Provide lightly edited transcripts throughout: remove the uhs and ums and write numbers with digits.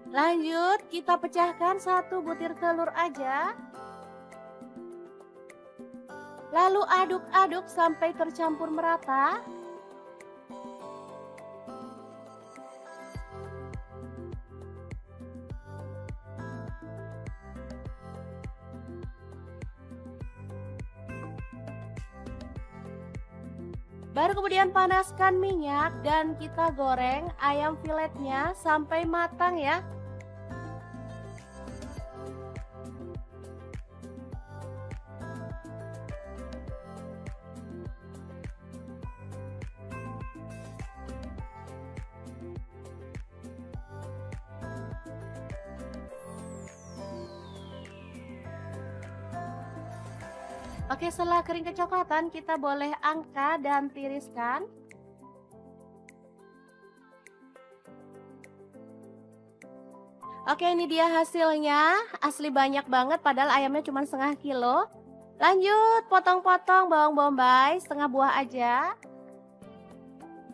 Lanjut, kita pecahkan satu butir telur aja. Lalu aduk-aduk sampai tercampur merata. Baru kemudian panaskan minyak dan kita goreng ayam filetnya sampai matang ya. Oke, setelah kering kecoklatan, kita boleh angkat dan tiriskan. Oke, ini dia hasilnya. Asli banyak banget, padahal ayamnya cuma setengah kilo. Lanjut, potong-potong bawang bombay, setengah buah aja.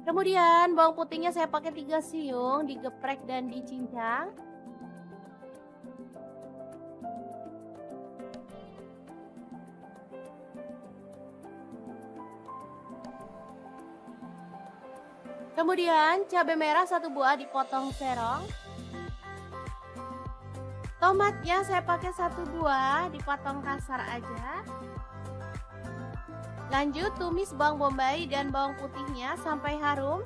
Kemudian bawang putihnya saya pakai 3 siung, digeprek dan dicincang. Kemudian cabai merah 1 buah dipotong serong. Tomatnya saya pakai 1 buah dipotong kasar aja. Lanjut tumis bawang bombay dan bawang putihnya sampai harum.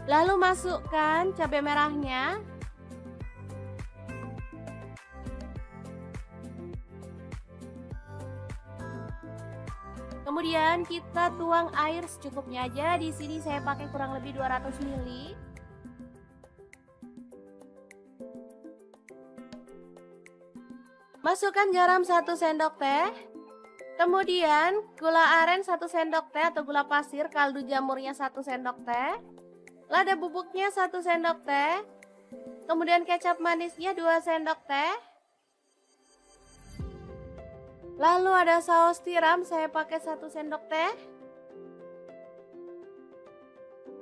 Lalu masukkan cabai merahnya. Kemudian kita tuang air secukupnya aja. Di sini saya pakai kurang lebih 200 ml. Masukkan garam 1 sendok teh. Kemudian gula aren 1 sendok teh atau gula pasir, kaldu jamurnya 1 sendok teh. Lada bubuknya 1 sendok teh. Kemudian kecap manisnya 2 sendok teh. Lalu ada saus tiram, saya pakai 1 sendok teh.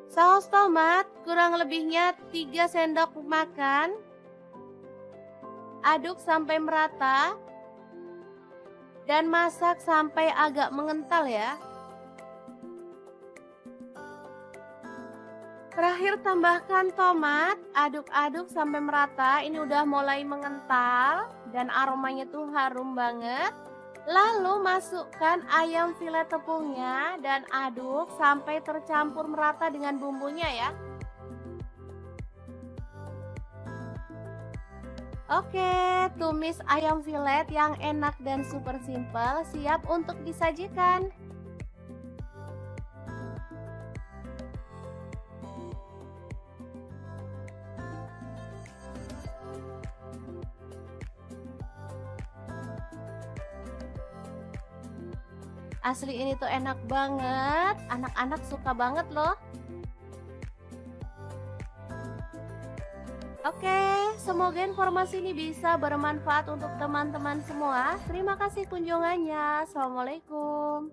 Saus tomat kurang lebihnya 3 sendok makan. Aduk sampai merata. Dan masak sampai agak mengental ya. Terakhir tambahkan tomat, aduk-aduk sampai merata. Ini udah mulai mengental dan aromanya tuh harum banget. Lalu masukkan ayam filet tepungnya dan aduk sampai tercampur merata dengan bumbunya ya. Oke, tumis ayam filet yang enak dan super simple siap untuk disajikan. Asli ini tuh enak banget, anak-anak suka banget loh. Oke, semoga informasi ini bisa bermanfaat untuk teman-teman semua. Terima kasih kunjungannya. Assalamualaikum.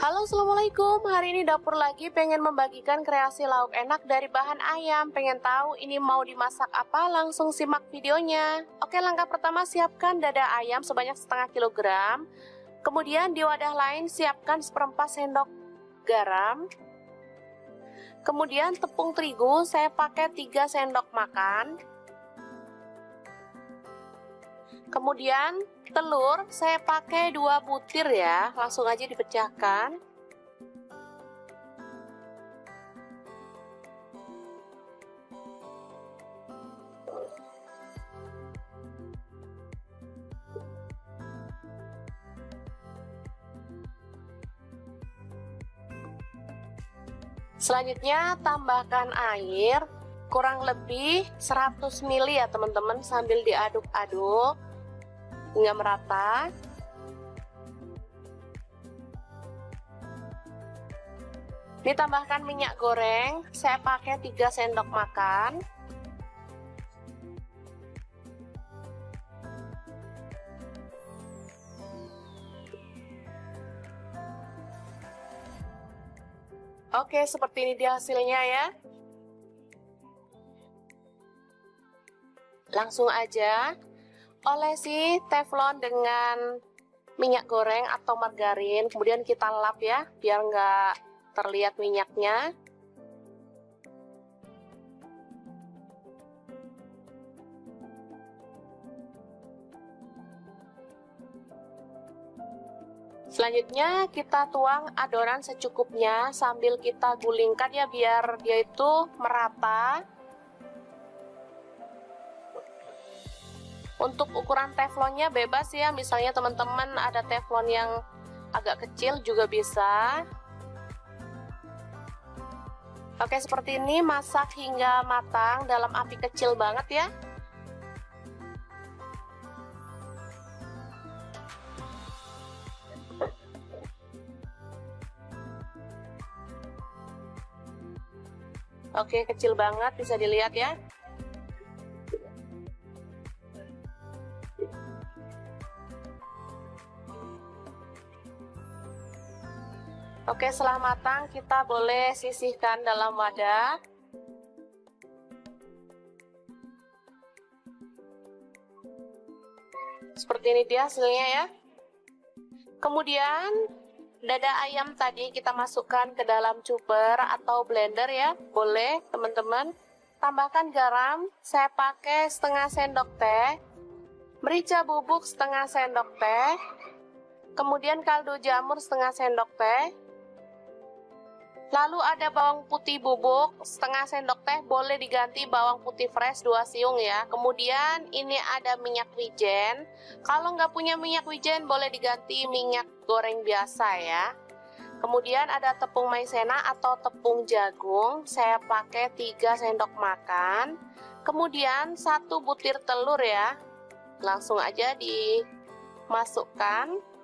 Halo, assalamualaikum. Hari ini dapur lagi pengen membagikan kreasi lauk enak dari bahan ayam. Pengen tahu ini mau dimasak apa? Langsung simak videonya. Oke, langkah pertama siapkan dada ayam sebanyak setengah kilogram. Kemudian di wadah lain siapkan 1/4 sendok garam. Kemudian tepung terigu saya pakai 3 sendok makan. Kemudian telur saya pakai 2 butir ya, langsung aja dipecahkan. Selanjutnya tambahkan air kurang lebih 100 ml ya teman-teman, sambil diaduk-aduk hingga merata. Ditambahkan minyak goreng, saya pakai 3 sendok makan. Oke, seperti ini dia hasilnya ya. Langsung aja olesi teflon dengan minyak goreng atau margarin, kemudian kita lap ya, biar nggak terlihat minyaknya. Selanjutnya kita tuang adonan secukupnya sambil kita gulingkan ya, biar dia itu merata. Untuk ukuran teflonnya bebas ya, misalnya teman-teman ada teflon yang agak kecil juga bisa. Oke, seperti ini, masak hingga matang dalam api kecil banget ya. Oke, kecil banget, bisa dilihat ya. Oke, setelah matang kita boleh sisihkan dalam wadah. Seperti ini dia hasilnya ya. Kemudian dada ayam tadi kita masukkan ke dalam chopper atau blender ya. Boleh teman-teman. Tambahkan garam, saya pakai setengah sendok teh. Merica bubuk setengah sendok teh. Kemudian kaldu jamur setengah sendok teh. Lalu ada bawang putih bubuk setengah sendok teh, boleh diganti bawang putih fresh 2 siung ya. Kemudian ini ada minyak wijen. Kalau nggak punya minyak wijen boleh diganti minyak goreng biasa ya. Kemudian ada tepung maizena atau tepung jagung, saya pakai 3 sendok makan. Kemudian 1 butir telur ya. Langsung aja dimasukkan.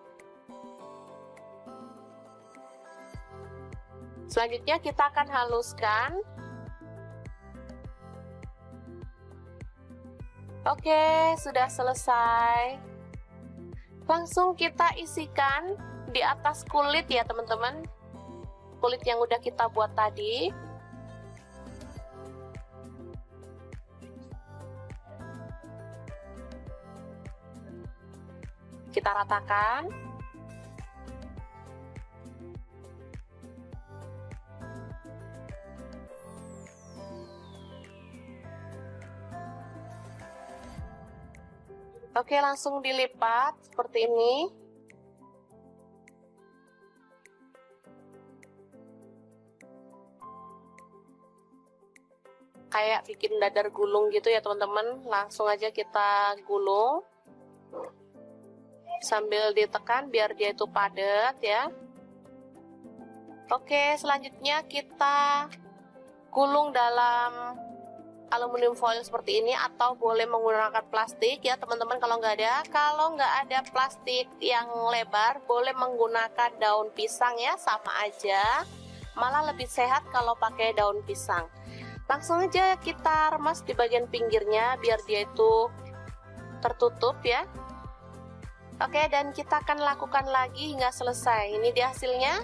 Selanjutnya kita akan haluskan. Oke, sudah selesai. Langsung kita isikan di atas kulit ya teman-teman. Kulit yang udah kita buat tadi. Kita ratakan. Oke, langsung dilipat seperti ini. Kayak bikin dadar gulung gitu ya teman-teman. Langsung aja kita gulung. Sambil ditekan biar dia itu padat ya. Oke, selanjutnya kita gulung dalam aluminium foil seperti ini, atau boleh menggunakan plastik ya teman-teman kalau nggak ada. Kalau nggak ada plastik yang lebar, boleh menggunakan daun pisang ya, sama aja. Malah lebih sehat kalau pakai daun pisang. Langsung aja kita remas di bagian pinggirnya biar dia itu tertutup ya. Oke, dan kita akan lakukan lagi hingga selesai. Ini dia hasilnya.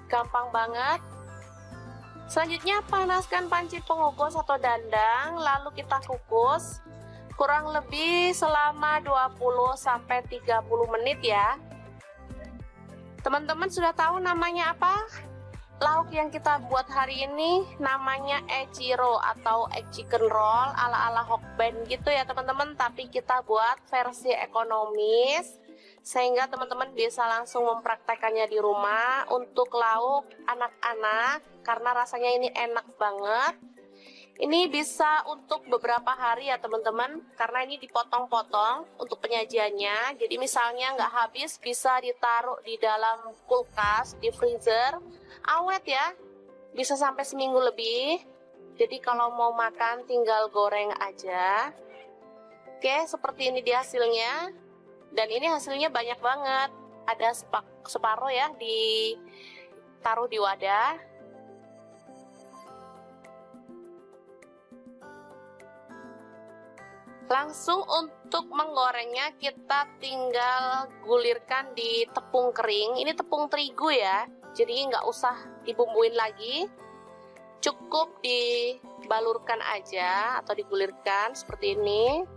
Gampang banget. Selanjutnya panaskan panci pengukus atau dandang, lalu kita kukus kurang lebih selama 20-30 menit ya. Teman-teman sudah tahu namanya apa? Lauk yang kita buat hari ini namanya echiro atau egg chicken roll ala-ala Hokben gitu ya teman-teman, tapi kita buat versi ekonomis sehingga teman-teman bisa langsung mempraktekannya di rumah untuk lauk anak-anak, karena rasanya ini enak banget. Ini bisa untuk beberapa hari ya teman-teman, karena ini dipotong-potong untuk penyajiannya. Jadi misalnya nggak habis, bisa ditaruh di dalam kulkas, di freezer, awet ya, bisa sampai seminggu lebih. Jadi kalau mau makan tinggal goreng aja. Oke, seperti ini dia hasilnya. Dan ini hasilnya banyak banget. Ada separuh ya, ditaruh di wadah. Langsung untuk menggorengnya kita tinggal gulirkan di tepung kering. Ini tepung terigu ya, jadi nggak usah dibumbuin lagi. Cukup dibalurkan aja atau digulirkan seperti ini.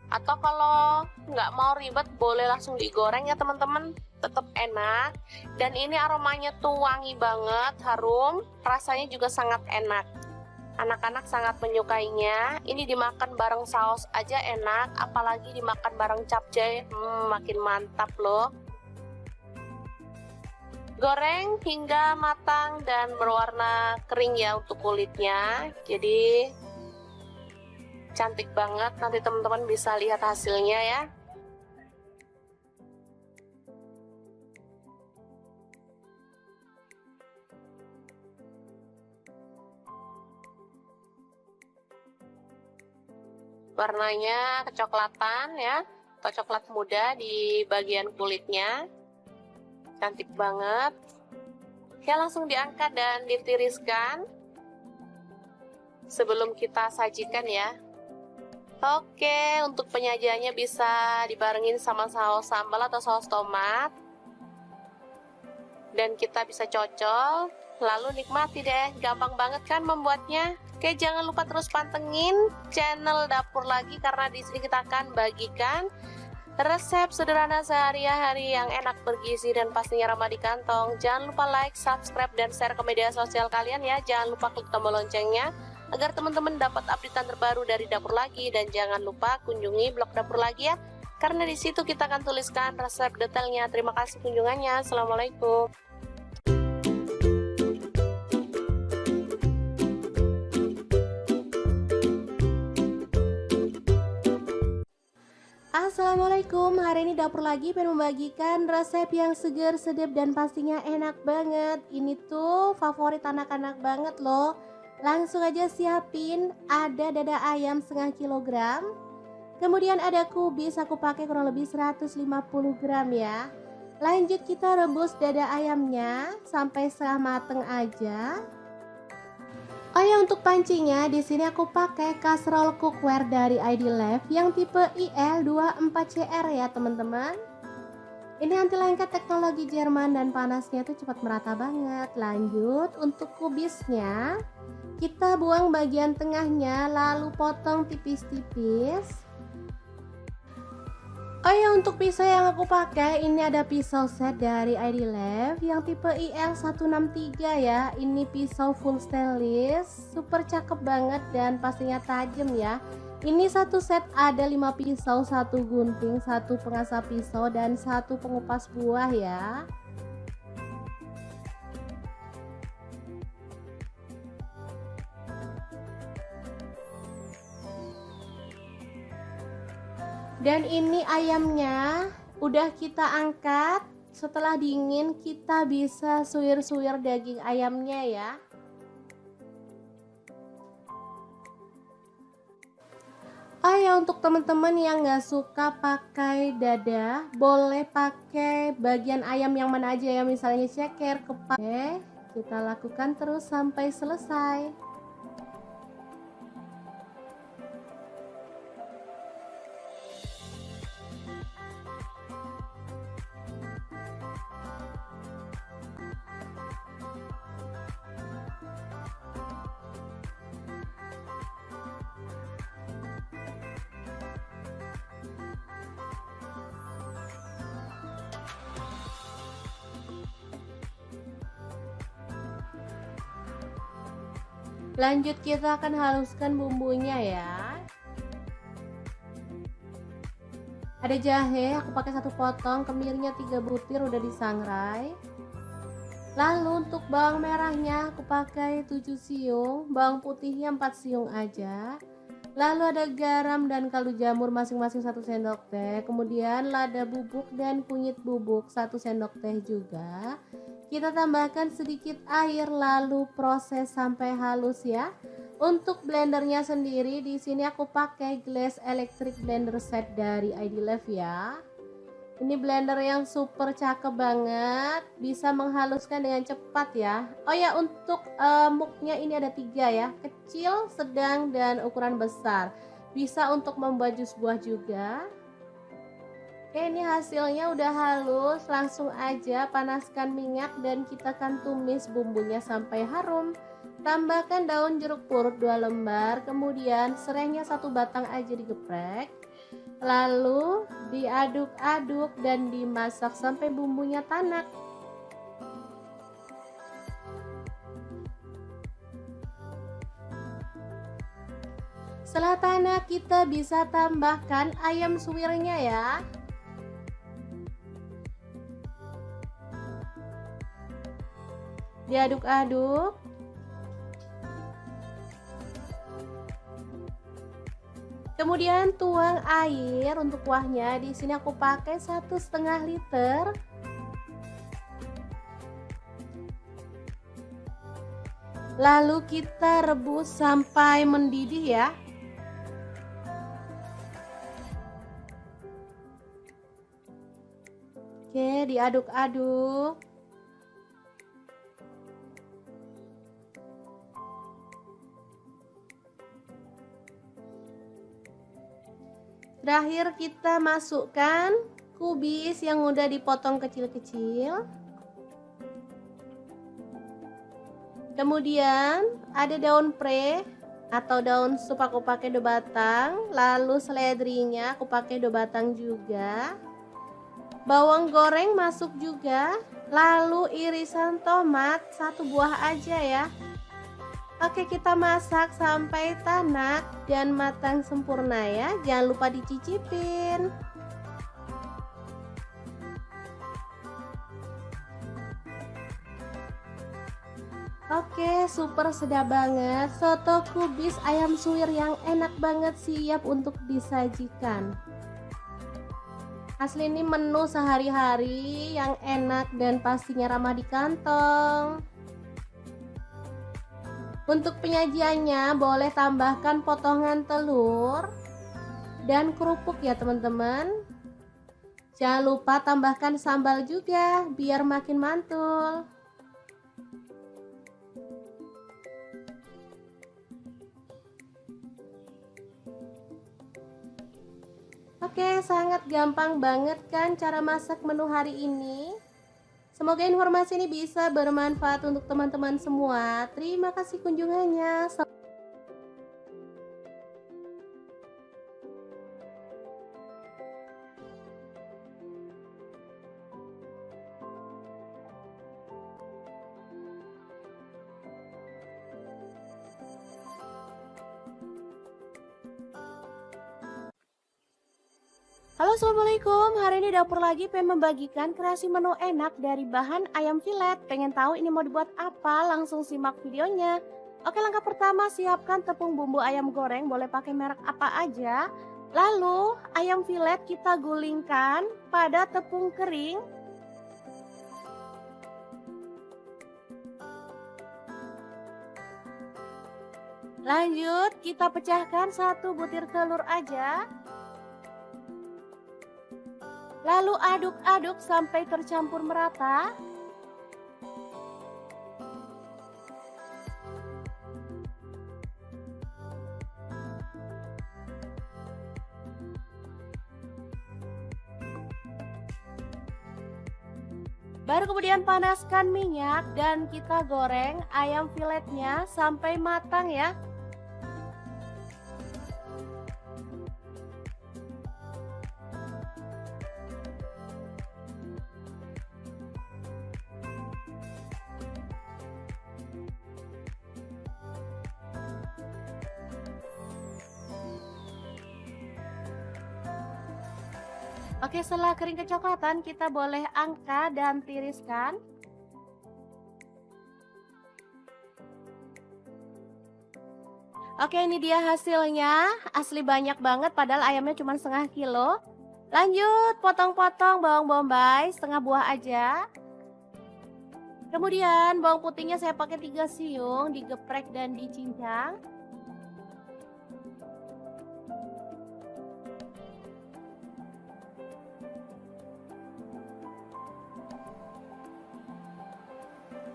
Atau kalau nggak mau ribet boleh langsung digoreng ya teman-teman, tetap enak. Dan ini aromanya tuh wangi banget, harum, rasanya juga sangat enak. Anak-anak sangat menyukainya. Ini dimakan bareng saus aja enak, apalagi dimakan bareng capcay, makin mantap loh. Goreng hingga matang dan berwarna kering ya untuk kulitnya. Jadi cantik banget, nanti teman-teman bisa lihat hasilnya ya. Warnanya kecoklatan ya, atau coklat muda di bagian kulitnya. Cantik banget. Oke, langsung diangkat dan ditiriskan sebelum kita sajikan ya. Oke, untuk penyajiannya bisa dibarengin sama saus sambal atau saus tomat. Dan kita bisa cocol, lalu nikmati deh. Gampang banget kan membuatnya? Oke, jangan lupa terus pantengin channel Dapur Lagi, karena di sini kita akan bagikan resep sederhana sehari-hari yang enak, bergizi, dan pastinya ramah di kantong. Jangan lupa like, subscribe, dan share ke media sosial kalian ya. Jangan lupa klik tombol loncengnya agar teman-teman dapat updatean terbaru dari Dapur Lagi. Dan jangan lupa kunjungi blog Dapur Lagi ya, karena di situ kita akan tuliskan resep detailnya. Terima kasih kunjungannya. Assalamualaikum. Assalamualaikum, hari ini Dapur Lagi pengen membagikan resep yang seger, sedap, dan pastinya enak banget. Ini tuh favorit anak-anak banget loh. Langsung aja siapin, ada dada ayam setengah kilogram. Kemudian ada kubis, aku pakai kurang lebih 150 gram ya. Lanjut kita rebus dada ayamnya sampai setengah mateng aja. Oh ya, untuk pancinya di sini aku pakai kaserol cookware dari ID Life yang tipe IL24CR ya teman-teman. Ini anti lengket teknologi Jerman dan panasnya itu cepat merata banget. Lanjut untuk kubisnya, kita buang bagian tengahnya lalu potong tipis-tipis. Oh ya, untuk pisau yang aku pakai ini ada pisau set dari ID Life yang tipe IL163 ya. Ini pisau full stainless, super cakep banget dan pastinya tajam ya. Ini satu set ada 5 pisau, 1 gunting, 1 pengasah pisau, dan 1 pengupas buah ya. Dan ini ayamnya udah kita angkat. Setelah dingin kita bisa suwir-suwir daging ayamnya ya. Oh ya, untuk teman-teman yang nggak suka pakai dada, boleh pakai bagian ayam yang mana aja ya, misalnya ceker, kepala. Oke, kita lakukan terus sampai selesai. Lanjut kita akan haluskan bumbunya ya. Ada jahe, aku pakai 1 potong, kemirinya 3 butir udah disangrai. Lalu untuk bawang merahnya aku pakai 7 siung, bawang putihnya 4 siung aja. Lalu ada garam dan kaldu jamur masing-masing 1 sendok teh. Kemudian lada bubuk dan kunyit bubuk 1 sendok teh juga. Kita tambahkan sedikit air lalu proses sampai halus ya. Untuk blendernya sendiri di sini aku pakai Glass Electric Blender Set dari ID Life ya. Ini blender yang super cakep banget, bisa menghaluskan dengan cepat ya. Oh ya, untuk muknya ini ada 3 ya, kecil, sedang, dan ukuran besar. Bisa untuk membuat jus buah juga. Oke, ini hasilnya udah halus, langsung aja panaskan minyak dan kita akan tumis bumbunya sampai harum. Tambahkan daun jeruk purut 2 lembar, kemudian serainya 1 batang aja digeprek. Lalu diaduk-aduk dan dimasak sampai bumbunya tanak. Setelah tanak, kita bisa tambahkan ayam suwirnya ya. Diaduk-aduk. Kemudian tuang air untuk kuahnya. Di sini aku pakai 1,5 liter. Lalu kita rebus sampai mendidih ya. Oke, diaduk-aduk. Terakhir kita masukkan kubis yang udah dipotong kecil-kecil. Kemudian ada daun pre atau daun sup aku pakai 2 batang. Lalu seledrinya aku pakai 2 batang juga. Bawang goreng masuk juga. Lalu irisan tomat 1 buah aja ya. Oke, kita masak sampai tanak dan matang sempurna ya. Jangan lupa dicicipin. Oke, super sedap banget. Soto kubis ayam suwir yang enak banget siap untuk disajikan. Asli ini menu sehari-hari yang enak dan pastinya ramah di kantong. Untuk penyajiannya boleh tambahkan potongan telur dan kerupuk ya teman-teman. Jangan lupa tambahkan sambal juga biar makin mantul. Oke, sangat gampang banget kan cara masak menu hari ini. Semoga informasi ini bisa bermanfaat untuk teman-teman semua. Terima kasih kunjungannya. Halo, assalamualaikum. Hari ini dapur lagi pengen membagikan kreasi menu enak dari bahan ayam filet. Pengen tahu ini mau dibuat apa? Langsung simak videonya. Oke, langkah pertama siapkan tepung bumbu ayam goreng, boleh pakai merek apa aja. Lalu ayam filet kita gulingkan pada tepung kering. Lanjut kita pecahkan 1 butir telur aja. Lalu aduk-aduk sampai tercampur merata. Baru kemudian panaskan minyak dan kita goreng ayam filetnya sampai matang ya. Oke, setelah kering kecoklatan kita boleh angkat dan tiriskan. Oke, ini dia hasilnya. Asli banyak banget padahal ayamnya cuma setengah kilo. Lanjut, potong-potong bawang bombay setengah buah aja. Kemudian bawang putihnya saya pakai 3 siung, digeprek dan dicincang.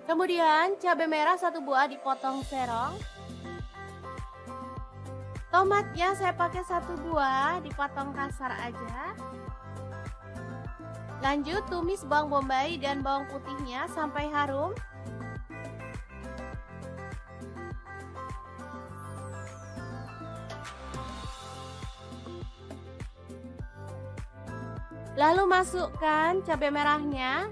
Kemudian cabai merah 1 buah dipotong serong. Tomatnya saya pakai 1 buah dipotong kasar aja. Lanjut tumis bawang bombay dan bawang putihnya sampai harum. Lalu masukkan cabai merahnya.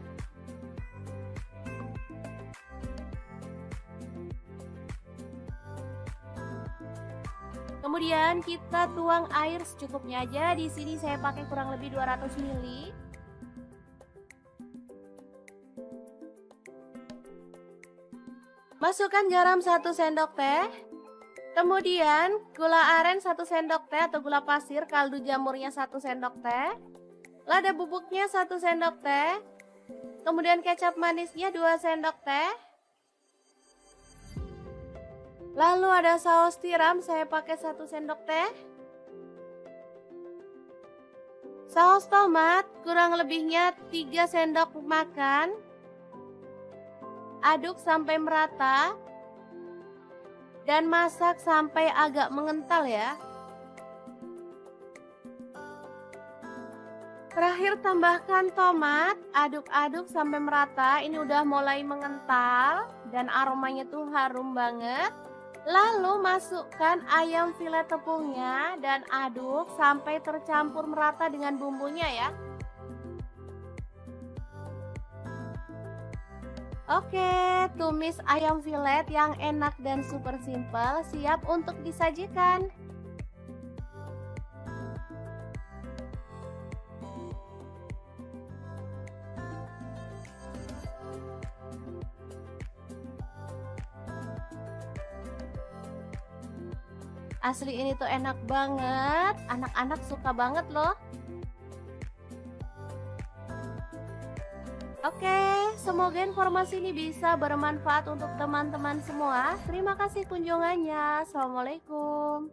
Kemudian kita tuang air secukupnya aja. Di sini saya pakai kurang lebih 200 ml. Masukkan garam 1 sendok teh. Kemudian gula aren 1 sendok teh atau gula pasir, kaldu jamurnya 1 sendok teh. Lada bubuknya 1 sendok teh. Kemudian kecap manisnya 2 sendok teh. Lalu ada saus tiram, saya pakai 1 sendok teh. Saus tomat kurang lebihnya 3 sendok makan. Aduk sampai merata. Dan masak sampai agak mengental ya. Terakhir tambahkan tomat, aduk-aduk sampai merata. Ini udah mulai mengental dan aromanya tuh harum banget. Lalu masukkan ayam filet tepungnya dan aduk sampai tercampur merata dengan bumbunya ya. Oke, tumis ayam filet yang enak dan super simple siap untuk disajikan. Asli ini tuh enak banget, anak-anak suka banget loh. Oke, semoga informasi ini bisa bermanfaat untuk teman-teman semua. Terima kasih kunjungannya. Assalamualaikum.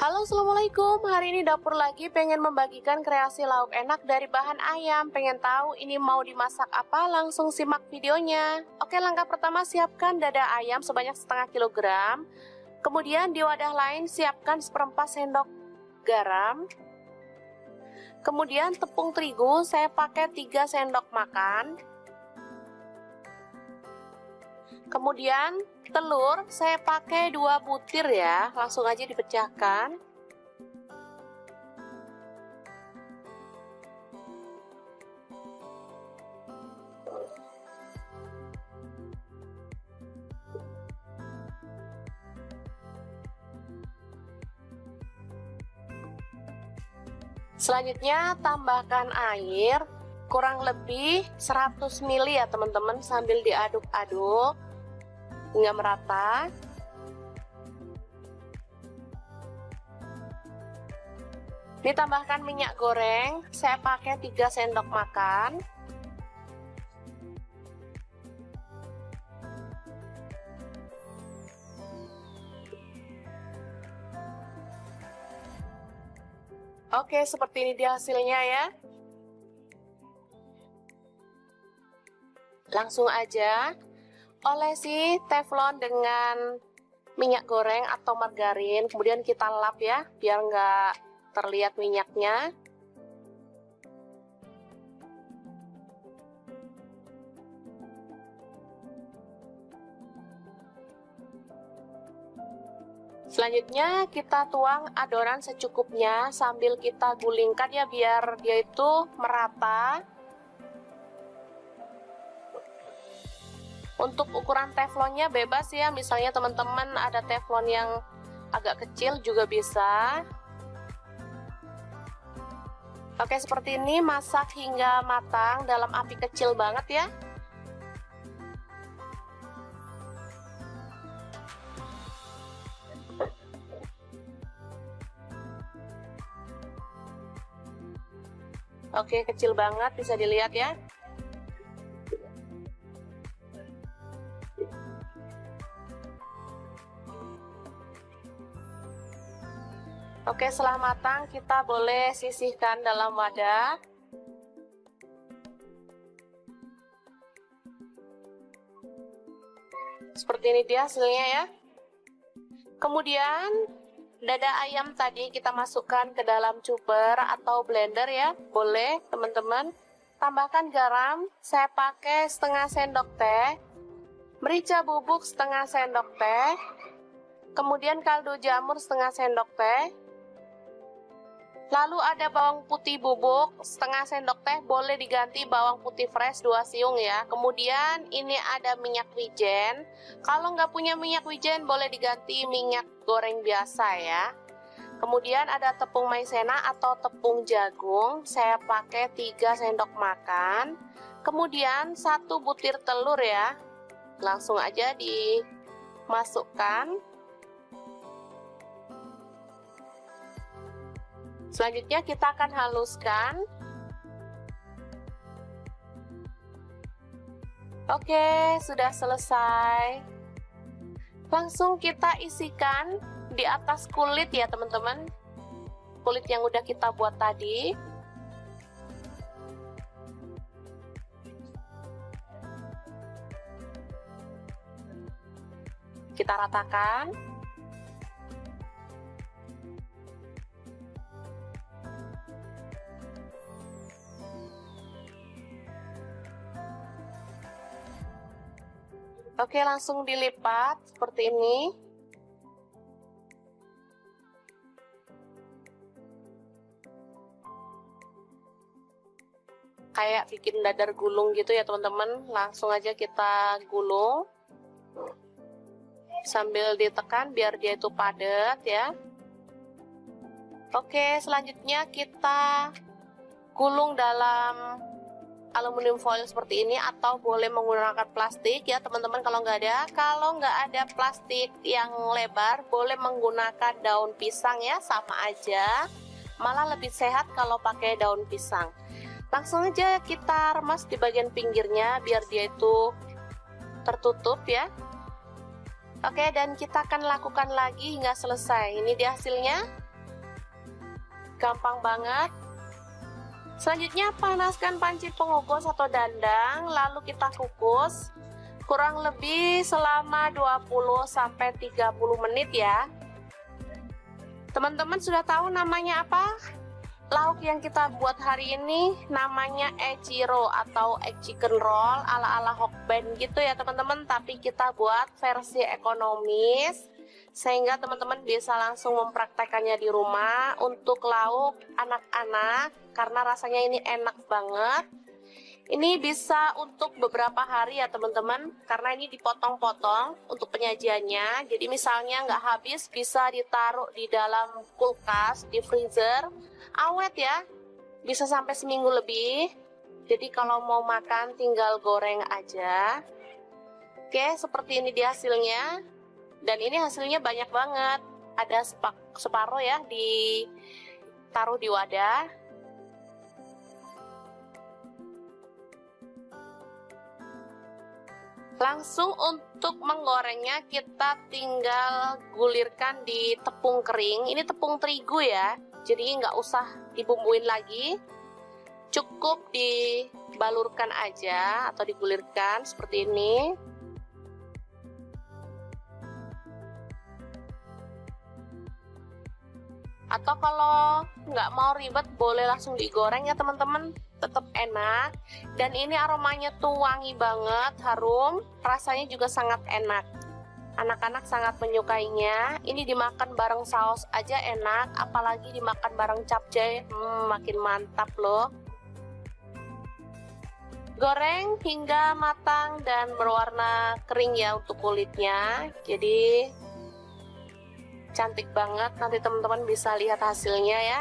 Halo, assalamualaikum. Hari ini dapur lagi pengen membagikan kreasi lauk enak dari bahan ayam. Pengen tahu ini mau dimasak apa? Langsung simak videonya. Oke, langkah pertama siapkan dada ayam sebanyak setengah kilogram. Kemudian di wadah lain siapkan 1/4 sendok garam. Kemudian tepung terigu saya pakai 3 sendok makan. Kemudian telur saya pakai 2 butir ya, langsung aja dipecahkan. Selanjutnya tambahkan air kurang lebih 100 ml ya teman-teman, sambil diaduk-aduk hingga merata. Ditambahkan minyak goreng, saya pakai 3 sendok makan. Oke, seperti ini dia hasilnya ya. Langsung aja olesi teflon dengan minyak goreng atau margarin, kemudian kita lap ya biar nggak terlihat minyaknya. Selanjutnya kita tuang adonan secukupnya sambil kita gulingkan ya biar dia itu merata. Untuk ukuran teflonnya bebas ya, misalnya teman-teman ada teflon yang agak kecil juga bisa. Oke, seperti ini, masak hingga matang dalam api kecil banget ya. Oke, kecil banget, bisa dilihat ya. Oke, setelah matang kita boleh sisihkan dalam wadah. Seperti ini dia hasilnya ya. Kemudian dada ayam tadi kita masukkan ke dalam chopper atau blender ya. Boleh teman-teman. Tambahkan garam, saya pakai setengah sendok teh. Merica bubuk setengah sendok teh. Kemudian kaldu jamur setengah sendok teh. Lalu ada bawang putih bubuk setengah sendok teh, boleh diganti bawang putih fresh 2 siung ya. Kemudian ini ada minyak wijen. Kalau nggak punya minyak wijen boleh diganti minyak goreng biasa ya. Kemudian ada tepung maizena atau tepung jagung, saya pakai 3 sendok makan. Kemudian 1 butir telur ya. Langsung aja dimasukkan. Selanjutnya kita akan haluskan. Oke, sudah selesai. Langsung kita isikan di atas kulit ya teman-teman. Kulit yang udah kita buat tadi. Kita ratakan. Oke, langsung dilipat seperti ini. Kayak bikin dadar gulung gitu ya teman-teman. Langsung aja kita gulung. Sambil ditekan biar dia itu padat ya. Oke, selanjutnya kita gulung dalam aluminium foil seperti ini atau boleh menggunakan plastik ya teman-teman kalau nggak ada plastik yang lebar boleh menggunakan daun pisang ya, sama aja, malah lebih sehat kalau pakai daun pisang. Langsung aja kita remas di bagian pinggirnya biar dia itu tertutup ya. Oke, dan kita akan lakukan lagi hingga selesai. Ini dia hasilnya, gampang banget. Selanjutnya panaskan panci pengukus atau dandang, lalu kita kukus kurang lebih selama 20-30 menit ya. Teman-teman sudah tahu namanya apa? Lauk yang kita buat hari ini namanya echiro atau egg chicken roll ala-ala Hokben gitu ya teman-teman, tapi kita buat versi ekonomis sehingga teman-teman bisa langsung mempraktekannya di rumah untuk lauk anak-anak karena rasanya ini enak banget. Ini bisa untuk beberapa hari ya teman-teman, karena ini dipotong-potong untuk penyajiannya. Jadi misalnya nggak habis bisa ditaruh di dalam kulkas, di freezer, awet ya, bisa sampai seminggu lebih. Jadi kalau mau makan tinggal goreng aja. Oke, seperti ini dia hasilnya. Dan ini hasilnya banyak banget. Ada separuh ya, ditaruh di wadah. Langsung untuk menggorengnya kita tinggal gulirkan di tepung kering. Ini tepung terigu ya, jadi nggak usah dibumbuin lagi. Cukup dibalurkan aja atau digulirkan seperti ini. Atau kalau nggak mau ribet boleh langsung digoreng ya teman-teman, tetap enak. Dan ini aromanya tuh wangi banget, harum, rasanya juga sangat enak. Anak-anak sangat menyukainya. Ini dimakan bareng saus aja enak, apalagi dimakan bareng capcay, makin mantap loh. Goreng hingga matang dan berwarna kering ya untuk kulitnya. Jadi cantik banget, nanti teman-teman bisa lihat hasilnya ya.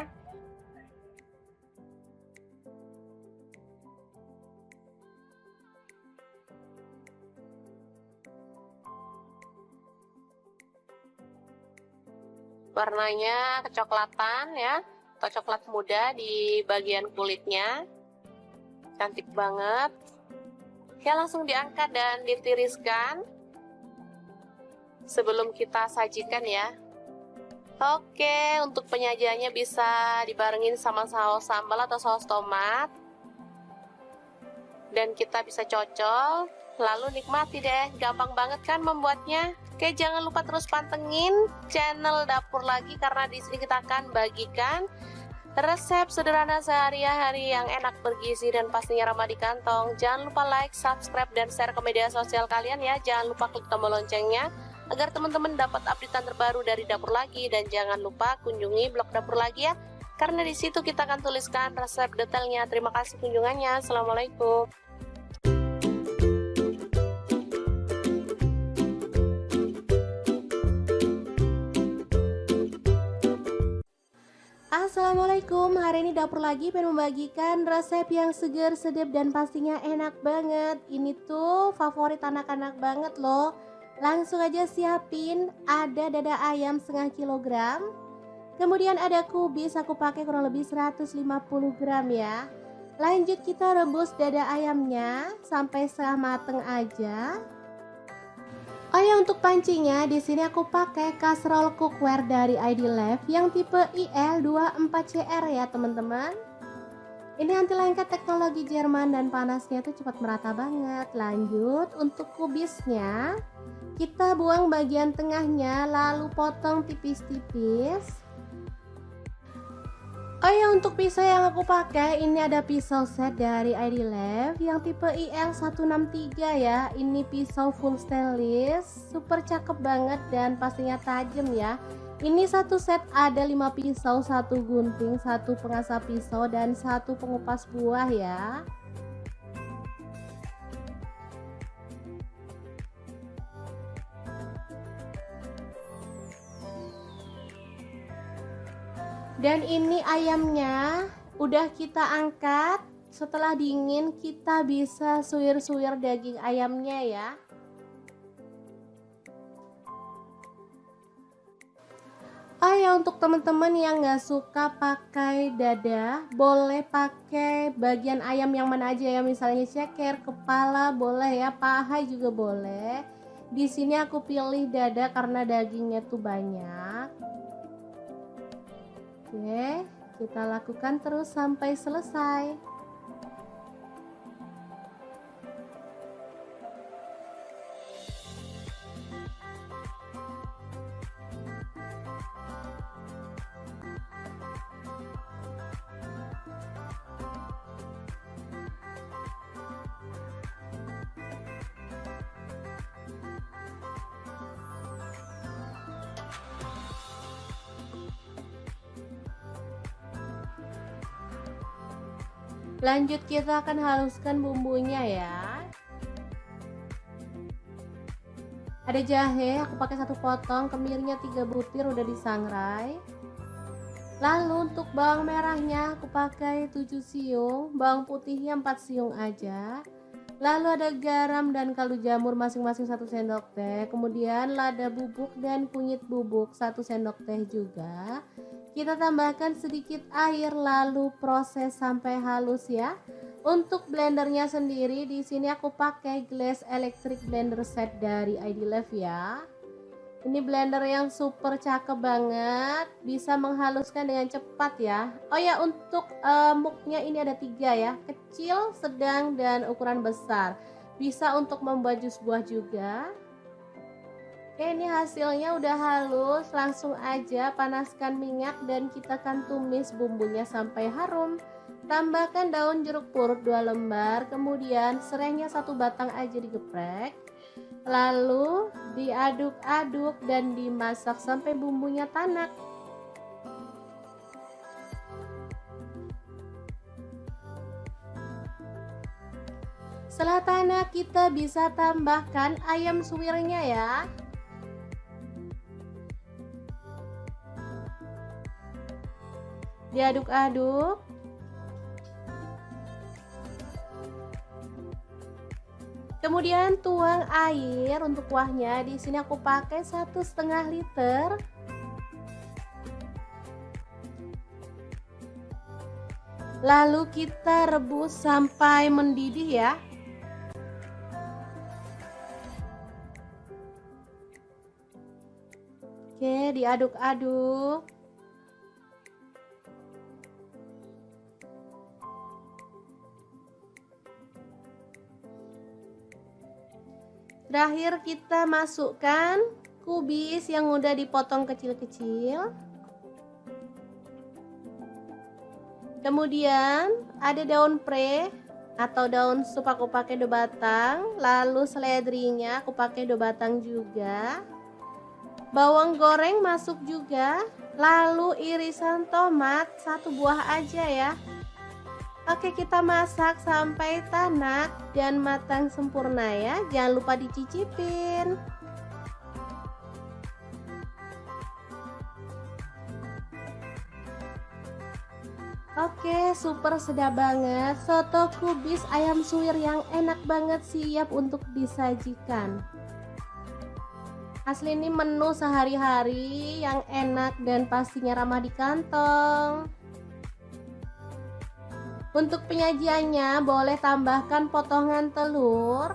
Warnanya kecoklatan ya, atau coklat muda di bagian kulitnya. Cantik banget. Oke, langsung diangkat dan ditiriskan sebelum kita sajikan ya. Oke, untuk penyajiannya bisa dibarengin sama saus sambal atau saus tomat. Dan kita bisa cocol, lalu nikmati deh. Gampang banget kan membuatnya? Oke, jangan lupa terus pantengin channel Dapur Lagi karena di sini kita akan bagikan resep sederhana sehari-hari yang enak, bergizi, dan pastinya ramah di kantong. Jangan lupa like, subscribe, dan share ke media sosial kalian ya. Jangan lupa klik tombol loncengnya agar teman-teman dapat updatean terbaru dari Dapur Lagi. Dan jangan lupa kunjungi blog Dapur Lagi ya, karena di situ kita akan tuliskan resep detailnya. Terima kasih kunjungannya. Assalamualaikum. Assalamualaikum, hari ini Dapur Lagi pengen membagikan resep yang seger, sedap, dan pastinya enak banget. Ini tuh favorit anak-anak banget loh. Langsung aja siapin, ada dada ayam setengah kilogram. Kemudian ada kubis, aku pakai kurang lebih 150 gram ya. Lanjut kita rebus dada ayamnya sampai setengah mateng aja. Oh ya, untuk pancinya di sini aku pakai kaserol cookware dari ID Life yang tipe IL24CR ya teman-teman. Ini anti lengket teknologi Jerman dan panasnya tuh cepat merata banget. Lanjut untuk kubisnya, kita buang bagian tengahnya lalu potong tipis-tipis. Oh ya, untuk pisau yang aku pakai ini ada pisau set dari ID Life yang tipe IL163 ya. Ini pisau full stainless, super cakep banget dan pastinya tajam ya. Ini satu set ada 5 pisau, 1 gunting, 1 pengasah pisau, dan 1 pengupas buah ya. Dan ini ayamnya udah kita angkat. Setelah dingin kita bisa suwir-suwir daging ayamnya ya. Oh ya, untuk teman-teman yang nggak suka pakai dada, boleh pakai bagian ayam yang mana aja ya, misalnya ceker, kepala boleh ya, paha juga boleh. Di sini aku pilih dada karena dagingnya tuh banyak. Oke, kita lakukan terus sampai selesai. Lanjut kita akan haluskan bumbunya ya. Ada jahe, aku pakai 1 potong, kemirinya 3 butir udah disangrai. Lalu untuk bawang merahnya aku pakai 7 siung, bawang putihnya 4 siung aja. Lalu ada garam dan kaldu jamur masing-masing 1 sendok teh. Kemudian lada bubuk dan kunyit bubuk 1 sendok teh juga. Kita tambahkan sedikit air lalu proses sampai halus ya. Untuk blendernya sendiri di sini aku pakai Glass Electric Blender Set dari ID Life ya. Ini blender yang super cakep banget, bisa menghaluskan dengan cepat ya. Oh ya, untuk muknya ini ada 3 ya, kecil, sedang, dan ukuran besar. Bisa untuk membuat jus buah juga. Oke, ini hasilnya udah halus, langsung aja panaskan minyak dan kita akan tumis bumbunya sampai harum. Tambahkan daun jeruk purut 2 lembar, kemudian serainya 1 batang aja digeprek. Lalu diaduk-aduk dan dimasak sampai bumbunya tanak. Setelah tanak, kita bisa tambahkan ayam suwirnya ya. Diaduk-aduk. Kemudian tuang air untuk kuahnya. Di sini aku pakai 1,5 liter. Lalu kita rebus sampai mendidih ya. Oke, diaduk-aduk. Terakhir kita masukkan kubis yang udah dipotong kecil-kecil. Kemudian ada daun pre atau daun sup, aku pakai 2 batang. Lalu seledrinya aku pakai 2 batang juga. Bawang goreng masuk juga. Lalu irisan tomat 1 buah aja ya. Oke, kita masak sampai tanak dan matang sempurna ya. Jangan lupa dicicipin. Oke, super sedap banget. Soto kubis ayam suwir yang enak banget siap untuk disajikan. Asli ini menu sehari-hari yang enak dan pastinya ramah di kantong. Untuk penyajiannya boleh tambahkan potongan telur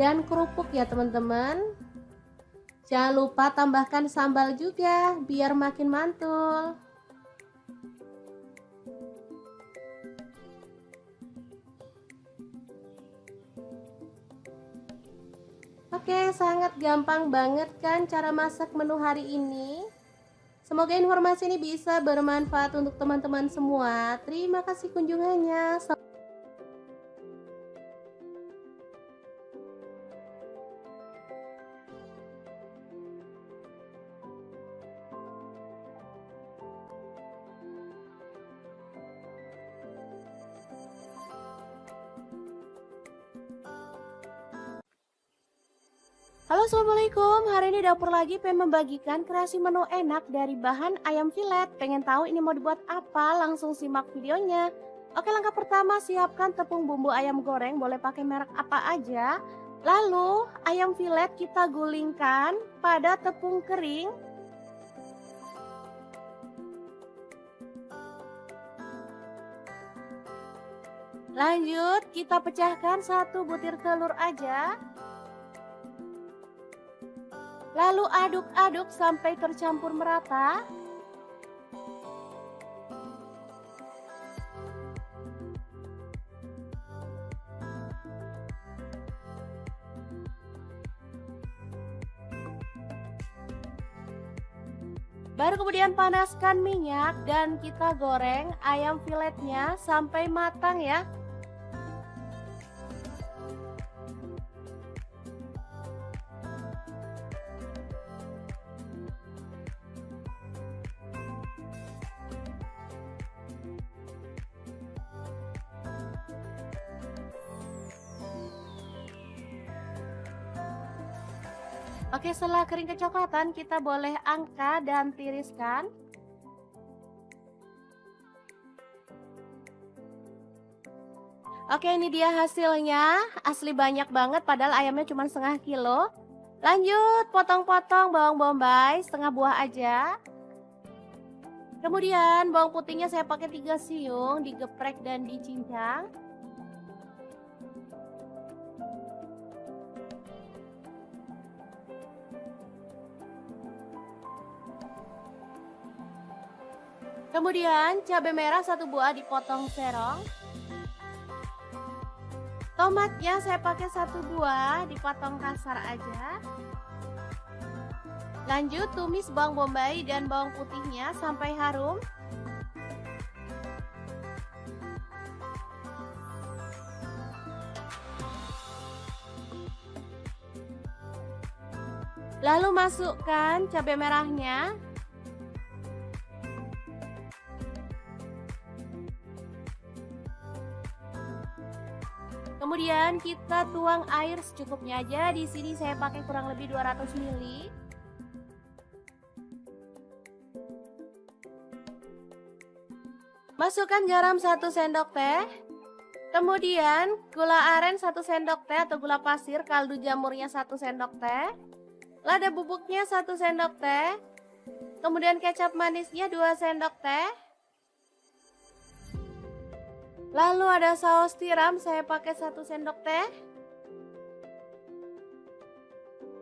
dan kerupuk ya teman-teman. Jangan lupa tambahkan sambal juga biar makin mantul. Oke, sangat gampang banget kan cara masak menu hari ini. Semoga informasi ini bisa bermanfaat untuk teman-teman semua. Terima kasih kunjungannya. Halo, assalamualaikum. Hari ini dapur lagi pengen membagikan kreasi menu enak dari bahan ayam filet. Pengen tahu ini mau dibuat apa? Langsung simak videonya. Oke, langkah pertama siapkan tepung bumbu ayam goreng, boleh pakai merek apa aja. Lalu ayam filet kita gulingkan pada tepung kering. Lanjut kita pecahkan 1 butir telur aja. Lalu aduk-aduk sampai tercampur merata. Baru kemudian panaskan minyak dan kita goreng ayam filetnya sampai matang ya. Oke, setelah kering kecoklatan kita boleh angkat dan tiriskan. Oke, ini dia hasilnya. Asli banyak banget padahal ayamnya cuma setengah kilo. Lanjut potong-potong bawang bombay setengah buah aja. Kemudian bawang putihnya saya pakai 3 siung, digeprek dan dicincang. Kemudian cabai merah 1 buah dipotong serong. Tomatnya saya pakai 1 buah dipotong kasar aja. Lanjut tumis bawang bombay dan bawang putihnya sampai harum. Lalu masukkan cabai merahnya. Kemudian kita tuang air secukupnya aja. Di sini saya pakai kurang lebih 200 ml. Masukkan garam 1 sendok teh. Kemudian gula aren 1 sendok teh atau gula pasir, kaldu jamurnya 1 sendok teh. Lada bubuknya 1 sendok teh. Kemudian kecap manisnya 2 sendok teh. Lalu ada saus tiram, saya pakai 1 sendok teh.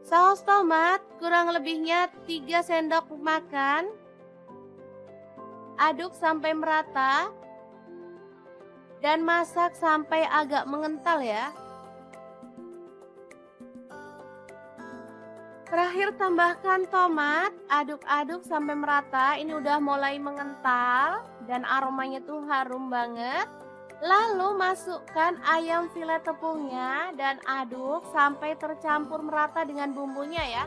Saus tomat kurang lebihnya 3 sendok makan. Aduk sampai merata. Dan masak sampai agak mengental ya. Terakhir tambahkan tomat, aduk-aduk sampai merata. Ini udah mulai mengental dan aromanya tuh harum banget. Lalu masukkan ayam filet tepungnya dan aduk sampai tercampur merata dengan bumbunya ya.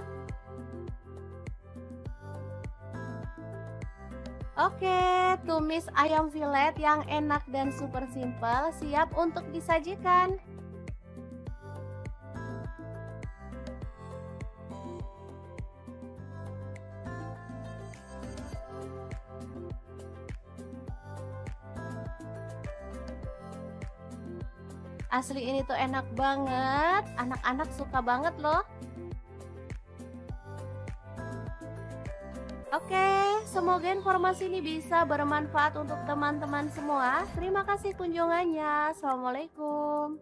Oke, tumis ayam filet yang enak dan super simple siap untuk disajikan. Asli ini tuh enak banget, anak-anak suka banget loh. Oke, semoga informasi ini bisa bermanfaat untuk teman-teman semua. Terima kasih kunjungannya. Assalamualaikum.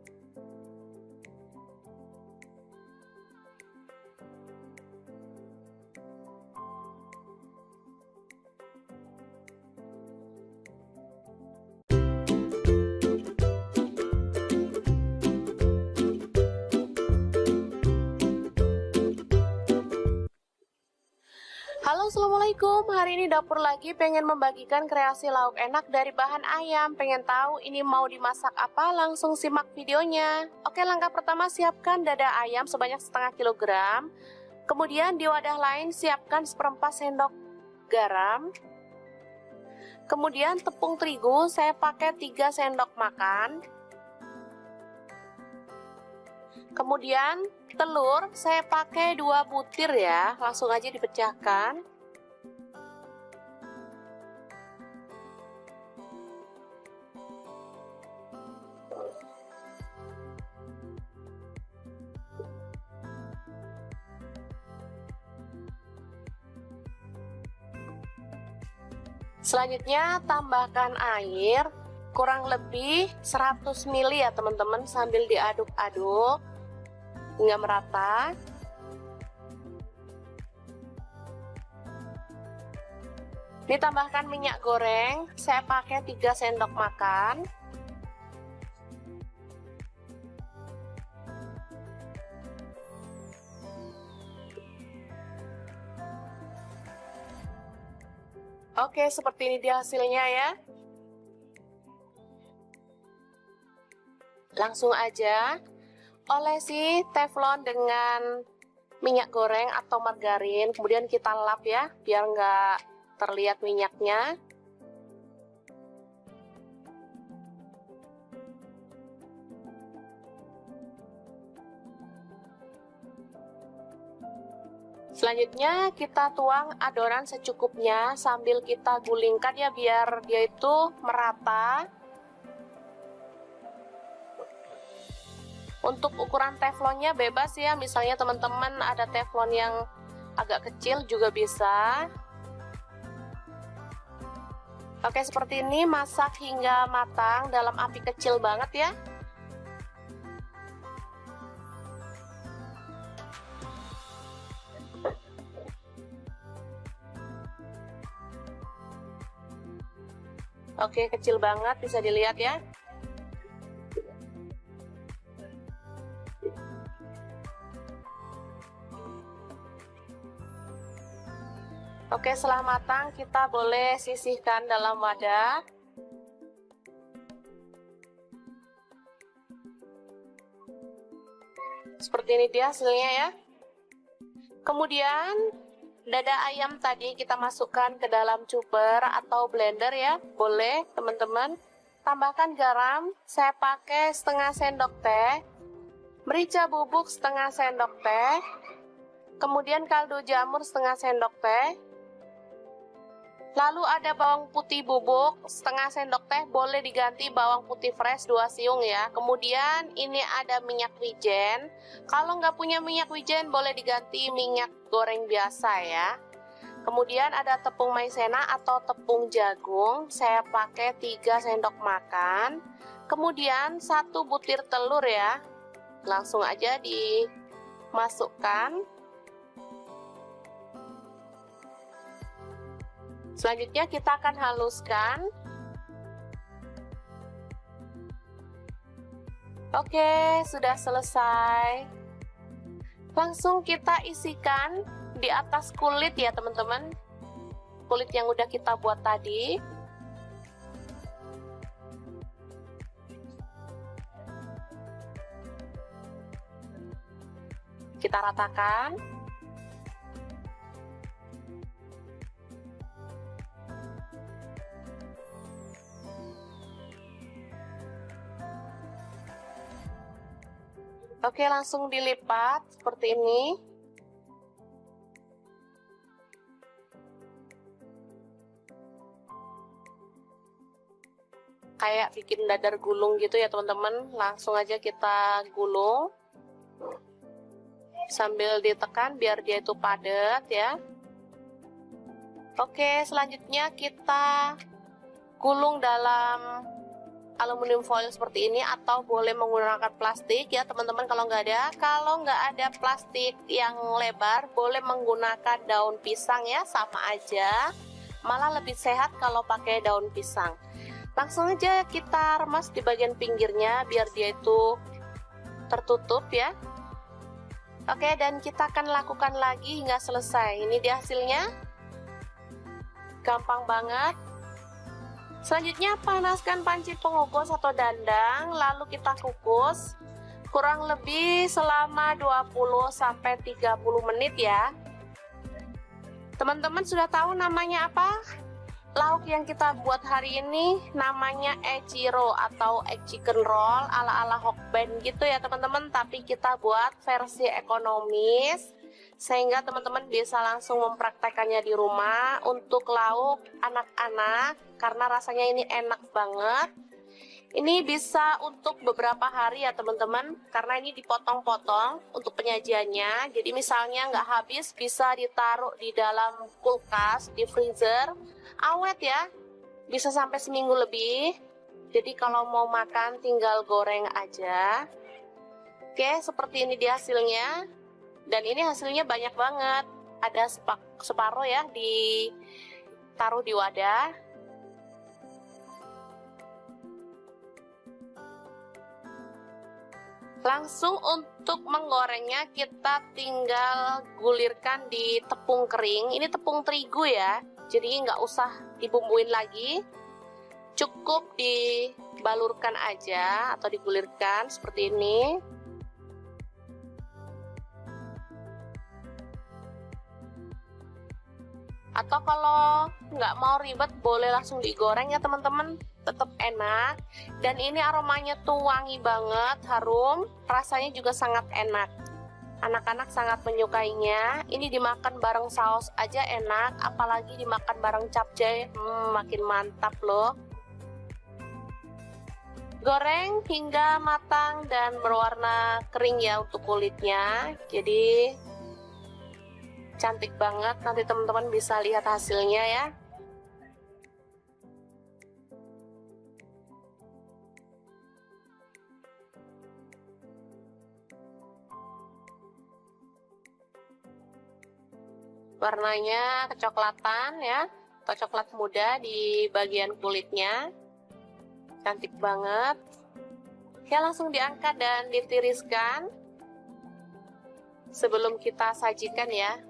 Halo, assalamualaikum. Hari ini dapur lagi pengen membagikan kreasi lauk enak dari bahan ayam. Pengen tahu ini mau dimasak apa? Langsung simak videonya. Oke, langkah pertama siapkan dada ayam sebanyak setengah kilogram. Kemudian di wadah lain siapkan seperempat sendok garam. Kemudian tepung terigu saya pakai 3 sendok makan. Kemudian telur saya pakai 2 butir ya, langsung aja dipecahkan. Selanjutnya tambahkan air kurang lebih 100 ml ya teman-teman, sambil diaduk-aduk hingga merata. Ditambahkan minyak goreng, saya pakai 3 sendok makan. Oke, seperti ini dia hasilnya ya. Langsung aja olesi teflon dengan minyak goreng atau margarin, kemudian kita lap ya biar nggak terlihat minyaknya. Selanjutnya kita tuang adonan secukupnya sambil kita gulingkan ya biar dia itu merata. Untuk ukuran teflonnya bebas ya, misalnya teman-teman ada teflon yang agak kecil juga bisa. Oke, seperti ini, masak hingga matang dalam api kecil banget ya. Oke, kecil banget, bisa dilihat ya. Oke, setelah matang kita boleh sisihkan dalam wadah. Seperti ini dia hasilnya ya. Kemudian dada ayam tadi kita masukkan ke dalam chopper atau blender ya, boleh teman-teman. Tambahkan garam, saya pakai setengah sendok teh, merica bubuk setengah sendok teh, kemudian kaldu jamur setengah sendok teh, lalu ada bawang putih bubuk setengah sendok teh, boleh diganti bawang putih fresh 2 siung ya. Kemudian ini ada minyak wijen, kalau nggak punya minyak wijen boleh diganti minyak goreng biasa ya. Kemudian ada tepung maizena atau tepung jagung, saya pakai 3 sendok makan. Kemudian 1 butir telur ya, langsung aja dimasukkan. Selanjutnya kita akan haluskan. Oke, sudah selesai. Langsung kita isikan di atas kulit ya teman-teman, kulit yang udah kita buat tadi. Kita ratakan. Oke, langsung dilipat seperti ini. Kayak bikin dadar gulung gitu ya teman-teman. Langsung aja kita gulung sambil ditekan biar dia itu padat ya. Oke, selanjutnya kita gulung dalam aluminium foil seperti ini, atau boleh menggunakan plastik ya teman-teman kalau nggak ada. Kalau nggak ada plastik yang lebar, boleh menggunakan daun pisang ya, sama aja, malah lebih sehat kalau pakai daun pisang. Langsung aja kita remas di bagian pinggirnya biar dia itu tertutup ya. Oke, dan kita akan lakukan lagi hingga selesai. Ini dia hasilnya, gampang banget. Selanjutnya panaskan panci pengukus atau dandang, lalu kita kukus kurang lebih selama 20-30 menit ya. Teman-teman sudah tahu namanya apa? Lauk yang kita buat hari ini namanya echiro atau egg chicken roll ala-ala Hokben gitu ya teman-teman, tapi kita buat versi ekonomis sehingga teman-teman bisa langsung mempraktekannya di rumah untuk lauk anak-anak, karena rasanya ini enak banget. Ini bisa untuk beberapa hari ya teman-teman, karena ini dipotong-potong untuk penyajiannya. Jadi misalnya nggak habis, bisa ditaruh di dalam kulkas, di freezer, awet ya, bisa sampai seminggu lebih. Jadi kalau mau makan tinggal goreng aja. Oke, seperti ini dia hasilnya. Dan ini hasilnya banyak banget. Ada separuh ya, ditaruh di wadah. Langsung untuk menggorengnya kita tinggal gulirkan di tepung kering. Ini tepung terigu ya, jadi nggak usah dibumbuin lagi. Cukup dibalurkan aja atau digulirkan seperti ini. Atau kalau nggak mau ribet, boleh langsung digoreng ya teman-teman, tetap enak. Dan ini aromanya tuh wangi banget, harum, rasanya juga sangat enak. Anak-anak sangat menyukainya. Ini dimakan bareng saus aja enak, apalagi dimakan bareng capcay, makin mantap loh. Goreng hingga matang dan berwarna kering ya untuk kulitnya, jadi cantik banget. Nanti teman-teman bisa lihat hasilnya ya. Warnanya kecoklatan ya, atau coklat muda di bagian kulitnya. Cantik banget. Oke, langsung diangkat dan ditiriskan sebelum kita sajikan ya.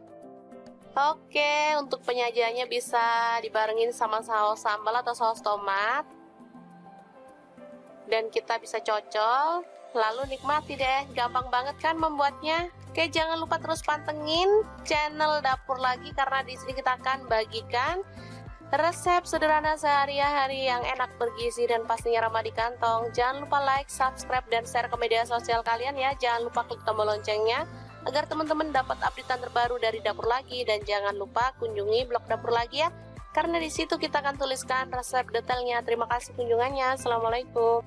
Oke, untuk penyajiannya bisa dibarengin sama saus sambal atau saus tomat. Dan kita bisa cocol, lalu nikmati deh. Gampang banget kan membuatnya? Oke, jangan lupa terus pantengin channel Dapur Lagi, karena di sini kita akan bagikan Resep sederhana sehari-hari yang enak, bergizi, dan pastinya ramah di kantong. Jangan lupa like, subscribe, dan share ke media sosial kalian ya. Jangan lupa klik tombol loncengnya agar teman-teman dapat updatean terbaru dari Dapur Lagi. Dan jangan lupa kunjungi blog Dapur Lagi ya, karena di situ kita akan tuliskan resep detailnya. Terima kasih kunjungannya. Assalamualaikum.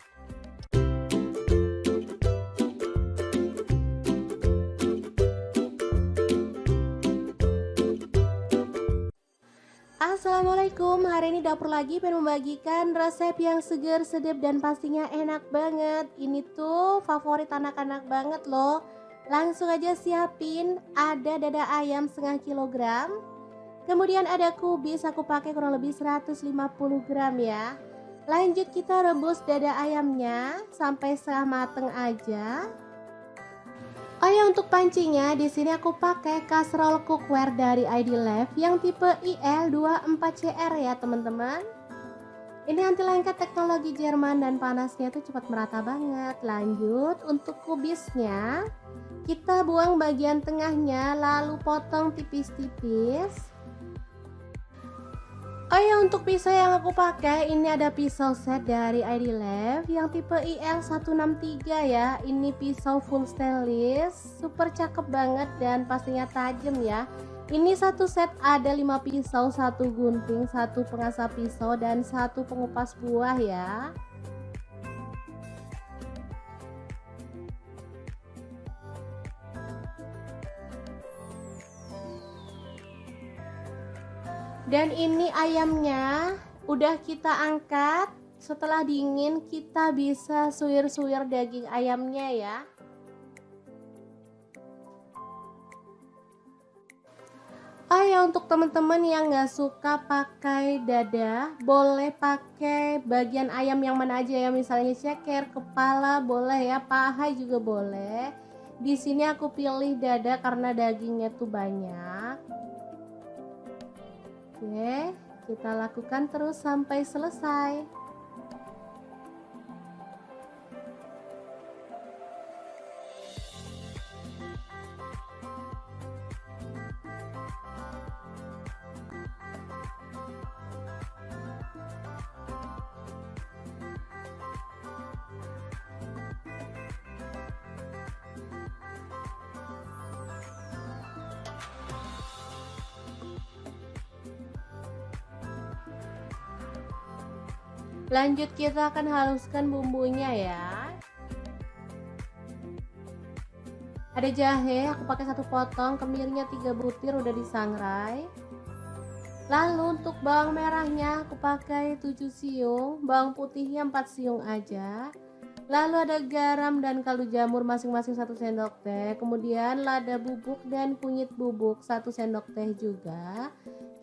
Assalamualaikum, hari ini Dapur Lagi pengen membagikan resep yang seger, sedap, dan pastinya enak banget. Ini tuh favorit anak-anak banget loh. Langsung aja siapin, ada dada ayam setengah kilogram. Kemudian ada kubis, aku pakai kurang lebih 150 gram ya. Lanjut kita rebus dada ayamnya sampai setengah mateng aja. Oh ya, untuk pancinya di sini aku pakai kaserol cookware dari ID Life yang tipe IL24CR ya teman-teman. Ini anti lengket teknologi Jerman dan panasnya itu cepat merata banget. Lanjut untuk kubisnya kita buang bagian tengahnya lalu potong tipis-tipis. Oh ya, untuk pisau yang aku pakai ini ada pisau set dari ID Life yang tipe IL163 ya. Ini pisau full stainless, super cakep banget dan pastinya tajam ya. Ini satu set ada 5 pisau, 1 gunting, 1 pengasah pisau, dan 1 pengupas buah ya. Dan ini ayamnya udah kita angkat. Setelah dingin kita bisa suwir-suwir daging ayamnya ya. Oh ya, untuk teman-teman yang gak suka pakai dada, boleh pakai bagian ayam yang mana aja ya. Misalnya ceker, kepala boleh ya, paha juga boleh. Di sini aku pilih dada karena dagingnya tuh banyak. Oke, kita lakukan terus sampai selesai. Lanjut kita akan haluskan bumbunya ya. Ada jahe, aku pakai 1 potong, kemirinya 3 butir udah disangrai. Lalu untuk bawang merahnya aku pakai 7 siung, bawang putihnya 4 siung aja. Lalu ada garam dan kaldu jamur masing-masing 1 sendok teh. Kemudian lada bubuk dan kunyit bubuk 1 sendok teh juga.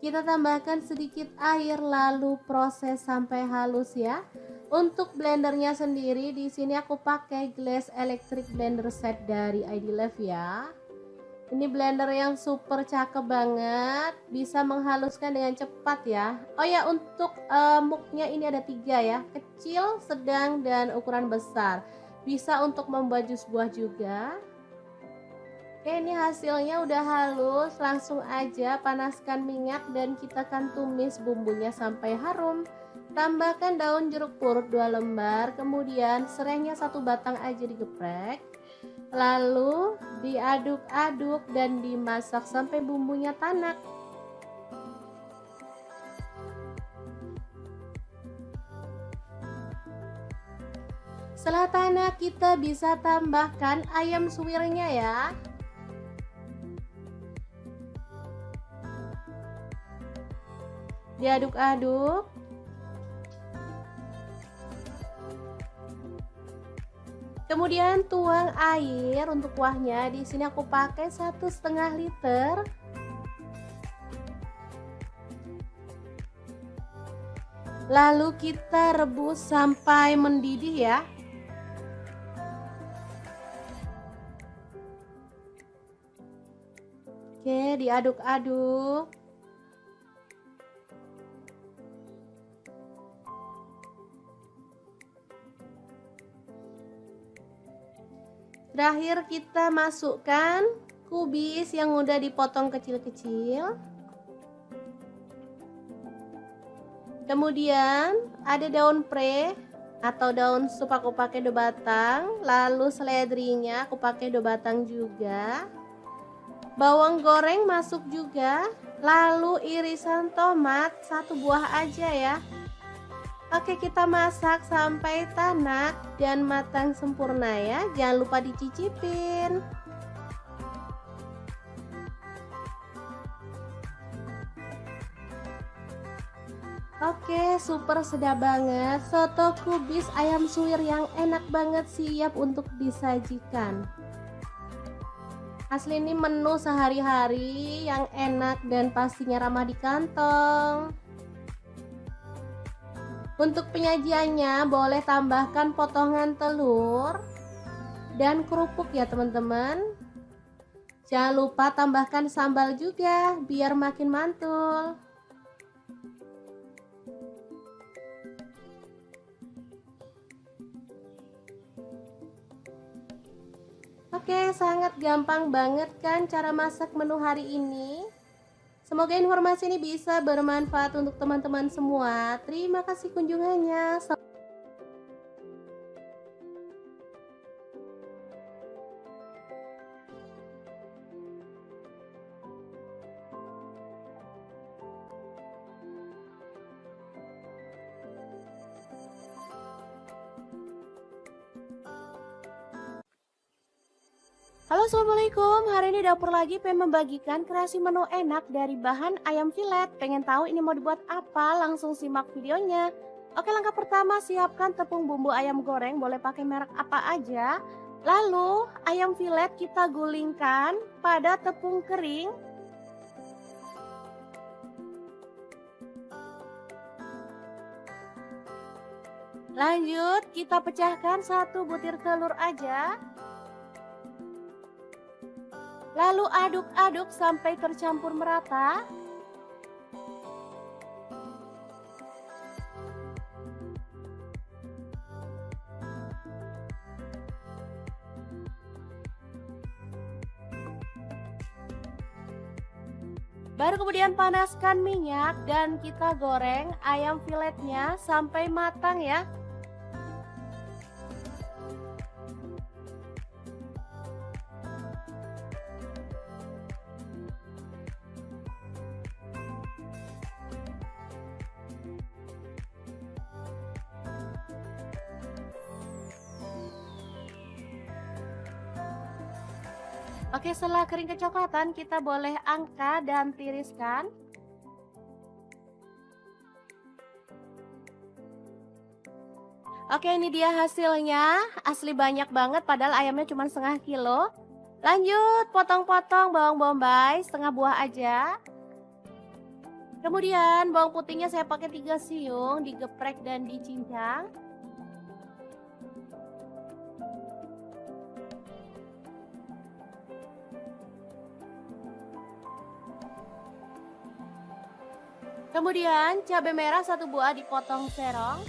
Kita tambahkan sedikit air lalu proses sampai halus ya. Untuk blendernya sendiri di sini aku pakai Glass Electric Blender Set dari ID Life ya. Ini blender yang super cakep banget, bisa menghaluskan dengan cepat ya. Oh ya, untuk muknya ini ada 3 ya, kecil, sedang, dan ukuran besar. Bisa untuk membuat jus buah juga. Oke, ini hasilnya udah halus. Langsung aja panaskan minyak dan kita akan tumis bumbunya sampai harum. Tambahkan daun jeruk purut 2 lembar, kemudian serehnya 1 batang aja digeprek. Lalu diaduk-aduk dan dimasak sampai bumbunya tanak. Setelah tanak kita bisa tambahkan ayam suwirnya ya. Diaduk-aduk. Kemudian tuang air untuk kuahnya. Di sini aku pakai 1,5 liter. Lalu kita rebus sampai mendidih ya. Oke, diaduk-aduk. Terakhir kita masukkan kubis yang udah dipotong kecil-kecil. Kemudian ada daun pre atau daun sup aku pakai 2 batang, lalu seledrinya aku pakai 2 batang juga. Bawang goreng masuk juga, lalu irisan tomat 1 buah aja ya. Oke, kita masak sampai tanak dan matang sempurna ya. Jangan lupa dicicipin. Oke, super sedap banget. Soto kubis ayam suwir yang enak banget siap untuk disajikan. Asli ini menu sehari-hari yang enak dan pastinya ramah di kantong. Untuk penyajiannya boleh tambahkan potongan telur dan kerupuk ya teman-teman. Jangan lupa tambahkan sambal juga biar makin mantul. Oke, sangat gampang banget kan cara masak menu hari ini. Semoga informasi ini bisa bermanfaat untuk teman-teman semua. Terima kasih kunjungannya. Halo, assalamualaikum. Hari ini dapur lagi pengen membagikan kreasi menu enak dari bahan ayam filet. Pengen tahu ini mau dibuat apa? Langsung simak videonya. Oke, langkah pertama siapkan tepung bumbu ayam goreng, boleh pakai merek apa aja. Lalu ayam filet kita gulingkan pada tepung kering. Lanjut kita pecahkan 1 butir telur aja. Lalu aduk-aduk sampai tercampur merata. Baru kemudian panaskan minyak dan kita goreng ayam filetnya sampai matang ya. Oke, setelah kering kecoklatan kita boleh angkat dan tiriskan. Oke, ini dia hasilnya. Asli banyak banget padahal ayamnya cuma setengah kilo. Lanjut potong-potong bawang bombay setengah buah aja. Kemudian bawang putihnya saya pakai 3 siung, digeprek dan dicincang. Kemudian cabai merah 1 buah dipotong serong.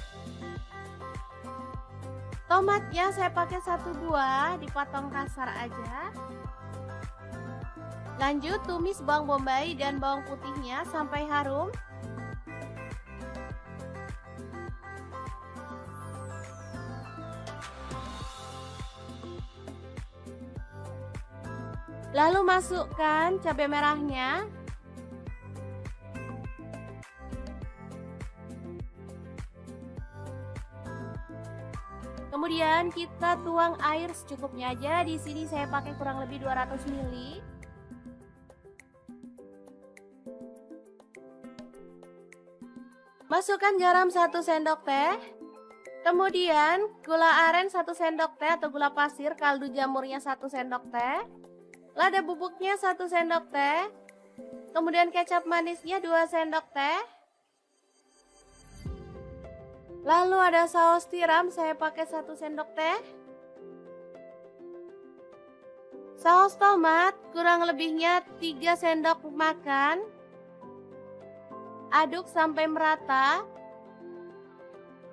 Tomatnya saya pakai 1 buah dipotong kasar aja. Lanjut tumis bawang bombay dan bawang putihnya sampai harum. Lalu masukkan cabai merahnya. Kemudian kita tuang air secukupnya aja. Di sini saya pakai kurang lebih 200 ml. Masukkan garam 1 sendok teh. Kemudian gula aren 1 sendok teh atau gula pasir, kaldu jamurnya 1 sendok teh. Lada bubuknya 1 sendok teh. Kemudian kecap manisnya 2 sendok teh. Lalu ada saus tiram, saya pakai 1 sendok teh. Saus tomat kurang lebihnya 3 sendok makan. Aduk sampai merata.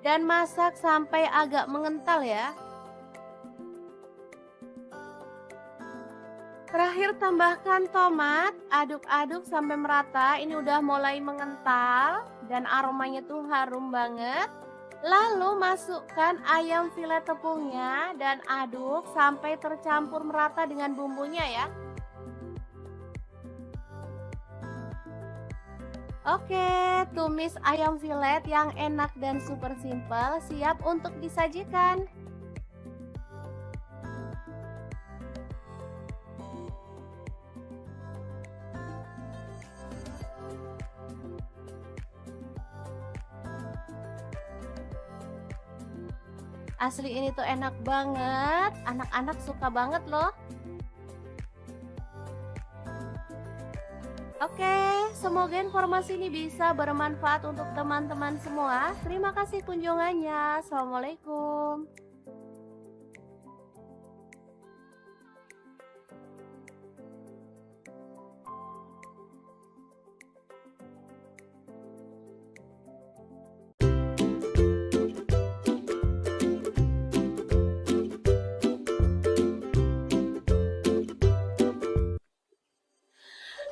Dan masak sampai agak mengental ya. Terakhir tambahkan tomat, aduk-aduk sampai merata. Ini udah mulai mengental dan aromanya tuh harum banget. Lalu masukkan ayam filet tepungnya dan aduk sampai tercampur merata dengan bumbunya ya. Oke, tumis ayam filet yang enak dan super simple siap untuk disajikan. Asli ini tuh enak banget, anak-anak suka banget loh. Oke, semoga informasi ini bisa bermanfaat untuk teman-teman semua. Terima kasih kunjungannya. Assalamualaikum.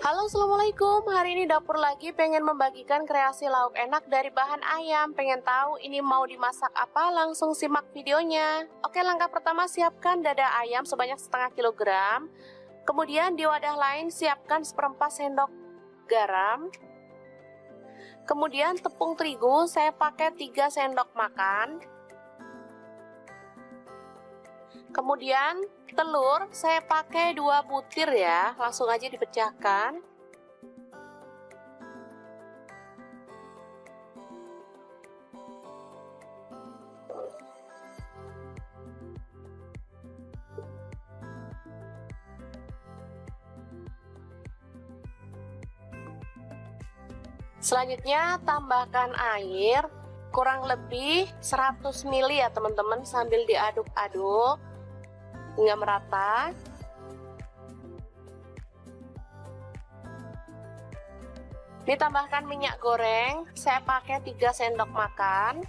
Halo, assalamualaikum. Hari ini dapur lagi pengen membagikan kreasi lauk enak dari bahan ayam. Pengen tahu ini mau dimasak apa? Langsung simak videonya. Oke, langkah pertama siapkan dada ayam sebanyak setengah kilogram. Kemudian di wadah lain siapkan seperempat sendok garam. Kemudian tepung terigu saya pakai 3 sendok makan. Kemudian telur saya pakai 2 butir ya, langsung aja dipecahkan. Selanjutnya tambahkan air kurang lebih 100 ml ya teman-teman, sambil diaduk-aduk hingga merata. Ditambahkan minyak goreng, saya pakai 3 sendok makan.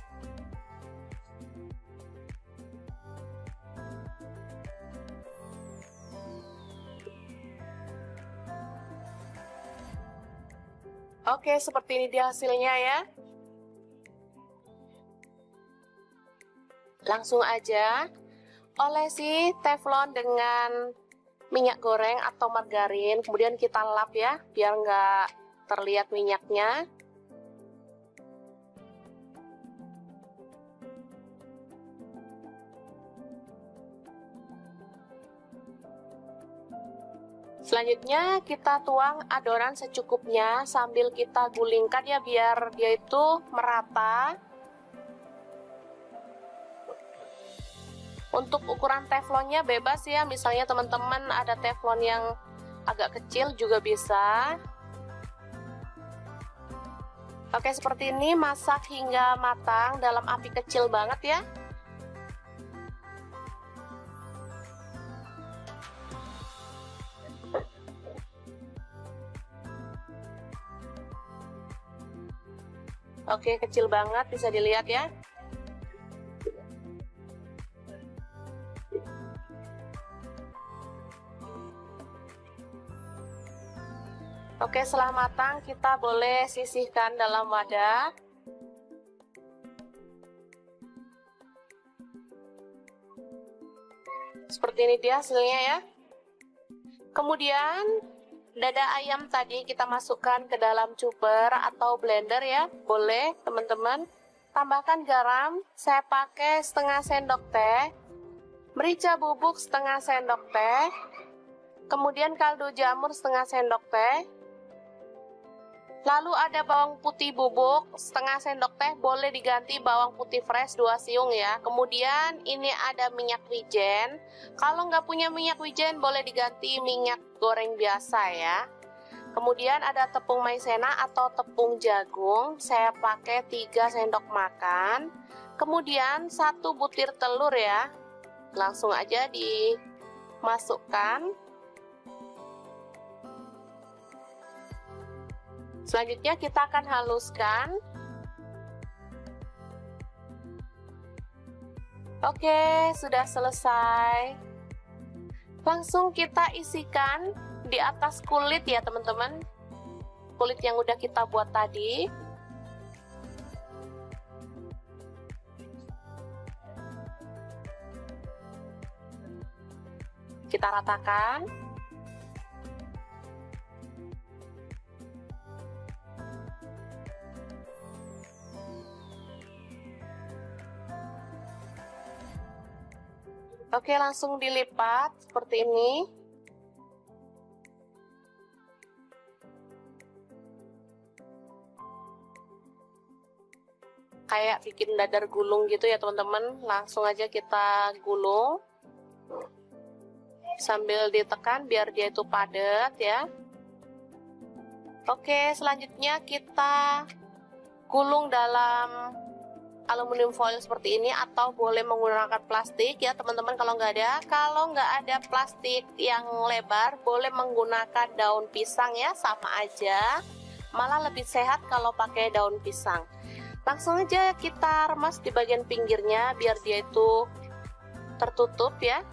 Oke, seperti ini dia hasilnya ya. Langsung aja olesi teflon dengan minyak goreng atau margarin, kemudian kita lap ya, biar nggak terlihat minyaknya. Selanjutnya kita tuang adonan secukupnya sambil kita gulingkan ya, biar dia itu merata. Untuk ukuran teflonnya bebas ya, misalnya teman-teman ada teflon yang agak kecil juga bisa. Oke, seperti ini, masak hingga matang dalam api kecil banget ya. Oke, kecil banget, bisa dilihat ya. Oke, setelah matang kita boleh sisihkan dalam wadah. Seperti ini dia hasilnya ya. Kemudian dada ayam tadi kita masukkan ke dalam chopper atau blender ya. Boleh teman-teman. Tambahkan garam, saya pakai setengah sendok teh. Merica bubuk setengah sendok teh. Kemudian kaldu jamur setengah sendok teh. Lalu ada bawang putih bubuk setengah sendok teh, boleh diganti bawang putih fresh 2 siung ya. Kemudian ini ada minyak wijen. Kalau nggak punya minyak wijen boleh diganti minyak goreng biasa ya. Kemudian ada tepung maizena atau tepung jagung, saya pakai 3 sendok makan. Kemudian 1 butir telur ya. Langsung aja dimasukkan. Selanjutnya kita akan haluskan. Oke, sudah selesai. Langsung kita isikan di atas kulit ya teman-teman, kulit yang udah kita buat tadi. Kita ratakan. Oke, langsung dilipat seperti ini. Kayak bikin dadar gulung gitu ya teman-teman. Langsung aja kita gulung sambil ditekan biar dia itu padat ya. Oke, selanjutnya kita gulung dalam aluminium foil seperti ini, atau boleh menggunakan plastik ya teman-teman kalau nggak ada. Kalau nggak ada plastik yang lebar, boleh menggunakan daun pisang ya, sama aja, malah lebih sehat kalau pakai daun pisang. Langsung aja kita remas di bagian pinggirnya biar dia itu tertutup ya.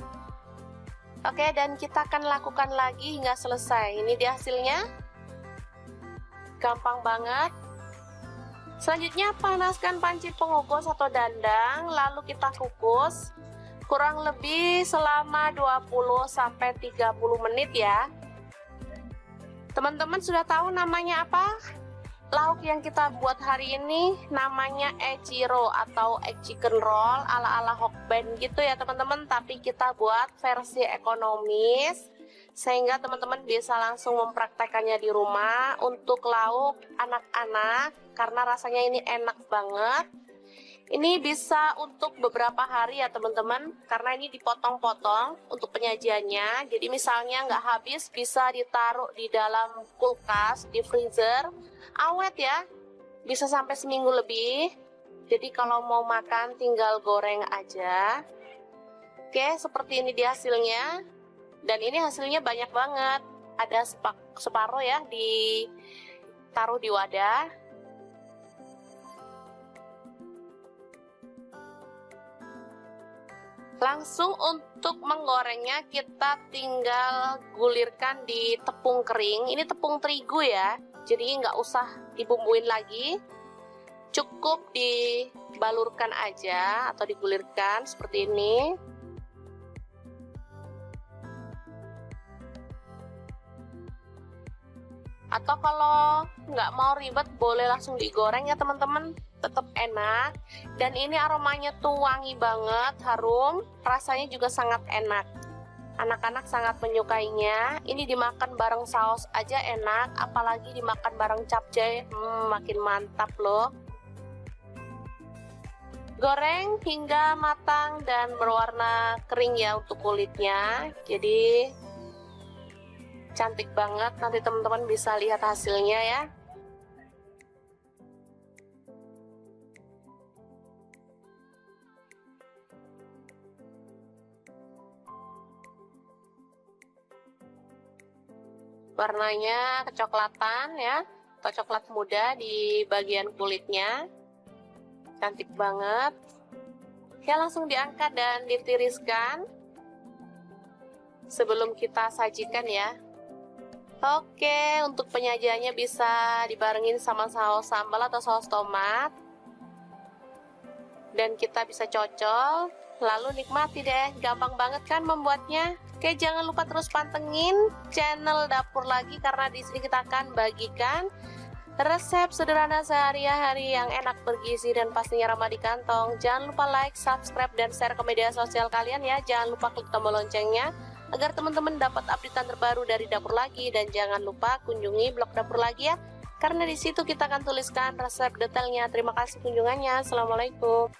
Oke, dan kita akan lakukan lagi hingga selesai. Ini dia hasilnya, gampang banget. Selanjutnya panaskan panci pengukus atau dandang, lalu kita kukus kurang lebih selama 20-30 menit ya. Teman-teman sudah tahu namanya apa? Lauk yang kita buat hari ini namanya echiro atau egg chicken roll ala-ala Hokben gitu ya teman-teman, tapi kita buat versi ekonomis sehingga teman-teman bisa langsung mempraktekannya di rumah untuk lauk anak-anak, karena rasanya ini enak banget. Ini bisa untuk beberapa hari ya teman-teman, karena ini dipotong-potong untuk penyajiannya. Jadi misalnya nggak habis, bisa ditaruh di dalam kulkas, di freezer, awet ya, bisa sampai seminggu lebih. Jadi kalau mau makan tinggal goreng aja. Oke, seperti ini dia hasilnya. Dan ini hasilnya banyak banget, ada separuh ya ditaruh di wadah. Langsung untuk menggorengnya kita tinggal gulirkan di tepung kering. Ini tepung terigu ya, jadi nggak usah dibumbuin lagi, cukup dibalurkan aja atau digulirkan seperti ini. Atau kalau nggak mau ribet, boleh langsung digoreng ya teman-teman, tetap enak. Dan ini aromanya tuh wangi banget, harum, rasanya juga sangat enak. Anak-anak sangat menyukainya. Ini dimakan bareng saus aja enak, apalagi dimakan bareng capcay, makin mantap loh. Goreng hingga matang dan berwarna kering ya untuk kulitnya, jadi cantik banget. Nanti teman-teman bisa lihat hasilnya ya. Warnanya kecoklatan ya, atau coklat muda di bagian kulitnya. Cantik banget. Ya, langsung diangkat dan ditiriskan sebelum kita sajikan ya. Oke, untuk penyajiannya bisa dibarengin sama saus sambal atau saus tomat. Dan kita bisa cocol, lalu nikmati deh. Gampang banget kan membuatnya? Oke, jangan lupa terus pantengin channel Dapur Lagi, karena di sini kita akan bagikan resep sederhana sehari-hari yang enak, bergizi, dan pastinya ramah di kantong. Jangan lupa like, subscribe, dan share ke media sosial kalian ya. Jangan lupa klik tombol loncengnya agar teman-teman dapat updatean terbaru dari Dapur Lagi. Dan jangan lupa kunjungi blog Dapur Lagi ya, karena di situ kita akan tuliskan resep detailnya. Terima kasih kunjungannya. Assalamualaikum.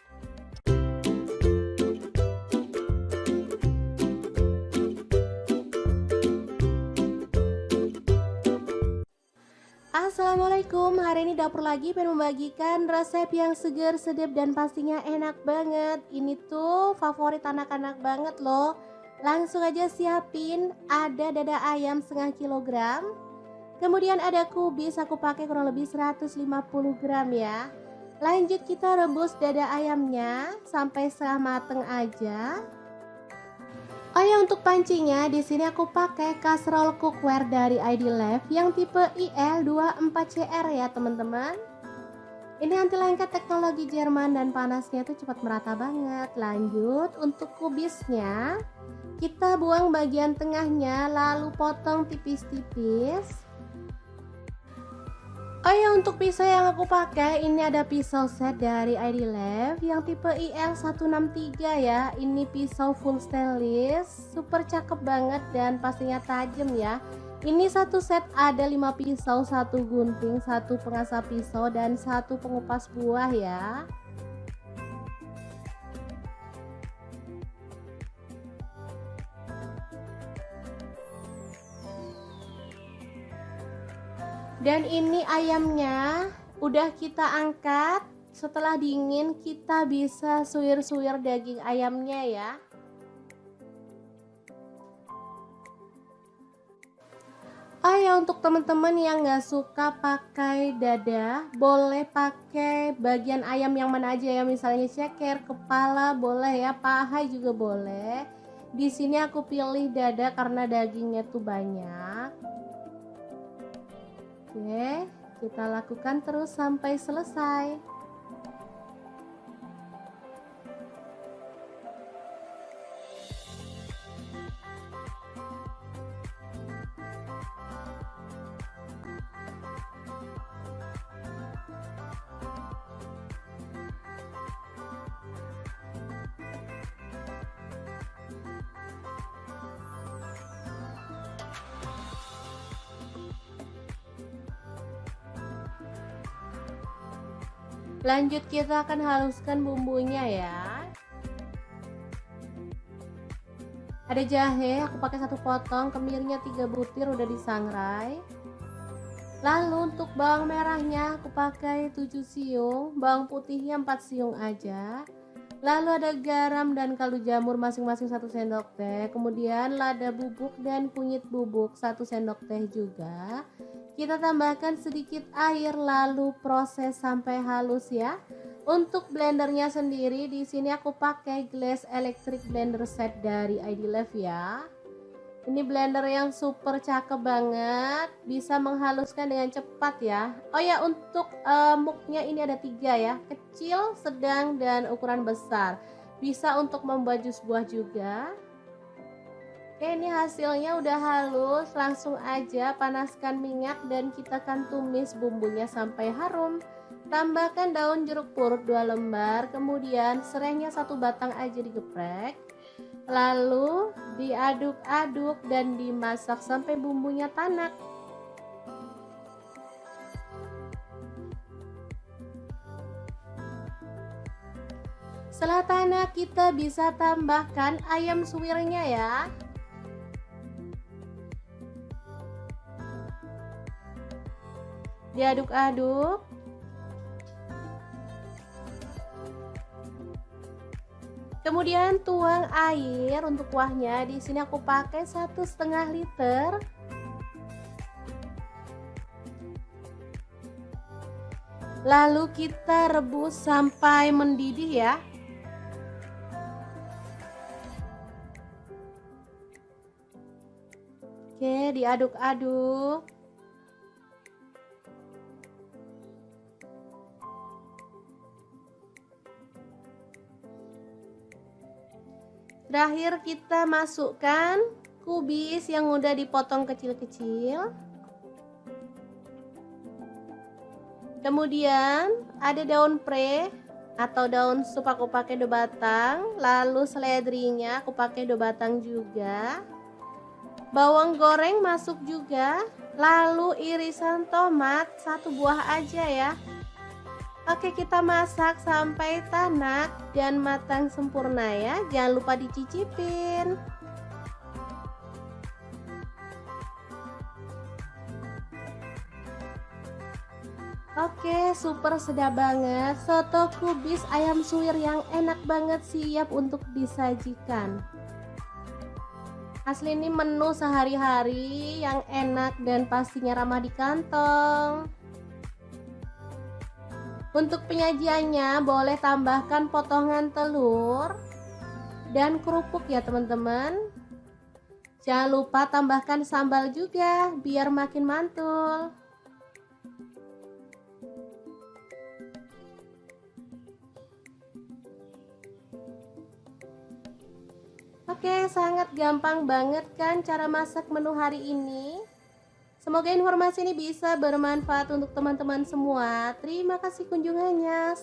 Assalamualaikum, hari ini Dapur Lagi pengen membagikan resep yang seger, sedap, dan pastinya enak banget. Ini tuh favorit anak-anak banget loh. Langsung aja siapin, ada dada ayam setengah kilogram. Kemudian ada kubis, aku pakai kurang lebih 150 gram ya. Lanjut kita rebus dada ayamnya sampai setengah mateng aja. Oh Oh ya, untuk pancinya di sini aku pakai casserole cookware dari ID Lab yang tipe IL24CR ya teman-teman. Ini anti lengket teknologi Jerman dan panasnya itu cepat merata banget. Lanjut, untuk kubisnya kita buang bagian tengahnya lalu potong tipis-tipis. Oh ya, untuk pisau yang aku pakai ini ada pisau set dari ID Lab yang tipe IL163 ya. Ini pisau full stainless, super cakep banget dan pastinya tajam ya. Ini satu set ada 5 pisau, 1 gunting, 1 pengasah pisau dan 1 pengupas buah ya. Dan ini ayamnya udah kita angkat. Setelah dingin kita bisa suwir-suwir daging ayamnya ya. Oh ya, untuk teman-teman yang nggak suka pakai dada, boleh pakai bagian ayam yang mana aja ya, misalnya ceker, kepala boleh ya, paha juga boleh. Di sini aku pilih dada karena dagingnya tuh banyak. Oke, kita lakukan terus sampai selesai. Lanjut, kita akan haluskan bumbunya ya. Ada jahe, aku pakai 1 potong, kemirinya 3 butir udah disangrai. Lalu untuk bawang merahnya aku pakai 7 siung, bawang putihnya 4 siung aja. Lalu ada garam dan kaldu jamur masing-masing 1 sendok teh. Kemudian lada bubuk dan kunyit bubuk 1 sendok teh juga. Kita tambahkan sedikit air lalu proses sampai halus ya. Untuk blendernya sendiri di sini aku pakai Glass Electric Blender Set dari ID Lab ya. Ini blender yang super cakep banget, bisa menghaluskan dengan cepat ya. Oh ya, untuk muknya ini ada 3 ya, kecil, sedang, dan ukuran besar. Bisa untuk membuat jus buah juga. Oke, ini hasilnya udah halus, langsung aja panaskan minyak dan kita akan tumis bumbunya sampai harum. Tambahkan daun jeruk purut 2 lembar, kemudian serehnya 1 batang aja digeprek. Lalu diaduk-aduk dan dimasak sampai bumbunya tanak. Setelah tanak kita bisa tambahkan ayam suwirnya ya. Diaduk-aduk. Kemudian tuang air untuk kuahnya. Di sini aku pakai 1,5 liter. Lalu kita rebus sampai mendidih ya. Oke, diaduk-aduk. Terakhir kita masukkan kubis yang udah dipotong kecil-kecil. Kemudian ada daun pre atau daun sup aku pakai 2 batang. Lalu seledrinya aku pakai 2 batang juga. Bawang goreng masuk juga. Lalu irisan tomat 1 buah aja ya. Oke, kita masak sampai tanak dan matang sempurna ya. Jangan lupa dicicipin. Oke, super sedap banget. Soto kubis ayam suwir yang enak banget siap untuk disajikan. Asli ini menu sehari-hari yang enak dan pastinya ramah di kantong. Untuk penyajiannya boleh tambahkan potongan telur dan kerupuk ya teman-teman. Jangan lupa tambahkan sambal juga biar makin mantul. Oke, sangat gampang banget kan cara masak menu hari ini? Semoga informasi ini bisa bermanfaat untuk teman-teman semua. Terima kasih kunjungannya.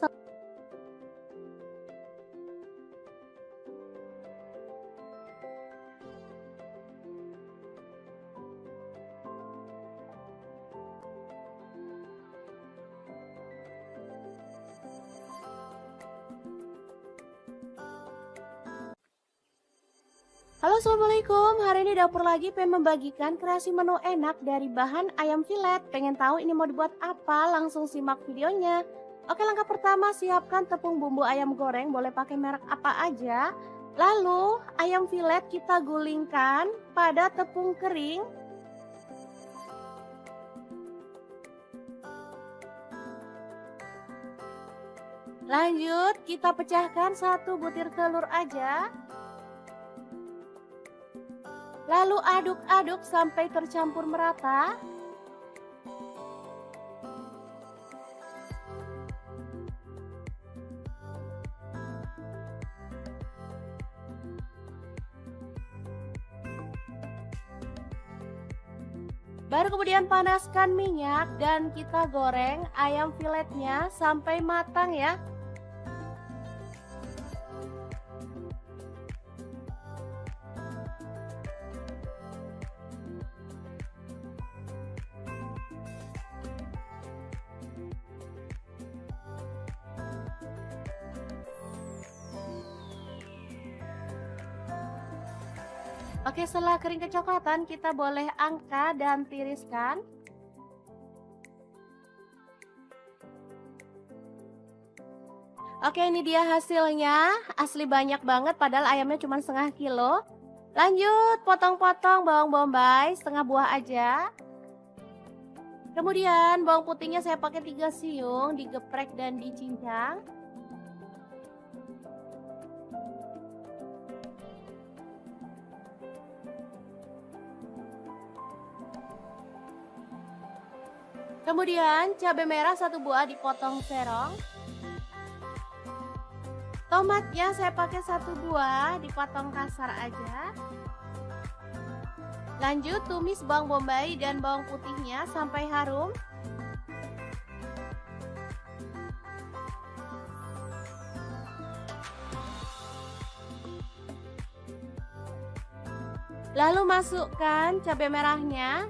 Halo, assalamualaikum. Hari ini dapur lagi pengen membagikan kreasi menu enak dari bahan ayam filet. Pengen tahu ini mau dibuat apa? Langsung simak videonya. Oke, langkah pertama siapkan tepung bumbu ayam goreng, boleh pakai merek apa aja. Lalu ayam filet kita gulingkan pada tepung kering. Lanjut kita pecahkan 1 butir telur aja. Lalu aduk-aduk sampai tercampur merata. Baru kemudian panaskan minyak dan kita goreng ayam filetnya sampai matang ya. Oke, setelah kering kecoklatan kita boleh angkat dan tiriskan. Oke, ini dia hasilnya. Asli banyak banget padahal ayamnya cuma setengah kilo. Lanjut potong-potong bawang bombay setengah buah aja. Kemudian bawang putihnya saya pakai 3 siung, digeprek dan dicincang. Kemudian cabai merah 1 buah dipotong serong. Tomatnya saya pakai 1 buah dipotong kasar aja. Lanjut tumis bawang bombay dan bawang putihnya sampai harum. Lalu masukkan cabai merahnya.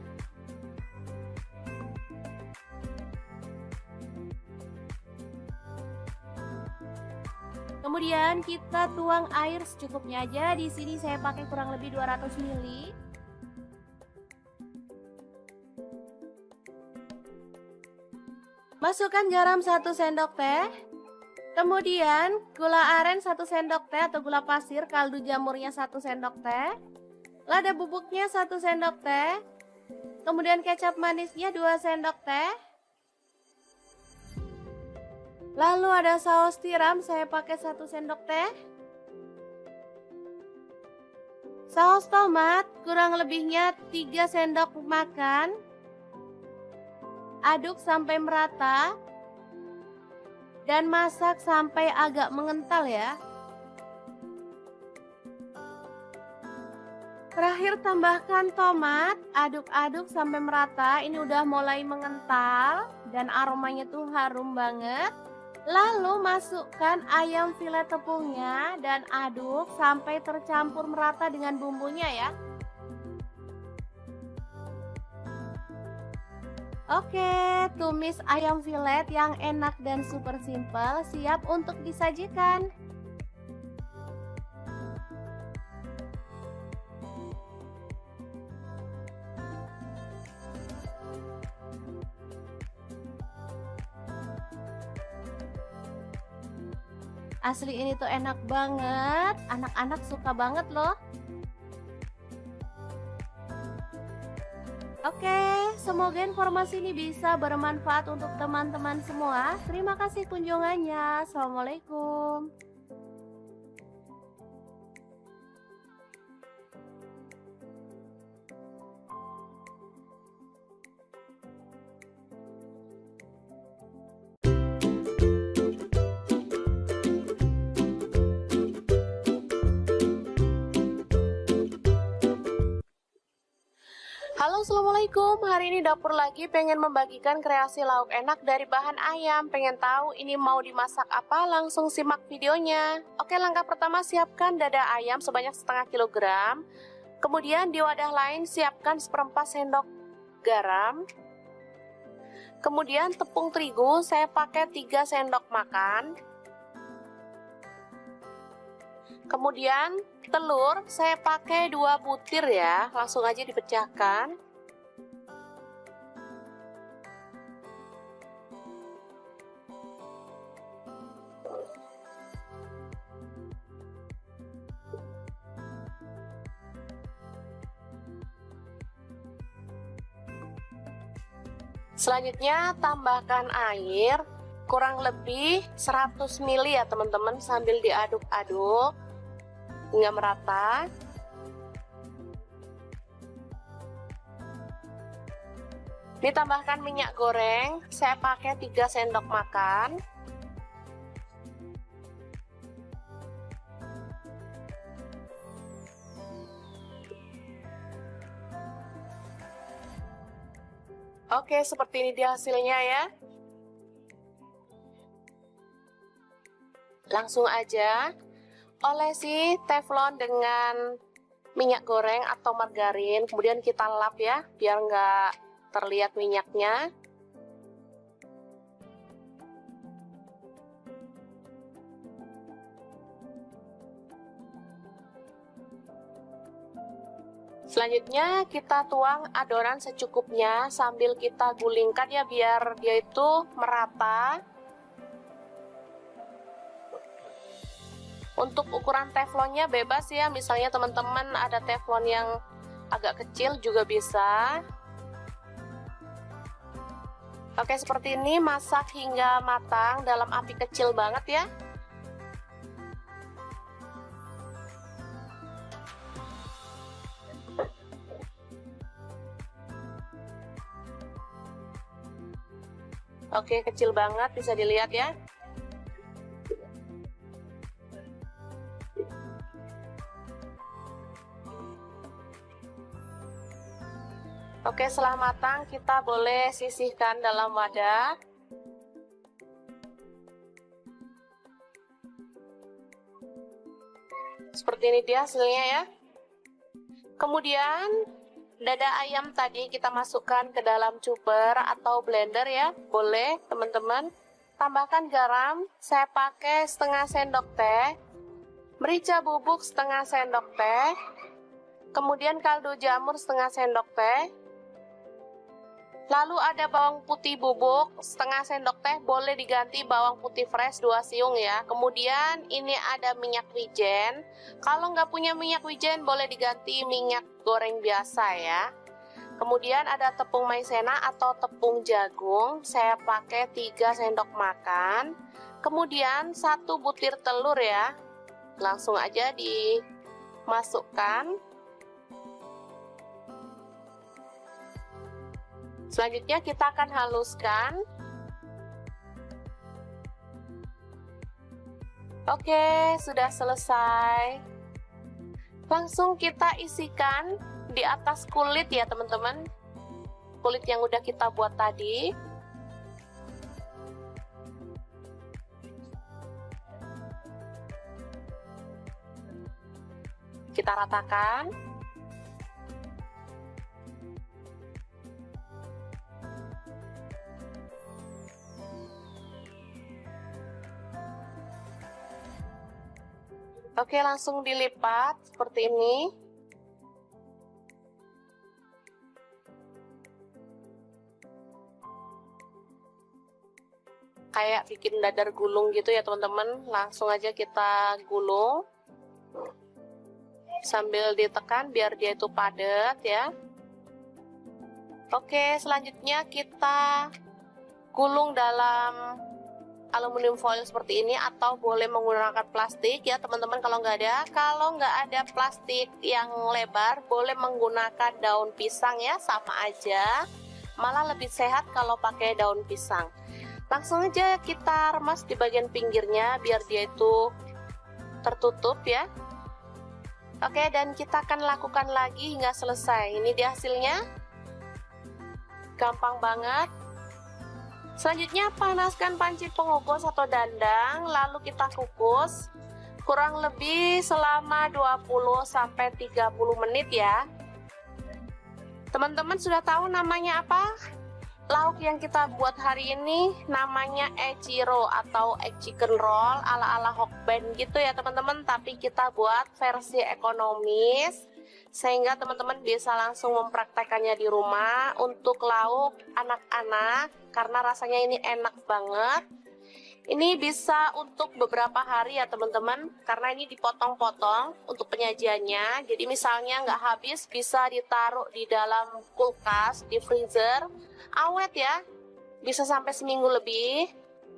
Kemudian kita tuang air secukupnya aja. Di sini saya pakai kurang lebih 200 ml. Masukkan garam 1 sendok teh. Kemudian gula aren 1 sendok teh atau gula pasir, kaldu jamurnya 1 sendok teh. Lada bubuknya 1 sendok teh. Kemudian kecap manisnya 2 sendok teh. Lalu ada saus tiram, saya pakai 1 sendok teh. Saus tomat kurang lebihnya 3 sendok makan. Aduk sampai merata. Dan masak sampai agak mengental ya. Terakhir tambahkan tomat, aduk-aduk sampai merata. Ini udah mulai mengental dan aromanya tuh harum banget. Lalu masukkan ayam filet tepungnya dan aduk sampai tercampur merata dengan bumbunya ya. Oke, tumis ayam filet yang enak dan super simple siap untuk disajikan. Asli ini tuh enak banget, anak-anak suka banget loh. Oke, semoga informasi ini bisa bermanfaat untuk teman-teman semua. Terima kasih kunjungannya. Assalamualaikum. Halo, assalamualaikum. Hari ini dapur lagi pengen membagikan kreasi lauk enak dari bahan ayam. Pengen tahu ini mau dimasak apa? Langsung simak videonya. Oke, langkah pertama siapkan dada ayam sebanyak setengah kilogram. Kemudian di wadah lain siapkan seperempat sendok garam. Kemudian tepung terigu saya pakai 3 sendok makan. Kemudian telur saya pakai 2 butir ya, langsung aja dipecahkan. Selanjutnya tambahkan air kurang lebih 100 ml ya teman-teman, sambil diaduk-aduk hingga merata. Ditambahkan minyak goreng, saya pakai 3 sendok makan. Oke, seperti ini dia hasilnya ya. Langsung aja olesi teflon dengan minyak goreng atau margarin, kemudian kita lap ya, biar nggak terlihat minyaknya. Selanjutnya kita tuang adonan secukupnya sambil kita gulingkan ya, biar dia itu merata. Untuk ukuran teflonnya bebas ya, misalnya teman-teman ada teflon yang agak kecil juga bisa. Oke, seperti ini, masak hingga matang dalam api kecil banget ya. Oke, kecil banget, bisa dilihat ya. Oke, setelah matang kita boleh sisihkan dalam wadah. Seperti ini dia hasilnya ya. Kemudian dada ayam tadi kita masukkan ke dalam chopper atau blender ya. Boleh teman-teman. Tambahkan garam, saya pakai setengah sendok teh. Merica bubuk setengah sendok teh. Kemudian kaldu jamur setengah sendok teh. Lalu ada bawang putih bubuk setengah sendok teh, boleh diganti bawang putih fresh 2 siung ya. Kemudian ini ada minyak wijen. Kalau nggak punya minyak wijen boleh diganti minyak goreng biasa ya. Kemudian ada tepung maizena atau tepung jagung, saya pakai 3 sendok makan. Kemudian 1 butir telur ya. Langsung aja dimasukkan. Selanjutnya kita akan haluskan. Oke, sudah selesai. Langsung kita isikan di atas kulit ya teman-teman. Kulit yang udah kita buat tadi. Kita ratakan. Oke, langsung dilipat seperti ini. Kayak bikin dadar gulung gitu ya teman-teman. Langsung aja kita gulung. Sambil ditekan biar dia itu padat ya. Oke, selanjutnya kita gulung dalam aluminium foil seperti ini, atau boleh menggunakan plastik ya teman-teman kalau nggak ada. Kalau nggak ada plastik yang lebar, boleh menggunakan daun pisang ya, sama aja. Malah lebih sehat kalau pakai daun pisang. Langsung aja kita remas di bagian pinggirnya biar dia itu tertutup ya. Oke, dan kita akan lakukan lagi hingga selesai. Ini dia hasilnya. Gampang banget. Selanjutnya panaskan panci pengukus atau dandang, lalu kita kukus kurang lebih selama 20-30 menit ya. Teman-teman sudah tahu namanya apa? Lauk yang kita buat hari ini namanya echiro atau egg chicken roll ala-ala Hokben gitu ya teman-teman, tapi kita buat versi ekonomis sehingga teman-teman bisa langsung mempraktekannya di rumah untuk lauk anak-anak karena rasanya ini enak banget. Ini bisa untuk beberapa hari ya teman-teman, karena ini dipotong-potong untuk penyajiannya. Jadi misalnya nggak habis bisa ditaruh di dalam kulkas, di freezer, awet ya, bisa sampai seminggu lebih.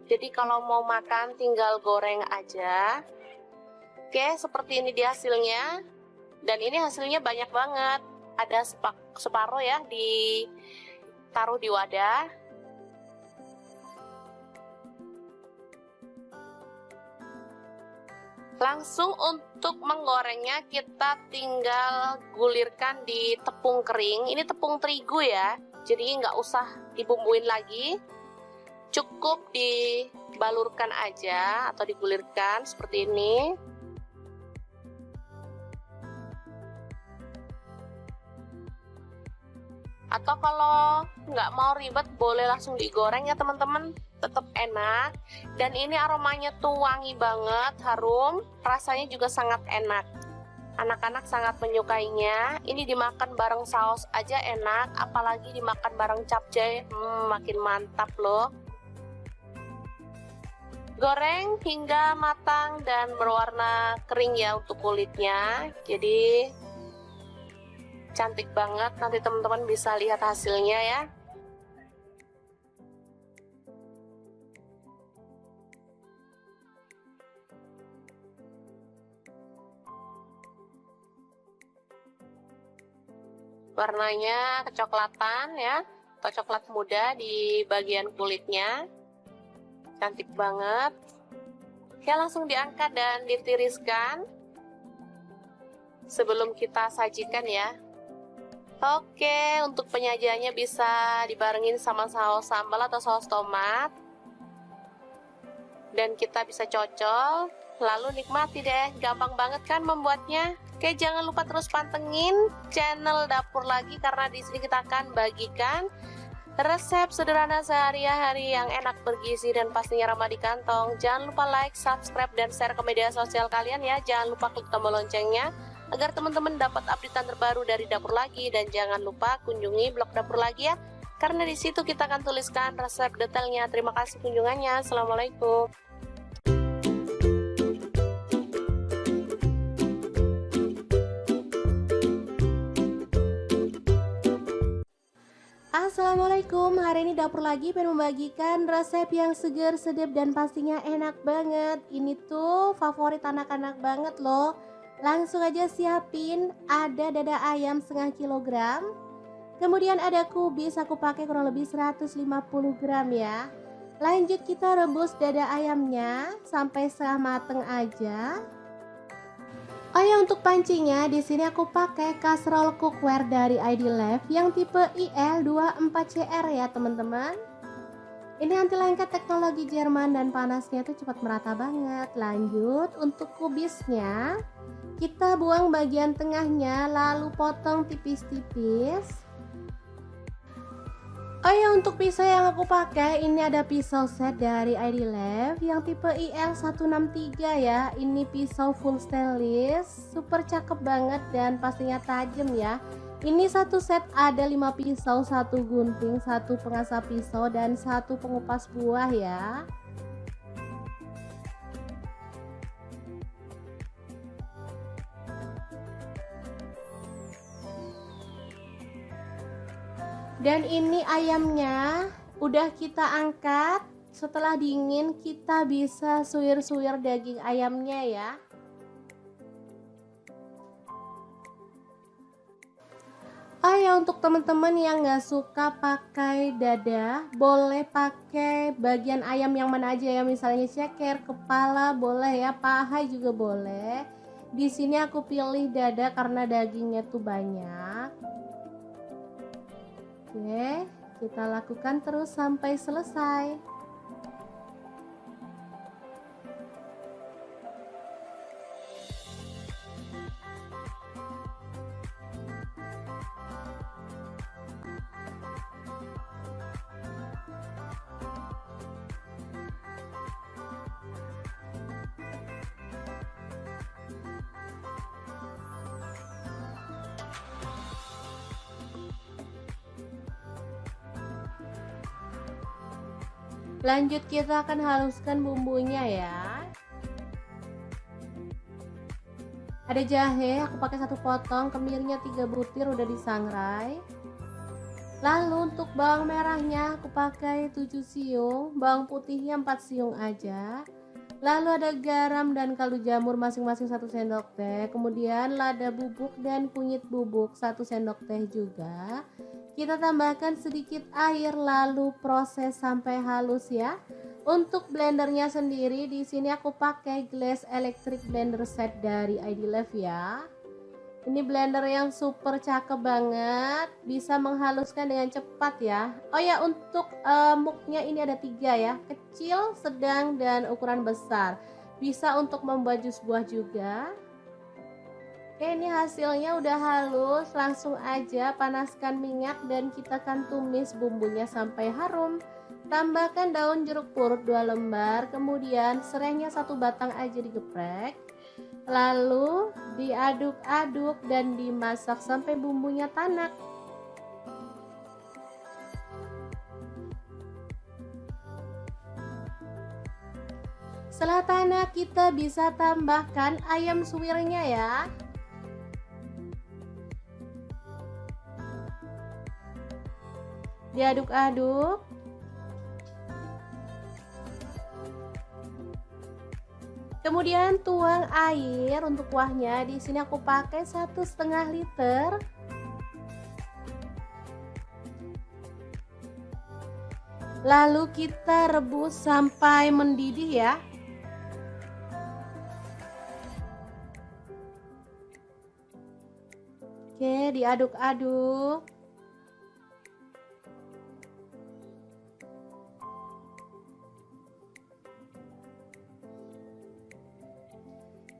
Jadi kalau mau makan tinggal goreng aja. Oke, seperti ini dia hasilnya. Dan ini hasilnya banyak banget. Ada separuh ya, ditaruh di wadah. Langsung untuk menggorengnya kita tinggal gulirkan di tepung kering. Ini tepung terigu ya, jadi nggak usah dibumbuin lagi. Cukup dibalurkan aja atau digulirkan seperti ini. Atau kalau nggak mau ribet boleh langsung digoreng ya teman-teman, tetap enak. Dan ini aromanya tuh wangi banget, harum, rasanya juga sangat enak. Anak-anak sangat menyukainya. Ini dimakan bareng saus aja enak, apalagi dimakan bareng capcay, makin mantap loh. Goreng hingga matang dan berwarna kering ya untuk kulitnya, jadi cantik banget. Nanti teman-teman bisa lihat hasilnya ya. Warnanya kecoklatan ya, atau coklat muda di bagian kulitnya. Cantik banget. Oke, langsung diangkat dan ditiriskan sebelum kita sajikan ya. Oke, untuk penyajiannya bisa dibarengin sama saus sambal atau saus tomat. Dan kita bisa cocol, lalu nikmati deh. Gampang banget kan membuatnya? Oke, jangan lupa terus pantengin channel Dapur Lagi karena di sini kita akan bagikan resep sederhana sehari-hari yang enak, bergizi, dan pastinya ramah di kantong. Jangan lupa like, subscribe, dan share ke media sosial kalian ya. Jangan lupa klik tombol loncengnya agar teman-teman dapat updatean terbaru dari Dapur Lagi. Dan jangan lupa kunjungi blog Dapur Lagi ya, karena di situ kita akan tuliskan resep detailnya. Terima kasih kunjungannya. Assalamualaikum. Assalamualaikum, hari ini Dapur Lagi pengen membagikan resep yang seger, sedap, dan pastinya enak banget. Ini tuh favorit anak-anak banget loh. Langsung aja siapin, ada dada ayam setengah kilogram. Kemudian ada kubis, aku pakai kurang lebih 150 gram ya. Lanjut kita rebus dada ayamnya sampai setengah mateng aja. Oh ya, untuk pancinya di sini aku pakai kaserol cookware dari ID Life yang tipe IL24CR ya teman-teman. Ini anti lengket teknologi Jerman dan panasnya tuh cepat merata banget. Lanjut untuk kubisnya, kita buang bagian tengahnya lalu potong tipis-tipis. Oh ya, untuk pisau yang aku pakai ini ada pisau set dari ID Life yang tipe IL163 ya. Ini pisau full stainless, super cakep banget dan pastinya tajam ya. Ini satu set ada 5 pisau, 1 gunting, 1 pengasah pisau, dan 1 pengupas buah ya. Dan ini ayamnya udah kita angkat. Setelah dingin kita bisa suwir-suwir daging ayamnya ya. Oh ya, untuk teman-teman yang nggak suka pakai dada, boleh pakai bagian ayam yang mana aja ya, misalnya ceker, kepala boleh ya, paha juga boleh. Di sini aku pilih dada karena dagingnya tuh banyak. Oke, Kita lakukan terus sampai selesai. Lanjut kita akan haluskan bumbunya ya. Ada jahe, aku pakai 1 potong, kemirinya 3 butir udah disangrai. Lalu untuk bawang merahnya aku pakai 7 siung, bawang putihnya 4 siung aja. Lalu ada garam dan kaldu jamur masing-masing 1 sendok teh. Kemudian lada bubuk dan kunyit bubuk 1 sendok teh juga. Kita tambahkan sedikit air lalu proses sampai halus ya. Untuk blendernya sendiri di sini aku pakai Glass Electric Blender Set dari ID-Life ya. Ini blender yang super cakep banget, bisa menghaluskan dengan cepat ya. Oh ya, untuk muknya ini ada 3 ya, kecil, sedang, dan ukuran besar. Bisa untuk membuat jus buah juga. Oke, ini hasilnya udah halus, langsung aja panaskan minyak dan kita akan tumis bumbunya sampai harum. Tambahkan daun jeruk purut 2 lembar, kemudian serehnya 1 batang aja digeprek. Lalu diaduk-aduk dan dimasak sampai bumbunya tanak. Setelah tanak kita bisa tambahkan ayam suwirnya ya. Diaduk-aduk. Kemudian tuang air untuk kuahnya. Di sini aku pakai 1,5 liter. Lalu kita rebus sampai mendidih ya. Oke, diaduk-aduk.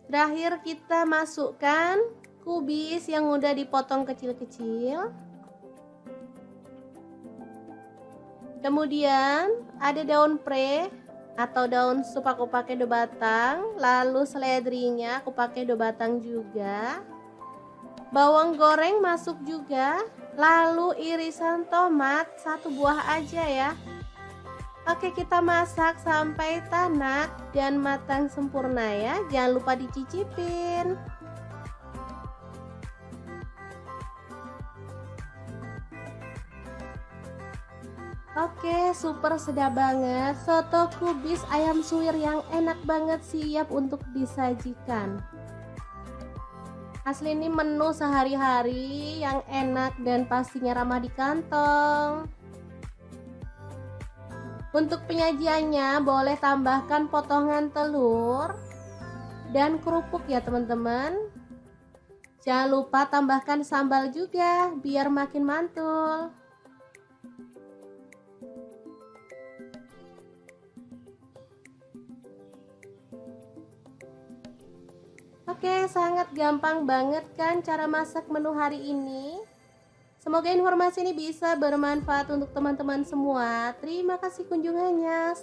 Terakhir kita masukkan kubis yang udah dipotong kecil-kecil. Kemudian ada daun pre atau daun sup aku pakai 2 batang. Lalu seledrinya aku pakai 2 batang juga. Bawang goreng masuk juga. Lalu irisan tomat 1 buah aja ya. Oke, kita masak sampai tanak dan matang sempurna ya. Jangan lupa dicicipin. Oke, super sedap banget. Soto kubis ayam suwir yang enak banget siap untuk disajikan. Asli ini menu sehari-hari yang enak dan pastinya ramah di kantong. Untuk penyajiannya boleh tambahkan potongan telur dan kerupuk ya teman-teman. Jangan lupa tambahkan sambal juga biar makin mantul. Oke, sangat gampang banget kan cara masak menu hari ini. Semoga informasi ini bisa bermanfaat untuk teman-teman semua. Terima kasih kunjungannya.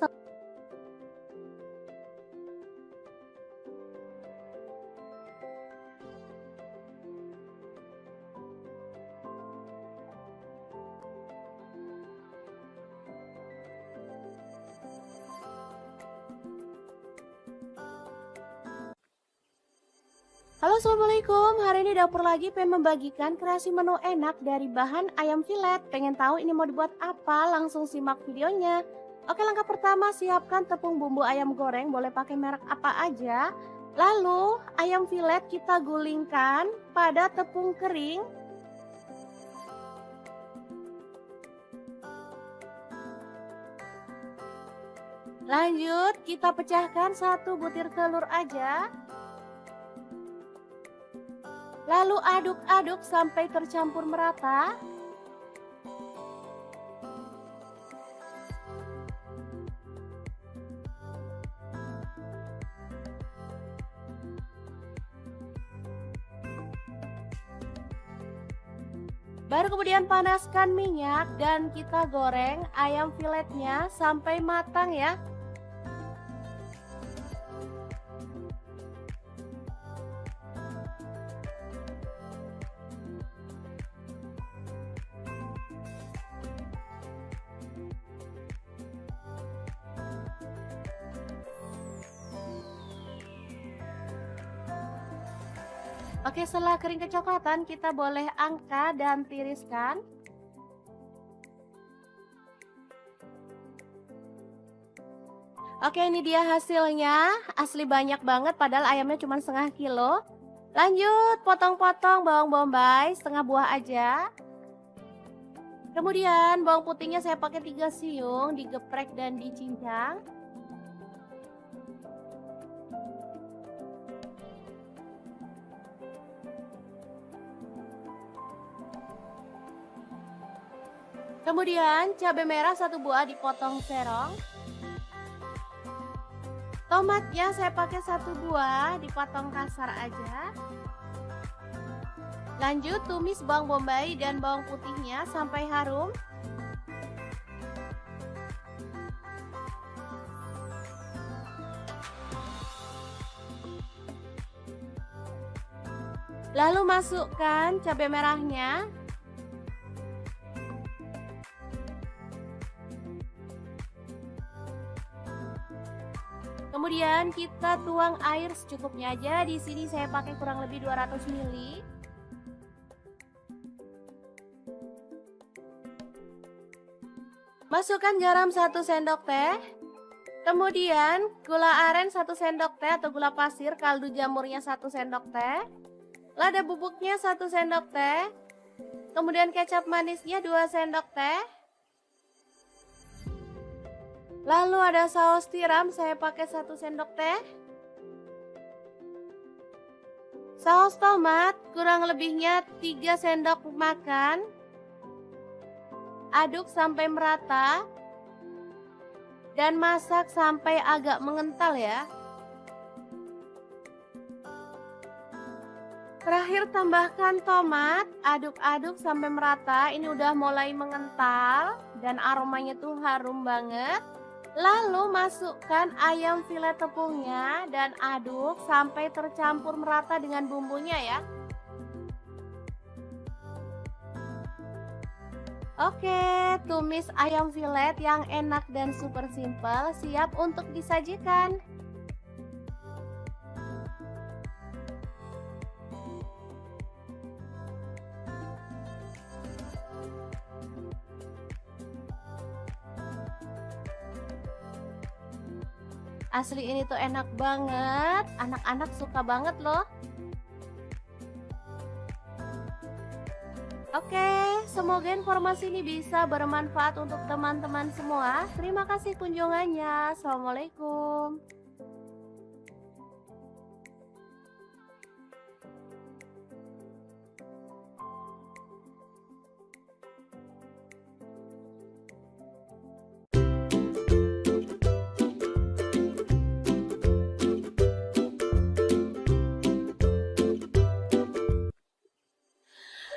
Halo, assalamualaikum. Hari ini dapur lagi pengen membagikan kreasi menu enak dari bahan ayam filet. Pengen tahu ini mau dibuat apa? Langsung simak videonya. Oke, langkah pertama siapkan tepung bumbu ayam goreng, boleh pakai merek apa aja. Lalu ayam filet kita gulingkan pada tepung kering. Lanjut kita pecahkan 1 butir telur aja. Lalu aduk-aduk sampai tercampur merata. Baru kemudian panaskan minyak dan kita goreng ayam filetnya sampai matang ya. Oke, setelah kering kecoklatan, kita boleh angkat dan tiriskan. Oke, ini dia hasilnya. Asli banyak banget, padahal ayamnya cuma setengah kilo. Lanjut, potong-potong bawang bombay, setengah buah aja. Kemudian bawang putihnya saya pakai 3 siung, digeprek dan dicincang. Kemudian cabai merah 1 buah dipotong serong. Tomatnya saya pakai 1 buah dipotong kasar aja. Lanjut tumis bawang bombay dan bawang putihnya sampai harum. Lalu masukkan cabai merahnya. Kemudian kita tuang air secukupnya aja. Di sini saya pakai kurang lebih 200 ml. Masukkan garam 1 sendok teh. Kemudian gula aren 1 sendok teh atau gula pasir, kaldu jamurnya 1 sendok teh. Lada bubuknya 1 sendok teh. Kemudian kecap manisnya 2 sendok teh. Lalu ada saus tiram, saya pakai 1 sendok teh. Saus tomat kurang lebihnya 3 sendok makan. Aduk sampai merata. Dan masak sampai agak mengental ya. Terakhir tambahkan tomat, aduk-aduk sampai merata. Ini udah mulai mengental dan aromanya tuh harum banget. Lalu masukkan ayam filet tepungnya dan aduk sampai tercampur merata dengan bumbunya ya. Oke, tumis ayam filet yang enak dan super simple siap untuk disajikan. Asli ini tuh enak banget, anak-anak suka banget loh. Oke, semoga informasi ini bisa bermanfaat untuk teman-teman semua. Terima kasih kunjungannya. Assalamualaikum.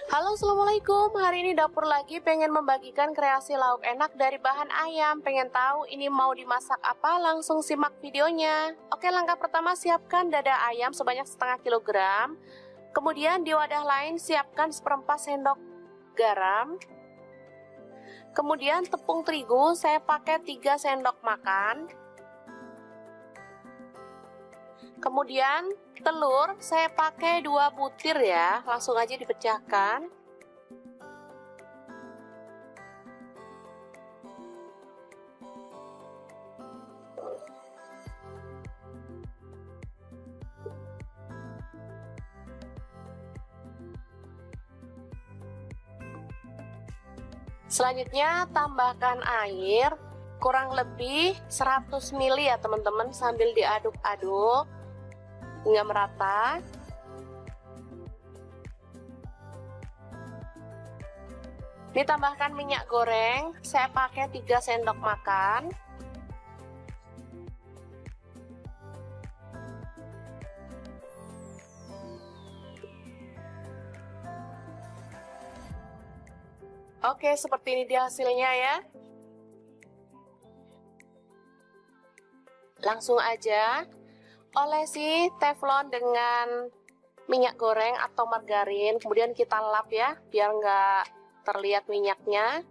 Halo, assalamualaikum. Hari ini dapur lagi pengen membagikan kreasi lauk enak dari bahan ayam. Pengen tahu ini mau dimasak apa? Langsung simak videonya. Oke, langkah pertama siapkan dada ayam sebanyak setengah kilogram. Kemudian di wadah lain siapkan 1/4 sendok garam. Kemudian tepung terigu saya pakai 3 sendok makan. Kemudian telur saya pakai 2 butir ya, langsung aja dipecahkan. Selanjutnya tambahkan air kurang lebih 100 ml ya teman-teman, sambil diaduk-aduk hingga merata. Ditambahkan minyak goreng, saya pakai 3 sendok makan. Oke, seperti ini dia hasilnya ya. Langsung aja olesi teflon dengan minyak goreng atau margarin, kemudian kita lap ya, biar nggak terlihat minyaknya.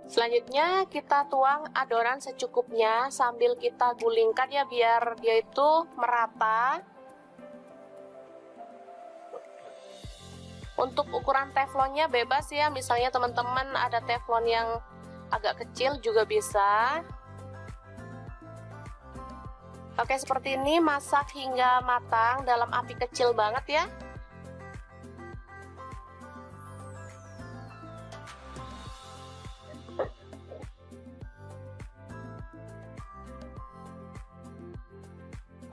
Selanjutnya kita tuang adonan secukupnya sambil kita gulingkan ya, biar dia itu merata. Untuk ukuran teflonnya bebas ya, misalnya teman-teman ada teflon yang agak kecil juga bisa. Oke, seperti ini, masak hingga matang dalam api kecil banget ya.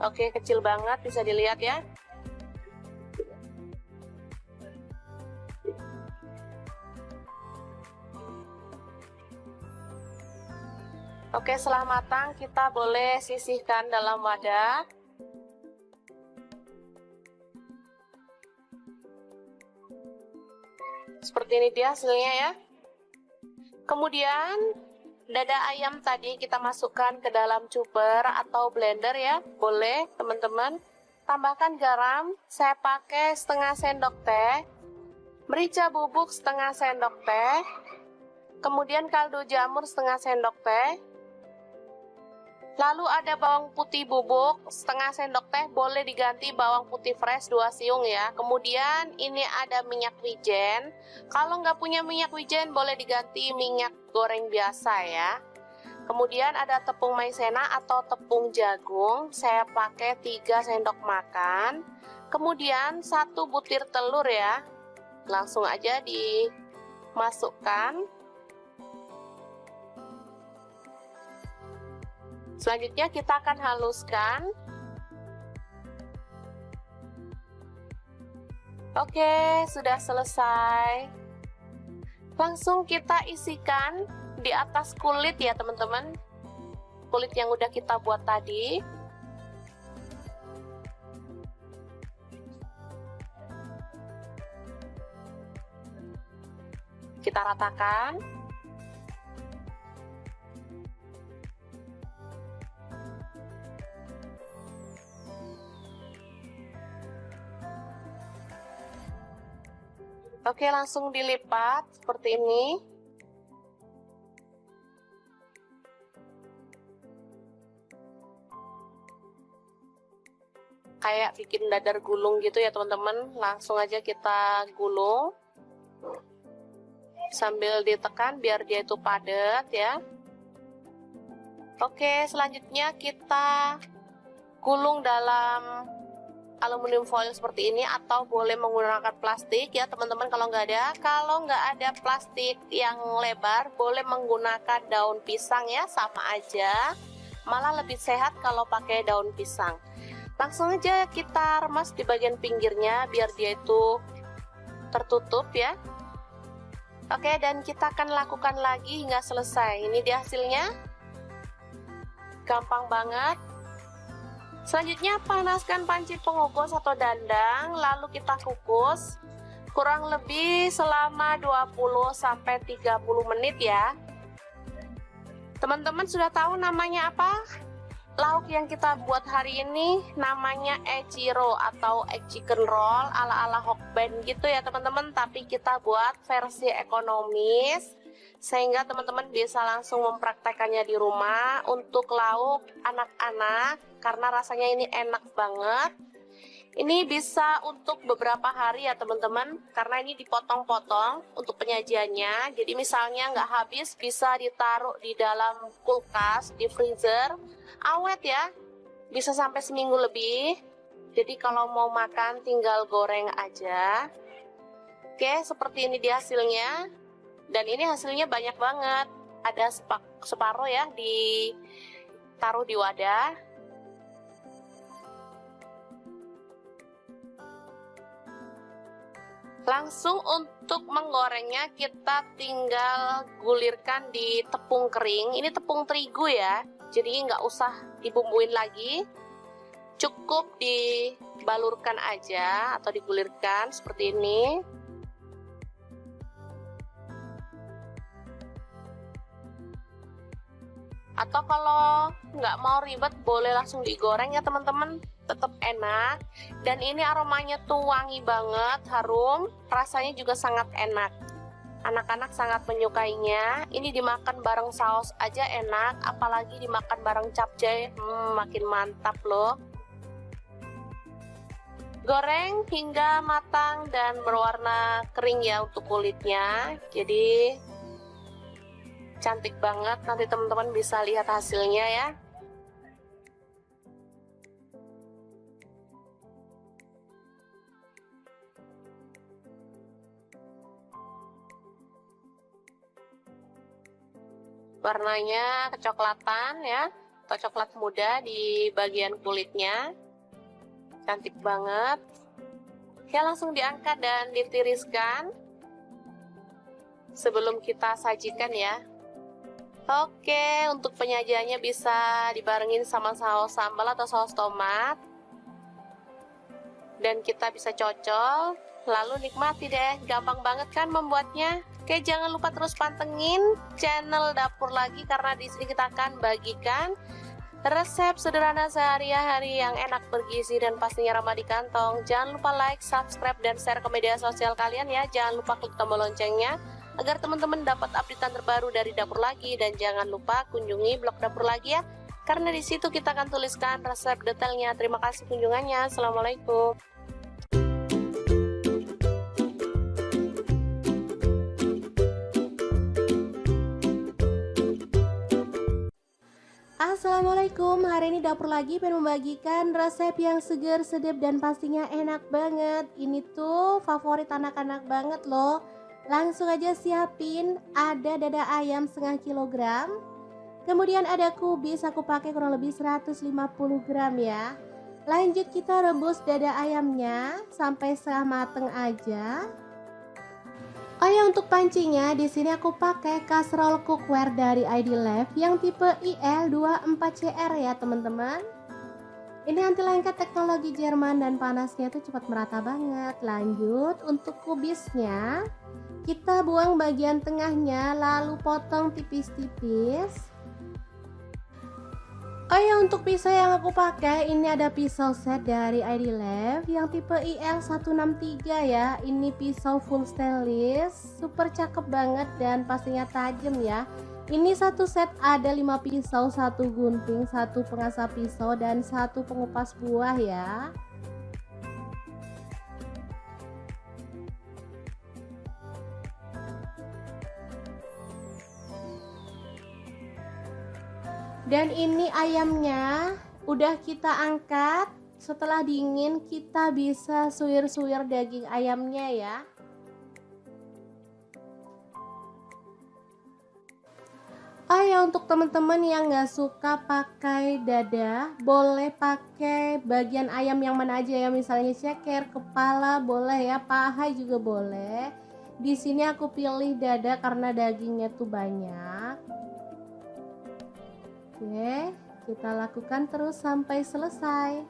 Oke, kecil banget, bisa dilihat ya. Oke, setelah matang kita boleh sisihkan dalam wadah. Seperti ini dia hasilnya ya. Kemudian dada ayam tadi kita masukkan ke dalam chopper atau blender ya. Boleh teman-teman. Tambahkan garam, saya pakai setengah sendok teh. Merica bubuk setengah sendok teh. Kemudian kaldu jamur setengah sendok teh. Lalu ada bawang putih bubuk setengah sendok teh, boleh diganti bawang putih fresh 2 siung ya. Kemudian ini ada minyak wijen. Kalau nggak punya minyak wijen boleh diganti minyak goreng biasa ya. Kemudian ada tepung maizena atau tepung jagung, saya pakai 3 sendok makan. Kemudian 1 butir telur ya. Langsung aja dimasukkan. Selanjutnya kita akan haluskan. Oke, sudah selesai. Langsung kita isikan di atas kulit ya teman-teman. Kulit yang udah kita buat tadi. Kita ratakan. Oke, langsung dilipat seperti ini. Kayak bikin dadar gulung gitu ya teman-teman. Langsung aja kita gulung. Sambil ditekan biar dia itu padat ya. Oke, selanjutnya kita gulung dalam aluminium foil seperti ini, atau boleh menggunakan plastik ya teman-teman kalau nggak ada. Kalau nggak ada plastik yang lebar, boleh menggunakan daun pisang ya, sama aja. Malah lebih sehat kalau pakai daun pisang. Langsung aja kita remas di bagian pinggirnya biar dia itu tertutup ya. Oke, dan kita akan lakukan lagi hingga selesai. Ini dia hasilnya. Gampang banget. Selanjutnya panaskan panci pengukus atau dandang, lalu kita kukus kurang lebih selama 20-30 menit ya. Teman-teman sudah tahu namanya apa? Lauk yang kita buat hari ini namanya echiro atau egg chicken roll ala-ala Hokben gitu ya teman-teman, tapi kita buat versi ekonomis sehingga teman-teman bisa langsung mempraktekannya di rumah untuk lauk anak-anak, karena rasanya ini enak banget. Ini bisa untuk beberapa hari ya teman-teman, karena ini dipotong-potong untuk penyajiannya. Jadi misalnya nggak habis, bisa ditaruh di dalam kulkas, di freezer, awet ya, bisa sampai seminggu lebih. Jadi kalau mau makan tinggal goreng aja. Oke, seperti ini dia hasilnya. Dan ini hasilnya banyak banget. Ada separuh ya, ditaruh di wadah. Langsung untuk menggorengnya kita tinggal gulirkan di tepung kering. Ini tepung terigu ya. Jadi nggak usah dibumbuin lagi, cukup dibalurkan aja atau digulirkan seperti ini. Atau kalau nggak mau ribet boleh langsung digoreng ya teman-teman, tetap enak. Dan ini aromanya tuh wangi banget, harum, rasanya juga sangat enak. Anak-anak sangat menyukainya. Ini dimakan bareng saus aja enak, apalagi dimakan bareng capcay, makin mantap loh. Goreng hingga matang dan berwarna kering ya untuk kulitnya. Jadi cantik banget, nanti teman-teman bisa lihat hasilnya ya. Warnanya kecoklatan ya, atau coklat muda di bagian kulitnya. Cantik banget. Ya, langsung diangkat dan ditiriskan sebelum kita sajikan ya. Oke, untuk penyajiannya bisa dibarengin sama saus sambal atau saus tomat. Dan kita bisa cocol, lalu nikmati deh. Gampang banget kan membuatnya? Oke, jangan lupa terus pantengin channel Dapur Lagi, karena di sini kita akan bagikan resep sederhana sehari-hari yang enak, bergizi, dan pastinya ramah di kantong. Jangan lupa like, subscribe, dan share ke media sosial kalian ya. Jangan lupa klik tombol loncengnya agar teman-teman dapat updatean terbaru dari Dapur Lagi. Dan jangan lupa kunjungi blog Dapur Lagi ya, karena di situ kita akan tuliskan resep detailnya. Terima kasih kunjungannya. Assalamualaikum. Assalamualaikum, hari ini Dapur Lagi pengen membagikan resep yang seger, sedap, dan pastinya enak banget. Ini tuh favorit anak-anak banget loh. Langsung aja siapin, ada dada ayam setengah kilogram. Kemudian ada kubis, aku pakai kurang lebih 150 gram ya. Lanjut kita rebus dada ayamnya sampai setengah mateng aja. Oh ya, untuk pancinya di sini aku pakai kaserol cookware dari ID Lab yang tipe IL24CR ya teman-teman. Ini anti lengket teknologi Jerman dan panasnya tuh cepat merata banget. Lanjut untuk kubisnya, kita buang bagian tengahnya lalu potong tipis-tipis. Oh ya, untuk pisau yang aku pakai ini ada pisau set dari ID Lab yang tipe IL163 ya. Ini pisau full stainless, super cakep banget dan pastinya tajam ya. Ini satu set ada 5 pisau, 1 gunting, 1 pengasah pisau, dan 1 pengupas buah ya. Dan ini ayamnya udah kita angkat. Setelah dingin kita bisa suwir-suwir daging ayamnya ya. Oh ya, untuk teman-teman yang nggak suka pakai dada, boleh pakai bagian ayam yang mana aja ya. Misalnya ceker, kepala boleh ya, paha juga boleh. Di sini aku pilih dada karena dagingnya tuh banyak. Oke, kita lakukan terus sampai selesai.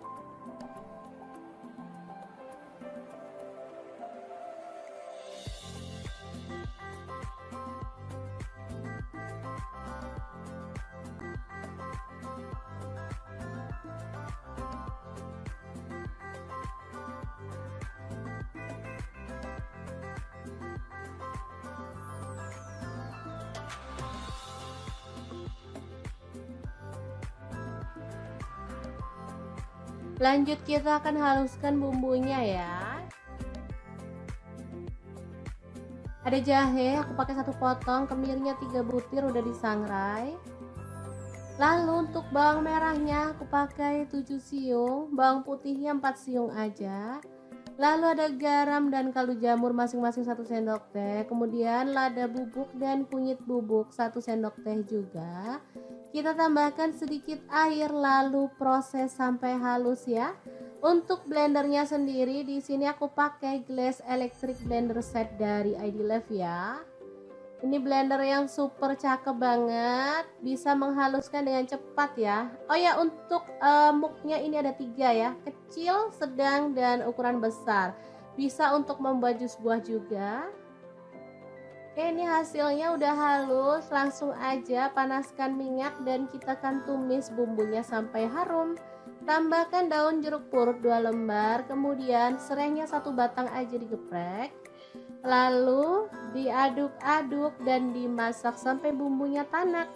Lanjut kita akan haluskan bumbunya ya. Ada jahe, aku pakai 1 potong, kemirinya 3 butir udah disangrai. Lalu untuk bawang merahnya aku pakai 7 siung, bawang putihnya 4 siung aja. Lalu ada garam dan kaldu jamur masing-masing 1 sendok teh. Kemudian lada bubuk dan kunyit bubuk 1 sendok teh juga. Kita tambahkan sedikit air lalu proses sampai halus ya. Untuk blendernya sendiri di sini aku pakai Glass Electric Blender Set dari ID Lab ya. Ini blender yang super cakep banget, bisa menghaluskan dengan cepat ya. Oh ya, untuk muknya ini ada 3 ya, kecil, sedang, dan ukuran besar. Bisa untuk membuat jus buah juga. Oke, ini hasilnya udah halus, langsung aja panaskan minyak dan kita akan tumis bumbunya sampai harum. Tambahkan daun jeruk purut 2 lembar, kemudian serainya 1 batang aja digeprek. Lalu diaduk-aduk dan dimasak sampai bumbunya tanak.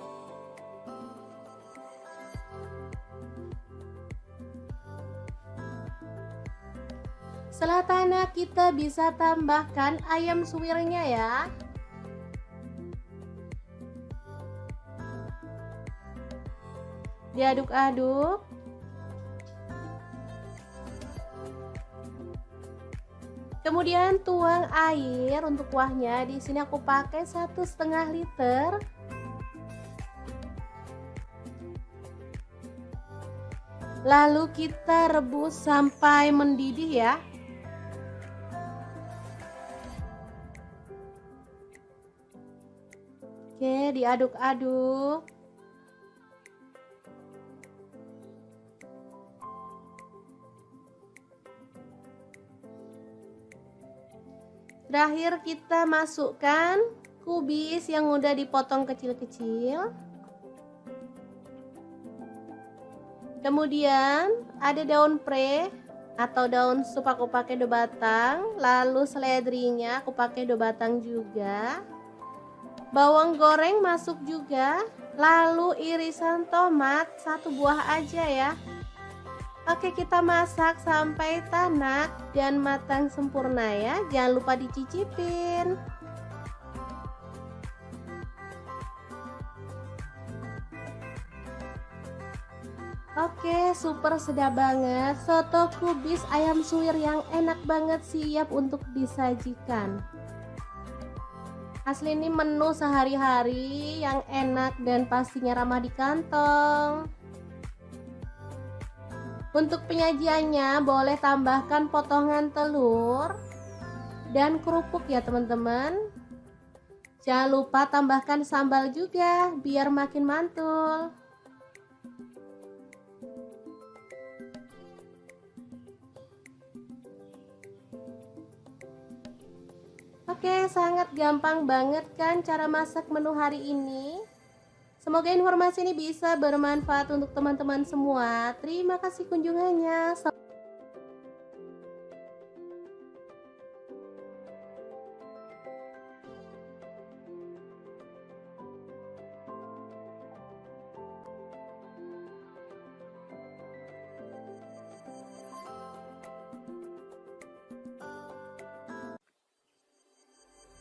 Setelah tanak, kita bisa tambahkan ayam suwirnya ya. Diaduk-aduk. Kemudian tuang air untuk kuahnya. Di sini aku pakai 1,5 liter. Lalu kita rebus sampai mendidih ya. Oke, diaduk-aduk. Terakhir kita masukkan kubis yang udah dipotong kecil-kecil. Kemudian ada daun pre atau daun sup, aku pakai 2 batang. Lalu seledrinya aku pakai 2 batang juga. Bawang goreng masuk juga. Lalu irisan tomat 1 buah aja ya. Oke, kita masak sampai tanak dan matang sempurna ya. Jangan lupa dicicipin. Oke, super sedap banget. Soto kubis ayam suwir yang enak banget siap untuk disajikan. Asli ini menu sehari-hari yang enak dan pastinya ramah di kantong. Untuk penyajiannya boleh tambahkan potongan telur dan kerupuk ya teman-teman. Jangan lupa tambahkan sambal juga biar makin mantul. Oke, sangat gampang banget kan cara masak menu hari ini. Semoga informasi ini bisa bermanfaat untuk teman-teman semua. Terima kasih kunjungannya.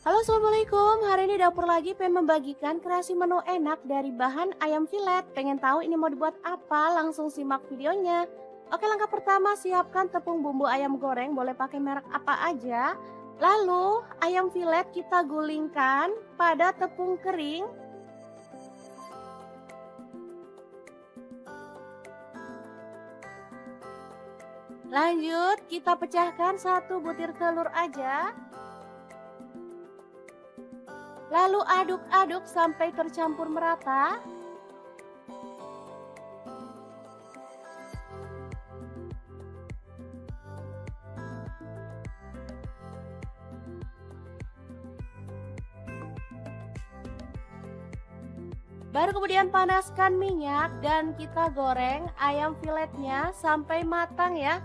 Halo, assalamualaikum. Hari ini dapur lagi pengen membagikan kreasi menu enak dari bahan ayam filet. Pengen tahu ini mau dibuat apa? Langsung simak videonya. Oke, langkah pertama siapkan tepung bumbu ayam goreng, boleh pakai merek apa aja. Lalu ayam filet kita gulingkan pada tepung kering. Lanjut kita pecahkan 1 butir telur aja. Lalu aduk-aduk sampai tercampur merata. Baru kemudian panaskan minyak dan kita goreng ayam filetnya sampai matang ya.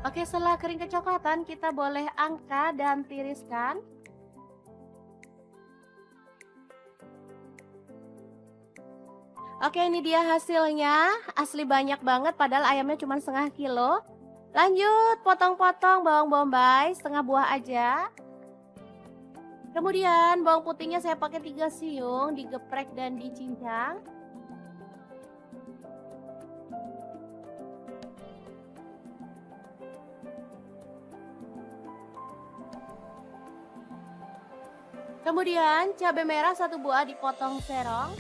Oke, setelah kering kecoklatan kita boleh angkat dan tiriskan. Oke, ini dia hasilnya. Asli banyak banget padahal ayamnya cuma setengah kilo. Lanjut potong-potong bawang bombay setengah buah aja. Kemudian bawang putihnya saya pakai 3 siung, digeprek dan dicincang. Kemudian cabai merah 1 buah dipotong serong.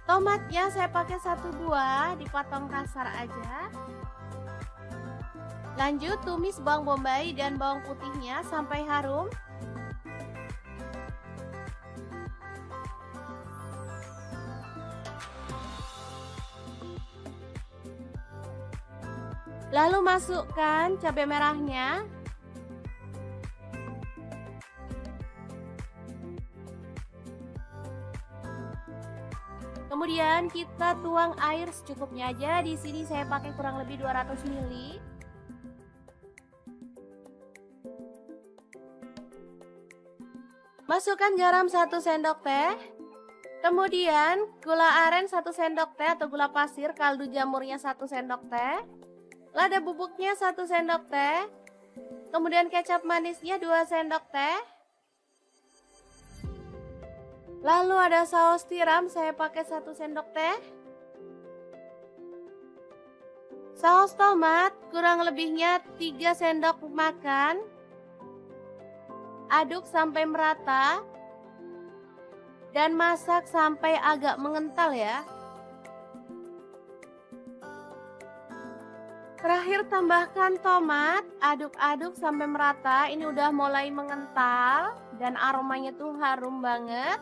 Tomatnya saya pakai 1 buah dipotong kasar aja. Lanjut tumis bawang bombay dan bawang putihnya sampai harum. Lalu masukkan cabai merahnya. Kemudian kita tuang air secukupnya aja. Di sini saya pakai kurang lebih 200 ml. Masukkan garam 1 sendok teh. Kemudian gula aren 1 sendok teh atau gula pasir, kaldu jamurnya 1 sendok teh. Lada bubuknya 1 sendok teh. Kemudian kecap manisnya 2 sendok teh. Lalu ada saus tiram, saya pakai 1 sendok teh. Saus tomat kurang lebihnya 3 sendok makan. Aduk sampai merata. Dan masak sampai agak mengental ya. Terakhir tambahkan tomat, aduk-aduk sampai merata. Ini udah mulai mengental dan aromanya tuh harum banget.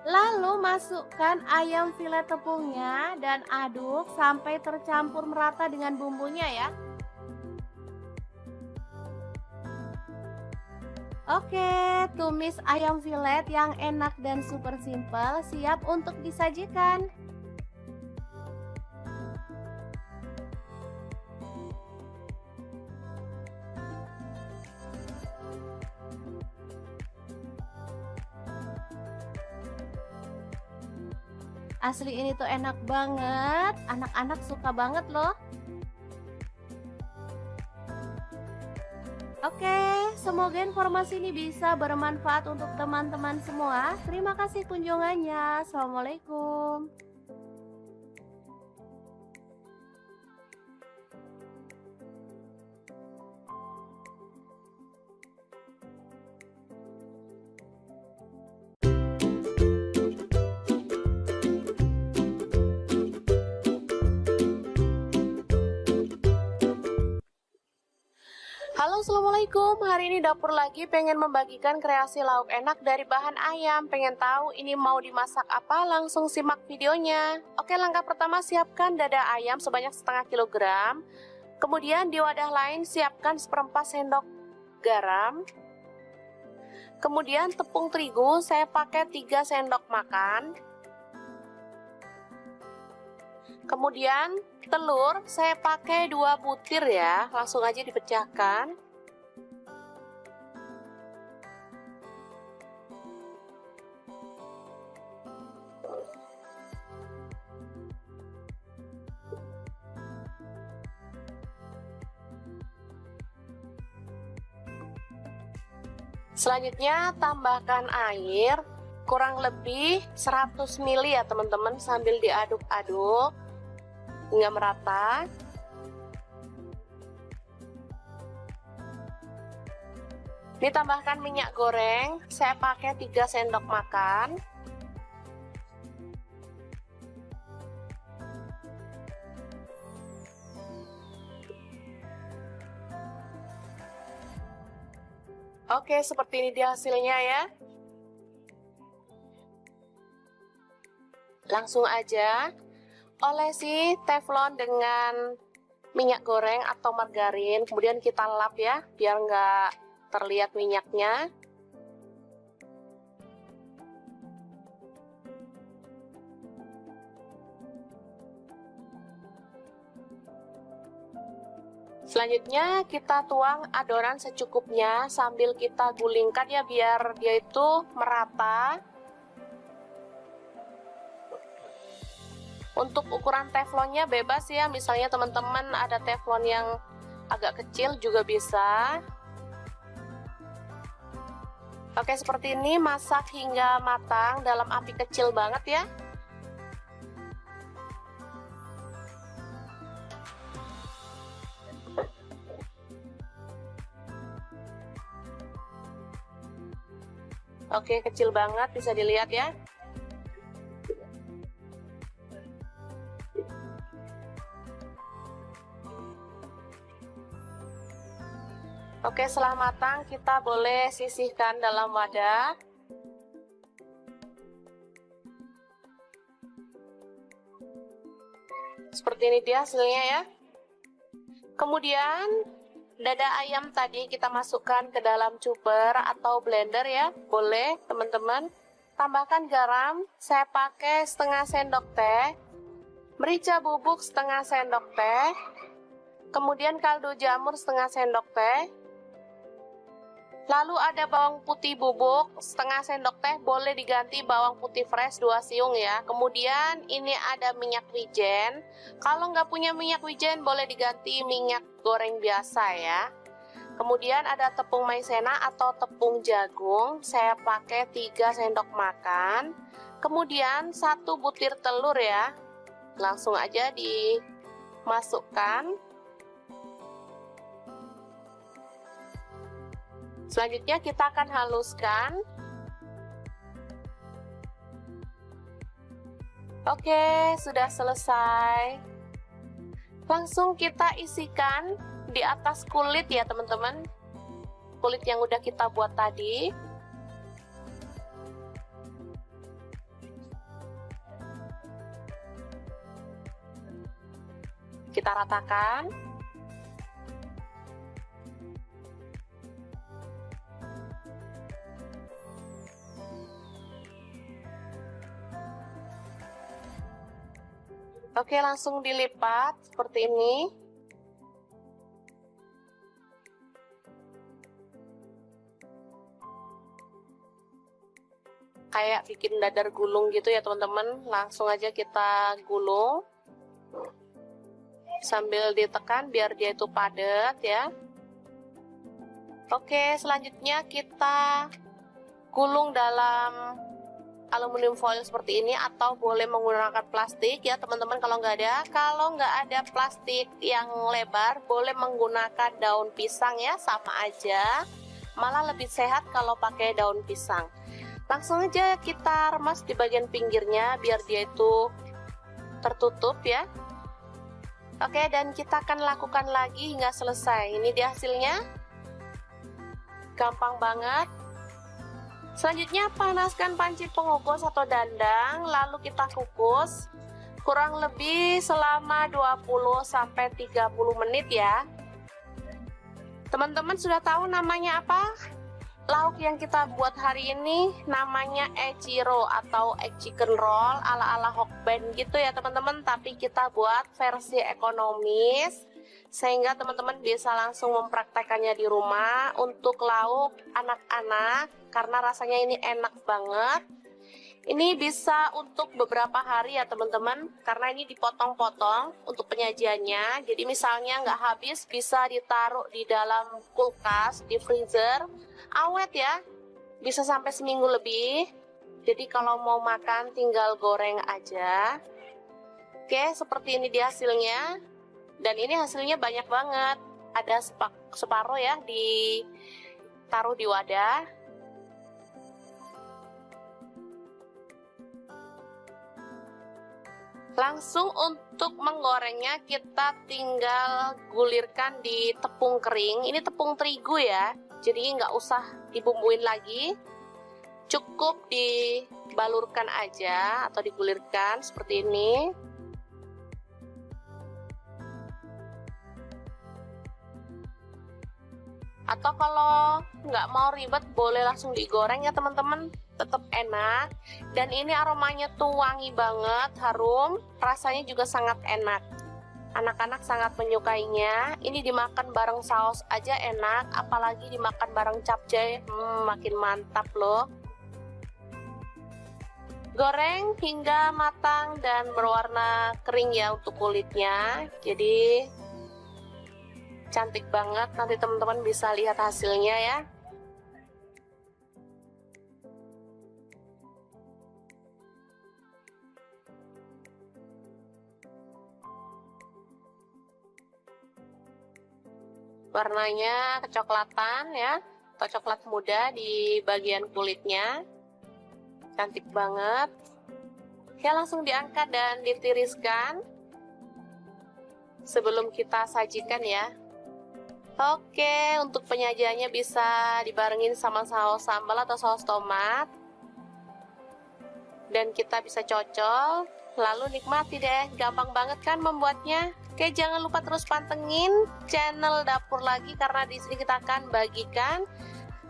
Lalu masukkan ayam filet tepungnya dan aduk sampai tercampur merata dengan bumbunya ya. Oke, tumis ayam filet yang enak dan super simple siap untuk disajikan. Asli ini tuh enak banget, anak-anak suka banget loh. Oke, semoga informasi ini bisa bermanfaat untuk teman-teman semua. Terima kasih kunjungannya. Assalamualaikum. Halo, assalamualaikum. Hari ini dapur lagi pengen membagikan kreasi lauk enak dari bahan ayam. Pengen tahu ini mau dimasak apa? Langsung simak videonya. Oke, langkah pertama siapkan dada ayam sebanyak setengah kilogram. Kemudian di wadah lain siapkan 1/4 sendok garam. Kemudian tepung terigu saya pakai 3 sendok makan. Kemudian telur saya pakai 2 butir ya, langsung aja dipecahkan. Selanjutnya tambahkan air kurang lebih 100 ml ya teman-teman, sambil diaduk-aduk hingga merata. Ditambahkan minyak goreng, saya pakai 3 sendok makan. Oke, seperti ini dia hasilnya ya. Langsung aja olesi teflon dengan minyak goreng atau margarin, kemudian kita lap ya, biar nggak terlihat minyaknya. Selanjutnya kita tuang adonan secukupnya sambil kita gulingkan ya, biar dia itu merata. Untuk ukuran teflonnya bebas ya, misalnya teman-teman ada teflon yang agak kecil juga bisa. Oke, seperti ini, masak hingga matang dalam api kecil banget ya. Oke, kecil banget, bisa dilihat ya. Oke, setelah matang kita boleh sisihkan dalam wadah. Seperti ini dia hasilnya ya. Kemudian dada ayam tadi kita masukkan ke dalam chopper atau blender ya. Boleh teman-teman. Tambahkan garam, saya pakai setengah sendok teh. Merica bubuk setengah sendok teh. Kemudian kaldu jamur setengah sendok teh. Lalu ada bawang putih bubuk setengah sendok teh, boleh diganti bawang putih fresh 2 siung ya. Kemudian ini ada minyak wijen. Kalau nggak punya minyak wijen boleh diganti minyak goreng biasa ya. Kemudian ada tepung maizena atau tepung jagung, saya pakai 3 sendok makan. Kemudian 1 butir telur ya. Langsung aja dimasukkan. Selanjutnya kita akan haluskan. Oke, sudah selesai. Langsung kita isikan di atas kulit ya teman-teman. Kulit yang udah kita buat tadi. Kita ratakan. Oke, langsung dilipat seperti ini. Kayak bikin dadar gulung gitu ya teman-teman. Langsung aja kita gulung. Sambil ditekan biar dia itu padat ya. Oke, selanjutnya kita gulung dalam aluminium foil seperti ini atau boleh menggunakan plastik ya teman-teman kalau nggak ada. Kalau nggak ada plastik yang lebar, boleh menggunakan daun pisang ya, sama aja. Malah lebih sehat kalau pakai daun pisang. Langsung aja kita remas di bagian pinggirnya biar dia itu tertutup ya. Oke, dan kita akan lakukan lagi hingga selesai. Ini dia hasilnya. Gampang banget. Selanjutnya panaskan panci pengukus atau dandang, lalu kita kukus kurang lebih selama 20-30 menit ya. Teman-teman sudah tahu namanya apa? Lauk yang kita buat hari ini namanya echiro atau egg chicken roll ala-ala Hokben gitu ya teman-teman, tapi kita buat versi ekonomis sehingga teman-teman bisa langsung mempraktekannya di rumah untuk lauk anak-anak karena rasanya ini enak banget. Ini bisa untuk beberapa hari ya teman-teman, karena ini dipotong-potong untuk penyajiannya. Jadi misalnya nggak habis bisa ditaruh di dalam kulkas, di freezer, awet ya, bisa sampai seminggu lebih. Jadi kalau mau makan tinggal goreng aja. Oke, seperti ini dia hasilnya. Dan ini hasilnya banyak banget. Ada separuh ya ditaruh di wadah. Langsung untuk menggorengnya kita tinggal gulirkan di tepung kering. Ini tepung terigu ya, jadi nggak usah dibumbuin lagi. Cukup dibalurkan aja atau digulirkan seperti ini. Atau kalau nggak mau ribet boleh langsung digoreng ya teman-teman, tetap enak. Dan ini aromanya tuh wangi banget, harum, rasanya juga sangat enak. Anak-anak sangat menyukainya. Ini dimakan bareng saus aja enak, apalagi dimakan bareng capcay, makin mantap loh. Goreng hingga matang dan berwarna kering ya untuk kulitnya. Jadi cantik banget, nanti teman-teman bisa lihat hasilnya ya. Warnanya kecoklatan ya. atau coklat muda di bagian kulitnya. Cantik banget. Oke, langsung diangkat dan ditiriskan sebelum kita sajikan ya. Oke, untuk penyajiannya bisa dibarengin sama saus sambal atau saus tomat. Dan kita bisa cocol, lalu nikmati deh. Gampang banget kan membuatnya? Oke, jangan lupa terus pantengin channel Dapur Lagi karena di sini kita akan bagikan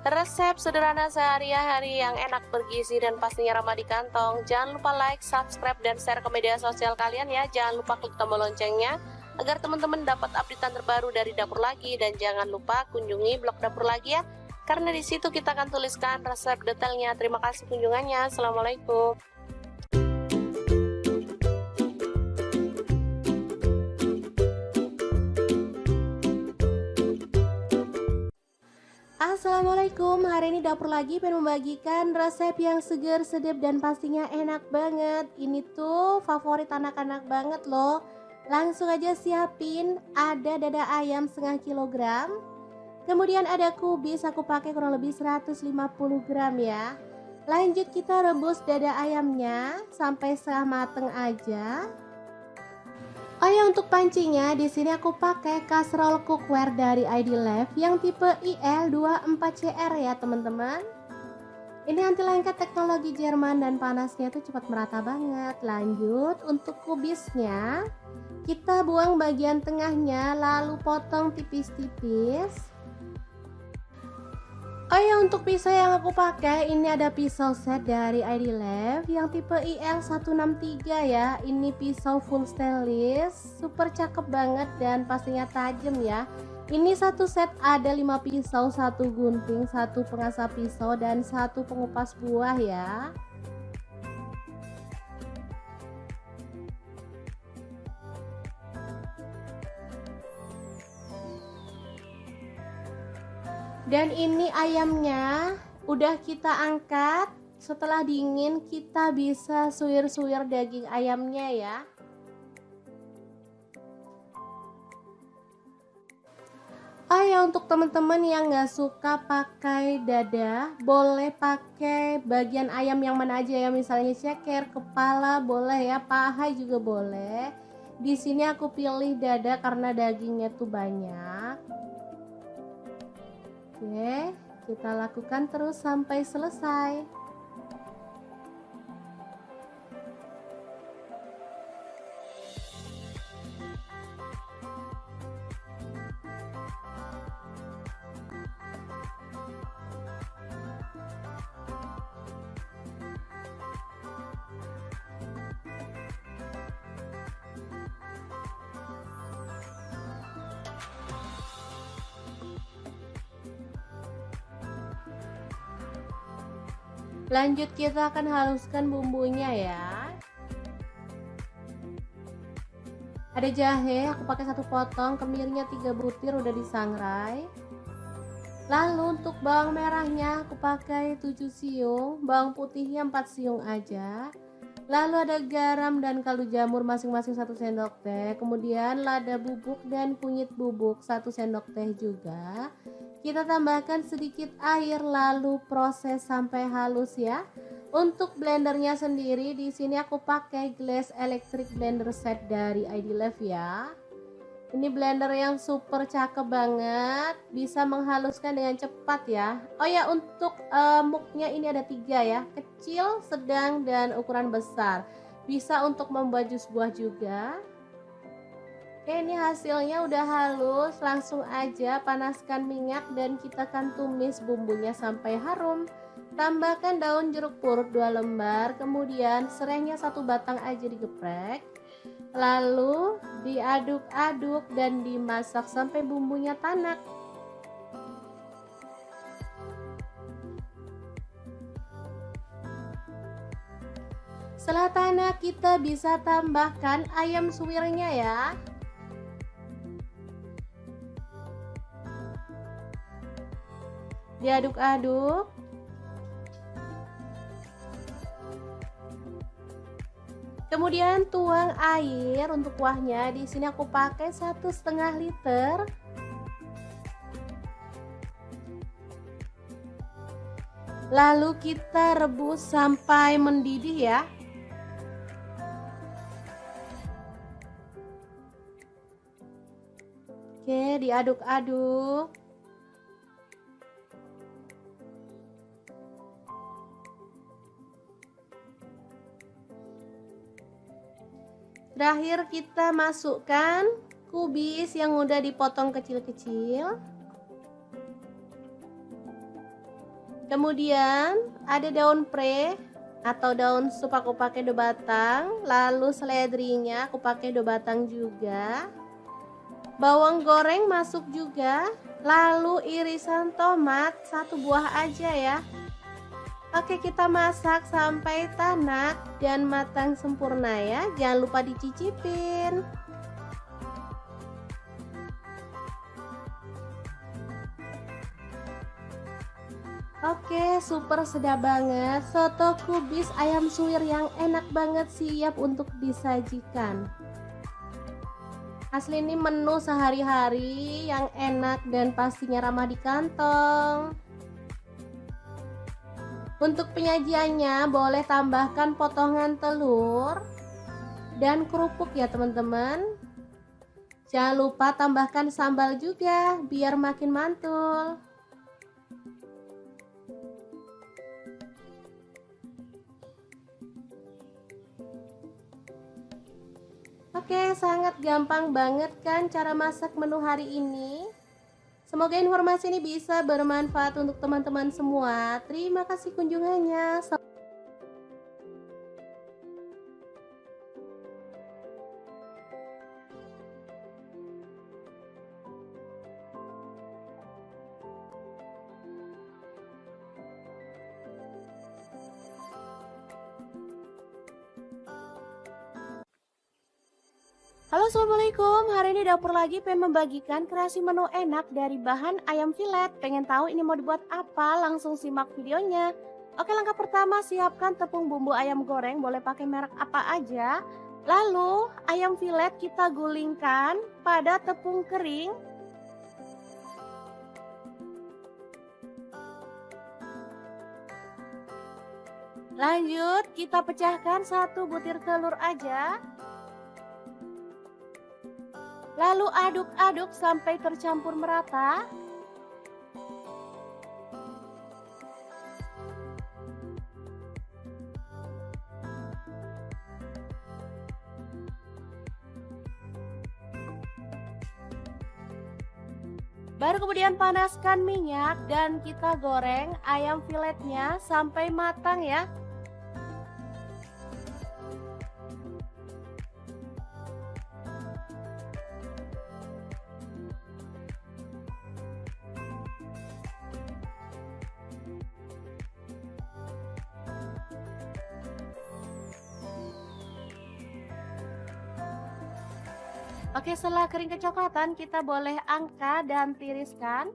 resep sederhana sehari-hari yang enak, bergizi, dan pastinya ramah di kantong. Jangan lupa like, subscribe, dan share ke media sosial kalian ya. Jangan lupa klik tombol loncengnya agar teman-teman dapat updatean terbaru dari Dapur Lagi. Dan jangan lupa kunjungi blog Dapur Lagi ya, karena di situ kita akan tuliskan resep detailnya. Terima kasih kunjungannya. Assalamualaikum. Assalamualaikum, hari ini Dapur Lagi pengen membagikan resep yang seger, sedap, dan pastinya enak banget. Ini tuh favorit anak-anak banget loh. Langsung aja siapin, ada dada ayam setengah kilogram. Kemudian ada kubis, aku pakai kurang lebih 150 gram ya. Lanjut kita rebus dada ayamnya sampai setengah mateng aja. Oh ya, untuk pancinya di sini aku pakai kaserol cookware dari ID-Lab yang tipe IL24CR ya teman-teman. Ini anti lengket teknologi Jerman dan panasnya itu cepat merata banget. Lanjut untuk kubisnya, kita buang bagian tengahnya lalu potong tipis-tipis. Oh ya, untuk pisau yang aku pakai ini ada pisau set dari ID-Lab yang tipe IL163 ya. Ini pisau full stainless, super cakep banget dan pastinya tajam ya. Ini satu set ada 5 pisau, 1 gunting, 1 pengasah pisau, dan 1 pengupas buah ya. Dan ini ayamnya udah kita angkat. Setelah dingin kita bisa suwir-suwir daging ayamnya ya. Oh ya, untuk teman-teman yang gak suka pakai dada, boleh pakai bagian ayam yang mana aja ya. Misalnya ceker, kepala boleh ya, paha juga boleh. Di sini aku pilih dada karena dagingnya tuh banyak. Oke, kita lakukan terus sampai selesai. Lanjut kita akan haluskan bumbunya ya. Ada jahe, aku pakai 1 potong, kemirinya 3 butir udah disangrai. Lalu untuk bawang merahnya aku pakai 7 siung, bawang putihnya 4 siung aja. Lalu ada garam dan kaldu jamur masing-masing 1 sendok teh. Kemudian lada bubuk dan kunyit bubuk 1 sendok teh juga. Kita tambahkan sedikit air lalu proses sampai halus ya. Untuk blendernya sendiri di sini aku pakai Glass Electric Blender Set dari ID-Lab ya. Ini blender yang super cakep banget, bisa menghaluskan dengan cepat ya. Oh ya, untuk muknya ini ada 3 ya, kecil, sedang, dan ukuran besar. Bisa untuk membuat jus buah juga. Oke, ini hasilnya udah halus. Langsung aja panaskan minyak dan kita akan tumis bumbunya sampai harum. Tambahkan daun jeruk purut 2 lembar, kemudian serainya 1 batang aja digeprek. Lalu diaduk-aduk dan dimasak sampai bumbunya tanak. Setelah tanak kita bisa tambahkan ayam suwirnya ya. Diaduk-aduk. Kemudian tuang air untuk kuahnya. Di sini aku pakai 1,5 liter. Lalu kita rebus sampai mendidih ya. Oke, diaduk-aduk. Terakhir kita masukkan kubis yang udah dipotong kecil-kecil. Kemudian ada daun pre atau daun sup aku pakai 2 batang. Lalu seledrinya aku pakai 2 batang juga. Bawang goreng masuk juga. Lalu irisan tomat 1 buah aja ya. Oke, kita masak sampai tanak dan matang sempurna ya. Jangan lupa dicicipin. Oke, super sedap banget. Soto kubis ayam suwir yang enak banget siap untuk disajikan. Asli ini menu sehari-hari yang enak dan pastinya ramah di kantong. Untuk penyajiannya boleh tambahkan potongan telur dan kerupuk ya teman-teman. Jangan lupa tambahkan sambal juga biar makin mantul. Oke, sangat gampang banget kan cara masak menu hari ini. Semoga informasi ini bisa bermanfaat untuk teman-teman semua. Terima kasih kunjungannya. Halo, assalamualaikum. Hari ini dapur lagi pengen membagikan kreasi menu enak dari bahan ayam filet. Pengen tahu ini mau dibuat apa? Langsung simak videonya. Oke, langkah pertama siapkan tepung bumbu ayam goreng, boleh pakai merek apa aja. Lalu ayam filet kita gulingkan pada tepung kering. Lanjut kita pecahkan 1 butir telur aja. Lalu aduk-aduk sampai tercampur merata. Baru kemudian panaskan minyak dan kita goreng ayam filetnya sampai matang ya. Oke, setelah kering kecoklatan kita boleh angkat dan tiriskan.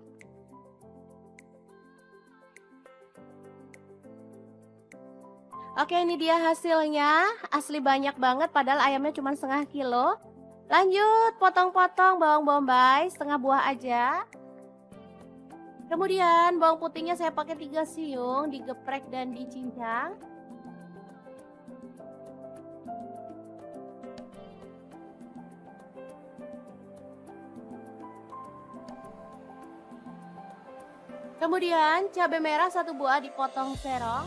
Oke, ini dia hasilnya. Asli banyak banget padahal ayamnya cuma setengah kilo. Lanjut potong-potong bawang bombay setengah buah aja. Kemudian bawang putihnya saya pakai 3 siung, digeprek dan dicincang. Kemudian cabai merah 1 buah dipotong serong.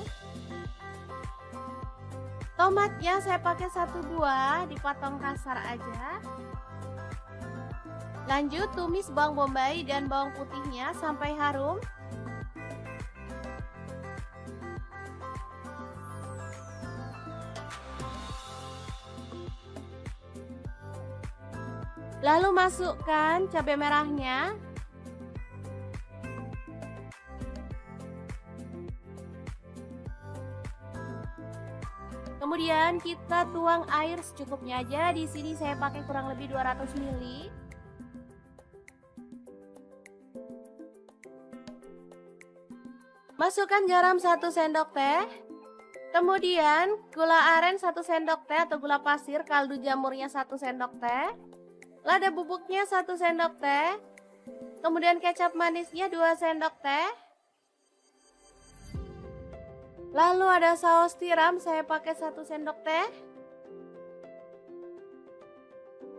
Tomatnya saya pakai 1 buah dipotong kasar aja. Lanjut tumis bawang bombay dan bawang putihnya sampai harum. Lalu masukkan cabai merahnya. Kemudian kita tuang air secukupnya aja. Di sini saya pakai kurang lebih 200 ml. Masukkan garam 1 sendok teh. Kemudian gula aren 1 sendok teh atau gula pasir, kaldu jamurnya 1 sendok teh. Lada bubuknya 1 sendok teh. Kemudian kecap manisnya 2 sendok teh. Lalu ada saus tiram, saya pakai 1 sendok teh.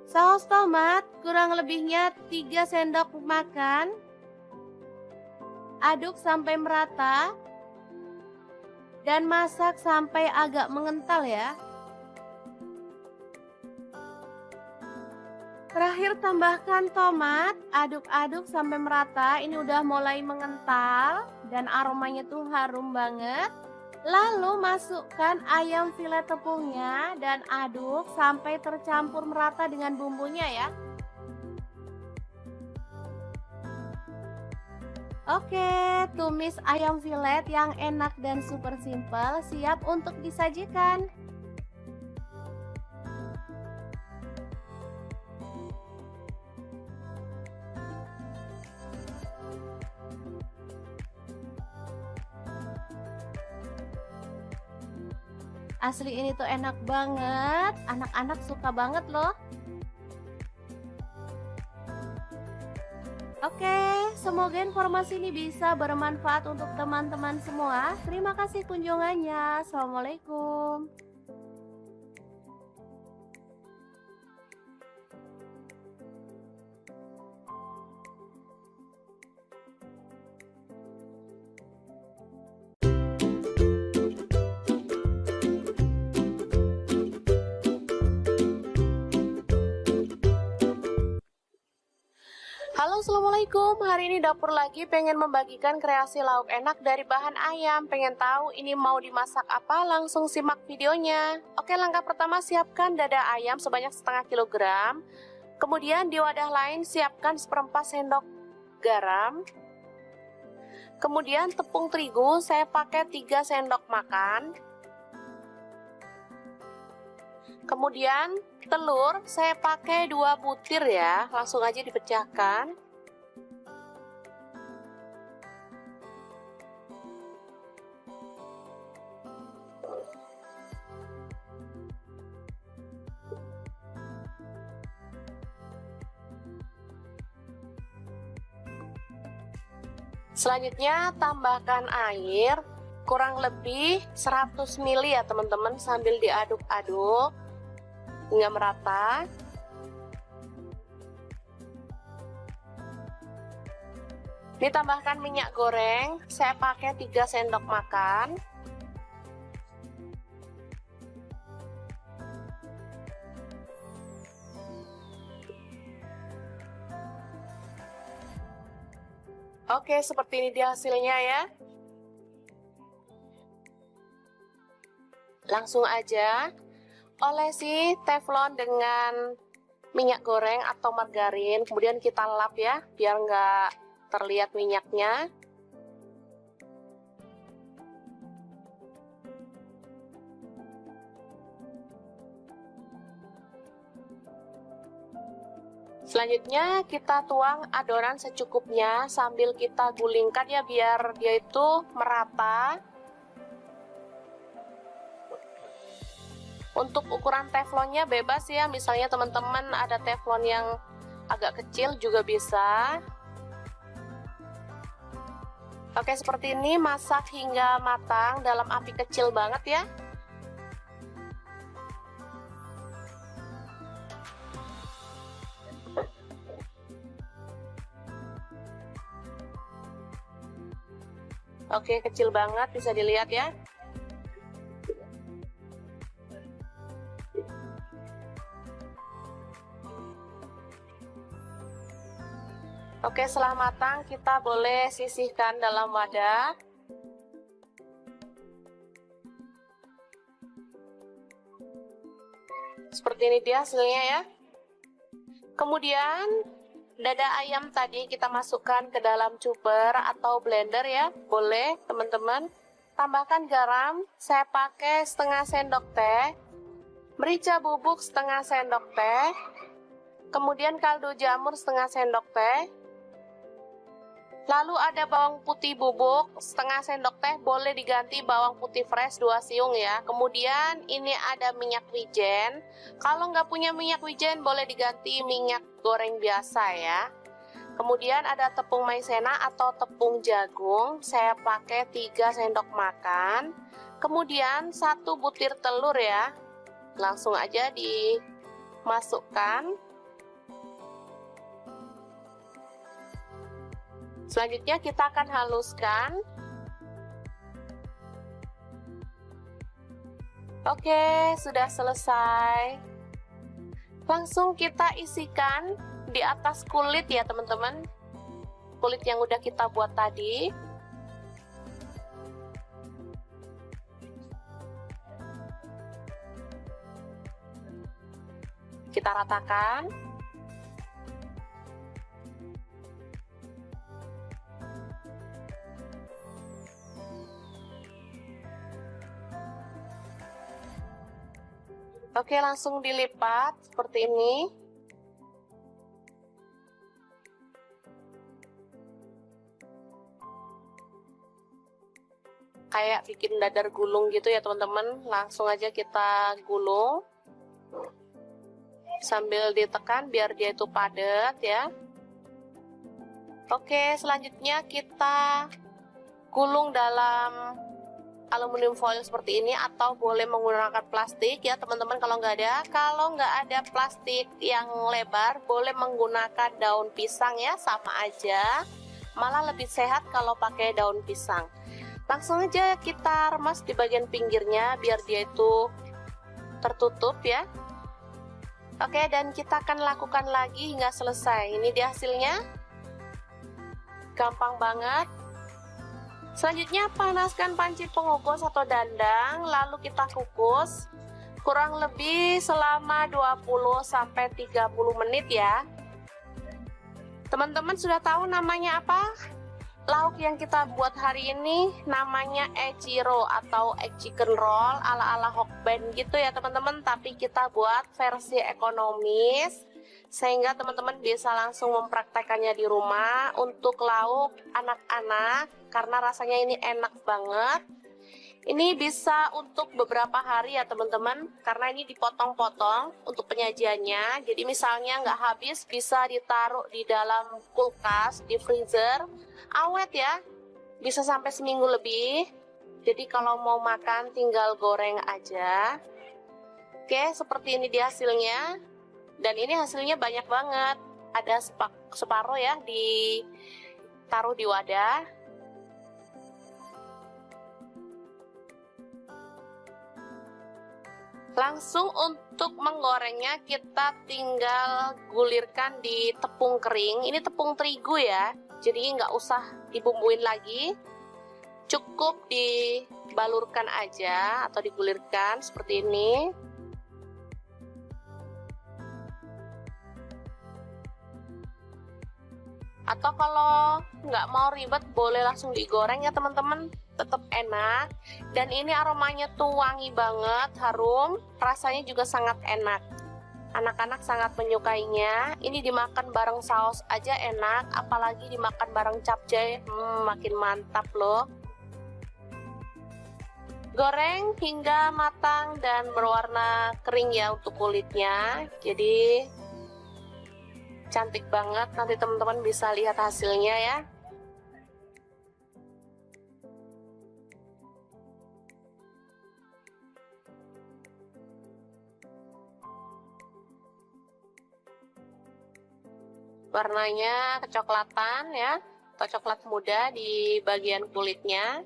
Saus tomat kurang lebihnya 3 sendok makan. Aduk sampai merata dan masak sampai agak mengental ya. Terakhir tambahkan tomat, aduk-aduk sampai merata. Ini udah mulai mengental dan aromanya tuh harum banget. Lalu masukkan ayam filet tepungnya dan aduk sampai tercampur merata dengan bumbunya ya. Oke, tumis ayam filet yang enak dan super simple siap untuk disajikan. Asli ini tuh enak banget, anak-anak suka banget loh. Oke, semoga informasi ini bisa bermanfaat untuk teman-teman semua. Terima kasih kunjungannya. Assalamualaikum. Halo, assalamualaikum. Hari ini dapur lagi pengen membagikan kreasi lauk enak dari bahan ayam. Pengen tahu ini mau dimasak apa? Langsung simak videonya. Oke, langkah pertama siapkan dada ayam sebanyak setengah kilogram. Kemudian di wadah lain siapkan 1/4 sendok garam. Kemudian tepung terigu saya pakai 3 sendok makan. Kemudian telur saya pakai 2 butir ya, langsung aja dipecahkan. Selanjutnya tambahkan air kurang lebih 100 ml ya teman-teman, sambil diaduk-aduk hingga merata. Ditambahkan minyak goreng, saya pakai 3 sendok makan. Oke, seperti ini dia hasilnya ya. Langsung aja olesi teflon dengan minyak goreng atau margarin, kemudian kita lap ya, biar nggak terlihat minyaknya. Selanjutnya kita tuang adonan secukupnya sambil kita gulingkan ya, biar dia itu merata. Untuk ukuran teflonnya bebas ya, misalnya teman-teman ada teflon yang agak kecil juga bisa. Oke, seperti ini, masak hingga matang dalam api kecil banget ya. Oke, kecil banget, bisa dilihat ya. Oke, setelah matang kita boleh sisihkan dalam wadah. Seperti ini dia hasilnya ya. Kemudian dada ayam tadi kita masukkan ke dalam chopper atau blender ya. Boleh teman-teman. Tambahkan garam, saya pakai setengah sendok teh. Merica bubuk setengah sendok teh. Kemudian kaldu jamur setengah sendok teh. Lalu ada bawang putih bubuk setengah sendok teh, boleh diganti bawang putih fresh 2 siung ya. Kemudian ini ada minyak wijen. Kalau nggak punya minyak wijen boleh diganti minyak goreng biasa ya. Kemudian ada tepung maizena atau tepung jagung, saya pakai 3 sendok makan. Kemudian 1 butir telur ya, langsung aja dimasukkan. Selanjutnya kita akan haluskan. Oke, sudah selesai. Langsung kita isikan di atas kulit ya teman-teman. Kulit yang udah kita buat tadi. Kita ratakan. Oke, langsung dilipat seperti ini. Kayak bikin dadar gulung gitu ya teman-teman. Langsung aja kita gulung. Sambil ditekan biar dia itu padat ya. Oke, selanjutnya kita gulung dalam aluminium foil seperti ini, atau boleh menggunakan plastik ya teman-teman kalau nggak ada. Kalau nggak ada plastik yang lebar, boleh menggunakan daun pisang ya, sama aja. Malah lebih sehat kalau pakai daun pisang. Langsung aja kita remas di bagian pinggirnya biar dia itu tertutup ya. Oke, dan kita akan lakukan lagi hingga selesai. Ini dia hasilnya. Gampang banget. Selanjutnya panaskan panci pengukus atau dandang, lalu kita kukus kurang lebih selama 20-30 menit ya. Teman-teman sudah tahu namanya apa? Lauk yang kita buat hari ini namanya echiro atau egg chicken roll ala-ala Hokben gitu ya teman-teman, tapi kita buat versi ekonomis sehingga teman-teman bisa langsung mempraktekannya di rumah untuk lauk anak-anak karena rasanya ini enak banget. Ini bisa untuk beberapa hari ya teman-teman, karena ini dipotong-potong untuk penyajiannya. Jadi misalnya nggak habis bisa ditaruh di dalam kulkas, di freezer, awet ya, bisa sampai seminggu lebih. Jadi kalau mau makan tinggal goreng aja. Oke, seperti ini dia hasilnya. Dan ini hasilnya banyak banget. Ada separuh ya, ditaruh di wadah. Langsung untuk menggorengnya kita tinggal gulirkan di tepung kering. Ini tepung terigu ya, jadi nggak usah dibumbuin lagi. Cukup dibalurkan aja atau digulirkan seperti ini. Atau kalau nggak mau ribet boleh langsung digoreng ya teman-teman, tetap enak. Dan ini aromanya tuh wangi banget, harum, rasanya juga sangat enak. Anak-anak sangat menyukainya. Ini dimakan bareng saus aja enak, apalagi dimakan bareng capcay, makin mantap loh. Goreng hingga matang dan berwarna kering ya untuk kulitnya. Jadi cantik banget, nanti teman-teman bisa lihat hasilnya ya. Warnanya kecoklatan ya, atau coklat muda di bagian kulitnya.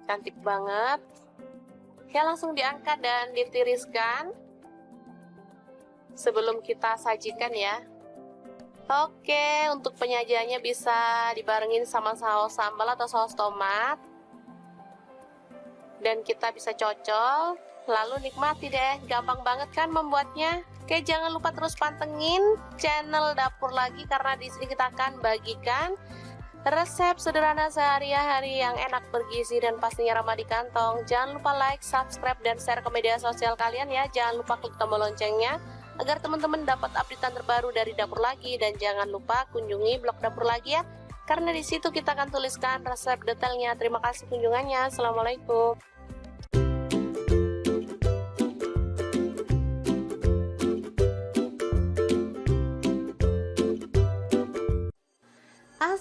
Cantik banget. Oke, langsung diangkat dan ditiriskan sebelum kita sajikan ya. Oke, untuk penyajiannya bisa dibarengin sama saus sambal atau saus tomat. Dan kita bisa cocol, lalu nikmati deh. Gampang banget kan membuatnya? Oke, jangan lupa terus pantengin channel Dapur Lagi karena di sini kita akan bagikan resep sederhana sehari-hari yang enak, bergizi, dan pastinya ramah di kantong. Jangan lupa like, subscribe, dan share ke media sosial kalian ya. Jangan lupa klik tombol loncengnya agar teman-teman dapat updatean terbaru dari Dapur Lagi. Dan jangan lupa kunjungi blog Dapur Lagi ya, karena di situ kita akan tuliskan resep detailnya. Terima kasih kunjungannya. Assalamualaikum.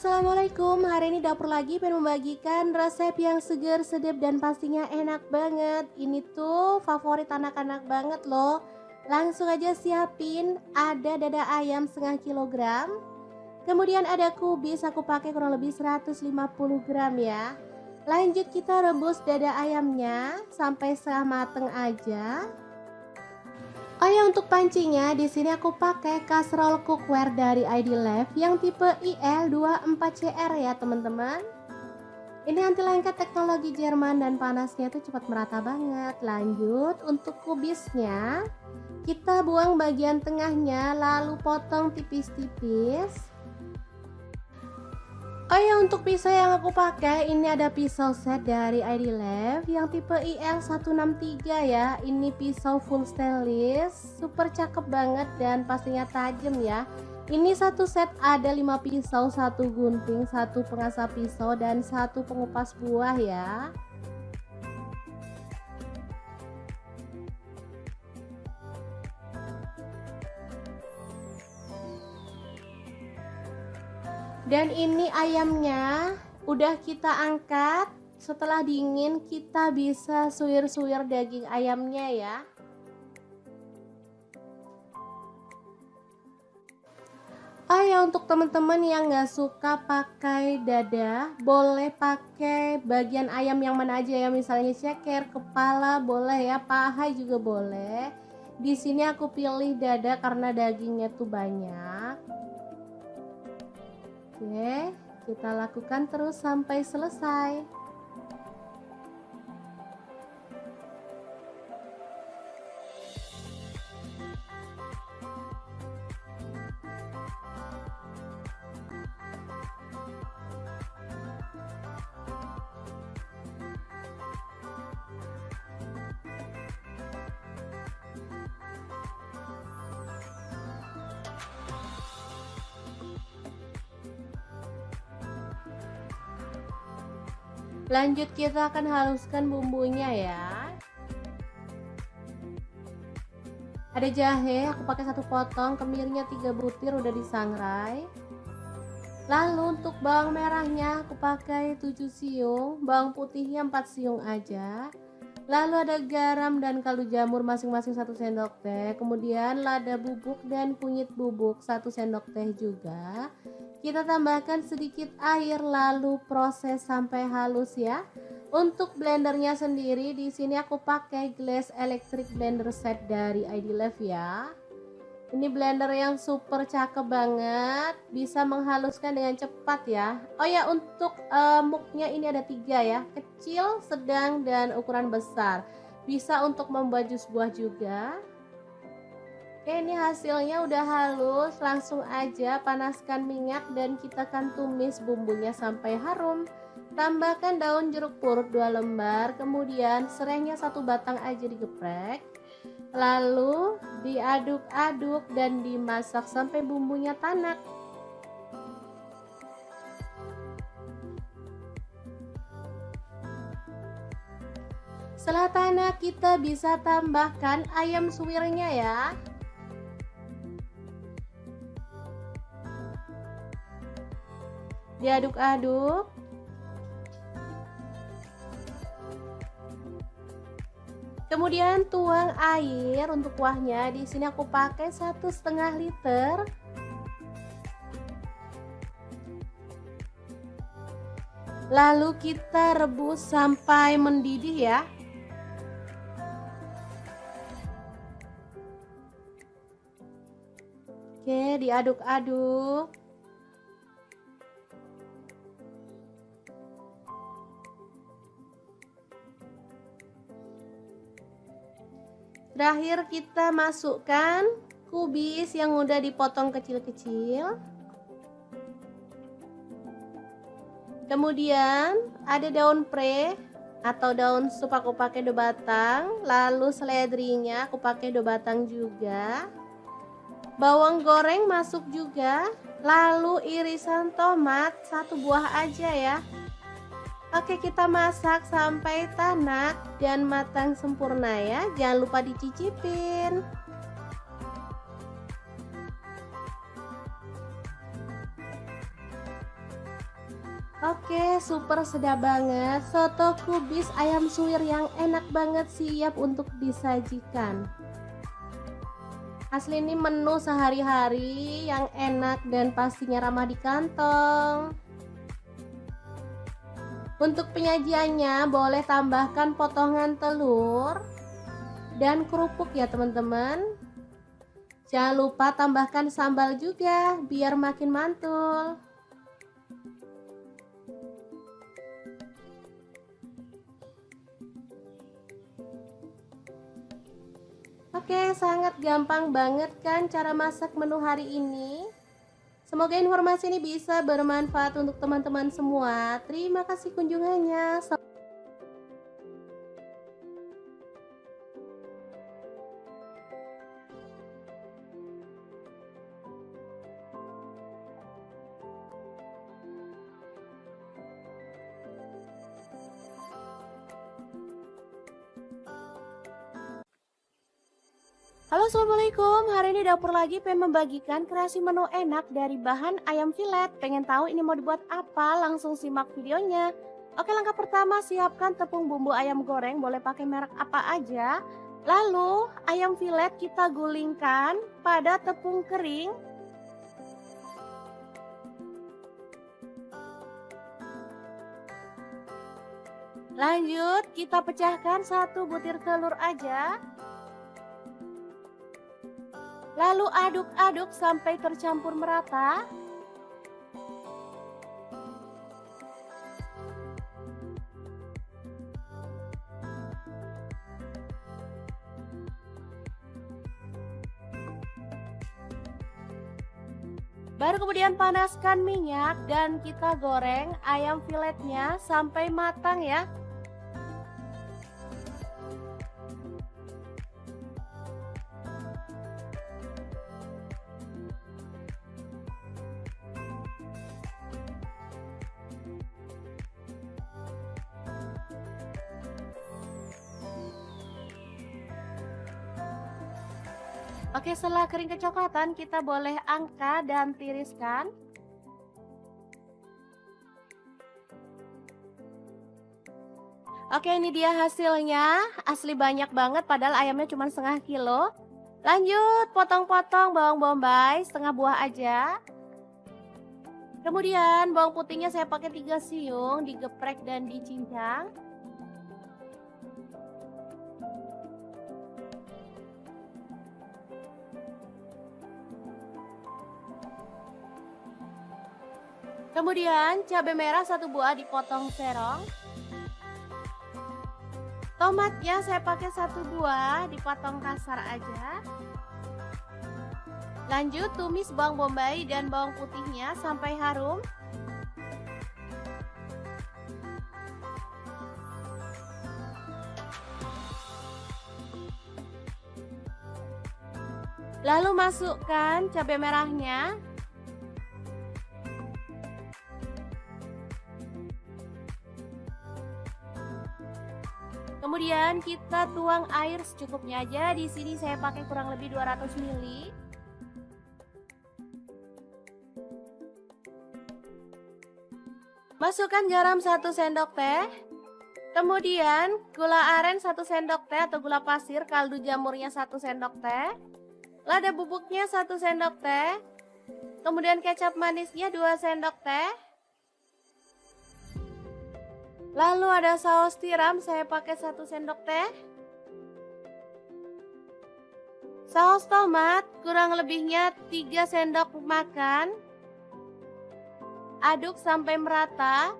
Assalamualaikum, hari ini dapur lagi pengen membagikan resep yang seger, sedap dan pastinya enak banget. Ini tuh favorit anak-anak banget loh. Langsung aja siapin, ada dada ayam setengah kilogram. Kemudian ada kubis, aku pakai kurang lebih 150 gram ya. Lanjut kita rebus dada ayamnya sampai setengah mateng aja. Oh ya, untuk pancinya di sini aku pakai kaserol cookware dari ID Life yang tipe IL24CR ya teman-teman. Ini anti lengket teknologi Jerman dan panasnya itu cepat merata banget. Lanjut untuk kubisnya, kita buang bagian tengahnya lalu potong tipis-tipis. Oh ya, untuk pisau yang aku pakai ini ada pisau set dari ID Life yang tipe IL163 ya. Ini pisau full stainless, super cakep banget dan pastinya tajam ya. Ini satu set ada 5 pisau, 1 gunting, 1 pengasah pisau dan 1 pengupas buah ya. Dan ini ayamnya udah kita angkat. Setelah dingin kita bisa suwir-suwir daging ayamnya ya. Oh ya, untuk teman-teman yang gak suka pakai dada, boleh pakai bagian ayam yang mana aja ya. Misalnya ceker, kepala boleh ya, paha juga boleh. Di sini aku pilih dada karena dagingnya tuh banyak. Oke, kita lakukan terus sampai selesai. Lanjut kita akan haluskan bumbunya ya. Ada jahe, aku pakai 1 potong, kemirinya 3 butir udah disangrai. Lalu untuk bawang merahnya aku pakai 7 siung, bawang putihnya 4 siung aja. Lalu ada garam dan kaldu jamur masing-masing 1 sendok teh. Kemudian lada bubuk dan kunyit bubuk 1 sendok teh juga. Kita tambahkan sedikit air lalu proses sampai halus ya. Untuk blendernya sendiri di sini aku pakai Glass Electric Blender Set dari ID Life ya. Ini blender yang super cakep banget, bisa menghaluskan dengan cepat ya. Oh ya, untuk muknya ini ada 3 ya, kecil, sedang dan ukuran besar. Bisa untuk membuat jus buah juga. Oke, ini hasilnya udah halus, langsung aja panaskan minyak dan kita akan tumis bumbunya sampai harum. Tambahkan daun jeruk purut 2 lembar, kemudian serainya 1 batang aja digeprek. Lalu diaduk-aduk dan dimasak sampai bumbunya tanak. Setelah tanak kita bisa tambahkan ayam suwirnya ya. Diaduk-aduk. Kemudian tuang air untuk kuahnya. Di sini aku pakai 1,5 liter. Lalu kita rebus sampai mendidih ya. Oke, diaduk-aduk. Terakhir kita masukkan kubis yang udah dipotong kecil-kecil. Kemudian ada daun pre atau daun sup aku pakai 2 batang. Lalu seledrinya aku pakai 2 batang juga. Bawang goreng masuk juga. Lalu irisan tomat 1 buah aja ya. Oke, kita masak sampai tanak dan matang sempurna ya. Jangan lupa dicicipin. Oke, super sedap banget. Soto kubis ayam suwir yang enak banget siap untuk disajikan. Asli ini menu sehari-hari yang enak dan pastinya ramah di kantong. Untuk penyajiannya boleh tambahkan potongan telur dan kerupuk ya teman-teman. Jangan lupa tambahkan sambal juga biar makin mantul. Oke, sangat gampang banget kan cara masak menu hari ini? Semoga informasi ini bisa bermanfaat untuk teman-teman semua. Terima kasih kunjungannya. Halo, assalamualaikum. Hari ini dapur lagi pengen membagikan kreasi menu enak dari bahan ayam filet. Pengen tahu ini mau dibuat apa? Langsung simak videonya. Oke, langkah pertama siapkan tepung bumbu ayam goreng, boleh pakai merek apa aja. Lalu ayam filet kita gulingkan pada tepung kering. Lanjut kita pecahkan 1 butir telur aja. Lalu aduk-aduk sampai tercampur merata. Baru kemudian panaskan minyak dan kita goreng ayam filetnya sampai matang ya. Oke, setelah kering kecoklatan kita boleh angkat dan tiriskan. Oke, ini dia hasilnya. Asli banyak banget padahal ayamnya cuma setengah kilo. Lanjut potong-potong bawang bombay setengah buah aja. Kemudian bawang putihnya saya pakai 3 siung, digeprek dan dicincang. Kemudian cabai merah 1 buah dipotong serong. Tomatnya saya pakai 1 buah dipotong kasar aja. Lanjut tumis bawang bombay dan bawang putihnya sampai harum. Lalu masukkan cabai merahnya. Kemudian kita tuang air secukupnya aja. Di sini saya pakai kurang lebih 200 ml. Masukkan garam 1 sendok teh. Kemudian gula aren 1 sendok teh atau gula pasir, kaldu jamurnya 1 sendok teh. Lada bubuknya 1 sendok teh. Kemudian kecap manisnya 2 sendok teh. Lalu ada saus tiram, saya pakai 1 sendok teh. Saus tomat kurang lebihnya 3 sendok makan. Aduk sampai merata.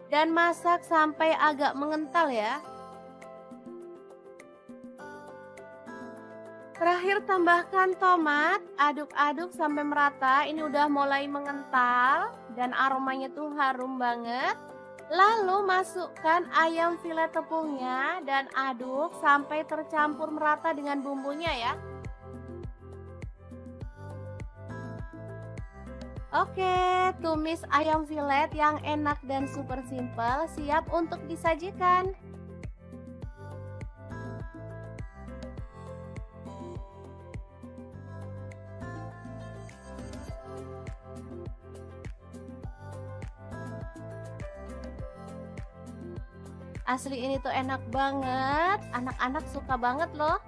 Dan masak sampai agak mengental ya. Terakhir tambahkan tomat, aduk-aduk sampai merata. Ini udah mulai mengental dan aromanya tuh harum banget. Lalu masukkan ayam filet tepungnya dan aduk sampai tercampur merata dengan bumbunya ya. Oke, tumis ayam filet yang enak dan super simple siap untuk disajikan. Asli ini tuh enak banget, anak-anak suka banget loh.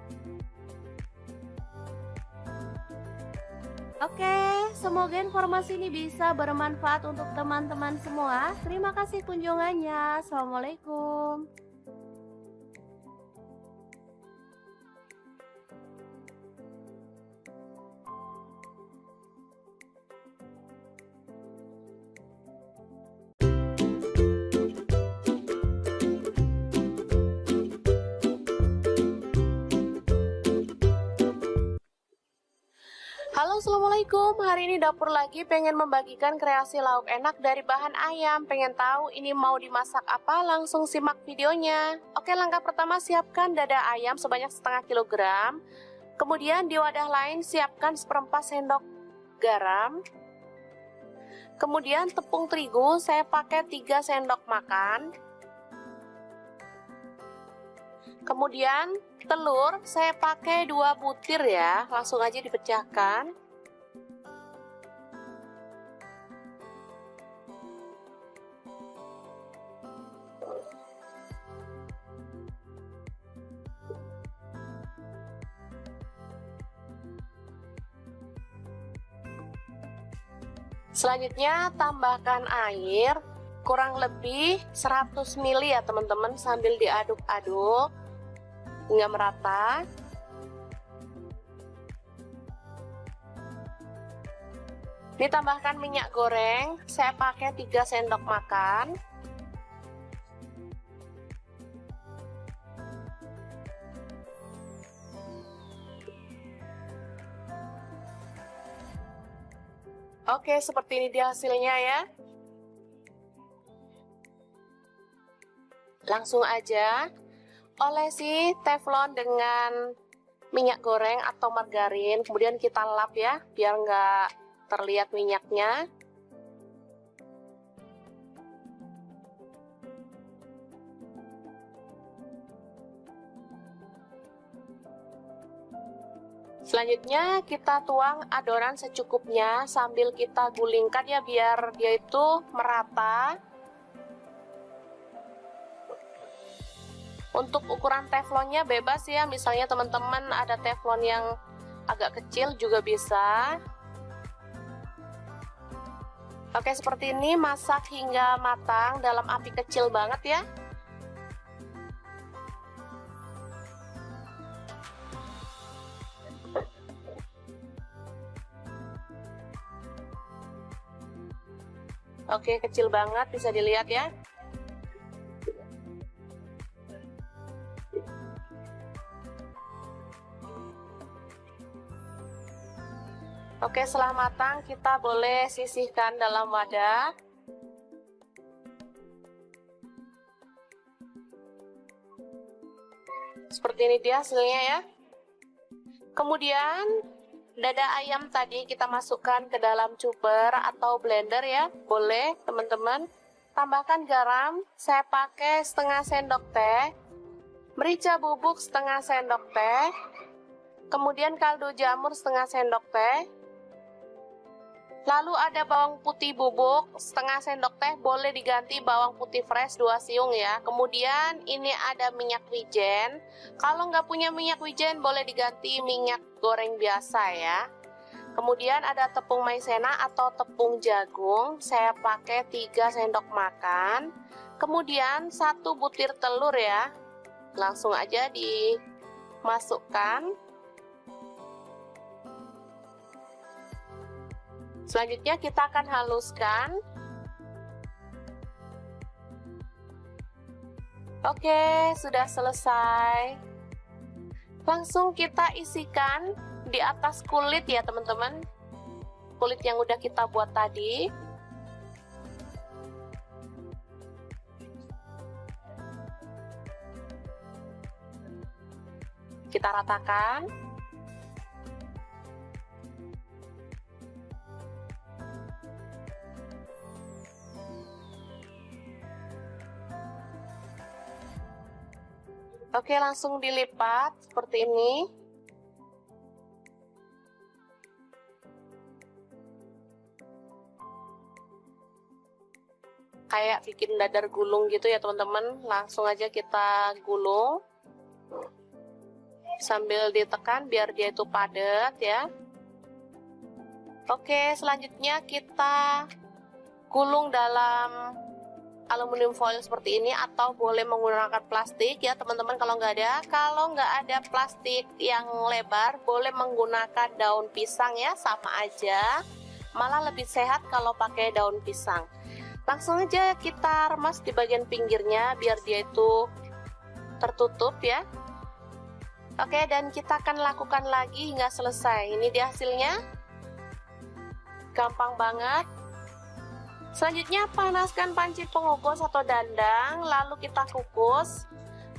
Oke, semoga informasi ini bisa bermanfaat untuk teman-teman semua. Terima kasih kunjungannya. Assalamualaikum. Halo, assalamualaikum. Hari ini dapur lagi pengen membagikan kreasi lauk enak dari bahan ayam. Pengen tahu ini mau dimasak apa? Langsung simak videonya. Oke, langkah pertama siapkan dada ayam sebanyak setengah kilogram. Kemudian di wadah lain siapkan seperempat sendok garam. Kemudian tepung terigu saya pakai 3 sendok makan. Kemudian telur saya pakai 2 butir ya, langsung aja dipecahkan. Selanjutnya tambahkan air kurang lebih 100 ml ya teman-teman, sambil diaduk-aduk hingga merata. Ditambahkan minyak goreng, saya pakai 3 sendok makan. Oke, seperti ini dia hasilnya ya. Langsung aja olesi teflon dengan minyak goreng atau margarin, kemudian kita lap ya, biar nggak terlihat minyaknya. Selanjutnya kita tuang adonan secukupnya sambil kita gulingkan ya, biar dia itu merata. Untuk ukuran teflonnya bebas ya, misalnya teman-teman ada teflon yang agak kecil juga bisa. Oke, seperti ini, masak hingga matang dalam api kecil banget ya. Oke, kecil banget, bisa dilihat ya. Oke, setelah matang kita boleh sisihkan dalam wadah. Seperti ini dia hasilnya ya. Kemudian dada ayam tadi kita masukkan ke dalam chopper atau blender ya, boleh teman-teman. Tambahkan garam, saya pakai setengah sendok teh, merica bubuk setengah sendok teh, kemudian kaldu jamur setengah sendok teh. Lalu ada bawang putih bubuk setengah sendok teh, boleh diganti bawang putih fresh 2 siung ya. Kemudian ini ada minyak wijen. Kalau nggak punya minyak wijen boleh diganti minyak goreng biasa ya. Kemudian ada tepung maizena atau tepung jagung, saya pakai 3 sendok makan. Kemudian 1 butir telur ya, langsung aja dimasukkan. Selanjutnya kita akan haluskan. Oke, sudah selesai. Langsung kita isikan di atas kulit ya teman-teman. Kulit yang udah kita buat tadi. Kita ratakan. Oke, langsung dilipat seperti ini. kayak bikin dadar gulung gitu ya teman-teman. Langsung aja kita gulung sambil ditekan biar dia itu padat ya. Oke, selanjutnya kita gulung dalam aluminium foil seperti ini, atau boleh menggunakan plastik ya teman-teman kalau nggak ada. Kalau nggak ada plastik yang lebar, boleh menggunakan daun pisang ya, sama aja. Malah lebih sehat kalau pakai daun pisang. Langsung aja kita remas di bagian pinggirnya biar dia itu tertutup ya. Oke, dan kita akan lakukan lagi hingga selesai. Ini dia hasilnya. Gampang banget. Selanjutnya panaskan panci pengukus atau dandang, lalu kita kukus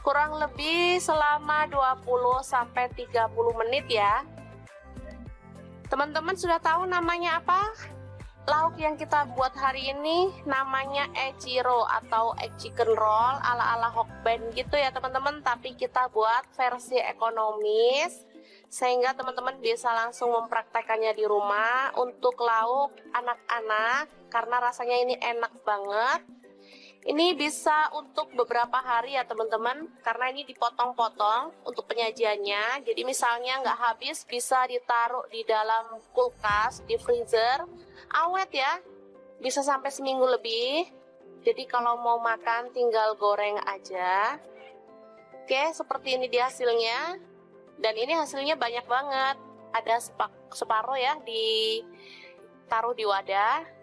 kurang lebih selama 20-30 menit ya. Teman-teman sudah tahu namanya apa? Lauk yang kita buat hari ini namanya echiro atau egg chicken roll ala-ala Hokben gitu ya teman-teman, tapi kita buat versi ekonomis sehingga teman-teman bisa langsung mempraktekannya di rumah untuk lauk anak-anak karena rasanya ini enak banget. Ini bisa untuk beberapa hari ya teman-teman, karena ini dipotong-potong untuk penyajiannya. Jadi misalnya nggak habis, bisa ditaruh di dalam kulkas, di freezer, awet ya, bisa sampai seminggu lebih. Jadi kalau mau makan tinggal goreng aja. Oke, seperti ini dia hasilnya. Dan ini hasilnya banyak banget. Ada separuh ya, ditaruh di wadah.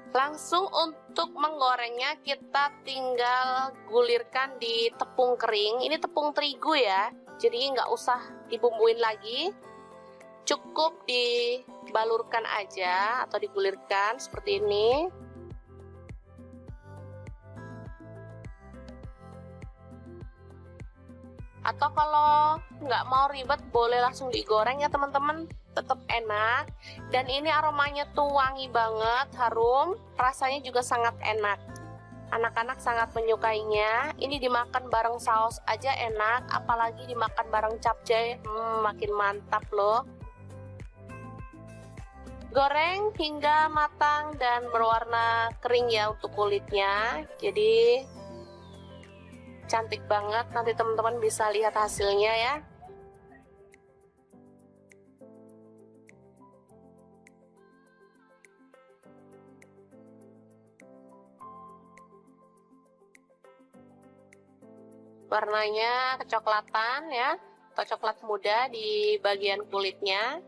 Langsung untuk menggorengnya kita tinggal gulirkan di tepung kering. Ini tepung terigu ya, jadi nggak usah dibumbuin lagi. Cukup dibalurkan aja atau digulirkan seperti ini. Atau kalau nggak mau ribet boleh langsung digoreng ya teman-teman, tetap enak. Dan ini aromanya tuh wangi banget, harum, rasanya juga sangat enak. Anak-anak sangat menyukainya. Ini dimakan bareng saus aja enak, apalagi dimakan bareng capcay, makin mantap loh. Goreng hingga matang dan berwarna kering ya untuk kulitnya, jadi cantik banget. Nanti teman-teman bisa lihat hasilnya ya. Warnanya kecoklatan ya, atau coklat muda di bagian kulitnya.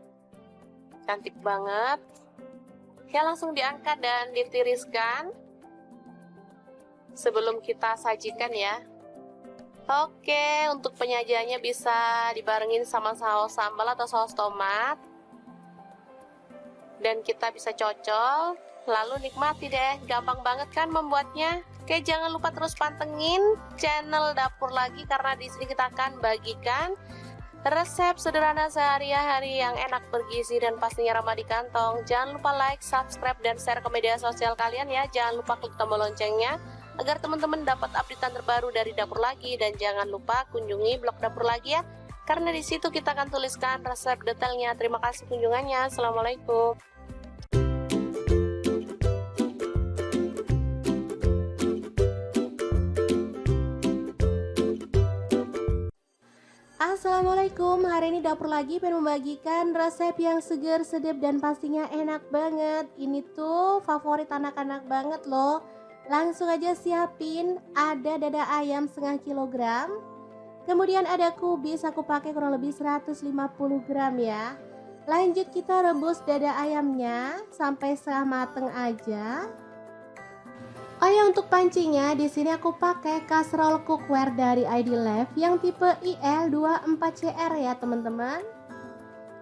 Cantik banget. Oke, langsung diangkat dan ditiriskan sebelum kita sajikan ya. Oke, untuk penyajiannya bisa dibarengin sama saus sambal atau saus tomat. Dan kita bisa cocol, lalu nikmati deh. Gampang banget kan membuatnya? Oke, jangan lupa terus pantengin channel Dapur Lagi, karena di sini kita akan bagikan resep sederhana sehari-hari yang enak, bergizi, dan pastinya ramah di kantong. Jangan lupa like, subscribe, dan share ke media sosial kalian ya. Jangan lupa klik tombol loncengnya agar teman-teman dapat updatean terbaru dari Dapur Lagi. Dan jangan lupa kunjungi blog Dapur Lagi ya, karena di situ kita akan tuliskan resep detailnya. Terima kasih kunjungannya. Assalamualaikum. Assalamualaikum, hari ini Dapur Lagi pengen membagikan resep yang seger, sedap, dan pastinya enak banget. Ini tuh favorit anak-anak banget loh. Langsung aja siapin, ada dada ayam setengah kilogram. Kemudian ada kubis, aku pakai kurang lebih 150 gram ya. Lanjut kita rebus dada ayamnya sampai setengah mateng aja. Oh ya, untuk pancinya di sini aku pakai kaserol cookware dari ID Lab yang tipe IL24CR ya teman-teman.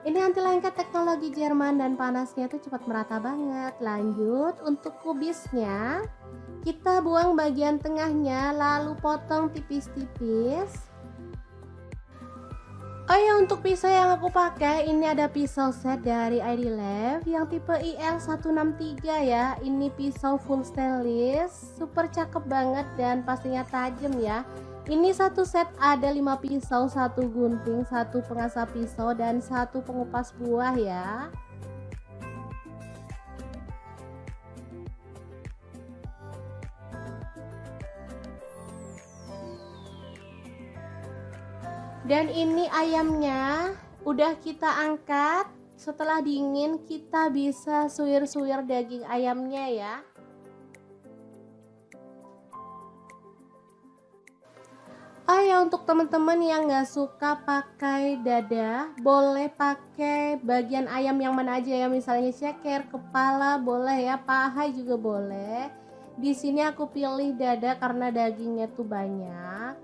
Ini anti lengket teknologi Jerman dan panasnya tuh cepat merata banget. Lanjut untuk kubisnya, kita buang bagian tengahnya lalu potong tipis-tipis. Oh ya, untuk pisau yang aku pakai ini ada pisau set dari ID Lab yang tipe IL163 ya. Ini pisau full stainless, super cakep banget dan pastinya tajam ya. Ini satu set ada 5 pisau, 1 gunting, 1 pengasah pisau, dan 1 pengupas buah ya. Dan ini ayamnya udah kita angkat. Setelah dingin kita bisa suwir-suwir daging ayamnya ya. Oh ya, untuk teman-teman yang nggak suka pakai dada, boleh pakai bagian ayam yang mana aja ya, misalnya ceker, kepala boleh ya, paha juga boleh. Di sini aku pilih dada karena dagingnya tuh banyak.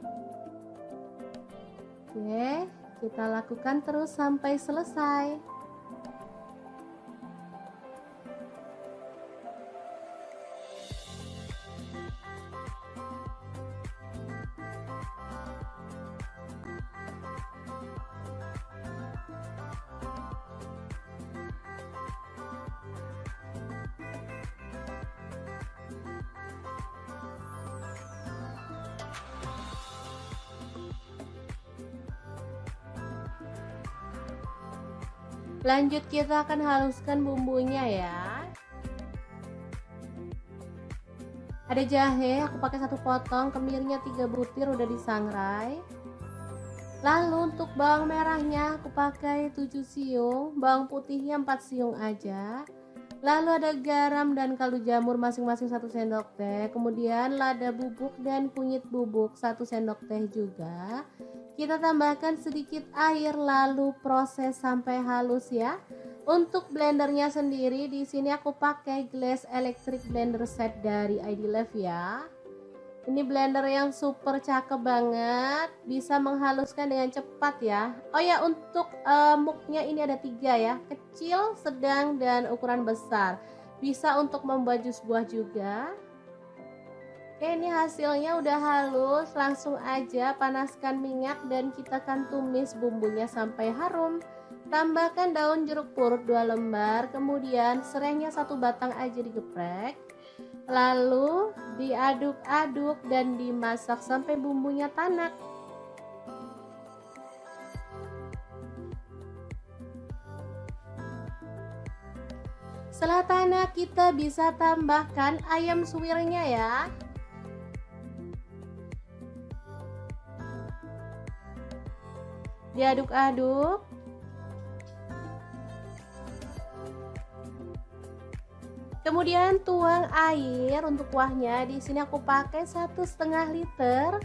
Oke, kita lakukan terus sampai selesai. Lanjut kita akan haluskan bumbunya ya. Ada jahe, aku pakai 1 potong, kemirinya 3 butir udah disangrai. Lalu untuk bawang merahnya aku pakai 7 siung, bawang putihnya 4 siung aja. Lalu ada garam dan kaldu jamur masing-masing 1 sendok teh. Kemudian lada bubuk dan kunyit bubuk 1 sendok teh juga. Kita tambahkan sedikit air lalu proses sampai halus ya. Untuk blendernya sendiri di sini aku pakai Glass Electric Blender Set dari ID Life ya. Ini blender yang super cakep banget, bisa menghaluskan dengan cepat ya. Oh ya, untuk muknya ini ada 3 ya, kecil, sedang, dan ukuran besar. Bisa untuk membuat jus buah juga. Oke, ini hasilnya udah halus, langsung aja panaskan minyak dan kita akan tumis bumbunya sampai harum. Tambahkan daun jeruk purut 2 lembar, kemudian serainya 1 batang aja digeprek. Lalu diaduk-aduk dan dimasak sampai bumbunya tanak. Setelah tanak kita bisa tambahkan ayam suwirnya ya. Diaduk-aduk. Kemudian tuang air untuk kuahnya. Di sini aku pakai 1,5 liter.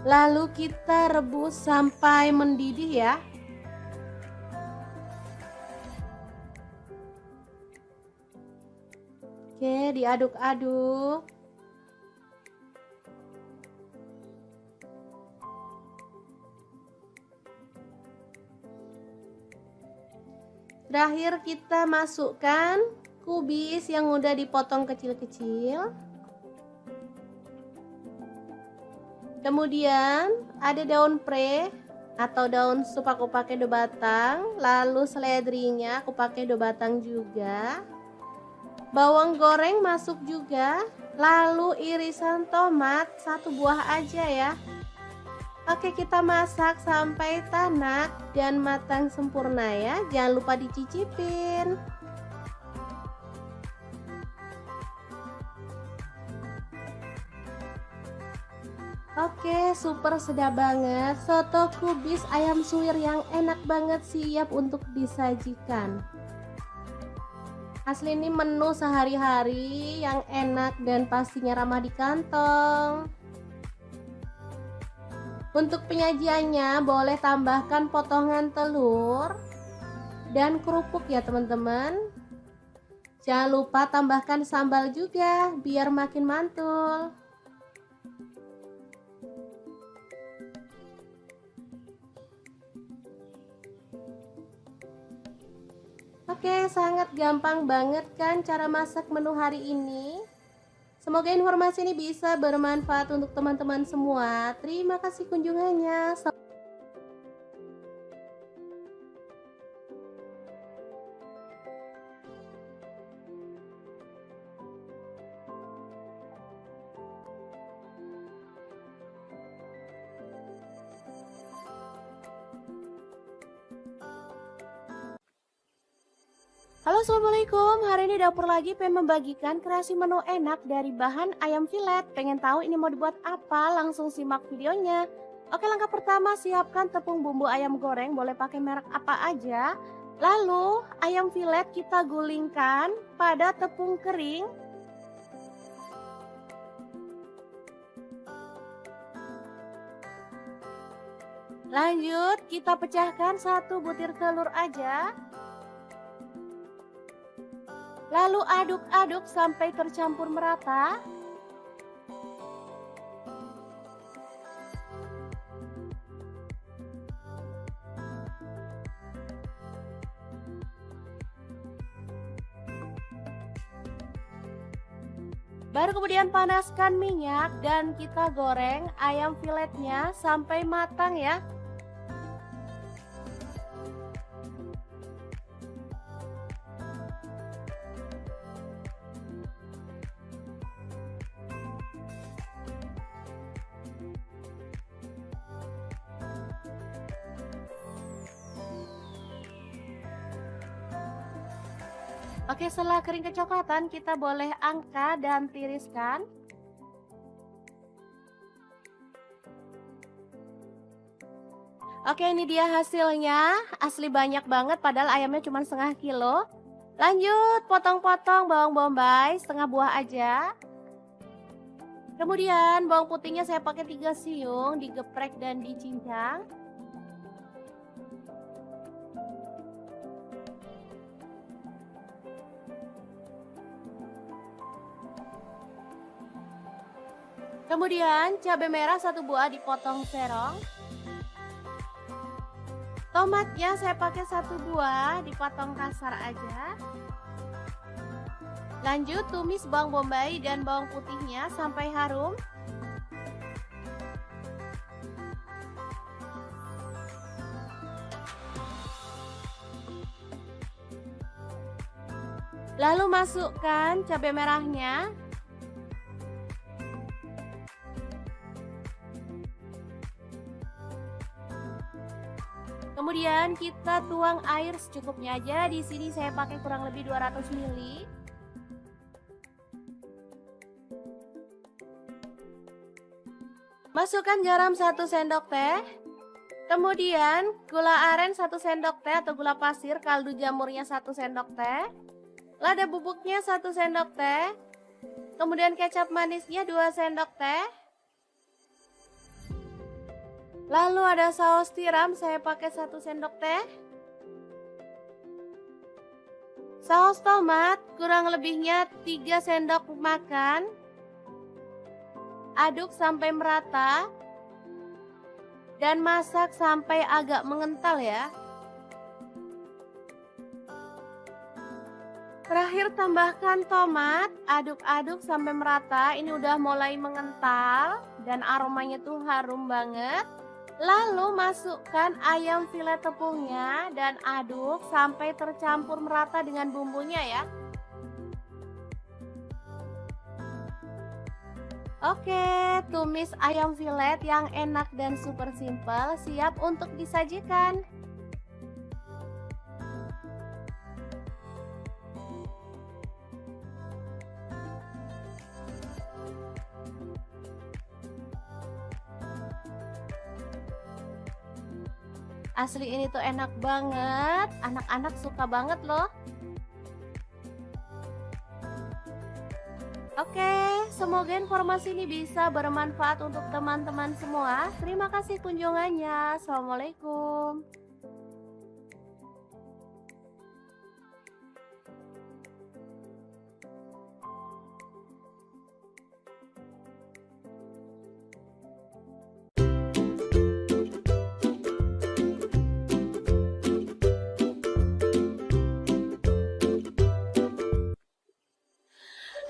Lalu kita rebus sampai mendidih ya. Oke, diaduk-aduk. Terakhir kita masukkan kubis yang udah dipotong kecil-kecil. Kemudian ada daun pre atau daun sup aku pakai 2 batang. Lalu seledrinya aku pakai 2 batang juga. Bawang goreng masuk juga. Lalu irisan tomat 1 buah aja ya. Oke, kita masak sampai tanak dan matang sempurna ya. Jangan lupa dicicipin. Oke, super sedap banget. Soto kubis ayam suwir yang enak banget siap untuk disajikan. Asli ini menu sehari-hari yang enak dan pastinya ramah di kantong. Untuk penyajiannya boleh tambahkan potongan telur dan kerupuk ya teman-teman. Jangan lupa tambahkan sambal juga biar makin mantul. Oke, sangat gampang banget kan cara masak menu hari ini. Semoga informasi ini bisa bermanfaat untuk teman-teman semua. Terima kasih kunjungannya. Halo, assalamualaikum. Hari ini dapur lagi pengen membagikan kreasi menu enak dari bahan ayam filet. Pengen tahu ini mau dibuat apa? Langsung simak videonya. Oke, langkah pertama siapkan tepung bumbu ayam goreng, boleh pakai merek apa aja. Lalu ayam filet kita gulingkan pada tepung kering. Lanjut kita pecahkan 1 butir telur aja. Lalu aduk-aduk sampai tercampur merata. Baru kemudian panaskan minyak dan kita goreng ayam filetnya sampai matang ya. Oke, setelah kering kecoklatan kita boleh angkat dan tiriskan. Oke, ini dia hasilnya. Asli banyak banget padahal ayamnya cuma setengah kilo. Lanjut potong-potong bawang bombay setengah buah aja. Kemudian bawang putihnya saya pakai 3 siung, digeprek dan dicincang. Kemudian cabai merah 1 buah dipotong serong. Tomatnya saya pakai 1 buah dipotong kasar aja. Lanjut tumis bawang bombay dan bawang putihnya sampai harum. Lalu masukkan cabai merahnya. Kemudian kita tuang air secukupnya aja. Di sini saya pakai kurang lebih 200 ml. Masukkan garam 1 sendok teh. Kemudian gula aren 1 sendok teh atau gula pasir, kaldu jamurnya 1 sendok teh. Lada bubuknya 1 sendok teh. Kemudian kecap manisnya 2 sendok teh. Lalu ada saus tiram, saya pakai 1 sendok teh. Saus tomat kurang lebihnya 3 sendok makan. Aduk sampai merata. Dan masak sampai agak mengental ya. Terakhir tambahkan tomat, aduk-aduk sampai merata. Ini udah mulai mengental dan aromanya tuh harum banget. Lalu masukkan ayam filet tepungnya dan aduk sampai tercampur merata dengan bumbunya ya. Oke, tumis ayam filet yang enak dan super simple siap untuk disajikan. Asli ini tuh enak banget, anak-anak suka banget loh. Oke, semoga informasi ini bisa bermanfaat untuk teman-teman semua. Terima kasih kunjungannya. Assalamualaikum.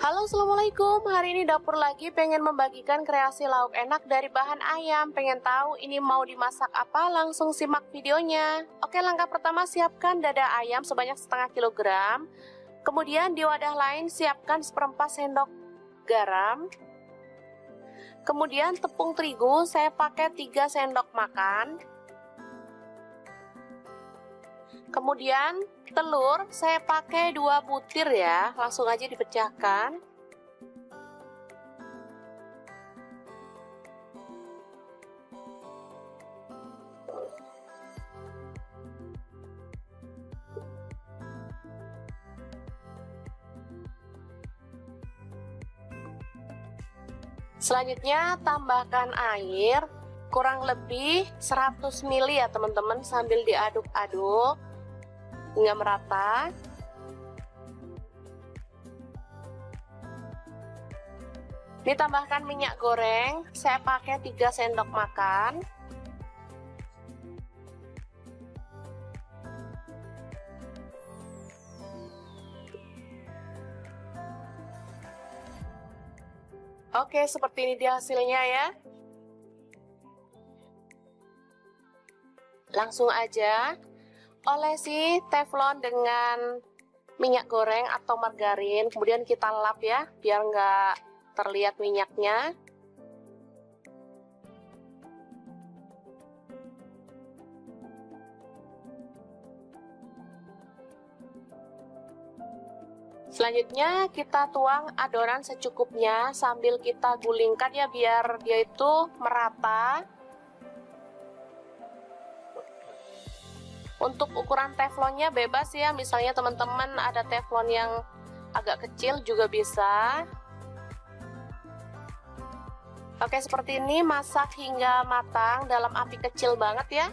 Halo, assalamualaikum. Hari ini dapur lagi pengen membagikan kreasi lauk enak dari bahan ayam. Pengen tahu ini mau dimasak apa? Langsung simak videonya. Oke, langkah pertama siapkan dada ayam sebanyak setengah kilogram. Kemudian di wadah lain siapkan 1/4 sendok garam. Kemudian tepung terigu saya pakai 3 sendok makan. Kemudian Telur saya pakai 2 butir ya, langsung aja dipecahkan. Selanjutnya tambahkan air kurang lebih 100 ml ya teman-teman, sambil diaduk-aduk hingga merata. Ditambahkan minyak goreng, saya pakai 3 sendok makan. Oke, seperti ini dia hasilnya ya. Langsung aja olesi teflon dengan minyak goreng atau margarin, kemudian kita lap ya, biar nggak terlihat minyaknya. Selanjutnya kita tuang adonan secukupnya sambil kita gulingkan ya, biar dia itu merata. Untuk ukuran teflonnya bebas ya, misalnya teman-teman ada teflon yang agak kecil juga bisa. Oke, seperti ini, masak hingga matang dalam api kecil banget ya.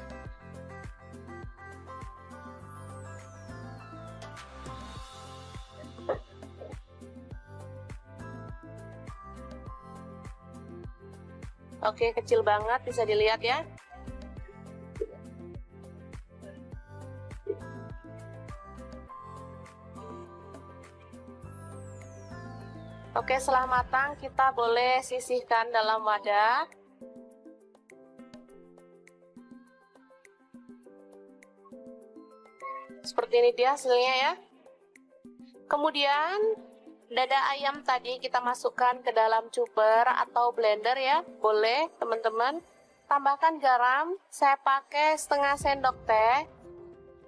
Oke, kecil banget, bisa dilihat ya. Oke, setelah matang kita boleh sisihkan dalam wadah. Seperti ini dia hasilnya ya. Kemudian dada ayam tadi kita masukkan ke dalam chopper atau blender ya, boleh teman-teman. Tambahkan garam, saya pakai setengah sendok teh,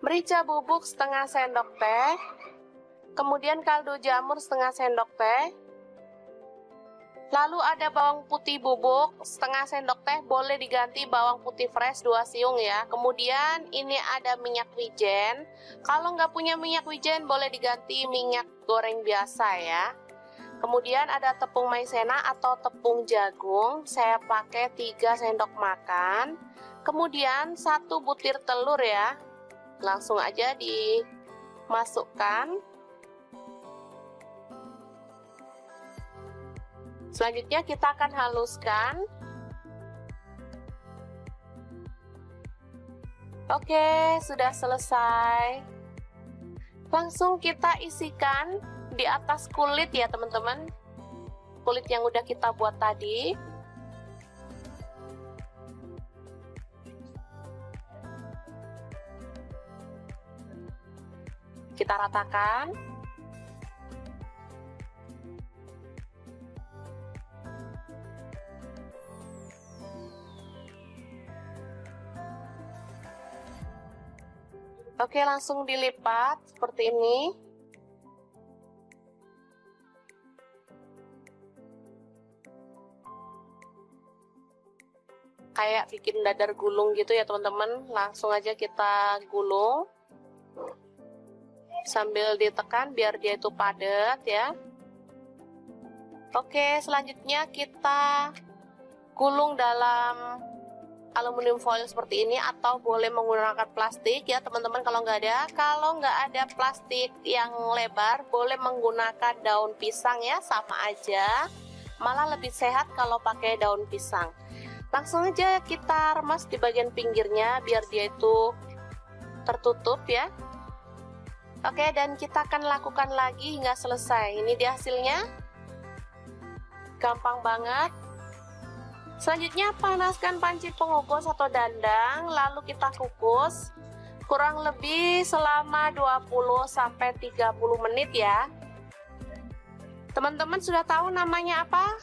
merica bubuk setengah sendok teh, kemudian kaldu jamur setengah sendok teh, lalu ada bawang putih bubuk setengah sendok teh, boleh diganti bawang putih fresh 2 siung ya. Kemudian ini ada minyak wijen, kalau nggak punya minyak wijen boleh diganti minyak goreng biasa ya. Kemudian ada tepung maizena atau tepung jagung, saya pakai 3 sendok makan. Kemudian 1 butir telur ya, langsung aja dimasukkan. Selanjutnya kita akan haluskan. Oke, sudah selesai. Langsung kita isikan di atas kulit ya teman-teman, kulit yang udah kita buat tadi. Kita ratakan. Oke, langsung dilipat seperti ini. Kayak bikin dadar gulung gitu ya teman-teman. Langsung aja kita gulung sambil ditekan biar dia itu padat ya. Oke, selanjutnya kita gulung dalam aluminium foil seperti ini, atau boleh menggunakan plastik ya teman-teman kalau nggak ada. Kalau nggak ada plastik yang lebar, boleh menggunakan daun pisang ya, sama aja. Malah lebih sehat kalau pakai daun pisang. Langsung aja kita remas di bagian pinggirnya biar dia itu tertutup ya. Oke, dan kita akan lakukan lagi hingga selesai. Ini dia hasilnya. Gampang banget. Selanjutnya panaskan panci pengukus atau dandang, lalu kita kukus kurang lebih selama 20-30 menit ya. Teman-teman sudah tahu namanya apa?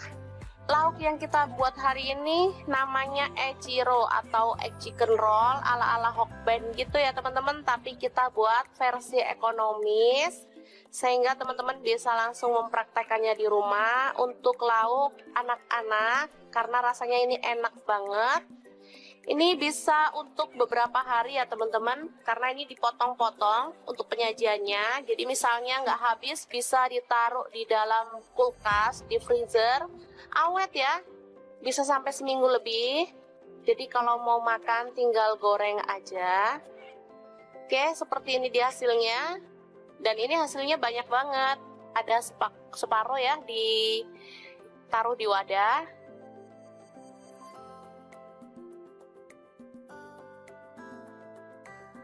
Lauk yang kita buat hari ini namanya echiro atau egg chicken roll ala-ala Hokben gitu ya teman-teman, tapi kita buat versi ekonomis sehingga teman-teman bisa langsung mempraktekannya di rumah untuk lauk anak-anak karena rasanya ini enak banget. Ini bisa untuk beberapa hari ya teman-teman, karena ini dipotong-potong untuk penyajiannya. Jadi misalnya nggak habis bisa ditaruh di dalam kulkas, di freezer, awet ya, bisa sampai seminggu lebih. Jadi kalau mau makan tinggal goreng aja. Oke, seperti ini dia hasilnya. Dan ini hasilnya banyak banget. Ada separuh ya, ditaruh di wadah.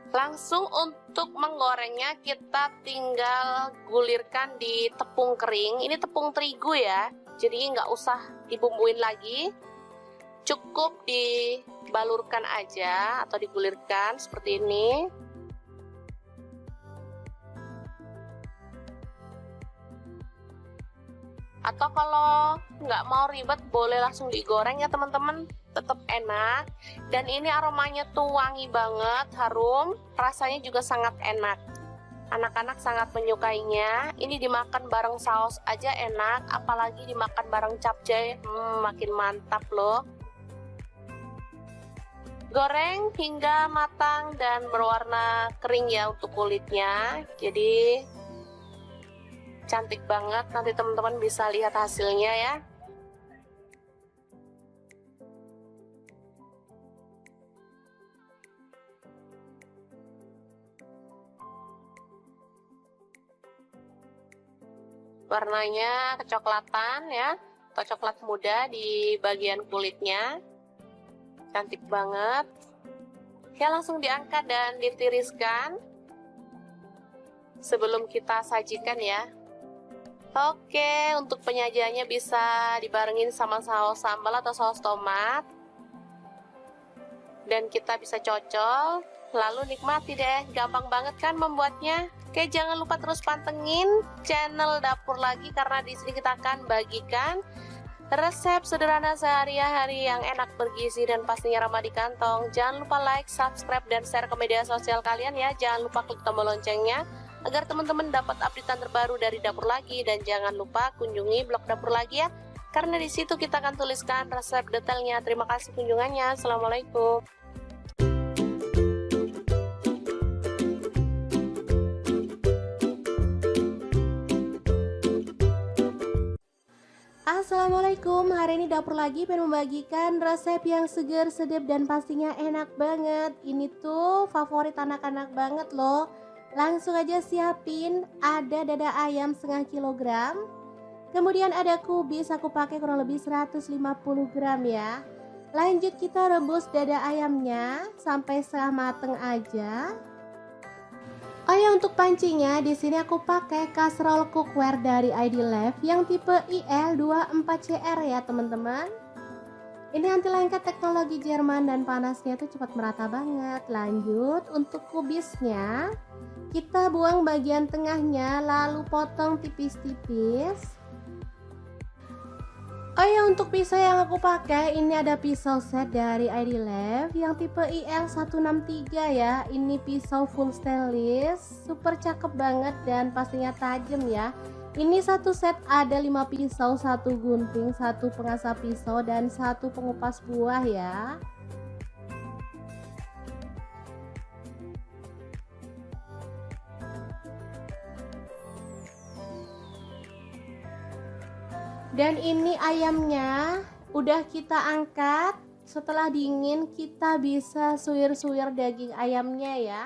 Langsung untuk menggorengnya kita tinggal gulirkan di tepung kering. Ini tepung terigu ya, jadi nggak usah dibumbuin lagi. Cukup dibalurkan aja atau digulirkan seperti ini. Atau kalau nggak mau ribet boleh langsung digoreng ya teman-teman, tetap enak. Dan ini aromanya tuh wangi banget, harum, rasanya juga sangat enak. Anak-anak sangat menyukainya. Ini dimakan bareng saus aja enak, apalagi dimakan bareng capcay, makin mantap loh. Goreng hingga matang dan berwarna kering ya untuk kulitnya, jadi cantik banget. Nanti teman-teman bisa lihat hasilnya ya. Warnanya kecoklatan ya, atau coklat muda di bagian kulitnya. Cantik banget. Oke, langsung diangkat dan ditiriskan sebelum kita sajikan ya. Oke, untuk penyajiannya bisa dibarengin sama saus sambal atau saus tomat. Dan kita bisa cocol, lalu nikmati deh. Gampang banget kan membuatnya? Oke, jangan lupa terus pantengin channel Dapur Lagi karena di sini kita akan bagikan resep sederhana sehari-hari yang enak, bergizi, dan pastinya ramah di kantong. Jangan lupa like, subscribe, dan share ke media sosial kalian ya. Jangan lupa klik tombol loncengnya agar teman-teman dapat updatean terbaru dari Dapur Lagi. Dan jangan lupa kunjungi blog Dapur Lagi ya, karena di situ kita akan tuliskan resep detailnya. Terima kasih kunjungannya. Assalamualaikum. Assalamualaikum, hari ini Dapur Lagi pengen membagikan resep yang seger, sedap, dan pastinya enak banget. Ini tuh favorit anak-anak banget loh. Langsung aja siapin, ada dada ayam setengah kilogram. Kemudian ada kubis, aku pakai kurang lebih 150 gram ya. Lanjut kita rebus dada ayamnya sampai setengah mateng aja. Oh ya, untuk pancinya di sini aku pakai kaserol cookware dari ID Life yang tipe IL24CR ya teman-teman. Ini anti lengket teknologi Jerman dan panasnya itu cepat merata banget. Lanjut untuk kubisnya, kita buang bagian tengahnya lalu potong tipis-tipis. Oh ya, untuk pisau yang aku pakai ini ada pisau set dari ID Life yang tipe IL163 ya. Ini pisau full stainless, super cakep banget dan pastinya tajam ya. Ini satu set ada 5 pisau, 1 gunting, 1 pengasah pisau, dan 1 pengupas buah ya. Dan ini ayamnya udah kita angkat. Setelah dingin kita bisa suwir-suwir daging ayamnya ya.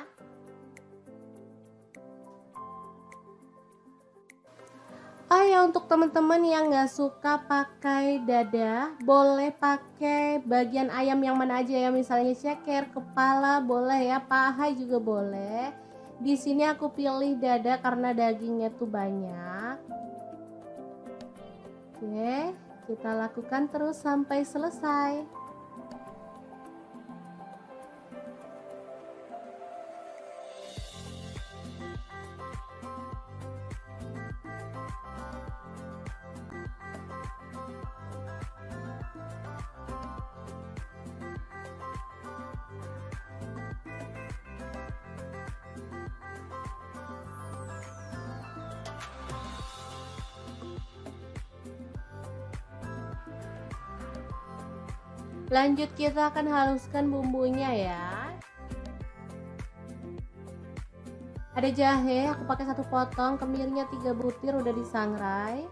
Oh ya, untuk teman-teman yang nggak suka pakai dada, boleh pakai bagian ayam yang mana aja ya, misalnya ceker, kepala boleh ya, paha juga boleh. Di sini aku pilih dada karena dagingnya tuh banyak. Oke, kita lakukan terus sampai selesai. Lanjut kita akan haluskan bumbunya ya. Ada jahe, aku pakai 1 potong, kemirinya 3 butir udah disangrai.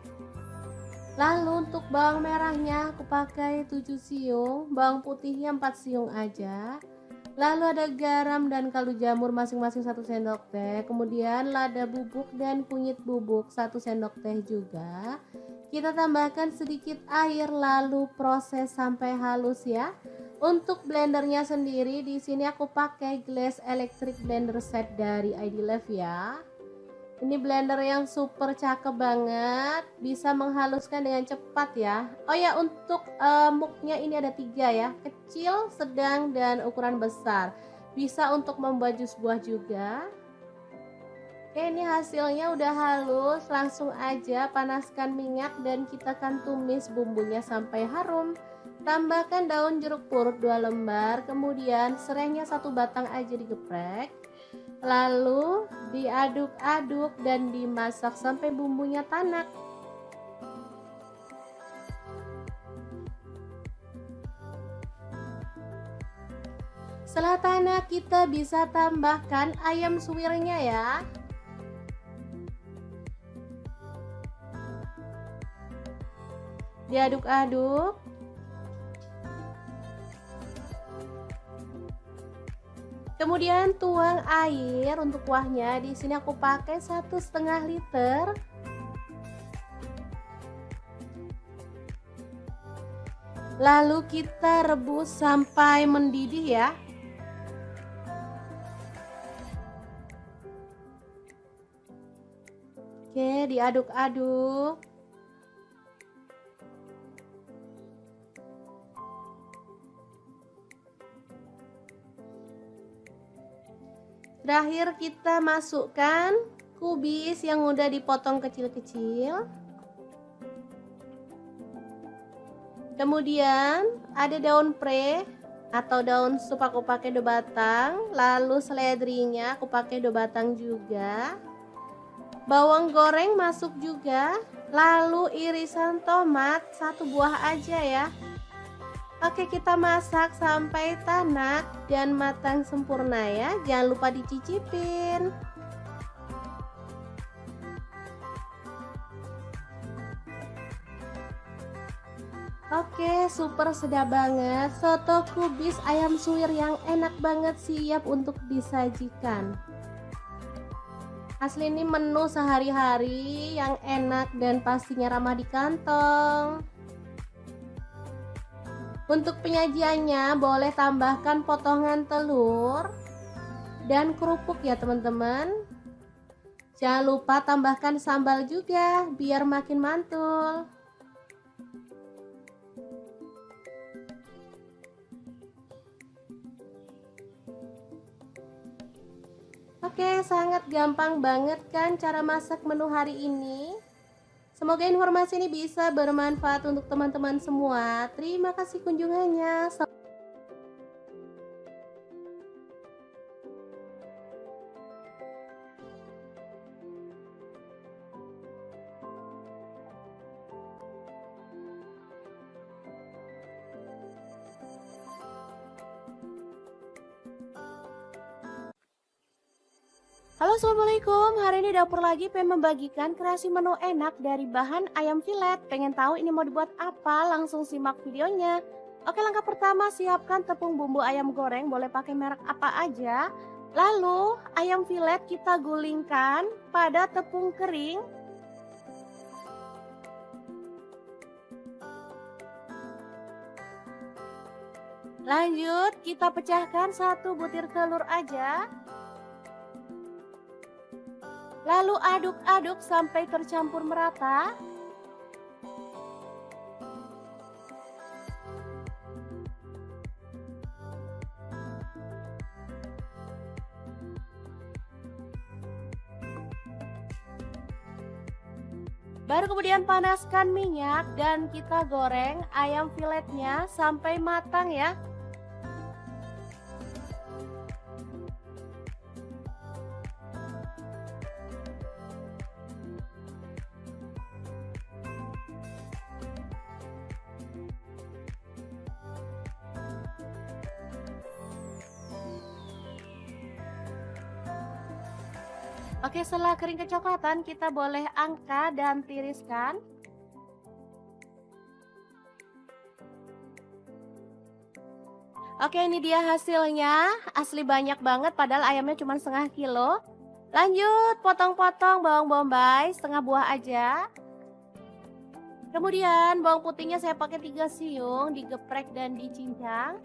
Lalu untuk bawang merahnya aku pakai 7 siung, bawang putihnya 4 siung aja. Lalu ada garam dan kaldu jamur masing-masing 1 sendok teh. Kemudian lada bubuk dan kunyit bubuk 1 sendok teh juga. Kita tambahkan sedikit air lalu proses sampai halus ya. Untuk blendernya sendiri di sini aku pakai Glass Electric Blender Set dari ID Life ya. Ini blender yang super cakep banget, bisa menghaluskan dengan cepat ya. Oh ya, untuk muknya ini ada 3 ya, kecil, sedang, dan ukuran besar. Bisa untuk membuat jus buah juga. Oke, ini hasilnya udah halus, langsung aja panaskan minyak dan kita akan tumis bumbunya sampai harum. Tambahkan daun jeruk purut 2 lembar, kemudian serainya 1 batang aja digeprek. Lalu diaduk-aduk dan dimasak sampai bumbunya tanak. Setelah tanak kita bisa tambahkan ayam suwirnya ya. Diaduk-aduk. Kemudian tuang air untuk kuahnya. Di sini aku pakai 1,5 liter. Lalu kita rebus sampai mendidih ya. Oke, diaduk-aduk. Terakhir kita masukkan kubis yang udah dipotong kecil-kecil. Kemudian ada daun pre atau daun sup aku pakai 2 batang. Lalu seledrinya aku pakai 2 batang juga. Bawang goreng masuk juga. Lalu irisan tomat 1 buah aja ya. Oke, kita masak sampai tanak dan matang sempurna ya. Jangan lupa dicicipin. Oke, super sedap banget. Soto kubis ayam suwir yang enak banget siap untuk disajikan. Asli ini menu sehari-hari yang enak dan pastinya ramah di kantong. Untuk penyajiannya boleh tambahkan potongan telur dan kerupuk ya teman-teman. Jangan lupa tambahkan sambal juga biar makin mantul. Oke, sangat gampang banget kan cara masak menu hari ini. Semoga informasi ini bisa bermanfaat untuk teman-teman semua. Terima kasih kunjungannya. Halo, assalamualaikum. Hari ini dapur lagi pengen membagikan kreasi menu enak dari bahan ayam filet. Pengen tahu ini mau dibuat apa? Langsung simak videonya. Oke, langkah pertama siapkan tepung bumbu ayam goreng, boleh pakai merek apa aja. Lalu ayam filet kita gulingkan pada tepung kering. Lanjut kita pecahkan 1 butir telur aja. Lalu aduk-aduk sampai tercampur merata. Baru kemudian panaskan minyak dan kita goreng ayam filetnya sampai matang ya. Oke, setelah kering kecoklatan, kita boleh angkat dan tiriskan. Oke, ini dia hasilnya. Asli banyak banget, padahal ayamnya cuma setengah kilo. Lanjut, potong-potong bawang bombay, setengah buah aja. Kemudian bawang putihnya saya pakai 3 siung, digeprek dan dicincang.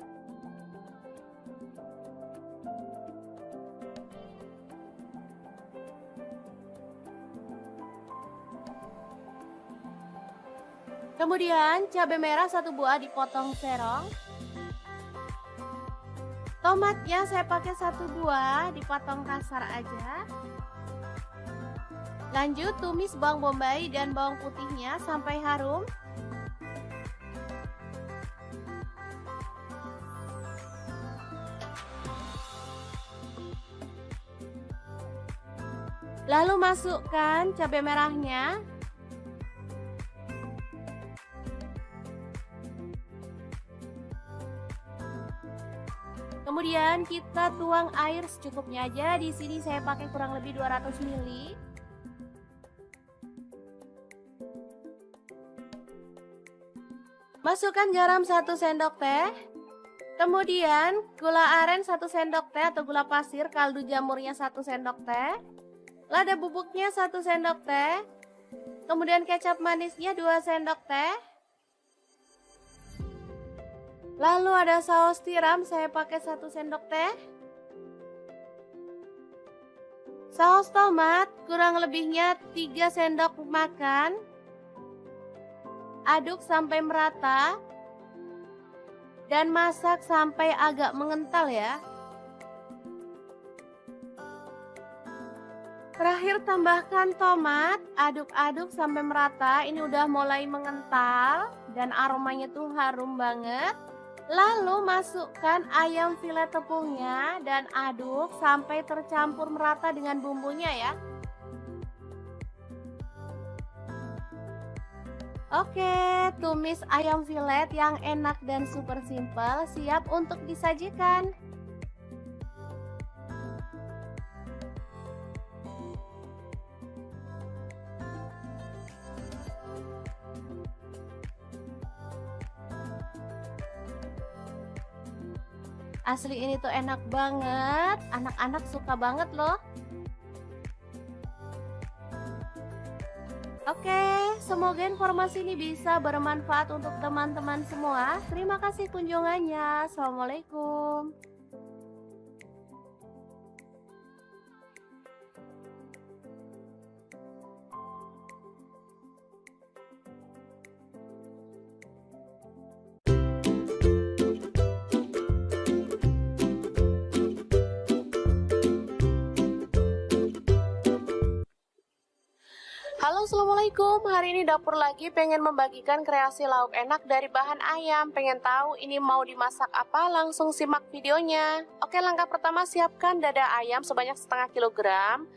Kemudian cabai merah 1 buah dipotong serong. Tomatnya saya pakai 1 buah, dipotong kasar aja. Lanjut tumis bawang bombay dan bawang putihnya sampai harum. Lalu masukkan cabai merahnya. Kemudian kita tuang air secukupnya aja. Di sini saya pakai kurang lebih 200 ml. Masukkan garam 1 sendok teh. Kemudian gula aren 1 sendok teh atau gula pasir, kaldu jamurnya 1 sendok teh. Lada bubuknya 1 sendok teh. Kemudian kecap manisnya 2 sendok teh. Lalu ada saus tiram, saya pakai 1 sendok teh. Saus tomat kurang lebihnya 3 sendok makan. Aduk sampai merata dan masak sampai agak mengental ya. Terakhir tambahkan tomat, aduk-aduk sampai merata. Ini udah mulai mengental dan aromanya tuh harum banget. Lalu masukkan ayam filet tepungnya dan aduk sampai tercampur merata dengan bumbunya ya. Oke, tumis ayam filet yang enak dan super simple siap untuk disajikan. Asli ini tuh enak banget, anak-anak suka banget loh. Oke, semoga informasi ini bisa bermanfaat untuk teman-teman semua. Terima kasih kunjungannya. Assalamualaikum. Halo, assalamualaikum. Hari ini dapur lagi pengen membagikan kreasi lauk enak dari bahan ayam. Pengen tahu ini mau dimasak apa? Langsung simak videonya. Oke, langkah pertama siapkan dada ayam sebanyak setengah kilogram.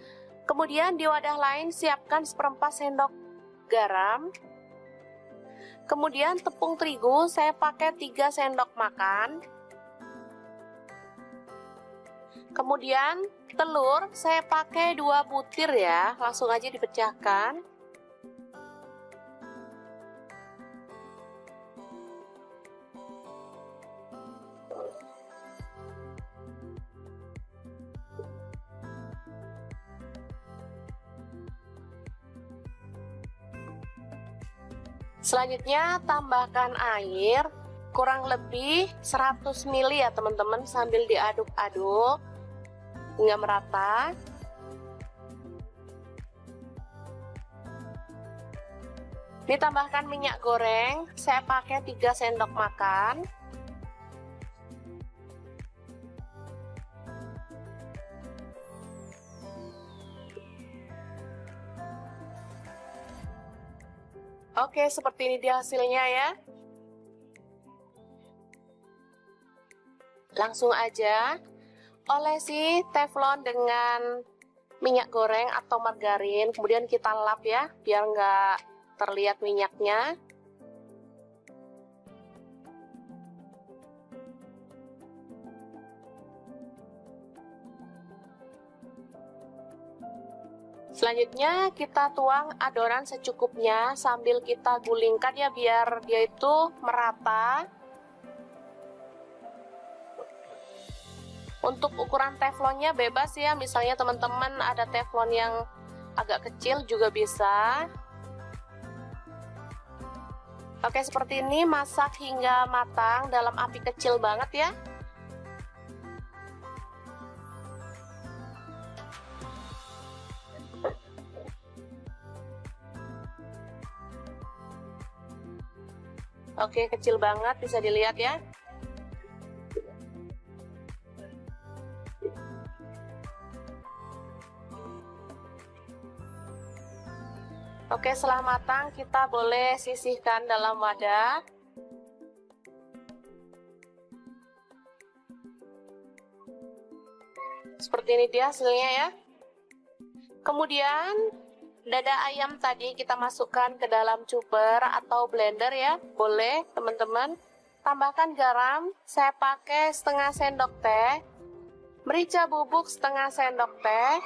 Kemudian di wadah lain siapkan 1/4 sendok garam. Kemudian tepung terigu saya pakai 3 sendok makan. Kemudian telur saya pakai 2 butir ya, langsung aja dipecahkan. Selanjutnya tambahkan air kurang lebih 100 ml ya teman-teman, sambil diaduk-aduk hingga merata. Ditambahkan minyak goreng, saya pakai 3 sendok makan. Oke, seperti ini dia hasilnya ya. Langsung aja olesi teflon dengan minyak goreng atau margarin, kemudian kita lap ya, biar nggak terlihat minyaknya. Selanjutnya kita tuang adonan secukupnya sambil kita gulingkan ya biar dia itu merata. Untuk ukuran teflonnya bebas ya, misalnya teman-teman ada teflon yang agak kecil juga bisa. Oke, seperti ini, masak hingga matang dalam api kecil banget ya. Oke, kecil banget, bisa dilihat ya. Oke, setelah matang kita boleh sisihkan dalam wadah. Seperti ini dia hasilnya ya. Kemudian dada ayam tadi kita masukkan ke dalam chopper atau blender ya. Boleh teman-teman. Tambahkan garam, saya pakai setengah sendok teh. Merica bubuk setengah sendok teh.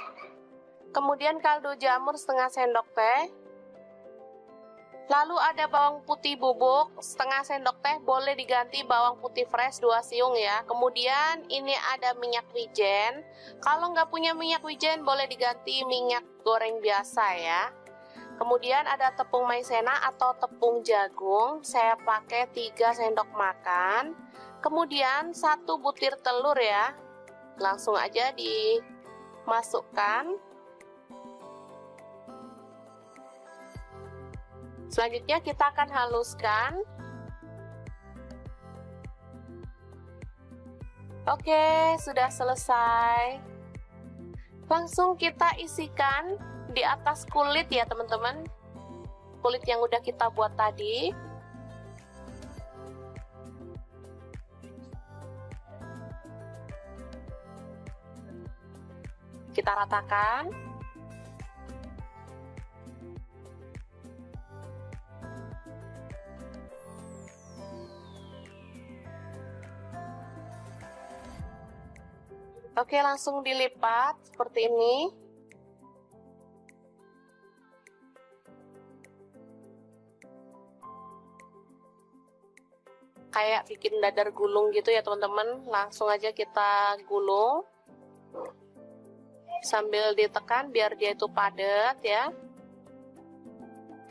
Kemudian kaldu jamur setengah sendok teh. Lalu ada bawang putih bubuk setengah sendok teh, boleh diganti bawang putih fresh 2 siung ya. Kemudian ini ada minyak wijen. Kalau nggak punya minyak wijen boleh diganti minyak goreng biasa ya. Kemudian ada tepung maizena atau tepung jagung. Saya pakai 3 sendok makan. Kemudian 1 butir telur ya. Langsung aja dimasukkan. Selanjutnya kita akan haluskan. Oke, sudah selesai. Langsung kita isikan di atas kulit ya teman-teman. Kulit yang udah kita buat tadi. Kita ratakan. Oke, langsung dilipat seperti ini. Kayak bikin dadar gulung gitu ya teman-teman. Langsung aja kita gulung. Sambil ditekan biar dia itu padat ya.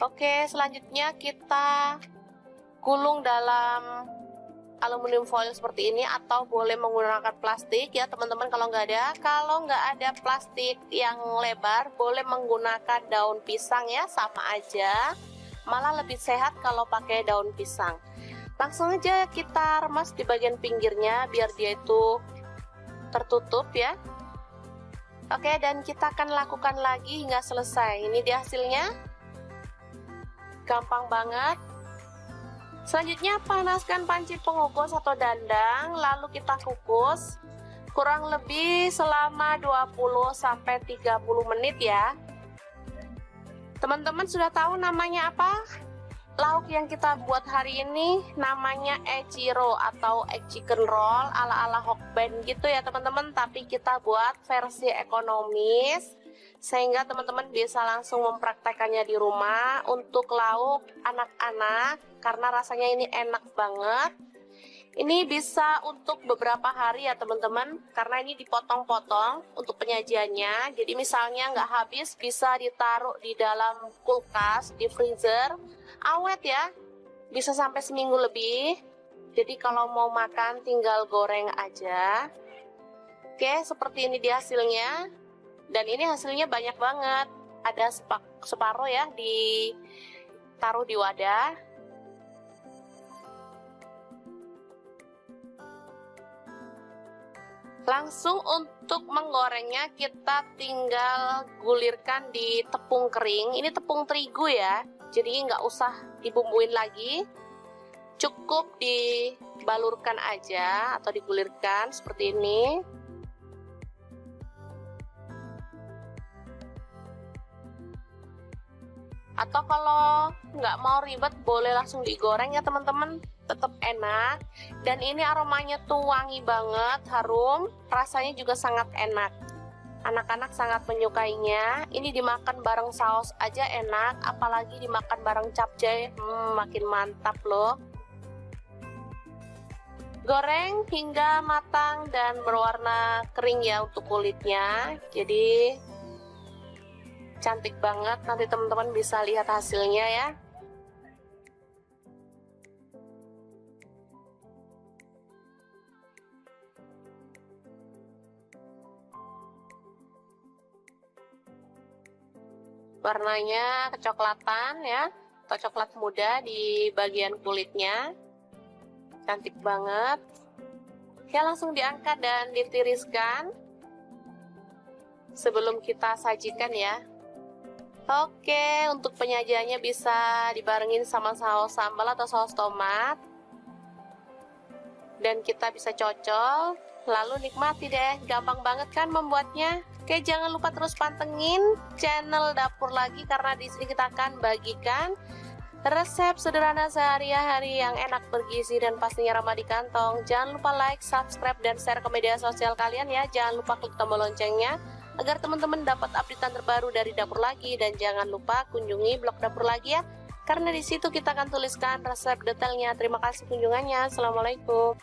Oke, selanjutnya kita gulung dalam aluminium foil seperti ini atau boleh menggunakan plastik ya teman-teman kalau nggak ada. Kalau nggak ada plastik yang lebar, boleh menggunakan daun pisang ya, sama aja. Malah lebih sehat kalau pakai daun pisang. Langsung aja kita remas di bagian pinggirnya biar dia itu tertutup ya. Oke, dan kita akan lakukan lagi hingga selesai. Ini dia hasilnya. Gampang banget. Selanjutnya panaskan panci pengukus atau dandang, lalu kita kukus kurang lebih selama 20-30 menit ya. Teman-teman sudah tahu namanya apa? Lauk yang kita buat hari ini namanya echiro atau egg chicken roll ala-ala Hokben gitu ya teman-teman, tapi kita buat versi ekonomis sehingga teman-teman bisa langsung mempraktekannya di rumah untuk lauk anak-anak karena rasanya ini enak banget. Ini bisa untuk beberapa hari ya teman-teman, karena ini dipotong-potong untuk penyajiannya. Jadi misalnya nggak habis bisa ditaruh di dalam kulkas, di freezer, awet ya, bisa sampai seminggu lebih. Jadi kalau mau makan tinggal goreng aja. Oke, seperti ini dia hasilnya. Dan ini hasilnya banyak banget. Ada separuh ya ditaruh di wadah. Langsung untuk menggorengnya kita tinggal gulirkan di tepung kering. Ini tepung terigu ya, jadi nggak usah dibumbuin lagi. Cukup dibalurkan aja atau digulirkan seperti ini. Atau kalau nggak mau ribet boleh langsung digoreng ya teman-teman, tetap enak. Dan ini aromanya tuh wangi banget, harum, rasanya juga sangat enak. Anak-anak sangat menyukainya. Ini dimakan bareng saus aja enak, apalagi dimakan bareng capcay, makin mantap loh. Goreng hingga matang dan berwarna kering ya untuk kulitnya. Jadi cantik banget, nanti teman-teman bisa lihat hasilnya ya. Warnanya kecoklatan ya, atau coklat muda di bagian kulitnya. Cantik banget. Oke, langsung diangkat dan ditiriskan sebelum kita sajikan ya. Oke, untuk penyajiannya bisa dibarengin sama saus sambal atau saus tomat. Dan kita bisa cocol, lalu nikmati deh. Gampang banget kan membuatnya? Oke, jangan lupa terus pantengin channel Dapur Lagi, karena di sini kita akan bagikan resep sederhana sehari-hari yang enak, bergizi, dan pastinya ramah di kantong. Jangan lupa like, subscribe, dan share ke media sosial kalian ya. Jangan lupa klik tombol loncengnya agar teman-teman dapat update terbaru dari Dapur Lagi. Dan jangan lupa kunjungi blog Dapur Lagi ya, karena di situ kita akan tuliskan resep detailnya. Terima kasih kunjungannya. Assalamualaikum.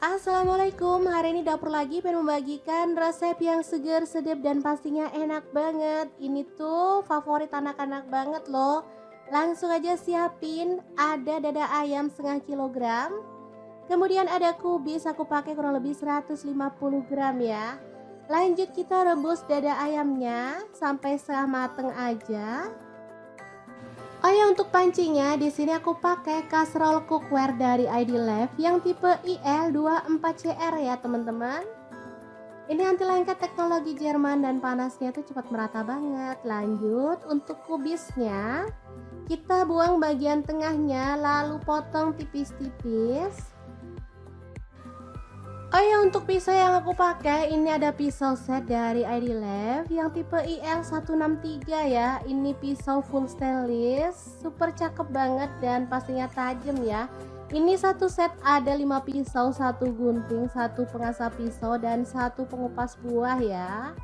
Assalamualaikum, hari ini Dapur Lagi pengen membagikan resep yang seger, sedap, dan pastinya enak banget. Ini tuh favorit anak-anak banget loh. Langsung aja siapin, ada dada ayam setengah kilogram. Kemudian ada kubis, aku pakai kurang lebih 150 gram ya. Lanjut kita rebus dada ayamnya sampai setengah mateng aja. Oh ya, untuk pancinya di sini aku pakai kaserol cookware dari ID Life yang tipe IL24CR ya teman-teman. Ini anti lengket teknologi Jerman dan panasnya itu cepat merata banget. Lanjut untuk kubisnya, kita buang bagian tengahnya lalu potong tipis-tipis. Oh ya, untuk pisau yang aku pakai ini ada pisau set dari ID Life yang tipe IL163 ya. Ini pisau full stainless, super cakep banget dan pastinya tajam ya. Ini satu set ada 5 pisau, 1 gunting, 1 pengasah pisau, dan 1 pengupas buah ya.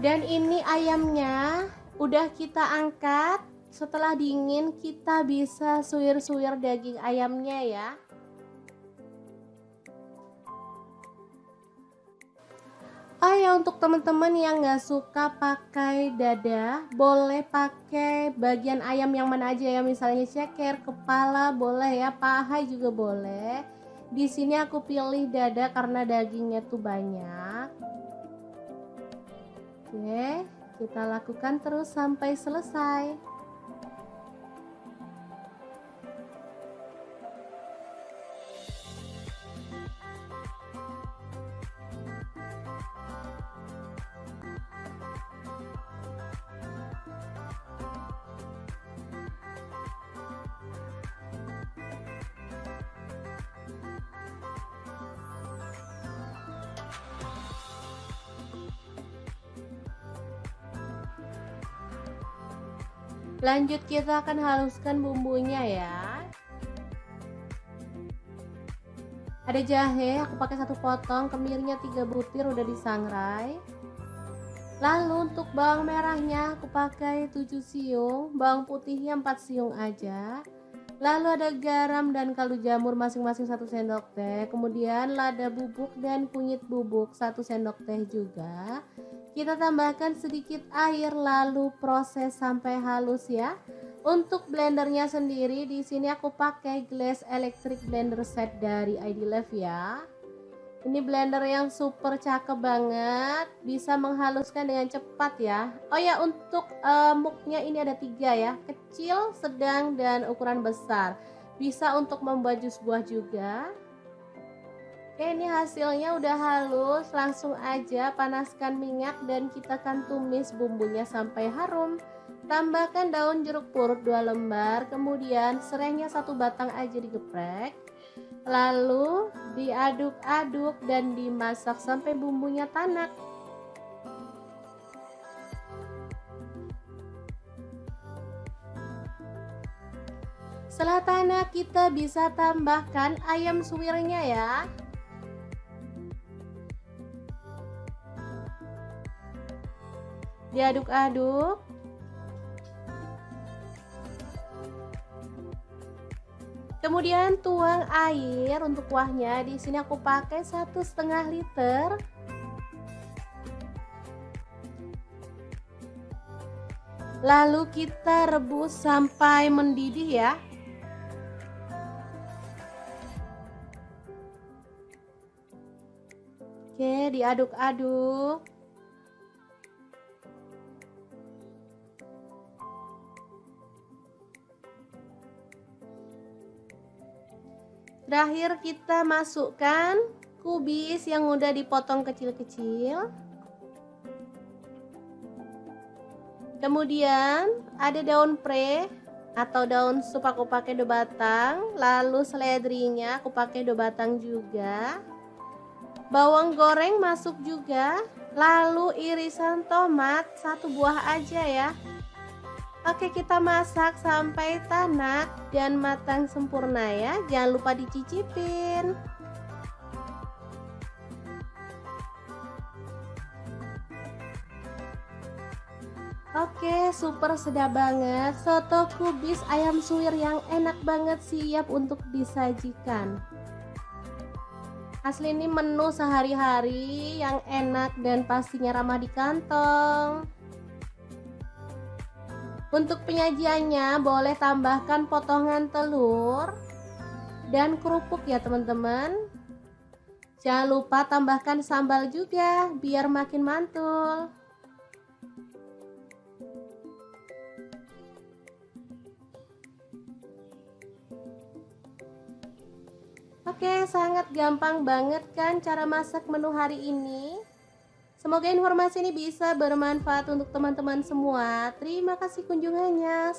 Dan ini ayamnya udah kita angkat. Setelah dingin kita bisa suwir-suwir daging ayamnya ya. Oh ya, untuk teman-teman yang nggak suka pakai dada, boleh pakai bagian ayam yang mana aja ya. Misalnya ceker, kepala boleh ya, paha juga boleh. Di sini aku pilih dada karena dagingnya tuh banyak. Oke, kita lakukan terus sampai selesai. Lanjut kita akan haluskan bumbunya ya. Ada jahe, aku pakai 1 potong, kemirinya 3 butir udah disangrai. Lalu untuk bawang merahnya aku pakai 7 siung, bawang putihnya 4 siung aja. Lalu ada garam dan kaldu jamur masing-masing 1 sendok teh. Kemudian lada bubuk dan kunyit bubuk 1 sendok teh juga. Kita tambahkan sedikit air lalu proses sampai halus ya. Untuk blendernya sendiri di sini aku pakai Glass Electric Blender Set dari ID Life ya. Ini blender yang super cakep banget, bisa menghaluskan dengan cepat ya. Oh ya, untuk muknya ini ada 3 ya, kecil, sedang, dan ukuran besar. Bisa untuk membuat jus buah juga. Oke, ini hasilnya udah halus. Langsung aja panaskan minyak dan kita akan tumis bumbunya sampai harum. Tambahkan daun jeruk purut 2 lembar, kemudian serainya 1 batang aja digeprek. Lalu diaduk-aduk dan dimasak sampai bumbunya tanak. Setelah tanak, kita bisa tambahkan ayam suwirnya ya. Diaduk-aduk. Kemudian tuang air untuk kuahnya. Di sini aku pakai 1,5 liter. Lalu kita rebus sampai mendidih ya. Oke, diaduk-aduk. Terakhir kita masukkan kubis yang udah dipotong kecil-kecil. Kemudian ada daun pre atau daun sup, aku pakai 2 batang. Lalu seledrinya aku pakai 2 batang juga. Bawang goreng masuk juga. Lalu irisan tomat 1 buah aja ya. Oke, kita masak sampai tanak dan matang sempurna ya. Jangan lupa dicicipin. Oke, super sedap banget. Soto kubis ayam suwir yang enak banget siap untuk disajikan. Asli ini menu sehari-hari yang enak dan pastinya ramah di kantong. Untuk penyajiannya boleh tambahkan potongan telur dan kerupuk ya teman-teman. Jangan lupa tambahkan sambal juga biar makin mantul. Oke, sangat gampang banget kan cara masak menu hari ini. Semoga informasi ini bisa bermanfaat untuk teman-teman semua. Terima kasih kunjungannya.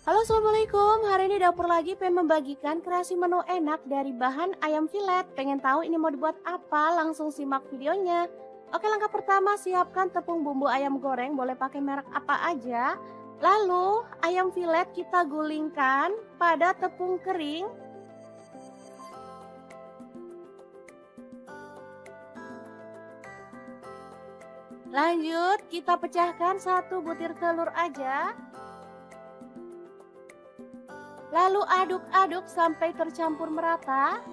Halo, assalamualaikum. Hari ini dapur lagi pengen membagikan kreasi menu enak dari bahan ayam filet. Pengen tahu ini mau dibuat apa? Langsung simak videonya. Oke, langkah pertama siapkan tepung bumbu ayam goreng, boleh pakai merek apa aja. Lalu ayam filet kita gulingkan pada tepung kering. Lanjut kita pecahkan 1 butir telur aja. Lalu aduk-aduk sampai tercampur merata.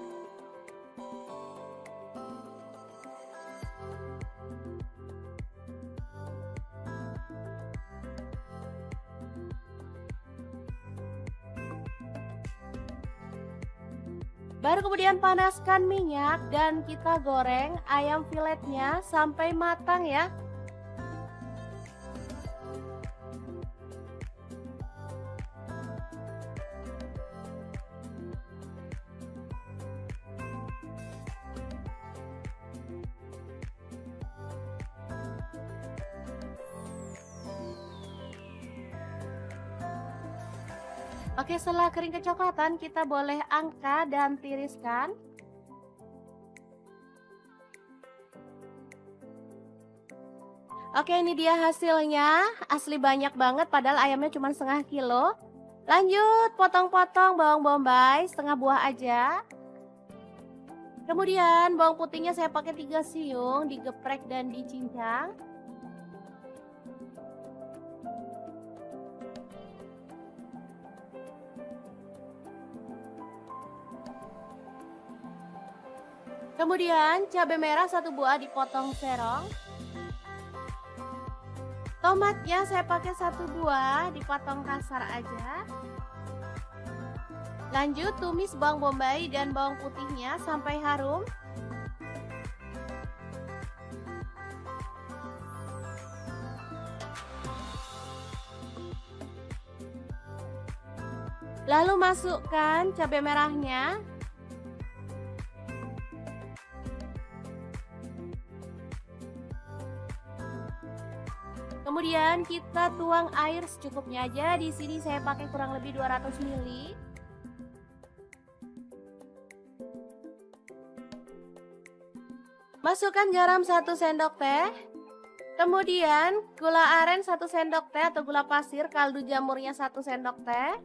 Baru kemudian panaskan minyak dan kita goreng ayam filetnya sampai matang ya. Oke, setelah kering kecoklatan kita boleh angkat dan tiriskan. Oke, ini dia hasilnya. Asli banyak banget padahal ayamnya cuma setengah kilo. Lanjut potong-potong bawang bombay setengah buah aja. Kemudian bawang putihnya saya pakai 3 siung, digeprek dan dicincang. Kemudian cabai merah 1 buah dipotong serong. Tomatnya saya pakai 1 buah dipotong kasar aja. Lanjut tumis bawang bombay dan bawang putihnya sampai harum. Lalu masukkan cabai merahnya. Kemudian kita tuang air secukupnya aja. Di sini saya pakai kurang lebih 200 ml. Masukkan garam 1 sendok teh. Kemudian gula aren 1 sendok teh atau gula pasir, kaldu jamurnya 1 sendok teh.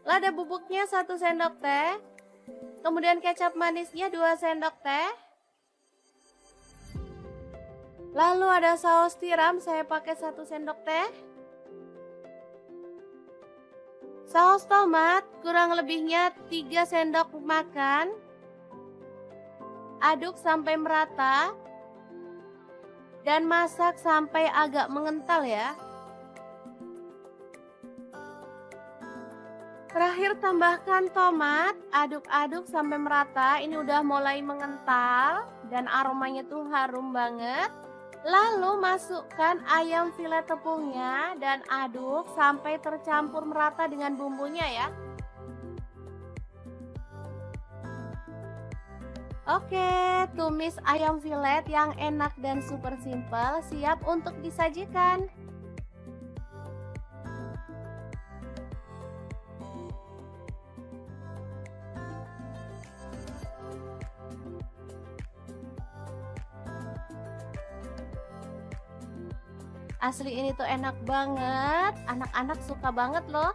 Lada bubuknya 1 sendok teh. Kemudian kecap manisnya 2 sendok teh. Lalu ada saus tiram, saya pakai 1 sendok teh. Saus tomat kurang lebihnya 3 sendok makan. Aduk sampai merata. Dan masak sampai agak mengental ya. Terakhir tambahkan tomat, aduk-aduk sampai merata. Ini udah mulai mengental dan aromanya tuh harum banget. Lalu masukkan ayam filet tepungnya dan aduk sampai tercampur merata dengan bumbunya ya. Oke, tumis ayam filet yang enak dan super simple siap untuk disajikan. Asli ini tuh enak banget, anak-anak suka banget loh.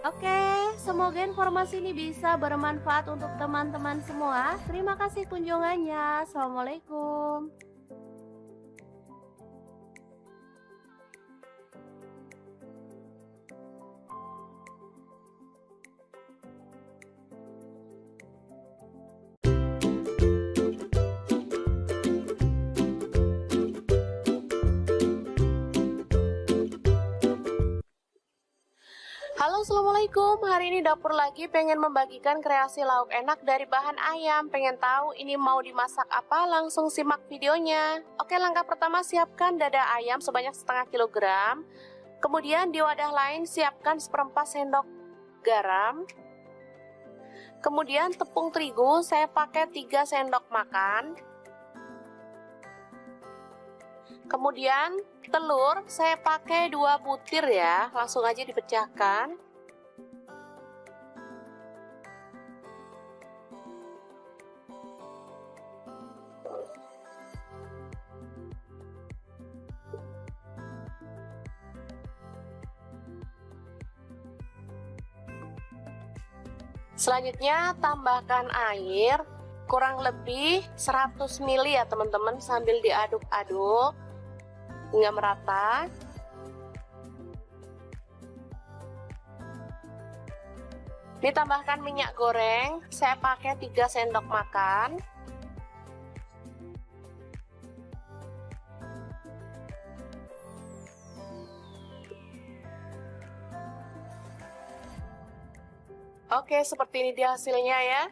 Oke, semoga informasi ini bisa bermanfaat untuk teman-teman semua. Terima kasih kunjungannya. Assalamualaikum. Halo, assalamualaikum. Hari ini dapur lagi pengen membagikan kreasi lauk enak dari bahan ayam. Pengen tahu ini mau dimasak apa? Langsung simak videonya. Oke, langkah pertama siapkan dada ayam sebanyak setengah kilogram. Kemudian di wadah lain siapkan 1/4 sendok garam. Kemudian tepung terigu saya pakai 3 sendok makan. Kemudian telur saya pakai 2 butir ya, langsung aja dipecahkan. Selanjutnya tambahkan air kurang lebih 100 ml ya teman-teman, sambil diaduk-aduk hingga merata. Ditambahkan minyak goreng, saya pakai 3 sendok makan. Oke, seperti ini dia hasilnya ya.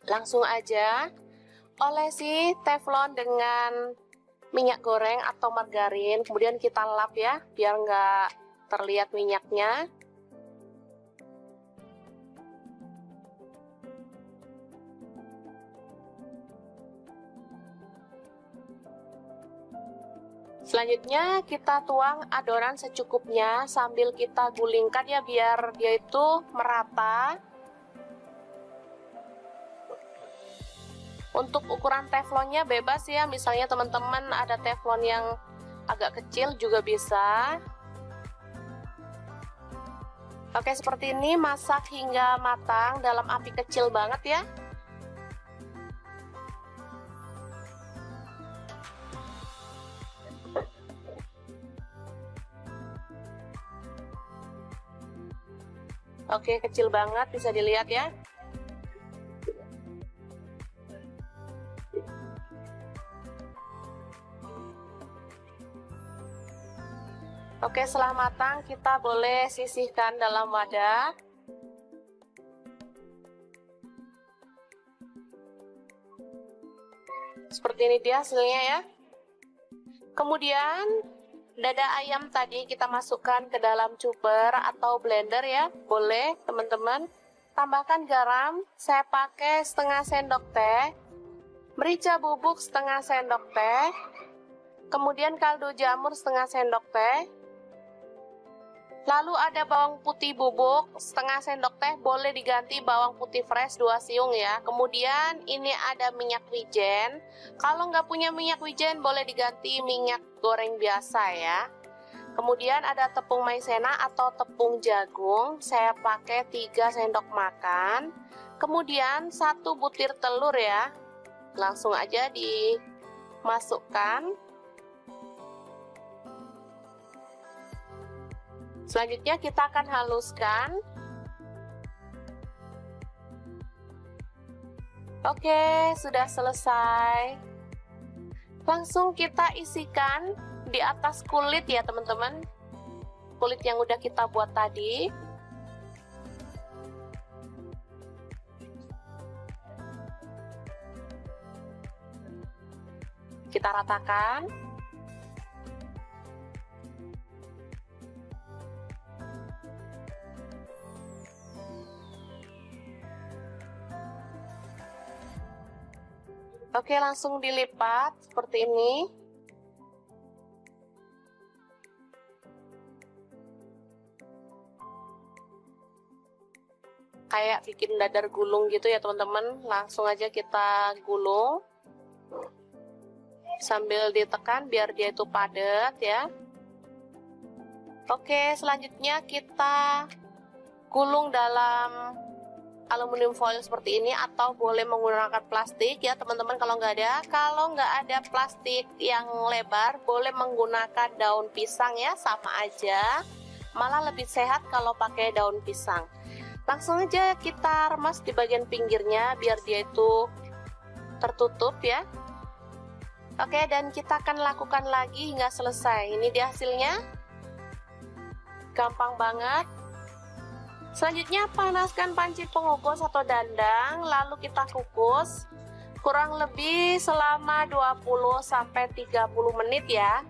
Langsung aja olesi teflon dengan minyak goreng atau margarin, kemudian kita lap ya, biar nggak terlihat minyaknya. Selanjutnya kita tuang adonan secukupnya sambil kita gulingkan ya, biar dia itu merata. Untuk ukuran teflonnya bebas ya, misalnya teman-teman ada teflon yang agak kecil juga bisa. Oke, seperti ini, masak hingga matang dalam api kecil banget ya. Oke, kecil banget, bisa dilihat ya. Oke, setelah matang kita boleh sisihkan dalam wadah. Seperti ini dia hasilnya ya. Kemudian dada ayam tadi kita masukkan ke dalam chopper atau blender ya, boleh teman-teman. Tambahkan garam, saya pakai setengah sendok teh, merica bubuk setengah sendok teh, kemudian kaldu jamur setengah sendok teh, lalu ada bawang putih bubuk setengah sendok teh, boleh diganti bawang putih fresh 2 siung ya. Kemudian ini ada minyak wijen, kalau nggak punya minyak wijen boleh diganti minyak goreng biasa ya. Kemudian ada tepung maizena atau tepung jagung, saya pakai 3 sendok makan. Kemudian 1 butir telur ya, langsung aja dimasukkan. Selanjutnya kita akan haluskan. Oke, sudah selesai. Langsung kita isikan di atas kulit ya teman-teman, kulit yang udah kita buat tadi. Kita ratakan. Oke, langsung dilipat seperti ini. Kayak bikin dadar gulung gitu ya teman-teman. Langsung aja kita gulung sambil ditekan biar dia itu padat ya. Oke, selanjutnya kita gulung dalam aluminium foil seperti ini, atau boleh menggunakan plastik ya teman-teman kalau nggak ada. Kalau nggak ada plastik yang lebar, boleh menggunakan daun pisang ya, sama aja. Malah lebih sehat kalau pakai daun pisang. Langsung aja kita remas di bagian pinggirnya biar dia itu tertutup ya. Oke, dan kita akan lakukan lagi hingga selesai. Ini dia hasilnya. Gampang banget. Selanjutnya panaskan panci pengukus atau dandang, lalu kita kukus kurang lebih selama 20-30 menit ya.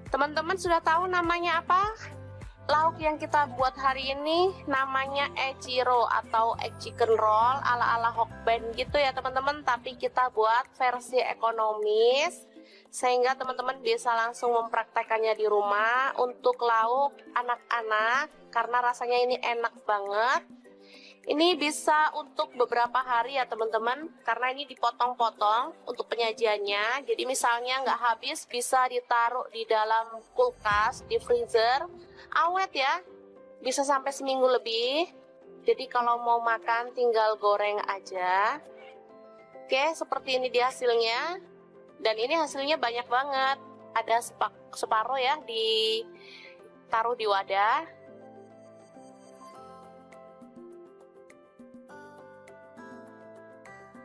Teman-teman sudah tahu namanya apa? Lauk yang kita buat hari ini namanya echiro atau egg chicken roll ala-ala Hokben gitu ya teman-teman, tapi kita buat versi ekonomis sehingga teman-teman bisa langsung mempraktekannya di rumah untuk lauk anak-anak karena rasanya ini enak banget. Ini bisa untuk beberapa hari ya teman-teman, karena ini dipotong-potong untuk penyajiannya. Jadi misalnya nggak habis, bisa ditaruh di dalam kulkas, di freezer, awet ya, bisa sampai seminggu lebih. Jadi kalau mau makan tinggal goreng aja. Oke, seperti ini dia hasilnya. Dan ini hasilnya banyak banget. Ada separuh ya, ditaruh di wadah.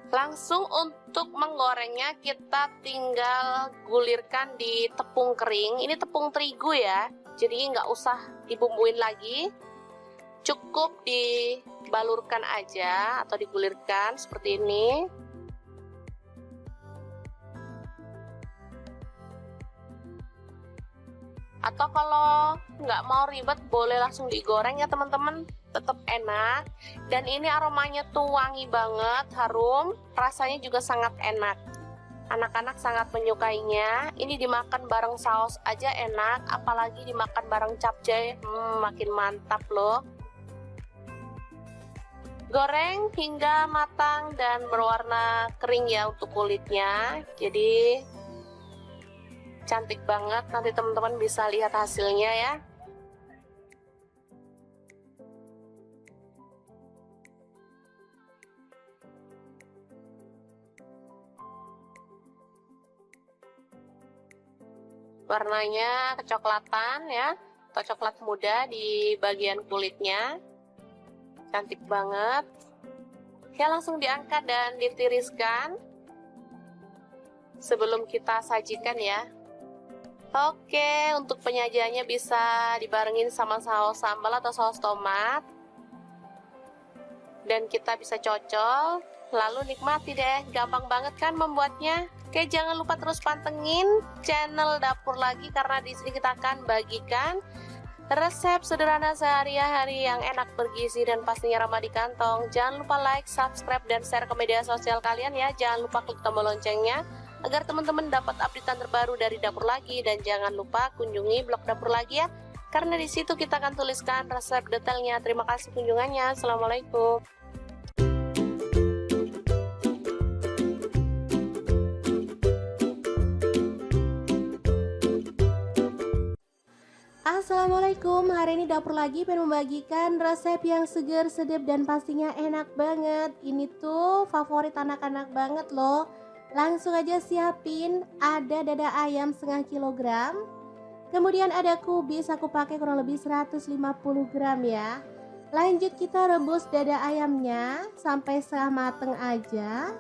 Langsung untuk menggorengnya kita tinggal gulirkan di tepung kering. Ini tepung terigu ya, jadi nggak usah dibumbuin lagi. Cukup dibalurkan aja atau digulirkan seperti ini. Atau kalau nggak mau ribet boleh langsung digoreng ya teman-teman, tetap enak. Dan ini aromanya tuh wangi banget, harum, rasanya juga sangat enak. Anak-anak sangat menyukainya. Ini dimakan bareng saus aja enak, apalagi dimakan bareng capcay, makin mantap loh. Goreng hingga matang dan berwarna kering ya untuk kulitnya. Jadi cantik banget, nanti teman-teman bisa lihat hasilnya ya. Warnanya kecoklatan ya, atau coklat muda di bagian kulitnya. Cantik banget. Oke, langsung diangkat dan ditiriskan sebelum kita sajikan ya. Oke, untuk penyajiannya bisa dibarengin sama saus sambal atau saus tomat. Dan kita bisa cocol lalu nikmati deh. Gampang banget kan membuatnya? Oke, jangan lupa terus pantengin channel Dapur Lagi karena di sini kita akan bagikan resep sederhana sehari-hari yang enak, bergizi, dan pastinya ramah di kantong. Jangan lupa like, subscribe, dan share ke media sosial kalian ya. Jangan lupa klik tombol loncengnya agar teman-teman dapat update terbaru dari Dapur Lagi. Dan jangan lupa kunjungi blog Dapur Lagi ya, karena di situ kita akan tuliskan resep detailnya. Terima kasih kunjungannya. Assalamualaikum. Assalamualaikum, hari ini Dapur Lagi pengen membagikan resep yang seger, sedap, dan pastinya enak banget. Ini tuh favorit anak-anak banget loh. Langsung aja siapin, ada dada ayam setengah kilogram. Kemudian ada kubis, aku pakai kurang lebih 150 gram ya. Lanjut kita rebus dada ayamnya sampai setengah mateng aja.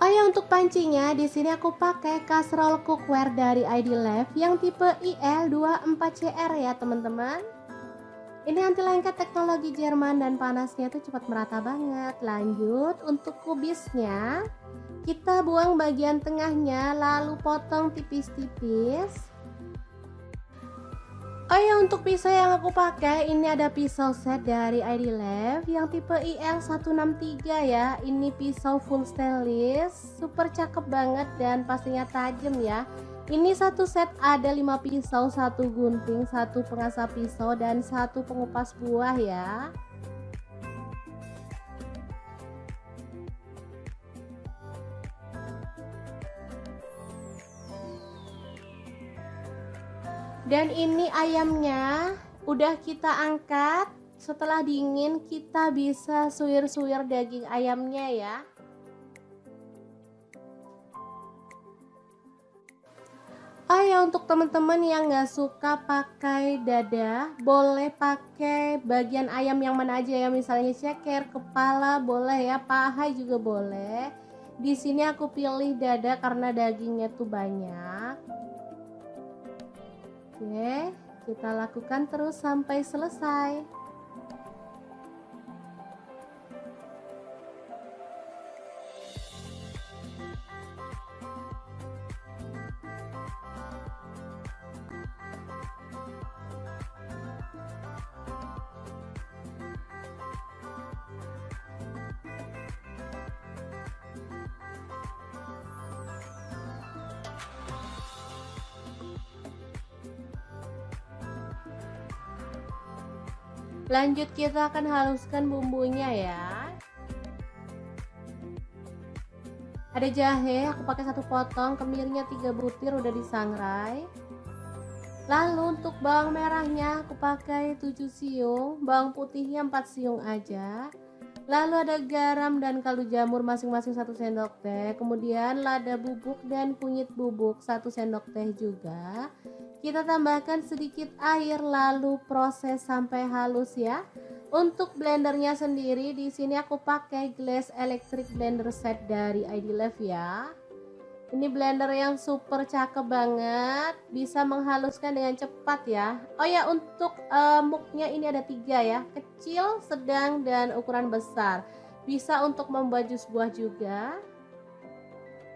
Oh ya, untuk pancinya di sini aku pakai kaserol cookware dari ID Life yang tipe IL24CR ya teman-teman. Ini anti lengket teknologi Jerman dan panasnya tuh cepat merata banget. Lanjut untuk kubisnya, kita buang bagian tengahnya lalu potong tipis-tipis. Oh ya, untuk pisau yang aku pakai ini ada pisau set dari ID Life yang tipe IL163 ya. Ini pisau full stainless, super cakep banget dan pastinya tajam ya. Ini satu set ada 5 pisau, 1 gunting, 1 pengasah pisau, dan 1 pengupas buah ya. Dan ini ayamnya udah kita angkat. Setelah dingin kita bisa suwir-suwir daging ayamnya ya. Oh ya, untuk teman-teman yang nggak suka pakai dada, boleh pakai bagian ayam yang mana aja ya. Misalnya ceker, kepala boleh ya, paha juga boleh. Di sini aku pilih dada karena dagingnya tuh banyak. Oke, kita lakukan terus sampai selesai. Lanjut kita akan haluskan bumbunya ya. Ada jahe, aku pakai 1 potong, kemirinya 3 butir udah disangrai. Lalu untuk bawang merahnya aku pakai 7 siung, bawang putihnya 4 siung aja. Lalu ada garam dan kaldu jamur masing-masing 1 sendok teh. Kemudian lada bubuk dan kunyit bubuk 1 sendok teh juga. Kita tambahkan sedikit air lalu proses sampai halus ya. Untuk blendernya sendiri di sini aku pakai Glass Electric Blender Set dari ID Life ya. Ini blender yang super cakep banget, bisa menghaluskan dengan cepat ya. Oh ya, untuk muknya ini ada 3 ya, kecil, sedang, dan ukuran besar. Bisa untuk membuat jus buah juga.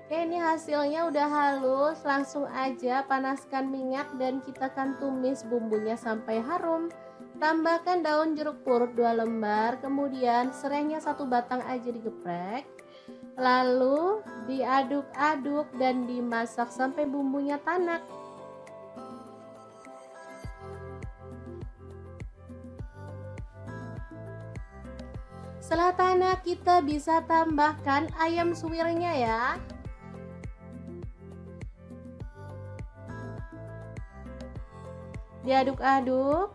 Oke, ini hasilnya udah halus. Langsung aja panaskan minyak dan kita akan tumis bumbunya sampai harum. Tambahkan daun jeruk purut 2 lembar, kemudian serainya 1 batang aja digeprek. Lalu diaduk-aduk dan dimasak sampai bumbunya tanak. Setelah tanak kita bisa tambahkan ayam suwirnya ya. Diaduk-aduk.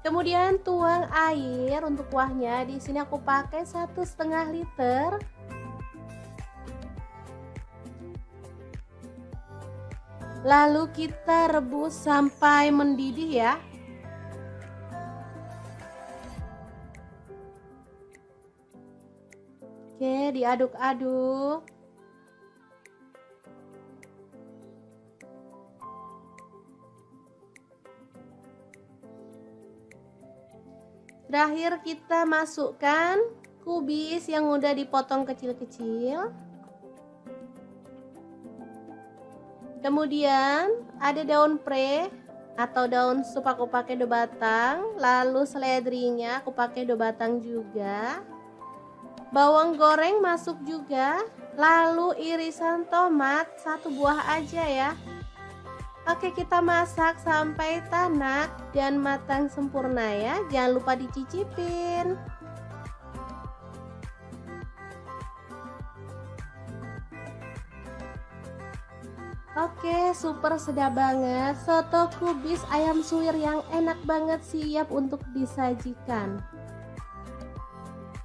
Kemudian tuang air untuk kuahnya. Di sini aku pakai 1,5 liter. Lalu kita rebus sampai mendidih ya. Oke, diaduk-aduk. Terakhir kita masukkan kubis yang udah dipotong kecil-kecil. Kemudian ada daun pre atau daun sup aku pakai 2 batang. Lalu seledrinya aku pakai 2 batang juga. Bawang goreng masuk juga. Lalu irisan tomat 1 buah aja ya. Oke, kita masak sampai tanak dan matang sempurna ya. Jangan lupa dicicipin. Oke, super sedap banget. Soto kubis ayam suwir yang enak banget siap untuk disajikan.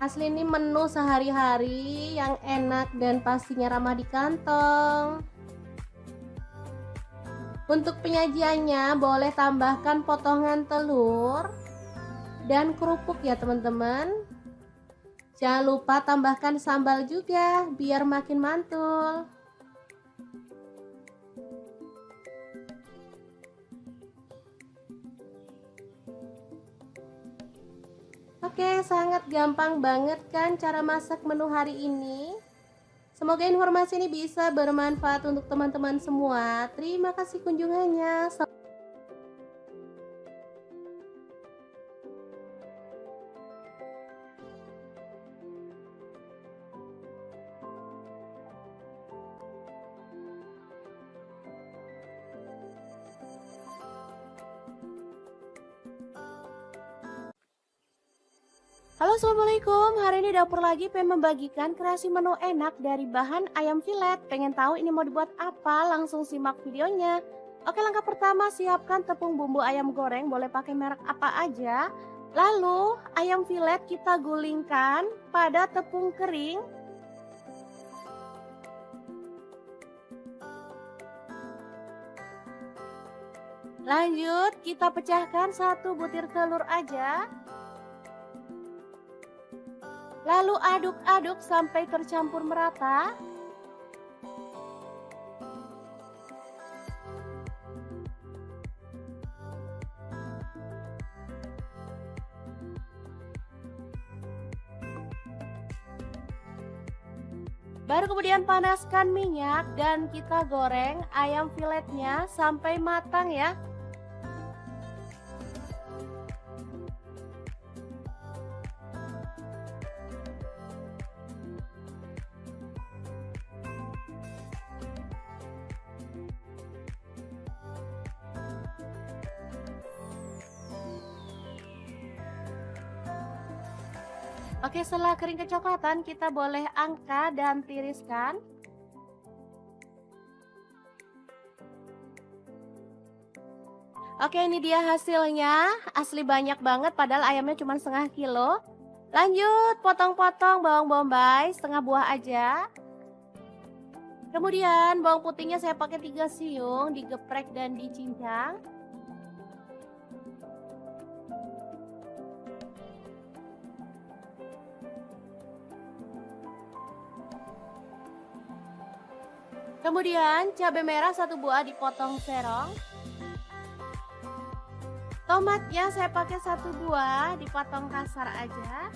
Asli ini menu sehari-hari yang enak dan pastinya ramah di kantong. Untuk penyajiannya boleh tambahkan potongan telur dan kerupuk ya teman-teman. Jangan lupa tambahkan sambal juga biar makin mantul. Oke, sangat gampang banget kan cara masak menu hari ini. Semoga informasi ini bisa bermanfaat untuk teman-teman semua. Terima kasih kunjungannya. Halo, assalamualaikum. Hari ini dapur lagi pengen membagikan kreasi menu enak dari bahan ayam filet. Pengen tahu ini mau dibuat apa? Langsung simak videonya. Oke, langkah pertama siapkan tepung bumbu ayam goreng, boleh pakai merek apa aja. Lalu ayam filet kita gulingkan pada tepung kering. Lanjut kita pecahkan 1 butir telur aja. Lalu aduk-aduk sampai tercampur merata. Baru kemudian panaskan minyak dan kita goreng ayam filetnya sampai matang ya. Oke, setelah kering kecoklatan kita boleh angkat dan tiriskan. Oke, ini dia hasilnya. Asli banyak banget padahal ayamnya cuma setengah kilo. Lanjut potong-potong bawang bombay setengah buah aja. Kemudian bawang putihnya saya pakai 3 siung, digeprek dan dicincang. Kemudian cabai merah 1 buah dipotong serong. Tomatnya saya pakai 1 buah dipotong kasar aja.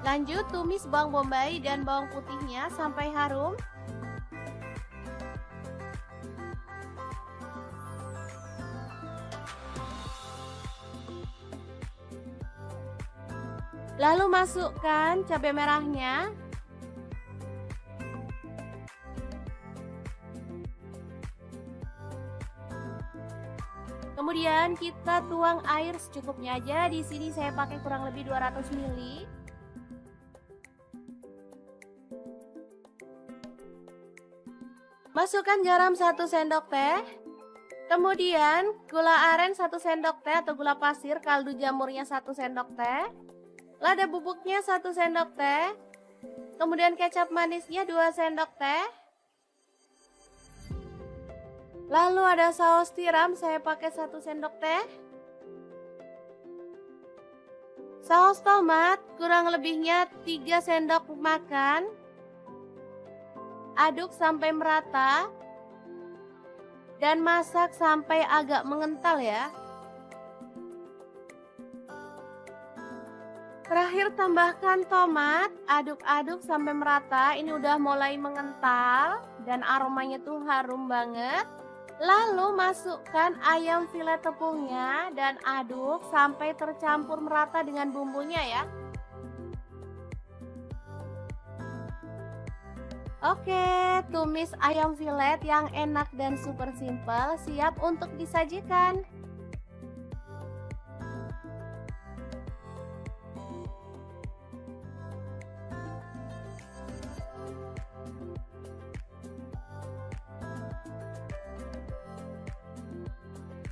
Lanjut tumis bawang bombay dan bawang putihnya sampai harum. Lalu masukkan cabai merahnya. Kemudian kita tuang air secukupnya aja. Di sini saya pakai kurang lebih 200 ml. Masukkan garam 1 sendok teh. Kemudian gula aren 1 sendok teh atau gula pasir, kaldu jamurnya 1 sendok teh. Lada bubuknya 1 sendok teh. Kemudian kecap manisnya 2 sendok teh. Lalu ada saus tiram, saya pakai 1 sendok teh. Saus tomat kurang lebihnya 3 sendok makan. Aduk sampai merata. Dan masak sampai agak mengental ya. Terakhir tambahkan tomat, aduk-aduk sampai merata. Ini udah mulai mengental dan aromanya tuh harum banget. Lalu masukkan ayam filet tepungnya dan aduk sampai tercampur merata dengan bumbunya ya. Oke, tumis ayam filet yang enak dan super simple siap untuk disajikan.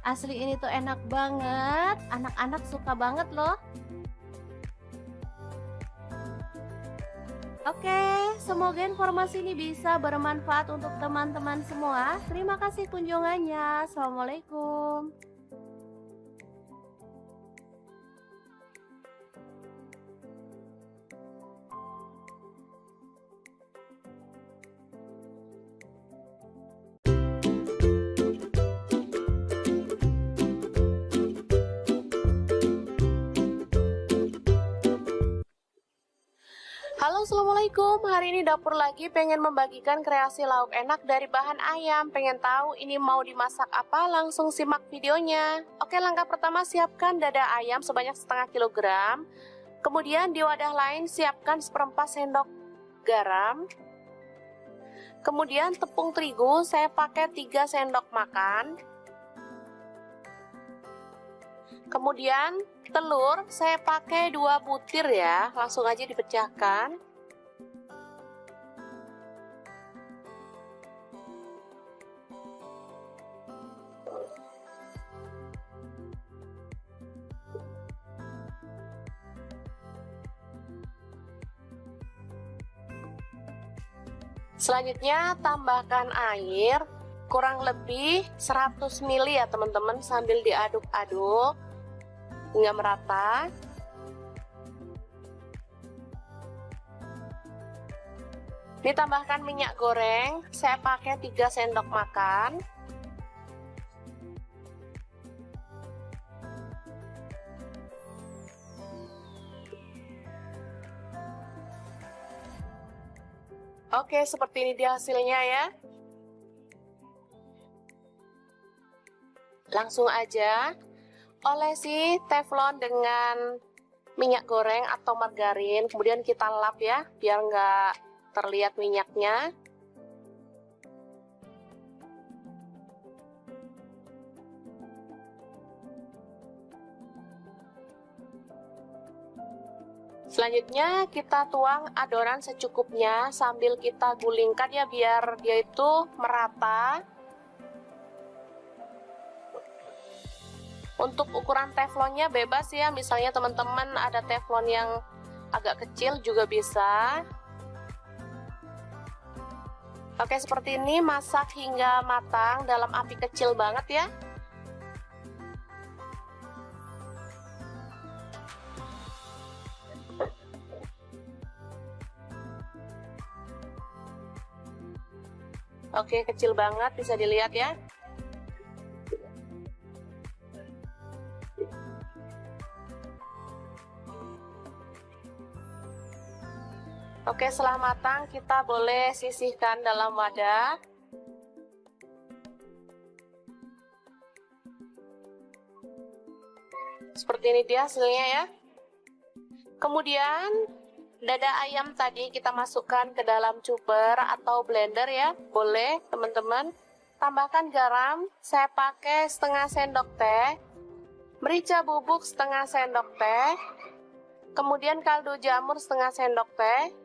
Asli ini tuh enak banget, anak-anak suka banget loh. Oke, semoga informasi ini bisa bermanfaat untuk teman-teman semua. Terima kasih kunjungannya. Assalamualaikum. Halo, assalamualaikum. Hari ini dapur lagi pengen membagikan kreasi lauk enak dari bahan ayam. Pengen tahu ini mau dimasak apa? Langsung simak videonya. Oke, langkah pertama siapkan dada ayam sebanyak setengah kilogram. Kemudian di wadah lain siapkan seperempat sendok garam. Kemudian tepung terigu saya pakai 3 sendok makan. Kemudian telur saya pakai 2 butir ya, langsung aja dipecahkan. Selanjutnya tambahkan air kurang lebih 100 ml ya teman-teman, sambil diaduk-aduk hingga merata. Ditambahkan minyak goreng, saya pakai 3 sendok makan. Oke, seperti ini dia hasilnya ya. Langsung aja olesi teflon dengan minyak goreng atau margarin, kemudian kita lap ya, biar nggak terlihat minyaknya. Selanjutnya kita tuang adonan secukupnya sambil kita gulingkan ya, biar dia itu merata. Untuk ukuran teflonnya bebas ya, misalnya teman-teman ada teflon yang agak kecil juga bisa. Oke, seperti ini, masak hingga matang dalam api kecil banget ya. Oke, kecil banget, bisa dilihat ya. Oke, setelah matang kita boleh sisihkan dalam wadah. Seperti ini dia hasilnya ya. Kemudian dada ayam tadi kita masukkan ke dalam chopper atau blender ya. Boleh teman-teman. Tambahkan garam, saya pakai setengah sendok teh. Merica bubuk setengah sendok teh. Kemudian kaldu jamur setengah sendok teh.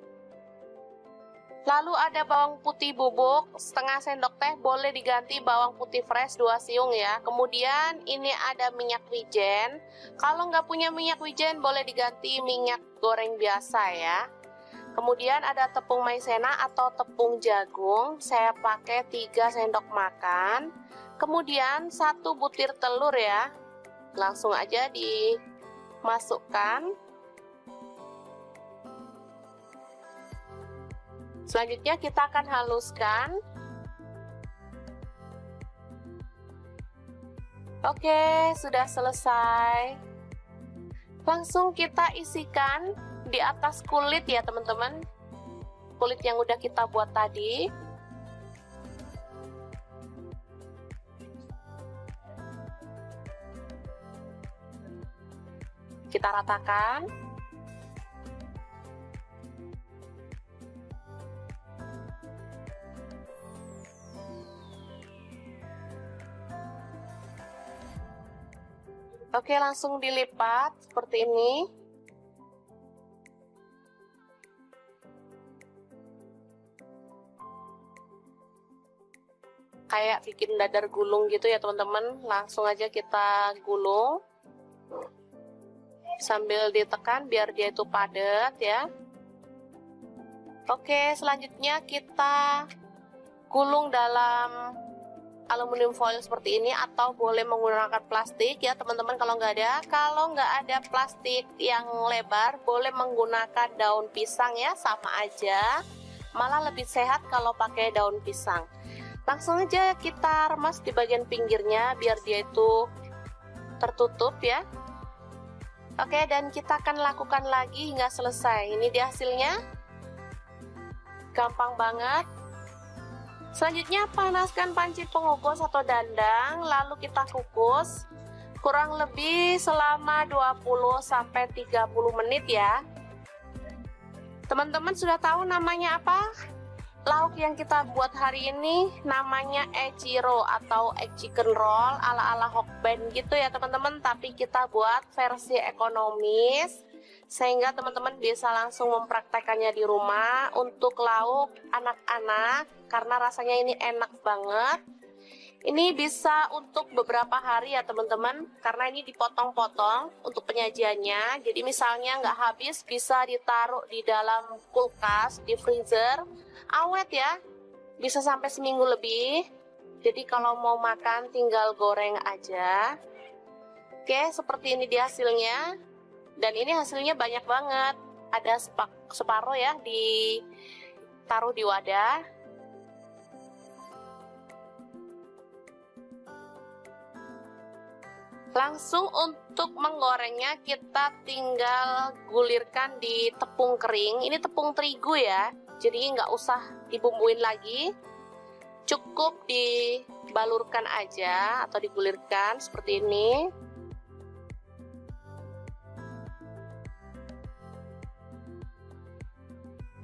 Lalu ada bawang putih bubuk setengah sendok teh, boleh diganti bawang putih fresh 2 siung ya. Kemudian ini ada minyak wijen. Kalau nggak punya minyak wijen boleh diganti minyak goreng biasa ya. Kemudian ada tepung maizena atau tepung jagung, saya pakai 3 sendok makan. Kemudian 1 butir telur ya. Langsung aja dimasukkan. Selanjutnya kita akan haluskan. Oke, sudah selesai. Langsung kita isikan di atas kulit ya teman-teman. Kulit yang udah kita buat tadi. Kita ratakan. Oke, langsung dilipat seperti ini. Kayak bikin dadar gulung gitu ya teman-teman. Langsung aja kita gulung. Sambil ditekan biar dia itu padat ya. Oke, selanjutnya kita gulung dalam aluminium foil seperti ini, atau boleh menggunakan plastik ya teman-teman kalau nggak ada. Kalau nggak ada plastik yang lebar, boleh menggunakan daun pisang ya, sama aja. Malah lebih sehat kalau pakai daun pisang. Langsung aja kita remas di bagian pinggirnya biar dia itu tertutup ya. Oke, dan kita akan lakukan lagi hingga selesai. Ini dia hasilnya. Gampang banget. Selanjutnya panaskan panci pengukus atau dandang, lalu kita kukus kurang lebih selama 20-30 menit ya. Teman-teman sudah tahu namanya apa? Lauk yang kita buat hari ini namanya echiro atau egg chicken roll ala-ala Hokben gitu ya teman-teman, tapi kita buat versi ekonomis sehingga teman-teman bisa langsung mempraktekannya di rumah untuk lauk anak-anak karena rasanya ini enak banget. Ini bisa untuk beberapa hari ya teman-teman, karena ini dipotong-potong untuk penyajiannya. Jadi misalnya nggak habis, bisa ditaruh di dalam kulkas, di freezer, awet ya, bisa sampai seminggu lebih. Jadi kalau mau makan tinggal goreng aja. Oke, seperti ini dia hasilnya. Dan ini hasilnya banyak banget. Ada separuh ya, ditaruh di wadah. Langsung untuk menggorengnya kita tinggal gulirkan di tepung kering. Ini tepung terigu ya, jadi nggak usah dibumbuin lagi. Cukup dibalurkan aja atau digulirkan seperti ini.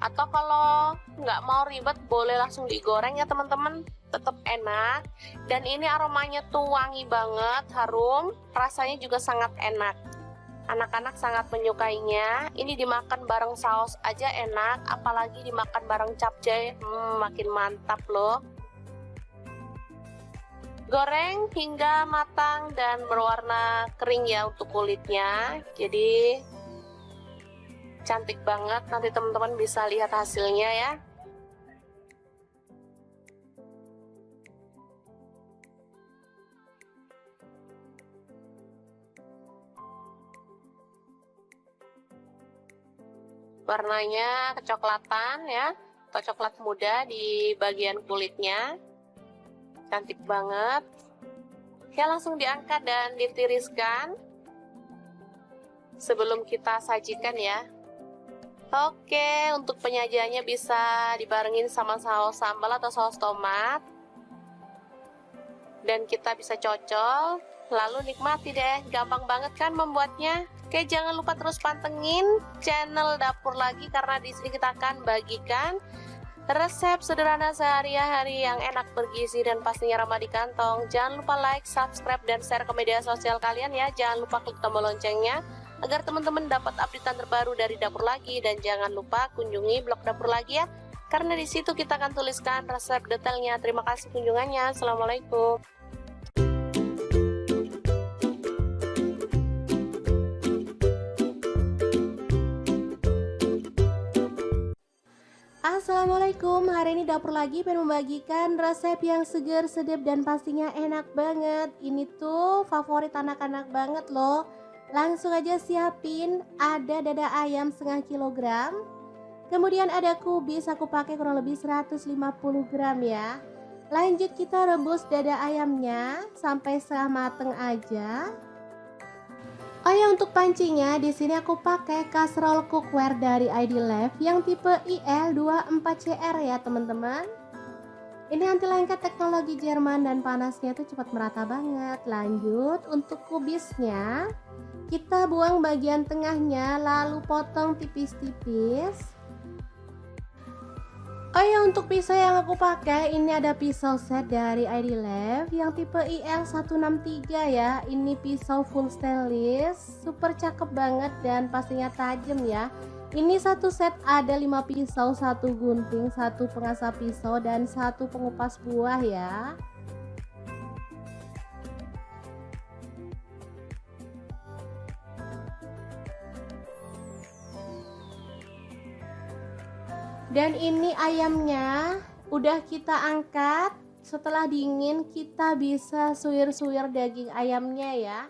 Atau kalau nggak mau ribet boleh langsung digoreng ya teman-teman, tetap enak. Dan ini aromanya tuh wangi banget, harum, rasanya juga sangat enak. Anak-anak sangat menyukainya. Ini dimakan bareng saus aja enak, apalagi dimakan bareng capcay, makin mantap loh. Goreng hingga matang dan berwarna kering ya untuk kulitnya. Jadi cantik banget, nanti teman-teman bisa lihat hasilnya ya. Warnanya kecoklatan ya, atau coklat muda di bagian kulitnya. Cantik banget. Ya, langsung diangkat dan ditiriskan sebelum kita sajikan ya. Oke, untuk penyajiannya bisa dibarengin sama saus sambal atau saus tomat. Dan kita bisa cocol, lalu nikmati deh. Gampang banget kan membuatnya? Oke, jangan lupa terus pantengin channel Dapur Lagi karena di sini kita akan bagikan resep sederhana sehari-hari yang enak, bergizi, dan pastinya ramah di kantong. Jangan lupa like, subscribe, dan share ke media sosial kalian ya. Jangan lupa klik tombol loncengnya agar teman-teman dapat update terbaru dari Dapur Lagi. Dan jangan lupa kunjungi blog Dapur Lagi ya, karena di situ kita akan tuliskan resep detailnya. Terima kasih kunjungannya. Assalamualaikum. Assalamualaikum, hari ini Dapur Lagi pengen membagikan resep yang seger, sedap, dan pastinya enak banget. Ini tuh favorit anak-anak banget loh. Langsung aja siapin, ada dada ayam setengah kilogram. Kemudian ada kubis, aku pakai kurang lebih 150 gram ya. Lanjut kita rebus dada ayamnya sampai setengah mateng aja. Oh ya, untuk pancinya di sini aku pakai kaserol cookware dari ID Life yang tipe IL24CR ya teman-teman. Ini anti lengket teknologi Jerman dan panasnya itu cepat merata banget. Lanjut, untuk kubisnya kita buang bagian tengahnya lalu potong tipis-tipis. Oh ya, untuk pisau yang aku pakai ini ada pisau set dari ID Life yang tipe IL163 ya. Ini pisau full stainless, super cakep banget dan pastinya tajam ya. Ini satu set ada 5 pisau, 1 gunting, 1 pengasah pisau dan 1 pengupas buah ya. Dan ini ayamnya udah kita angkat. Setelah dingin kita bisa suwir-suwir daging ayamnya ya.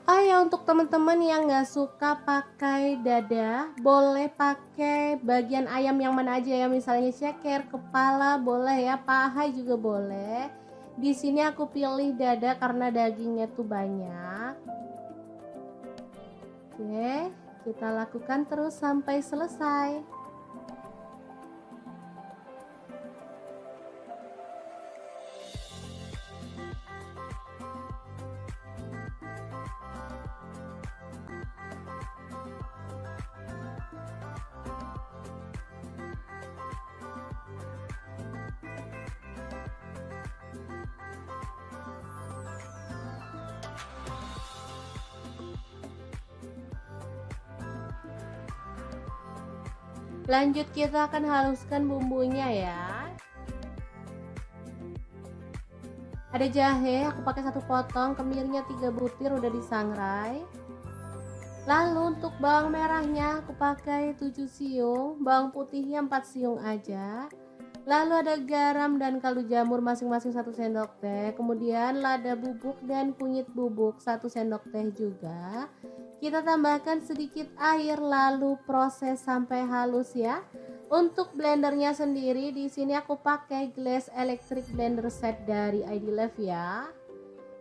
Oh ya, untuk teman-teman yang nggak suka pakai dada, boleh pakai bagian ayam yang mana aja ya, misalnya ceker, kepala boleh ya, paha juga boleh. Di sini aku pilih dada karena dagingnya tuh banyak. Oke, kita lakukan terus sampai selesai. Lanjut kita akan haluskan bumbunya ya. Ada jahe, aku pakai 1 potong, kemirinya 3 butir udah disangrai. Lalu untuk bawang merahnya aku pakai 7 siung, bawang putihnya 4 siung aja. Lalu ada garam dan kaldu jamur masing-masing 1 sendok teh. Kemudian lada bubuk dan kunyit bubuk 1 sendok teh juga. Kita tambahkan sedikit air lalu proses sampai halus ya. Untuk blendernya sendiri di sini aku pakai Glass Electric Blender Set dari ID Life ya.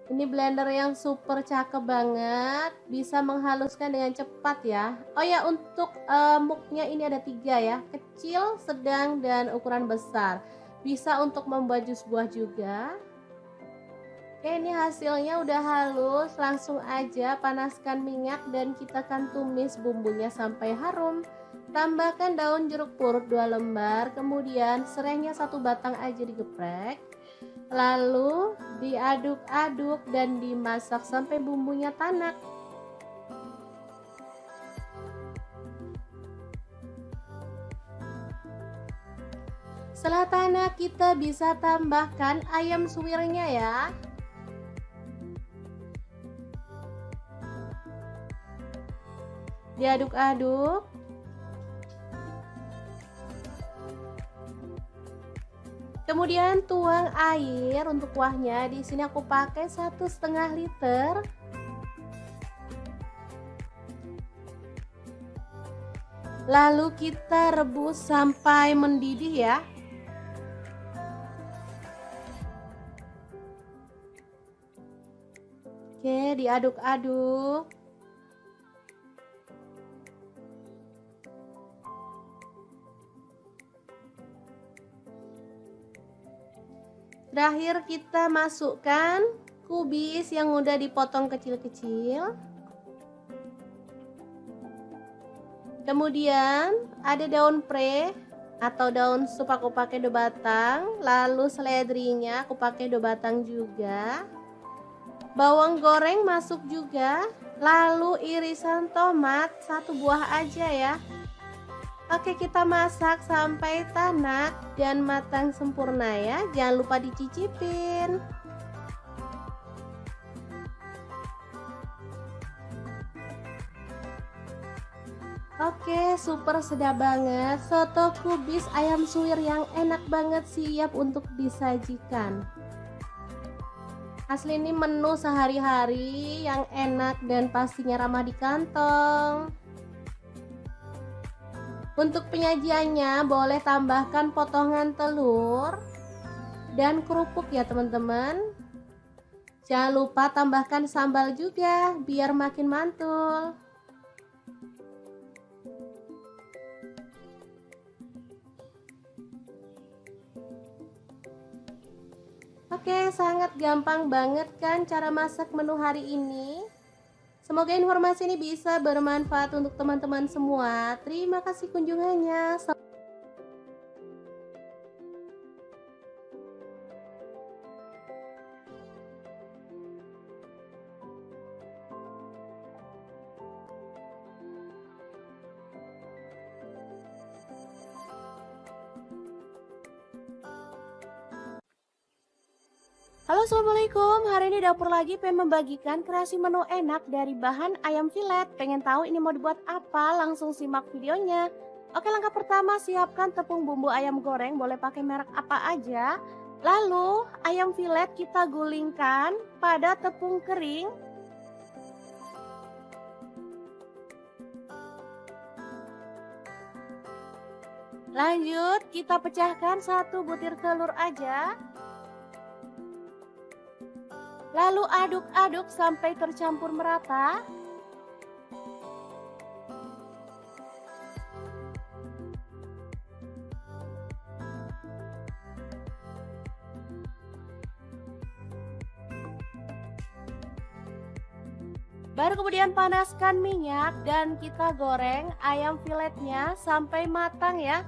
Ini blender yang super cakep banget, bisa menghaluskan dengan cepat ya. Oh ya, untuk muknya ini ada 3 ya, kecil, sedang, dan ukuran besar. Bisa untuk membuat jus buah juga. Oke, ini hasilnya udah halus, langsung aja panaskan minyak dan kita akan tumis bumbunya sampai harum. Tambahkan daun jeruk purut 2 lembar, kemudian serainya 1 batang aja digeprek. Lalu diaduk-aduk dan dimasak sampai bumbunya tanak. Setelah tanak kita bisa tambahkan ayam suwirnya ya. Diaduk-aduk. Kemudian tuang air untuk kuahnya. Di sini aku pakai 1,5 liter. Lalu kita rebus sampai mendidih ya. Oke, diaduk-aduk. Terakhir kita masukkan kubis yang udah dipotong kecil-kecil. Kemudian ada daun pre atau daun sup aku pakai 2 batang. Lalu seledrinya aku pakai 2 batang juga. Bawang goreng masuk juga. Lalu irisan tomat 1 buah aja ya. Oke, kita masak sampai tanak dan matang sempurna ya. Jangan lupa dicicipin. Oke, super sedap banget. Soto kubis ayam suwir yang enak banget siap untuk disajikan. Asli ini menu sehari-hari yang enak dan pastinya ramah di kantong. Untuk penyajiannya boleh tambahkan potongan telur dan kerupuk ya teman-teman. Jangan lupa tambahkan sambal juga biar makin mantul. Oke, sangat gampang banget kan cara masak menu hari ini? Semoga informasi ini bisa bermanfaat untuk teman-teman semua. Terima kasih kunjungannya. Halo, assalamualaikum. Hari ini dapur lagi pengen membagikan kreasi menu enak dari bahan ayam filet. Pengen tahu ini mau dibuat apa? Langsung simak videonya. Oke, langkah pertama siapkan tepung bumbu ayam goreng, boleh pakai merek apa aja. Lalu ayam filet kita gulingkan pada tepung kering. Lanjut kita pecahkan 1 butir telur aja. Lalu aduk-aduk sampai tercampur merata. Baru kemudian panaskan minyak dan kita goreng ayam filetnya sampai matang ya.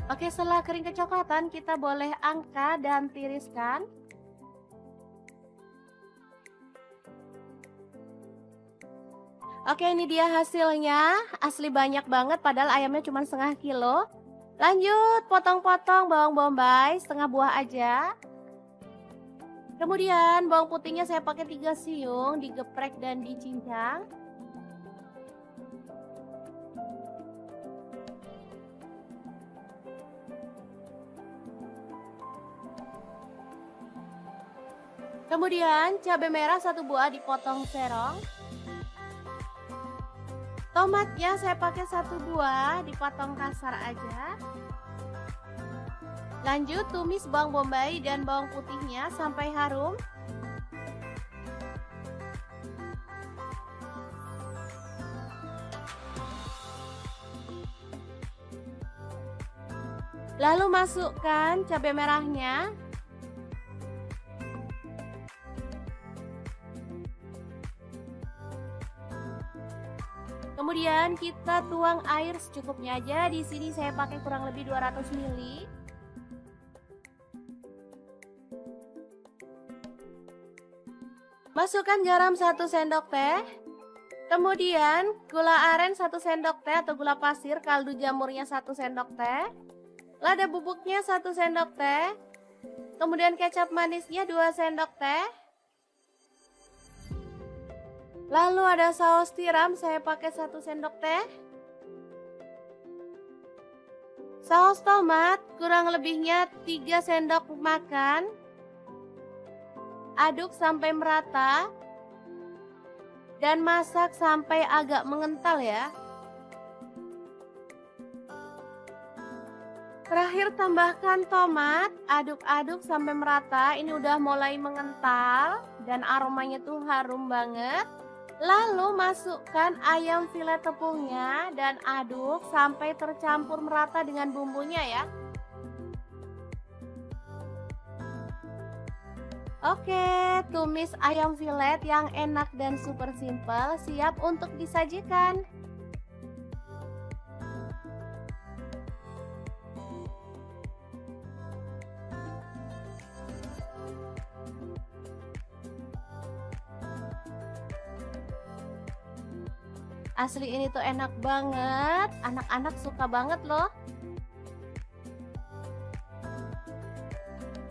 Oke, setelah kering kecoklatan kita boleh angkat dan tiriskan. Oke, ini dia hasilnya. Asli banyak banget padahal ayamnya cuma setengah kilo. Lanjut potong-potong bawang bombay setengah buah aja. Kemudian bawang putihnya saya pakai 3 siung, digeprek dan dicincang. Kemudian cabai merah 1 buah dipotong serong. Tomatnya saya pakai 1 buah dipotong kasar aja. Lanjut tumis bawang bombay dan bawang putihnya sampai harum. Lalu masukkan cabai merahnya. Kemudian kita tuang air secukupnya aja. Di sini saya pakai kurang lebih 200 ml. Masukkan garam 1 sendok teh. Kemudian gula aren 1 sendok teh atau gula pasir, kaldu jamurnya 1 sendok teh. Lada bubuknya 1 sendok teh. Kemudian kecap manisnya 2 sendok teh. Lalu ada saus tiram, saya pakai 1 sendok teh. Saus tomat kurang lebihnya 3 sendok makan. Aduk sampai merata. Dan masak sampai agak mengental ya. Terakhir tambahkan tomat, aduk-aduk sampai merata. Ini udah mulai mengental dan aromanya tuh harum banget. Lalu masukkan ayam filet tepungnya dan aduk sampai tercampur merata dengan bumbunya ya. Oke, tumis ayam filet yang enak dan super simple siap untuk disajikan. Asli ini tuh enak banget, anak-anak suka banget loh.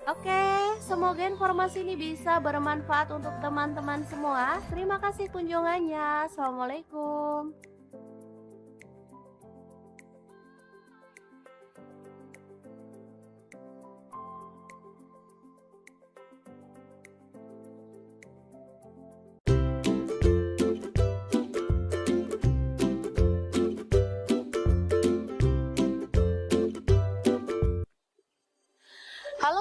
Oke, semoga informasi ini bisa bermanfaat untuk teman-teman semua. Terima kasih kunjungannya. Assalamualaikum.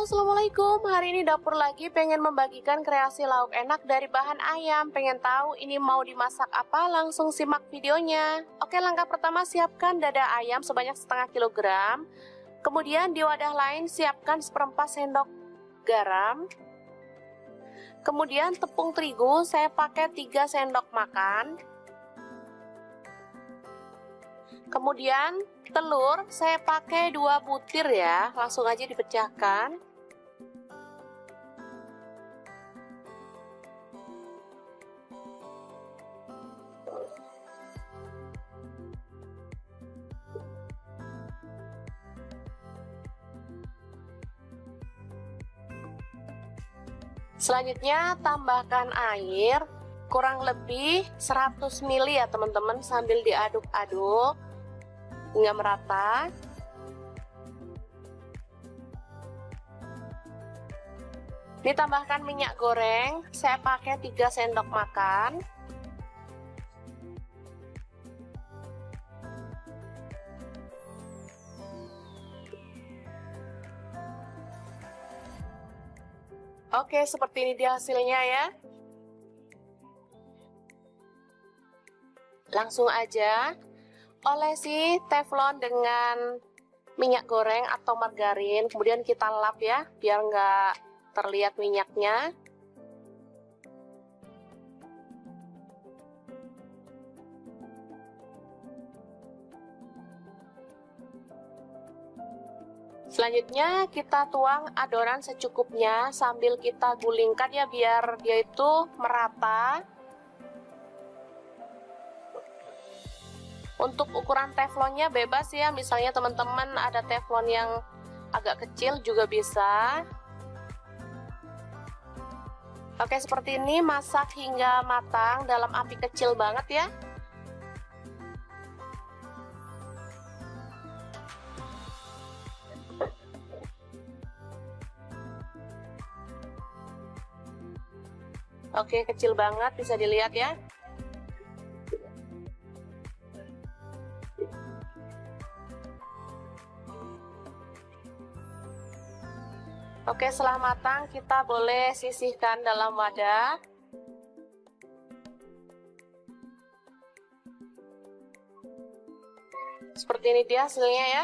Halo, assalamualaikum. Hari ini dapur lagi pengen membagikan kreasi lauk enak dari bahan ayam. Pengen tahu ini mau dimasak apa? Langsung simak videonya. Oke, langkah pertama siapkan dada ayam sebanyak setengah kilogram. Kemudian di wadah lain siapkan 1/4 sendok garam. Kemudian tepung terigu saya pakai 3 sendok makan. Kemudian telur saya pakai 2 butir ya, langsung aja dipecahkan. Selanjutnya tambahkan air kurang lebih 100 ml ya teman-teman, sambil diaduk-aduk hingga merata. Ditambahkan minyak goreng, saya pakai 3 sendok makan. Oke, seperti ini dia hasilnya ya. Langsung aja olesi teflon dengan minyak goreng atau margarin, kemudian kita lap ya, biar nggak terlihat minyaknya. Selanjutnya kita tuang adonan secukupnya sambil kita gulingkan ya, biar dia itu merata. Untuk ukuran teflonnya bebas ya, misalnya teman-teman ada teflon yang agak kecil juga bisa. Oke, seperti ini, masak hingga matang dalam api kecil banget ya. Oke, kecil banget, bisa dilihat ya. Oke, setelah matang kita boleh sisihkan dalam wadah. Seperti ini dia hasilnya ya.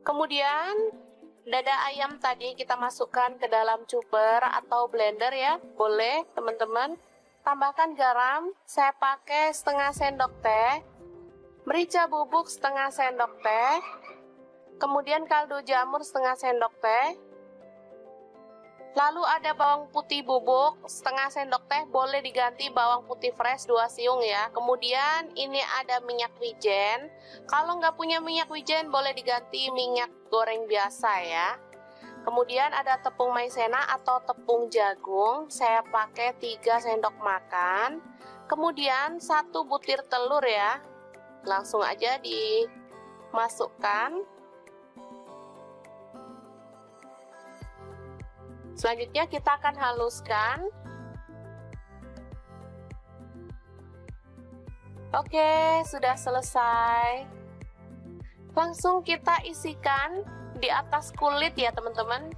Kemudian dada ayam tadi kita masukkan ke dalam chopper atau blender ya. Boleh teman-teman. Tambahkan garam, saya pakai setengah sendok teh. Merica bubuk setengah sendok teh. Kemudian kaldu jamur setengah sendok teh. Lalu ada bawang putih bubuk setengah sendok teh, boleh diganti bawang putih fresh 2 siung ya. Kemudian ini ada minyak wijen. Kalau nggak punya minyak wijen boleh diganti minyak goreng biasa ya. Kemudian ada tepung maizena atau tepung jagung, saya pakai 3 sendok makan. Kemudian 1 butir telur ya. Langsung aja dimasukkan. Selanjutnya kita akan haluskan. Oke, sudah selesai. Langsung kita isikan di atas kulit ya teman-teman.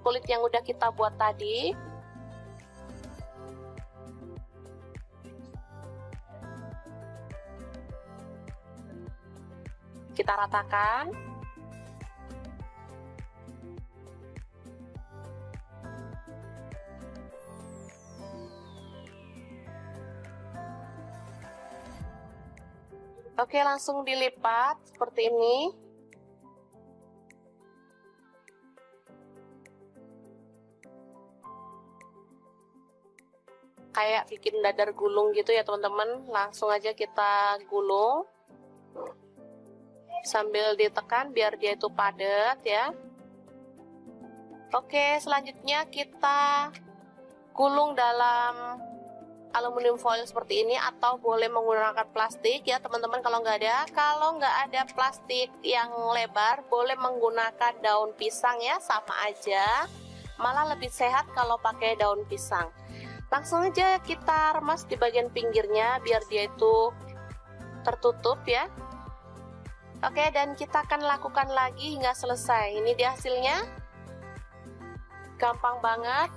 Kulit yang udah kita buat tadi. Kita ratakan. Oke, langsung dilipat seperti ini. Kayak bikin dadar gulung gitu ya teman-teman. Langsung aja kita gulung. Sambil ditekan biar dia itu padat ya. Oke, selanjutnya kita gulung dalam aluminium foil seperti ini, atau boleh menggunakan plastik ya teman-teman kalau nggak ada. Kalau nggak ada plastik yang lebar, boleh menggunakan daun pisang ya, sama aja. Malah lebih sehat kalau pakai daun pisang. Langsung aja kita remas di bagian pinggirnya biar dia itu tertutup ya. Oke, dan kita akan lakukan lagi hingga selesai. Ini dia hasilnya. gampang banget.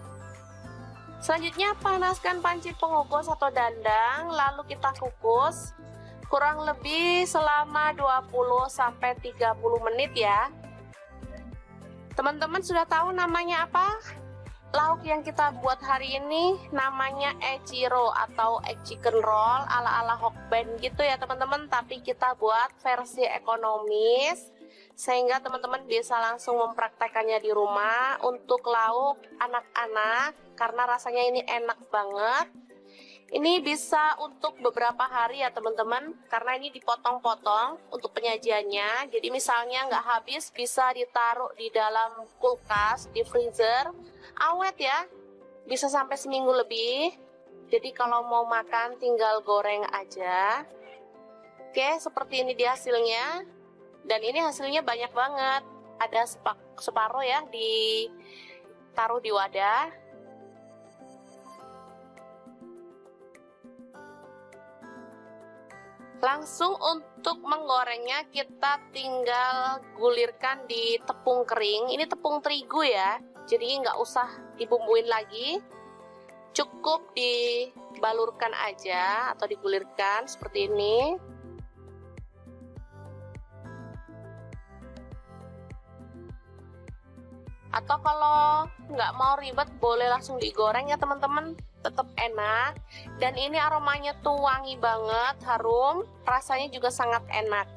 Selanjutnya panaskan panci pengukus atau dandang, lalu kita kukus kurang lebih selama 20-30 menit ya. Teman-teman sudah tahu namanya apa? Lauk yang kita buat hari ini namanya echiro atau egg chicken roll ala-ala Hokben gitu ya teman-teman, tapi kita buat versi ekonomis sehingga teman-teman bisa langsung mempraktekannya di rumah untuk lauk anak-anak karena rasanya ini enak banget. Ini bisa untuk beberapa hari ya teman-teman, karena ini dipotong-potong untuk penyajiannya. Jadi misalnya nggak habis bisa ditaruh di dalam kulkas, di freezer, awet ya, bisa sampai seminggu lebih. Jadi kalau mau makan tinggal goreng aja. Oke, seperti ini dia hasilnya. Dan ini hasilnya banyak banget. Ada separuh ya ditaruh di wadah. Langsung untuk menggorengnya kita tinggal gulirkan di tepung kering. Ini tepung terigu ya, jadi nggak usah dibumbuin lagi. Cukup dibalurkan aja atau digulirkan seperti ini. Atau kalau nggak mau ribet boleh langsung digoreng ya teman-teman, tetap enak. Dan ini aromanya tuh wangi banget, harum, rasanya juga sangat enak.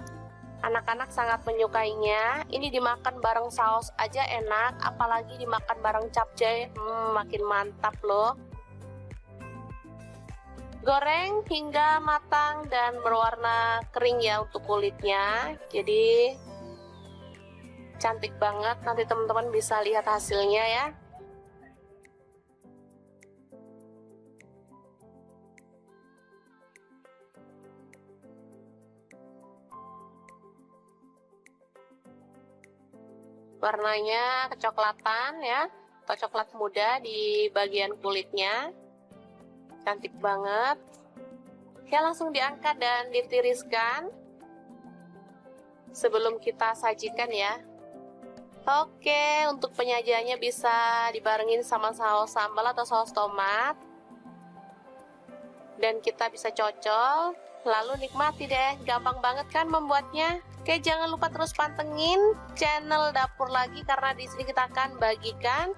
Anak-anak sangat menyukainya. Ini dimakan bareng saus aja enak, apalagi dimakan bareng capcay, makin mantap loh. Goreng hingga matang dan berwarna kering ya untuk kulitnya. Jadi cantik banget, nanti teman-teman bisa lihat hasilnya ya. Warnanya kecoklatan ya, atau coklat muda di bagian kulitnya. Cantik banget. Ya, langsung diangkat dan ditiriskan sebelum kita sajikan ya. Oke, untuk penyajiannya bisa dibarengin sama saus sambal atau saus tomat. Dan kita bisa cocol, lalu nikmati deh. Gampang banget kan membuatnya? Oke, jangan lupa terus pantengin channel Dapur Lagi karena di sini kita akan bagikan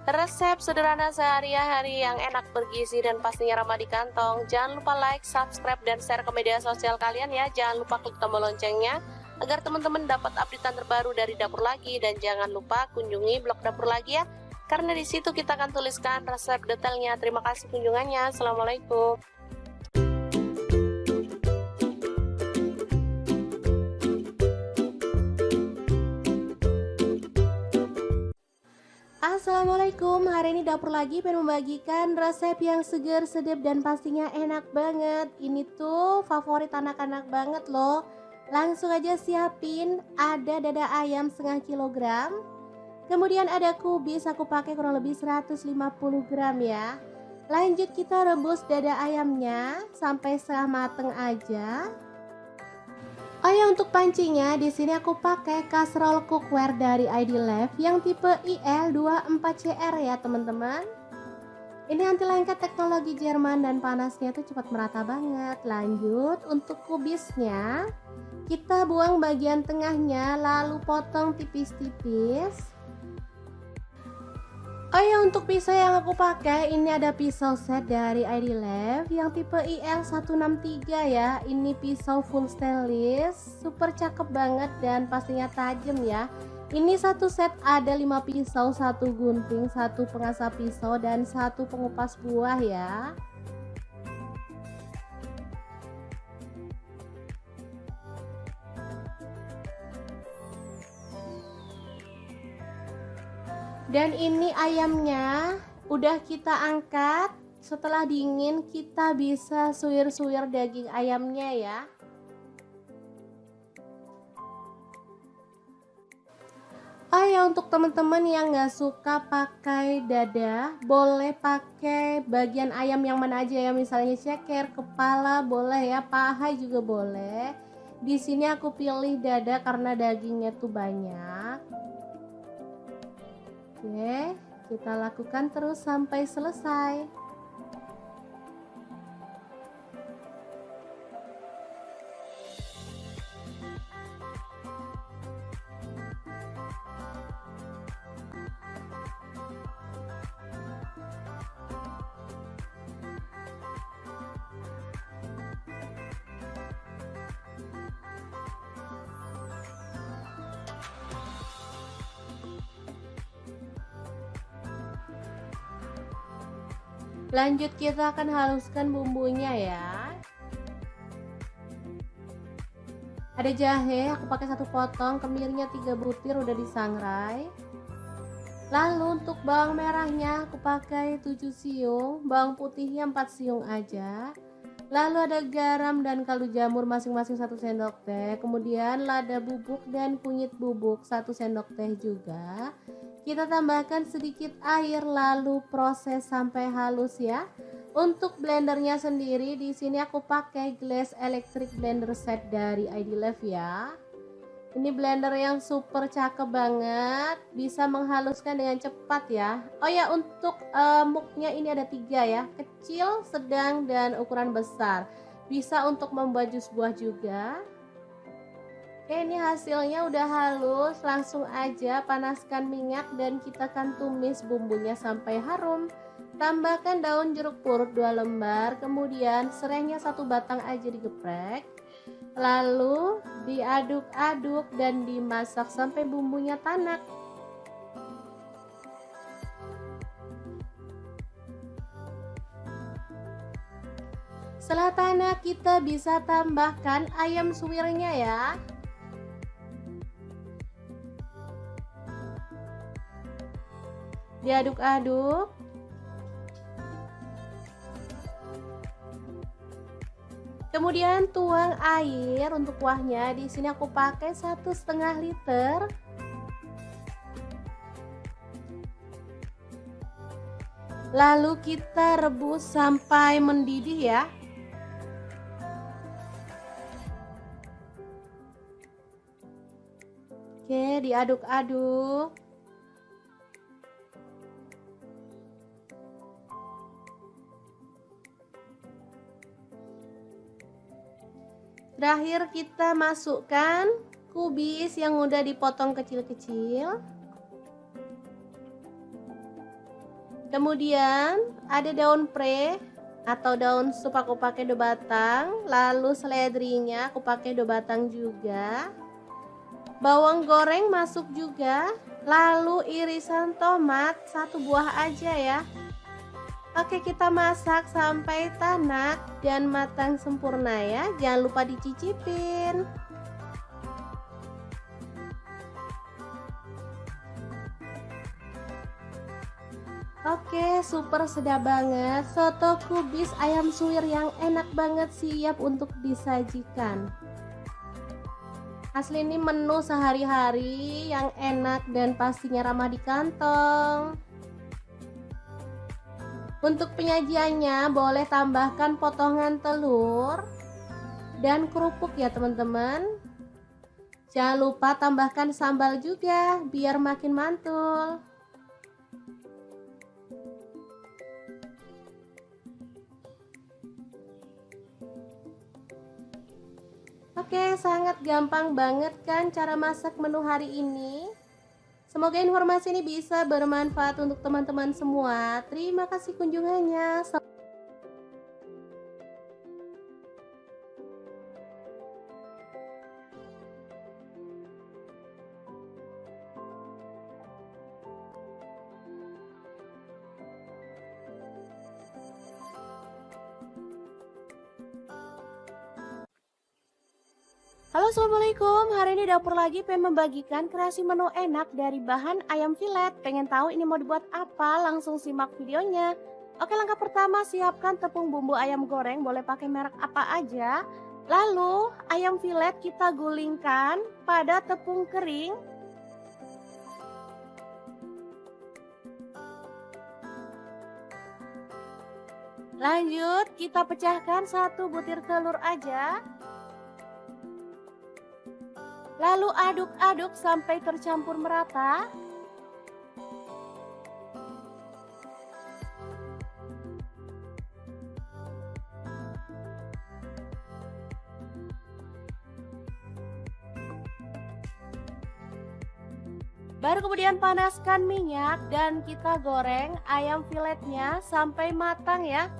resep sederhana sehari-hari yang enak, bergizi, dan pastinya ramah di kantong. Jangan lupa like, subscribe, dan share ke media sosial kalian ya. Jangan lupa klik tombol loncengnya agar teman-teman dapat updatean terbaru dari Dapur Lagi. Dan jangan lupa kunjungi blog Dapur Lagi ya, karena di situ kita akan tuliskan resep detailnya. Terima kasih kunjungannya. Assalamualaikum. Assalamualaikum, hari ini Dapur Lagi pengen membagikan resep yang seger, sedap, dan pastinya enak banget. Ini tuh favorit anak-anak banget loh. Langsung aja siapin, ada dada ayam setengah kilogram. Kemudian ada kubis, aku pakai kurang lebih 150 gram ya. Lanjut kita rebus dada ayamnya sampai setengah mateng aja. Oh ya, untuk pancinya di sini aku pakai kaserol cookware dari ID Life yang tipe IL24CR ya teman-teman. Ini anti lengket teknologi Jerman dan panasnya tuh cepat merata banget. Lanjut untuk kubisnya, kita buang bagian tengahnya lalu potong tipis-tipis. Oh ya, untuk pisau yang aku pakai ini ada pisau set dari ID Life yang tipe IL163 ya. Ini pisau full stainless, super cakep banget dan pastinya tajam ya. Ini satu set ada 5 pisau, 1 gunting, 1 pengasah pisau, dan 1 pengupas buah ya. Dan ini ayamnya udah kita angkat. Setelah dingin kita bisa suir-suir daging ayamnya ya. Oh ya, untuk teman-teman yang nggak suka pakai dada, boleh pakai bagian ayam yang mana aja ya. Misalnya ceker, kepala boleh ya, paha juga boleh. Di sini aku pilih dada karena dagingnya tuh banyak. Oke, Kita lakukan terus sampai selesai. Lanjut kita akan haluskan bumbunya ya. Ada jahe, aku pakai 1 potong, kemirinya 3 butir udah disangrai. Lalu untuk bawang merahnya aku pakai 7 siung, bawang putihnya 4 siung aja. Lalu ada garam dan kaldu jamur masing-masing 1 sendok teh. Kemudian lada bubuk dan kunyit bubuk 1 sendok teh juga. Kita tambahkan sedikit air lalu proses sampai halus ya. Untuk blendernya sendiri di sini aku pakai Glass Electric Blender Set dari ID Life ya. Ini blender yang super cakep banget, bisa menghaluskan dengan cepat ya. Oh ya, untuk muknya ini ada 3 ya, kecil, sedang, dan ukuran besar. Bisa untuk membuat jus buah juga. Oke, ini hasilnya udah halus, langsung aja panaskan minyak dan kita akan tumis bumbunya sampai harum. Tambahkan daun jeruk purut 2 lembar, kemudian serainya 1 batang aja digeprek. Lalu diaduk-aduk dan dimasak sampai bumbunya tanak. Setelah tanak kita bisa tambahkan ayam suwirnya ya. Diaduk-aduk. Kemudian tuang air untuk kuahnya. Di sini aku pakai 1,5 liter. Lalu kita rebus sampai mendidih ya. Oke, diaduk-aduk. Terakhir kita masukkan kubis yang udah dipotong kecil-kecil. Kemudian ada daun pre atau daun sup aku pakai 2 batang. Lalu seledrinya aku pakai 2 batang juga. Bawang goreng masuk juga. Lalu irisan tomat 1 buah aja ya. Oke, kita masak sampai tanak dan matang sempurna ya. Jangan lupa dicicipin. Oke, super sedap banget. Soto kubis ayam suwir yang enak banget siap untuk disajikan. Asli ini menu sehari-hari yang enak dan pastinya ramah di kantong. Untuk penyajiannya boleh tambahkan potongan telur dan kerupuk ya teman-teman. Jangan lupa tambahkan sambal juga biar makin mantul. Oke, sangat gampang banget kan cara masak menu hari ini. Semoga informasi ini bisa bermanfaat untuk teman-teman semua. Terima kasih kunjungannya. Halo, assalamualaikum. Hari ini dapur lagi pengen membagikan kreasi menu enak dari bahan ayam filet. Pengen tahu ini mau dibuat apa? Langsung simak videonya. Oke, langkah pertama siapkan tepung bumbu ayam goreng, boleh pakai merek apa aja. Lalu ayam filet kita gulingkan pada tepung kering. Lanjut kita pecahkan 1 butir telur aja. Lalu aduk-aduk sampai tercampur merata. Baru kemudian panaskan minyak dan kita goreng ayam filetnya sampai matang ya.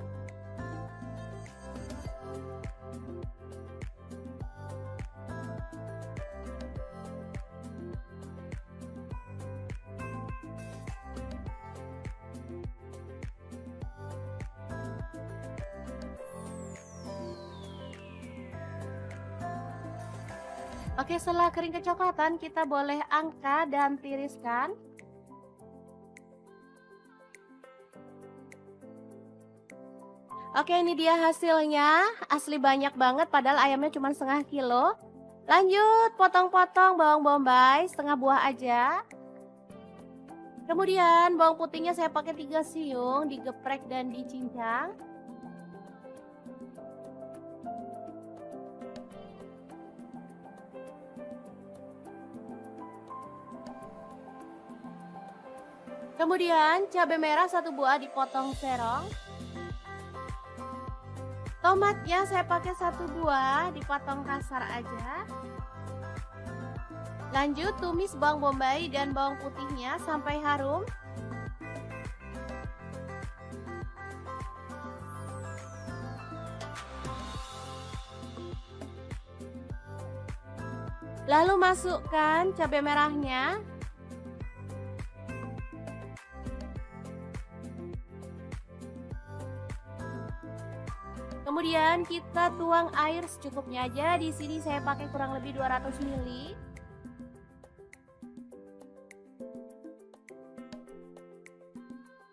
Oke, setelah kering kecoklatan, kita boleh angkat dan tiriskan. Oke, ini dia hasilnya. Asli banyak banget, padahal ayamnya cuma setengah kilo. Lanjut, potong-potong bawang bombay, setengah buah aja. Kemudian bawang putihnya saya pakai 3 siung, digeprek dan dicincang. Kemudian cabai merah 1 buah dipotong serong. Tomatnya saya pakai 1 buah dipotong kasar aja. Lanjut tumis bawang bombay dan bawang putihnya sampai harum. Lalu masukkan cabai merahnya. Kemudian kita tuang air secukupnya aja. Di sini saya pakai kurang lebih 200 ml.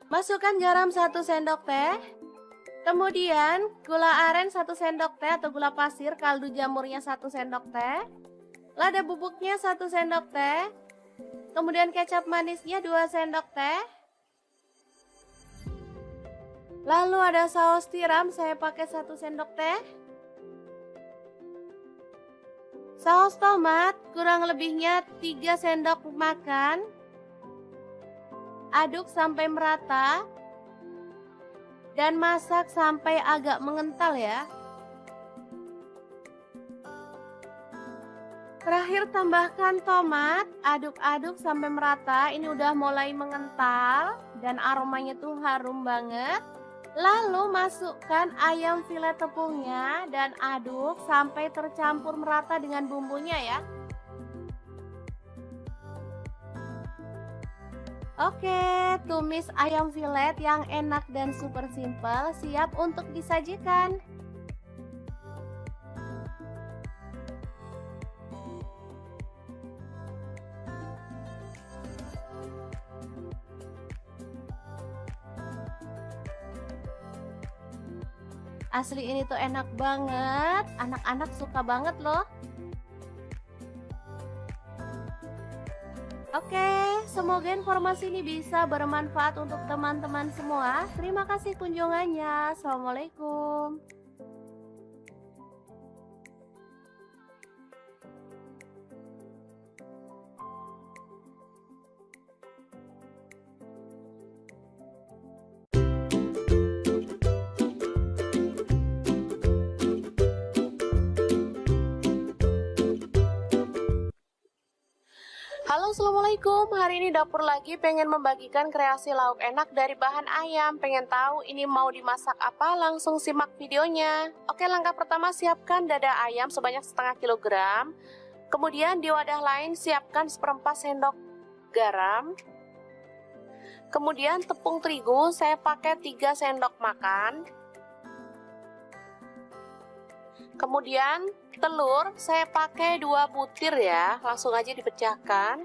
Masukkan garam 1 sendok teh. Kemudian gula aren 1 sendok teh atau gula pasir, kaldu jamurnya 1 sendok teh. Lada bubuknya 1 sendok teh. Kemudian kecap manisnya 2 sendok teh. Lalu ada saus tiram, saya pakai 1 sendok teh. Saus tomat kurang lebihnya 3 sendok makan. Aduk sampai merata. Dan masak sampai agak mengental ya. Terakhir tambahkan tomat, aduk-aduk sampai merata. Ini udah mulai mengental dan aromanya tuh harum banget. Lalu masukkan ayam filet tepungnya dan aduk sampai tercampur merata dengan bumbunya ya. Oke, tumis ayam filet yang enak dan super simple siap untuk disajikan. Asli ini tuh enak banget, anak-anak suka banget loh. Oke, semoga informasi ini bisa bermanfaat untuk teman-teman semua. Terima kasih kunjungannya. Assalamualaikum. Halo, assalamualaikum. Hari ini dapur lagi pengen membagikan kreasi lauk enak dari bahan ayam. Pengen tahu ini mau dimasak apa? Langsung simak videonya. Oke, langkah pertama siapkan dada ayam sebanyak setengah kilogram. Kemudian di wadah lain siapkan 1/4 sendok garam. Kemudian tepung terigu saya pakai 3 sendok makan. Kemudian telur saya pakai 2 butir ya, langsung aja dipecahkan.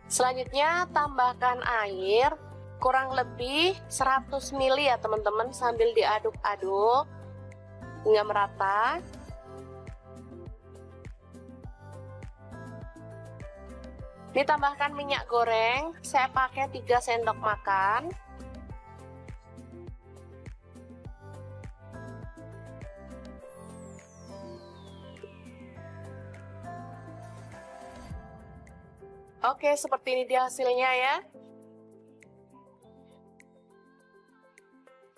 Selanjutnya tambahkan air kurang lebih 100 ml ya teman-teman, sambil diaduk-aduk hingga merata. Ditambahkan minyak goreng, saya pakai 3 sendok makan. Oke, seperti ini dia hasilnya ya.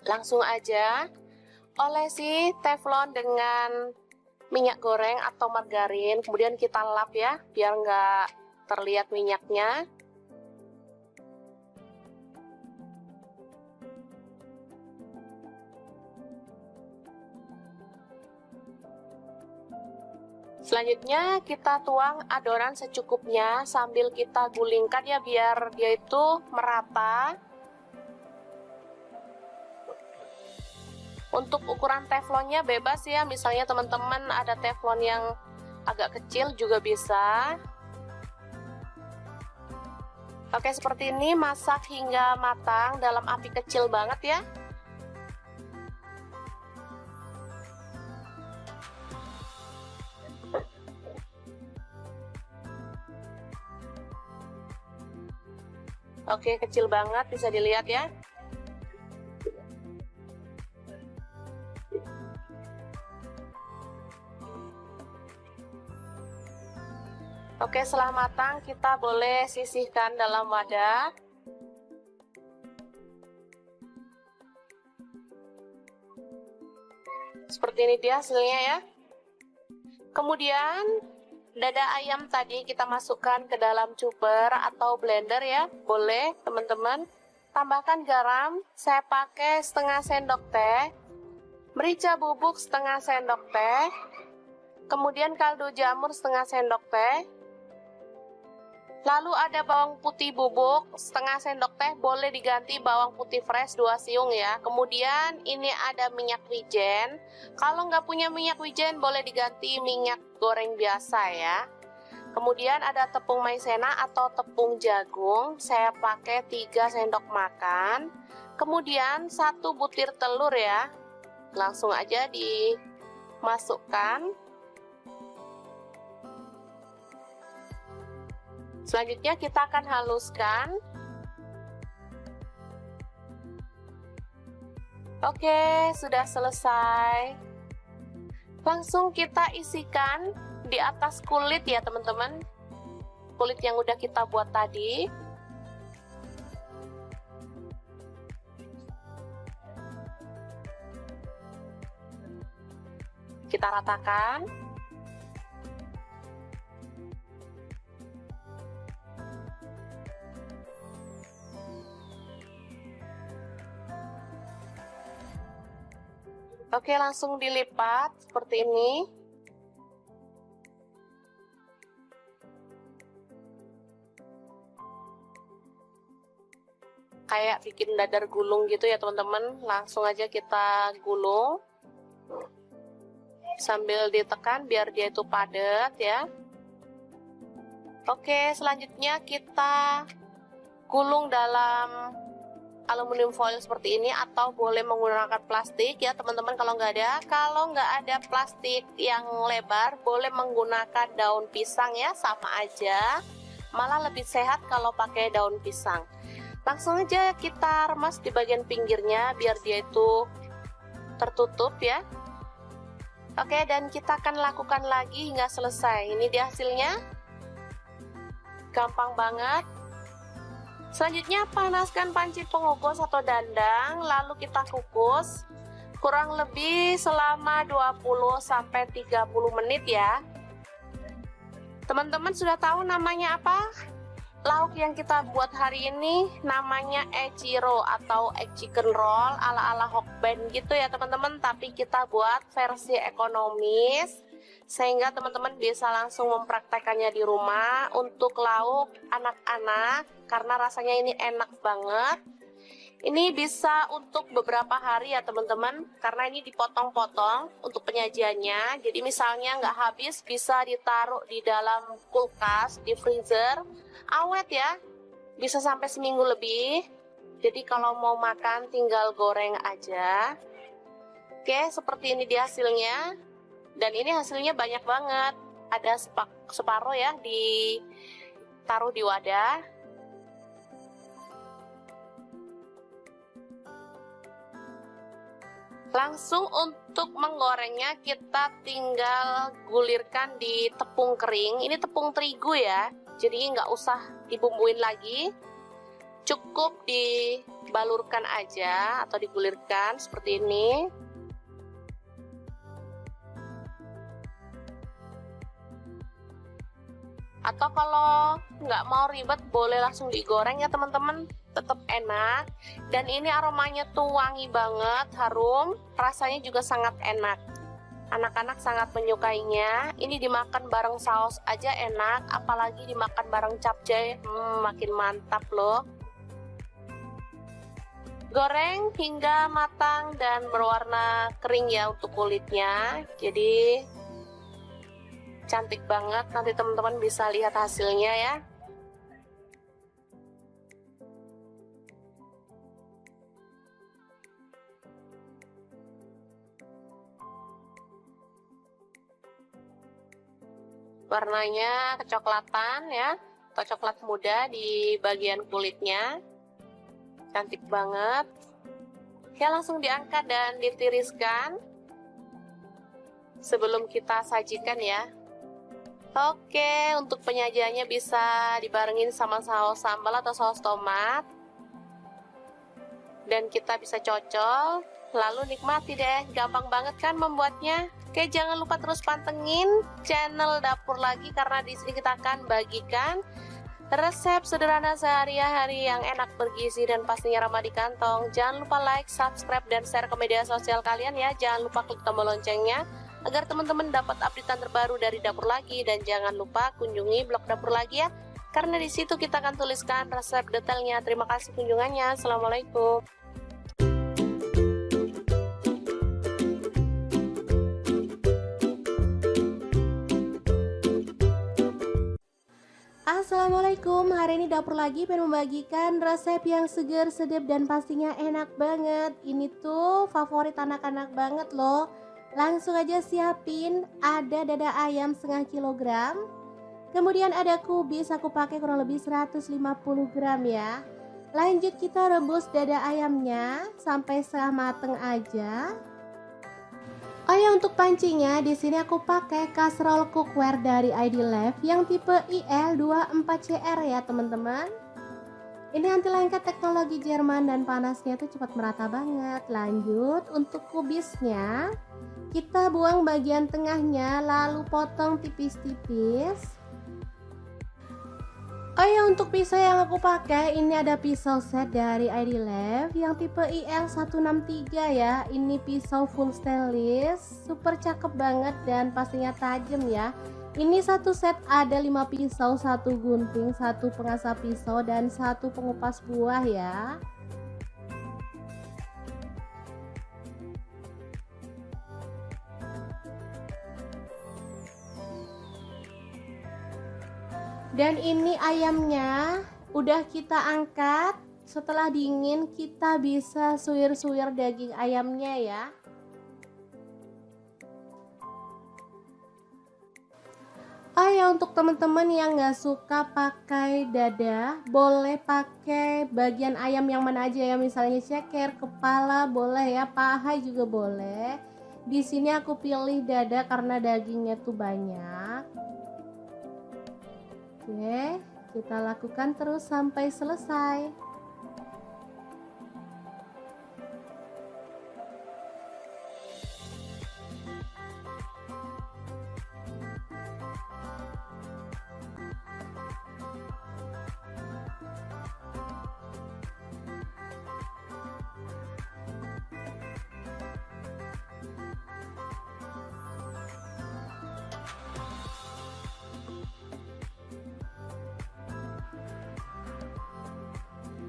Langsung aja olesi teflon dengan minyak goreng atau margarin, kemudian kita lap ya, biar nggak terlihat minyaknya. Selanjutnya kita tuang adonan secukupnya sambil kita gulingkan ya, biar dia itu merata. Untuk ukuran teflonnya bebas ya, misalnya teman-teman ada teflon yang agak kecil juga bisa. Oke, seperti ini, masak hingga matang dalam api kecil banget ya. Oke, kecil banget, bisa dilihat ya. Oke, setelah matang kita boleh sisihkan dalam wadah. Seperti ini dia hasilnya ya. Kemudian dada ayam tadi kita masukkan ke dalam chopper atau blender ya, boleh teman-teman. Tambahkan garam, saya pakai setengah sendok teh, merica bubuk setengah sendok teh, kemudian kaldu jamur setengah sendok teh, lalu ada bawang putih bubuk setengah sendok teh, boleh diganti bawang putih fresh 2 siung ya. Kemudian ini ada minyak wijen, kalau nggak punya minyak wijen boleh diganti minyak goreng biasa ya. Kemudian ada tepung maizena atau tepung jagung, saya pakai 3 sendok makan. Kemudian 1 butir telur ya, langsung aja dimasukkan. Selanjutnya kita akan haluskan. Oke, sudah selesai. Langsung kita isikan di atas kulit ya teman-teman, kulit yang udah kita buat tadi. Kita ratakan. Oke, langsung dilipat seperti ini. Kayak bikin dadar gulung gitu ya teman-teman. Langsung aja kita gulung sambil ditekan biar dia itu padat ya. Oke, selanjutnya kita gulung dalam aluminium foil seperti ini, atau boleh menggunakan plastik ya teman-teman kalau nggak ada. Kalau nggak ada plastik yang lebar, boleh menggunakan daun pisang ya, sama aja. Malah lebih sehat kalau pakai daun pisang. Langsung aja kita remas di bagian pinggirnya biar dia itu tertutup ya. Oke, dan kita akan lakukan lagi hingga selesai. Ini dia hasilnya. Gampang banget. Selanjutnya panaskan panci pengukus atau dandang, lalu kita kukus kurang lebih selama 20-30 menit ya. Teman-teman sudah tahu namanya apa? Lauk yang kita buat hari ini namanya echiro atau egg chicken roll ala-ala Hokben gitu ya teman-teman, tapi kita buat versi ekonomis sehingga teman-teman bisa langsung mempraktekannya di rumah untuk lauk anak-anak karena rasanya ini enak banget. Ini bisa untuk beberapa hari ya teman-teman, karena ini dipotong-potong untuk penyajiannya. Jadi misalnya nggak habis, bisa ditaruh di dalam kulkas, di freezer, awet ya, bisa sampai seminggu lebih. Jadi kalau mau makan tinggal goreng aja. Oke, seperti ini dia hasilnya. Dan ini hasilnya banyak banget. Ada separuh ya, ditaruh di wadah. Langsung untuk menggorengnya kita tinggal gulirkan di tepung kering. Ini tepung terigu ya. Jadi nggak usah dibumbuin lagi, cukup dibalurkan aja atau digulirkan seperti ini. Atau kalau nggak mau ribet boleh langsung digoreng ya teman-teman, tetap enak. Dan ini aromanya tuh wangi banget, harum, rasanya juga sangat enak. Anak-anak sangat menyukainya. Ini dimakan bareng saus aja enak, apalagi dimakan bareng capcay, makin mantap loh. Goreng hingga matang dan berwarna kering ya untuk kulitnya. Jadi cantik banget, nanti teman-teman bisa lihat hasilnya ya. Warnanya kecoklatan ya, atau coklat muda di bagian kulitnya. Cantik banget. Ya, langsung diangkat dan ditiriskan sebelum kita sajikan ya. Oke, untuk penyajiannya bisa dibarengin sama saus sambal atau saus tomat. Dan kita bisa cocol, lalu nikmati deh. Gampang banget kan membuatnya? Oke, jangan lupa terus pantengin channel Dapur Lagi, karena di sini kita akan bagikan resep sederhana sehari-hari yang enak, bergizi, dan pastinya ramah di kantong. Jangan lupa like, subscribe, dan share ke media sosial kalian ya. Jangan lupa klik tombol loncengnya agar teman-teman dapat updatean terbaru dari Dapur Lagi. Dan jangan lupa kunjungi blog Dapur Lagi ya, karena di situ kita akan tuliskan resep detailnya. Terima kasih kunjungannya. Assalamualaikum. Assalamualaikum, hari ini Dapur Lagi pengen membagikan resep yang seger, sedap, dan pastinya enak banget. Ini tuh favorit anak-anak banget loh. Langsung aja siapin, ada dada ayam setengah kilogram. Kemudian ada kubis, aku pakai kurang lebih 150 gram ya. Lanjut kita rebus dada ayamnya sampai setengah mateng aja. Oh ya, untuk pancinya di sini aku pakai kaserol cookware dari ID Life yang tipe IL24CR ya teman-teman. Ini anti lengket teknologi Jerman dan panasnya tuh cepat merata banget. Lanjut untuk kubisnya, kita buang bagian tengahnya lalu potong tipis-tipis. Oh ya, untuk pisau yang aku pakai ini ada pisau set dari ID Life yang tipe IL163 ya. Ini pisau full stainless, super cakep banget dan pastinya tajam ya. Ini satu set ada 5 pisau, 1 gunting, 1 pengasah pisau, dan 1 pengupas buah ya. Dan ini ayamnya udah kita angkat. Setelah dingin kita bisa suir-suir daging ayamnya ya. Oh ya, untuk teman-teman yang nggak suka pakai dada, boleh pakai bagian ayam yang mana aja ya, misalnya ceker, kepala boleh ya, paha juga boleh. Di sini aku pilih dada karena dagingnya tuh banyak. Oke, kita lakukan terus sampai selesai.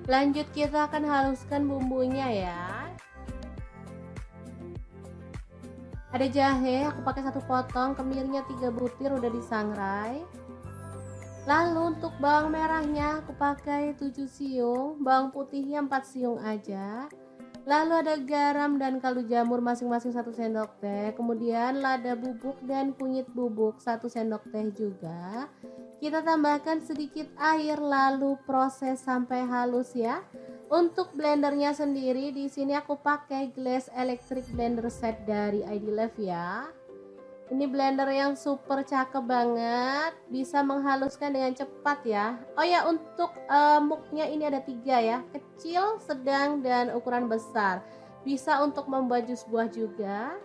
Lanjut kita akan haluskan bumbunya ya. Ada jahe, aku pakai 1 potong, kemirinya 3 butir udah disangrai. Lalu untuk bawang merahnya aku pakai 7 siung, bawang putihnya 4 siung aja. Lalu ada garam dan kaldu jamur masing-masing 1 sendok teh. Kemudian lada bubuk dan kunyit bubuk 1 sendok teh juga. Kita tambahkan sedikit air lalu proses sampai halus ya. Untuk blendernya sendiri di sini aku pakai Glass Electric Blender Set dari ID Life ya. Ini blender yang super cakep banget, bisa menghaluskan dengan cepat ya. Oh ya, untuk muknya ini ada 3 ya, kecil, sedang, dan ukuran besar. Bisa untuk membuat jus buah juga.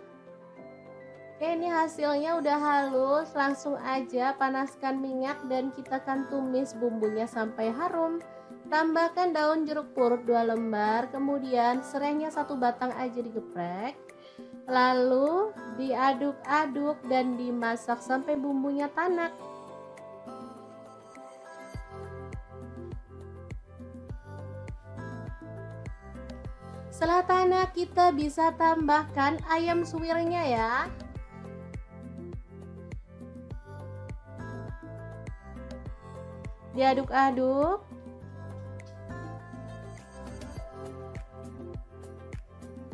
Oke, ini hasilnya udah halus, langsung aja panaskan minyak dan kita akan tumis bumbunya sampai harum. Tambahkan daun jeruk purut 2 lembar, kemudian serainya 1 batang aja digeprek. Lalu diaduk-aduk dan dimasak sampai bumbunya tanak. Setelah tanak, kita bisa tambahkan ayam suwirnya ya. Diaduk-aduk.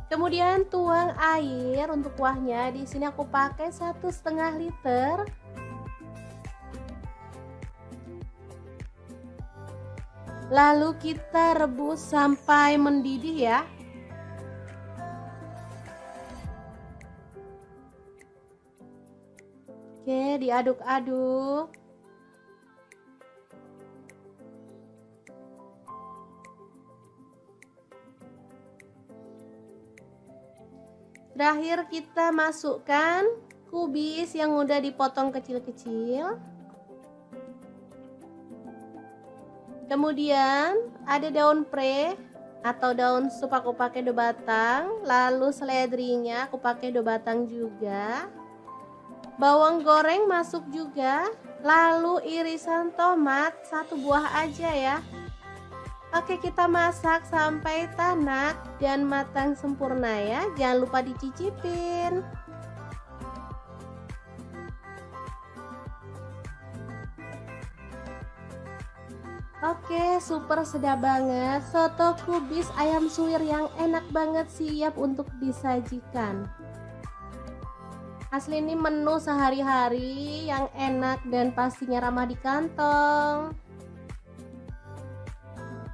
Kemudian tuang air untuk kuahnya. Di sini aku pakai 1,5 liter. Lalu kita rebus sampai mendidih ya. Oke, diaduk-aduk. Terakhir kita masukkan kubis yang udah dipotong kecil-kecil. Kemudian ada daun pre atau daun sup aku pakai 2 batang. Lalu seledrinya aku pakai 2 batang juga. Bawang goreng masuk juga. Lalu irisan tomat 1 buah aja ya. Oke, kita masak sampai tanak dan matang sempurna ya. Jangan lupa dicicipin. Oke, super sedap banget. Soto kubis ayam suwir yang enak banget siap untuk disajikan. Asli ini menu sehari-hari yang enak dan pastinya ramah di kantong.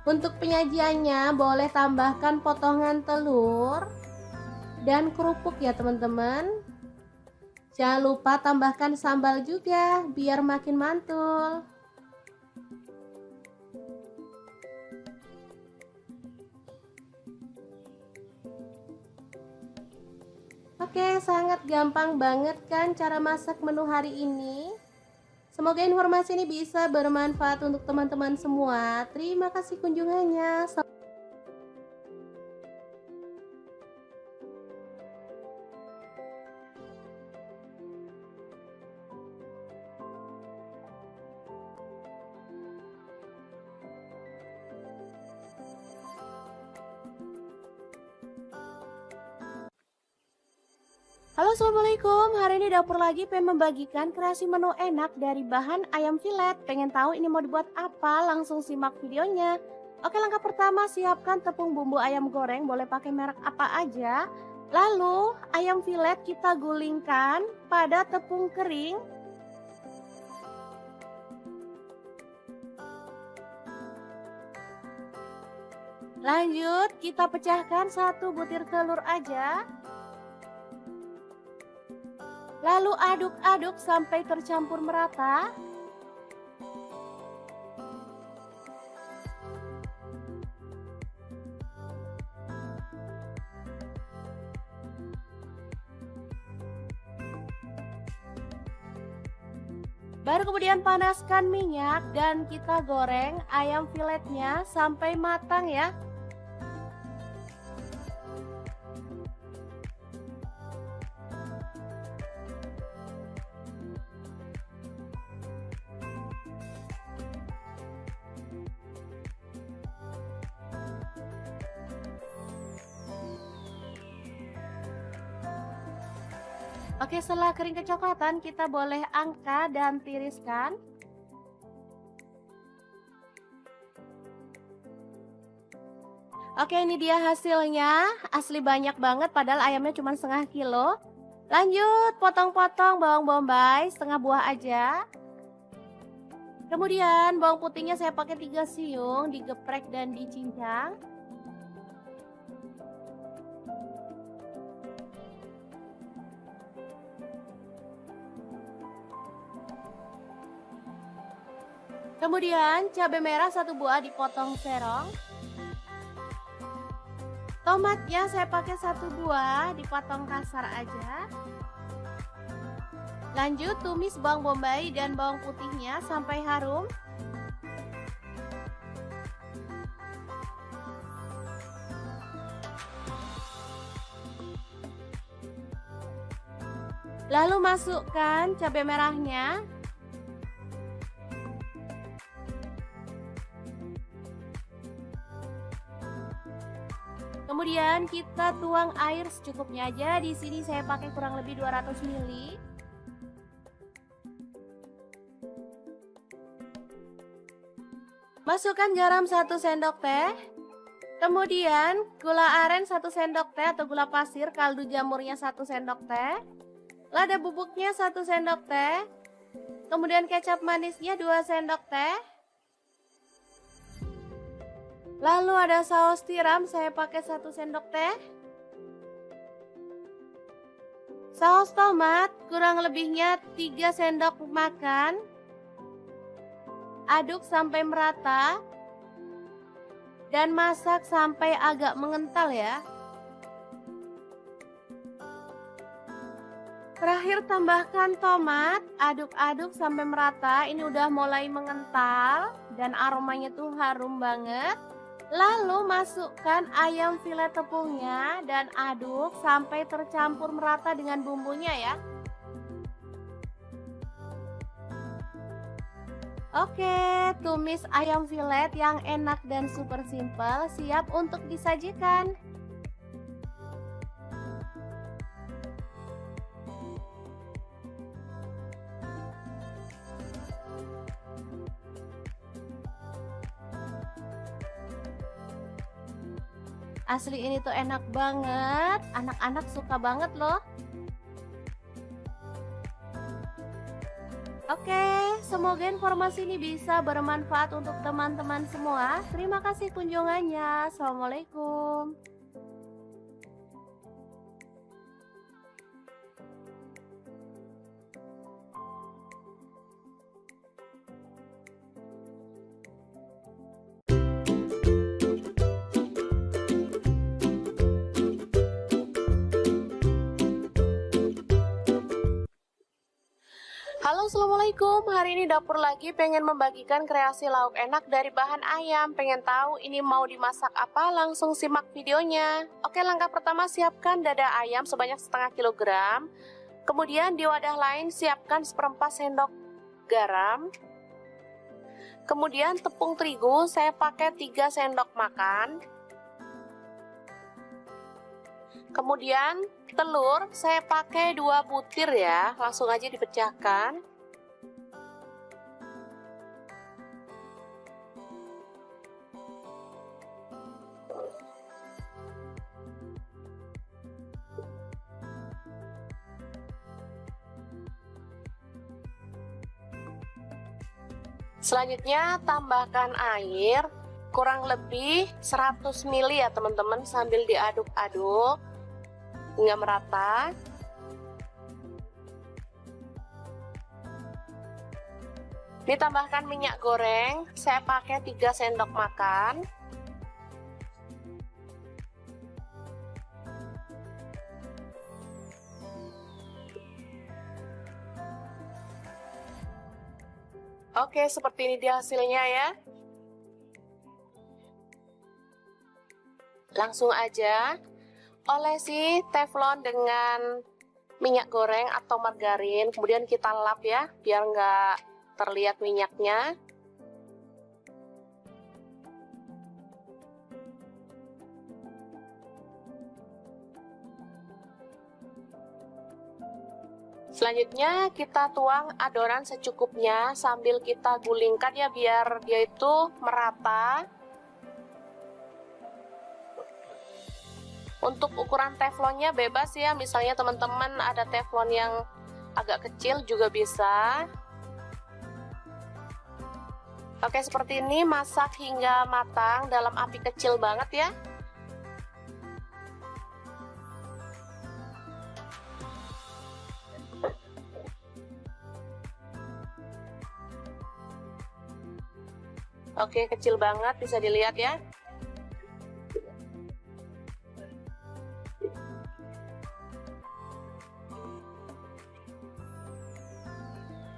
Untuk penyajiannya boleh tambahkan potongan telur dan kerupuk ya teman-teman. Jangan lupa tambahkan sambal juga biar makin mantul. Oke, sangat gampang banget kan cara masak menu hari ini. Semoga informasi ini bisa bermanfaat untuk teman-teman semua. Terima kasih kunjungannya. Halo, assalamualaikum. Hari ini dapur lagi pengen membagikan kreasi menu enak dari bahan ayam filet. Pengen tahu ini mau dibuat apa? Langsung simak videonya. Oke, langkah pertama siapkan tepung bumbu ayam goreng, boleh pakai merek apa aja. Lalu ayam filet kita gulingkan pada tepung kering. Lanjut kita pecahkan 1 butir telur aja. Lalu aduk-aduk sampai tercampur merata. Baru kemudian panaskan minyak dan kita goreng ayam filetnya sampai matang ya. Oke, setelah kering kecoklatan kita boleh angkat dan tiriskan. Oke, ini dia hasilnya. Asli banyak banget padahal ayamnya cuma setengah kilo. Lanjut potong-potong bawang bombay setengah buah aja. Kemudian bawang putihnya saya pakai 3 siung, digeprek dan dicincang. Kemudian cabai merah 1 buah dipotong serong. Tomatnya saya pakai 1 buah dipotong kasar aja. Lanjut tumis bawang bombay dan bawang putihnya sampai harum. Lalu masukkan cabai merahnya. Kemudian kita tuang air secukupnya aja. Di sini saya pakai kurang lebih 200 ml. Masukkan garam 1 sendok teh. Kemudian gula aren 1 sendok teh atau gula pasir, kaldu jamurnya 1 sendok teh. Lada bubuknya 1 sendok teh. Kemudian kecap manisnya 2 sendok teh. Lalu ada saus tiram, saya pakai 1 sendok teh. Saus tomat kurang lebihnya 3 sendok makan. Aduk sampai merata. Dan masak sampai agak mengental ya. Terakhir tambahkan tomat, aduk-aduk sampai merata. Ini udah mulai mengental dan aromanya tuh harum banget. Lalu masukkan ayam filet tepungnya dan aduk sampai tercampur merata dengan bumbunya ya. Oke, tumis ayam filet yang enak dan super simple siap untuk disajikan. Asli ini tuh enak banget, anak-anak suka banget loh. Oke, semoga informasi ini bisa bermanfaat untuk teman-teman semua. Terima kasih kunjungannya. Assalamualaikum. Halo, assalamualaikum. Hari ini dapur lagi pengen membagikan kreasi lauk enak dari bahan ayam. Pengen tahu ini mau dimasak apa? Langsung simak videonya. Oke, langkah pertama siapkan dada ayam sebanyak setengah kilogram. Kemudian di wadah lain siapkan 1/4 sendok garam. Kemudian tepung terigu saya pakai 3 sendok makan. Kemudian telur saya pakai 2 butir ya, langsung aja dipecahkan. Selanjutnya tambahkan air kurang lebih 100 ml ya teman-teman, sambil diaduk-aduk hingga merata. Ditambahkan minyak goreng, saya pakai 3 sendok makan. Oke, seperti ini dia hasilnya ya. Langsung aja olesi teflon dengan minyak goreng atau margarin, kemudian kita lap ya, biar nggak terlihat minyaknya. Selanjutnya kita tuang adonan secukupnya sambil kita gulingkan ya, biar dia itu merata. Untuk ukuran teflonnya bebas ya, misalnya teman-teman ada teflon yang agak kecil juga bisa. Oke, seperti ini, masak hingga matang dalam api kecil banget ya. Oke, kecil banget, bisa dilihat ya.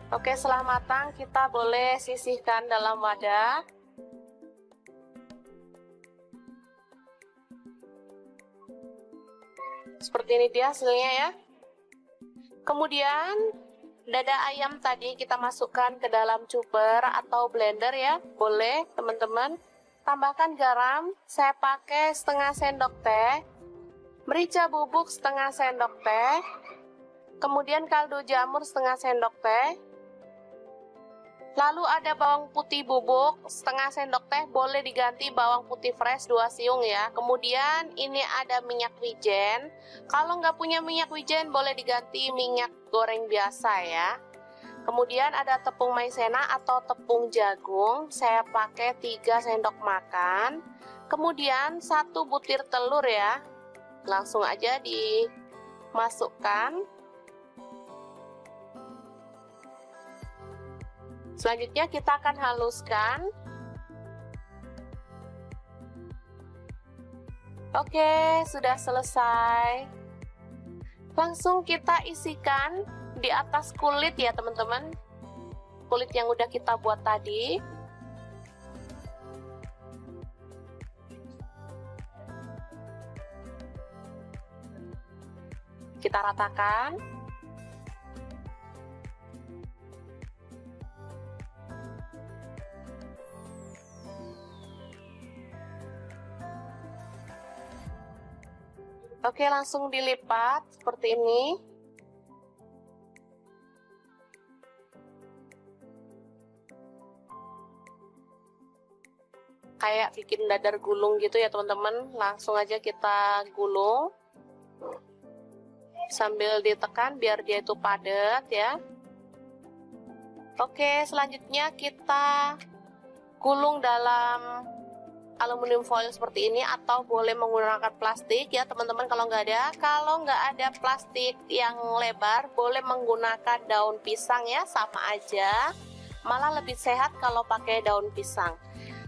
Oke, setelah matang kita boleh sisihkan dalam wadah. Seperti ini dia hasilnya ya. Kemudian dada ayam tadi kita masukkan ke dalam chopper atau blender ya. Boleh teman-teman. Tambahkan garam, saya pakai setengah sendok teh. Merica bubuk setengah sendok teh. Kemudian kaldu jamur setengah sendok teh. Lalu ada bawang putih bubuk setengah sendok teh, boleh diganti bawang putih fresh 2 siung ya. Kemudian ini ada minyak wijen. Kalau nggak punya minyak wijen boleh diganti minyak goreng biasa ya. Kemudian ada tepung maizena atau tepung jagung, saya pakai 3 sendok makan. Kemudian 1 butir telur ya. Langsung aja dimasukkan. Selanjutnya kita akan haluskan. Oke, sudah selesai. Langsung kita isikan di atas kulit ya teman-teman. Kulit yang udah kita buat tadi. Kita ratakan. Oke, langsung dilipat seperti ini. Kayak bikin dadar gulung gitu ya teman-teman. Langsung aja kita gulung. Sambil ditekan biar dia itu padat ya. Oke, selanjutnya kita gulung dalam aluminium foil seperti ini atau boleh menggunakan plastik ya teman-teman kalau nggak ada plastik yang lebar boleh menggunakan daun pisang ya, sama aja, malah lebih sehat kalau pakai daun pisang.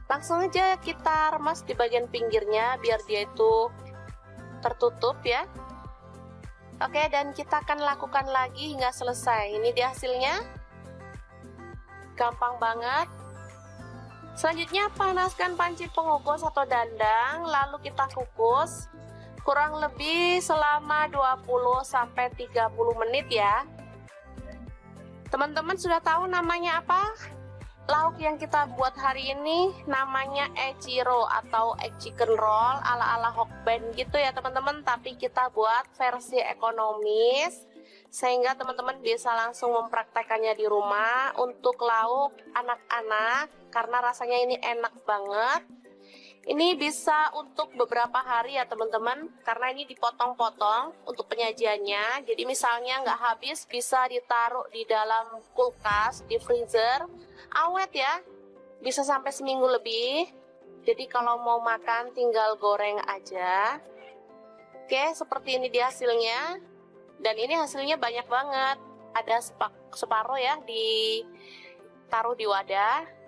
Langsung aja kita remas di bagian pinggirnya biar dia itu tertutup ya. Oke, dan kita akan lakukan lagi hingga selesai. Ini dia hasilnya, gampang banget. Selanjutnya panaskan panci pengukus atau dandang, lalu kita kukus kurang lebih selama 20-30 menit ya. Teman-teman sudah tahu namanya apa? Lauk yang kita buat hari ini namanya echiro atau egg chicken roll ala-ala Hokben gitu ya teman-teman, tapi kita buat versi ekonomis sehingga teman-teman bisa langsung mempraktekannya di rumah untuk lauk anak-anak karena rasanya ini enak banget. Ini bisa untuk beberapa hari ya teman-teman karena ini dipotong-potong untuk penyajiannya. Jadi misalnya nggak habis bisa ditaruh di dalam kulkas, di freezer, awet ya, bisa sampai seminggu lebih. Jadi kalau mau makan tinggal goreng aja. Oke, seperti ini dia hasilnya. Dan ini hasilnya banyak banget. Ada separuh ya ditaruh di wadah.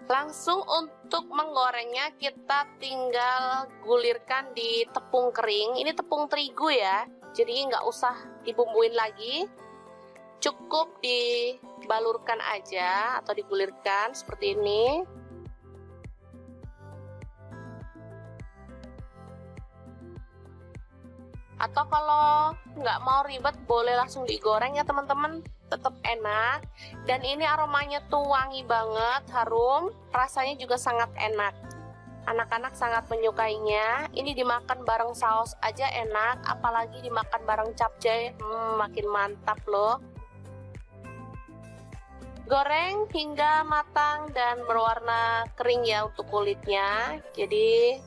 Langsung untuk menggorengnya kita tinggal gulirkan di tepung kering. Ini tepung terigu ya, jadi nggak usah dibumbuin lagi. Cukup dibalurkan aja atau digulirkan seperti ini. Atau kalau nggak mau ribet boleh langsung digoreng ya teman-teman, tetap enak. Dan ini aromanya tuh wangi banget, harum, rasanya juga sangat enak. Anak-anak sangat menyukainya. Ini dimakan bareng saus aja enak, apalagi dimakan bareng capcay, makin mantap loh. Goreng hingga matang dan berwarna kering ya untuk kulitnya. Jadi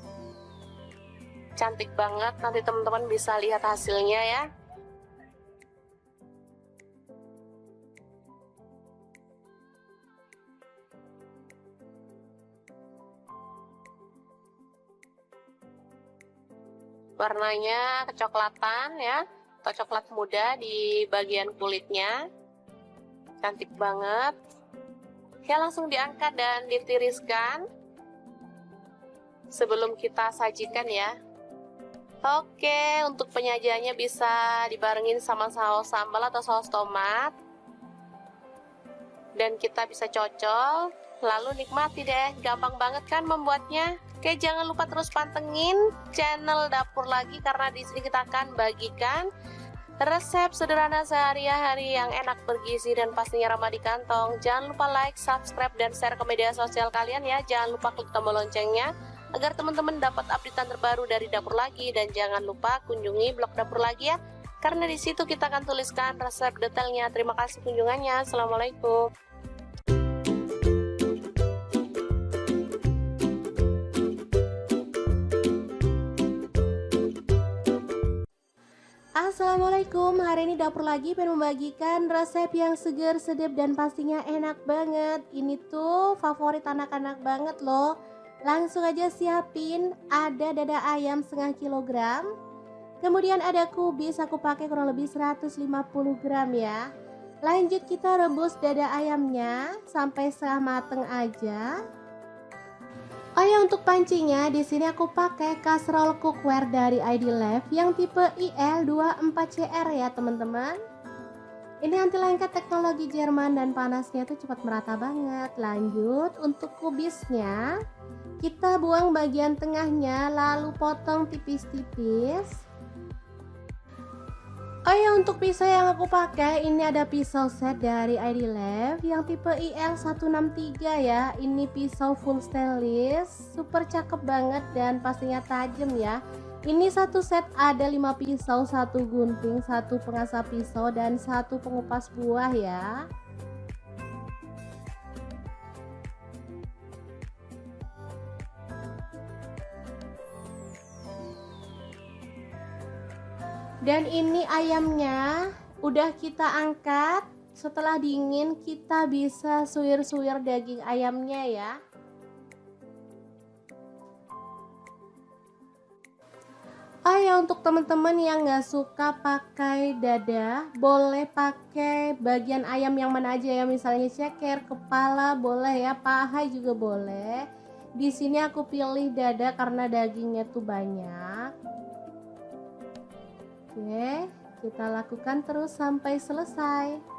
cantik banget, nanti teman-teman bisa lihat hasilnya ya. Warnanya kecoklatan ya. atau coklat muda di bagian kulitnya. Cantik banget. Oke, langsung diangkat dan ditiriskan sebelum kita sajikan ya. Oke, untuk penyajiannya bisa dibarengin sama saus sambal atau saus tomat. Dan kita bisa cocol, lalu nikmati deh. Gampang banget kan membuatnya? Oke, jangan lupa terus pantengin channel Dapur Lagi karena di sini kita akan bagikan resep sederhana sehari-hari yang enak, bergizi, dan pastinya ramah di kantong. Jangan lupa like, subscribe, dan share ke media sosial kalian ya. Jangan lupa klik tombol loncengnya agar teman-teman dapat updatean terbaru dari Dapur Lagi. Dan jangan lupa kunjungi blog Dapur Lagi ya, karena di situ kita akan tuliskan resep detailnya. Terima kasih kunjungannya. Assalamualaikum. Assalamualaikum, hari ini Dapur Lagi pengen membagikan resep yang seger, sedap, dan pastinya enak banget. Ini tuh favorit anak-anak banget loh. Langsung aja siapin, ada dada ayam setengah kilogram. Kemudian ada kubis, aku pakai kurang lebih 150 gram ya. Lanjut kita rebus dada ayamnya sampai setengah mateng aja. Oh ya, untuk pancinya di sini aku pakai kaserol cookware dari ID Life yang tipe IL24CR ya teman-teman. Ini anti lengket teknologi Jerman dan panasnya tuh cepat merata banget. Lanjut untuk kubisnya, kita buang bagian tengahnya lalu potong tipis-tipis. Oh ya, untuk pisau yang aku pakai ini ada pisau set dari ID Life yang tipe IL163 ya. Ini pisau full stainless, super cakep banget dan pastinya tajam ya. Ini satu set ada 5 pisau, 1 gunting, 1 pengasah pisau, dan 1 pengupas buah ya. Dan ini ayamnya udah kita angkat. Setelah dingin kita bisa suwir-suwir daging ayamnya ya. Oh ya, untuk teman-teman yang nggak suka pakai dada, boleh pakai bagian ayam yang mana aja ya. Misalnya ceker, kepala boleh ya, paha juga boleh. Di sini aku pilih dada karena dagingnya tuh banyak. Oke, kita lakukan terus sampai selesai.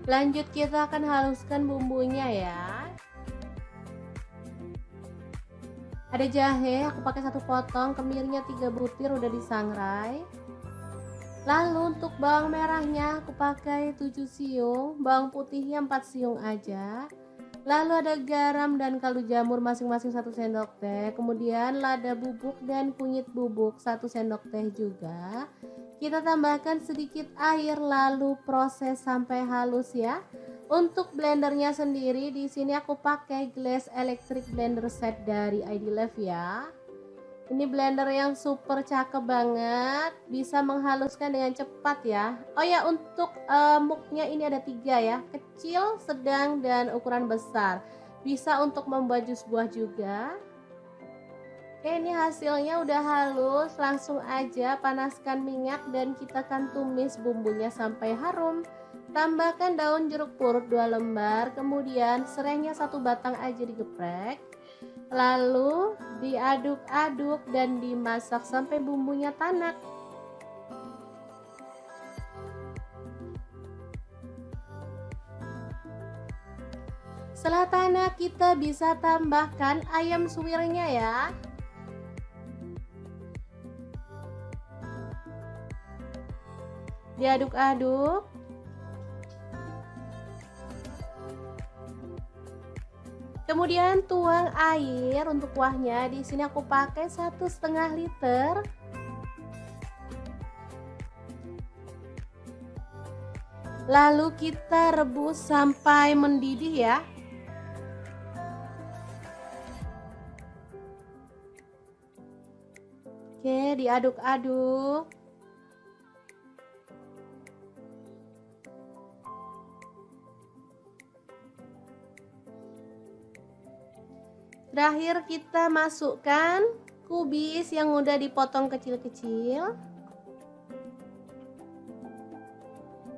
Lanjut kita akan haluskan bumbunya ya. Ada jahe, aku pakai 1 potong, kemirinya 3 butir udah disangrai. Lalu untuk bawang merahnya aku pakai 7 siung, bawang putihnya 4 siung aja. Lalu ada garam dan kaldu jamur masing-masing 1 sendok teh. Kemudian lada bubuk dan kunyit bubuk 1 sendok teh juga. Kita tambahkan sedikit air lalu proses sampai halus ya. Untuk blendernya sendiri di sini aku pakai Glass Electric Blender Set dari ID Life ya. Ini blender yang super cakep banget, bisa menghaluskan dengan cepat ya. Oh ya, untuk muknya ini ada 3 ya, kecil, sedang, dan ukuran besar. Bisa untuk membuat jus buah juga. Oke, ini hasilnya udah halus. Langsung aja panaskan minyak dan kita akan tumis bumbunya sampai harum. Tambahkan daun jeruk purut 2 lembar, kemudian serainya 1 batang aja digeprek. Lalu diaduk-aduk dan dimasak sampai bumbunya tanak. Setelah tanak kita bisa tambahkan ayam suwirnya ya. Diaduk-aduk. Kemudian tuang air untuk kuahnya. Di sini aku pakai 1,5 liter. Lalu kita rebus sampai mendidih ya. Oke, diaduk-aduk. Terakhir kita masukkan kubis yang udah dipotong kecil-kecil.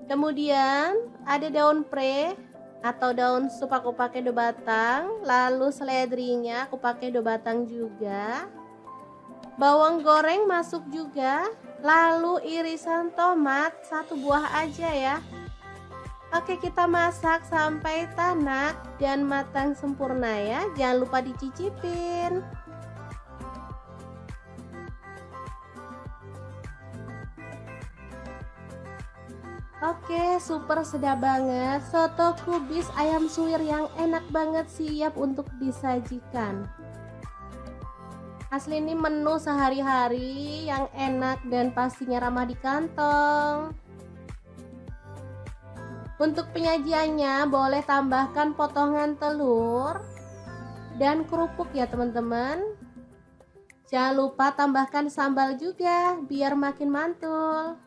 Kemudian ada daun pre atau daun sup aku pakai 2 batang. Lalu seledrinya aku pakai 2 batang juga. Bawang goreng masuk juga. Lalu irisan tomat 1 buah aja ya. Oke, kita masak sampai tanak dan matang sempurna ya. Jangan lupa dicicipin. Oke, super sedap banget. Soto kubis ayam suwir yang enak banget siap untuk disajikan. Asli ini menu sehari-hari yang enak dan pastinya ramah di kantong. Untuk penyajiannya boleh tambahkan potongan telur dan kerupuk ya teman-teman. Jangan lupa tambahkan sambal juga biar makin mantul.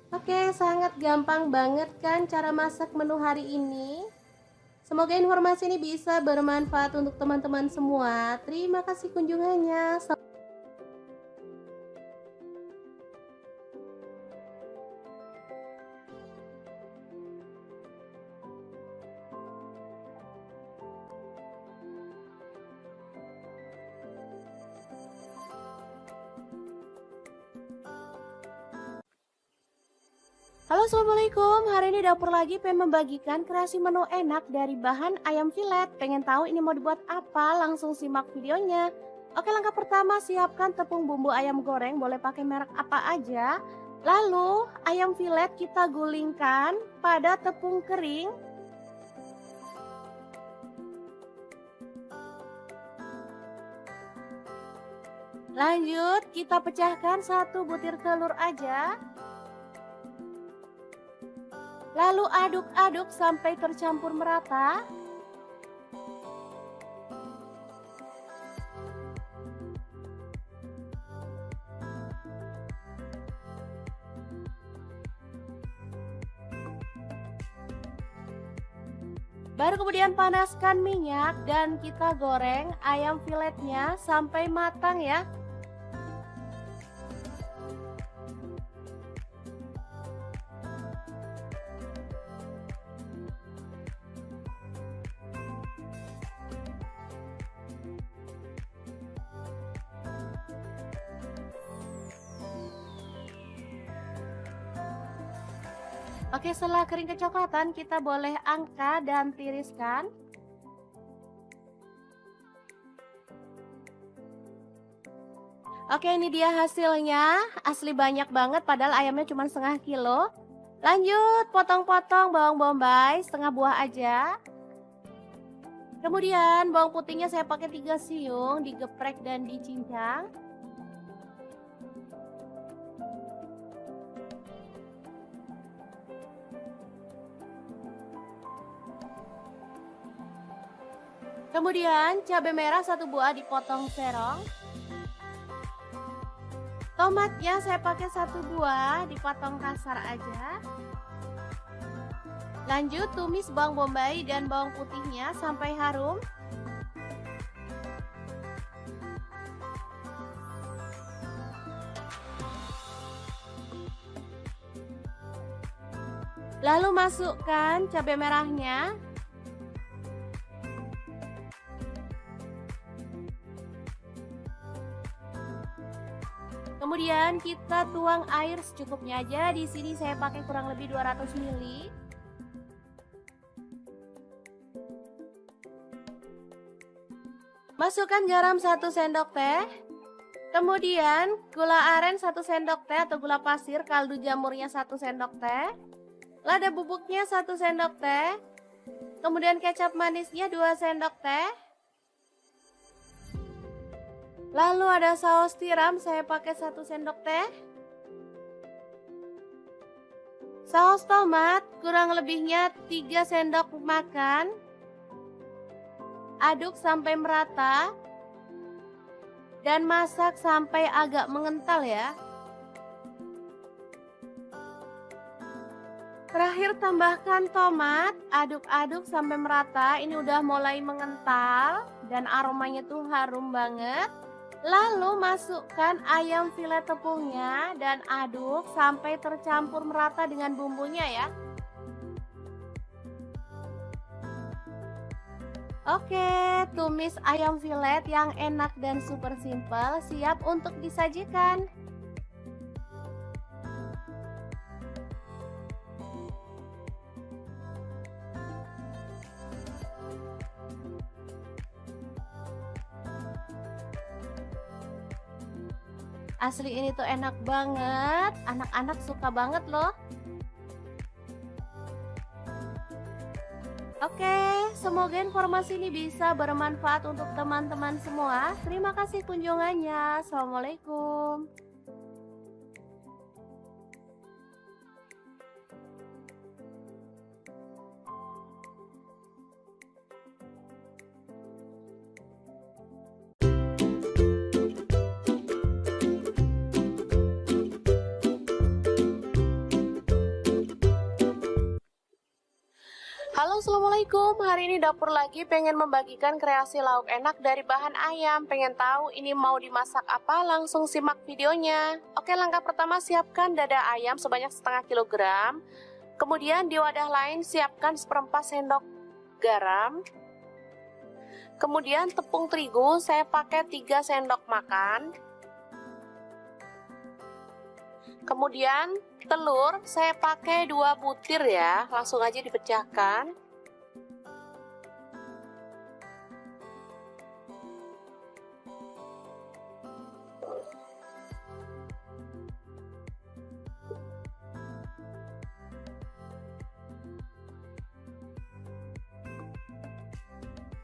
Oke, sangat gampang banget kan cara masak menu hari ini. Semoga informasi ini bisa bermanfaat untuk teman-teman semua. Terima kasih kunjungannya. Halo, assalamualaikum. Hari ini dapur lagi pengen membagikan kreasi menu enak dari bahan ayam filet. Pengen tahu ini mau dibuat apa? Langsung simak videonya. Oke, langkah pertama siapkan tepung bumbu ayam goreng, boleh pakai merek apa aja. Lalu ayam filet kita gulingkan pada tepung kering. Lanjut kita pecahkan 1 butir telur aja. Lalu aduk-aduk sampai tercampur merata. Baru kemudian panaskan minyak dan kita goreng ayam filetnya sampai matang ya. Oke, setelah kering kecoklatan kita boleh angkat dan tiriskan. Oke, ini dia hasilnya. Asli banyak banget padahal ayamnya cuma setengah kilo. Lanjut potong-potong bawang bombay setengah buah aja. Kemudian bawang putihnya saya pakai 3 siung, digeprek dan dicincang. Kemudian cabai merah 1 buah dipotong serong. Tomatnya saya pakai 1 buah dipotong kasar aja. Lanjut tumis bawang bombay dan bawang putihnya sampai harum. Lalu masukkan cabai merahnya. Kemudian kita tuang air secukupnya aja. Di sini saya pakai kurang lebih 200 ml. Masukkan garam 1 sendok teh. Kemudian gula aren 1 sendok teh atau gula pasir, kaldu jamurnya 1 sendok teh. Lada bubuknya 1 sendok teh. Kemudian kecap manisnya 2 sendok teh. Lalu ada saus tiram, saya pakai 1 sendok teh. Saus tomat kurang lebihnya 3 sendok makan. Aduk sampai merata dan masak sampai agak mengental ya. Terakhir tambahkan tomat, aduk-aduk sampai merata. Ini udah mulai mengental dan aromanya tuh harum banget. Lalu masukkan ayam filet tepungnya dan aduk sampai tercampur merata dengan bumbunya ya. Oke, tumis ayam filet yang enak dan super simple siap untuk disajikan. Asli ini tuh enak banget, anak-anak suka banget loh. Oke, semoga informasi ini bisa bermanfaat untuk teman-teman semua. Terima kasih kunjungannya. Assalamualaikum. Halo, assalamualaikum. Hari ini dapur lagi pengen membagikan kreasi lauk enak dari bahan ayam. Pengen tahu ini mau dimasak apa? Langsung simak videonya. Oke, langkah pertama siapkan dada ayam sebanyak setengah kilogram. Kemudian di wadah lain siapkan 1/4 sendok garam. Kemudian tepung terigu saya pakai 3 sendok makan. Kemudian telur saya pakai 2 butir ya, langsung aja dipecahkan.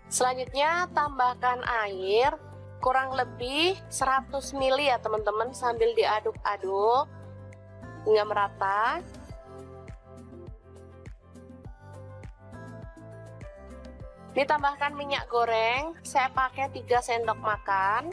Selanjutnya tambahkan air kurang lebih 100 ml ya teman-teman, sambil diaduk-aduk hingga merata. Ditambahkan minyak goreng, saya pakai 3 sendok makan.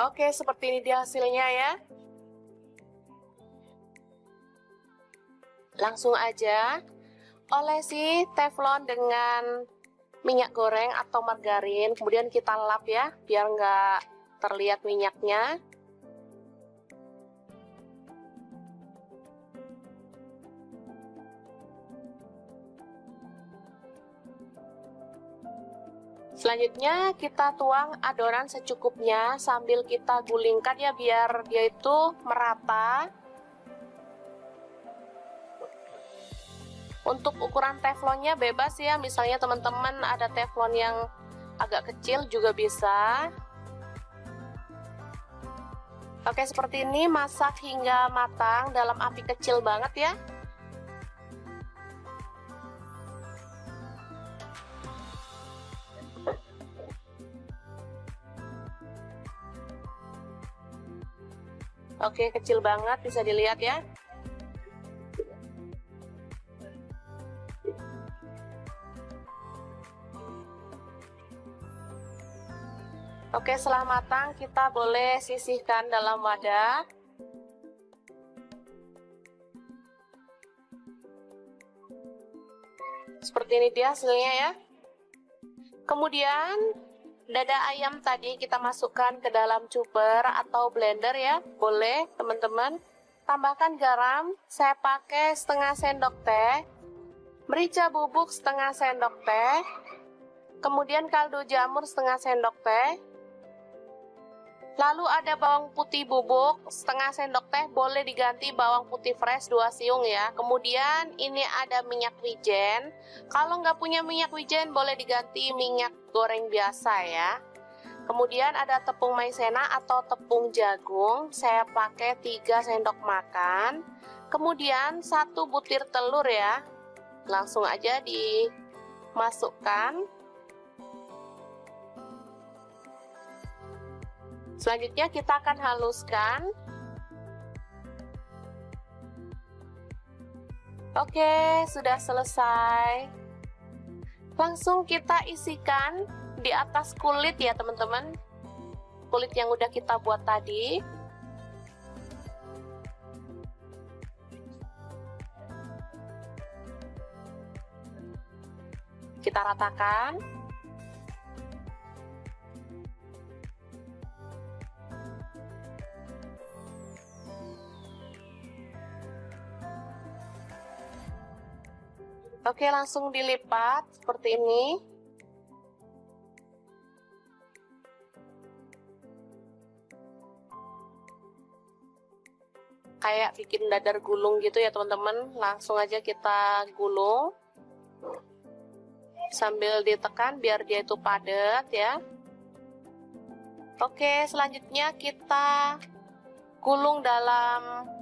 Oke, seperti ini dia hasilnya ya. Langsung aja olesi teflon dengan minyak goreng atau margarin, kemudian kita lap ya, biar nggak terlihat minyaknya. Selanjutnya kita tuang adonan secukupnya sambil kita gulingkan ya, biar dia itu merata. Untuk ukuran teflonnya bebas ya, misalnya teman-teman ada teflon yang agak kecil juga bisa. Oke, seperti ini, masak hingga matang dalam api kecil banget ya. Oke, kecil banget, bisa dilihat ya. Oke, setelah matang kita boleh sisihkan dalam wadah. Seperti ini dia hasilnya ya. Kemudian dada ayam tadi kita masukkan ke dalam chopper atau blender ya. Boleh teman-teman. Tambahkan garam, saya pakai setengah sendok teh. Merica bubuk setengah sendok teh. Kemudian kaldu jamur setengah sendok teh. Lalu ada bawang putih bubuk setengah sendok teh, boleh diganti bawang putih fresh 2 siung ya. Kemudian ini ada minyak wijen. Kalau nggak punya minyak wijen boleh diganti minyak goreng biasa ya. Kemudian ada tepung maizena atau tepung jagung, saya pakai 3 sendok makan. Kemudian 1 butir telur ya, langsung aja dimasukkan. Selanjutnya kita akan haluskan. Oke, sudah selesai. Langsung kita isikan di atas kulit ya teman-teman. Kulit yang udah kita buat tadi. Kita ratakan. Oke, langsung dilipat seperti ini. Kayak bikin dadar gulung gitu ya teman-teman. Langsung aja kita gulung. Sambil ditekan biar dia itu padat ya. Oke, selanjutnya kita gulung dalam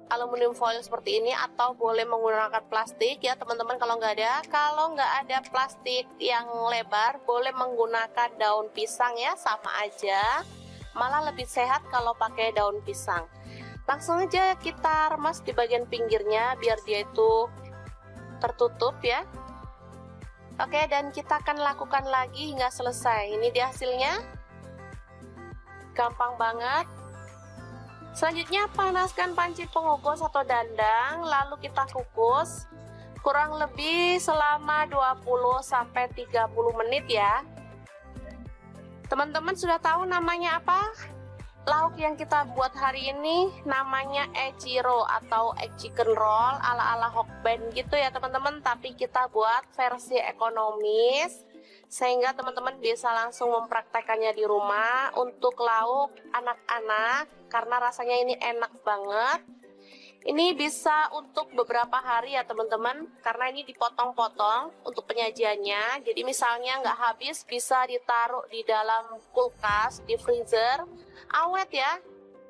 aluminium foil seperti ini, atau boleh menggunakan plastik ya teman-teman kalau nggak ada plastik yang lebar, boleh menggunakan daun pisang ya, sama aja, malah lebih sehat kalau pakai daun pisang. Langsung aja kita remas di bagian pinggirnya biar dia itu tertutup ya. Oke, dan kita akan lakukan lagi hingga selesai. Ini dia hasilnya, gampang banget. Selanjutnya panaskan panci pengukus atau dandang, lalu kita kukus kurang lebih selama 20-30 menit ya. Teman-teman sudah tahu namanya apa? Lauk yang kita buat hari ini namanya echiro atau egg chicken roll ala-ala Hokben gitu ya teman-teman, tapi kita buat versi ekonomis sehingga teman-teman bisa langsung mempraktekannya di rumah untuk lauk anak-anak, karena rasanya ini enak banget. Ini bisa untuk beberapa hari ya teman-teman, karena ini dipotong-potong untuk penyajiannya. Jadi misalnya nggak habis, bisa ditaruh di dalam kulkas, di freezer, awet ya,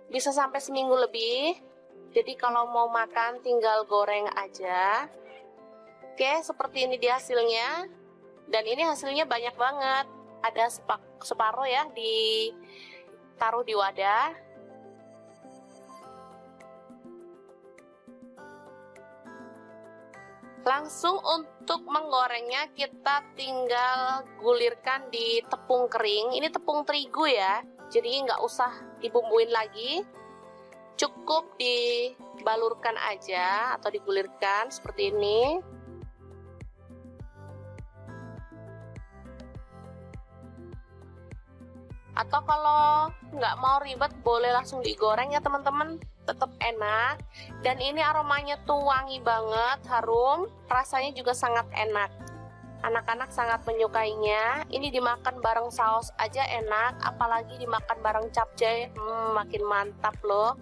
bisa sampai seminggu lebih. Jadi kalau mau makan tinggal goreng aja. Oke, seperti ini dia hasilnya. Dan ini hasilnya banyak banget. Ada separuh ya, ditaruh di wadah. Langsung untuk menggorengnya kita tinggal gulirkan di tepung kering. Ini tepung terigu ya, jadi nggak usah dibumbuin lagi. Cukup dibalurkan aja atau digulirkan seperti ini. Atau kalau nggak mau ribet, boleh langsung digoreng ya teman-teman, tetap enak. Dan ini aromanya tuh wangi banget, harum, rasanya juga sangat enak. Anak-anak sangat menyukainya. Ini dimakan bareng saus aja enak, apalagi dimakan bareng capcay, makin mantap loh.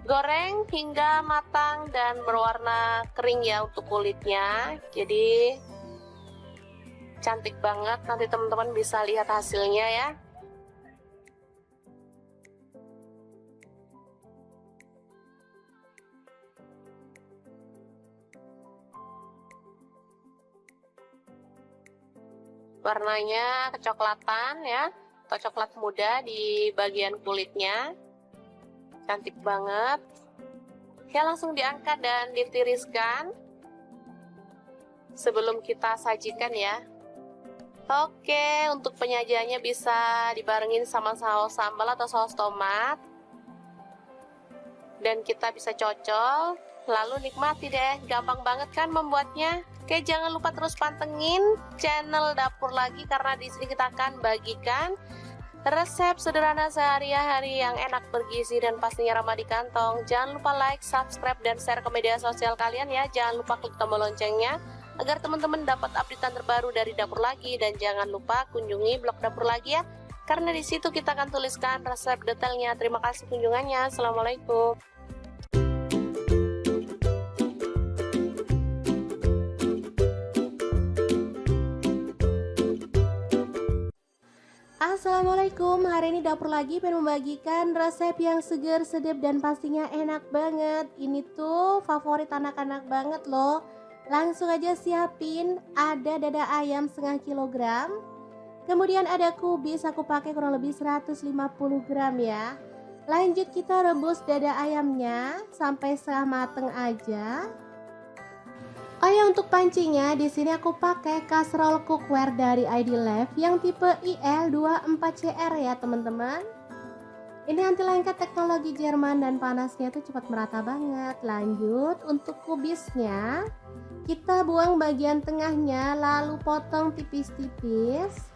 Goreng hingga matang dan berwarna kering ya untuk kulitnya. Jadi cantik banget, nanti teman-teman bisa lihat hasilnya ya. Warnanya kecoklatan ya, atau coklat muda di bagian kulitnya. Cantik banget. Oke, langsung diangkat dan ditiriskan sebelum kita sajikan ya. Oke, untuk penyajiannya bisa dibarengin sama saus sambal atau saus tomat. Dan kita bisa cocol, lalu nikmati deh. Gampang banget kan membuatnya? Oke, jangan lupa terus pantengin channel Dapur Lagi, karena di sini kita akan bagikan resep sederhana sehari-hari yang enak, bergizi, dan pastinya ramah di kantong. Jangan lupa like, subscribe, dan share ke media sosial kalian ya. Jangan lupa klik tombol loncengnya agar teman-teman dapat updatean terbaru dari Dapur Lagi. Dan jangan lupa kunjungi blog Dapur Lagi ya, karena di situ kita akan tuliskan resep detailnya. Terima kasih kunjungannya. Assalamualaikum. Assalamualaikum, hari ini dapur lagi pengen membagikan resep yang seger, sedap dan pastinya enak banget. Ini tuh favorit anak-anak banget loh. Langsung aja siapin, ada dada ayam setengah kilogram. Kemudian ada kubis, aku pakai kurang lebih 150 gram ya. Lanjut kita rebus dada ayamnya sampai setengah mateng aja. Oh ya, untuk pancinya di sini aku pakai kaserol cookware dari ID Life yang tipe IL24CR ya teman-teman. Ini anti lengket teknologi Jerman dan panasnya tuh cepat merata banget. Lanjut untuk kubisnya, kita buang bagian tengahnya lalu potong tipis-tipis.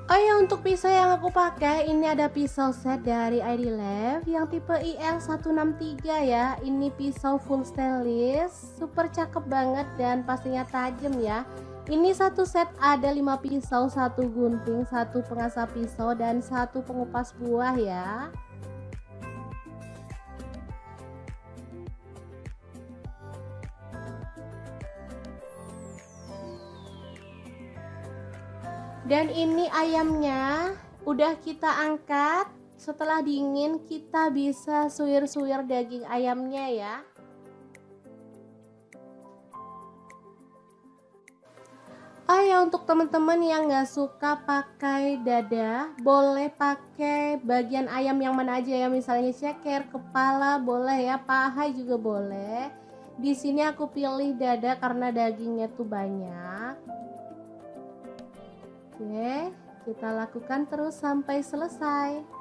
Oh ya, untuk pisau yang aku pakai ini ada pisau set dari ID Life yang tipe IL163 ya. Ini pisau full stainless, super cakep banget dan pastinya tajam ya. Ini satu set ada 5 pisau, 1 gunting, 1 pengasah pisau dan 1 pengupas buah ya. Dan ini ayamnya udah kita angkat. Setelah dingin kita bisa suwir-suwir daging ayamnya ya. Oh ya, untuk teman-teman yang nggak suka pakai dada, boleh pakai bagian ayam yang mana aja ya, misalnya ceker, kepala boleh ya, paha juga boleh. Di sini aku pilih dada karena dagingnya tuh banyak. Oke, kita lakukan terus sampai selesai.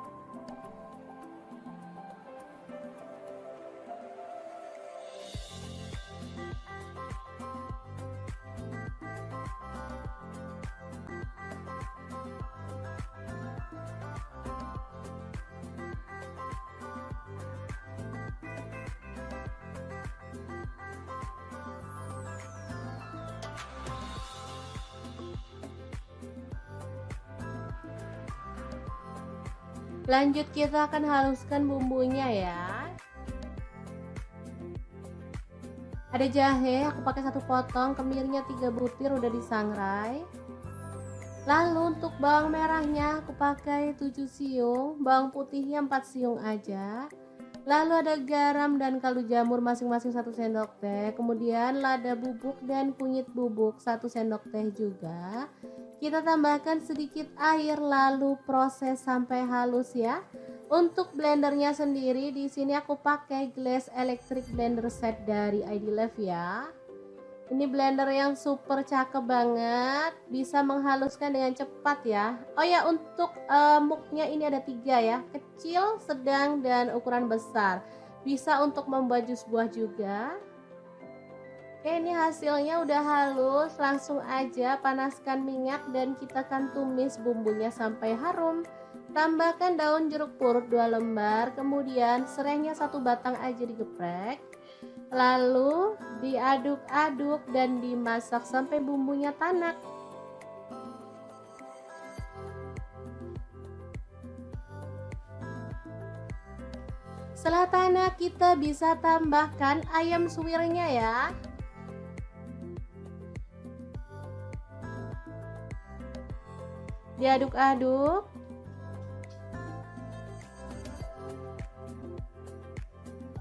Lanjut kita akan haluskan bumbunya ya. Ada jahe, aku pakai 1 potong, kemirinya 3 butir udah disangrai. Lalu untuk bawang merahnya aku pakai 7 siung, bawang putihnya 4 siung aja. Lalu ada garam dan kaldu jamur masing-masing 1 sendok teh. Kemudian lada bubuk dan kunyit bubuk 1 sendok teh juga. Kita tambahkan sedikit air lalu proses sampai halus ya. Untuk blendernya sendiri di sini aku pakai Glass Electric Blender Set dari ID Life ya. Ini blender yang super cakep banget, bisa menghaluskan dengan cepat ya. Oh ya, untuk muknya ini ada 3 ya, kecil, sedang dan ukuran besar. Bisa untuk membuat jus buah juga. Oke, ini hasilnya udah halus, langsung aja panaskan minyak dan kita akan tumis bumbunya sampai harum. Tambahkan daun jeruk purut 2 lembar, kemudian serainya 1 batang aja digeprek. Lalu diaduk-aduk dan dimasak sampai bumbunya tanak. Setelah tanak kita bisa tambahkan ayam suwirnya ya. Diaduk-aduk.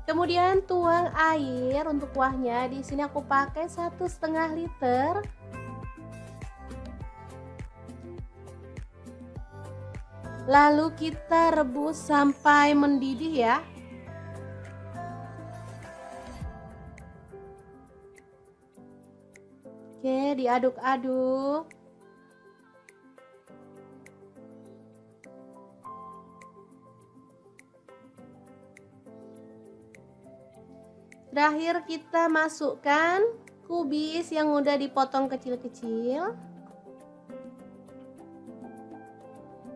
Kemudian tuang air untuk kuahnya. Di sini aku pakai 1,5 liter. Lalu kita rebus sampai mendidih ya. Oke, diaduk-aduk. Terakhir kita masukkan kubis yang udah dipotong kecil-kecil.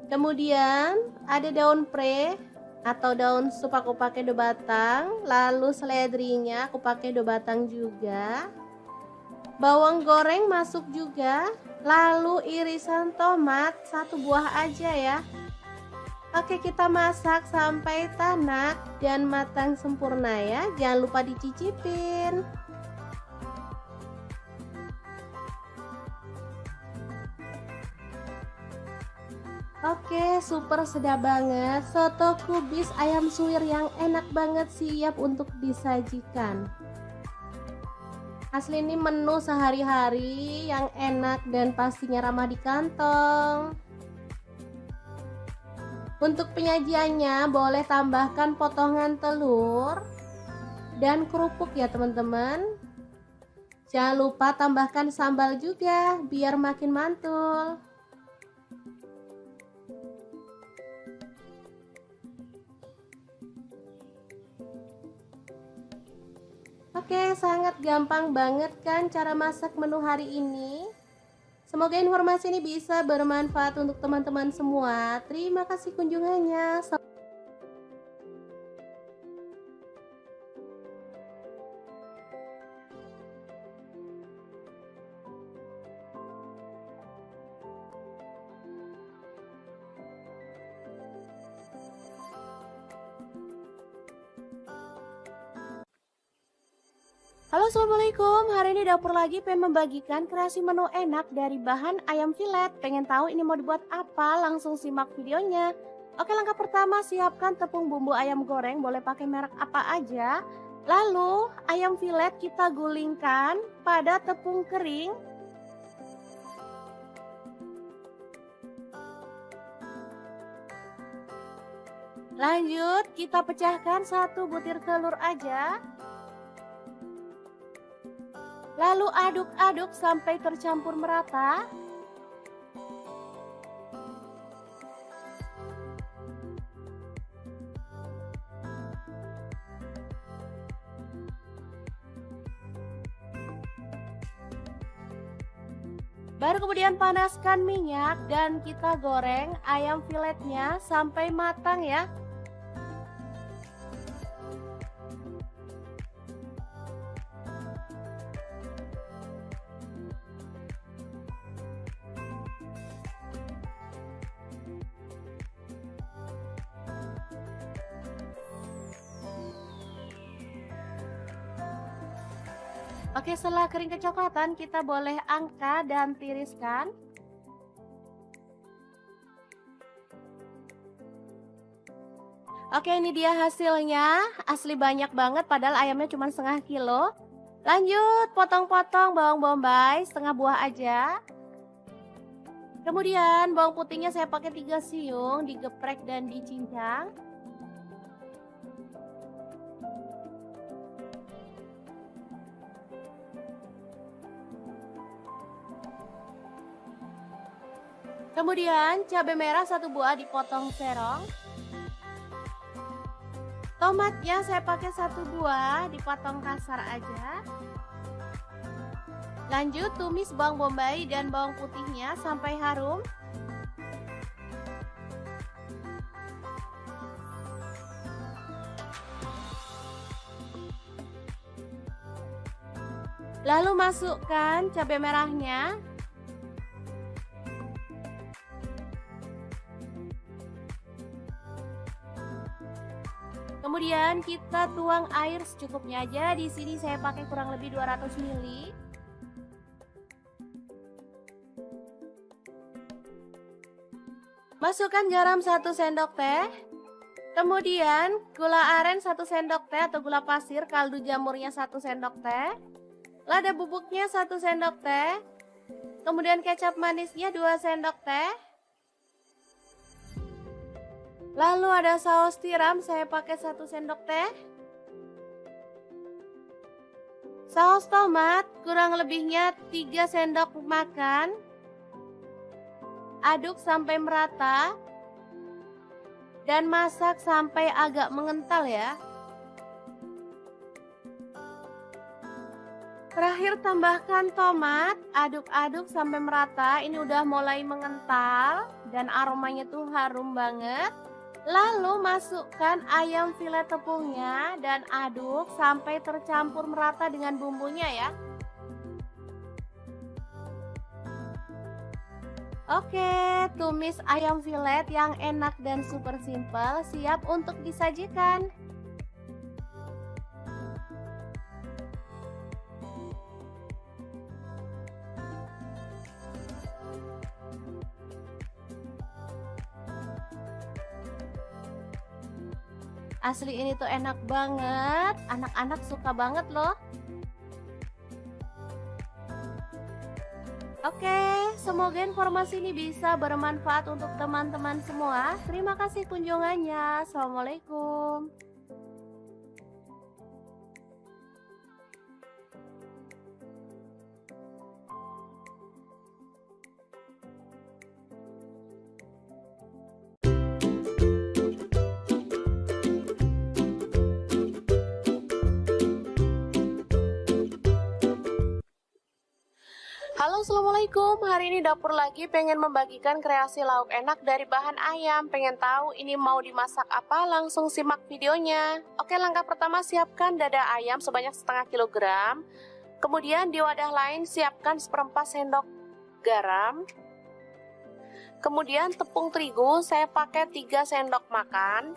Kemudian ada daun pre atau daun sup aku pakai 2 batang. Lalu seledrinya aku pakai 2 batang juga. Bawang goreng masuk juga. Lalu irisan tomat 1 buah aja ya. Oke, kita masak sampai tanak dan matang sempurna ya. Jangan lupa dicicipin. Oke, super sedap banget. Soto kubis ayam suwir yang enak banget siap untuk disajikan. Asli ini menu sehari-hari yang enak dan pastinya ramah di kantong. Untuk penyajiannya boleh tambahkan potongan telur dan kerupuk ya teman-teman. Jangan lupa tambahkan sambal juga biar makin mantul. Oke, sangat gampang banget kan cara masak menu hari ini? Semoga informasi ini bisa bermanfaat untuk teman-teman semua. Terima kasih kunjungannya. Halo, assalamualaikum. Hari ini dapur lagi pengen membagikan kreasi menu enak dari bahan ayam filet. Pengen tahu ini mau dibuat apa? Langsung simak videonya. Oke, langkah pertama siapkan tepung bumbu ayam goreng, boleh pakai merek apa aja. Lalu ayam filet kita gulingkan pada tepung kering. Lanjut kita pecahkan 1 butir telur aja. Lalu aduk-aduk sampai tercampur merata. Baru kemudian panaskan minyak dan kita goreng ayam filetnya sampai matang ya. Oke, setelah kering kecoklatan kita boleh angkat dan tiriskan. Oke, ini dia hasilnya. Asli banyak banget padahal ayamnya cuma setengah kilo. Lanjut potong-potong bawang bombay setengah buah aja. Kemudian bawang putihnya saya pakai 3 siung, digeprek dan dicincang. Kemudian cabai merah 1 buah dipotong serong. Tomatnya saya pakai 1 buah dipotong kasar aja. Lanjut tumis bawang bombay dan bawang putihnya sampai harum. Lalu masukkan cabai merahnya. Kemudian kita tuang air secukupnya aja. Di sini saya pakai kurang lebih 200 ml. Masukkan garam 1 sendok teh. Kemudian gula aren 1 sendok teh atau gula pasir, kaldu jamurnya 1 sendok teh. Lada bubuknya 1 sendok teh. Kemudian kecap manisnya 2 sendok teh. Lalu ada saus tiram, saya pakai 1 sendok teh. Saus tomat kurang lebihnya 3 sendok makan. Aduk sampai merata. Dan masak sampai agak mengental ya. Terakhir tambahkan tomat, aduk-aduk sampai merata. Ini udah mulai mengental dan aromanya tuh harum banget. Lalu masukkan ayam filet tepungnya dan aduk sampai tercampur merata dengan bumbunya ya. Oke, tumis ayam filet yang enak dan super simple siap untuk disajikan. Asli ini tuh enak banget, anak-anak suka banget loh. Oke, semoga informasi ini bisa bermanfaat untuk teman-teman semua. Terima kasih kunjungannya. Assalamualaikum. Halo, Assalamualaikum. Hari ini dapur lagi pengen membagikan kreasi lauk enak dari bahan ayam. Pengen tahu ini mau dimasak apa? Langsung simak videonya. Oke, langkah pertama siapkan dada ayam sebanyak setengah kilogram. Kemudian di wadah lain siapkan seperempat sendok garam. Kemudian tepung terigu saya pakai 3 sendok makan.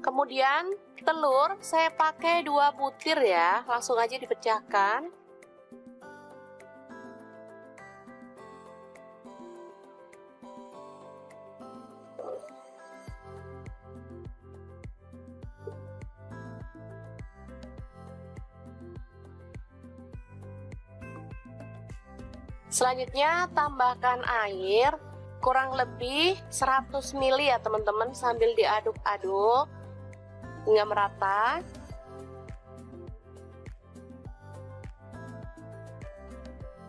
Kemudian telur saya pakai 2 butir ya, langsung aja dipecahkan. Selanjutnya tambahkan air kurang lebih 100 ml ya teman-teman, sambil diaduk-aduk hingga merata.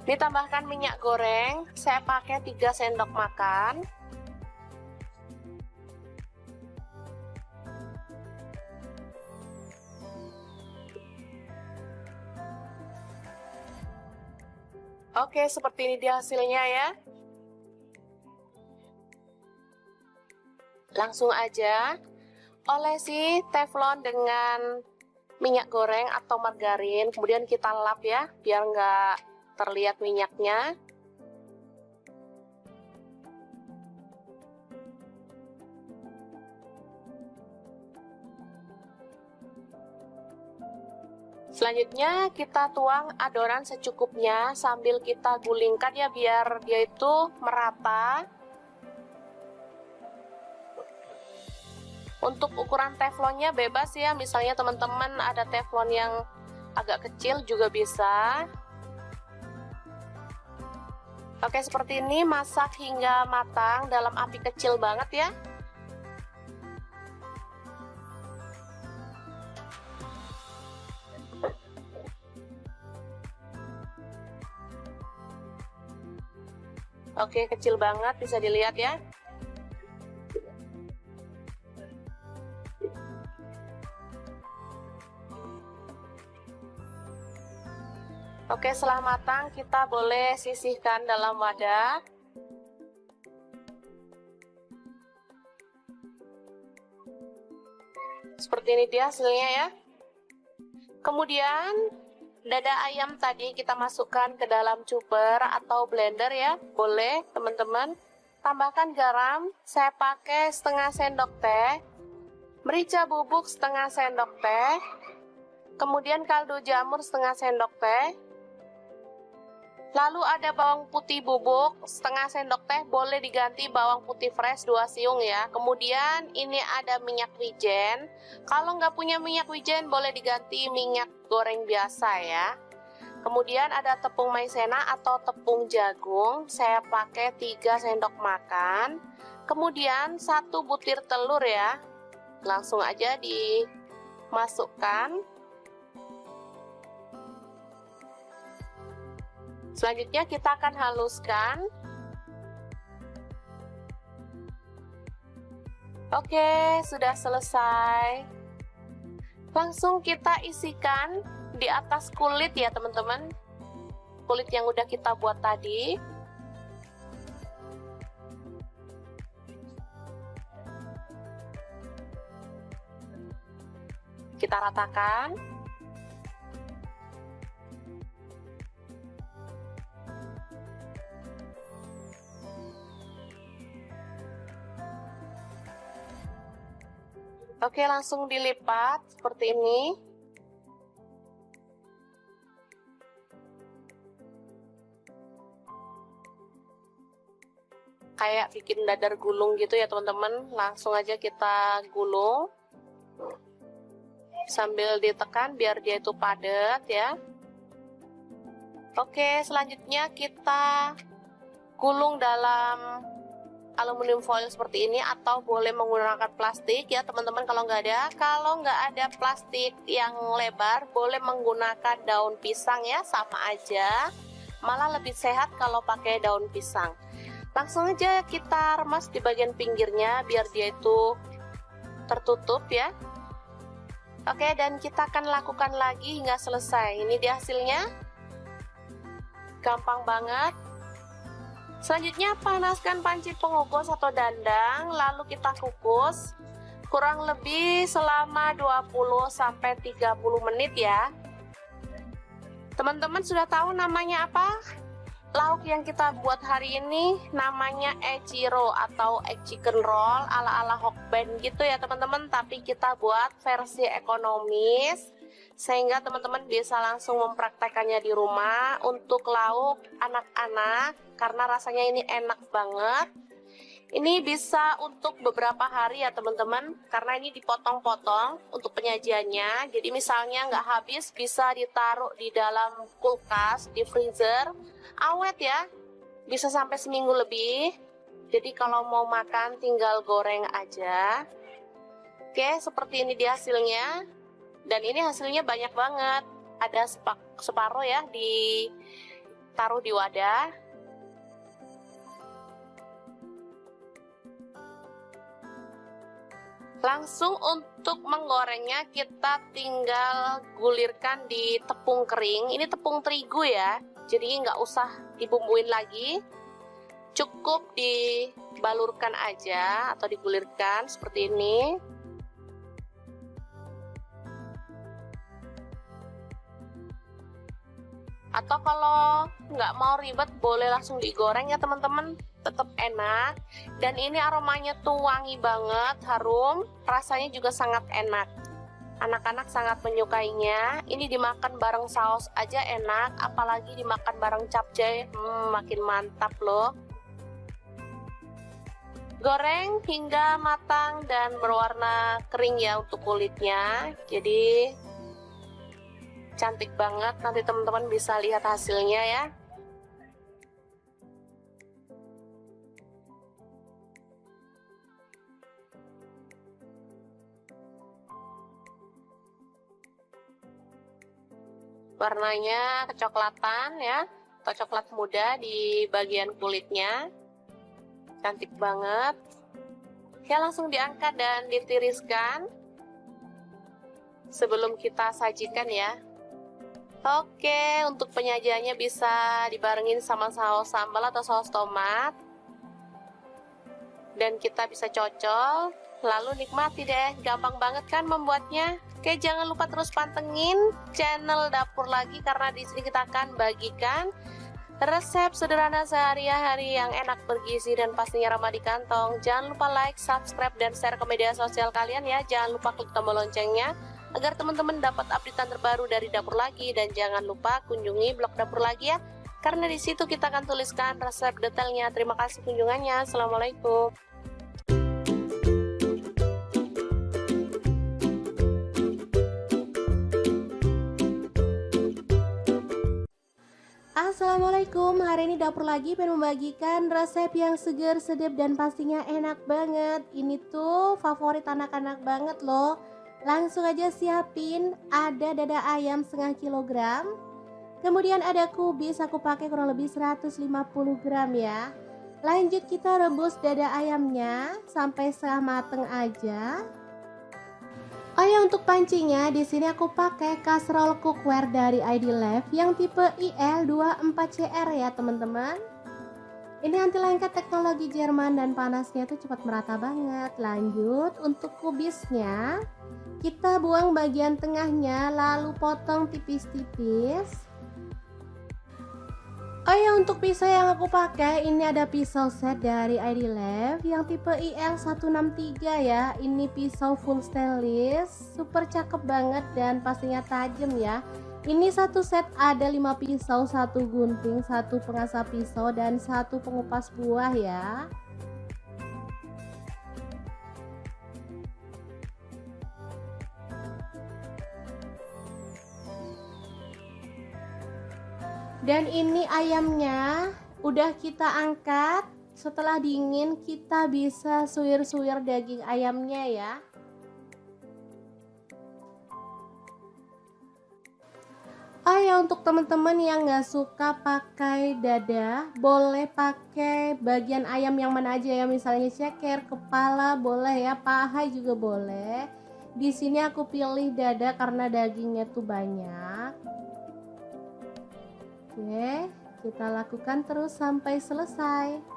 Ditambahkan minyak goreng, saya pakai 3 sendok makan. Oke, seperti ini dia hasilnya ya. Langsung aja olesi teflon dengan minyak goreng atau margarin, kemudian kita lap ya, biar nggak terlihat minyaknya. Selanjutnya kita tuang adonan secukupnya sambil kita gulingkan ya, biar dia itu merata. Untuk ukuran teflonnya bebas ya, misalnya teman-teman ada teflon yang agak kecil juga bisa. Oke, seperti ini, masak hingga matang dalam api kecil banget ya. Oke, kecil banget, bisa dilihat ya. Oke, setelah matang kita boleh sisihkan dalam wadah. Seperti ini dia hasilnya ya. Kemudian dada ayam tadi kita masukkan ke dalam chopper atau blender ya. Boleh teman-teman. Tambahkan garam, saya pakai setengah sendok teh. Merica bubuk setengah sendok teh. Kemudian kaldu jamur setengah sendok teh. Lalu ada bawang putih bubuk setengah sendok teh, boleh diganti bawang putih fresh 2 siung ya. Kemudian ini ada minyak wijen. Kalau nggak punya minyak wijen boleh diganti minyak goreng biasa ya. Kemudian ada tepung maizena atau tepung jagung, saya pakai 3 sendok makan. Kemudian 1 butir telur ya. Langsung aja dimasukkan. Selanjutnya kita akan haluskan. Oke, sudah selesai. Langsung kita isikan di atas kulit ya teman-teman. Kulit yang udah kita buat tadi. Kita ratakan. Oke, langsung dilipat seperti ini. kayak bikin dadar gulung gitu ya teman-teman. Langsung aja kita gulung sambil ditekan biar dia itu padat ya. Oke, selanjutnya kita gulung dalam aluminium foil seperti ini, atau boleh menggunakan plastik ya teman-teman kalau nggak ada. Kalau nggak ada plastik yang lebar, boleh menggunakan daun pisang ya, sama aja. Malah lebih sehat kalau pakai daun pisang. Langsung aja kita remas di bagian pinggirnya biar dia itu tertutup ya. Oke, dan kita akan lakukan lagi hingga selesai. Ini dia hasilnya. Gampang banget. Selanjutnya panaskan panci pengukus atau dandang, lalu kita kukus kurang lebih selama 20-30 menit ya. Teman-teman sudah tahu namanya apa? Lauk yang kita buat hari ini namanya echiro atau egg chicken roll ala-ala Hokben gitu ya teman-teman, tapi kita buat versi ekonomis sehingga teman-teman bisa langsung mempraktekannya di rumah untuk lauk anak-anak, karena rasanya ini enak banget. Ini bisa untuk beberapa hari ya teman-teman, karena ini dipotong-potong untuk penyajiannya. Jadi misalnya nggak habis, bisa ditaruh di dalam kulkas, di freezer, awet ya, bisa sampai seminggu lebih. Jadi kalau mau makan tinggal goreng aja. Oke, seperti ini dia hasilnya. Dan ini hasilnya banyak banget. Ada separuh ya, ditaruh di wadah. Langsung untuk menggorengnya kita tinggal gulirkan di tepung kering. Ini tepung terigu ya, jadi nggak usah dibumbuin lagi. Cukup dibalurkan aja atau digulirkan seperti ini. Atau kalau nggak mau ribet, boleh langsung digoreng ya teman-teman, tetap enak. Dan ini aromanya tuh wangi banget, harum, rasanya juga sangat enak. Anak-anak sangat menyukainya. Ini dimakan bareng saus aja enak, apalagi dimakan bareng capcay, makin mantap loh. Goreng hingga matang dan berwarna kering ya untuk kulitnya, jadi cantik banget. Nanti teman-teman bisa lihat hasilnya ya. Warnanya kecoklatan ya, atau coklat muda di bagian kulitnya. Cantik banget. Ya, langsung diangkat dan ditiriskan sebelum kita sajikan ya. Oke, untuk penyajiannya bisa dibarengin sama saus sambal atau saus tomat. Dan kita bisa cocol, lalu nikmati deh. Gampang banget kan membuatnya? Oke, jangan lupa terus pantengin channel Dapur Lagi, karena di sini kita akan bagikan resep sederhana sehari-hari yang enak, bergizi, dan pastinya ramah di kantong. Jangan lupa like, subscribe, dan share ke media sosial kalian ya. Jangan lupa klik tombol loncengnya agar teman-teman dapat updatean terbaru dari Dapur Lagi. Dan jangan lupa kunjungi blog Dapur Lagi ya, karena di situ kita akan tuliskan resep detailnya. Terima kasih kunjungannya. Assalamualaikum. Assalamualaikum, hari ini Dapur Lagi pengen membagikan resep yang seger, sedap, dan pastinya enak banget. Ini tuh favorit anak-anak banget loh. Langsung aja siapin, ada dada ayam setengah kilogram. Kemudian ada kubis, aku pakai kurang lebih 150 gram ya. Lanjut kita rebus dada ayamnya sampai setengah mateng aja. Oh ya, untuk pancinya di sini aku pakai kaserol cookware dari ID Life yang tipe IL24CR ya teman-teman. Ini anti lengket teknologi Jerman dan panasnya tuh cepat merata banget. Lanjut untuk kubisnya, kita buang bagian tengahnya lalu potong tipis-tipis. Oh ya, untuk pisau yang aku pakai ini ada pisau set dari ID Life yang tipe IL163 ya. Ini pisau full stainless, super cakep banget dan pastinya tajam ya. Ini satu set ada 5 pisau, 1 gunting, 1 pengasah pisau, dan 1 pengupas buah ya. Dan ini ayamnya udah kita angkat. Setelah dingin kita bisa suwir-suwir daging ayamnya ya. Oh ya, untuk teman-teman yang nggak suka pakai dada, boleh pakai bagian ayam yang mana aja ya, misalnya ceker, kepala boleh ya, paha juga boleh. Di sini aku pilih dada karena dagingnya tuh banyak. Oke, kita lakukan terus sampai selesai.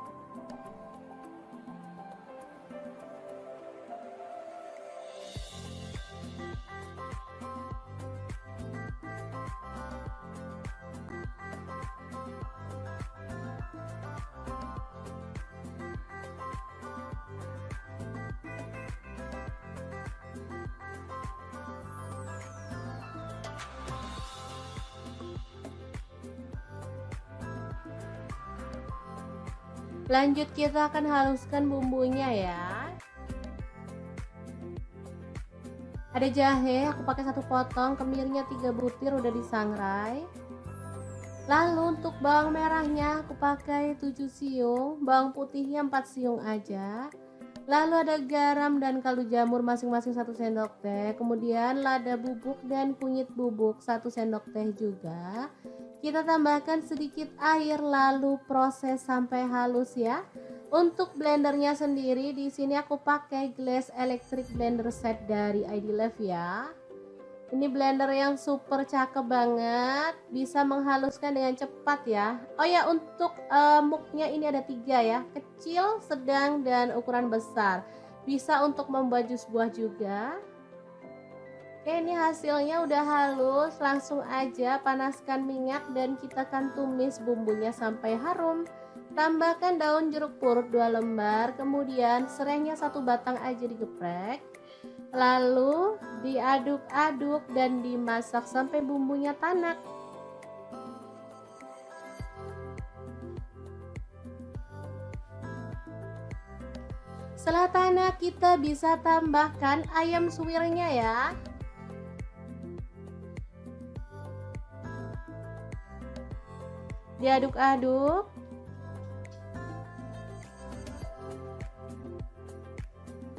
Lanjut kita akan haluskan bumbunya ya. Ada jahe, aku pakai 1 potong, kemirinya 3 butir udah disangrai. Lalu untuk bawang merahnya aku pakai 7 siung, bawang putihnya 4 siung aja. Lalu ada garam dan kaldu jamur masing-masing 1 sendok teh. Kemudian lada bubuk dan kunyit bubuk 1 sendok teh juga. Kita tambahkan sedikit air lalu proses sampai halus ya. Untuk blendernya sendiri di sini aku pakai Glass Electric Blender Set dari ID-Life ya. Ini blender yang super cakep banget, bisa menghaluskan dengan cepat ya. Oh ya, untuk muknya ini ada 3 ya, kecil, sedang, dan ukuran besar. Bisa untuk membuat jus buah juga. Oke, ini hasilnya udah halus, langsung aja panaskan minyak dan kita akan tumis bumbunya sampai harum. Tambahkan daun jeruk purut 2 lembar, kemudian serainya 1 batang aja digeprek. Lalu diaduk-aduk dan dimasak sampai bumbunya tanak. Setelah tanak kita bisa tambahkan ayam suwirnya ya. Diaduk-aduk.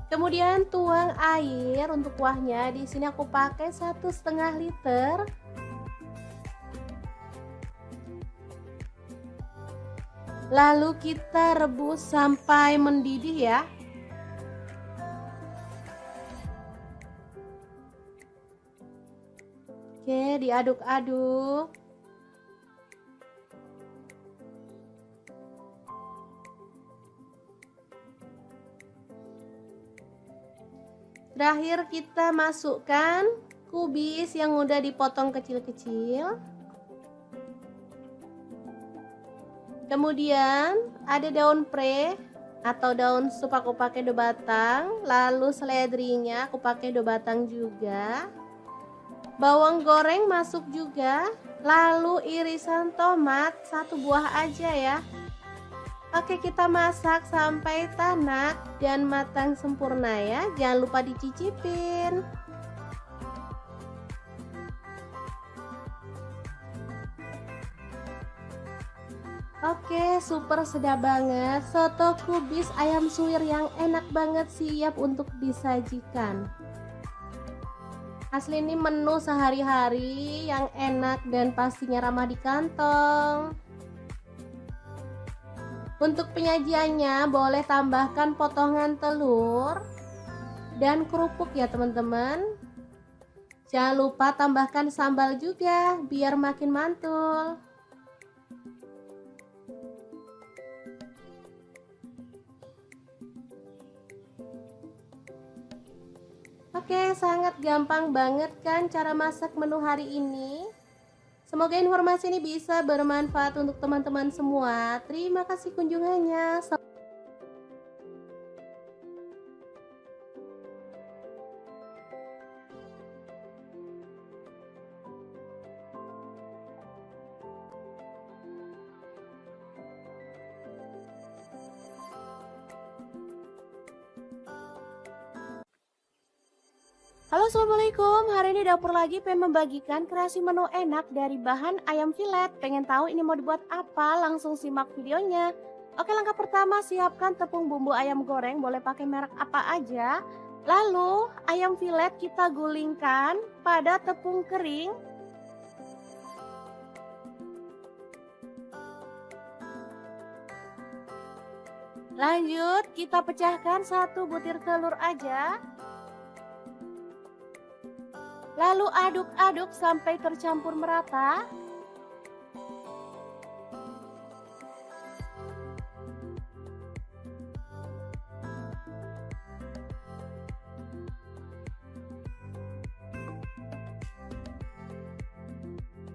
Kemudian tuang air untuk kuahnya. Di sini aku pakai 1,5 liter. Lalu kita rebus sampai mendidih ya. Oke, diaduk-aduk. Terakhir kita masukkan kubis yang udah dipotong kecil-kecil. Kemudian ada daun pre atau daun sup aku pakai 2 batang. Lalu seledrinya aku pakai 2 batang juga. Bawang goreng masuk juga. Lalu irisan tomat 1 buah aja ya. Oke, kita masak sampai tanak dan matang sempurna ya. Jangan lupa dicicipin. Oke, super sedap banget. Soto kubis ayam suwir yang enak banget siap untuk disajikan. Asli ini menu sehari-hari yang enak dan pastinya ramah di kantong. Untuk penyajiannya boleh tambahkan potongan telur dan kerupuk ya teman-teman. Jangan lupa tambahkan sambal juga biar makin mantul. Oke, sangat gampang banget kan cara masak menu hari ini. Semoga informasi ini bisa bermanfaat untuk teman-teman semua. Terima kasih kunjungannya. Halo, assalamualaikum. Hari ini dapur lagi pengen membagikan kreasi menu enak dari bahan ayam filet. Pengen tahu ini mau dibuat apa? Langsung simak videonya. Oke, langkah pertama siapkan tepung bumbu ayam goreng, boleh pakai merek apa aja. Lalu ayam filet kita gulingkan pada tepung kering. Lanjut kita pecahkan 1 butir telur aja. Lalu aduk-aduk sampai tercampur merata.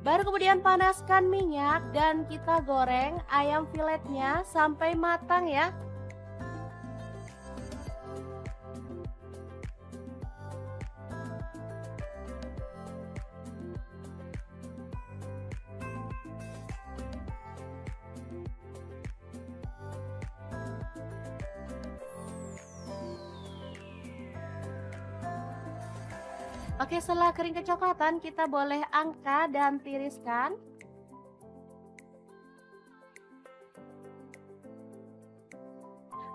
Baru kemudian panaskan minyak dan kita goreng ayam filetnya sampai matang ya. Oke, setelah kering kecoklatan kita boleh angkat dan tiriskan.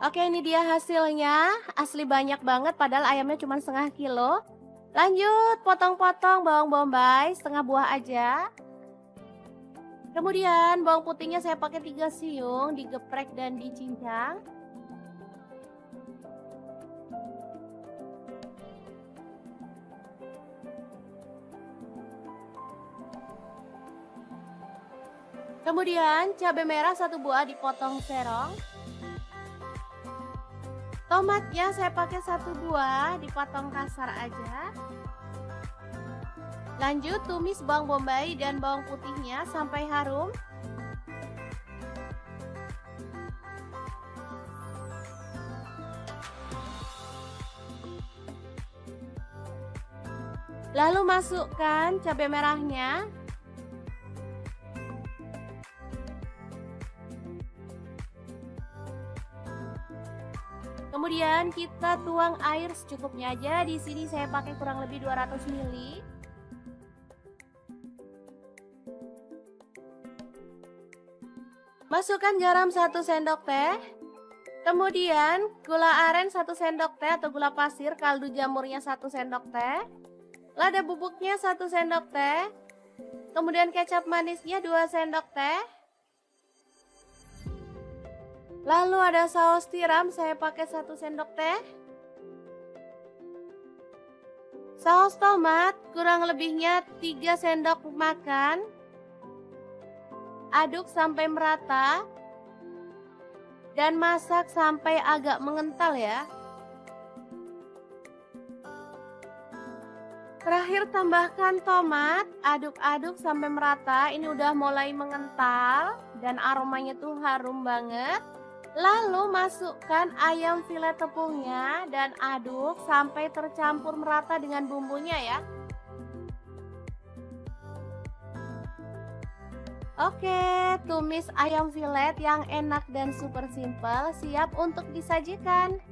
Oke, ini dia hasilnya. Asli banyak banget padahal ayamnya cuma setengah kilo. Lanjut potong-potong bawang bombay setengah buah aja. Kemudian bawang putihnya saya pakai 3 siung, digeprek dan dicincang. Kemudian cabai merah 1 buah dipotong serong. Tomatnya saya pakai 1 buah dipotong kasar aja. Lanjut tumis bawang bombay dan bawang putihnya sampai harum. Lalu masukkan cabai merahnya. Kemudian kita tuang air secukupnya aja. Di sini saya pakai kurang lebih 200 ml. Masukkan garam 1 sendok teh. Kemudian gula aren 1 sendok teh atau gula pasir, kaldu jamurnya 1 sendok teh. Lada bubuknya 1 sendok teh. Kemudian kecap manisnya 2 sendok teh. Lalu ada saus tiram, saya pakai 1 sendok teh. Saus tomat kurang lebihnya 3 sendok makan. Aduk sampai merata. Dan masak sampai agak mengental ya. Terakhir tambahkan tomat, aduk-aduk sampai merata. Ini udah mulai mengental dan aromanya tuh harum banget. Lalu masukkan ayam filet tepungnya dan aduk sampai tercampur merata dengan bumbunya ya. Oke, tumis ayam filet yang enak dan super simple siap untuk disajikan.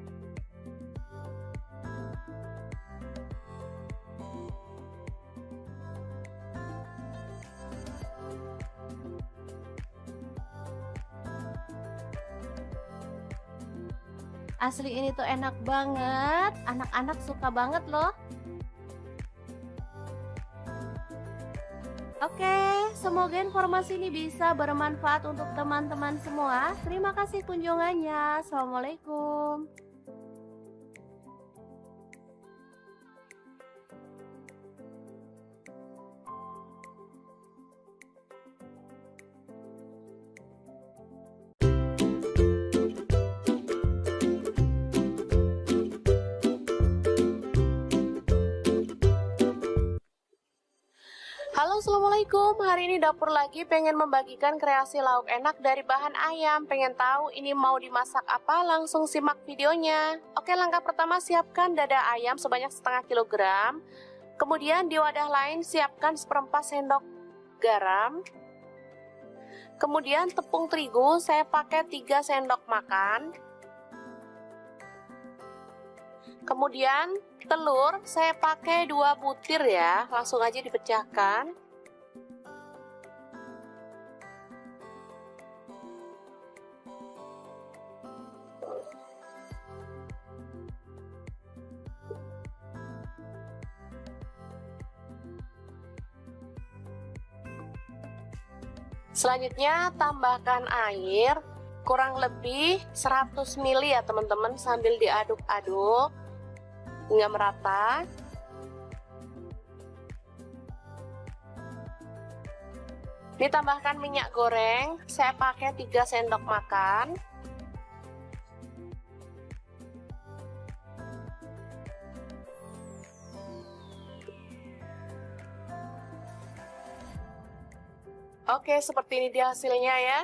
Asli ini tuh enak banget, anak-anak suka banget loh. Oke, semoga informasi ini bisa bermanfaat untuk teman-teman semua. Terima kasih kunjungannya. Assalamualaikum. Halo, assalamualaikum. Hari ini dapur lagi pengen membagikan kreasi lauk enak dari bahan ayam. Pengen tahu ini mau dimasak apa? Langsung simak videonya. Oke, langkah pertama siapkan dada ayam sebanyak setengah kilogram. Kemudian di wadah lain siapkan 1/4 sendok garam. Kemudian tepung terigu saya pakai 3 sendok makan. Kemudian telur saya pakai 2 butir ya, langsung aja dipecahkan. Selanjutnya tambahkan air kurang lebih 100 ml ya teman-teman, sambil diaduk-aduk hingga merata. Ditambahkan minyak goreng, saya pakai 3 sendok makan. Oke, seperti ini dia hasilnya ya.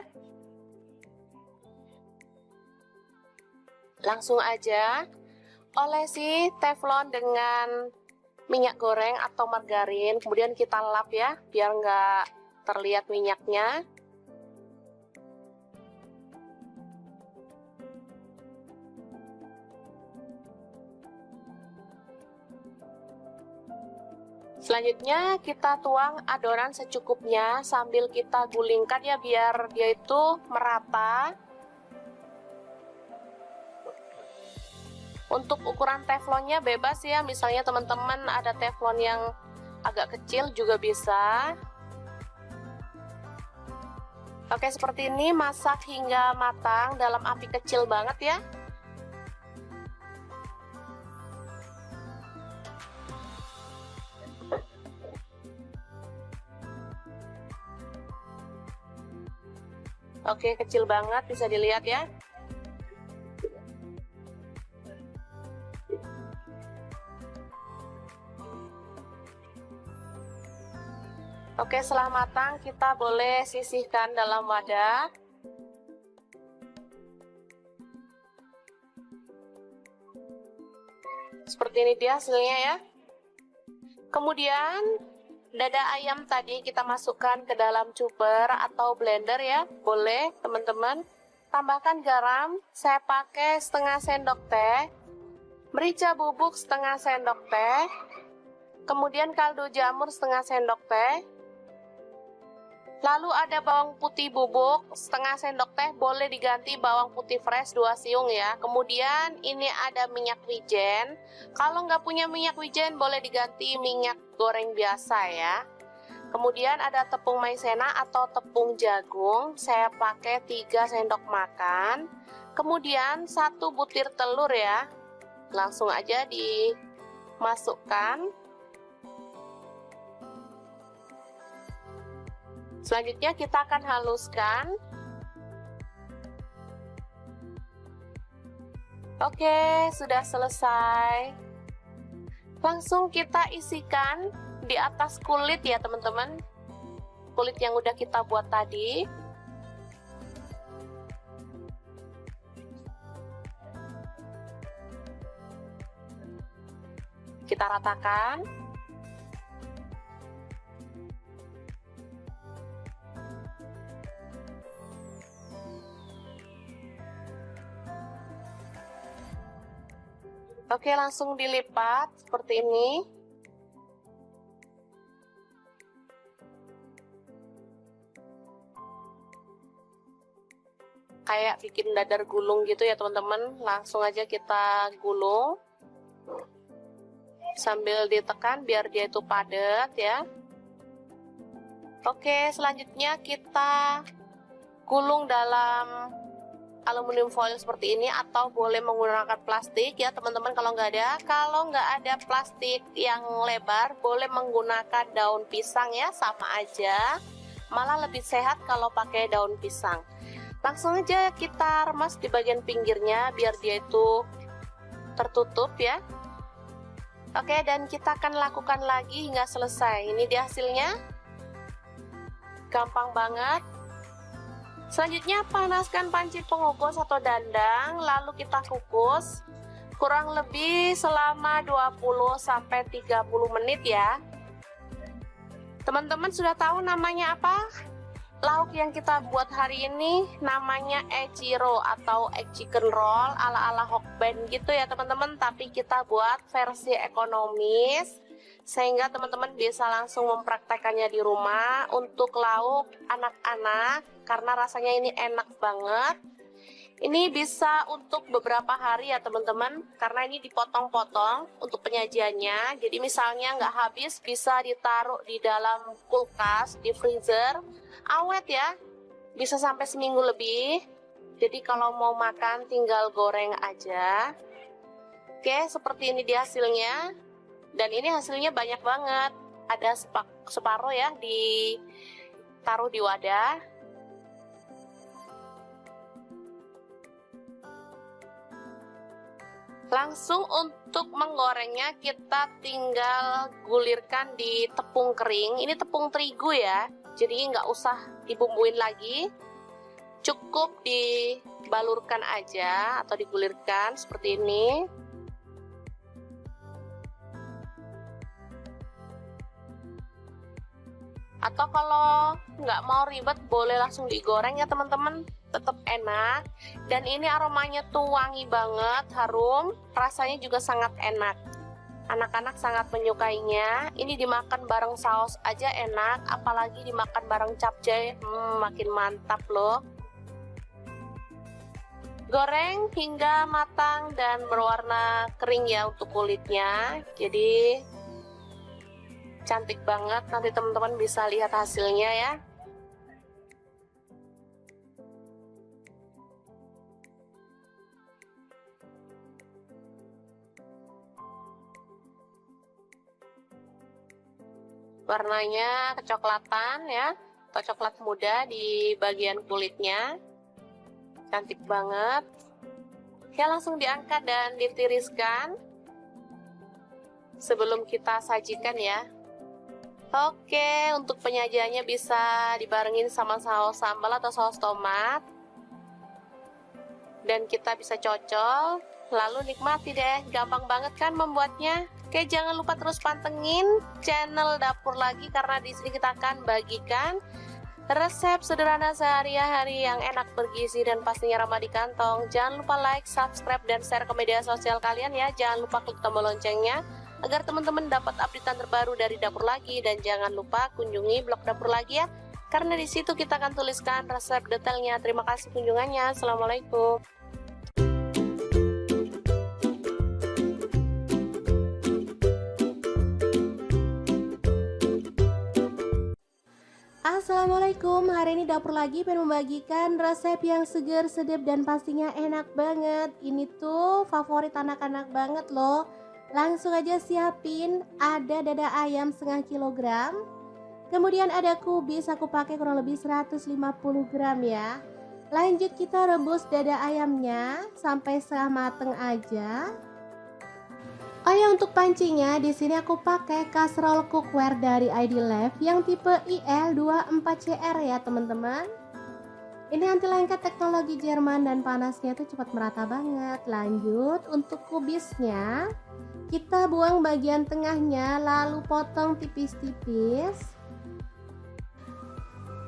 Langsung aja olesi teflon dengan minyak goreng atau margarin, kemudian kita lap ya, biar nggak terlihat minyaknya. Selanjutnya kita tuang adonan secukupnya sambil kita gulingkan ya, biar dia itu merata. Untuk ukuran teflonnya bebas ya, misalnya teman-teman ada teflon yang agak kecil juga bisa. Oke, seperti ini, masak hingga matang dalam api kecil banget ya. Oke, kecil banget, bisa dilihat ya. Oke, setelah matang kita boleh sisihkan dalam wadah. Seperti ini dia hasilnya ya. Kemudian dada ayam tadi kita masukkan ke dalam chopper atau blender ya, boleh teman-teman. Tambahkan garam, saya pakai setengah sendok teh, merica bubuk setengah sendok teh, kemudian kaldu jamur setengah sendok teh, lalu ada bawang putih bubuk setengah sendok teh, boleh diganti bawang putih fresh 2 siung ya. Kemudian ini ada minyak wijen, kalau nggak punya minyak wijen boleh diganti minyak goreng biasa ya. Kemudian ada tepung maizena atau tepung jagung, saya pakai 3 sendok makan. Kemudian 1 butir telur ya, langsung aja dimasukkan. Selanjutnya kita akan haluskan. Oke, sudah selesai. Langsung kita isikan di atas kulit ya teman-teman, kulit yang udah kita buat tadi. Kita ratakan. Oke, langsung dilipat seperti ini. Kayak bikin dadar gulung gitu ya teman-teman. Langsung aja kita gulung sambil ditekan biar dia itu padat ya. Oke, selanjutnya kita gulung dalam aluminium foil seperti ini, atau boleh menggunakan plastik ya teman-teman kalau nggak ada. Kalau nggak ada plastik yang lebar, boleh menggunakan daun pisang ya, sama aja. Malah lebih sehat kalau pakai daun pisang. Langsung aja kita remas di bagian pinggirnya biar dia itu tertutup ya. Oke, dan kita akan lakukan lagi hingga selesai. Ini dia hasilnya. Gampang banget. Selanjutnya panaskan panci pengukus atau dandang, lalu kita kukus kurang lebih selama 20-30 menit ya. Teman-teman sudah tahu namanya apa? Lauk yang kita buat hari ini namanya Echiro atau egg chicken roll ala-ala Hokben gitu ya teman-teman, tapi kita buat versi ekonomis sehingga teman-teman bisa langsung mempraktekannya di rumah untuk lauk anak-anak karena rasanya ini enak banget. Ini bisa untuk beberapa hari ya teman-teman, karena ini dipotong-potong untuk penyajiannya. Jadi misalnya nggak habis bisa ditaruh di dalam kulkas, di freezer, awet ya, bisa sampai seminggu lebih. Jadi kalau mau makan tinggal goreng aja. Oke, seperti ini dia hasilnya. Dan ini hasilnya banyak banget. Ada separuh ya, ditaruh di wadah. Langsung untuk menggorengnya kita tinggal gulirkan di tepung kering. Ini tepung terigu ya, jadi nggak usah dibumbuin lagi. Cukup dibalurkan aja atau digulirkan seperti ini. Atau kalau nggak mau ribet boleh langsung digoreng ya teman-teman, tetap enak. Dan ini aromanya tuh wangi banget, harum, rasanya juga sangat enak. Anak-anak sangat menyukainya. Ini dimakan bareng saus aja enak, apalagi dimakan bareng capcay, makin mantap loh. Goreng hingga matang dan berwarna kering ya untuk kulitnya, jadi cantik banget. Nanti teman-teman bisa lihat hasilnya ya. Warnanya kecoklatan ya, atau coklat muda di bagian kulitnya. Cantik banget. Ya, langsung diangkat dan ditiriskan sebelum kita sajikan ya. Oke, untuk penyajiannya bisa dibarengin sama saus sambal atau saus tomat. Dan kita bisa cocol, lalu nikmati deh. Gampang banget kan membuatnya? Oke, jangan lupa terus pantengin channel Dapur Lagi karena di sini kita akan bagikan resep sederhana sehari-hari yang enak, bergizi, dan pastinya ramah di kantong. Jangan lupa like, subscribe, dan share ke media sosial kalian ya. Jangan lupa klik tombol loncengnya agar teman-teman dapat updatean terbaru dari Dapur Lagi. Dan jangan lupa kunjungi blog Dapur Lagi ya, karena di situ kita akan tuliskan resep detailnya. Terima kasih kunjungannya. Assalamualaikum. Assalamualaikum, hari ini Dapur Lagi pengen membagikan resep yang seger, sedap, dan pastinya enak banget. Ini tuh favorit anak-anak banget loh. Langsung aja siapin, ada dada ayam setengah kilogram. Kemudian ada kubis, aku pakai kurang lebih 150 gram ya. Lanjut kita rebus dada ayamnya sampai setengah mateng aja. Oh ya, untuk pancinya di sini aku pakai kaserol cookware dari ID Lab yang tipe IL24CR ya teman-teman. Ini anti lengket teknologi Jerman dan panasnya tuh cepat merata banget. Lanjut untuk kubisnya, kita buang bagian tengahnya lalu potong tipis-tipis.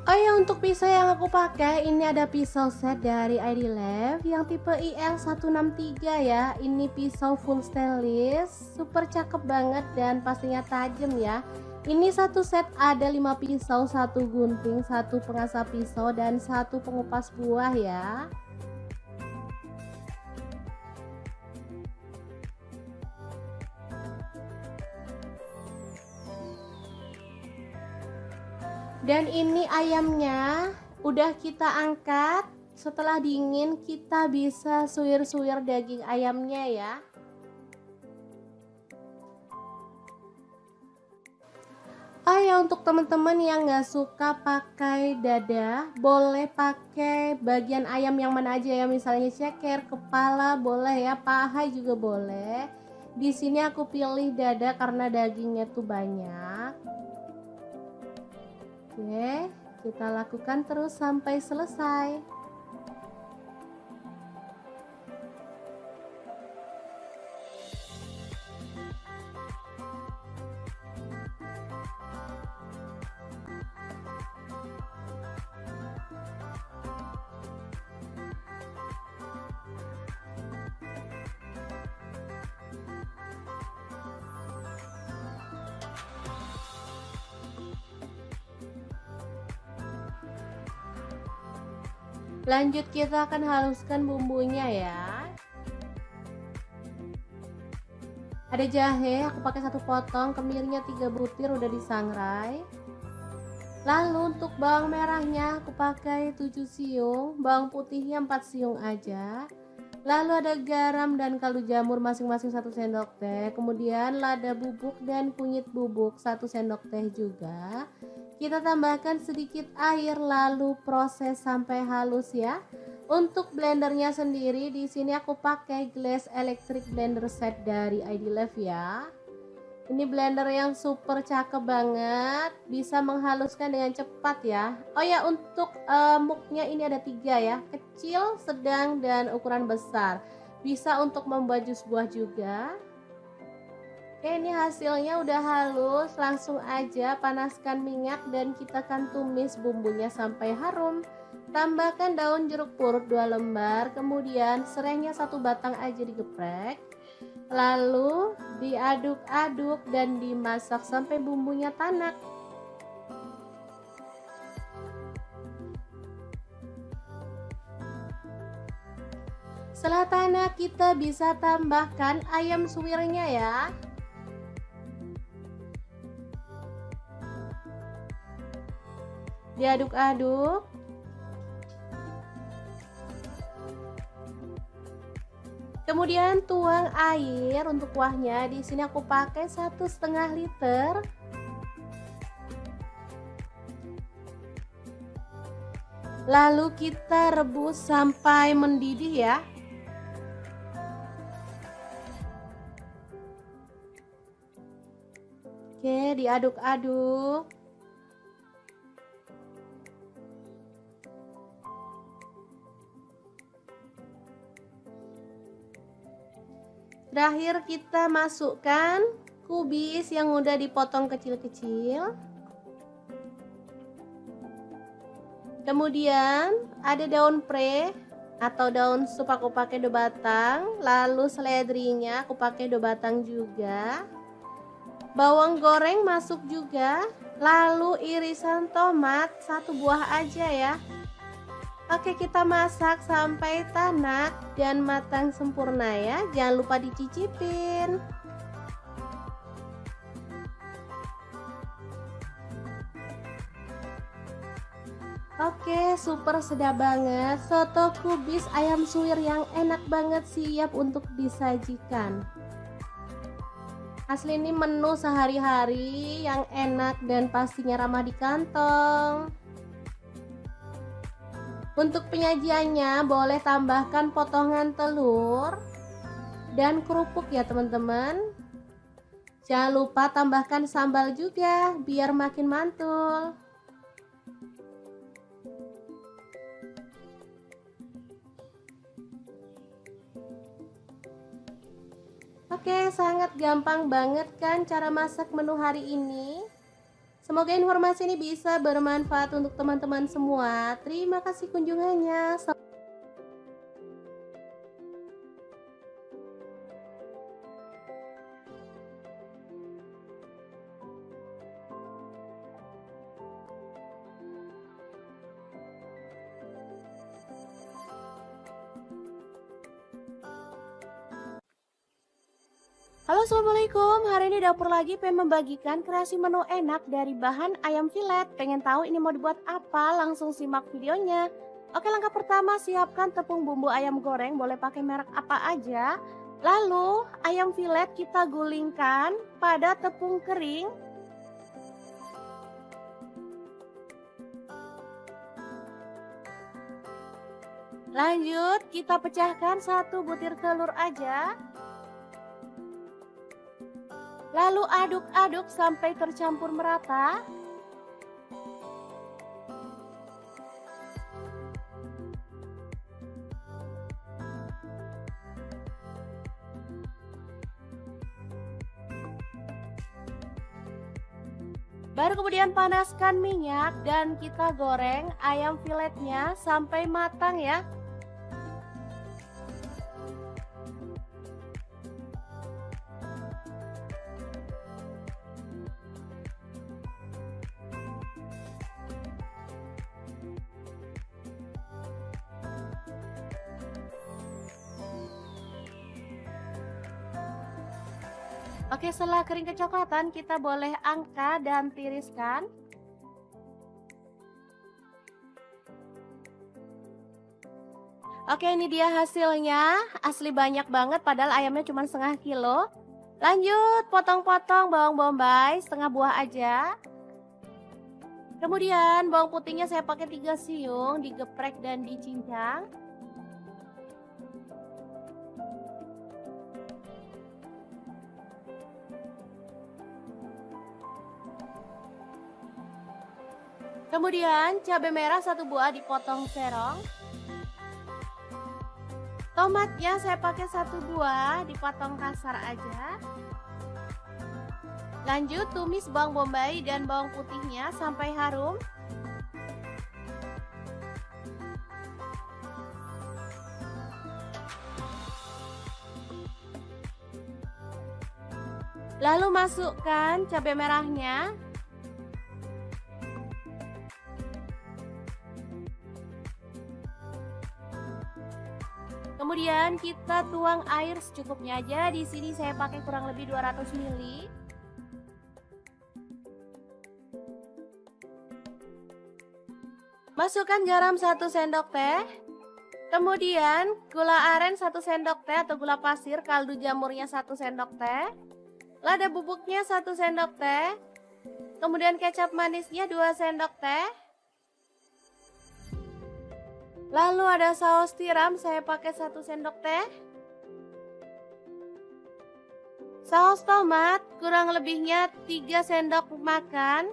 Oh ya, untuk pisau yang aku pakai ini ada pisau set dari ID Lab yang tipe IL163 ya. Ini pisau full stainless, super cakep banget dan pastinya tajam ya. Ini satu set ada 5 pisau, 1 gunting, 1 pengasah pisau, dan 1 pengupas buah ya. Dan ini ayamnya udah kita angkat. Setelah dingin kita bisa suwir-suwir daging ayamnya ya. Oh ya, untuk teman-teman yang nggak suka pakai dada, boleh pakai bagian ayam yang mana aja ya, misalnya ceker, kepala boleh ya, paha juga boleh. Di sini aku pilih dada karena dagingnya tuh banyak. Oke, kita lakukan terus sampai selesai. Lanjut kita akan haluskan bumbunya ya. Ada jahe, aku pakai 1 potong, kemirinya 3 butir udah disangrai. Lalu untuk bawang merahnya aku pakai 7 siung, bawang putihnya 4 siung aja. Lalu ada garam dan kaldu jamur masing-masing 1 sendok teh. Kemudian lada bubuk dan kunyit bubuk 1 sendok teh juga. Kita tambahkan sedikit air lalu proses sampai halus ya. Untuk blendernya sendiri di sini aku pakai Glass Electric Blender Set dari ID-Life ya. Ini blender yang super cakep banget, bisa menghaluskan dengan cepat ya. Oh ya, untuk muknya ini ada 3 ya, kecil, sedang, dan ukuran besar. Bisa untuk membuat jus buah juga. Oke, ini hasilnya udah halus, langsung aja panaskan minyak dan kita akan tumis bumbunya sampai harum. Tambahkan daun jeruk purut 2 lembar, kemudian serainya 1 batang aja digeprek. Lalu diaduk-aduk dan dimasak sampai bumbunya tanak. Setelah tanak kita bisa tambahkan ayam suwirnya ya. Diaduk-aduk. Kemudian tuang air untuk kuahnya. Di sini aku pakai 1,5 liter. Lalu kita rebus sampai mendidih ya. Oke, diaduk-aduk. Terakhir kita masukkan kubis yang udah dipotong kecil-kecil. Kemudian ada daun pre atau daun sup aku pakai 2 batang. Lalu seledrinya aku pakai 2 batang juga. Bawang goreng masuk juga. Lalu irisan tomat 1 buah aja ya. Oke, kita masak sampai tanak dan matang sempurna ya. Jangan lupa dicicipin. Oke, super sedap banget. Soto kubis ayam suwir yang enak banget siap untuk disajikan. Asli ini menu sehari-hari yang enak dan pastinya ramah di kantong. Untuk penyajiannya boleh tambahkan potongan telur dan kerupuk ya teman-teman. Jangan lupa tambahkan sambal juga biar makin mantul. Oke, sangat gampang banget kan cara masak menu hari ini. Semoga informasi ini bisa bermanfaat untuk teman-teman semua. Terima kasih kunjungannya. Halo, assalamualaikum. Hari ini dapur lagi pengen membagikan kreasi menu enak dari bahan ayam filet. Pengen tahu ini mau dibuat apa? Langsung simak videonya. Oke, langkah pertama siapkan tepung bumbu ayam goreng, boleh pakai merek apa aja. Lalu ayam filet kita gulingkan pada tepung kering. Lanjut kita pecahkan 1 butir telur aja. Lalu aduk-aduk sampai tercampur merata. Baru kemudian panaskan minyak dan kita goreng ayam filetnya sampai matang ya. Oke, setelah kering kecoklatan, kita boleh angkat dan tiriskan. Oke, ini dia hasilnya. Asli banyak banget, padahal ayamnya cuma setengah kilo. Lanjut, potong-potong bawang bombay, setengah buah aja. Kemudian bawang putihnya saya pakai 3 siung, digeprek dan dicincang. Kemudian cabai merah 1 buah dipotong serong. Tomatnya saya pakai 1 buah, dipotong kasar aja. Lanjut tumis bawang bombay dan bawang putihnya sampai harum. Lalu masukkan cabai merahnya. Kemudian kita tuang air secukupnya aja. Di sini saya pakai kurang lebih 200 ml. Masukkan garam 1 sendok teh. Kemudian gula aren 1 sendok teh atau gula pasir, kaldu jamurnya 1 sendok teh. Lada bubuknya 1 sendok teh. Kemudian kecap manisnya 2 sendok teh. Lalu ada saus tiram, saya pakai 1 sendok teh. Saus tomat kurang lebihnya 3 sendok makan.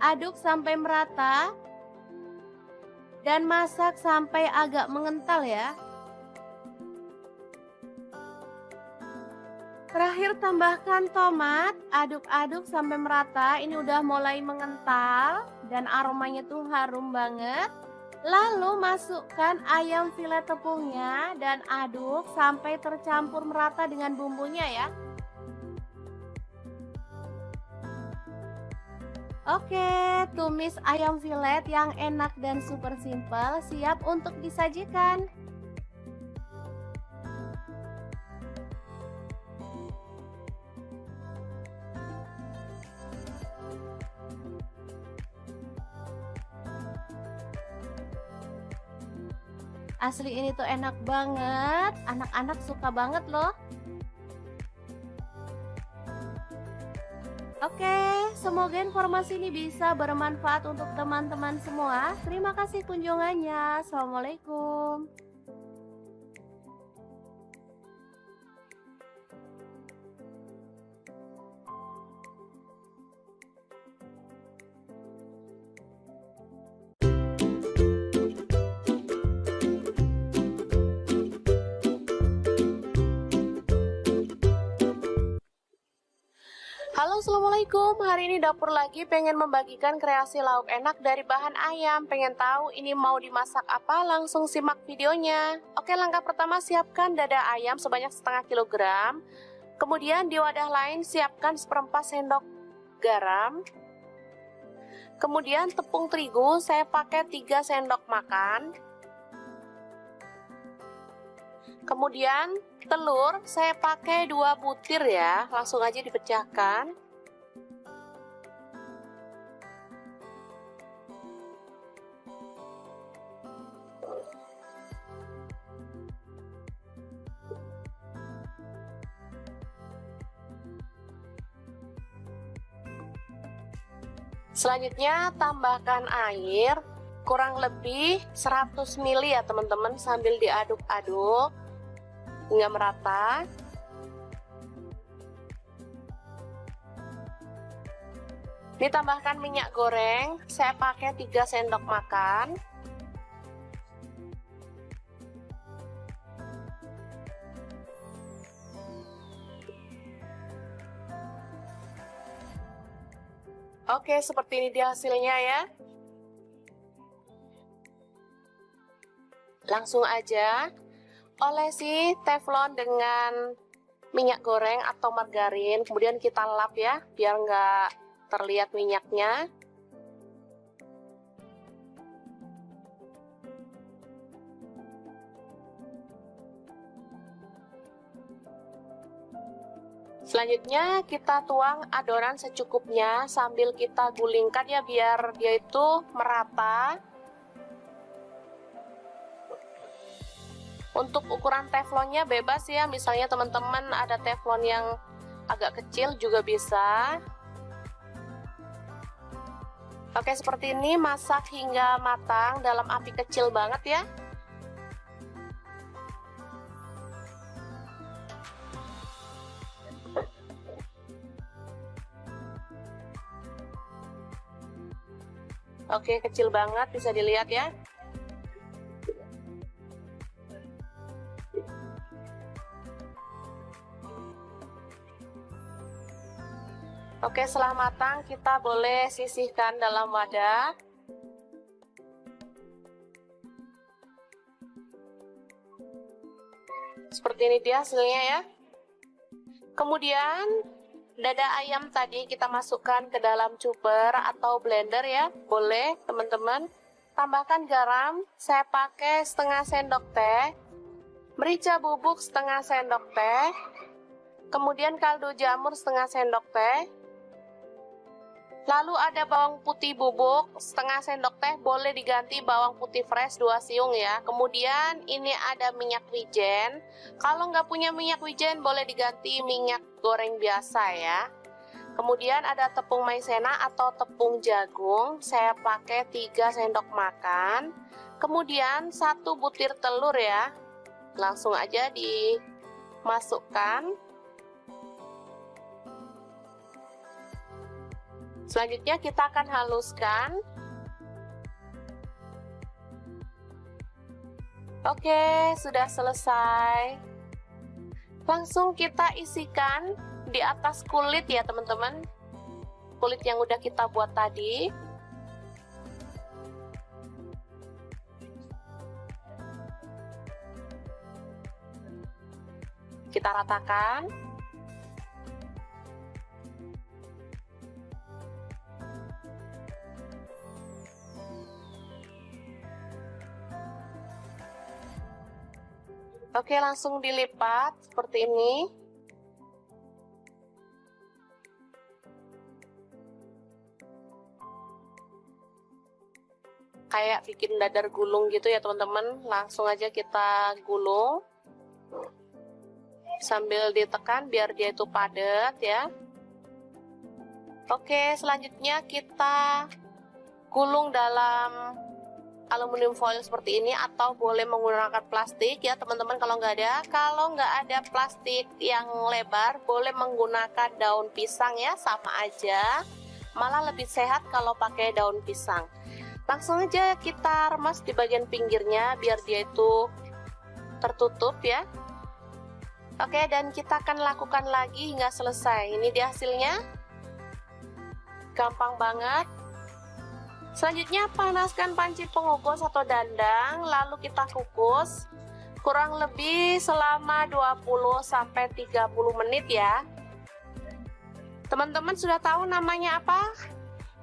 Aduk sampai merata. Dan masak sampai agak mengental ya. Terakhir tambahkan tomat, aduk-aduk sampai merata. Ini udah mulai mengental dan aromanya tuh harum banget. Lalu masukkan ayam filet tepungnya dan aduk sampai tercampur merata dengan bumbunya ya. Oke, tumis ayam filet yang enak dan super simple siap untuk disajikan. Asli ini tuh enak banget, anak-anak suka banget loh. Oke, semoga informasi ini bisa bermanfaat untuk teman-teman semua. Terima kasih kunjungannya. Assalamualaikum. Halo, assalamualaikum. Hari ini dapur lagi pengen membagikan kreasi lauk enak dari bahan ayam. Pengen tahu ini mau dimasak apa? Langsung simak videonya. Oke, langkah pertama siapkan dada ayam sebanyak setengah kilogram. Kemudian di wadah lain siapkan 1/4 sendok garam. Kemudian tepung terigu saya pakai 3 sendok makan. Kemudian telur saya pakai 2 butir ya, langsung aja dipecahkan. Selanjutnya tambahkan air kurang lebih 100 ml ya teman-teman, sambil diaduk-aduk hingga merata. Ditambahkan minyak goreng, saya pakai 3 sendok makan. Oke, seperti ini dia hasilnya ya. Langsung aja olesi teflon dengan minyak goreng atau margarin, kemudian kita lap ya, biar nggak terlihat minyaknya. Selanjutnya kita tuang adonan secukupnya sambil kita gulingkan ya biar dia itu merata. Untuk ukuran teflonnya bebas ya, misalnya teman-teman ada teflon yang agak kecil juga bisa. Oke, seperti ini, masak hingga matang dalam api kecil banget ya. Oke, kecil banget, bisa dilihat ya. Oke, setelah matang kita boleh sisihkan dalam wadah. Seperti ini dia hasilnya ya. Kemudian dada ayam tadi kita masukkan ke dalam chopper atau blender ya. Boleh teman-teman. Tambahkan garam, saya pakai setengah sendok teh. Merica bubuk setengah sendok teh. Kemudian kaldu jamur setengah sendok teh. Lalu ada bawang putih bubuk setengah sendok teh, boleh diganti bawang putih fresh 2 siung ya. Kemudian ini ada minyak wijen. Kalau nggak punya minyak wijen boleh diganti minyak goreng biasa ya. Kemudian ada tepung maizena atau tepung jagung, saya pakai 3 sendok makan. Kemudian 1 butir telur ya. Langsung aja dimasukkan. Selanjutnya kita akan haluskan. Oke, sudah selesai. Langsung kita isikan di atas kulit ya teman-teman. Kulit yang udah kita buat tadi. Kita ratakan. Oke, langsung dilipat seperti ini. Kayak bikin dadar gulung gitu ya teman-teman. Langsung aja kita gulung. Sambil ditekan biar dia itu padat ya. Oke, selanjutnya kita gulung dalam aluminium foil seperti ini atau boleh menggunakan plastik ya teman-teman kalau nggak ada plastik yang lebar boleh menggunakan daun pisang ya, sama aja, malah lebih sehat kalau pakai daun pisang. Langsung aja kita remas di bagian pinggirnya biar dia itu tertutup ya. Oke, dan kita akan lakukan lagi hingga selesai. Ini dia hasilnya, gampang banget. Selanjutnya panaskan panci pengukus atau dandang, lalu kita kukus kurang lebih selama 20-30 menit ya. Teman-teman sudah tahu namanya apa?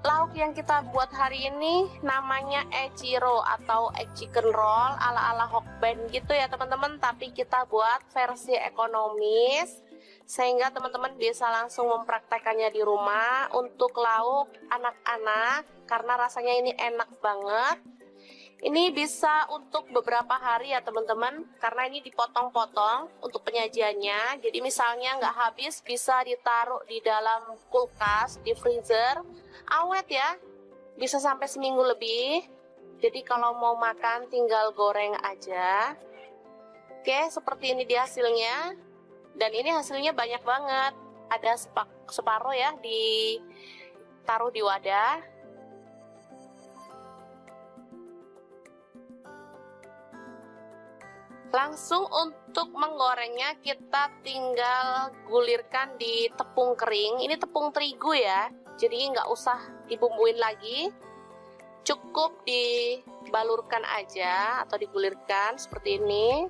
Lauk yang kita buat hari ini namanya echiro atau egg chicken roll ala-ala Hokben gitu ya teman-teman, tapi kita buat versi ekonomis sehingga teman-teman bisa langsung mempraktekannya di rumah untuk lauk anak-anak karena rasanya ini enak banget. Ini bisa untuk beberapa hari ya teman-teman, karena ini dipotong-potong untuk penyajiannya. Jadi misalnya nggak habis bisa ditaruh di dalam kulkas, di freezer, awet ya, bisa sampai seminggu lebih. Jadi kalau mau makan tinggal goreng aja. Oke, seperti ini dia hasilnya. Dan ini hasilnya banyak banget. Ada separuh ya ditaruh di wadah. Langsung untuk menggorengnya kita tinggal gulirkan di tepung kering. Ini tepung terigu ya, jadi nggak usah dibumbuin lagi. Cukup dibalurkan aja atau digulirkan seperti ini.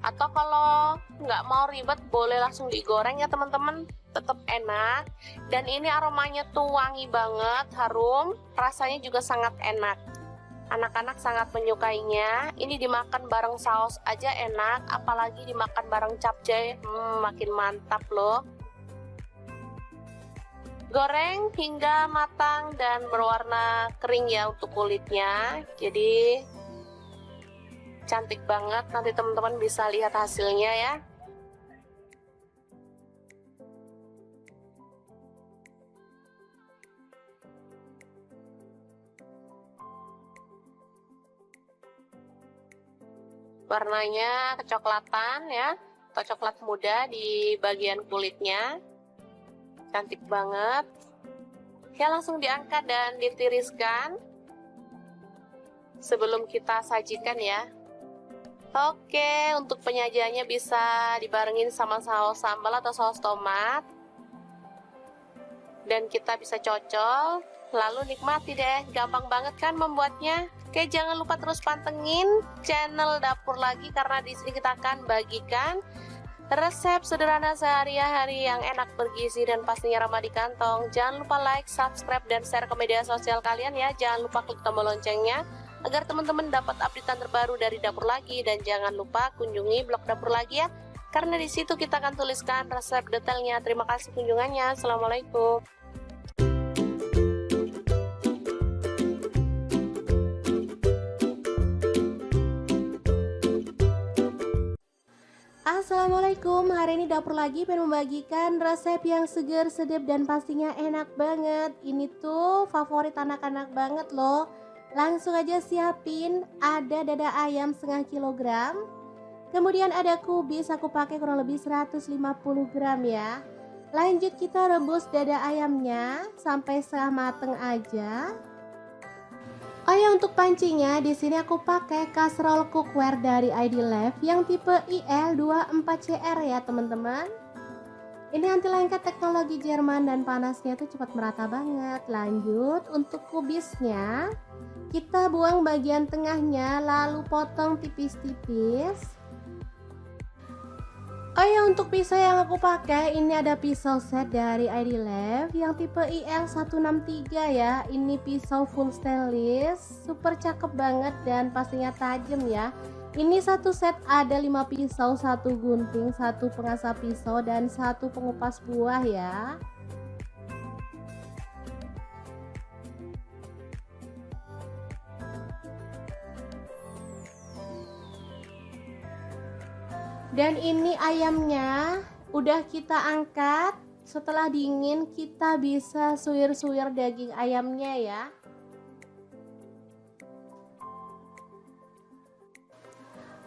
Atau kalau nggak mau ribet boleh langsung digoreng ya teman-teman, tetap enak. Dan ini aromanya tuh wangi banget, harum, rasanya juga sangat enak. Anak-anak sangat menyukainya. Ini dimakan bareng saus aja enak, apalagi dimakan bareng capcay, makin mantap loh. Goreng hingga matang dan berwarna kering ya untuk kulitnya. Jadi cantik banget, nanti teman-teman bisa lihat hasilnya ya. Warnanya kecoklatan ya, atau coklat muda di bagian kulitnya. Cantik banget. Ya, langsung diangkat dan ditiriskan sebelum kita sajikan ya. Oke, untuk penyajiannya bisa dibarengin sama saus sambal atau saus tomat. Dan kita bisa cocol, lalu nikmati deh. Gampang banget kan membuatnya? Oke, jangan lupa terus pantengin channel Dapur Lagi, karena di sini kita akan bagikan resep sederhana sehari-hari yang enak, bergizi, dan pastinya ramah di kantong. Jangan lupa like, subscribe, dan share ke media sosial kalian ya. Jangan lupa klik tombol loncengnya agar teman-teman dapat updatean terbaru dari Dapur Lagi. Dan jangan lupa kunjungi blog Dapur Lagi ya, karena di situ kita akan tuliskan resep detailnya. Terima kasih kunjungannya. Assalamualaikum. Assalamualaikum, hari ini Dapur Lagi pengen membagikan resep yang seger, sedap, dan pastinya enak banget. Ini tuh favorit anak-anak banget loh. Langsung aja siapin, ada dada ayam setengah kilogram. Kemudian ada kubis, aku pakai kurang lebih 150 gram ya. Lanjut kita rebus dada ayamnya sampai setengah mateng aja. Oh ya, untuk pancinya di sini aku pakai kaserol cookware dari ID Life yang tipe IL24CR ya teman-teman. Ini anti lengket teknologi Jerman dan panasnya tuh cepat merata banget. Lanjut untuk kubisnya, kita buang bagian tengahnya lalu potong tipis-tipis. Oh ya, untuk pisau yang aku pakai ini ada pisau set dari ID Life yang tipe IL163 ya. Ini pisau full stainless, super cakep banget dan pastinya tajam ya. Ini satu set ada 5 pisau, 1 gunting, 1 pengasah pisau, dan 1 pengupas buah ya. Dan ini ayamnya udah kita angkat. Setelah dingin kita bisa suwir-suwir daging ayamnya ya.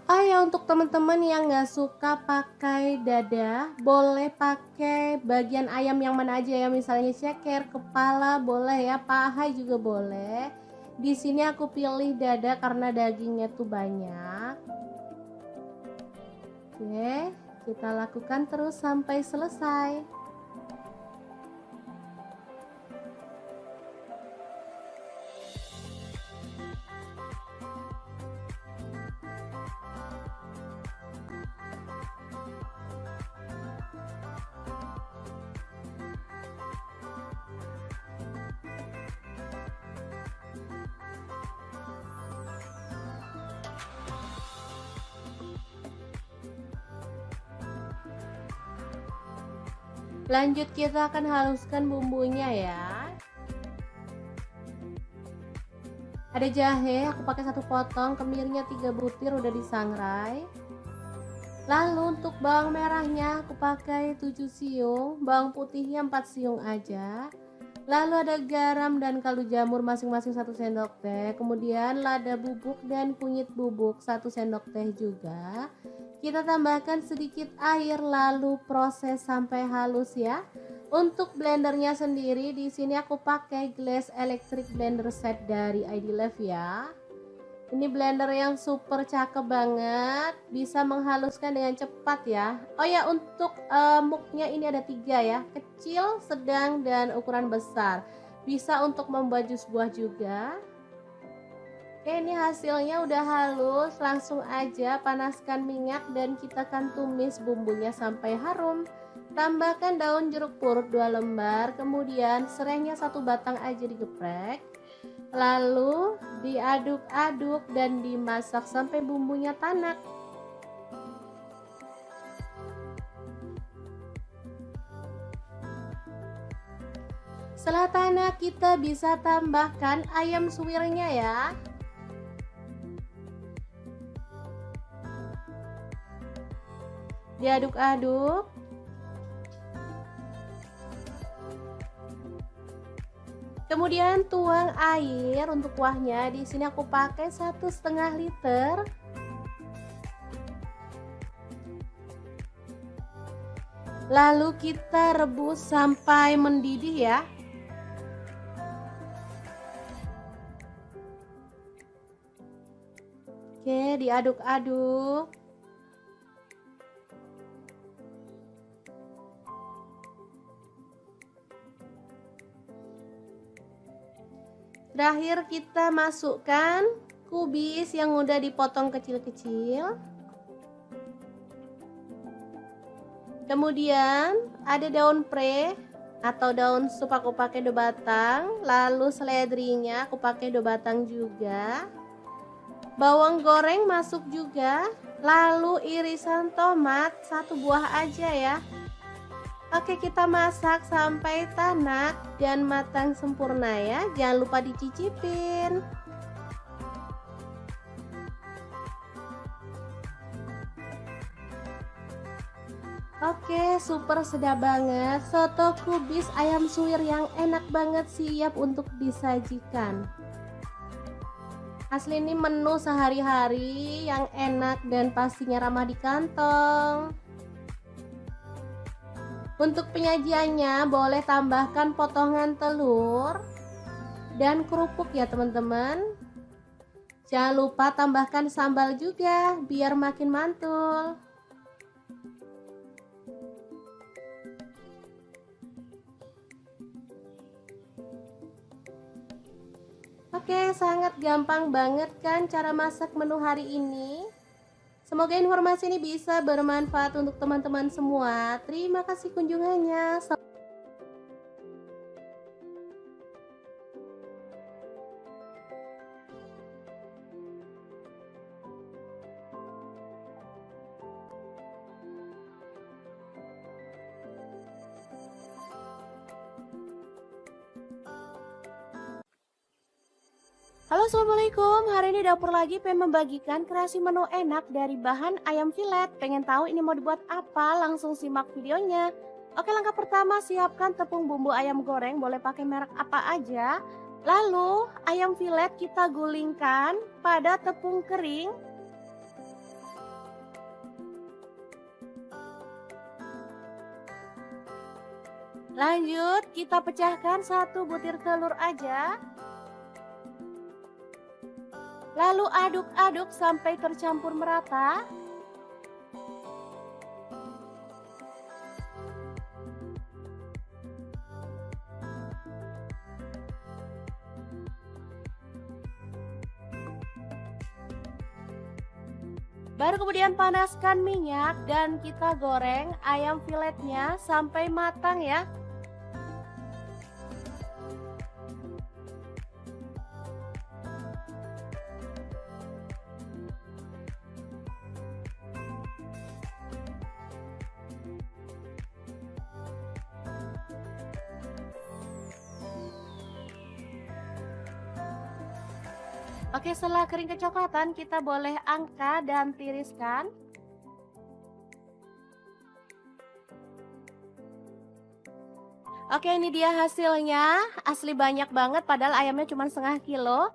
Oh ya, untuk teman-teman yang nggak suka pakai dada, boleh pakai bagian ayam yang mana aja ya, misalnya ceker, kepala boleh ya, paha juga boleh. Di sini aku pilih dada karena dagingnya tuh banyak. Oke, kita lakukan terus sampai selesai. Lanjut kita akan haluskan bumbunya ya. Ada jahe, aku pakai 1 potong, kemirinya 3 butir udah disangrai. Lalu untuk bawang merahnya aku pakai 7 siung, bawang putihnya 4 siung aja. Lalu ada garam dan kaldu jamur masing-masing 1 sendok teh. Kemudian lada bubuk dan kunyit bubuk 1 sendok teh juga. Kita tambahkan sedikit air lalu proses sampai halus ya. Untuk blendernya sendiri di sini aku pakai Glass Electric Blender Set dari ID Life ya. Ini blender yang super cakep banget, bisa menghaluskan dengan cepat ya. Oh ya, untuk muknya ini ada 3 ya, kecil, sedang, dan ukuran besar. Bisa untuk membuat jus buah juga. Oke, ini hasilnya udah halus. Langsung aja panaskan minyak dan kita akan tumis bumbunya sampai harum. Tambahkan daun jeruk purut 2 lembar, kemudian serainya 1 batang aja digeprek. Lalu diaduk-aduk dan dimasak sampai bumbunya tanak. Setelah tanak, kita bisa tambahkan ayam suwirnya ya. Diaduk-aduk. Kemudian tuang air untuk kuahnya. Di sini aku pakai 1,5 liter. Lalu kita rebus sampai mendidih ya. Oke, diaduk-aduk. Terakhir kita masukkan kubis yang udah dipotong kecil-kecil. Kemudian ada daun pre atau daun sup, aku pakai 2 batang. Lalu seledrinya aku pakai 2 batang juga. Bawang goreng masuk juga. Lalu irisan tomat 1 buah aja ya. Oke, kita masak sampai tanak dan matang sempurna ya. Jangan lupa dicicipin. Oke, super sedap banget. Soto kubis ayam suwir yang enak banget siap untuk disajikan. Asli ini menu sehari-hari yang enak dan pastinya ramah di kantong. Untuk penyajiannya boleh tambahkan potongan telur dan kerupuk ya teman-teman. Jangan lupa tambahkan sambal juga biar makin mantul. Oke, sangat gampang banget kan cara masak menu hari ini. Semoga informasi ini bisa bermanfaat untuk teman-teman semua. Terima kasih kunjungannya. Halo, assalamualaikum. Hari ini dapur lagi pengen membagikan kreasi menu enak dari bahan ayam filet. Pengen tahu ini mau dibuat apa? Langsung simak videonya. Oke, langkah pertama siapkan tepung bumbu ayam goreng, boleh pakai merek apa aja. Lalu ayam filet kita gulingkan pada tepung kering. Lanjut kita pecahkan 1 butir telur aja. Lalu aduk-aduk sampai tercampur merata. Baru kemudian panaskan minyak dan kita goreng ayam filetnya sampai matang ya. Oke, setelah kering kecoklatan kita boleh angkat dan tiriskan. Oke, ini dia hasilnya. Asli banyak banget padahal ayamnya cuma setengah kilo.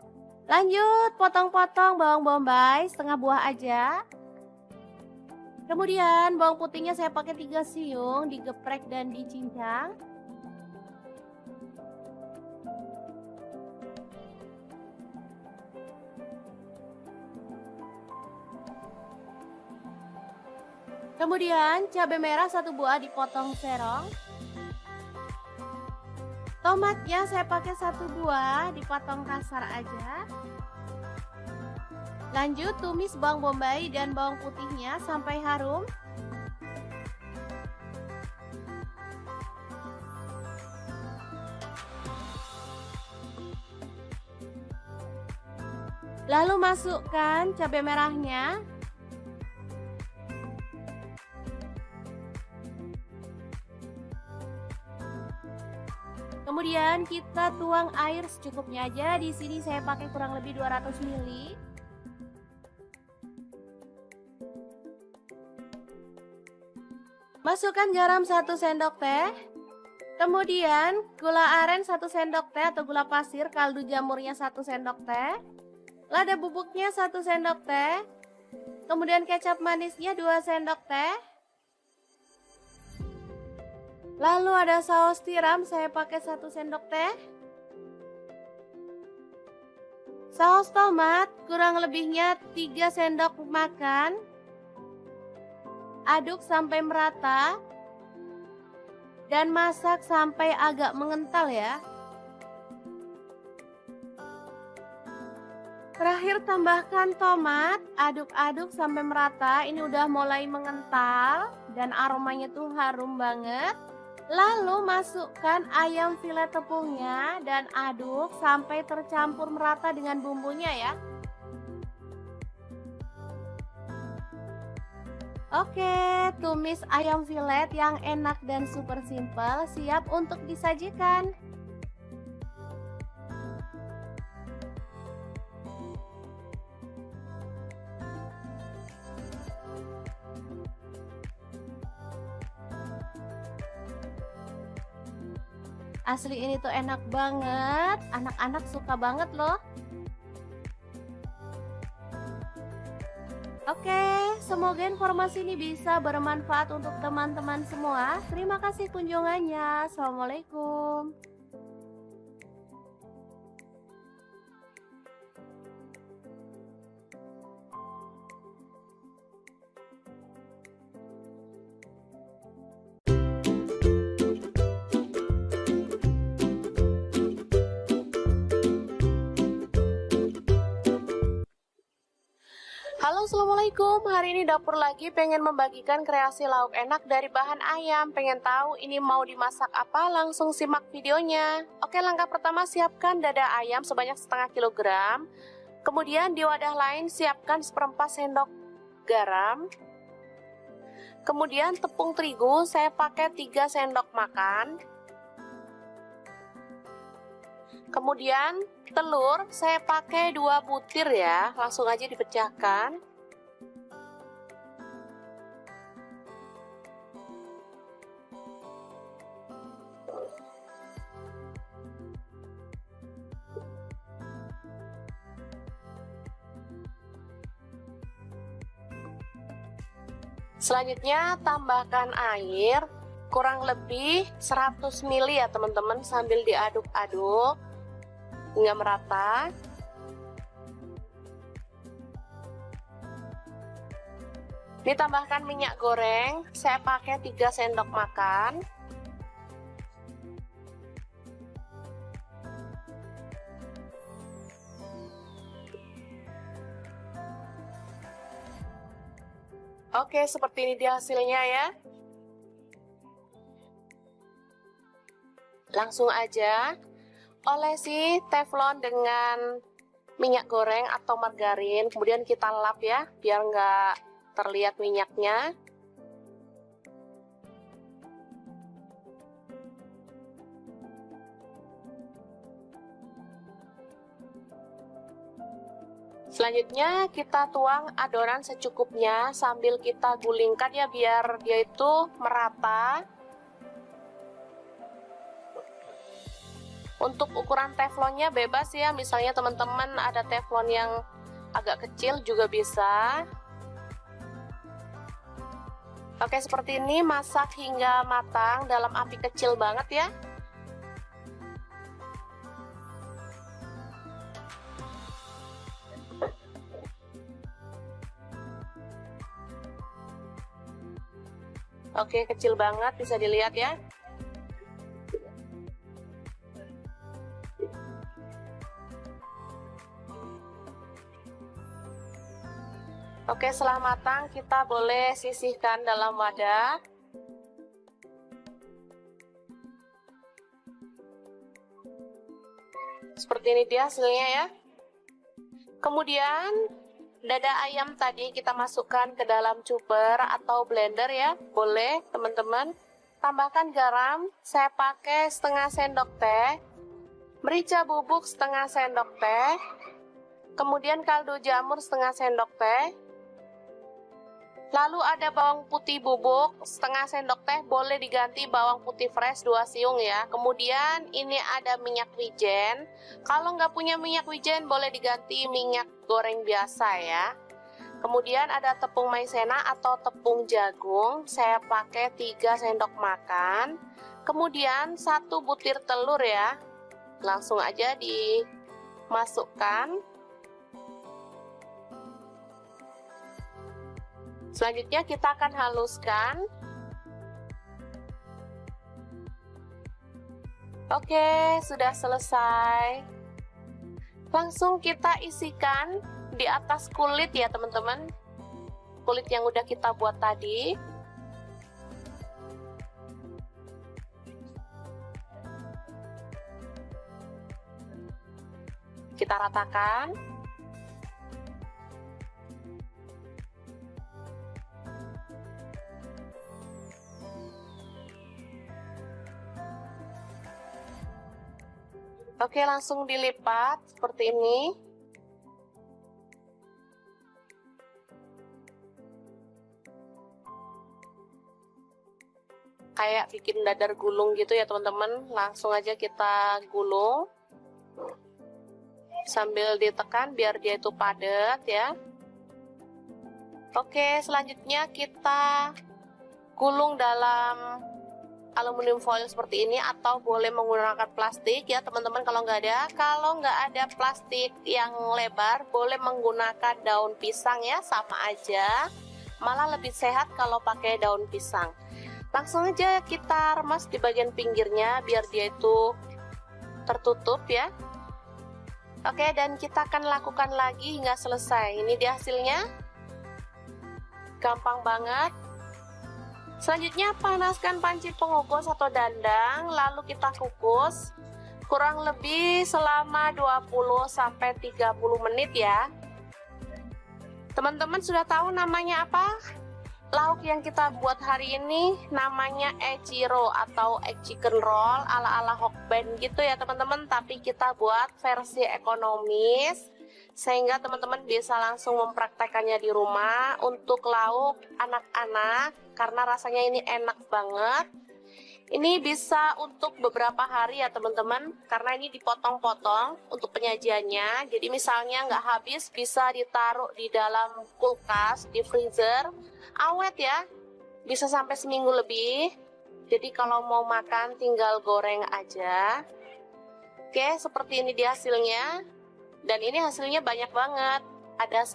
Lanjut potong-potong bawang bombay setengah buah aja. Kemudian bawang putihnya saya pakai 3 siung, digeprek dan dicincang. Kemudian cabai merah 1 buah dipotong serong. Tomatnya saya pakai 1 buah dipotong kasar aja. Lanjut tumis bawang bombay dan bawang putihnya sampai harum. Lalu masukkan cabai merahnya. Kemudian kita tuang air secukupnya aja. Di sini saya pakai kurang lebih 200 ml. Masukkan garam 1 sendok teh. Kemudian gula aren 1 sendok teh atau gula pasir, kaldu jamurnya 1 sendok teh. Lada bubuknya 1 sendok teh. Kemudian kecap manisnya 2 sendok teh. Lalu ada saus tiram, saya pakai 1 sendok teh. Saus tomat kurang lebihnya 3 sendok makan. Aduk sampai merata dan masak sampai agak mengental ya. Terakhir tambahkan tomat, aduk-aduk sampai merata. Ini udah mulai mengental dan aromanya tuh harum banget. Lalu masukkan ayam filet tepungnya dan aduk sampai tercampur merata dengan bumbunya ya. Oke, tumis ayam filet yang enak dan super simple siap untuk disajikan. Asli ini tuh enak banget, anak-anak suka banget loh. Oke, semoga informasi ini bisa bermanfaat untuk teman-teman semua. Terima kasih kunjungannya. Assalamualaikum. Halo, assalamualaikum. Hari ini dapur lagi pengen membagikan kreasi lauk enak dari bahan ayam. Pengen tahu ini mau dimasak apa? Langsung simak videonya. Oke, langkah pertama siapkan dada ayam sebanyak setengah kilogram. Kemudian di wadah lain siapkan 1/4 sendok garam. Kemudian tepung terigu saya pakai 3 sendok makan. Kemudian telur saya pakai 2 butir ya, langsung aja dipecahkan. Selanjutnya tambahkan air kurang lebih 100 ml ya teman-teman, sambil diaduk-aduk hingga merata. Ditambahkan minyak goreng, saya pakai 3 sendok makan. Oke, seperti ini dia hasilnya ya. Langsung aja olesi teflon dengan minyak goreng atau margarin, kemudian kita lap ya biar nggak terlihat minyaknya. Selanjutnya kita tuang adonan secukupnya sambil kita gulingkan ya biar dia itu merata. Untuk ukuran teflonnya bebas ya, misalnya teman-teman ada teflon yang agak kecil juga bisa. Oke, seperti ini, masak hingga matang dalam api kecil banget ya. Oke, kecil banget, bisa dilihat ya. Oke, setelah matang kita boleh sisihkan dalam wadah. Seperti ini dia hasilnya ya. Kemudian dada ayam tadi kita masukkan ke dalam chopper atau blender ya, boleh teman-teman. Tambahkan garam, saya pakai setengah sendok teh, merica bubuk setengah sendok teh, kemudian kaldu jamur setengah sendok teh, lalu ada bawang putih bubuk setengah sendok teh, boleh diganti bawang putih fresh 2 siung ya. Kemudian ini ada minyak wijen, kalau nggak punya minyak wijen boleh diganti minyak goreng biasa ya. Kemudian ada tepung maizena atau tepung jagung, saya pakai 3 sendok makan. Kemudian 1 butir telur ya, langsung aja dimasukkan. Selanjutnya kita akan haluskan. Oke, sudah selesai. Langsung kita isikan di atas kulit ya teman-teman, kulit yang udah kita buat tadi. Kita ratakan. Oke, langsung dilipat seperti ini. Kayak bikin dadar gulung gitu ya teman-teman. Langsung aja kita gulung sambil ditekan biar dia itu padat ya. Oke, selanjutnya kita gulung dalam aluminium foil seperti ini, atau boleh menggunakan plastik ya teman-teman kalau nggak ada. Kalau nggak ada plastik yang lebar, boleh menggunakan daun pisang ya, sama aja, malah lebih sehat kalau pakai daun pisang. Langsung aja kita remas di bagian pinggirnya biar dia itu tertutup ya. Oke, dan kita akan lakukan lagi hingga selesai. Ini dia hasilnya, gampang banget. Selanjutnya panaskan panci pengukus atau dandang, lalu kita kukus kurang lebih selama 20-30 menit ya. Teman-teman sudah tahu namanya apa? Lauk yang kita buat hari ini namanya echiro atau egg chicken roll ala-ala Hokben gitu ya teman-teman, tapi kita buat versi ekonomis sehingga teman-teman bisa langsung mempraktekannya di rumah untuk lauk anak-anak, karena rasanya ini enak banget. Ini bisa untuk beberapa hari ya teman-teman, karena ini dipotong-potong untuk penyajiannya. Jadi misalnya nggak habis, bisa ditaruh di dalam kulkas, di freezer, awet ya, bisa sampai seminggu lebih. Jadi kalau mau makan tinggal goreng aja. Oke, seperti ini dia hasilnya. Dan ini hasilnya banyak banget. Ada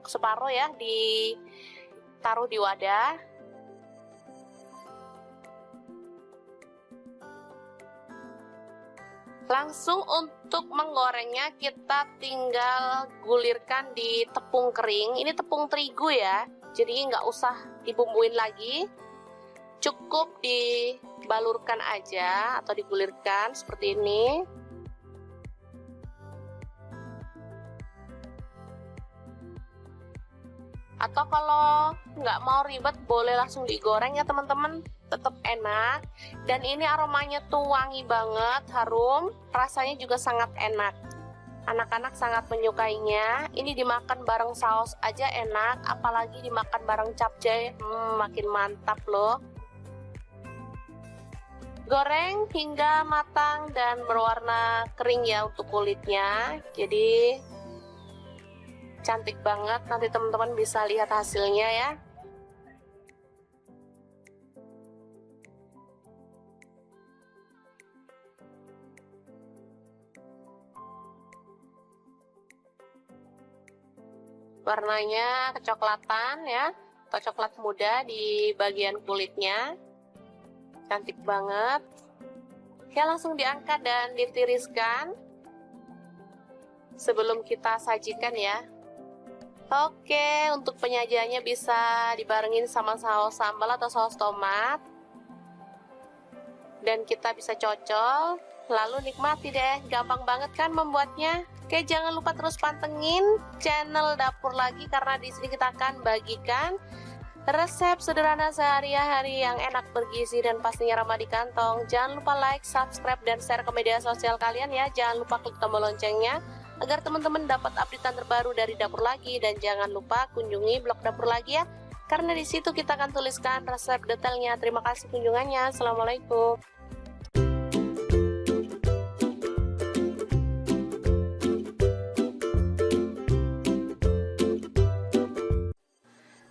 separuh ya, ditaruh di wadah. Langsung untuk menggorengnya kita tinggal gulirkan di tepung kering. Ini tepung terigu ya, jadi nggak usah dibumbuin lagi. Cukup dibalurkan aja atau digulirkan seperti ini. Atau kalau nggak mau ribet, boleh langsung digoreng ya teman-teman, tetap enak. Dan ini aromanya tuh wangi banget, harum, rasanya juga sangat enak. Anak-anak sangat menyukainya. Ini dimakan bareng saus aja enak, apalagi dimakan bareng capcay, makin mantap loh. Goreng hingga matang dan berwarna kering ya untuk kulitnya, jadi cantik banget. Nanti teman-teman bisa lihat hasilnya ya. Warnanya kecoklatan ya, atau coklat muda di bagian kulitnya. Cantik banget. Oke, langsung diangkat dan ditiriskan sebelum kita sajikan ya. Oke, untuk penyajiannya bisa dibarengin sama saus sambal atau saus tomat. Dan kita bisa cocol, lalu nikmati deh. Gampang banget kan membuatnya? Oke, jangan lupa terus pantengin channel Dapur Lagi karena di sini kita akan bagikan resep sederhana sehari-hari yang enak, bergizi, dan pastinya ramah di kantong. Jangan lupa like, subscribe, dan share ke media sosial kalian ya. Jangan lupa klik tombol loncengnya agar teman-teman dapat updatean terbaru dari Dapur Lagi. Dan jangan lupa kunjungi blog Dapur Lagi ya, karena di situ kita akan tuliskan resep detailnya. Terima kasih kunjungannya. Assalamualaikum.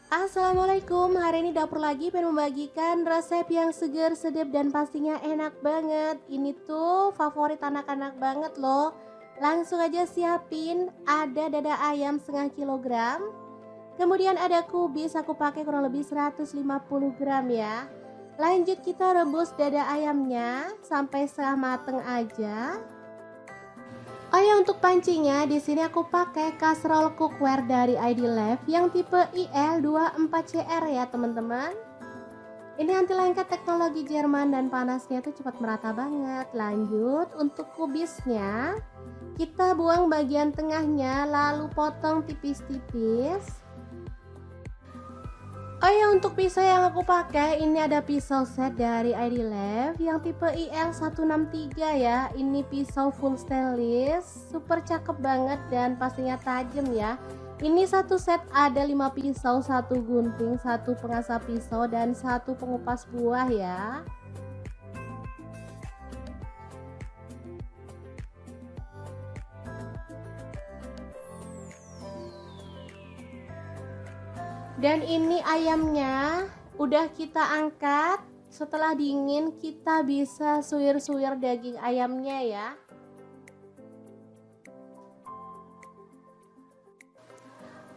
Assalamualaikum, hari ini Dapur Lagi pengen membagikan resep yang seger, sedap, dan pastinya enak banget. Ini tuh favorit anak-anak banget loh. Langsung aja siapin, ada dada ayam setengah kilogram. Kemudian ada kubis, aku pakai kurang lebih 150 gram ya. Lanjut kita rebus dada ayamnya sampai setengah mateng aja. Oh ya, untuk pancinya di sini aku pakai kaserol cookware dari ID Life yang tipe IL24CR ya teman-teman. Ini anti lengket teknologi Jerman dan panasnya tuh cepat merata banget. Lanjut untuk kubisnya kita buang bagian tengahnya lalu potong tipis-tipis. Oh ya, untuk pisau yang aku pakai ini ada pisau set dari ID Life yang tipe IL163 ya. Ini pisau full stainless, super cakep banget dan pastinya tajam ya. Ini satu set ada 5 pisau, 1 gunting, 1 pengasah pisau, dan 1 pengupas buah ya. Dan ini ayamnya udah kita angkat. Setelah dingin kita bisa suwir-suwir daging ayamnya ya.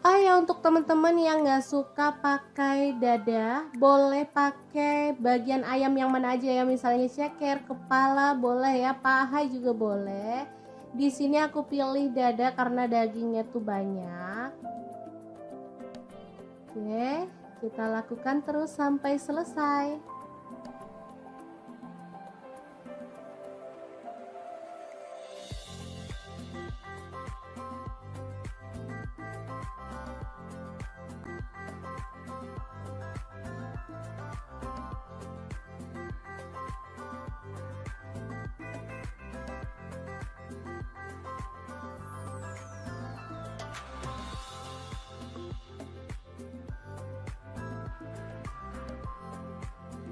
Oh ya, untuk teman-teman yang nggak suka pakai dada, boleh pakai bagian ayam yang mana aja ya, misalnya ceker, kepala boleh ya, paha juga boleh. Di sini aku pilih dada karena dagingnya tuh banyak. Oke, kita lakukan terus sampai selesai.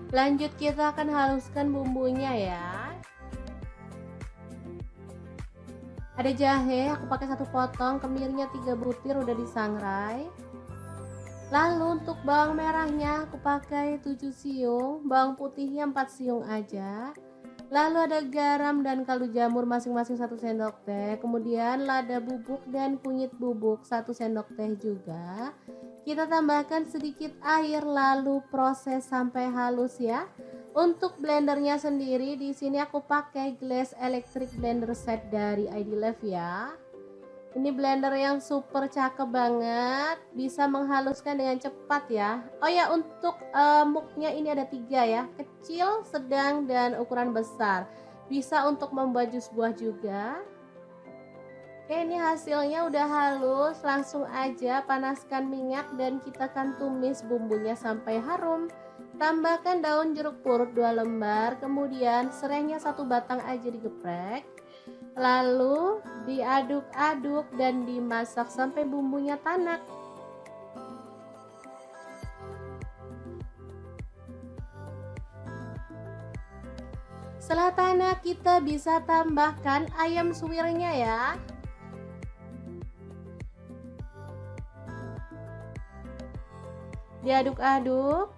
Lanjut kita akan haluskan bumbunya ya. Ada jahe, aku pakai 1 potong, kemirinya 3 butir udah disangrai. Lalu untuk bawang merahnya aku pakai 7 siung, bawang putihnya 4 siung aja. Lalu ada garam dan kaldu jamur masing-masing 1 sendok teh. Kemudian lada bubuk dan kunyit bubuk 1 sendok teh juga. Kita tambahkan sedikit air lalu proses sampai halus ya. Untuk blendernya sendiri di sini aku pakai Glass Electric Blender Set dari ID Life ya. Ini blender yang super cakep banget, bisa menghaluskan dengan cepat ya. Oh ya, untuk muknya ini ada 3 ya, kecil, sedang, dan ukuran besar. Bisa untuk membuat jus buah juga. Oke, ini hasilnya udah halus. Langsung aja panaskan minyak dan kita akan tumis bumbunya sampai harum. Tambahkan daun jeruk purut 2 lembar, kemudian serainya 1 batang aja digeprek. Lalu diaduk-aduk dan dimasak sampai bumbunya tanak. Setelah tanak kita bisa tambahkan ayam suwirnya ya. Diaduk-aduk.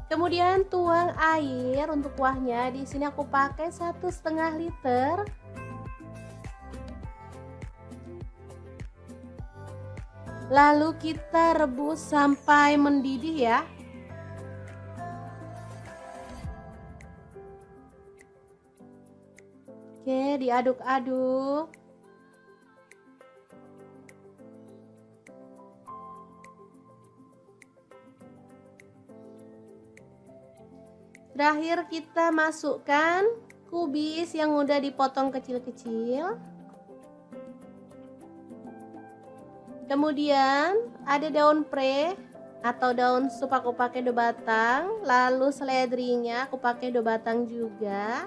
Kemudian tuang air untuk kuahnya. Di sini aku pakai 1,5 liter. Lalu kita rebus sampai mendidih ya. Oke, diaduk-aduk. Terakhir kita masukkan kubis yang udah dipotong kecil-kecil. Kemudian ada daun pre atau daun sup aku pakai 2 batang. Lalu seledrinya aku pakai 2 batang juga.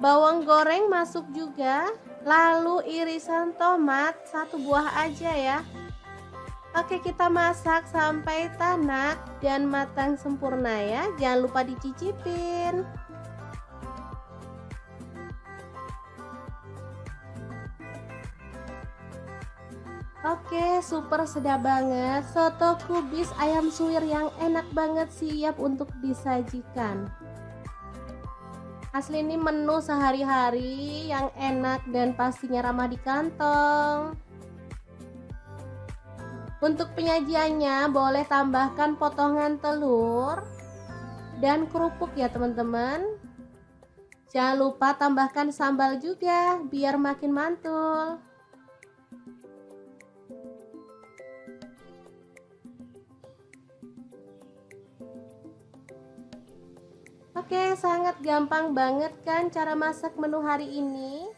Bawang goreng masuk juga. Lalu irisan tomat 1 buah aja ya. Oke, kita masak sampai tanak dan matang sempurna ya. Jangan lupa dicicipin. Oke, super sedap banget. Soto kubis ayam suwir yang enak banget siap untuk disajikan. Asli ini menu sehari-hari yang enak dan pastinya ramah di kantong. Untuk penyajiannya boleh tambahkan potongan telur dan kerupuk ya teman-teman. Jangan lupa tambahkan sambal juga biar makin mantul. Oke, sangat gampang banget kan cara masak menu hari ini.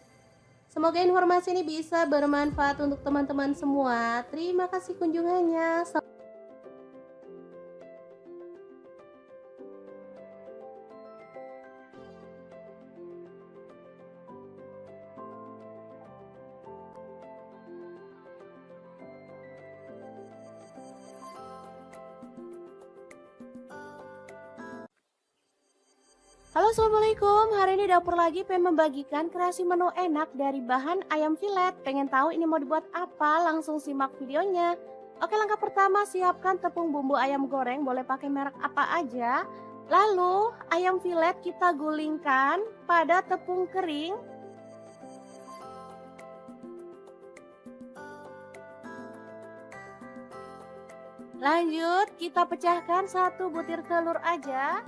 Semoga informasi ini bisa bermanfaat untuk teman-teman semua. Terima kasih kunjungannya. Halo, assalamualaikum. Hari ini dapur lagi pengen membagikan kreasi menu enak dari bahan ayam filet. Pengen tahu ini mau dibuat apa? Langsung simak videonya. Oke, langkah pertama siapkan tepung bumbu ayam goreng, boleh pakai merek apa aja. Lalu ayam filet kita gulingkan pada tepung kering. Lanjut kita pecahkan 1 butir telur aja.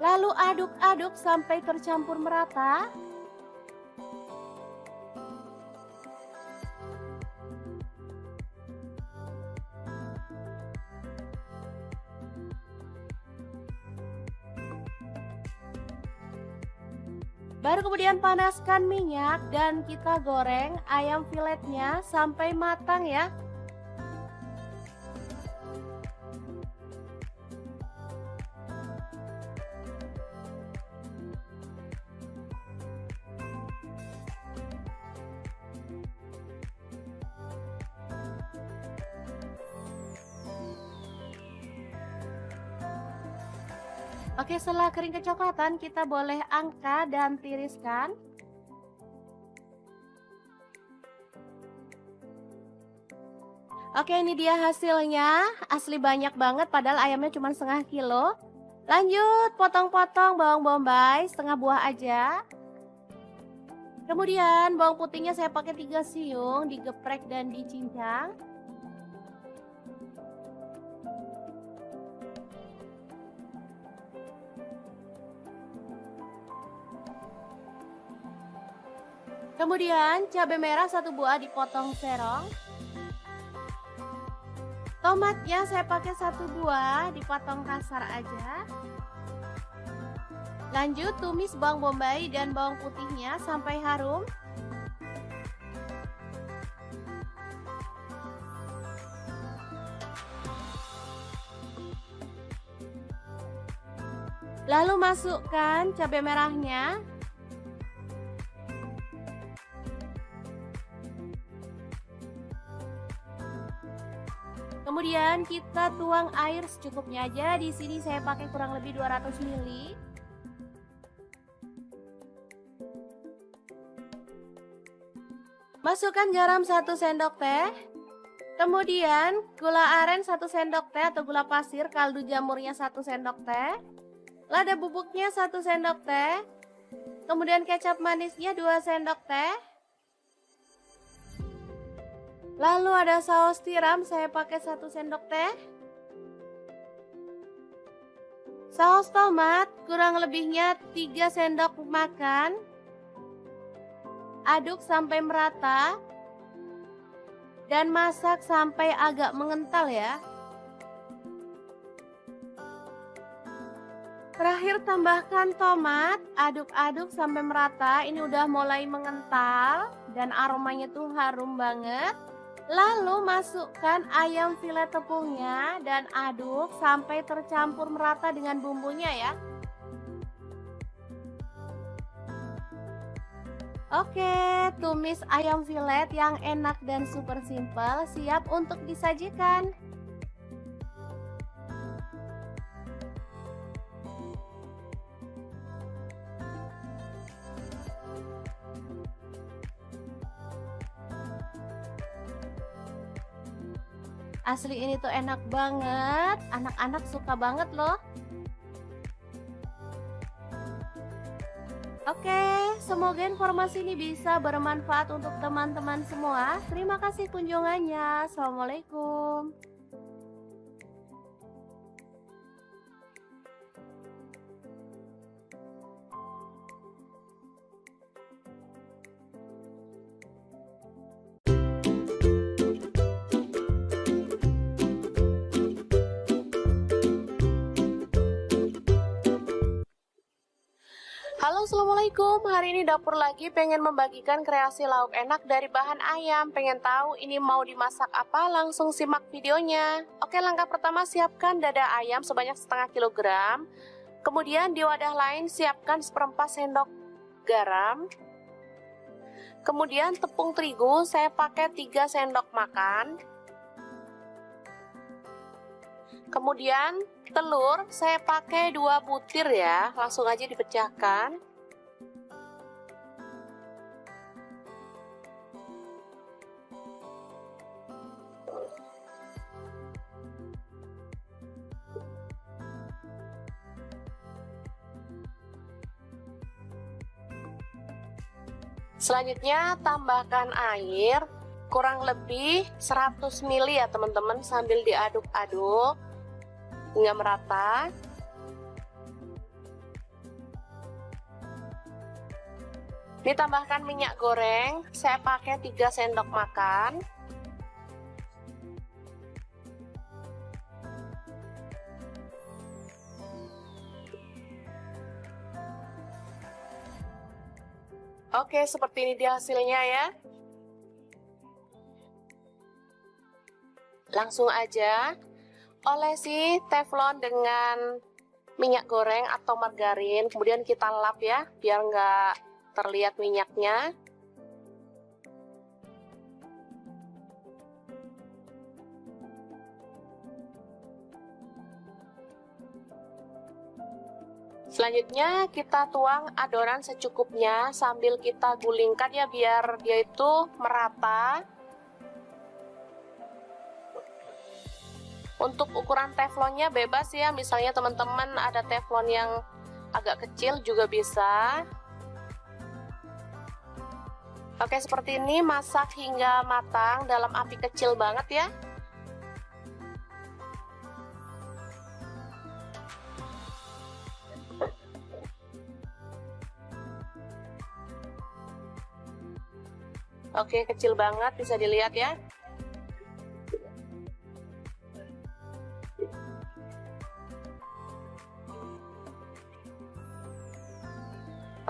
Lalu aduk-aduk sampai tercampur merata. Baru kemudian panaskan minyak dan kita goreng ayam filetnya sampai matang ya. Oke, setelah kering kecoklatan kita boleh angkat dan tiriskan. Oke, ini dia hasilnya. Asli banyak banget padahal ayamnya cuma setengah kilo. Lanjut potong-potong bawang bombay setengah buah aja. Kemudian bawang putihnya saya pakai 3 siung, digeprek dan dicincang. Kemudian cabai merah 1 buah dipotong serong. Tomatnya saya pakai 1 buah dipotong kasar aja. Lanjut tumis bawang bombay dan bawang putihnya sampai harum. Lalu masukkan cabai merahnya. Kemudian kita tuang air secukupnya aja. Di sini saya pakai kurang lebih 200 ml. Masukkan garam 1 sendok teh. Kemudian gula aren 1 sendok teh atau gula pasir, kaldu jamurnya 1 sendok teh. Lada bubuknya 1 sendok teh. Kemudian kecap manisnya 2 sendok teh. Lalu ada saus tiram, saya pakai 1 sendok teh. Saus tomat kurang lebihnya 3 sendok makan. Aduk sampai merata. Dan masak sampai agak mengental ya. Terakhir tambahkan tomat, aduk-aduk sampai merata. Ini udah mulai mengental dan aromanya tuh harum banget. Lalu masukkan ayam filet tepungnya dan aduk sampai tercampur merata dengan bumbunya ya. Oke, tumis ayam filet yang enak dan super simple siap untuk disajikan. Asli ini tuh enak banget, anak-anak suka banget loh. Oke, semoga informasi ini bisa bermanfaat untuk teman-teman semua. Terima kasih kunjungannya. Assalamualaikum. Halo, assalamualaikum. Hari ini dapur lagi pengen membagikan kreasi lauk enak dari bahan ayam. Pengen tahu ini mau dimasak apa? Langsung simak videonya. Oke, langkah pertama siapkan dada ayam sebanyak setengah kilogram. Kemudian di wadah lain siapkan seperempat sendok garam. Kemudian tepung terigu saya pakai 3 sendok makan. Kemudian telur saya pakai 2 butir ya, langsung aja dipecahkan. Selanjutnya tambahkan air kurang lebih 100 ml ya teman-teman, sambil diaduk-aduk hingga merata. Ditambahkan minyak goreng, saya pakai 3 sendok makan. Oke, seperti ini dia hasilnya ya. Langsung aja olesi teflon dengan minyak goreng atau margarin, kemudian kita lap ya, biar nggak terlihat minyaknya. Selanjutnya kita tuang adonan secukupnya sambil kita gulingkan ya, biar dia itu merata. Untuk ukuran teflonnya bebas ya, misalnya teman-teman ada teflon yang agak kecil juga bisa. Oke, seperti ini, masak hingga matang dalam api kecil banget ya. Oke, kecil banget, bisa dilihat ya.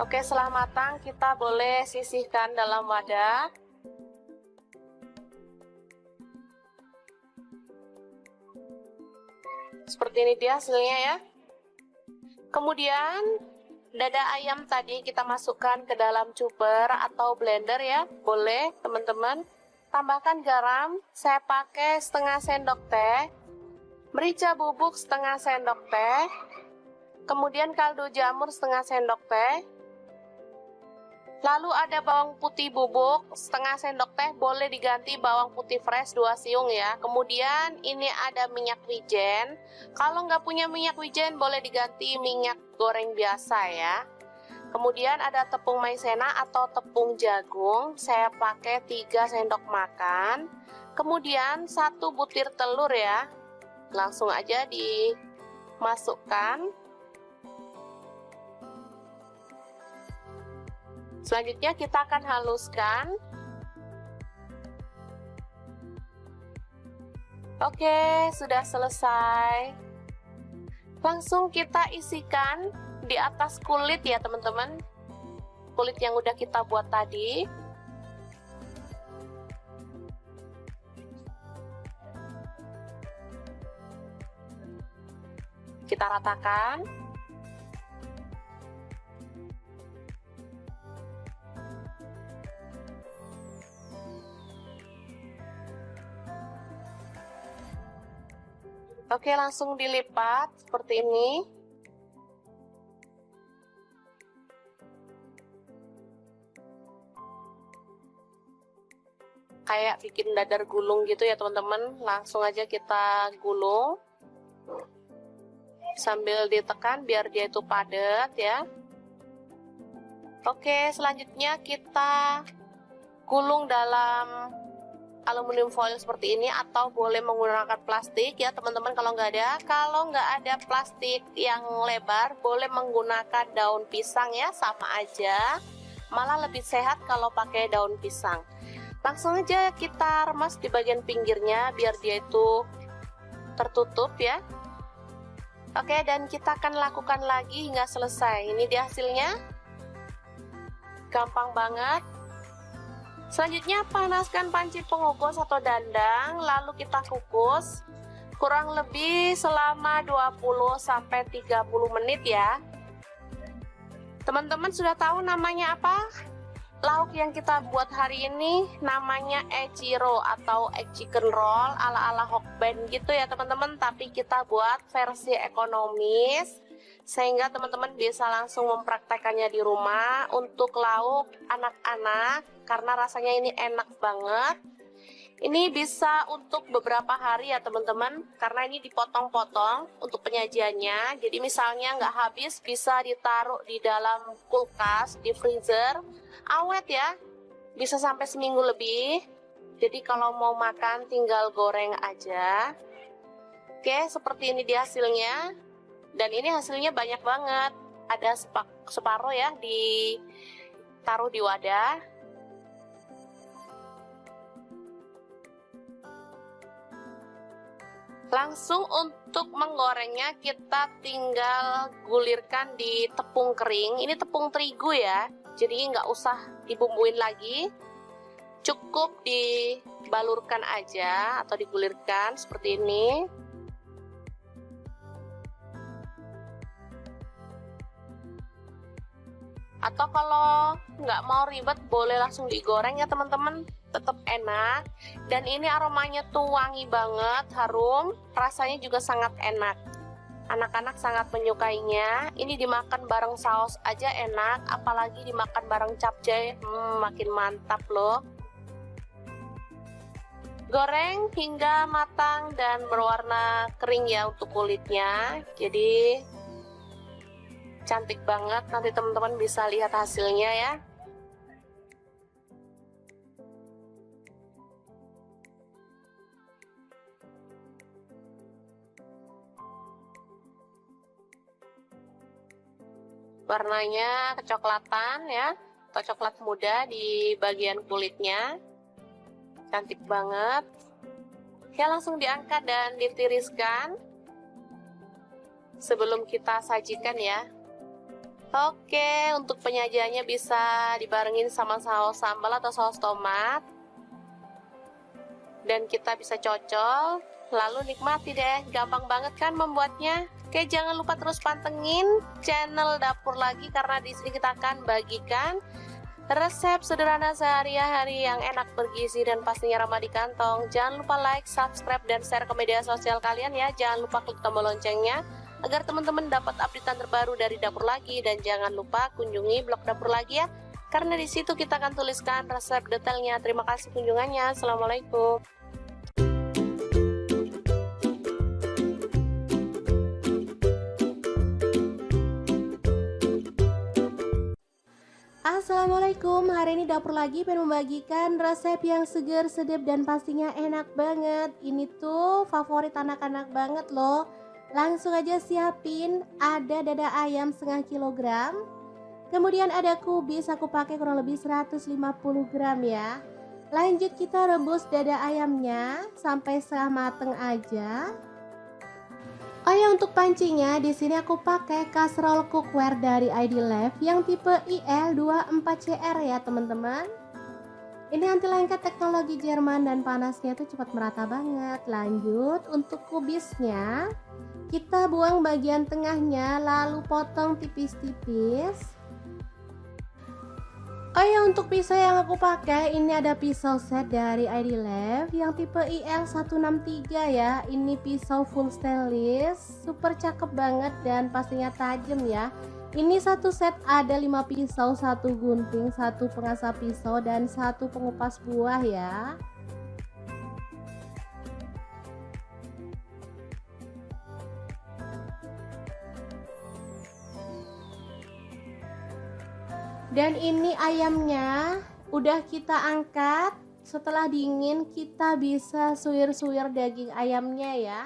Oke, setelah matang kita boleh sisihkan dalam wadah. Seperti ini dia hasilnya ya. Kemudian dada ayam tadi kita masukkan ke dalam chopper atau blender ya. Boleh teman-teman. Tambahkan garam, saya pakai setengah sendok teh. Merica bubuk setengah sendok teh. Kemudian kaldu jamur setengah sendok teh. Lalu ada bawang putih bubuk setengah sendok teh, boleh diganti bawang putih fresh 2 siung ya. Kemudian ini ada minyak wijen. Kalau nggak punya minyak wijen boleh diganti minyak goreng biasa ya. Kemudian ada tepung maizena atau tepung jagung, saya pakai 3 sendok makan. Kemudian 1 butir telur ya. Langsung aja dimasukkan. Selanjutnya kita akan haluskan. Oke, sudah selesai. Langsung kita isikan di atas kulit ya teman-teman. Kulit yang udah kita buat tadi. Kita ratakan. Oke, langsung dilipat seperti ini. Kayak bikin dadar gulung gitu ya teman-teman. Langsung aja kita gulung. Sambil ditekan biar dia itu padat ya. Oke, selanjutnya kita gulung dalam aluminium foil seperti ini, atau boleh menggunakan plastik ya teman-teman kalau nggak ada plastik yang lebar, boleh menggunakan daun pisang ya, sama aja, malah lebih sehat kalau pakai daun pisang. Langsung aja kita remas di bagian pinggirnya biar dia itu tertutup ya. Oke, dan kita akan lakukan lagi hingga selesai. Ini dia hasilnya, gampang banget. Selanjutnya panaskan panci pengukus atau dandang, lalu kita kukus kurang lebih selama 20-30 menit ya. Teman-teman sudah tahu namanya apa? Lauk yang kita buat hari ini namanya echiro atau egg chicken roll ala-ala Hokben gitu ya teman-teman, tapi kita buat versi ekonomis sehingga teman-teman bisa langsung mempraktekannya di rumah untuk lauk anak-anak, karena rasanya ini enak banget. Ini bisa untuk beberapa hari ya teman-teman, karena ini dipotong-potong untuk penyajiannya. Jadi misalnya nggak habis, bisa ditaruh di dalam kulkas, di freezer, awet ya, bisa sampai seminggu lebih. Jadi kalau mau makan tinggal goreng aja. Oke, seperti ini dia hasilnya. Dan ini hasilnya banyak banget. Ada separuh ya, ditaruh di wadah. Langsung untuk menggorengnya kita tinggal gulirkan di tepung kering. Ini tepung terigu ya, jadi nggak usah dibumbuin lagi. Cukup dibalurkan aja atau digulirkan seperti ini. Atau kalau nggak mau ribet, boleh langsung digoreng ya teman-teman, tetap enak. Dan ini aromanya tuh wangi banget, harum, rasanya juga sangat enak. Anak-anak sangat menyukainya. Ini dimakan bareng saus aja enak, apalagi dimakan bareng capcay, makin mantap loh. Goreng hingga matang dan berwarna kering ya untuk kulitnya, jadi cantik banget. Nanti teman-teman bisa lihat hasilnya ya. Warnanya kecoklatan ya, atau coklat muda di bagian kulitnya. Cantik banget. Oke, langsung diangkat dan ditiriskan sebelum kita sajikan ya. Oke, untuk penyajiannya bisa dibarengin sama saus sambal atau saus tomat. Dan kita bisa cocol, lalu nikmati deh. Gampang banget kan membuatnya? Oke, jangan lupa terus pantengin channel Dapur Lagi, karena di sini kita akan bagikan resep sederhana sehari-hari yang enak, bergizi, dan pastinya ramah di kantong. Jangan lupa like, subscribe, dan share ke media sosial kalian ya. Jangan lupa klik tombol loncengnya agar teman-teman dapat updatean terbaru dari Dapur Lagi. Dan jangan lupa kunjungi blog Dapur Lagi ya, karena di situ kita akan tuliskan resep detailnya. Terima kasih kunjungannya. Assalamualaikum. Assalamualaikum, hari ini Dapur Lagi pengen membagikan resep yang seger, sedap, dan pastinya enak banget. Ini tuh favorit anak-anak banget loh. Langsung aja siapin, ada dada ayam setengah kilogram. Kemudian ada kubis, aku pakai kurang lebih 150 gram ya. Lanjut kita rebus dada ayamnya sampai setengah mateng aja. Oh ya, untuk pancinya di sini aku pakai kaserol cookware dari ID Life yang tipe IL24CR ya teman-teman. Ini anti lengket teknologi Jerman dan panasnya itu cepat merata banget. Lanjut, untuk kubisnya kita buang bagian tengahnya lalu potong tipis-tipis. Oh ya, untuk pisau yang aku pakai ini ada pisau set dari ID Life yang tipe IL163 ya. Ini pisau full stainless, super cakep banget dan pastinya tajam ya. Ini satu set ada 5 pisau, 1 gunting, 1 pengasah pisau dan 1 pengupas buah ya. Dan ini ayamnya udah kita angkat. Setelah dingin kita bisa suwir-suwir daging ayamnya ya.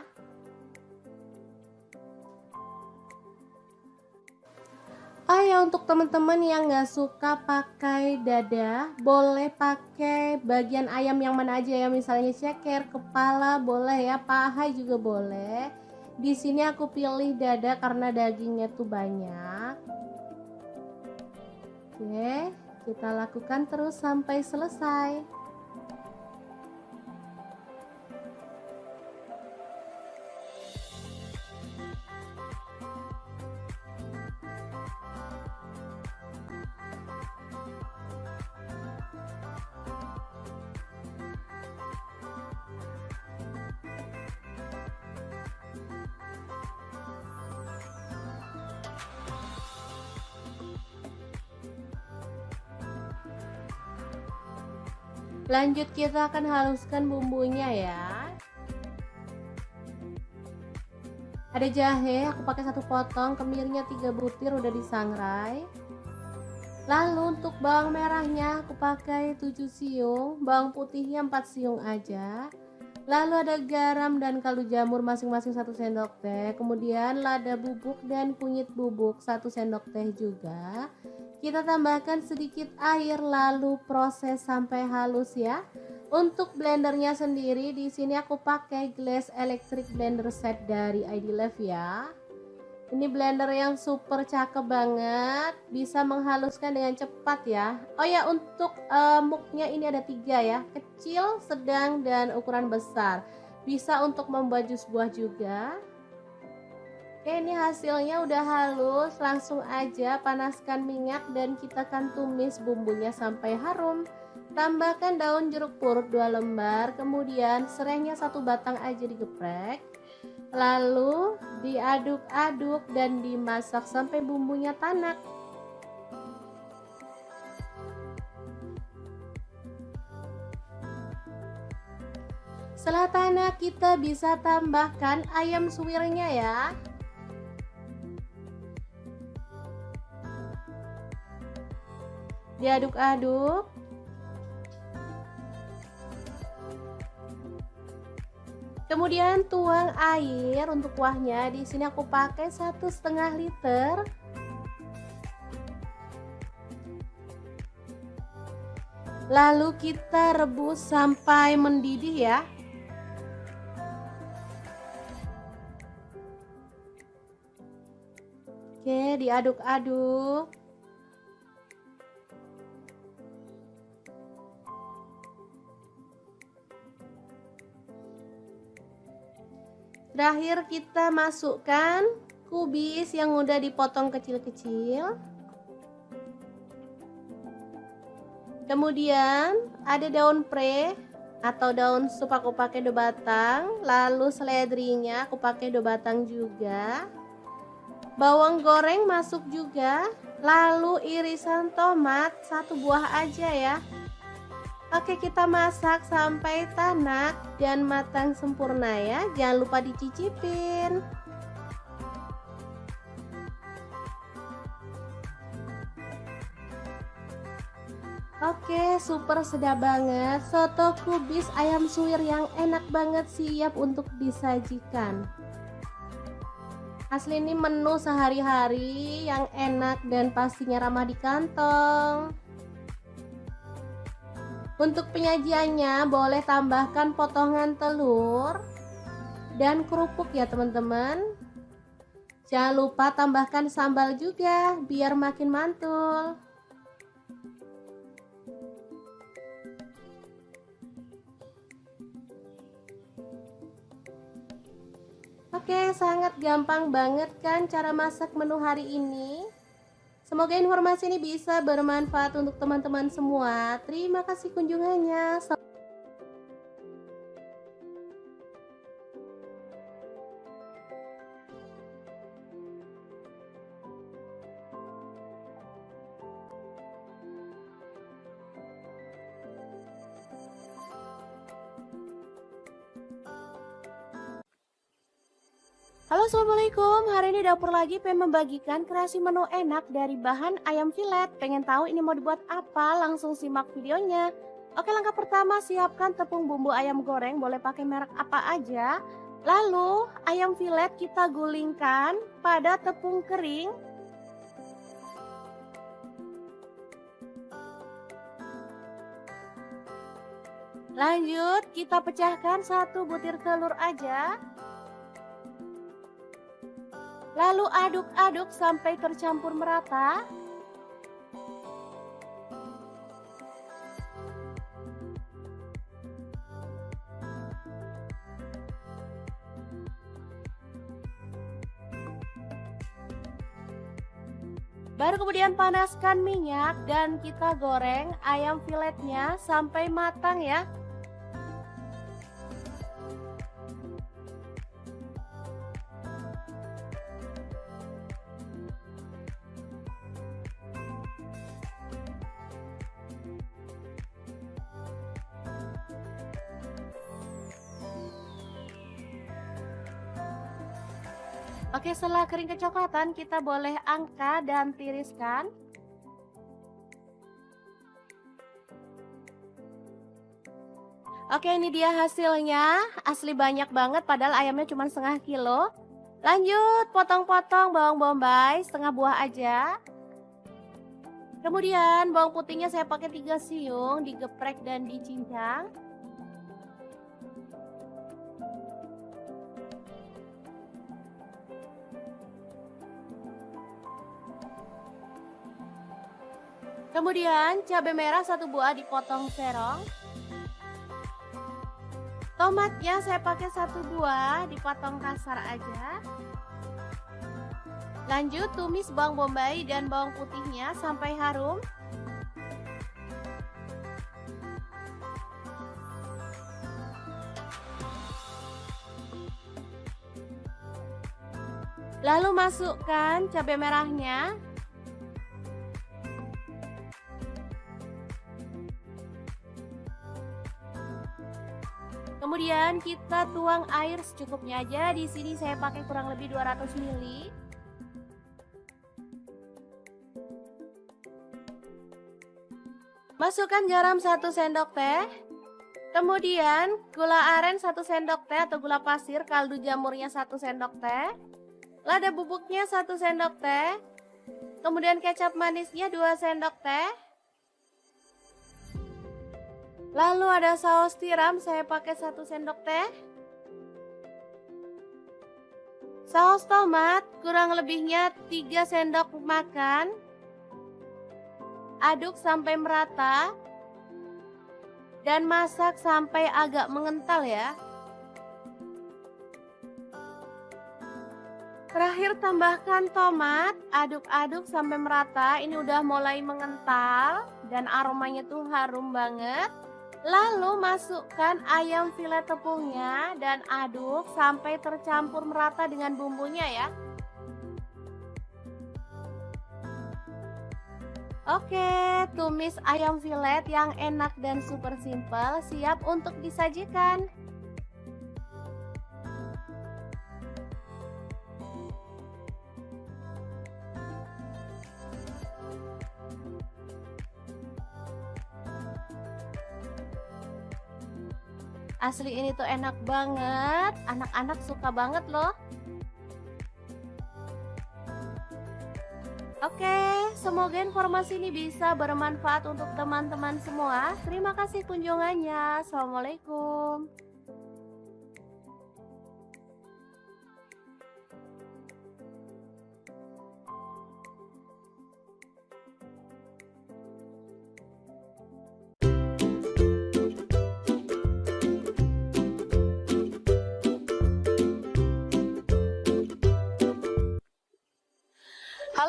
Oh ya, untuk teman-teman yang nggak suka pakai dada, boleh pakai bagian ayam yang mana aja ya, misalnya ceker, kepala boleh ya, paha juga boleh. Di sini aku pilih dada karena dagingnya tuh banyak. Oke, kita lakukan terus sampai selesai. Lanjut, kita akan haluskan bumbunya ya. Ada jahe, aku pakai 1 potong, kemirinya 3 butir udah disangrai. Lalu untuk bawang merahnya aku pakai 7 siung, bawang putihnya 4 siung aja. Lalu ada garam dan kaldu jamur masing-masing 1 sendok teh. Kemudian lada bubuk dan kunyit bubuk 1 sendok teh juga. Kita tambahkan sedikit air lalu proses sampai halus ya. Untuk blendernya sendiri di sini aku pakai Glass Electric Blender Set dari ID Life ya. Ini blender yang super cakep banget, bisa menghaluskan dengan cepat ya. Oh ya, untuk muknya ini ada 3 ya, kecil, sedang, dan ukuran besar. Bisa untuk membuat jus buah juga. Oke, ini hasilnya udah halus, langsung aja panaskan minyak dan kita akan tumis bumbunya sampai harum. Tambahkan daun jeruk purut 2 lembar, kemudian serehnya 1 batang aja digeprek. Lalu diaduk-aduk dan dimasak sampai bumbunya tanak. Setelah tanak kita bisa tambahkan ayam suwirnya ya. Diaduk-aduk. Kemudian tuang air untuk kuahnya. Di sini aku pakai 1,5 liter. Lalu kita rebus sampai mendidih ya. Oke, diaduk-aduk. Terakhir kita masukkan kubis yang udah dipotong kecil-kecil. Kemudian ada daun pre atau daun sup aku pakai 2 batang. Lalu seledrinya aku pakai 2 batang juga. Bawang goreng masuk juga. Lalu irisan tomat 1 buah aja ya. Oke, kita masak sampai tanak dan matang sempurna ya. Jangan lupa dicicipin. Oke, super sedap banget. Soto kubis ayam suwir yang enak banget siap untuk disajikan. Asli ini menu sehari-hari yang enak dan pastinya ramah di kantong. Untuk penyajiannya boleh tambahkan potongan telur dan kerupuk ya teman-teman. Jangan lupa tambahkan sambal juga biar makin mantul. Oke, sangat gampang banget kan cara masak menu hari ini? Semoga informasi ini bisa bermanfaat untuk teman-teman semua. Terima kasih kunjungannya. Halo, assalamualaikum. Hari ini dapur lagi pengen membagikan kreasi menu enak dari bahan ayam filet. Pengen tahu ini mau dibuat apa? Langsung simak videonya. Oke, langkah pertama siapkan tepung bumbu ayam goreng, boleh pakai merek apa aja. Lalu ayam filet kita gulingkan pada tepung kering. Lanjut kita pecahkan 1 butir telur aja. Lalu aduk-aduk sampai tercampur merata. Baru kemudian panaskan minyak dan kita goreng ayam filetnya sampai matang ya. Oke, setelah kering kecoklatan kita boleh angkat dan tiriskan. Oke, ini dia hasilnya. Asli banyak banget padahal ayamnya cuma setengah kilo. Lanjut potong-potong bawang bombay setengah buah aja. Kemudian bawang putihnya saya pakai 3 siung, digeprek dan dicincang. Kemudian cabai merah 1 buah dipotong serong. Tomatnya saya pakai 1 buah dipotong kasar aja. Lanjut tumis bawang bombay dan bawang putihnya sampai harum. Lalu masukkan cabai merahnya. Kemudian kita tuang air secukupnya aja. Di sini saya pakai kurang lebih 200 ml. Masukkan garam 1 sendok teh. Kemudian gula aren 1 sendok teh atau gula pasir, kaldu jamurnya 1 sendok teh. Lada bubuknya 1 sendok teh. Kemudian kecap manisnya 2 sendok teh. Lalu ada saus tiram, saya pakai 1 sendok teh. Saus tomat kurang lebihnya 3 sendok makan. Aduk sampai merata. Dan masak sampai agak mengental ya. Terakhir tambahkan tomat, aduk-aduk sampai merata. Ini udah mulai mengental dan aromanya tuh harum banget. Lalu masukkan ayam filet tepungnya dan aduk sampai tercampur merata dengan bumbunya ya. Oke, tumis ayam filet yang enak dan super simple siap untuk disajikan. Asli ini tuh enak banget, anak-anak suka banget loh. Oke, semoga informasi ini bisa bermanfaat untuk teman-teman semua. Terima kasih kunjungannya. Assalamualaikum.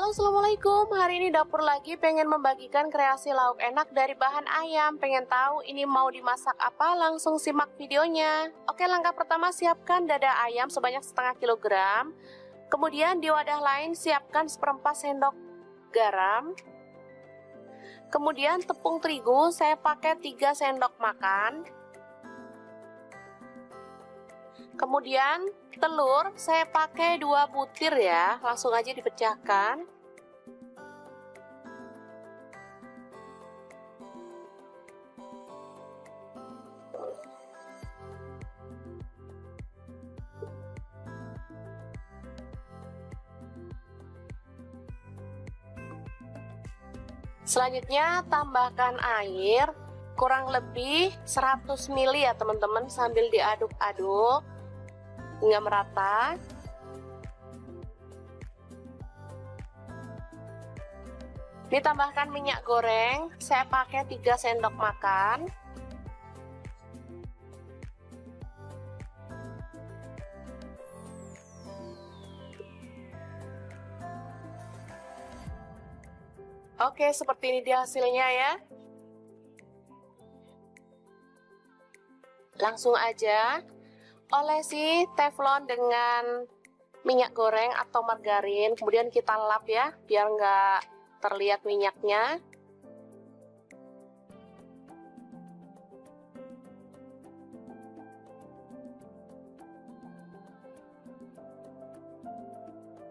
Halo, assalamualaikum. Hari ini dapur lagi pengen membagikan kreasi lauk enak dari bahan ayam. Pengen tahu ini mau dimasak apa? Langsung simak videonya. Oke, langkah pertama siapkan dada ayam sebanyak setengah kilogram. Kemudian di wadah lain siapkan seperempat sendok garam. Kemudian tepung terigu saya pakai 3 sendok makan. Kemudian telur saya pakai 2 butir ya, langsung aja dipecahkan. Selanjutnya tambahkan air kurang lebih 100 ml ya teman-teman, sambil diaduk-aduk hingga merata. Ditambahkan minyak goreng, saya pakai 3 sendok makan. Oke, seperti ini dia hasilnya ya. Langsung aja olesi teflon dengan minyak goreng atau margarin, kemudian kita lap ya, biar nggak terlihat minyaknya.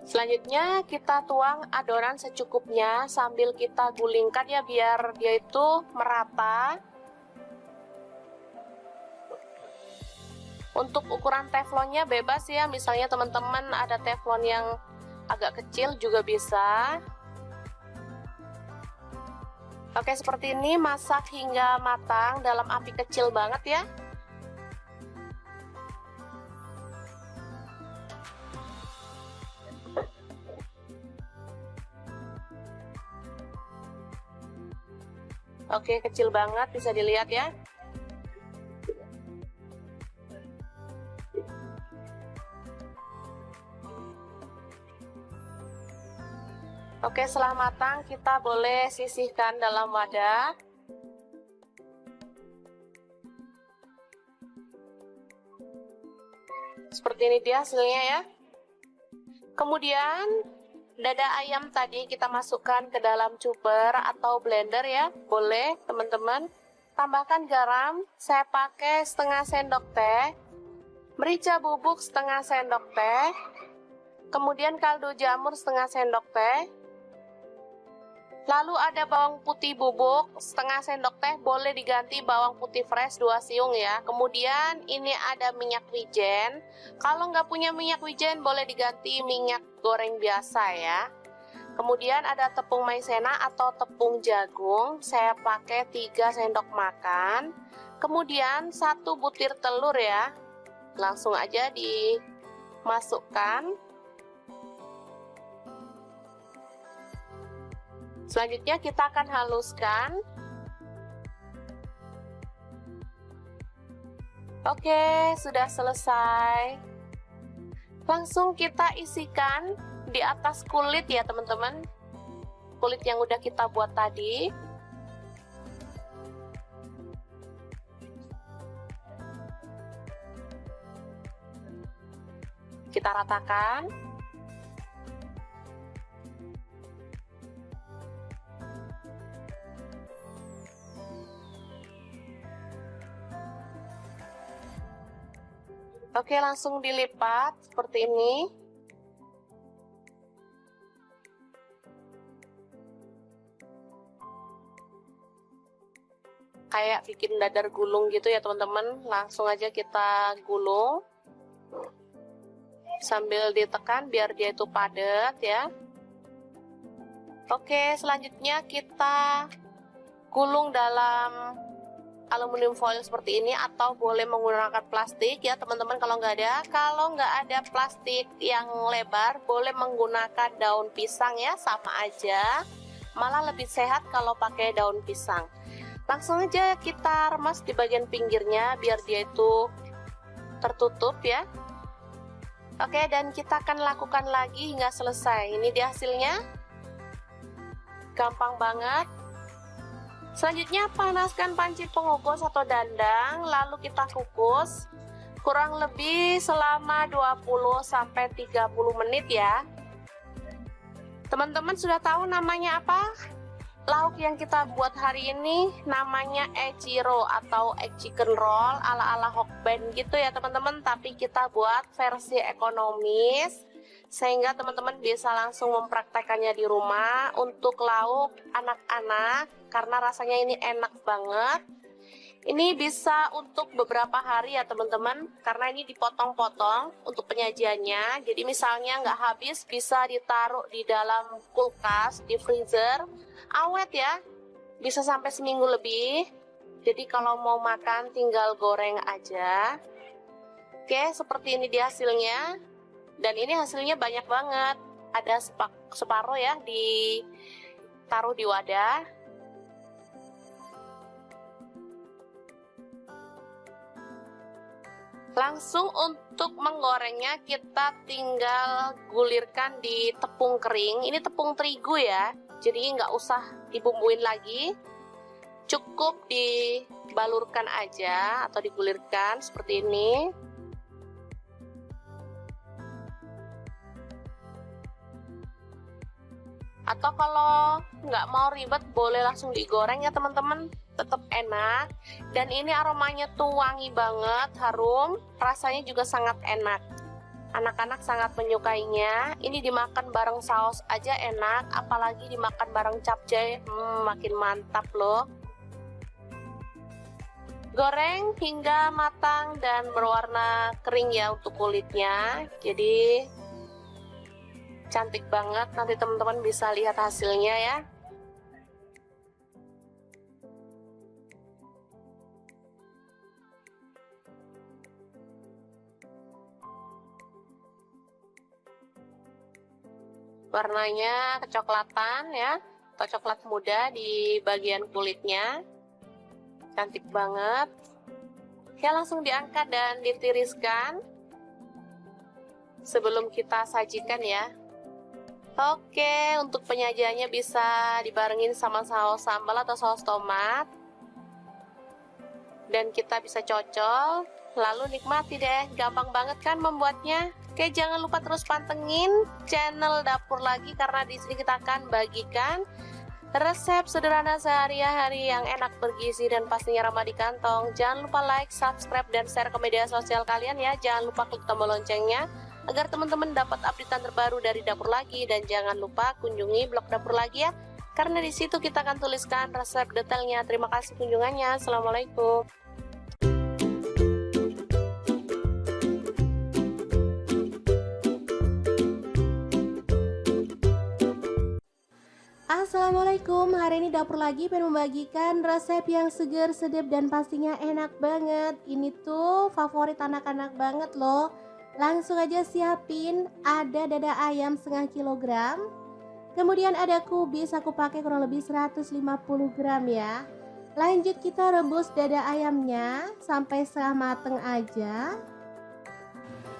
Selanjutnya kita tuang adonan secukupnya sambil kita gulingkan ya, biar dia itu merata. Untuk ukuran teflonnya bebas ya, misalnya teman-teman ada teflon yang agak kecil juga bisa. Oke, seperti ini, masak hingga matang dalam api kecil banget ya. Oke, kecil banget, bisa dilihat ya. Oke, setelah matang kita boleh sisihkan dalam wadah. Seperti ini dia hasilnya ya. Kemudian dada ayam tadi kita masukkan ke dalam chopper atau blender ya. Boleh teman-teman. Tambahkan garam, saya pakai setengah sendok teh. Merica bubuk setengah sendok teh. Kemudian kaldu jamur setengah sendok teh. Lalu ada bawang putih bubuk setengah sendok teh, boleh diganti bawang putih fresh 2 siung ya. Kemudian ini ada minyak wijen. Kalau nggak punya minyak wijen boleh diganti minyak goreng biasa ya. Kemudian ada tepung maizena atau tepung jagung, saya pakai 3 sendok makan. Kemudian 1 butir telur ya. Langsung aja dimasukkan. Selanjutnya kita akan haluskan. Oke, sudah selesai. Langsung kita isikan di atas kulit ya teman-teman. Kulit yang udah kita buat tadi. Kita ratakan. Oke, langsung dilipat seperti ini. Kayak bikin dadar gulung gitu ya teman-teman. Langsung aja kita gulung. Sambil ditekan biar dia itu padat ya. Oke, selanjutnya kita gulung dalam aluminium foil seperti ini, atau boleh menggunakan plastik ya teman-teman kalau nggak ada. Kalau nggak ada plastik yang lebar, boleh menggunakan daun pisang ya, sama aja. Malah lebih sehat kalau pakai daun pisang. Langsung aja kita remas di bagian pinggirnya biar dia itu tertutup ya. Oke, dan kita akan lakukan lagi hingga selesai. Ini dia hasilnya. Gampang banget. Selanjutnya panaskan panci pengukus atau dandang, lalu kita kukus kurang lebih selama 20-30 menit ya. Teman-teman sudah tahu namanya apa? Lauk yang kita buat hari ini namanya Echiro atau egg chicken roll ala-ala Hokben gitu ya teman-teman, tapi kita buat versi ekonomis sehingga teman-teman bisa langsung mempraktekannya di rumah untuk lauk anak-anak karena rasanya ini enak banget. Ini bisa untuk beberapa hari ya teman-teman, karena ini dipotong-potong untuk penyajiannya. Jadi misalnya nggak habis bisa ditaruh di dalam kulkas, di freezer, awet ya, bisa sampai seminggu lebih. Jadi kalau mau makan tinggal goreng aja. Oke, seperti ini dia hasilnya. Dan ini hasilnya banyak banget. Ada separuh ya ditaruh di wadah. Langsung untuk menggorengnya kita tinggal gulirkan di tepung kering. Ini tepung terigu ya, jadi nggak usah dibumbuin lagi. Cukup dibalurkan aja atau digulirkan seperti ini. Atau kalau nggak mau ribet boleh langsung digoreng ya teman-teman, tetap enak. Dan ini aromanya tuh wangi banget, harum, rasanya juga sangat enak. Anak-anak sangat menyukainya. Ini dimakan bareng saus aja enak, apalagi dimakan bareng capcay, makin mantap loh. Goreng hingga matang dan berwarna kering ya untuk kulitnya. Jadi cantik banget, nanti teman-teman bisa lihat hasilnya ya. Warnanya kecoklatan ya, atau coklat muda di bagian kulitnya. Cantik banget. Oke, langsung diangkat dan ditiriskan sebelum kita sajikan ya. Oke, untuk penyajiannya bisa dibarengin sama saus sambal atau saus tomat. Dan kita bisa cocol, lalu nikmati deh. Gampang banget kan membuatnya? Oke, jangan lupa terus pantengin channel Dapur Lagi karena di sini kita akan bagikan resep sederhana sehari-hari yang enak, bergizi, dan pastinya ramah di kantong. Jangan lupa like, subscribe, dan share ke media sosial kalian ya. Jangan lupa klik tombol loncengnya agar teman-teman dapat updatean terbaru dari Dapur Lagi. Dan jangan lupa kunjungi blog Dapur Lagi ya, karena di situ kita akan tuliskan resep detailnya. Terima kasih kunjungannya. Assalamualaikum. Assalamualaikum, hari ini Dapur Lagi pengen membagikan resep yang seger, sedap, dan pastinya enak banget. Ini tuh favorit anak-anak banget loh. Langsung aja siapin, ada dada ayam setengah kilogram. Kemudian ada kubis, aku pakai kurang lebih 150 gram ya. Lanjut kita rebus dada ayamnya sampai setengah mateng aja.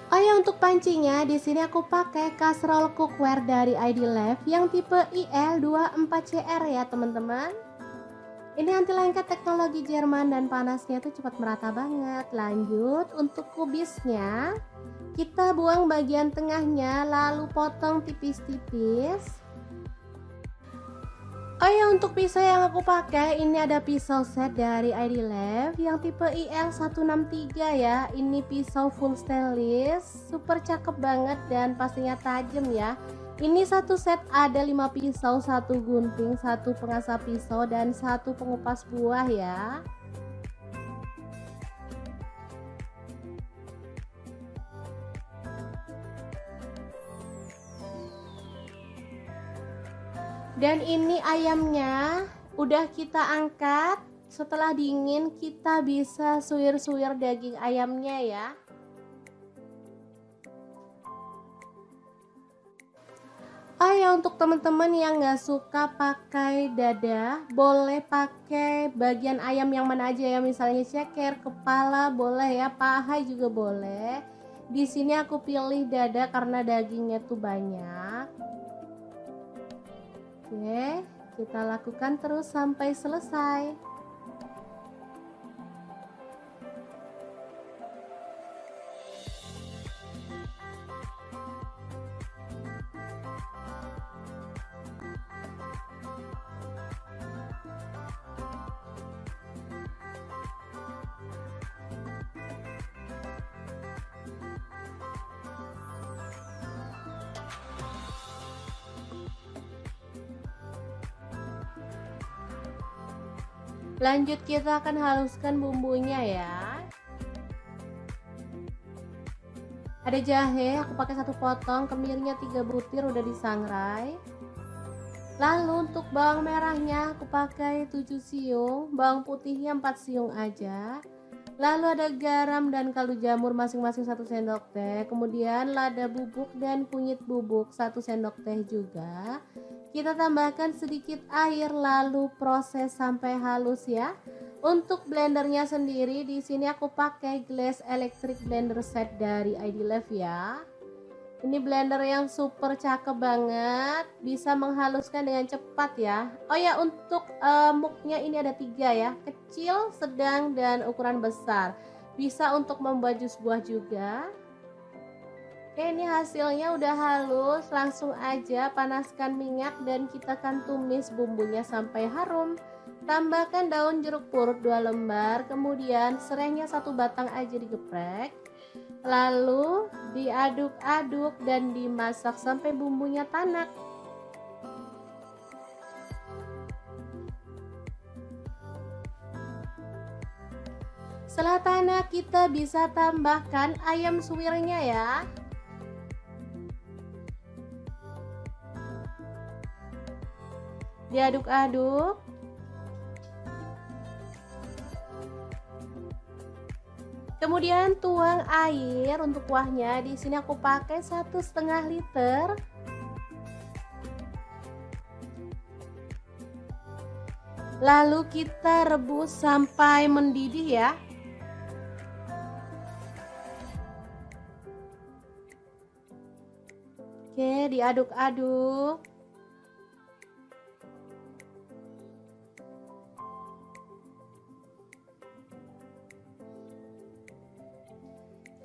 Oh ya, untuk pancinya di sini aku pakai kaserol cookware dari ID Lab yang tipe IL24CR ya teman-teman. Ini anti lengket teknologi Jerman dan panasnya tuh cepat merata banget. Lanjut untuk kubisnya, kita buang bagian tengahnya lalu potong tipis-tipis. Oh ya, untuk pisau yang aku pakai ini ada pisau set dari ID Lab yang tipe IL163 ya. Ini pisau full stainless, super cakep banget dan pastinya tajam ya. Ini satu set ada 5 pisau, 1 gunting, 1 pengasah pisau, dan 1 pengupas buah ya. Dan ini ayamnya udah kita angkat. Setelah dingin kita bisa suwir-suwir daging ayamnya ya. Oh ya, untuk teman-teman yang nggak suka pakai dada, boleh pakai bagian ayam yang mana aja ya, misalnya ceker, kepala boleh ya, paha juga boleh. Di sini aku pilih dada karena dagingnya tuh banyak. Oke, Kita lakukan terus sampai selesai. Lanjut kita akan haluskan bumbunya ya. Ada jahe, aku pakai 1 potong, kemirinya 3 butir udah disangrai. Lalu untuk bawang merahnya aku pakai 7 siung, bawang putihnya 4 siung aja. Lalu ada garam dan kaldu jamur masing-masing 1 sendok teh. Kemudian lada bubuk dan kunyit bubuk 1 sendok teh juga. Kita tambahkan sedikit air lalu proses sampai halus ya. Untuk blendernya sendiri di sini aku pakai Glass Electric Blender Set dari ID-Life ya. Ini blender yang super cakep banget, bisa menghaluskan dengan cepat ya. Oh ya, untuk muknya ini ada 3 ya, kecil, sedang, dan ukuran besar. Bisa untuk membuat jus buah juga. Oke, ini hasilnya udah halus, langsung aja panaskan minyak dan kita akan tumis bumbunya sampai harum. Tambahkan daun jeruk purut 2 lembar, kemudian serehnya 1 batang aja digeprek. Lalu diaduk-aduk dan dimasak sampai bumbunya tanak. Setelah tanak kita bisa tambahkan ayam suwirnya ya. Diaduk-aduk. Kemudian tuang air untuk kuahnya. Di sini aku pakai 1,5 liter. Lalu kita rebus sampai mendidih ya. Oke, diaduk-aduk.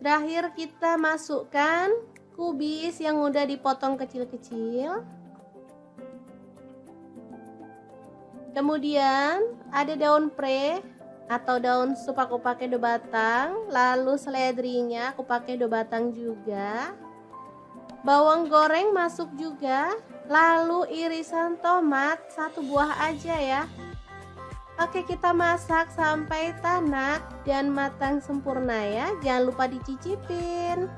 Terakhir kita masukkan kubis yang udah dipotong kecil-kecil. Kemudian ada daun pre atau daun sup aku pakai 2 batang. Lalu seledrinya aku pakai 2 batang juga. Bawang goreng masuk juga. Lalu irisan tomat 1 buah aja ya. Oke, kita masak sampai tanak dan matang sempurna ya. Jangan lupa dicicipin.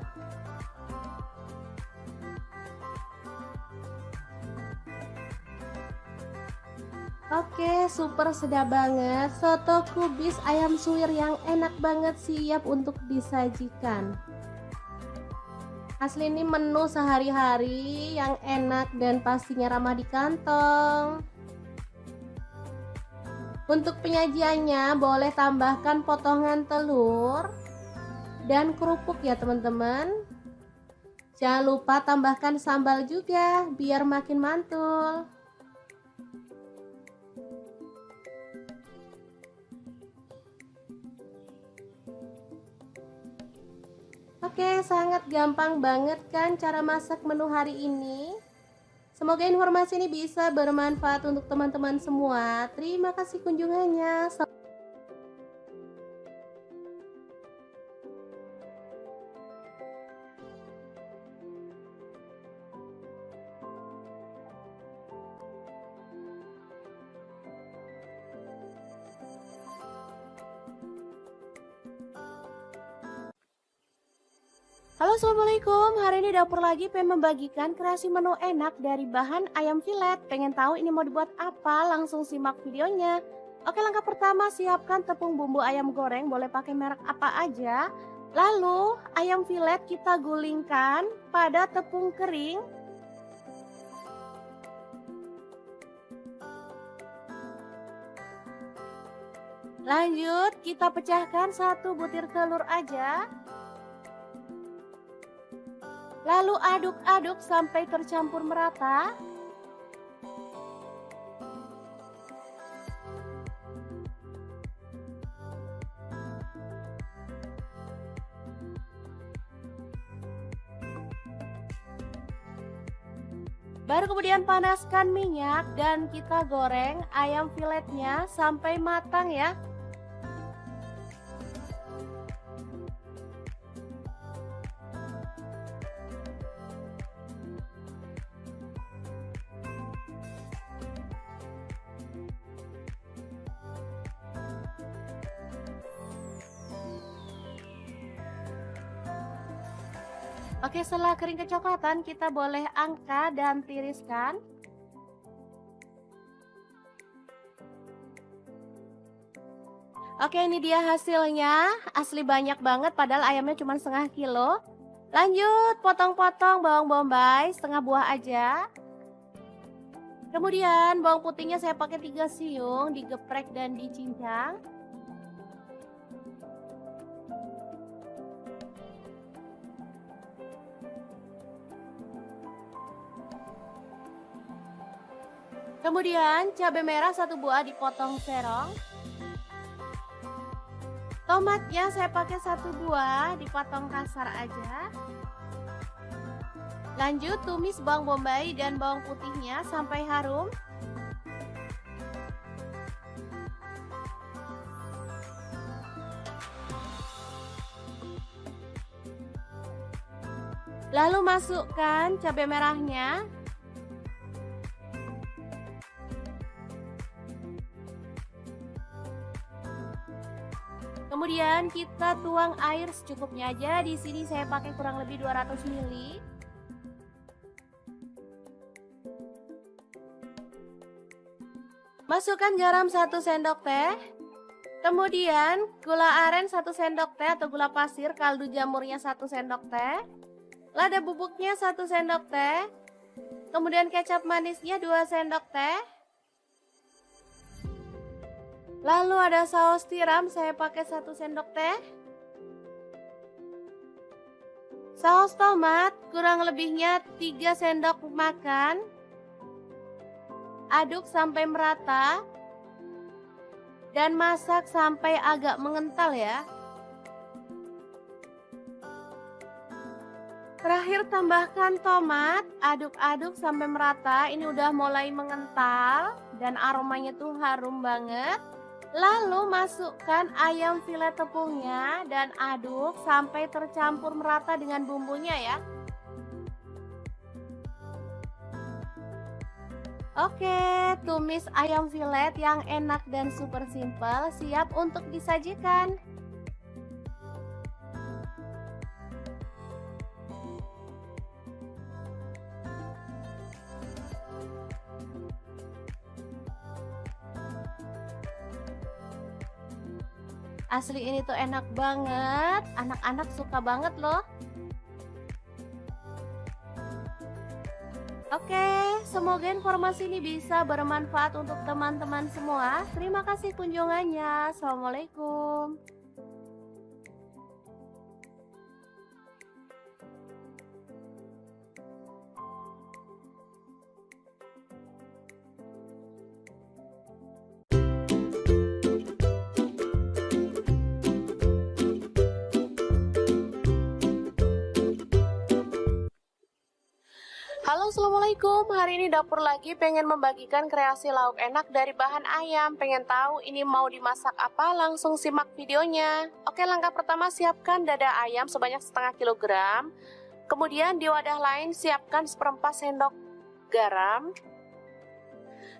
Oke, super sedap banget. Soto kubis ayam suwir yang enak banget siap untuk disajikan. Asli ini menu sehari-hari yang enak dan pastinya ramah di kantong. Untuk penyajiannya boleh tambahkan potongan telur dan kerupuk ya teman-teman. Jangan lupa tambahkan sambal juga biar makin mantul. Oke, sangat gampang banget kan cara masak menu hari ini. Semoga informasi ini bisa bermanfaat untuk teman-teman semua. Terima kasih kunjungannya. Halo, assalamualaikum. Hari ini dapur lagi pengen membagikan kreasi menu enak dari bahan ayam filet. Pengen tahu ini mau dibuat apa? Langsung simak videonya. Oke, langkah pertama siapkan tepung bumbu ayam goreng, boleh pakai merek apa aja. Lalu ayam filet kita gulingkan pada tepung kering. Lanjut kita pecahkan 1 butir telur aja. Lalu aduk-aduk sampai tercampur merata. Baru kemudian panaskan minyak dan kita goreng ayam filetnya sampai matang ya. Oke, setelah kering kecoklatan, kita boleh angkat dan tiriskan. Oke, ini dia hasilnya. Asli banyak banget, padahal ayamnya cuma setengah kilo. Lanjut, potong-potong bawang bombay, setengah buah aja. Kemudian bawang putihnya saya pakai 3 siung, digeprek dan dicincang. Kemudian cabai merah 1 buah dipotong serong. Tomatnya saya pakai 1 buah dipotong kasar aja. Lanjut tumis bawang bombay dan bawang putihnya sampai harum. Lalu masukkan cabai merahnya. Kemudian kita tuang air secukupnya aja. Di sini saya pakai kurang lebih 200 ml. Masukkan garam 1 sendok teh. Kemudian gula aren 1 sendok teh atau gula pasir, kaldu jamurnya 1 sendok teh. Lada bubuknya 1 sendok teh. Kemudian kecap manisnya 2 sendok teh. Lalu ada saus tiram, saya pakai 1 sendok teh. Saus tomat kurang lebihnya 3 sendok makan. Aduk sampai merata. Dan masak sampai agak mengental ya. Terakhir tambahkan tomat, aduk-aduk sampai merata. Ini udah mulai mengental dan aromanya tuh harum banget. Lalu masukkan ayam filet tepungnya dan aduk sampai tercampur merata dengan bumbunya ya. Oke, tumis ayam filet yang enak dan super simple siap untuk disajikan. Asli ini tuh enak banget, anak-anak suka banget loh. Oke, semoga informasi ini bisa bermanfaat untuk teman-teman semua. Terima kasih kunjungannya. Assalamualaikum. Halo, assalamualaikum. Hari ini dapur lagi pengen membagikan kreasi lauk enak dari bahan ayam. Pengen tahu ini mau dimasak apa? Langsung simak videonya. Oke, langkah pertama siapkan dada ayam sebanyak setengah kilogram. Kemudian di wadah lain siapkan 1/4 sendok garam.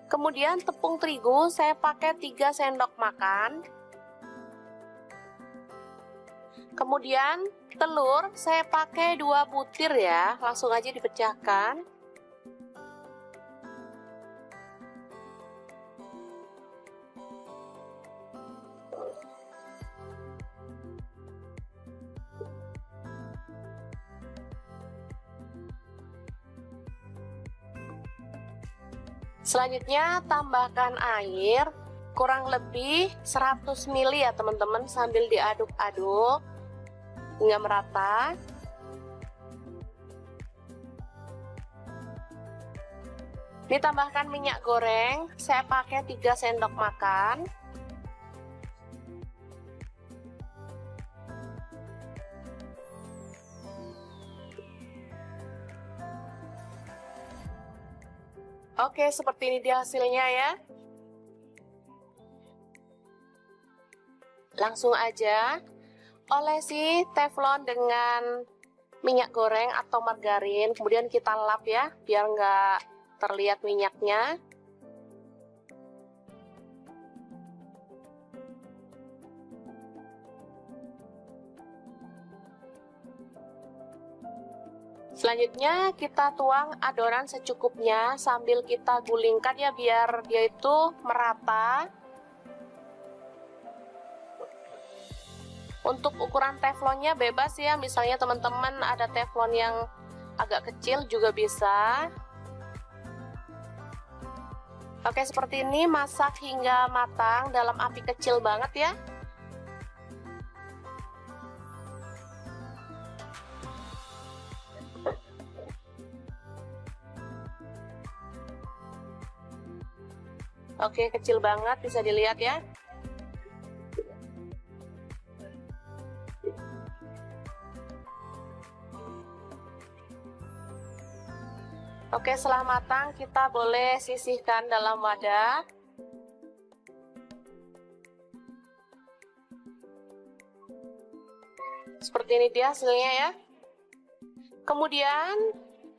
Kemudian tepung terigu saya pakai 3 sendok makan. Kemudian telur saya pakai 2 butir ya, langsung aja dipecahkan. Selanjutnya tambahkan air kurang lebih 100 ml ya teman-teman, sambil diaduk-aduk hingga merata. Ditambahkan minyak goreng, saya pakai 3 sendok makan. Oke, seperti ini dia hasilnya ya. Langsung aja olesi teflon dengan minyak goreng atau margarin, kemudian kita lap ya, biar nggak terlihat minyaknya. Selanjutnya kita tuang adonan secukupnya sambil kita gulingkan ya, biar dia itu merata. Untuk ukuran teflonnya bebas ya, misalnya teman-teman ada teflon yang agak kecil juga bisa. Oke, seperti ini, masak hingga matang dalam api kecil banget ya. Oke, kecil banget, bisa dilihat ya. Oke, setelah matang kita boleh sisihkan dalam wadah. Seperti ini dia hasilnya ya. Kemudian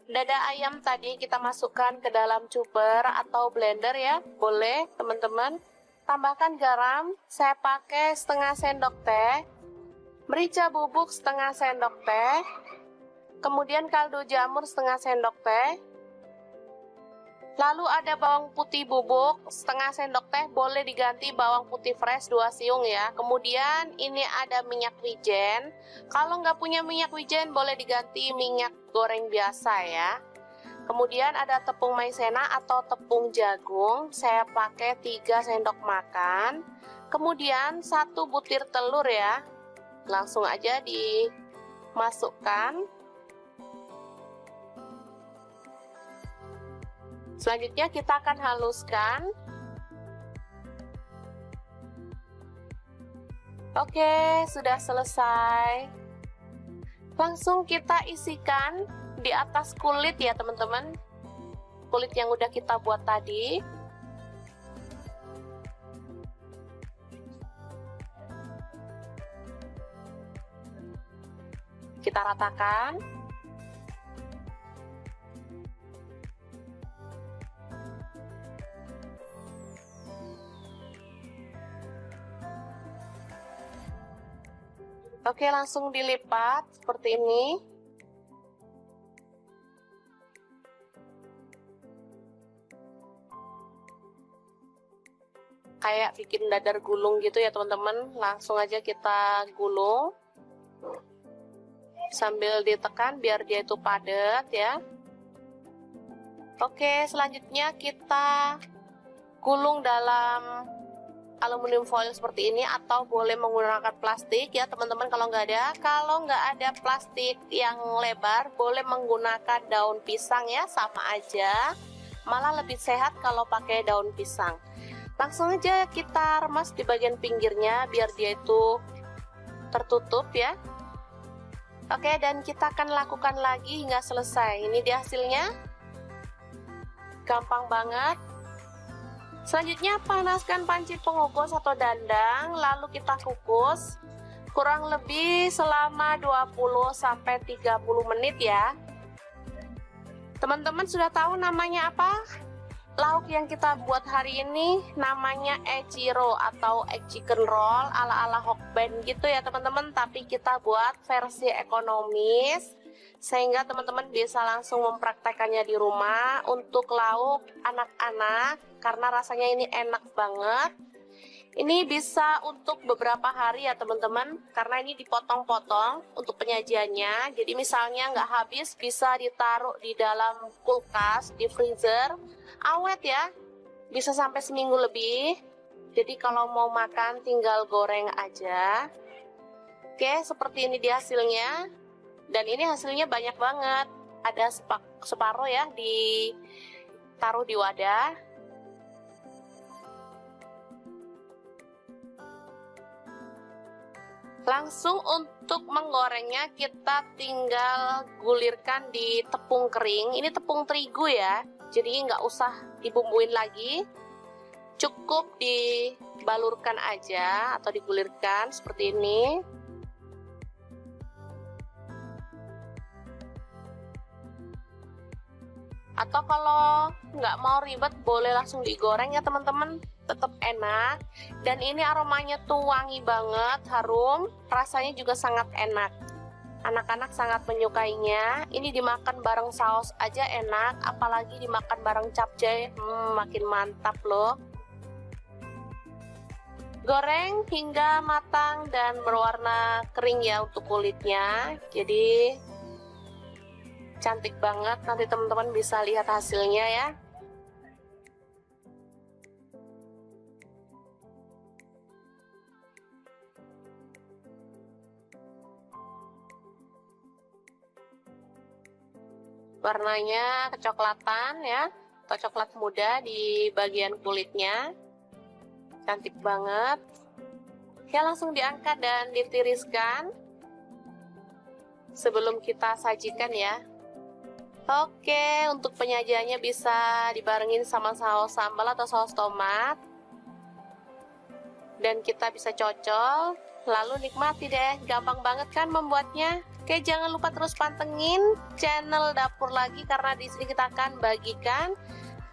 dada ayam tadi kita masukkan ke dalam chopper atau blender ya. Boleh teman-teman. Tambahkan garam, saya pakai setengah sendok teh. Merica bubuk setengah sendok teh. Kemudian kaldu jamur setengah sendok teh. Lalu ada bawang putih bubuk setengah sendok teh, boleh diganti bawang putih fresh 2 siung ya. Kemudian ini ada minyak wijen. Kalau nggak punya minyak wijen boleh diganti minyak goreng biasa ya. Kemudian ada tepung maizena atau tepung jagung, saya pakai 3 sendok makan. Kemudian 1 butir telur ya. Langsung aja dimasukkan. Selanjutnya kita akan haluskan. Oke, sudah selesai. Langsung kita isikan di atas kulit ya teman-teman. Kulit yang udah kita buat tadi. Kita ratakan. Oke, langsung dilipat seperti ini. Kayak bikin dadar gulung gitu ya teman-teman. Langsung aja kita gulung. Sambil ditekan biar dia itu padat ya. Oke, selanjutnya kita gulung dalam aluminium foil seperti ini, atau boleh menggunakan plastik ya teman-teman kalau nggak ada. Kalau nggak ada plastik yang lebar, boleh menggunakan daun pisang ya, sama aja. Malah lebih sehat kalau pakai daun pisang. Langsung aja kita remas di bagian pinggirnya biar dia itu tertutup ya. Oke, dan kita akan lakukan lagi hingga selesai. Ini dia hasilnya. Gampang banget. Selanjutnya panaskan panci pengukus atau dandang, lalu kita kukus kurang lebih selama 20-30 menit ya. Teman-teman sudah tahu namanya apa? Lauk yang kita buat hari ini namanya echiro atau egg chicken roll ala-ala Hokben gitu ya teman-teman, tapi kita buat versi ekonomis sehingga teman-teman bisa langsung mempraktekannya di rumah untuk lauk anak-anak, karena rasanya ini enak banget. Ini bisa untuk beberapa hari ya teman-teman, karena ini dipotong-potong untuk penyajiannya. Jadi misalnya nggak habis, bisa ditaruh di dalam kulkas, di freezer, awet ya, bisa sampai seminggu lebih. Jadi kalau mau makan tinggal goreng aja. Oke, seperti ini dia hasilnya. Dan ini hasilnya banyak banget. Ada separuh ya, ditaruh di wadah. Langsung untuk menggorengnya kita tinggal gulirkan di tepung kering. Ini tepung terigu ya. Jadi nggak usah dibumbuin lagi, cukup dibalurkan aja atau digulirkan seperti ini. Atau kalau nggak mau ribet boleh langsung digoreng ya teman-teman, tetap enak. Dan ini aromanya tuh wangi banget, harum, rasanya juga sangat enak. Anak-anak sangat menyukainya. Ini dimakan bareng saus aja enak, apalagi dimakan bareng capcay, makin mantap loh. Goreng hingga matang dan berwarna kering ya untuk kulitnya. Jadi cantik banget, nanti teman-teman bisa lihat hasilnya ya. Warnanya kecoklatan ya, atau coklat muda di bagian kulitnya. Cantik banget. Oke, langsung diangkat dan ditiriskan sebelum kita sajikan ya. Oke, untuk penyajiannya bisa dibarengin sama saus sambal atau saus tomat. Dan kita bisa cocol, lalu nikmati deh. Gampang banget kan membuatnya? Oke, jangan lupa terus pantengin channel Dapur Lagi, karena di sini kita akan bagikan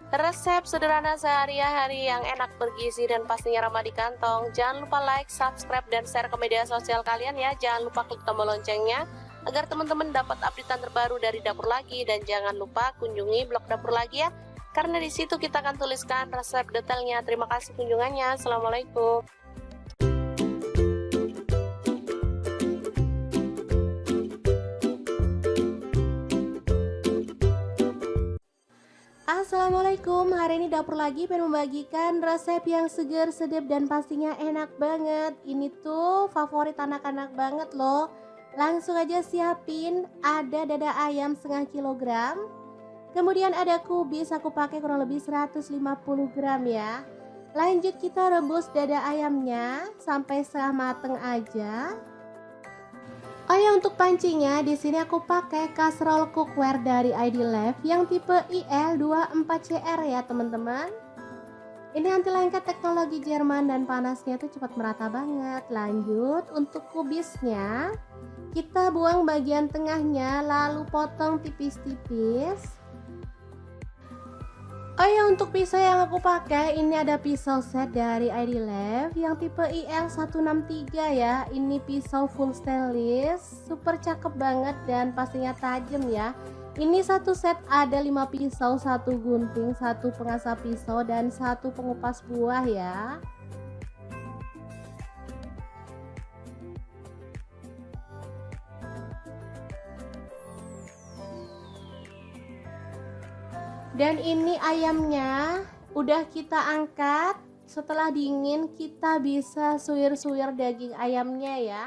resep sederhana sehari-hari yang enak, bergizi, dan pastinya ramah di kantong. Jangan lupa like, subscribe, dan share ke media sosial kalian ya. Jangan lupa klik tombol loncengnya agar teman-teman dapat updatean terbaru dari Dapur Lagi. Dan jangan lupa kunjungi blog Dapur Lagi ya, karena di situ kita akan tuliskan resep detailnya. Terima kasih kunjungannya. Assalamualaikum. Assalamualaikum, hari ini Dapur Lagi pengen membagikan resep yang seger, sedap, dan pastinya enak banget. Ini tuh favorit anak-anak banget loh. Langsung aja siapin, ada dada ayam setengah kilogram. Kemudian ada kubis, aku pakai kurang lebih 150 gram ya. Lanjut kita rebus dada ayamnya sampai setengah mateng aja. Oh ya, untuk pancinya di sini aku pakai kaserol cookware dari ID Lab yang tipe IL24CR ya teman-teman. Ini anti lengket teknologi Jerman dan panasnya tuh cepat merata banget. Lanjut untuk kubisnya, kita buang bagian tengahnya lalu potong tipis-tipis. Oh ya, untuk pisau yang aku pakai ini ada pisau set dari ID Lab yang tipe IL163 ya. Ini pisau full stainless, super cakep banget dan pastinya tajam ya. Ini satu set ada 5 pisau, 1 gunting, 1 pengasah pisau, dan 1 pengupas buah ya. Dan ini ayamnya udah kita angkat. Setelah dingin kita bisa suwir-suwir daging ayamnya ya.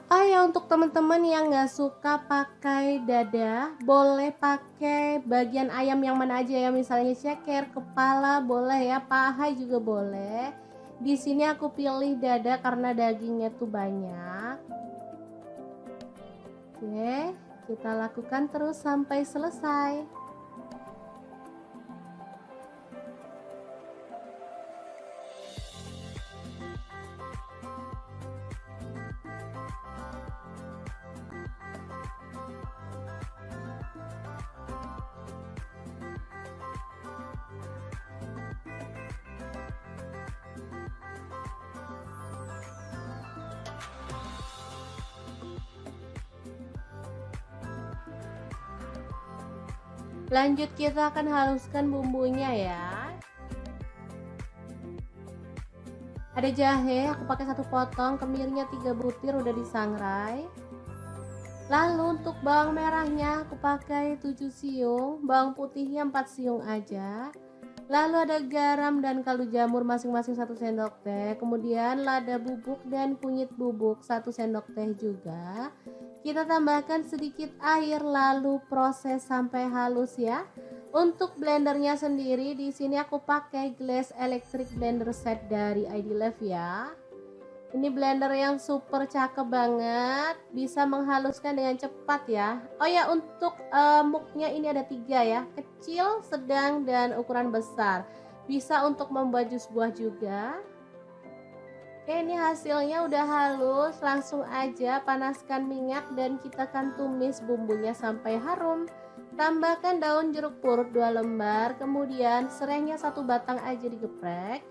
Oh ya, untuk teman-teman yang nggak suka pakai dada, boleh pakai bagian ayam yang mana aja ya. Misalnya ceker, kepala boleh ya, paha juga boleh. Di sini aku pilih dada karena dagingnya tuh banyak. Oke, kita lakukan terus sampai selesai. Lanjut kita akan haluskan bumbunya ya. Ada jahe, aku pakai 1 potong, kemirinya 3 butir udah disangrai. Lalu untuk bawang merahnya aku pakai 7 siung, bawang putihnya 4 siung aja. Lalu ada garam dan kaldu jamur masing-masing 1 sendok teh. Kemudian lada bubuk dan kunyit bubuk 1 sendok teh juga. Kita tambahkan sedikit air lalu proses sampai halus ya. Untuk blendernya sendiri di sini aku pakai Glass Electric Blender Set dari ID Lab ya. Ini blender yang super cakep banget, bisa menghaluskan dengan cepat ya. Oh ya, untuk muknya ini ada 3 ya, kecil, sedang, dan ukuran besar. Bisa untuk membuat jus buah juga. Oke, ini hasilnya udah halus, langsung aja panaskan minyak dan kita akan tumis bumbunya sampai harum. Tambahkan daun jeruk purut 2 lembar, kemudian serainya 1 batang aja digeprek.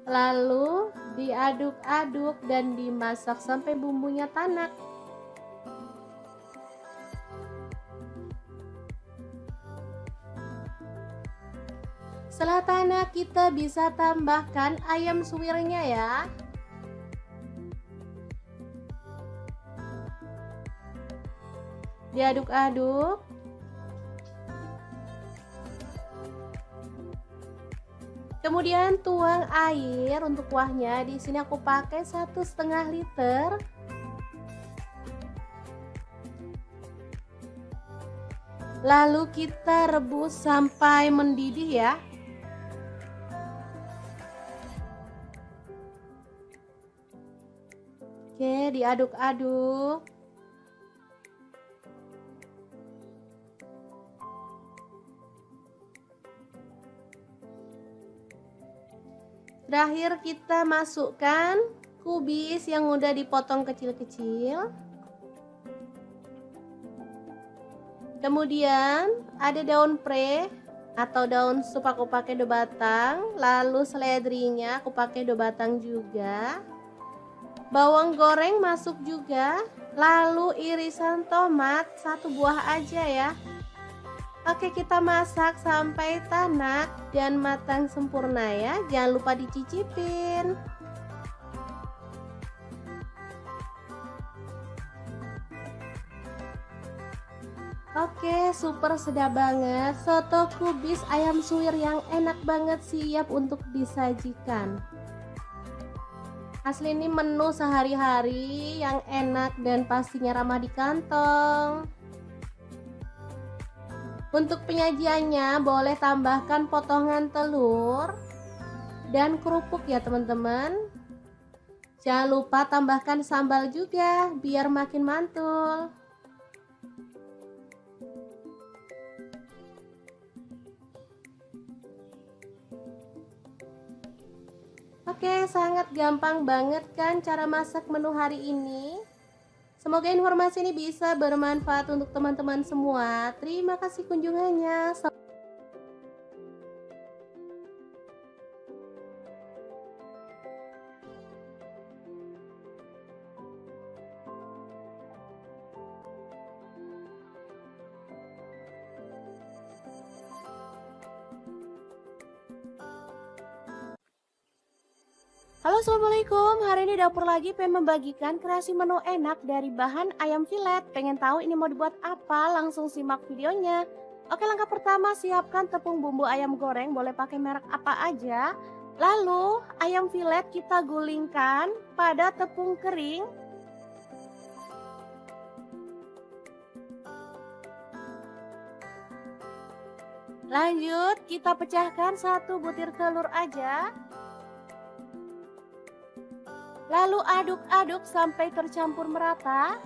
Lalu diaduk-aduk dan dimasak sampai bumbunya tanak. Setelah tanak, kita bisa tambahkan ayam suwirnya ya. Diaduk-aduk. Kemudian tuang air untuk kuahnya. Di sini aku pakai 1,5 liter. Lalu kita rebus sampai mendidih ya. Oke, diaduk-aduk. Terakhir kita masukkan kubis yang udah dipotong kecil-kecil. Kemudian ada daun pre atau daun sup, aku pakai 2 batang. Lalu seledrinya aku pakai 2 batang juga. Bawang goreng masuk juga. Lalu irisan tomat 1 buah aja ya. Oke, kita masak sampai tanak dan matang sempurna ya. Jangan lupa dicicipin. Oke, super sedap banget. Soto kubis ayam suwir yang enak banget siap untuk disajikan. Asli ini menu sehari-hari yang enak dan pastinya ramah di kantong. Untuk penyajiannya boleh tambahkan potongan telur dan kerupuk ya teman-teman. Jangan lupa tambahkan sambal juga biar makin mantul. Oke, sangat gampang banget kan cara masak menu hari ini. Semoga informasi ini bisa bermanfaat untuk teman-teman semua. Terima kasih kunjungannya. Halo, assalamualaikum. Hari ini dapur lagi pengen membagikan kreasi menu enak dari bahan ayam filet. Pengen tahu ini mau dibuat apa? Langsung simak videonya. Oke, langkah pertama siapkan tepung bumbu ayam goreng, boleh pakai merek apa aja. Lalu ayam filet kita gulingkan pada tepung kering. Lanjut kita pecahkan 1 butir telur aja. Lalu aduk-aduk sampai tercampur merata.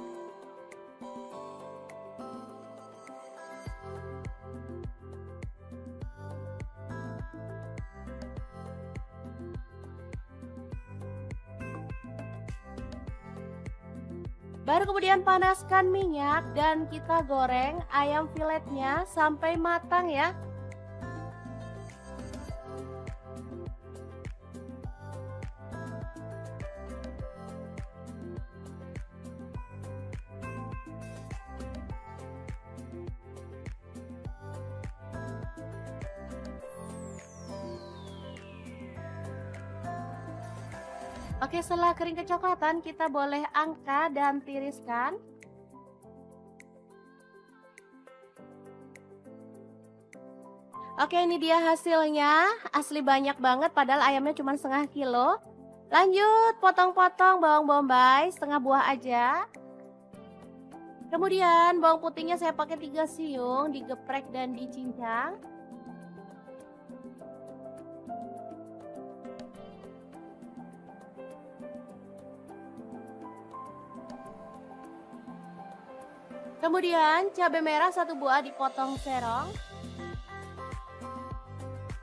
Baru kemudian panaskan minyak dan kita goreng ayam filetnya sampai matang ya. Oke, setelah kering kecoklatan kita boleh angkat dan tiriskan. Oke, ini dia hasilnya. Asli banyak banget padahal ayamnya cuma setengah kilo. Lanjut potong-potong bawang bombay setengah buah aja. Kemudian bawang putihnya saya pakai 3 siung, digeprek dan dicincang. Kemudian cabai merah 1 buah dipotong serong.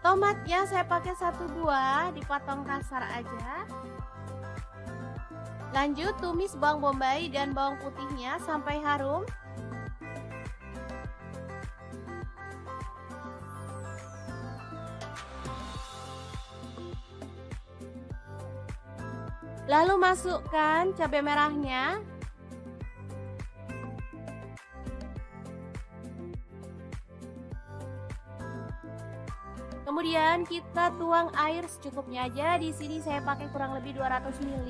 Tomatnya saya pakai 1 buah dipotong kasar aja. Lanjut tumis bawang bombay dan bawang putihnya sampai harum. Lalu masukkan cabai merahnya. Kemudian kita tuang air secukupnya aja. Di sini saya pakai kurang lebih 200 ml.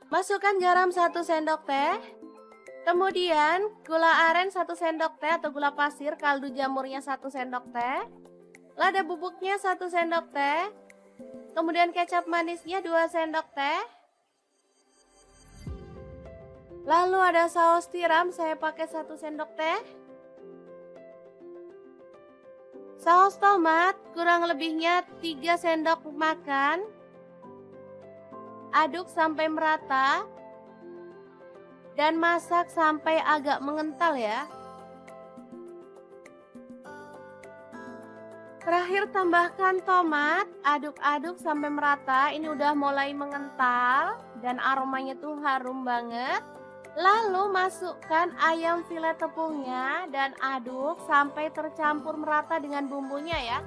Masukkan garam 1 sendok teh. Kemudian gula aren 1 sendok teh atau gula pasir, kaldu jamurnya 1 sendok teh. Lada bubuknya 1 sendok teh. Kemudian kecap manisnya 2 sendok teh. Lalu ada saus tiram, saya pakai 1 sendok teh. Saus tomat kurang lebihnya 3 sendok makan. Aduk sampai merata. Dan masak sampai agak mengental ya. Terakhir tambahkan tomat, aduk-aduk sampai merata. Ini udah mulai mengental dan aromanya tuh harum banget. Lalu masukkan ayam filet tepungnya dan aduk sampai tercampur merata dengan bumbunya ya.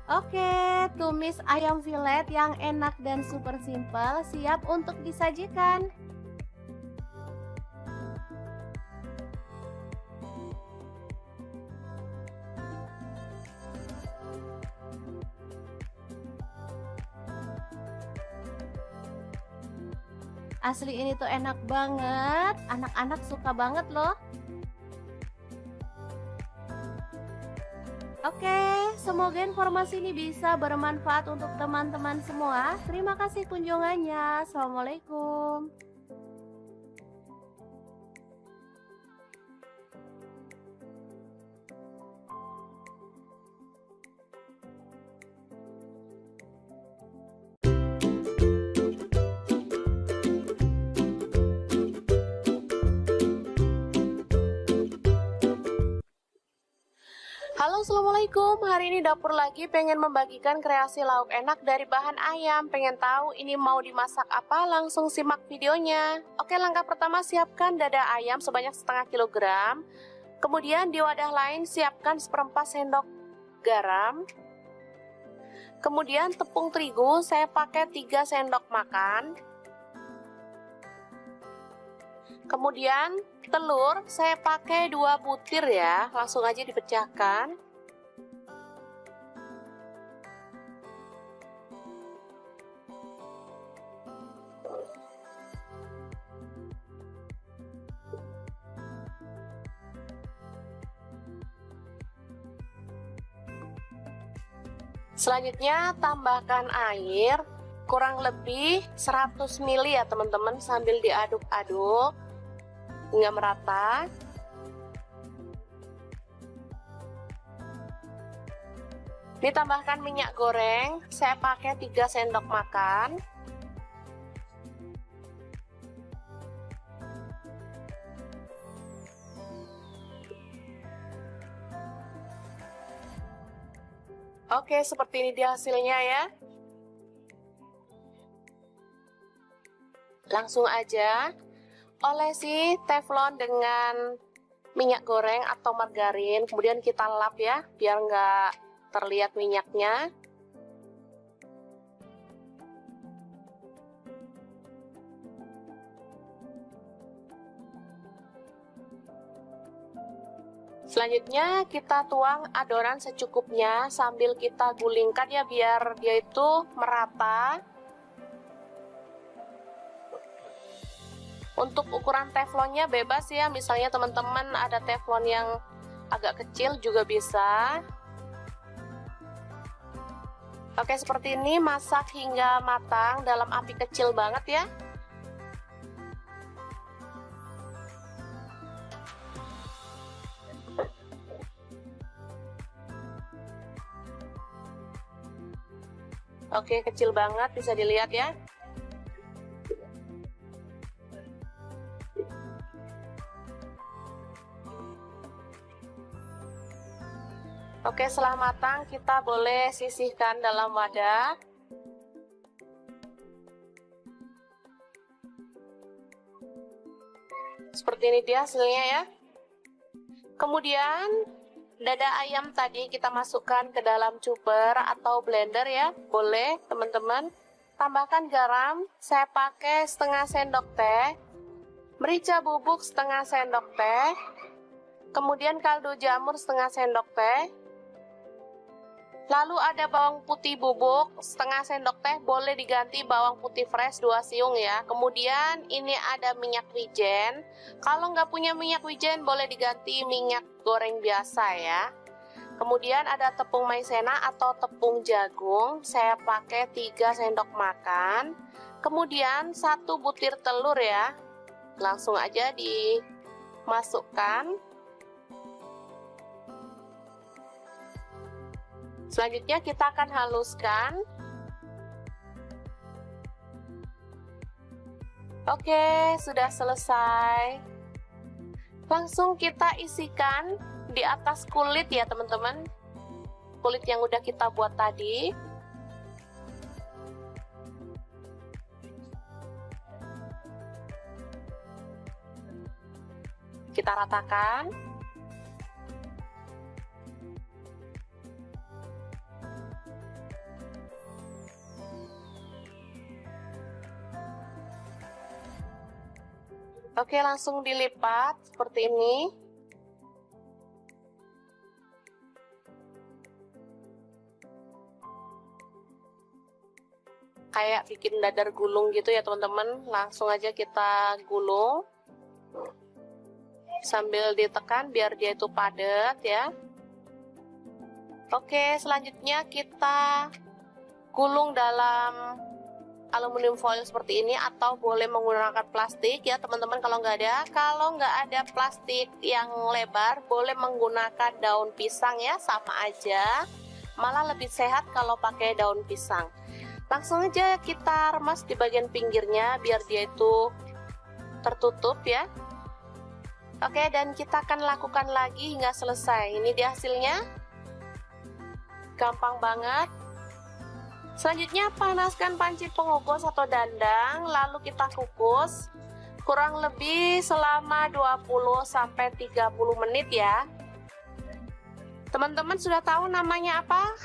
Oke, tumis ayam filet yang enak dan super simple siap untuk disajikan. Asli ini tuh enak banget, anak-anak suka banget loh. Oke, semoga informasi ini bisa bermanfaat untuk teman-teman semua. Terima kasih kunjungannya. Assalamualaikum. Halo, assalamualaikum. Hari ini dapur lagi pengen membagikan kreasi lauk enak dari bahan ayam. Pengen tahu ini mau dimasak apa? Langsung simak videonya. Oke, langkah pertama siapkan dada ayam sebanyak setengah kilogram. Kemudian di wadah lain siapkan 1/4 sendok garam. Kemudian tepung terigu saya pakai 3 sendok makan. Kemudian telur saya pakai 2 butir ya, langsung aja dipecahkan. Selanjutnya tambahkan air kurang lebih 100 ml ya teman-teman, sambil diaduk-aduk hingga merata. Ditambahkan minyak goreng, saya pakai 3 sendok makan. Oke, seperti ini dia hasilnya ya. Langsung aja olesi teflon dengan minyak goreng atau margarin, kemudian kita lap ya biar nggak terlihat minyaknya. Selanjutnya kita tuang adonan secukupnya sambil kita gulingkan ya biar dia itu merata. Untuk ukuran teflonnya bebas ya, misalnya teman-teman ada teflon yang agak kecil juga bisa. Oke, seperti ini, masak hingga matang dalam api kecil banget ya. Oke, kecil banget, bisa dilihat ya. Oke, setelah matang kita boleh sisihkan dalam wadah. Seperti ini dia hasilnya ya. Kemudian dada ayam tadi kita masukkan ke dalam chopper atau blender ya. Boleh teman-teman. Tambahkan garam, saya pakai setengah sendok teh. Merica bubuk setengah sendok teh. Kemudian kaldu jamur setengah sendok teh. Lalu ada bawang putih bubuk setengah sendok teh, boleh diganti bawang putih fresh 2 siung ya. Kemudian ini ada minyak wijen. Kalau nggak punya minyak wijen boleh diganti minyak goreng biasa ya. Kemudian ada tepung maizena atau tepung jagung, saya pakai 3 sendok makan. Kemudian 1 butir telur ya. Langsung aja dimasukkan. Selanjutnya kita akan haluskan. Oke, sudah selesai. Langsung kita isikan di atas kulit ya teman-teman. Kulit yang udah kita buat tadi. Kita ratakan. Oke, langsung dilipat seperti ini. Kayak bikin dadar gulung gitu ya teman-teman. Langsung aja kita gulung. Sambil ditekan biar dia itu padat ya. Oke, selanjutnya kita gulung dalam aluminium foil seperti ini atau boleh menggunakan plastik ya teman-teman kalau nggak ada plastik yang lebar boleh menggunakan daun pisang ya, sama aja, malah lebih sehat kalau pakai daun pisang. Langsung aja kita remas di bagian pinggirnya biar dia itu tertutup ya. Oke, dan kita akan lakukan lagi hingga selesai. Ini dia hasilnya, gampang banget. Selanjutnya panaskan panci pengukus atau dandang, lalu kita kukus kurang lebih selama 20-30 menit ya. Teman-teman sudah tahu namanya apa?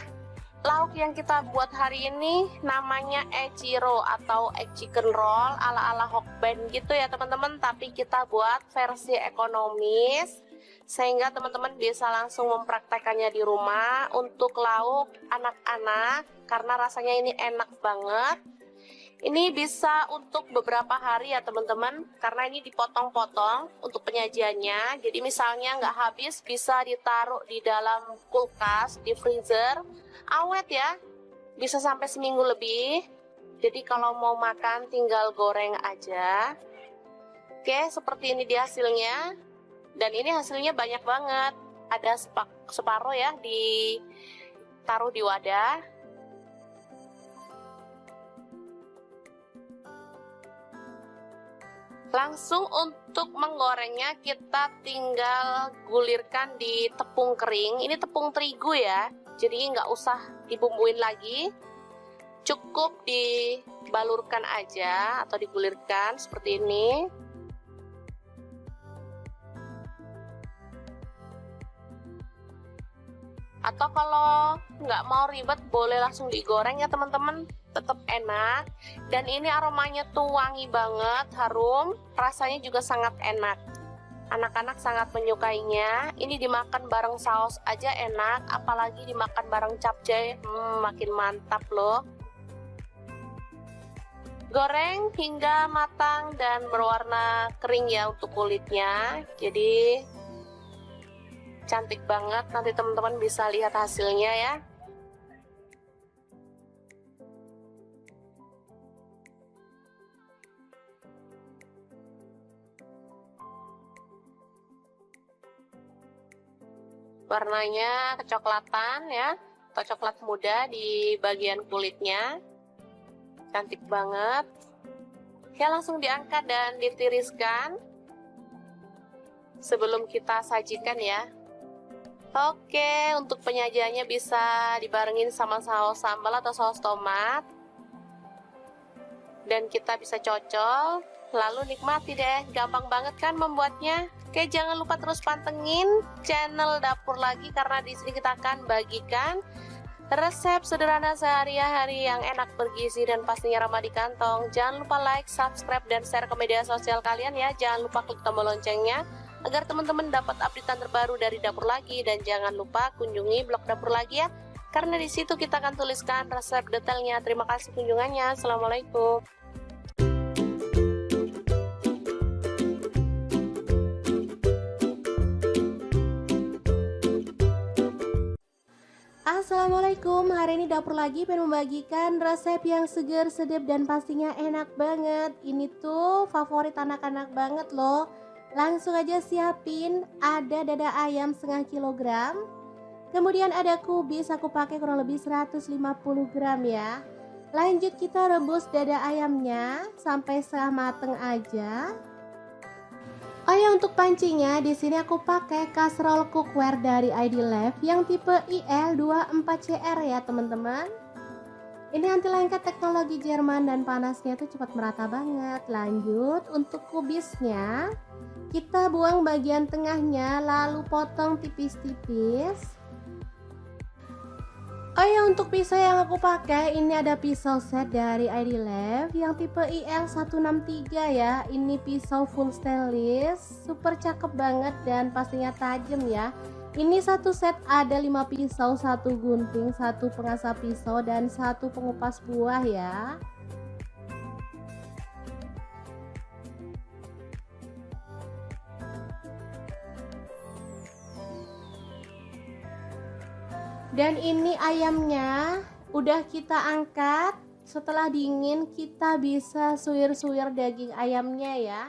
Lauk yang kita buat hari ini namanya echiro atau egg chicken roll ala-ala Hokben gitu ya teman-teman, tapi kita buat versi ekonomis sehingga teman-teman bisa langsung mempraktekannya di rumah untuk lauk anak-anak karena rasanya ini enak banget. Ini bisa untuk beberapa hari ya teman-teman, karena ini dipotong-potong untuk penyajiannya. Jadi misalnya nggak habis bisa ditaruh di dalam kulkas, di freezer, awet ya, bisa sampai seminggu lebih. Jadi kalau mau makan tinggal goreng aja. Oke, seperti ini dia hasilnya. Dan ini hasilnya banyak banget. Ada separuh ya ditaruh di wadah. Langsung untuk menggorengnya kita tinggal gulirkan di tepung kering. Ini tepung terigu ya, jadi nggak usah dibumbuin lagi. Cukup dibalurkan aja atau digulirkan seperti ini. Atau kalau nggak mau ribet boleh langsung digoreng ya teman-teman, tetap enak. Dan ini aromanya tuh wangi banget, harum, rasanya juga sangat enak. Anak-anak sangat menyukainya. Ini dimakan bareng saus aja enak, apalagi dimakan bareng capcay, makin mantap loh. Goreng hingga matang dan berwarna kering ya untuk kulitnya. Jadi cantik banget, nanti teman-teman bisa lihat hasilnya ya. Warnanya kecoklatan ya. atau coklat muda di bagian kulitnya. Cantik banget. Oke, langsung diangkat dan ditiriskan sebelum kita sajikan ya. Oke, untuk penyajiannya bisa dibarengin sama saus sambal atau saus tomat. Dan kita bisa cocol, lalu nikmati deh. Gampang banget kan membuatnya? Oke, jangan lupa terus pantengin channel Dapur Lagi karena di sini kita akan bagikan resep sederhana sehari-hari yang enak, bergizi, dan pastinya ramah di kantong. Jangan lupa like, subscribe, dan share ke media sosial kalian ya. Jangan lupa klik tombol loncengnya agar teman-teman dapat updatean terbaru dari Dapur Lagi. Dan jangan lupa kunjungi blog Dapur Lagi ya, karena di situ kita akan tuliskan resep detailnya. Terima kasih kunjungannya. Assalamualaikum. Assalamualaikum, hari ini Dapur Lagi pengen membagikan resep yang seger, sedap, dan pastinya enak banget. Ini tuh favorit anak-anak banget loh. Langsung aja siapin, ada dada ayam setengah kilogram. Kemudian ada kubis, aku pakai kurang lebih 150 gram ya. Lanjut kita rebus dada ayamnya sampai setengah mateng aja. Oh ya, untuk pancinya di sini aku pakai kaserol cookware dari ID Lab yang tipe IL24CR ya teman-teman. Ini anti lengket teknologi Jerman dan panasnya tuh cepat merata banget. Lanjut untuk kubisnya, kita buang bagian tengahnya lalu potong tipis-tipis. Oh ya, untuk pisau yang aku pakai ini ada pisau set dari ID Lab yang tipe IL163 ya. Ini pisau full stainless, super cakep banget dan pastinya tajam ya. Ini satu set ada 5 pisau, 1 gunting, 1 pengasah pisau, dan 1 pengupas buah ya. Dan ini ayamnya udah kita angkat. Setelah dingin kita bisa suwir-suwir daging ayamnya ya.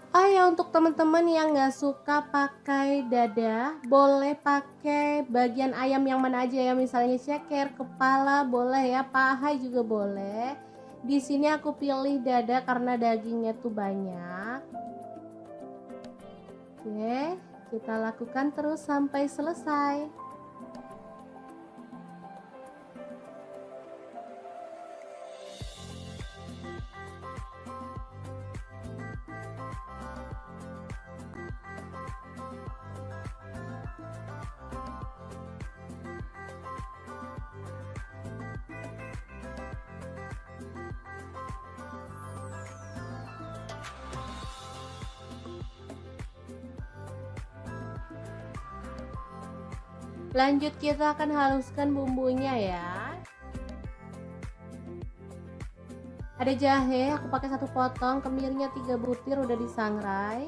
Oh ya, untuk teman-teman yang gak suka pakai dada, boleh pakai bagian ayam yang mana aja ya. Misalnya ceker, kepala boleh ya, paha juga boleh. Di sini aku pilih dada karena dagingnya tuh banyak. Oke, kita lakukan terus sampai selesai. Lanjut kita akan haluskan bumbunya ya. Ada jahe, aku pakai 1 potong, kemirinya 3 butir udah disangrai.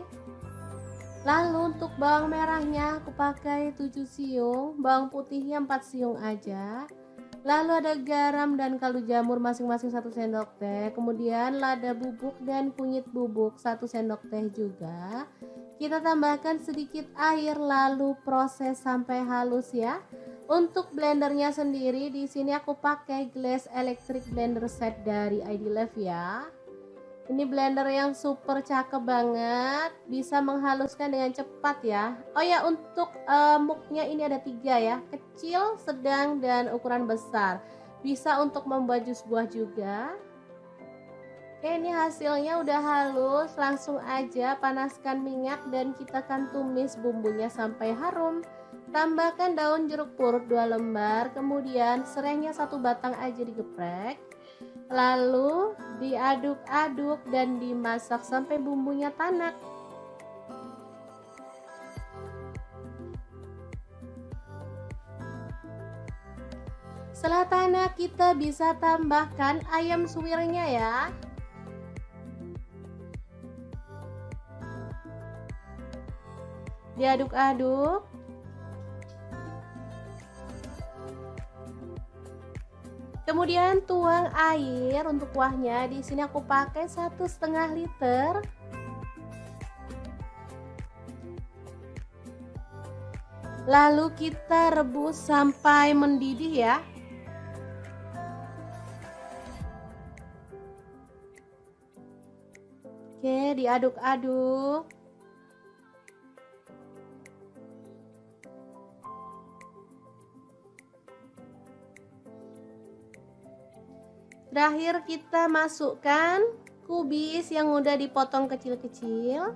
Lalu untuk bawang merahnya aku pakai 7 siung, bawang putihnya 4 siung aja. Lalu ada garam dan kaldu jamur masing-masing 1 sendok teh. Kemudian lada bubuk dan kunyit bubuk 1 sendok teh juga. Kita tambahkan sedikit air lalu proses sampai halus ya. Untuk blendernya sendiri di sini aku pakai Glass Electric Blender Set dari ID Lab ya. Ini blender yang super cakep banget, bisa menghaluskan dengan cepat ya. Oh ya, untuk muknya ini ada 3 ya, kecil, sedang, dan ukuran besar. Bisa untuk membuat jus buah juga. Oke, ini hasilnya udah halus. Langsung aja panaskan minyak dan kita akan tumis bumbunya sampai harum. Tambahkan daun jeruk purut 2 lembar, kemudian serehnya 1 batang aja digeprek. Lalu diaduk-aduk dan dimasak sampai bumbunya tanak. Setelah tanak kita bisa tambahkan ayam suwirnya ya. Diaduk-aduk. Kemudian tuang air untuk kuahnya. Di sini aku pakai 1,5 liter. Lalu kita rebus sampai mendidih ya. Oke, diaduk-aduk. Terakhir kita masukkan kubis yang udah dipotong kecil-kecil.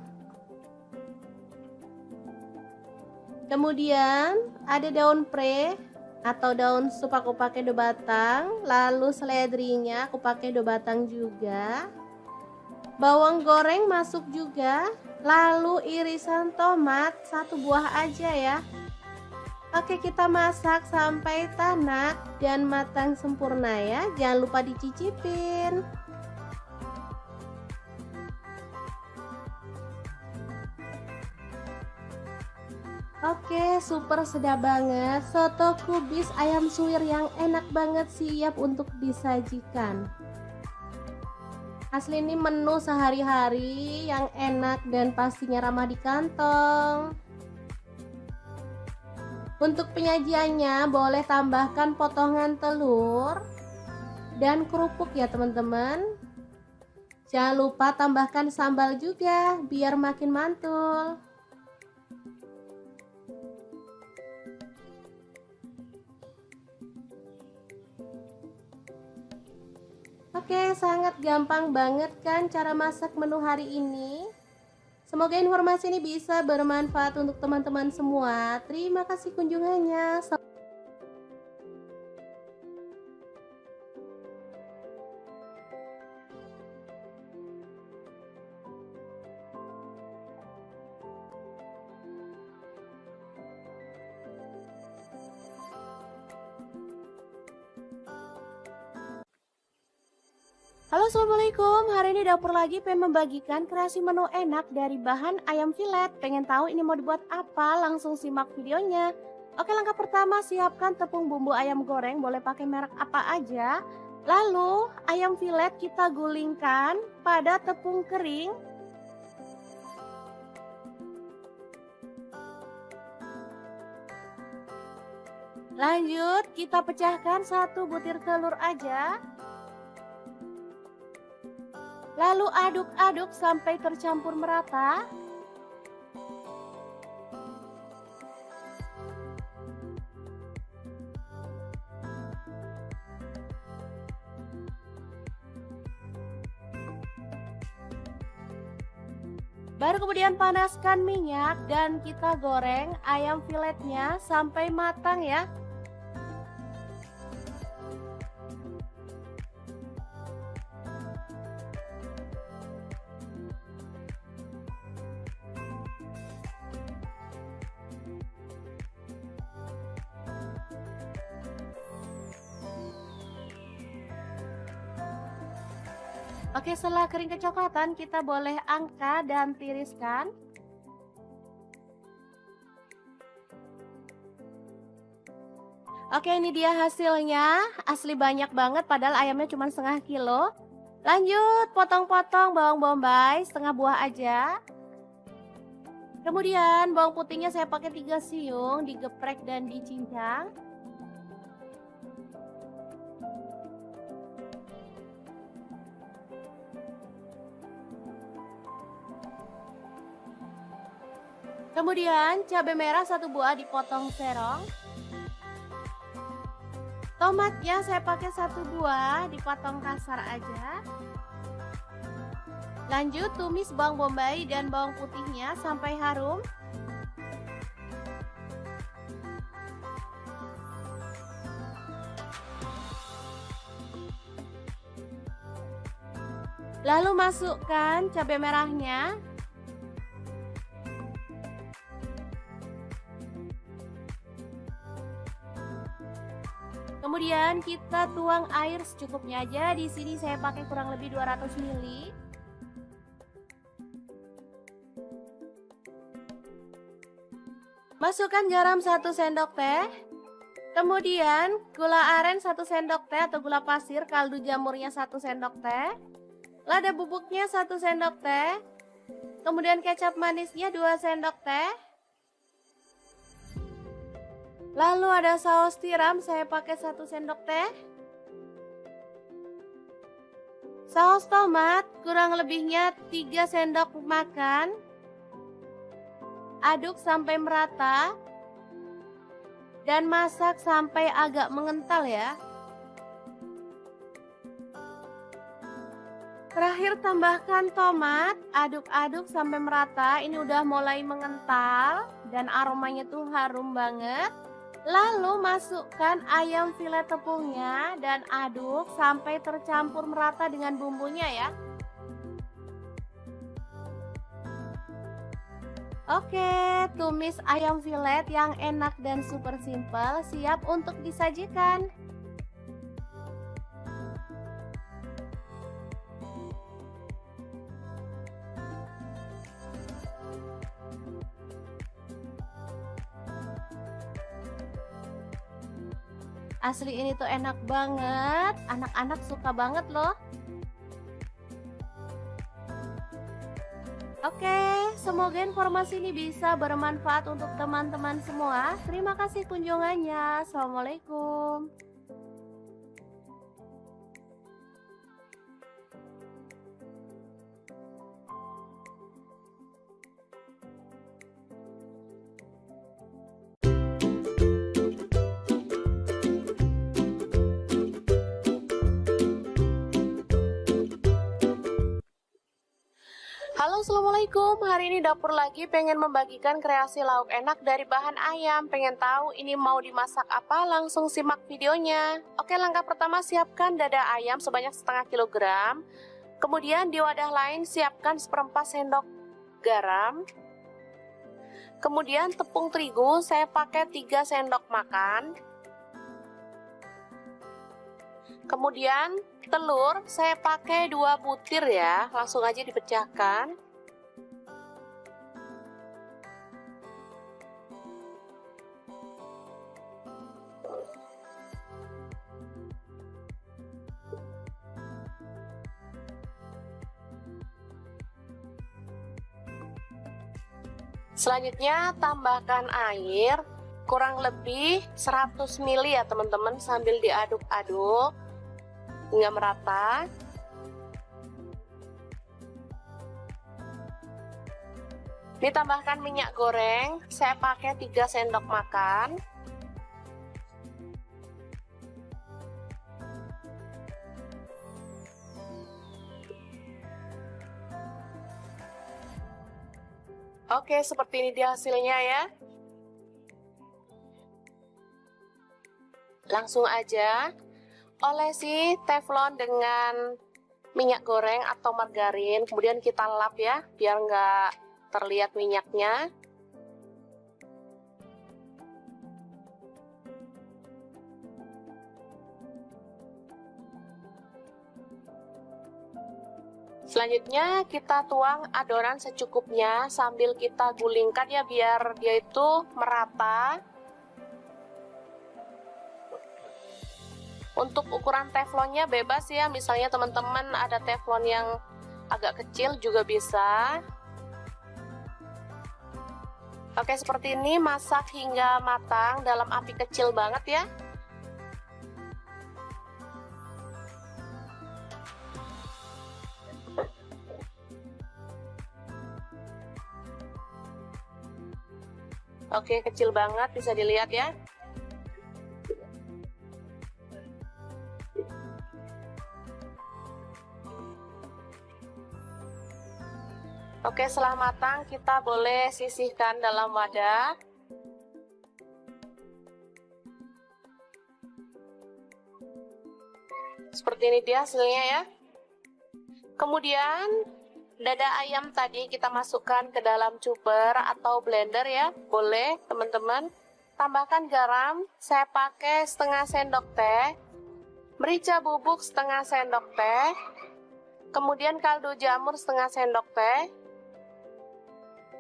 Kemudian ada daun pre atau daun sup aku pakai 2 batang. Lalu seledrinya aku pakai 2 batang juga. Bawang goreng masuk juga. Lalu irisan tomat 1 buah aja ya. Oke, kita masak sampai tanak dan matang sempurna ya. Jangan lupa dicicipin. Oke, super sedap banget. Soto kubis ayam suwir yang enak banget siap untuk disajikan. Asli ini menu sehari-hari yang enak dan pastinya ramah di kantong. Untuk penyajiannya boleh tambahkan potongan telur dan kerupuk ya teman-teman. Jangan lupa tambahkan sambal juga biar makin mantul. Oke, sangat gampang banget kan cara masak menu hari ini. Semoga informasi ini bisa bermanfaat untuk teman-teman semua. Terima kasih kunjungannya. Halo, assalamualaikum. Hari ini dapur lagi pengen membagikan kreasi menu enak dari bahan ayam filet. Pengen tahu ini mau dibuat apa? Langsung simak videonya. Oke, langkah pertama siapkan tepung bumbu ayam goreng, boleh pakai merek apa aja. Lalu ayam filet kita gulingkan pada tepung kering. Lanjut kita pecahkan 1 butir telur aja. Lalu aduk-aduk sampai tercampur merata. Baru kemudian panaskan minyak dan kita goreng ayam filetnya sampai matang ya. Oke, setelah kering kecoklatan kita boleh angkat dan tiriskan. Oke, ini dia hasilnya. Asli banyak banget padahal ayamnya cuma setengah kilo. Lanjut potong-potong bawang bombay setengah buah aja. Kemudian bawang putihnya saya pakai 3 siung, digeprek dan dicincang. Kemudian cabai merah 1 buah dipotong serong. Tomatnya saya pakai 1 buah dipotong kasar aja. Lanjut tumis bawang bombay dan bawang putihnya sampai harum. Lalu masukkan cabai merahnya. Kemudian kita tuang air secukupnya aja. Di sini saya pakai kurang lebih 200 ml. Masukkan garam 1 sendok teh. Kemudian gula aren 1 sendok teh atau gula pasir, kaldu jamurnya 1 sendok teh. Lada bubuknya 1 sendok teh. Kemudian kecap manisnya 2 sendok teh. Lalu ada saus tiram, saya pakai 1 sendok teh. Saus tomat kurang lebihnya 3 sendok makan. Aduk sampai merata dan masak sampai agak mengental ya. Terakhir tambahkan tomat, aduk-aduk sampai merata. Ini udah mulai mengental dan aromanya tuh harum banget. Lalu masukkan ayam filet tepungnya dan aduk sampai tercampur merata dengan bumbunya ya. Oke, tumis ayam filet yang enak dan super simple siap untuk disajikan. Asli ini tuh enak banget, anak-anak suka banget loh. Oke, semoga informasi ini bisa bermanfaat untuk teman-teman semua. Terima kasih kunjungannya. Assalamualaikum. Halo, assalamualaikum. Hari ini dapur lagi pengen membagikan kreasi lauk enak dari bahan ayam. Pengen tahu ini mau dimasak apa? Langsung simak videonya. Oke, langkah pertama siapkan dada ayam sebanyak setengah kilogram. Kemudian di wadah lain siapkan 1/4 sendok garam. Kemudian tepung terigu saya pakai 3 sendok makan. Kemudian telur saya pakai 2 butir ya, langsung aja dipecahkan. Selanjutnya tambahkan air kurang lebih 100 ml ya teman-teman, sambil diaduk-aduk hingga merata. Ditambahkan minyak goreng, saya pakai 3 sendok makan. Oke, seperti ini dia hasilnya ya. Langsung aja olesi teflon dengan minyak goreng atau margarin, kemudian kita lap ya biar nggak terlihat minyaknya. Selanjutnya kita tuang adonan secukupnya sambil kita gulingkan ya biar dia itu merata. Untuk ukuran teflonnya bebas ya, misalnya teman-teman ada teflon yang agak kecil juga bisa. Oke, seperti ini, masak hingga matang dalam api kecil banget ya. Oke, kecil banget, bisa dilihat ya. Oke, setelah matang kita boleh sisihkan dalam wadah. Seperti ini dia hasilnya ya. Kemudian dada ayam tadi kita masukkan ke dalam chopper atau blender ya. Boleh teman-teman. Tambahkan garam, saya pakai setengah sendok teh. Merica bubuk setengah sendok teh. Kemudian kaldu jamur setengah sendok teh.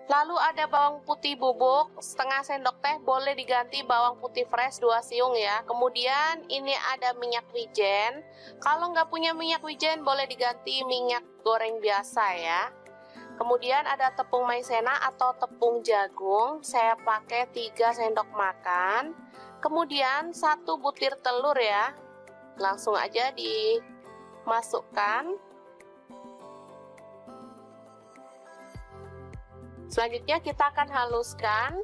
Lalu ada bawang putih bubuk setengah sendok teh, boleh diganti bawang putih fresh 2 siung ya. Kemudian ini ada minyak wijen. Kalau nggak punya minyak wijen boleh diganti minyak goreng biasa ya. Kemudian ada tepung maizena atau tepung jagung, saya pakai 3 sendok makan. Kemudian 1 butir telur ya. Langsung aja dimasukkan. Selanjutnya kita akan haluskan.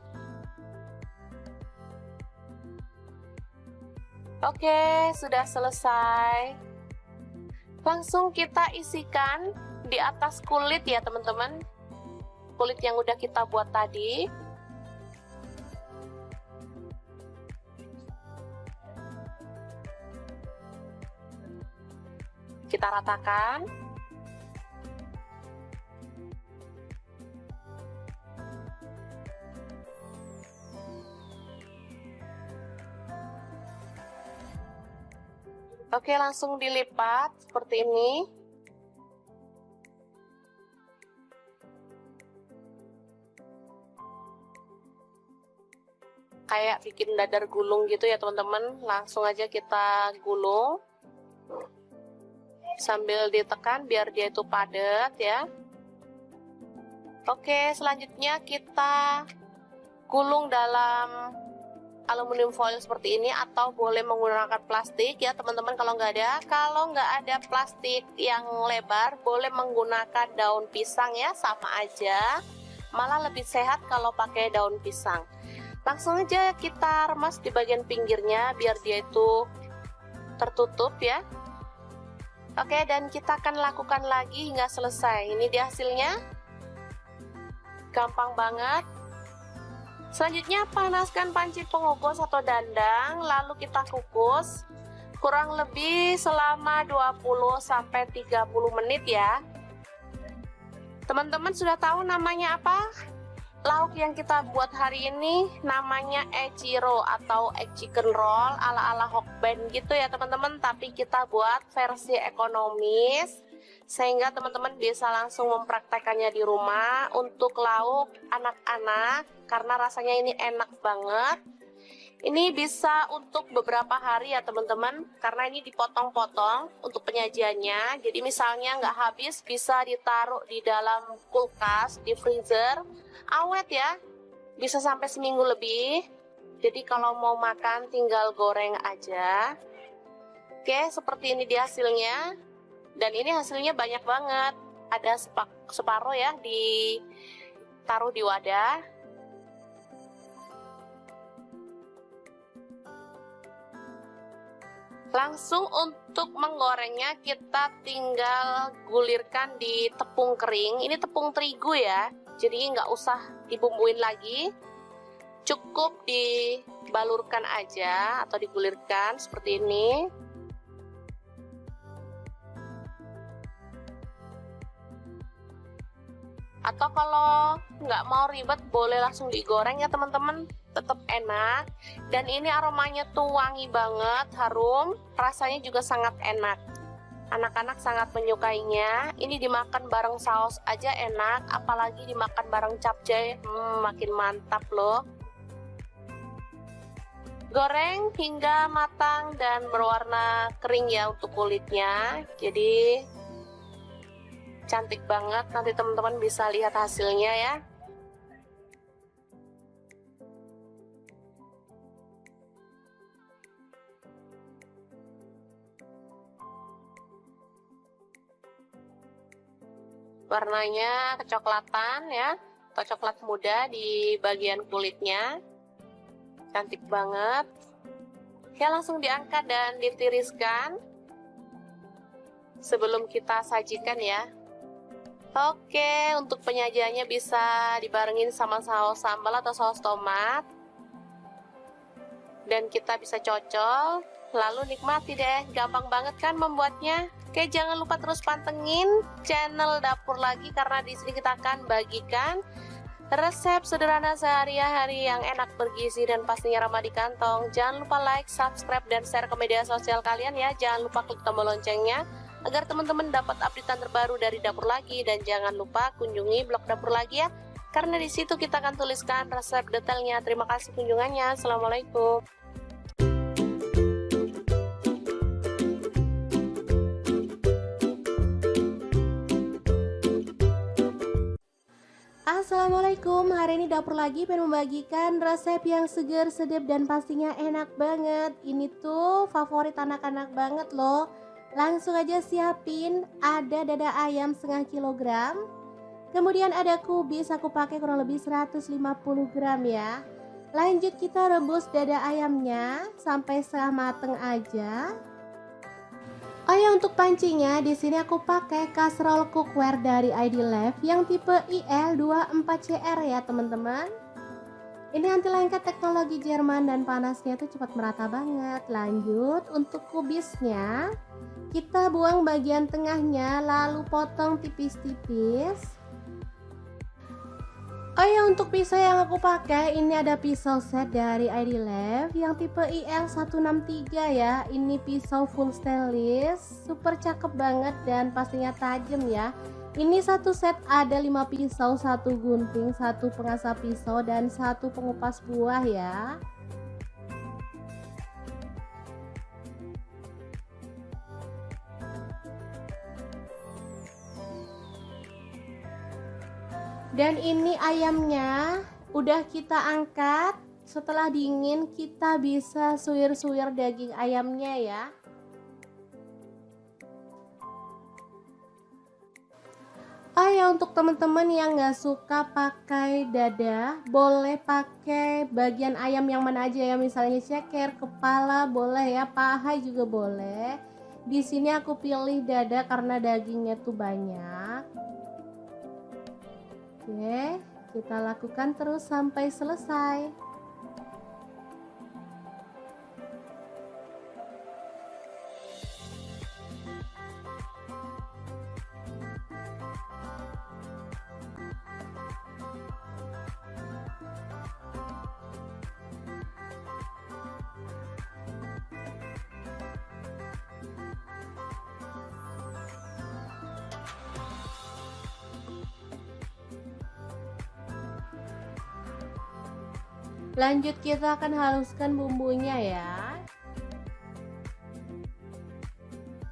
Oke, sudah selesai. Langsung kita isikan di atas kulit ya teman-teman. Kulit yang udah kita buat tadi. Kita ratakan. Oke, langsung dilipat seperti ini. Kayak bikin dadar gulung gitu ya teman-teman. Langsung aja kita gulung. Sambil ditekan biar dia itu padat ya. Oke, selanjutnya kita gulung dalam aluminium foil seperti ini, atau boleh menggunakan plastik ya teman-teman kalau nggak ada. Kalau nggak ada plastik yang lebar, boleh menggunakan daun pisang ya, sama aja. Malah lebih sehat kalau pakai daun pisang. Langsung aja kita remas di bagian pinggirnya biar dia itu tertutup ya. Oke, dan kita akan lakukan lagi hingga selesai. Ini dia hasilnya. Gampang banget. Selanjutnya panaskan panci pengukus atau dandang, lalu kita kukus kurang lebih selama 20-30 menit ya. Teman-teman sudah tahu namanya apa? Lauk yang kita buat hari ini namanya echiro atau egg chicken roll ala-ala Hokben gitu ya teman-teman, tapi kita buat versi ekonomis sehingga teman-teman bisa langsung mempraktekannya di rumah untuk lauk anak-anak karena rasanya ini enak banget. Ini bisa untuk beberapa hari ya teman-teman, karena ini dipotong-potong untuk penyajiannya. Jadi misalnya nggak habis, bisa ditaruh di dalam kulkas, di freezer, awet ya, bisa sampai seminggu lebih. Jadi kalau mau makan tinggal goreng aja. Oke, seperti ini dia hasilnya. Dan ini hasilnya banyak banget. Ada separuh ya, ditaruh di wadah. Langsung untuk menggorengnya kita tinggal gulirkan di tepung kering. Ini tepung terigu ya, jadi nggak usah dibumbuin lagi. Cukup dibalurkan aja atau digulirkan seperti ini. Atau kalau nggak mau ribet boleh langsung digoreng ya teman-teman, tetap enak. Dan ini aromanya tuh wangi banget, harum, rasanya juga sangat enak. Anak-anak sangat menyukainya. Ini dimakan bareng saus aja enak, apalagi dimakan bareng capcay, makin mantap loh. Goreng hingga matang dan berwarna kering ya untuk kulitnya. Jadi cantik banget, nanti teman-teman bisa lihat hasilnya ya. Warnanya kecoklatan ya, atau coklat muda di bagian kulitnya. Cantik banget. Oke, langsung diangkat dan ditiriskan sebelum kita sajikan ya. Oke, untuk penyajiannya bisa dibarengin sama saus sambal atau saus tomat. Dan kita bisa cocol, lalu nikmati deh. Gampang banget kan membuatnya? Oke, jangan lupa terus pantengin channel Dapur Lagi karena di sini kita akan bagikan resep sederhana sehari-hari yang enak, bergizi, dan pastinya ramah di kantong. Jangan lupa like, subscribe, dan share ke media sosial kalian ya. Jangan lupa klik tombol loncengnya agar teman-teman dapat updatean terbaru dari Dapur Lagi. Dan jangan lupa kunjungi blog Dapur Lagi ya, karena di situ kita akan tuliskan resep detailnya. Terima kasih kunjungannya. Assalamualaikum. Assalamualaikum, hari ini dapur lagi pengen membagikan resep yang seger, sedap dan pastinya enak banget. Ini tuh favorit anak-anak banget loh. Langsung aja siapin, ada dada ayam setengah kilogram. Kemudian ada kubis, aku pakai kurang lebih 150 gram ya. Lanjut kita rebus dada ayamnya sampai setengah mateng aja. Oh ya, untuk pancinya di sini aku pakai kaserol cookware dari ID Lab yang tipe IL24CR ya teman-teman. Ini anti lengket teknologi Jerman dan panasnya itu cepat merata banget. Lanjut untuk kubisnya, kita buang bagian tengahnya lalu potong tipis-tipis. Oh ya, untuk pisau yang aku pakai ini ada pisau set dari ID Lab yang tipe IL163 ya. Ini pisau full stainless, super cakep banget dan pastinya tajam ya. Ini satu set ada 5 pisau, 1 gunting, 1 pengasah pisau dan 1 pengupas buah ya. Dan ini ayamnya udah kita angkat. Setelah dingin kita bisa suwir-suwir daging ayamnya ya. Oh ya, untuk teman-teman yang gak suka pakai dada, boleh pakai bagian ayam yang mana aja ya. Misalnya ceker, kepala boleh ya, paha juga boleh. Di sini aku pilih dada karena dagingnya tuh banyak. Oke, kita lakukan terus sampai selesai. Lanjut kita akan haluskan bumbunya ya.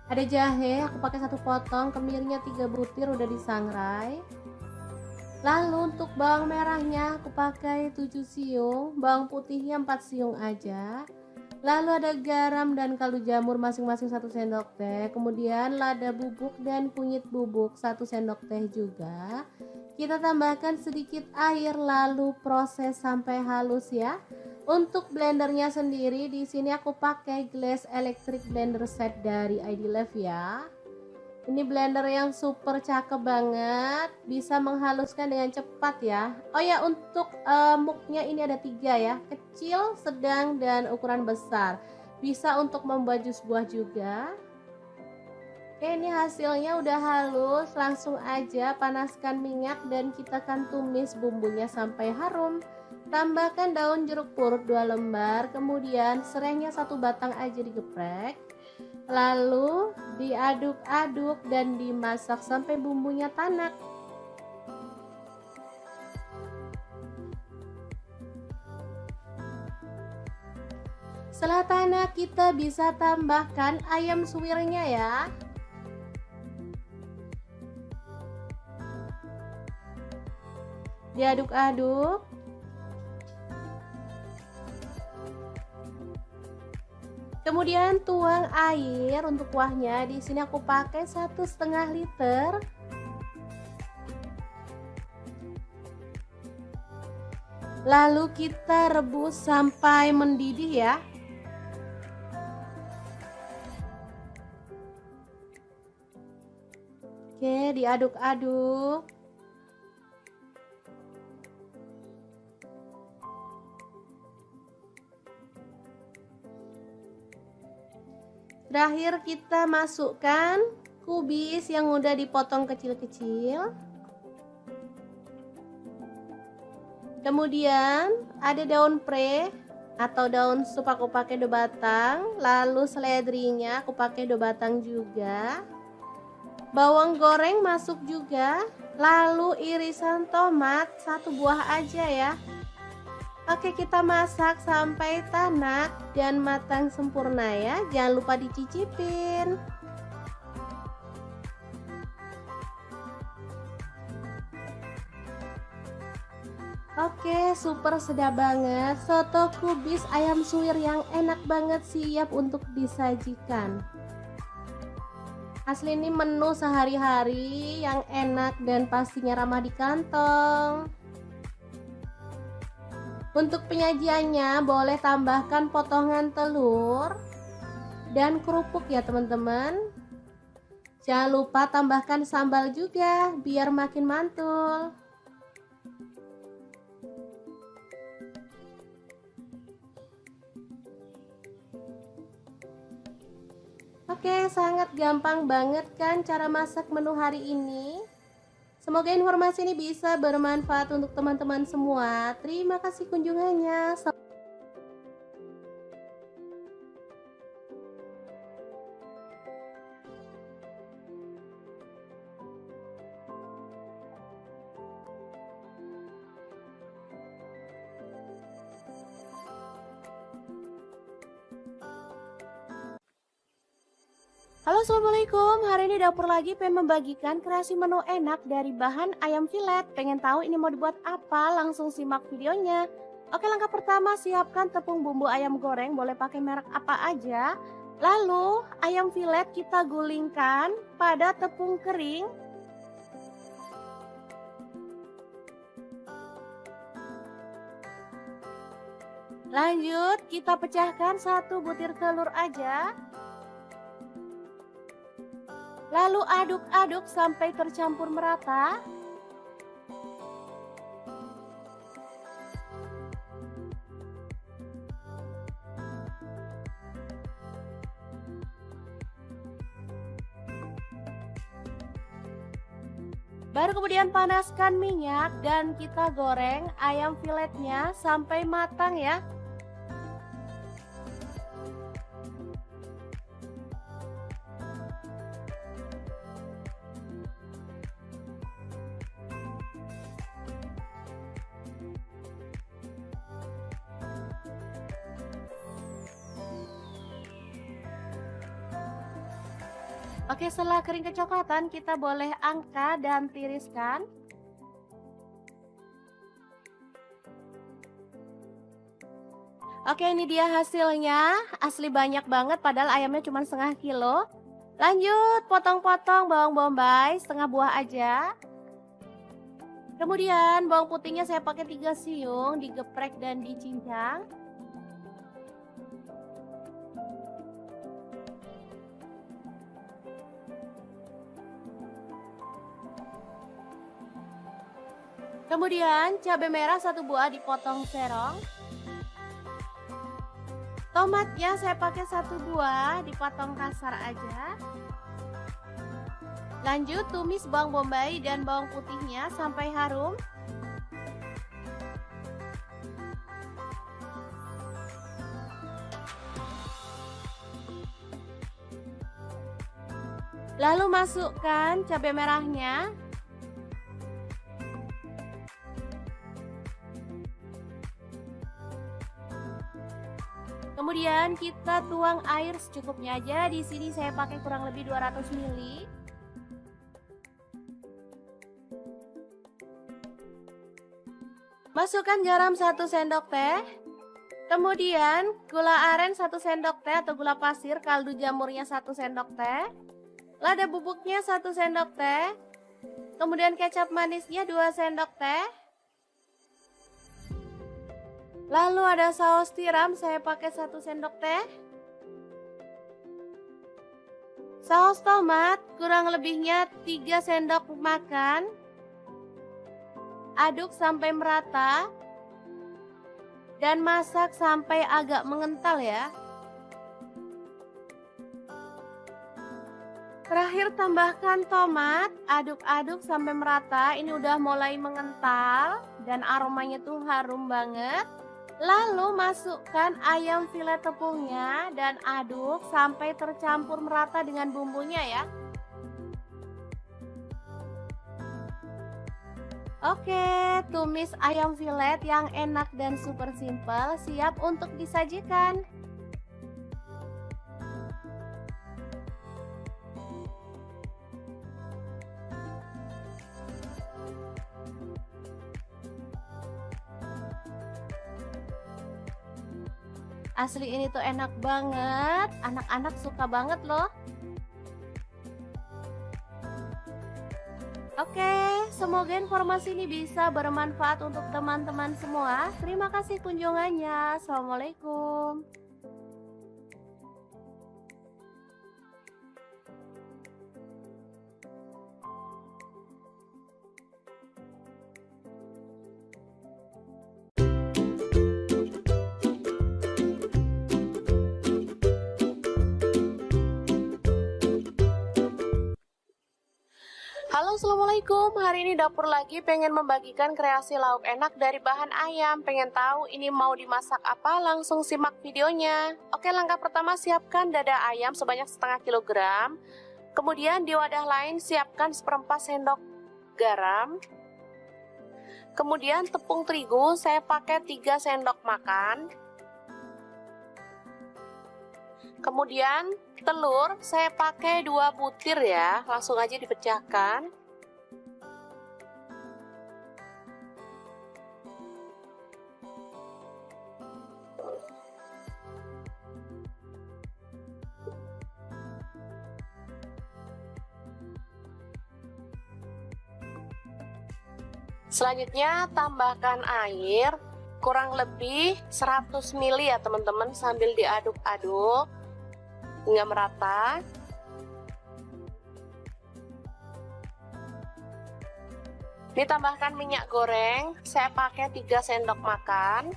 Ada jahe, aku pakai 1 potong, kemirinya 3 butir udah disangrai. Lalu untuk bawang merahnya aku pakai 7 siung, bawang putihnya 4 siung aja. Lalu ada garam dan kaldu jamur masing-masing 1 sendok teh. Kemudian lada bubuk dan kunyit bubuk 1 sendok teh juga. Kita tambahkan sedikit air lalu proses sampai halus ya. Untuk blendernya sendiri di sini aku pakai Glass Electric Blender Set dari ID Lab ya. Ini blender yang super cakep banget, bisa menghaluskan dengan cepat ya. Oh ya, untuk muknya ini ada 3 ya, kecil, sedang dan ukuran besar. Bisa untuk membuat jus buah juga. Oke, ini hasilnya udah halus, langsung aja panaskan minyak dan kita akan tumis bumbunya sampai harum. Tambahkan daun jeruk purut 2 lembar, kemudian serehnya 1 batang aja digeprek. Lalu diaduk-aduk dan dimasak sampai bumbunya tanak. Setelah tanak kita bisa tambahkan ayam suwirnya ya. Diaduk-aduk. Kemudian tuang air untuk kuahnya. Di sini aku pakai 1,5 liter. Lalu kita rebus sampai mendidih ya. Oke, diaduk-aduk. Terakhir kita masukkan kubis yang udah dipotong kecil-kecil. Kemudian ada daun pre atau daun sup aku pakai 2 batang. Lalu seledrinya aku pakai 2 batang juga. Bawang goreng masuk juga. Lalu irisan tomat 1 buah aja ya. Oke, kita masak sampai tanak dan matang sempurna ya. Jangan lupa dicicipin. Oke, super sedap banget. Soto kubis ayam suwir yang enak banget siap untuk disajikan. Asli ini menu sehari-hari yang enak dan pastinya ramah di kantong. Untuk penyajiannya boleh tambahkan potongan telur dan kerupuk ya teman-teman. Jangan lupa tambahkan sambal juga biar makin mantul. Oke, sangat gampang banget kan cara masak menu hari ini? Semoga informasi ini bisa bermanfaat untuk teman-teman semua. Terima kasih kunjungannya. Halo, assalamualaikum. Hari ini dapur lagi pengen membagikan kreasi menu enak dari bahan ayam filet. Pengen tahu ini mau dibuat apa? Langsung simak videonya. Oke, langkah pertama siapkan tepung bumbu ayam goreng, boleh pakai merek apa aja. Lalu ayam filet kita gulingkan pada tepung kering. Lanjut kita pecahkan 1 butir telur aja. Lalu aduk-aduk sampai tercampur merata. Baru kemudian panaskan minyak dan kita goreng ayam filetnya sampai matang ya. Oke, setelah kering kecoklatan kita boleh angkat dan tiriskan. Oke, ini dia hasilnya. Asli banyak banget padahal ayamnya cuma setengah kilo. Lanjut potong-potong bawang bombay setengah buah aja. Kemudian bawang putihnya saya pakai 3 siung, digeprek dan dicincang. Kemudian cabai merah 1 buah dipotong serong. Tomatnya saya pakai 1 buah dipotong kasar aja. Lanjut tumis bawang bombay dan bawang putihnya sampai harum. Lalu masukkan cabai merahnya. Kemudian kita tuang air secukupnya aja. Di sini saya pakai kurang lebih 200 ml. Masukkan garam 1 sendok teh. Kemudian gula aren 1 sendok teh atau gula pasir, kaldu jamurnya 1 sendok teh. Lada bubuknya 1 sendok teh. Kemudian kecap manisnya 2 sendok teh. Lalu ada saus tiram, saya pakai 1 sendok teh. Saus tomat kurang lebihnya 3 sendok makan. Aduk sampai merata. Dan masak sampai agak mengental ya. Terakhir tambahkan tomat, aduk-aduk sampai merata. Ini udah mulai mengental dan aromanya tuh harum banget. Lalu masukkan ayam filet tepungnya dan aduk sampai tercampur merata dengan bumbunya ya. Oke, tumis ayam filet yang enak dan super simple siap untuk disajikan. Asli ini tuh enak banget, anak-anak suka banget loh. Oke, semoga informasi ini bisa bermanfaat untuk teman-teman semua. Terima kasih kunjungannya. Assalamualaikum. Halo, assalamualaikum. Hari ini dapur lagi pengen membagikan kreasi lauk enak dari bahan ayam. Pengen tahu ini mau dimasak apa? Langsung simak videonya. Oke, langkah pertama siapkan dada ayam sebanyak setengah kilogram. Kemudian di wadah lain siapkan seperempat sendok garam. Kemudian tepung terigu saya pakai 3 sendok makan. Kemudian telur saya pakai 2 butir ya, langsung aja dipecahkan. Selanjutnya tambahkan air kurang lebih 100 ml ya teman-teman, sambil diaduk-aduk hingga merata. Ditambahkan minyak goreng, saya pakai 3 sendok makan.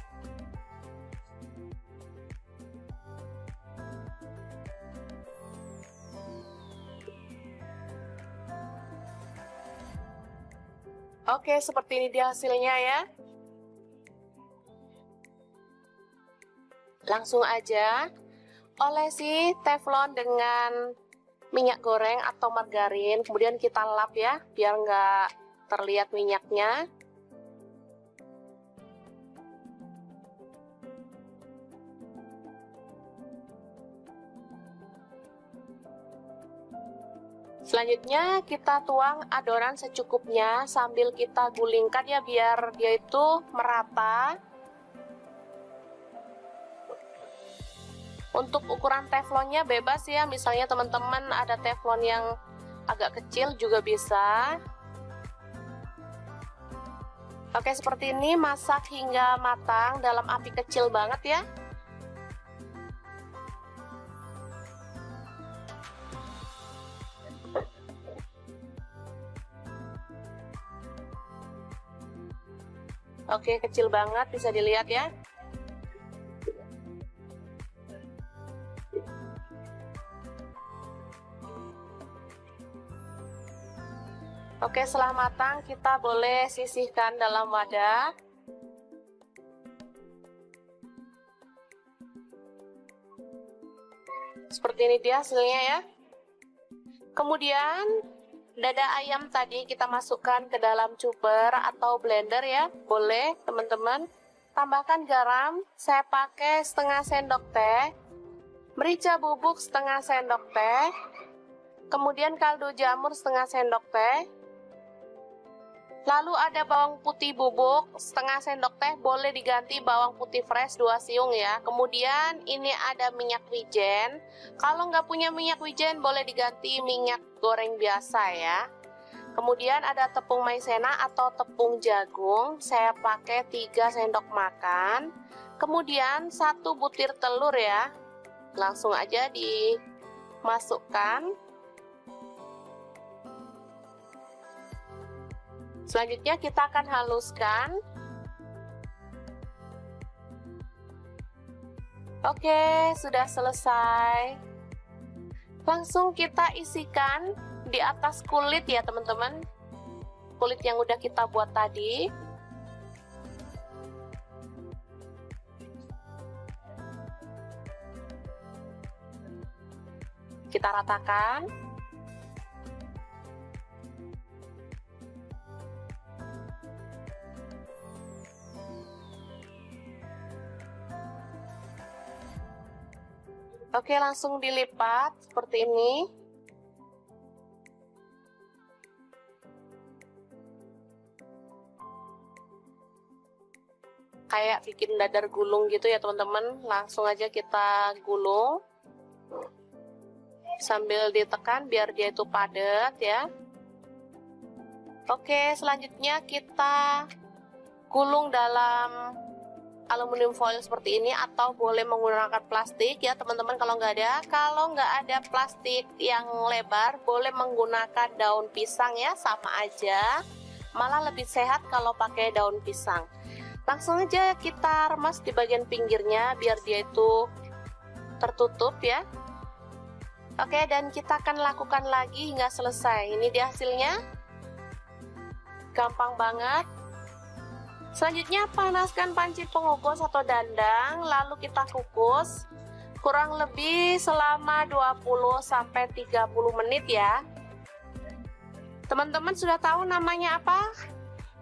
Oke, seperti ini dia hasilnya ya. Langsung aja olesi teflon dengan minyak goreng atau margarin, kemudian kita lap ya, biar nggak terlihat minyaknya. Selanjutnya kita tuang adonan secukupnya sambil kita gulingkan ya, biar dia itu merata. Untuk ukuran teflonnya bebas ya, misalnya teman-teman ada teflon yang agak kecil juga bisa. Oke, seperti ini, masak hingga matang dalam api kecil banget ya. Oke, kecil banget, bisa dilihat ya. Oke, setelah matang kita boleh sisihkan dalam wadah. Seperti ini dia hasilnya ya. Kemudian dada ayam tadi kita masukkan ke dalam chopper atau blender ya. Boleh teman-teman. Tambahkan garam, saya pakai setengah sendok teh. Merica bubuk setengah sendok teh. Kemudian kaldu jamur setengah sendok teh. Lalu ada bawang putih bubuk setengah sendok teh, boleh diganti bawang putih fresh 2 siung ya. Kemudian ini ada minyak wijen. Kalau nggak punya minyak wijen boleh diganti minyak goreng biasa ya. Kemudian ada tepung maizena atau tepung jagung, saya pakai 3 sendok makan. Kemudian 1 butir telur ya. Langsung aja dimasukkan. Selanjutnya kita akan haluskan. Oke, sudah selesai. Langsung kita isikan di atas kulit ya teman-teman. Kulit yang udah kita buat tadi. Kita ratakan. Oke, langsung dilipat seperti ini. kayak bikin dadar gulung gitu ya teman-teman. Langsung aja kita gulung sambil ditekan biar dia itu padat ya. Oke, selanjutnya kita gulung dalam aluminium foil seperti ini, atau boleh menggunakan plastik ya teman-teman kalau nggak ada. Kalau nggak ada plastik yang lebar, boleh menggunakan daun pisang ya, sama aja, malah lebih sehat kalau pakai daun pisang. Langsung aja kita remas di bagian pinggirnya biar dia itu tertutup ya. Oke, dan kita akan lakukan lagi hingga selesai. Ini dia hasilnya, gampang banget. Selanjutnya panaskan panci pengukus atau dandang, lalu kita kukus kurang lebih selama 20-30 menit ya. Teman-teman sudah tahu namanya apa?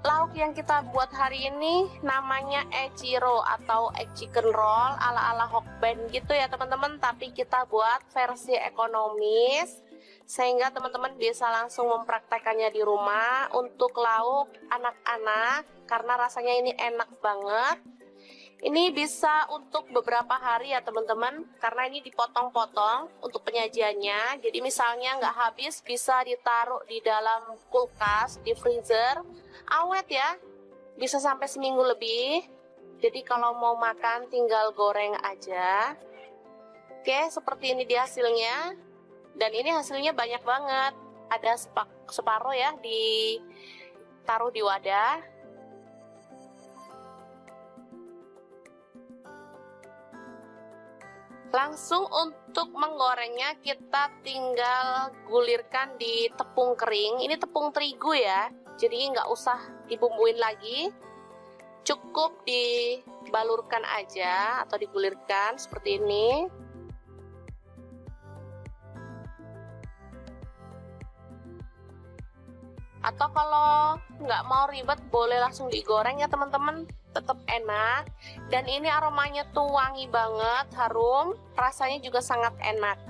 Lauk yang kita buat hari ini namanya echiro atau egg chicken roll ala-ala Hokben gitu ya teman-teman, tapi kita buat versi ekonomis sehingga teman-teman bisa langsung mempraktekannya di rumah untuk lauk anak-anak, karena rasanya ini enak banget. Ini bisa untuk beberapa hari ya teman-teman, karena ini dipotong-potong untuk penyajiannya. Jadi misalnya nggak habis, bisa ditaruh di dalam kulkas, di freezer, awet ya, bisa sampai seminggu lebih. Jadi kalau mau makan tinggal goreng aja. Oke, seperti ini dia hasilnya. Dan ini hasilnya banyak banget, ada separuh ya ditaruh di wadah. Langsung untuk menggorengnya kita tinggal gulirkan di tepung kering. Ini tepung terigu ya, jadi nggak usah dibumbuin lagi, cukup dibalurkan aja atau digulirkan seperti ini. Atau kalau nggak mau ribet, boleh langsung digoreng ya teman-teman, tetap enak. Dan ini aromanya tuh wangi banget, harum, rasanya juga sangat enak.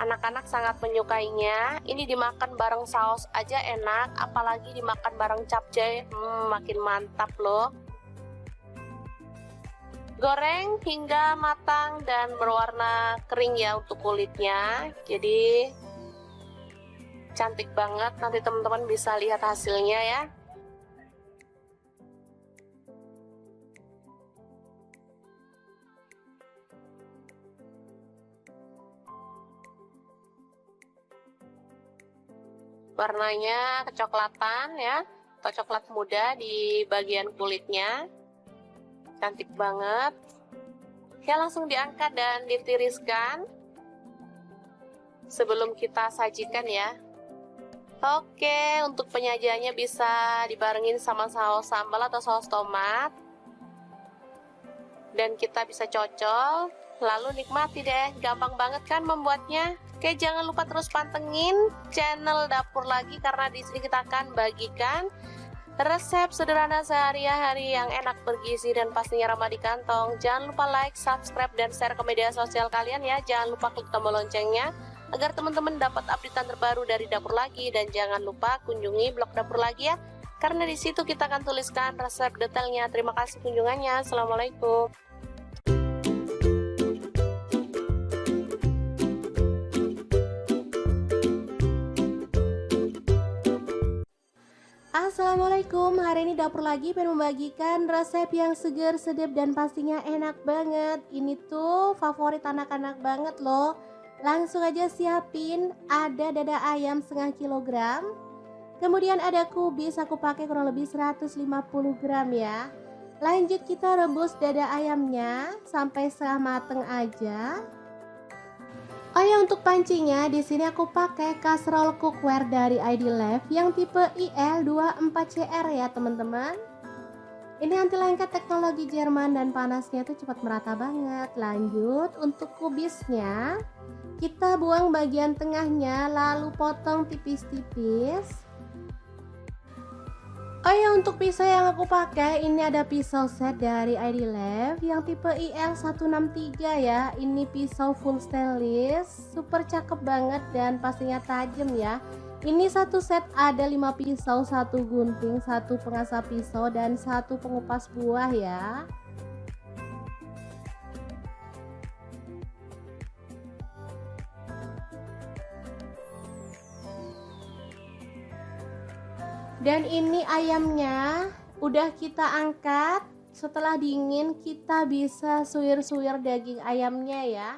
Anak-anak sangat menyukainya. Ini dimakan bareng saus aja enak, apalagi dimakan bareng capcay, makin mantap loh. Goreng hingga matang dan berwarna kering ya untuk kulitnya, jadi cantik banget. Nanti teman-teman bisa lihat hasilnya ya. Warnanya kecoklatan ya, atau coklat muda di bagian kulitnya, cantik banget. Oke, langsung diangkat dan ditiriskan sebelum kita sajikan ya. Oke, untuk penyajiannya bisa dibarengin sama saus sambal atau saus tomat, dan kita bisa cocol, lalu nikmati deh. Gampang banget kan membuatnya. Oke, jangan lupa terus pantengin channel Dapur Lagi, karena di sini kita akan bagikan resep sederhana sehari-hari yang enak, bergizi, dan pastinya ramah di kantong. Jangan lupa like, subscribe, dan share ke media sosial kalian ya. Jangan lupa klik tombol loncengnya agar teman-teman dapat updatean terbaru dari Dapur Lagi. Dan jangan lupa kunjungi blog Dapur Lagi ya, karena di situ kita akan tuliskan resep detailnya. Terima kasih kunjungannya. Assalamualaikum. Assalamualaikum, hari ini Dapur Lagi pengen membagikan resep yang seger, sedap, dan pastinya enak banget. Ini tuh favorit anak-anak banget loh. Langsung aja siapin, ada dada ayam setengah kilogram. Kemudian ada kubis, aku pakai kurang lebih 150 gram ya. Lanjut kita rebus dada ayamnya sampai setengah mateng aja. Oh ya, untuk pancinya di sini aku pakai kaserol cookware dari ID Lab yang tipe IL24CR ya teman-teman. Ini anti lengket teknologi Jerman dan panasnya tuh cepat merata banget. Lanjut untuk kubisnya, kita buang bagian tengahnya lalu potong tipis-tipis. Oh ya, untuk pisau yang aku pakai ini ada pisau set dari ID Lab yang tipe IL163 ya. Ini pisau full stainless, super cakep banget dan pastinya tajam ya. Ini satu set ada 5 pisau, 1 gunting, 1 pengasah pisau, dan 1 pengupas buah ya. Dan ini ayamnya udah kita angkat. Setelah dingin kita bisa suwir-suwir daging ayamnya ya.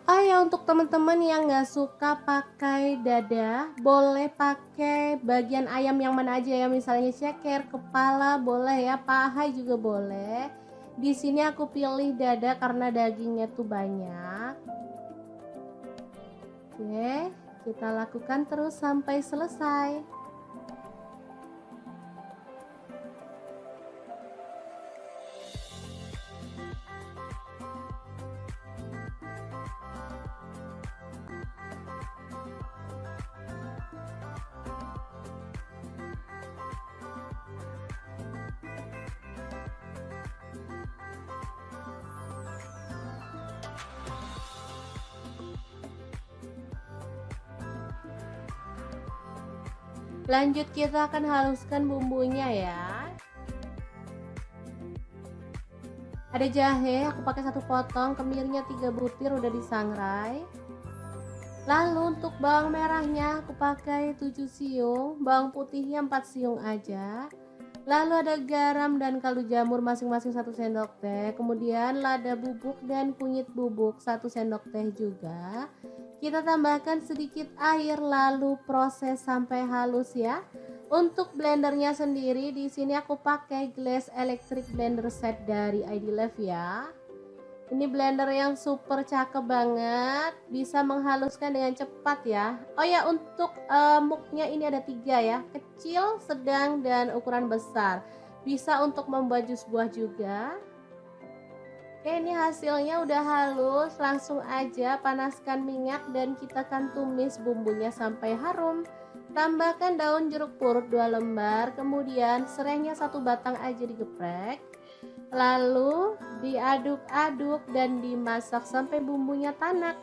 Oh ya, untuk teman-teman yang nggak suka pakai dada, boleh pakai bagian ayam yang mana aja ya, misalnya ceker, kepala boleh ya, paha juga boleh. Di sini aku pilih dada karena dagingnya tuh banyak. Oke, kita lakukan terus sampai selesai. Lanjut kita akan haluskan bumbunya ya. Ada jahe, aku pakai 1 potong, kemirinya 3 butir udah disangrai. Lalu untuk bawang merahnya aku pakai 7 siung, bawang putihnya 4 siung aja. Lalu ada garam dan kaldu jamur masing-masing 1 sendok teh. Kemudian lada bubuk dan kunyit bubuk 1 sendok teh juga. Kita tambahkan sedikit air lalu proses sampai halus ya. Untuk blendernya sendiri di sini aku pakai Glass Electric Blender Set dari ID Life ya. Ini blender yang super cakep banget, bisa menghaluskan dengan cepat ya. Oh ya, untuk muknya ini ada 3 ya, kecil, sedang, dan ukuran besar. Bisa untuk membuat jus buah juga. Oke, ini hasilnya udah halus, langsung aja panaskan minyak dan kita akan tumis bumbunya sampai harum. Tambahkan daun jeruk purut 2 lembar, kemudian serehnya 1 batang aja digeprek. Lalu diaduk-aduk dan dimasak sampai bumbunya tanak.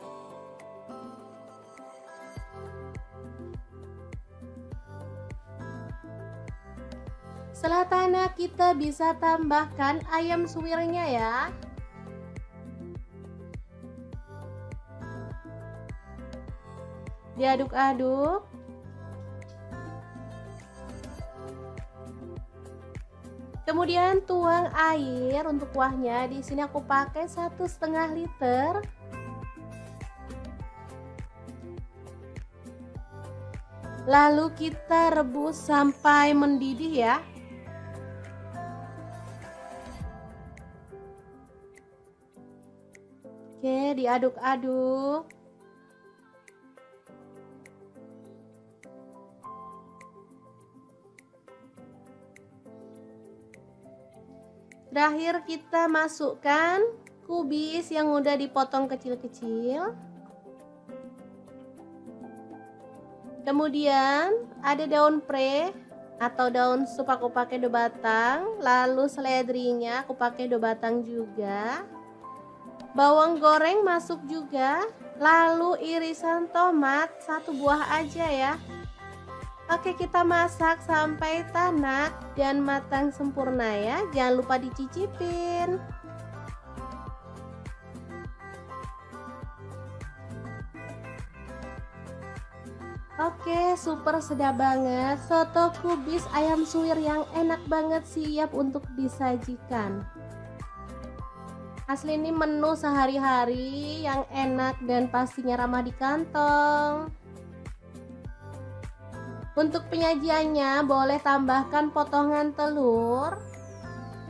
Setelah tanak kita bisa tambahkan ayam suwirnya ya. Diaduk-aduk. Kemudian tuang air untuk kuahnya. Di sini aku pakai 1,5 liter. Lalu kita rebus sampai mendidih ya. Oke, diaduk-aduk. Terakhir kita masukkan kubis yang udah dipotong kecil-kecil. Kemudian ada daun pre atau daun sup aku pakai 2 batang. Lalu seledrinya aku pakai 2 batang juga. Bawang goreng masuk juga. Lalu irisan tomat 1 buah aja ya. Oke, kita masak sampai tanak dan matang sempurna ya. Jangan lupa dicicipin. Oke, super sedap banget. Soto kubis ayam suwir yang enak banget siap untuk disajikan. Asli ini menu sehari-hari yang enak dan pastinya ramah di kantong. Untuk penyajiannya boleh tambahkan potongan telur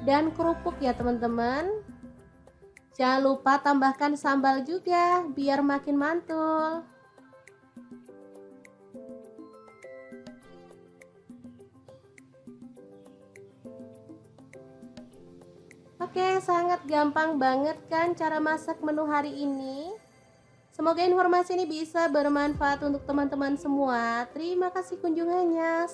dan kerupuk ya teman-teman. Jangan lupa tambahkan sambal juga biar makin mantul. Oke, sangat gampang banget kan cara masak menu hari ini. Semoga informasi ini bisa bermanfaat untuk teman-teman semua. Terima kasih kunjungannya.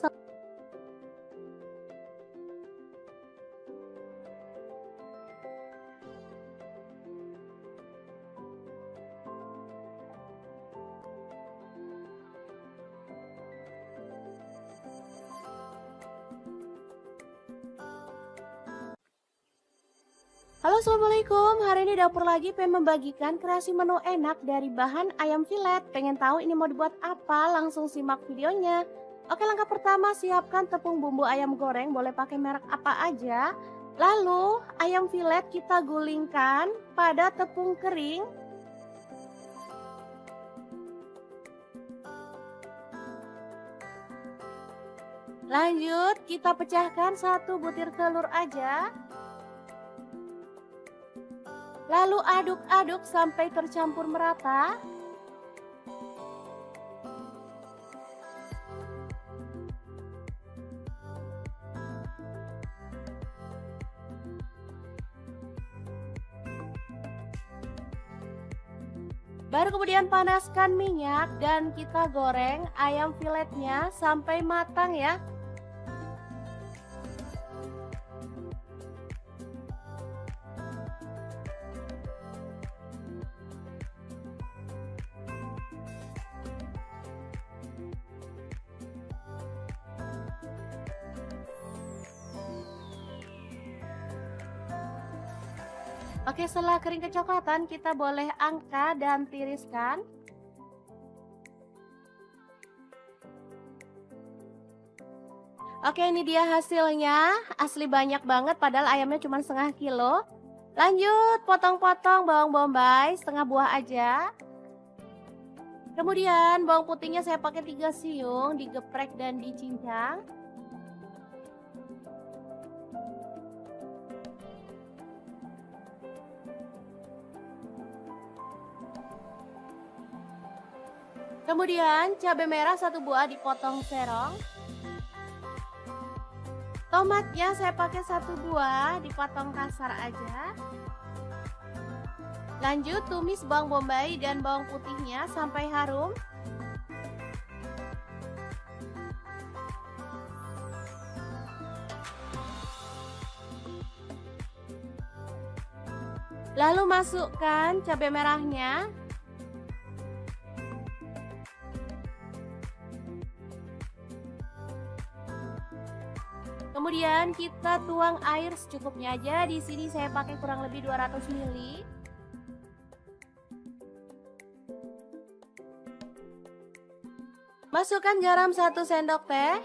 Halo, assalamualaikum. Hari ini dapur lagi pengen membagikan kreasi menu enak dari bahan ayam filet. Pengen tahu ini mau dibuat apa? Langsung simak videonya. Oke, langkah pertama siapkan tepung bumbu ayam goreng, boleh pakai merek apa aja. Lalu ayam filet kita gulingkan pada tepung kering. Lanjut kita pecahkan 1 butir telur aja. Lalu aduk-aduk sampai tercampur merata. Baru kemudian panaskan minyak dan kita goreng ayam filetnya sampai matang ya. Oke, setelah kering kecoklatan kita boleh angkat dan tiriskan. Oke, ini dia hasilnya. Asli banyak banget padahal ayamnya cuma setengah kilo. Lanjut potong-potong bawang bombay setengah buah aja. Kemudian bawang putihnya saya pakai 3 siung, digeprek dan dicincang. Kemudian cabai merah 1 buah dipotong serong. Tomatnya saya pakai 1 buah dipotong kasar aja. Lanjut tumis bawang bombay dan bawang putihnya sampai harum. Lalu masukkan cabai merahnya. Kemudian kita tuang air secukupnya aja. Di sini saya pakai kurang lebih 200 ml. Masukkan garam 1 sendok teh.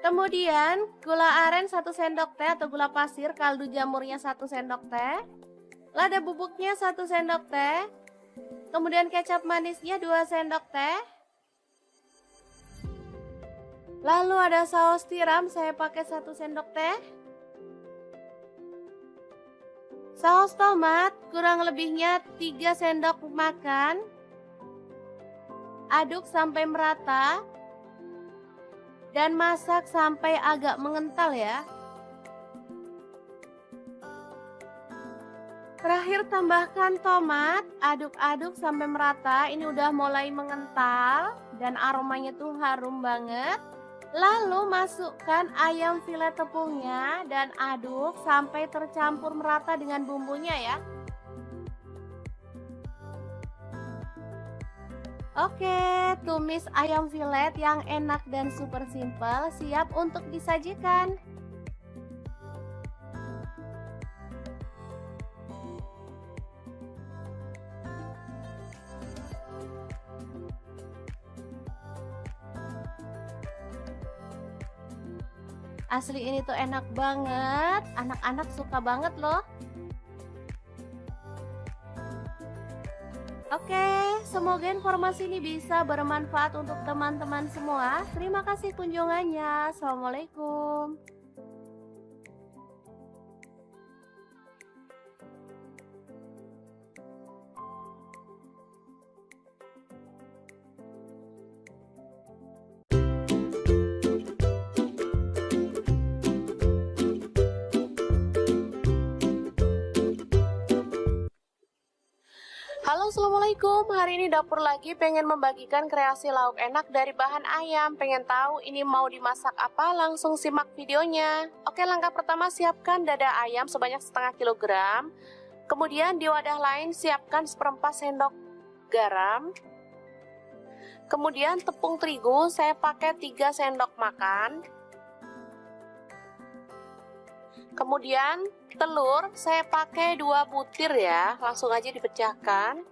Kemudian gula aren 1 sendok teh atau gula pasir, kaldu jamurnya 1 sendok teh. Lada bubuknya 1 sendok teh. Kemudian kecap manisnya 2 sendok teh. Lalu ada saus tiram, saya pakai 1 sendok teh. Saus tomat kurang lebihnya 3 sendok makan. Aduk sampai merata. Dan masak sampai agak mengental ya. Terakhir tambahkan tomat, aduk-aduk sampai merata. Ini udah mulai mengental dan aromanya tuh harum banget. Lalu masukkan ayam filet tepungnya dan aduk sampai tercampur merata dengan bumbunya ya. Oke, tumis ayam filet yang enak dan super simple siap untuk disajikan. Asli ini tuh enak banget, anak-anak suka banget loh. Oke, semoga informasi ini bisa bermanfaat untuk teman-teman semua. Terima kasih kunjungannya. Assalamualaikum. Halo, assalamualaikum. Hari ini dapur lagi pengen membagikan kreasi lauk enak dari bahan ayam. Pengen tahu ini mau dimasak apa? Langsung simak videonya. Oke, langkah pertama siapkan dada ayam sebanyak setengah kilogram. Kemudian di wadah lain siapkan 1/4 sendok garam. Kemudian tepung terigu saya pakai 3 sendok makan. Kemudian telur saya pakai 2 butir ya, langsung aja dipecahkan.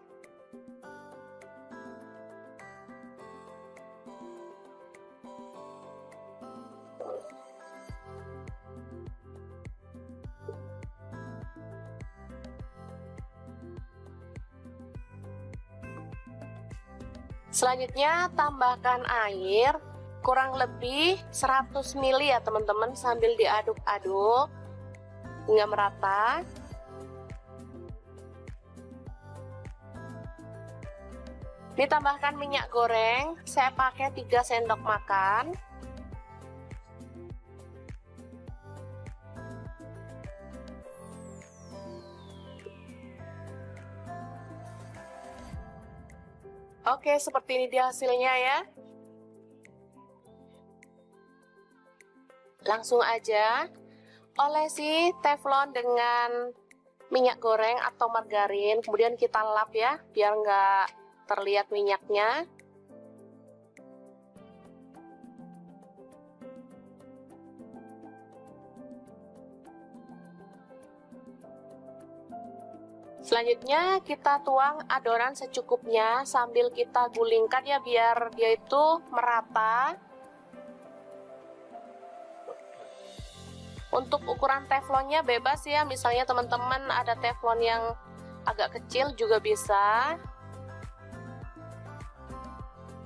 Selanjutnya tambahkan air kurang lebih 100 ml ya teman-teman, sambil diaduk-aduk hingga merata. Ditambahkan minyak goreng, saya pakai 3 sendok makan. Oke, seperti ini dia hasilnya ya. Langsung aja olesi teflon dengan minyak goreng atau margarin, kemudian kita lap ya, biar nggak terlihat minyaknya. Selanjutnya kita tuang adonan secukupnya sambil kita gulingkan ya, biar dia itu merata. Untuk ukuran teflonnya bebas ya, misalnya teman-teman ada teflon yang agak kecil juga bisa.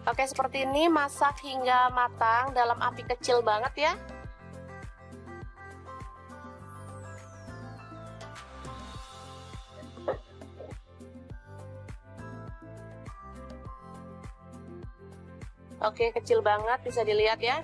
Oke, seperti ini, masak hingga matang dalam api kecil banget ya. Oke, kecil banget, bisa dilihat ya.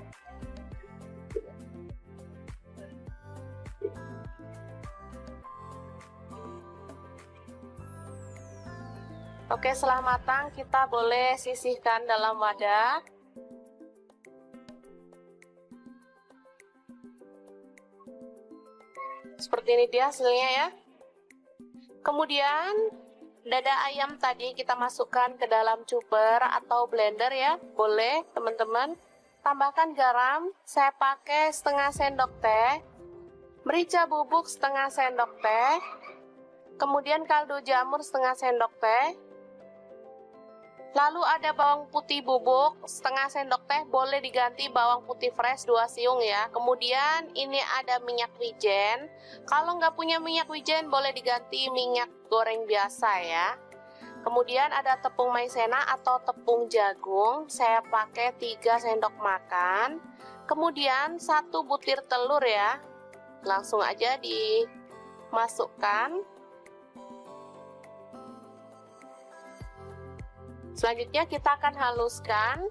Oke, setelah matang kita boleh sisihkan dalam wadah. Seperti ini dia hasilnya ya. Kemudian dada ayam tadi kita masukkan ke dalam chopper atau blender ya, boleh teman-teman. Tambahkan garam, saya pakai setengah sendok teh, merica bubuk setengah sendok teh, kemudian kaldu jamur setengah sendok teh, lalu ada bawang putih bubuk setengah sendok teh, boleh diganti bawang putih fresh 2 siung ya. Kemudian ini ada minyak wijen, kalau nggak punya minyak wijen boleh diganti minyak goreng biasa ya. Kemudian ada tepung maizena atau tepung jagung, saya pakai 3 sendok makan. Kemudian 1 butir telur ya, langsung aja dimasukkan. Selanjutnya kita akan haluskan.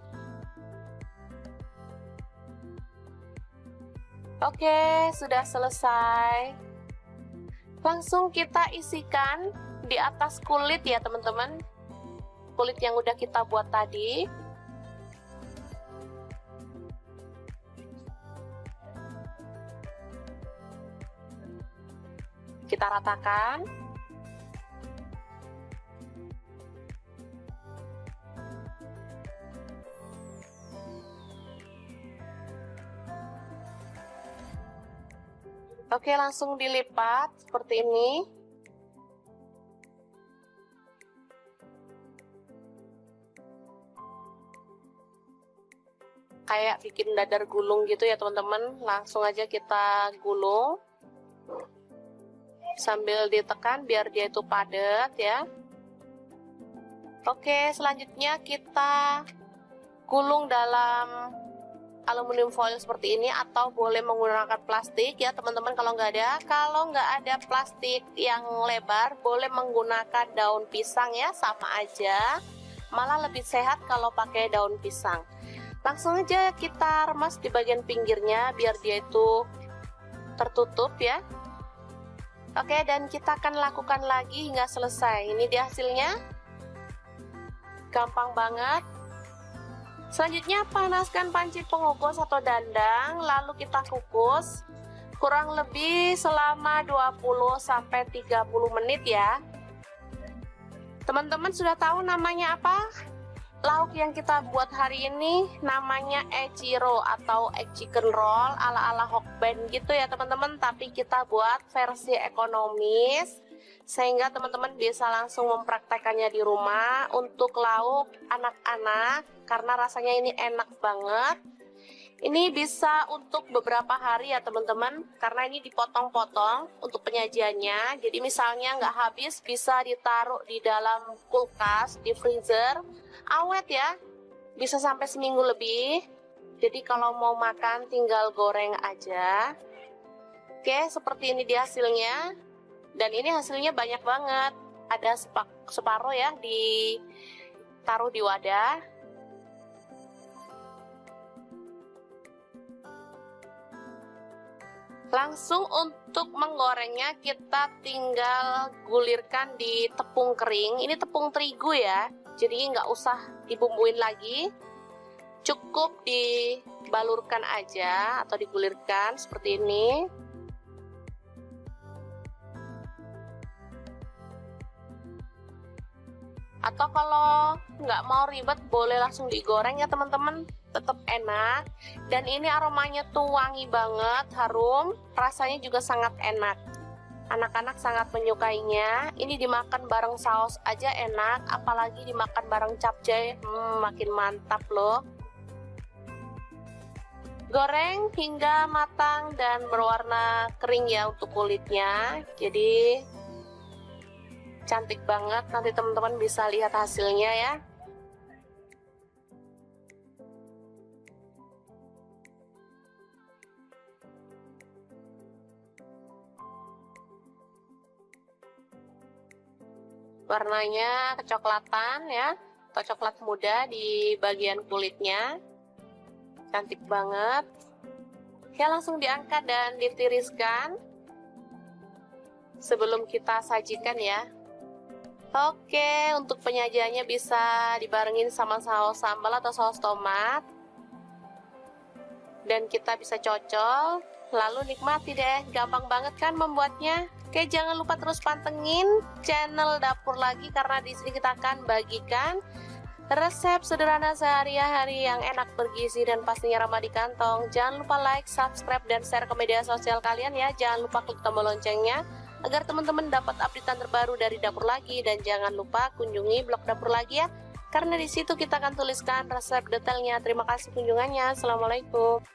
Oke, sudah selesai. Langsung kita isikan di atas kulit ya teman-teman, kulit yang udah kita buat tadi. Kita ratakan. Oke, langsung dilipat seperti ini. Kayak bikin dadar gulung gitu ya teman-teman, langsung aja kita gulung sambil ditekan biar dia itu padat ya. Oke, selanjutnya kita gulung dalam aluminium foil seperti ini, atau boleh menggunakan plastik ya teman-teman kalau nggak ada. Kalau nggak ada plastik yang lebar, boleh menggunakan daun pisang ya, sama aja, malah lebih sehat kalau pakai daun pisang. Langsung aja kita remas di bagian pinggirnya biar dia itu tertutup ya. Oke, dan kita akan lakukan lagi hingga selesai. Ini dia hasilnya, gampang banget. Selanjutnya panaskan panci pengukus atau dandang, lalu kita kukus kurang lebih selama 20-30 menit ya. Teman-teman sudah tahu namanya apa? Lauk yang kita buat hari ini namanya echiro atau egg chicken roll ala-ala Hokben gitu ya teman-teman, tapi kita buat versi ekonomis sehingga teman-teman bisa langsung mempraktekannya di rumah untuk lauk anak-anak karena rasanya ini enak banget. Ini bisa untuk beberapa hari ya teman-teman, karena ini dipotong-potong untuk penyajiannya. Jadi misalnya nggak habis bisa ditaruh di dalam kulkas, di freezer, awet ya, bisa sampai seminggu lebih. Jadi kalau mau makan tinggal goreng aja. Oke, seperti ini dia hasilnya. Dan ini hasilnya banyak banget. Ada separuh ya, ditaruh di wadah. Langsung untuk menggorengnya kita tinggal gulirkan di tepung kering. Ini tepung terigu ya, jadi nggak usah dibumbuin lagi. Cukup dibalurkan aja atau digulirkan seperti ini. Atau kalau nggak mau ribet boleh langsung digoreng ya teman-teman, tetap enak. Dan ini aromanya tuh wangi banget, harum, rasanya juga sangat enak. Anak-anak sangat menyukainya. Ini dimakan bareng saus aja enak, apalagi dimakan bareng capcay, makin mantap loh. Goreng hingga matang dan berwarna kering ya untuk kulitnya, jadi cantik banget. Nanti teman-teman bisa lihat hasilnya ya. Warnanya kecoklatan ya, atau coklat muda di bagian kulitnya. Cantik banget. Oke, langsung diangkat dan ditiriskan sebelum kita sajikan ya. Oke, untuk penyajiannya bisa dibarengin sama saus sambal atau saus tomat. Dan kita bisa cocol, lalu nikmati deh. Gampang banget kan membuatnya? Oke, jangan lupa terus pantengin channel Dapur Lagi karena di sini kita akan bagikan resep sederhana sehari-hari yang enak, bergizi, dan pastinya ramah di kantong. Jangan lupa like, subscribe, dan share ke media sosial kalian ya. Jangan lupa klik tombol loncengnya agar teman-teman dapat updatean terbaru dari Dapur Lagi. Dan jangan lupa kunjungi blog Dapur Lagi ya, karena di situ kita akan tuliskan resep detailnya. Terima kasih kunjungannya. Assalamualaikum.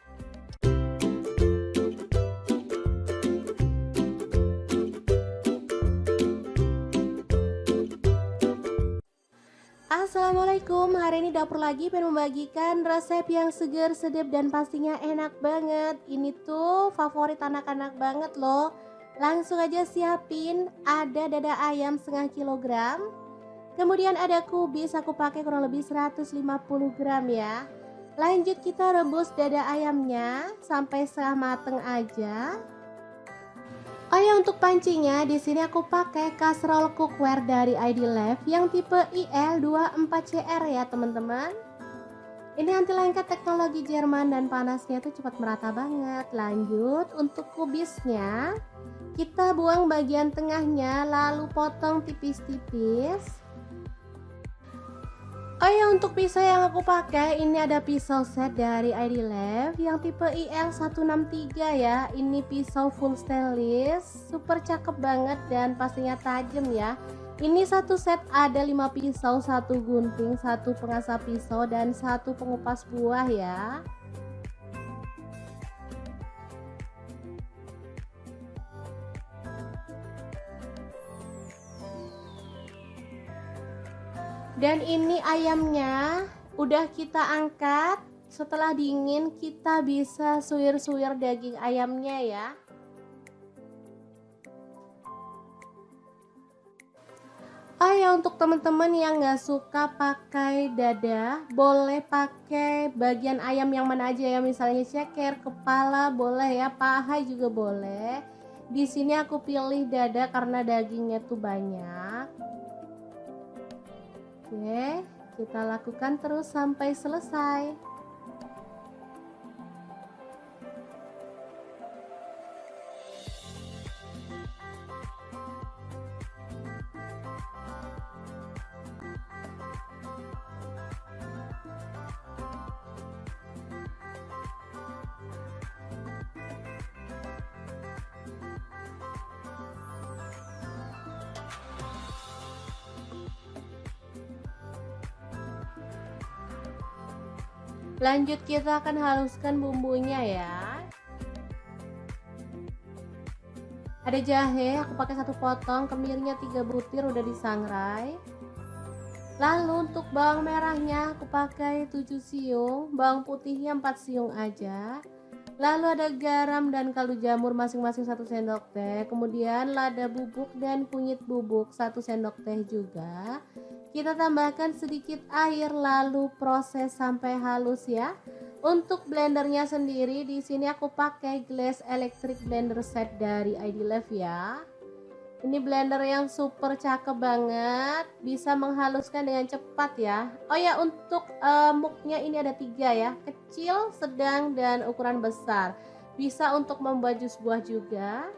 Assalamualaikum, hari ini Dapur Lagi pengen membagikan resep yang seger, sedap, dan pastinya enak banget. Ini tuh favorit anak-anak banget loh. Langsung aja siapin, ada dada ayam setengah kilogram. Kemudian ada kubis, aku pakai kurang lebih 150 gram ya. Lanjut kita rebus dada ayamnya sampai setengah mateng aja. Oh ya, untuk pancinya di sini aku pakai kaserol cookware dari ID Lab yang tipe IL24CR ya teman-teman. Ini anti lengket teknologi Jerman dan panasnya itu cepat merata banget. Lanjut untuk kubisnya, kita buang bagian tengahnya lalu potong tipis-tipis. Oh ya, untuk pisau yang aku pakai ini ada pisau set dari ID Lab yang tipe IL163 ya. Ini pisau full stainless, super cakep banget dan pastinya tajam ya. Ini satu set ada 5 pisau, 1 gunting, 1 pengasah pisau, dan 1 pengupas buah ya. Dan ini ayamnya udah kita angkat. Setelah dingin kita bisa suwir-suwir daging ayamnya ya. Oh ya, untuk teman-teman yang nggak suka pakai dada, boleh pakai bagian ayam yang mana aja ya, misalnya ceker, kepala boleh ya, paha juga boleh. Di sini aku pilih dada karena dagingnya tuh banyak. Oke, kita lakukan terus sampai selesai. Lanjut kita akan haluskan bumbunya ya. Ada jahe, aku pakai 1 potong, kemirinya 3 butir udah disangrai. Lalu untuk bawang merahnya aku pakai 7 siung, bawang putihnya 4 siung aja. Lalu ada garam dan kaldu jamur masing-masing 1 sendok teh. Kemudian lada bubuk dan kunyit bubuk 1 sendok teh juga. Kita tambahkan sedikit air lalu proses sampai halus ya. Untuk blendernya sendiri di sini aku pakai Glass Electric Blender Set dari ID Life ya. Ini blender yang super cakep banget, bisa menghaluskan dengan cepat ya. Oh ya, untuk muknya ini ada 3 ya, kecil, sedang, dan ukuran besar. Bisa untuk membuat jus buah juga.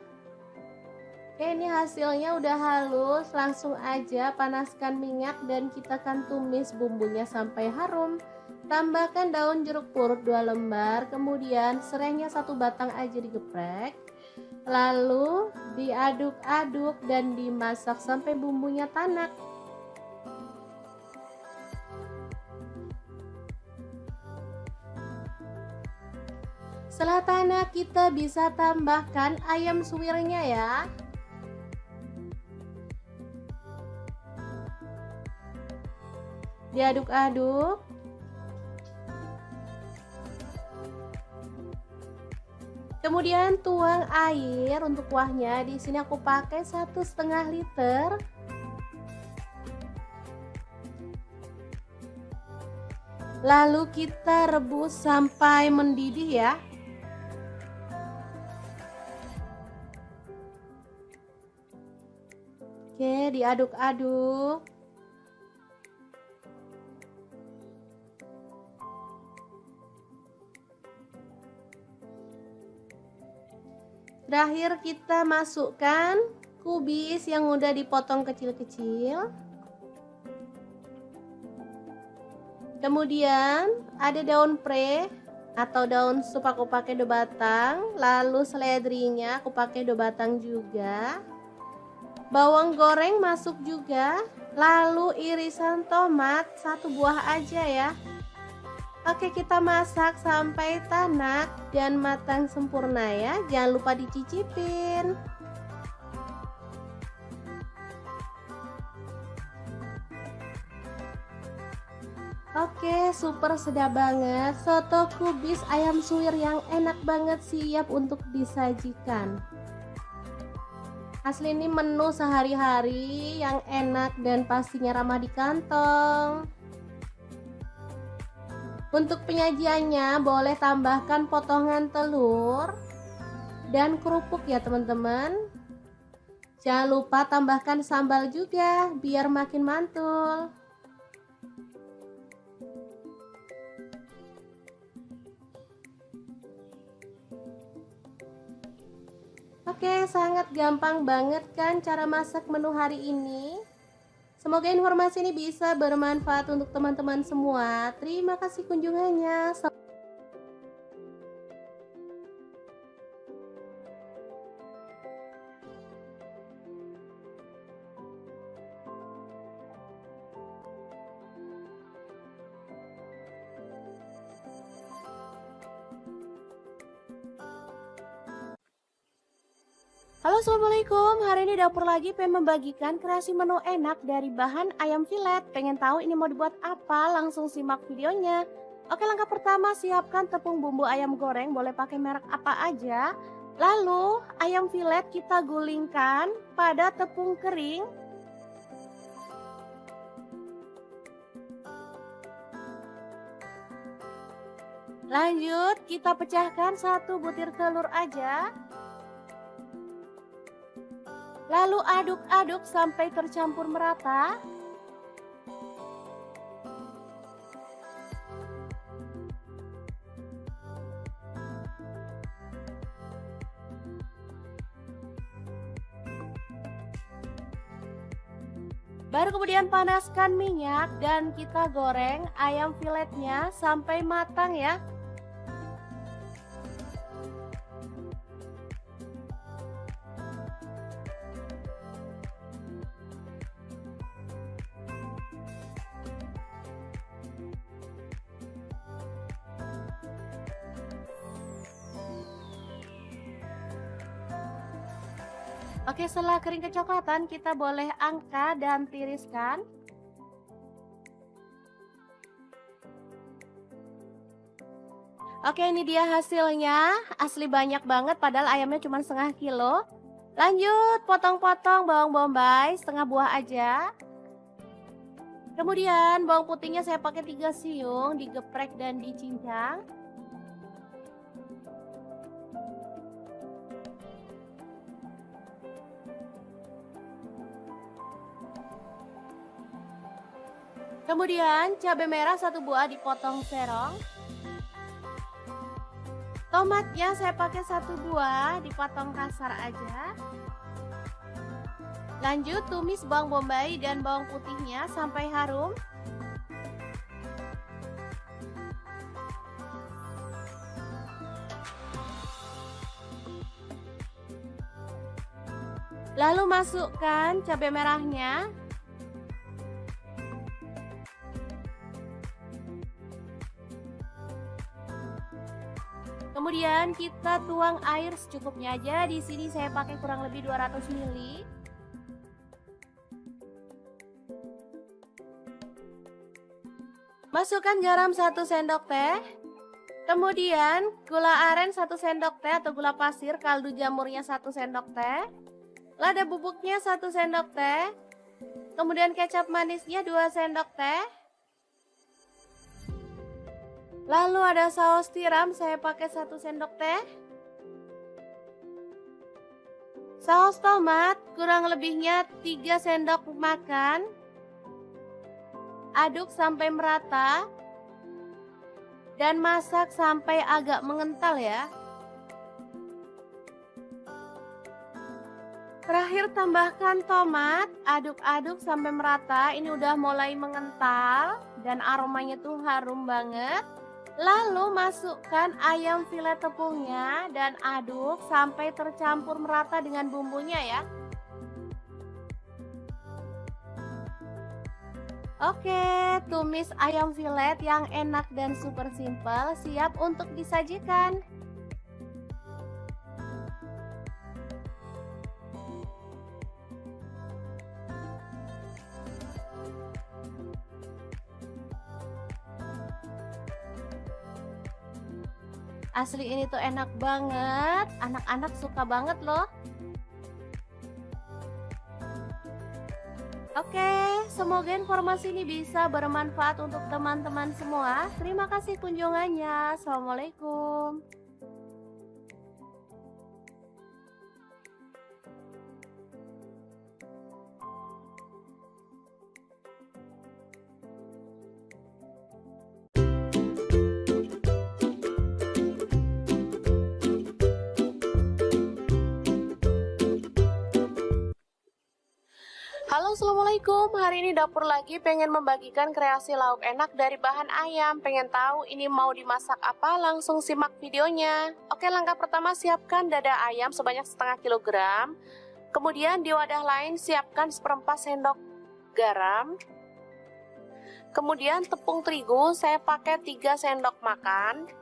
Oke, ini hasilnya udah halus, langsung aja panaskan minyak dan kita akan tumis bumbunya sampai harum. Tambahkan daun jeruk purut 2 lembar, kemudian serainya 1 batang aja digeprek. Lalu diaduk-aduk dan dimasak sampai bumbunya tanak. Setelah tanak kita bisa tambahkan ayam suwirnya ya. Diaduk-aduk. Kemudian tuang air untuk kuahnya. Di sini aku pakai 1,5 liter. Lalu kita rebus sampai mendidih ya. Oke, diaduk-aduk. Terakhir kita masukkan kubis yang udah dipotong kecil-kecil. Kemudian ada daun pre atau daun sup aku pakai 2 batang. Lalu seledrinya aku pakai 2 batang juga. Bawang goreng masuk juga. Lalu irisan tomat 1 buah aja ya. Oke, kita masak sampai tanak dan matang sempurna ya. Jangan lupa dicicipin. Oke, super sedap banget. Soto kubis ayam suwir yang enak banget siap untuk disajikan. Asli ini menu sehari-hari yang enak dan pastinya ramah di kantong. Untuk penyajiannya boleh tambahkan potongan telur dan kerupuk ya teman-teman. Jangan lupa tambahkan sambal juga biar makin mantul. Oke, sangat gampang banget kan cara masak menu hari ini. Semoga informasi ini bisa bermanfaat untuk teman-teman semua. Terima kasih kunjungannya. Halo, assalamualaikum. Hari ini dapur lagi pengen membagikan kreasi menu enak dari bahan ayam filet. Pengen tahu ini mau dibuat apa? Langsung simak videonya. Oke, langkah pertama siapkan tepung bumbu ayam goreng, boleh pakai merek apa aja. Lalu ayam filet kita gulingkan pada tepung kering. Lanjut kita pecahkan 1 butir telur aja. Lalu aduk-aduk sampai tercampur merata. Baru kemudian panaskan minyak dan kita goreng ayam filetnya sampai matang ya. Oke, setelah kering kecoklatan, kita boleh angkat dan tiriskan. Oke, ini dia hasilnya. Asli banyak banget, padahal ayamnya cuma setengah kilo. Lanjut, potong-potong bawang bombay, setengah buah aja. Kemudian bawang putihnya saya pakai 3 siung, digeprek dan dicincang. Kemudian cabai merah 1 buah dipotong serong. Tomatnya saya pakai 1 buah, dipotong kasar aja. Lanjut tumis bawang bombay dan bawang putihnya sampai harum. Lalu masukkan cabai merahnya. Kemudian kita tuang air secukupnya aja. Di sini saya pakai kurang lebih 200 ml. Masukkan garam 1 sendok teh. Kemudian gula aren 1 sendok teh atau gula pasir, kaldu jamurnya 1 sendok teh. Lada bubuknya 1 sendok teh. Kemudian kecap manisnya 2 sendok teh. Lalu ada saus tiram, saya pakai 1 sendok teh. Saus tomat kurang lebihnya 3 sendok makan. Aduk sampai merata. Dan masak sampai agak mengental ya. Terakhir tambahkan tomat, aduk-aduk sampai merata. Ini udah mulai mengental dan aromanya tuh harum banget. Lalu masukkan ayam filet tepungnya dan aduk sampai tercampur merata dengan bumbunya ya. Oke, tumis ayam filet yang enak dan super simple siap untuk disajikan. Asli ini tuh enak banget, anak-anak suka banget loh. Oke, semoga informasi ini bisa bermanfaat untuk teman-teman semua. Terima kasih kunjungannya. Assalamualaikum. Halo, assalamualaikum. Hari ini dapur lagi pengen membagikan kreasi lauk enak dari bahan ayam. Pengen tahu ini mau dimasak apa? Langsung simak videonya. Oke, langkah pertama siapkan dada ayam sebanyak setengah kilogram. Kemudian di wadah lain siapkan 1/4 sendok garam. Kemudian tepung terigu saya pakai 3 sendok makan.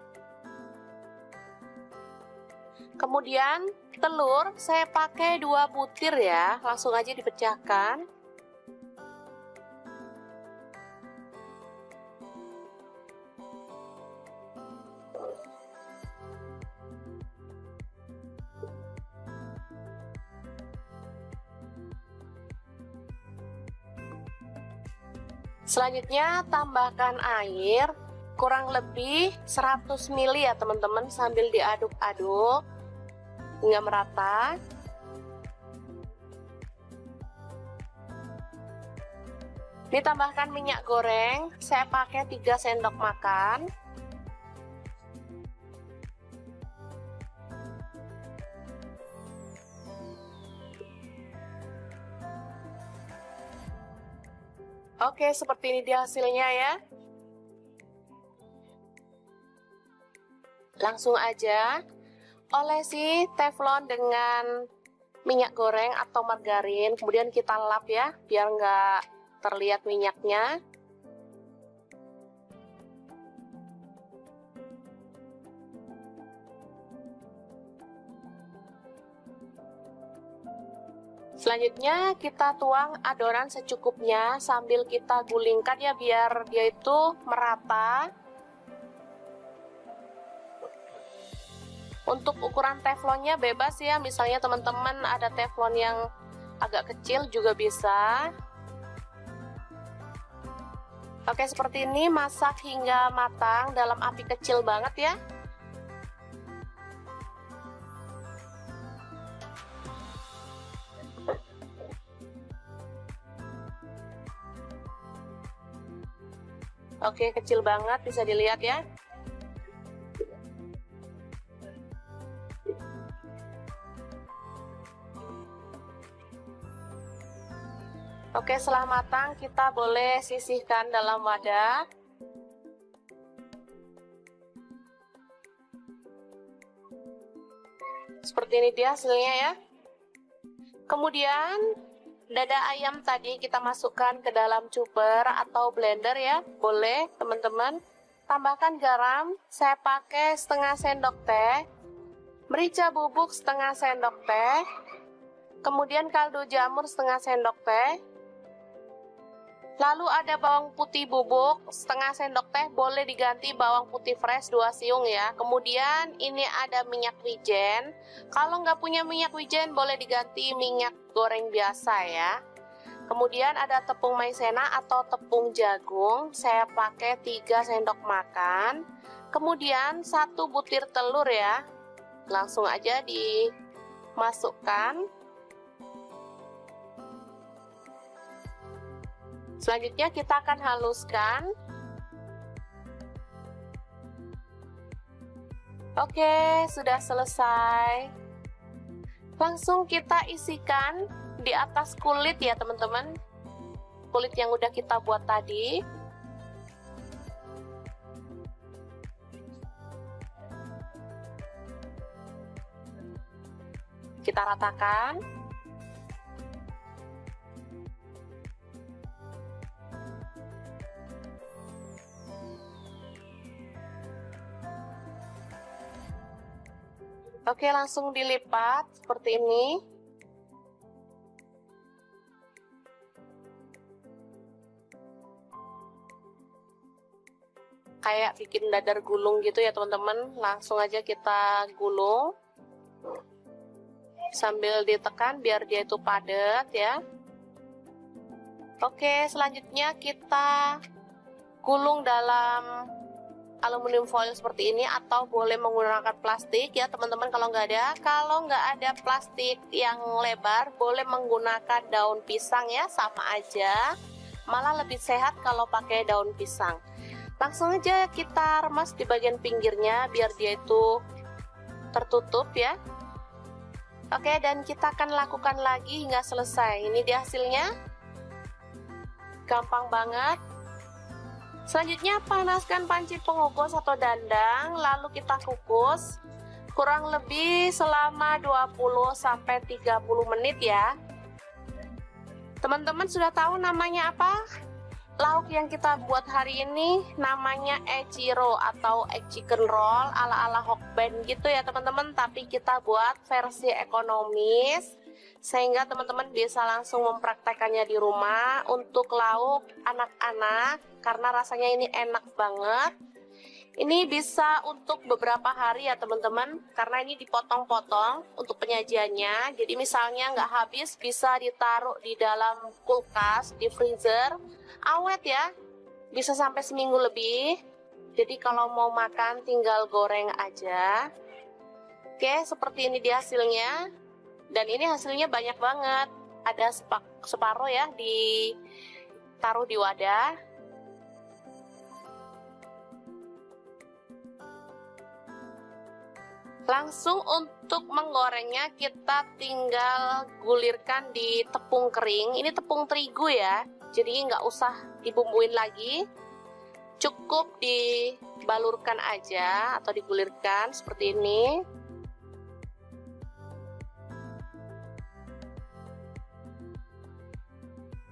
Kemudian telur saya pakai 2 butir ya, langsung aja dipecahkan. Selanjutnya tambahkan air kurang lebih 100 ml ya teman-teman, sambil diaduk-aduk hingga merata. Ditambahkan minyak goreng, saya pakai 3 sendok makan. Oke, seperti ini dia hasilnya ya. Langsung aja olesi teflon dengan minyak goreng atau margarin, kemudian kita lap ya, biar nggak terlihat minyaknya. Selanjutnya kita tuang adonan secukupnya sambil kita gulingkan ya biar dia itu merata. Untuk ukuran teflonnya bebas ya, misalnya teman-teman ada teflon yang agak kecil juga bisa. Oke, seperti ini, masak hingga matang dalam api kecil banget ya. Oke, kecil banget, bisa dilihat ya. Oke, setelah matang kita boleh sisihkan dalam wadah. Seperti ini dia hasilnya ya. Kemudian dada ayam tadi kita masukkan ke dalam chopper atau blender ya. Boleh teman-teman. Tambahkan garam, saya pakai setengah sendok teh. Merica bubuk setengah sendok teh. Kemudian kaldu jamur setengah sendok teh. Lalu ada bawang putih bubuk setengah sendok teh, boleh diganti bawang putih fresh 2 siung ya. Kemudian ini ada minyak wijen. Kalau nggak punya minyak wijen boleh diganti minyak goreng biasa ya. Kemudian ada tepung maizena atau tepung jagung, saya pakai 3 sendok makan. Kemudian 1 butir telur ya. Langsung aja dimasukkan. Selanjutnya kita akan haluskan. Oke, sudah selesai. Langsung kita isikan di atas kulit ya teman-teman. Kulit yang udah kita buat tadi. Kita ratakan. Oke, langsung dilipat seperti ini. Kayak bikin dadar gulung gitu ya teman-teman. Langsung aja kita gulung. Sambil ditekan biar dia itu padat ya. Oke, selanjutnya kita gulung dalam aluminium foil seperti ini atau boleh menggunakan plastik ya teman-teman kalau nggak ada plastik yang lebar boleh menggunakan daun pisang ya, sama aja, malah lebih sehat kalau pakai daun pisang. Langsung aja kita remas di bagian pinggirnya biar dia itu tertutup ya. Oke, dan kita akan lakukan lagi hingga selesai. Ini dia hasilnya, gampang banget. Selanjutnya panaskan panci pengukus atau dandang, lalu kita kukus kurang lebih selama 20-30 menit ya. Teman-teman sudah tahu namanya apa? Lauk yang kita buat hari ini namanya echiro atau egg chicken roll ala-ala Hokben gitu ya teman-teman, tapi kita buat versi ekonomis sehingga teman-teman bisa langsung mempraktekannya di rumah untuk lauk anak-anak karena rasanya ini enak banget. Ini bisa untuk beberapa hari ya teman-teman, karena ini dipotong-potong untuk penyajiannya. Jadi misalnya nggak habis bisa ditaruh di dalam kulkas, di freezer, awet ya, bisa sampai seminggu lebih. Jadi kalau mau makan tinggal goreng aja. Oke, seperti ini dia hasilnya. Dan ini hasilnya banyak banget. Ada separuh ya, ditaruh di wadah. Langsung untuk menggorengnya kita tinggal gulirkan di tepung kering. Ini tepung terigu ya, jadi nggak usah dibumbuin lagi. Cukup dibalurkan aja atau digulirkan seperti ini.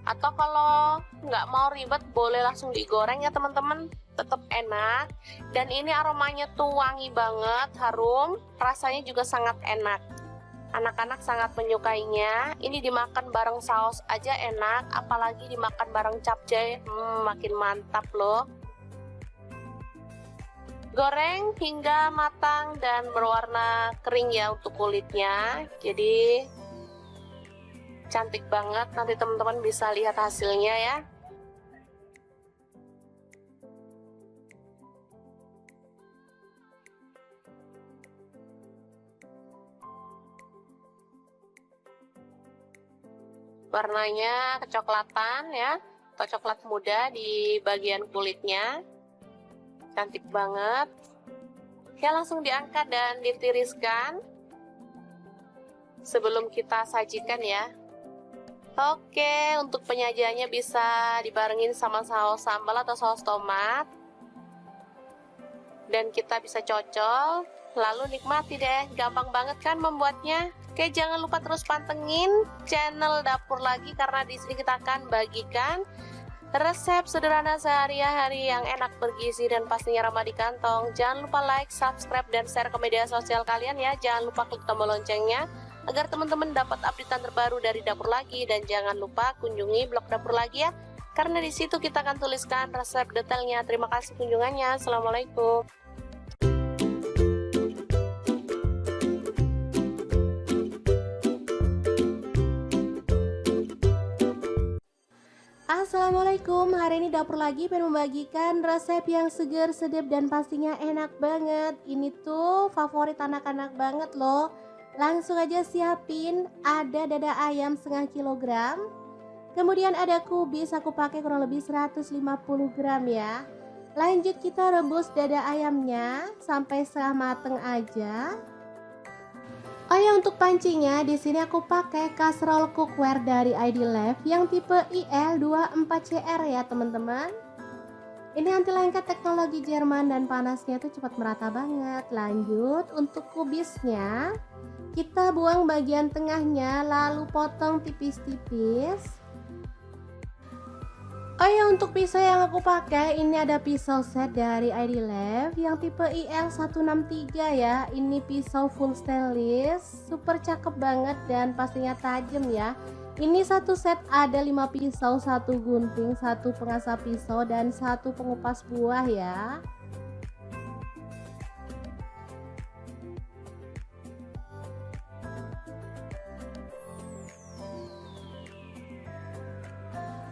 Atau kalau nggak mau ribet boleh langsung digoreng ya teman-teman, tetap enak. Dan ini aromanya tuh wangi banget, harum, rasanya juga sangat enak. Anak-anak sangat menyukainya. Ini dimakan bareng saus aja enak, apalagi dimakan bareng capcay, makin mantap loh. Goreng hingga matang dan berwarna kering ya untuk kulitnya. Jadi cantik banget, nanti teman-teman bisa lihat hasilnya ya. Warnanya kecoklatan ya, atau coklat muda di bagian kulitnya. Cantik banget. Ya, langsung diangkat dan ditiriskan sebelum kita sajikan ya. Oke, untuk penyajiannya bisa dibarengin sama saus sambal atau saus tomat. Dan kita bisa cocol, lalu nikmati deh. Gampang banget kan membuatnya? Oke, jangan lupa terus pantengin channel Dapur Lagi, karena di sini kita akan bagikan resep sederhana sehari-hari yang enak, bergizi, dan pastinya ramah di kantong. Jangan lupa like, subscribe, dan share ke media sosial kalian ya. Jangan lupa klik tombol loncengnya agar teman-teman dapat updatean terbaru dari Dapur Lagi. Dan jangan lupa kunjungi blog Dapur Lagi ya, karena di situ kita akan tuliskan resep detailnya. Terima kasih kunjungannya. Assalamualaikum. Assalamualaikum, hari ini Dapur Lagi pengen membagikan resep yang seger, sedap, dan pastinya enak banget. Ini tuh favorit anak-anak banget loh. Langsung aja siapin, ada dada ayam setengah kilogram. Kemudian ada kubis, aku pakai kurang lebih 150 gram ya. Lanjut kita rebus dada ayamnya sampai setengah mateng aja. Oh ya, untuk pancinya di sini aku pakai kaserol cookware dari ID-Life yang tipe IL24CR ya teman-teman. Ini anti lengket teknologi Jerman dan panasnya tuh cepat merata banget. Lanjut untuk kubisnya, kita buang bagian tengahnya lalu potong tipis-tipis. Oh ya, untuk pisau yang aku pakai ini ada pisau set dari ID-Life yang tipe IL163 ya. Ini pisau full stainless, super cakep banget dan pastinya tajam ya. Ini satu set ada 5 pisau, 1 gunting, 1 pengasah pisau, dan 1 pengupas buah ya.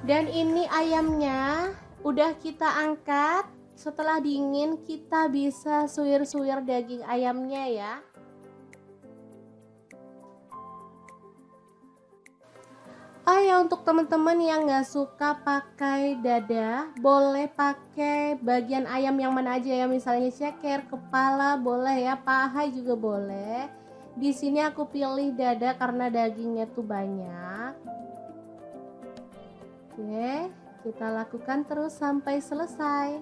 Dan ini ayamnya udah kita angkat. Setelah dingin kita bisa suwir-suwir daging ayamnya ya. Oh ya, untuk teman-teman yang nggak suka pakai dada, boleh pakai bagian ayam yang mana aja ya. Misalnya ceker, kepala boleh ya, paha juga boleh. Di sini aku pilih dada karena dagingnya tuh banyak. Oke, kita lakukan terus sampai selesai.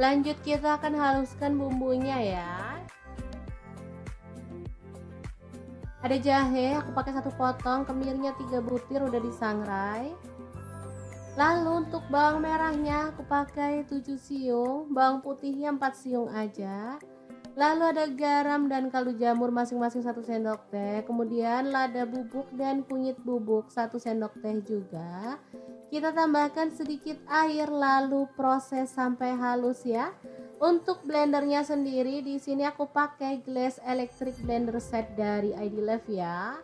Lanjut kita akan haluskan bumbunya ya. Ada jahe, aku pakai 1 potong, kemirinya 3 butir udah disangrai. Lalu untuk bawang merahnya aku pakai 7 siung, bawang putihnya 4 siung aja. Lalu ada garam dan kaldu jamur masing-masing 1 sendok teh. Kemudian lada bubuk dan kunyit bubuk 1 sendok teh juga. Kita tambahkan sedikit air lalu proses sampai halus ya. Untuk blendernya sendiri di sini aku pakai Glass Electric Blender Set dari ID-Life ya.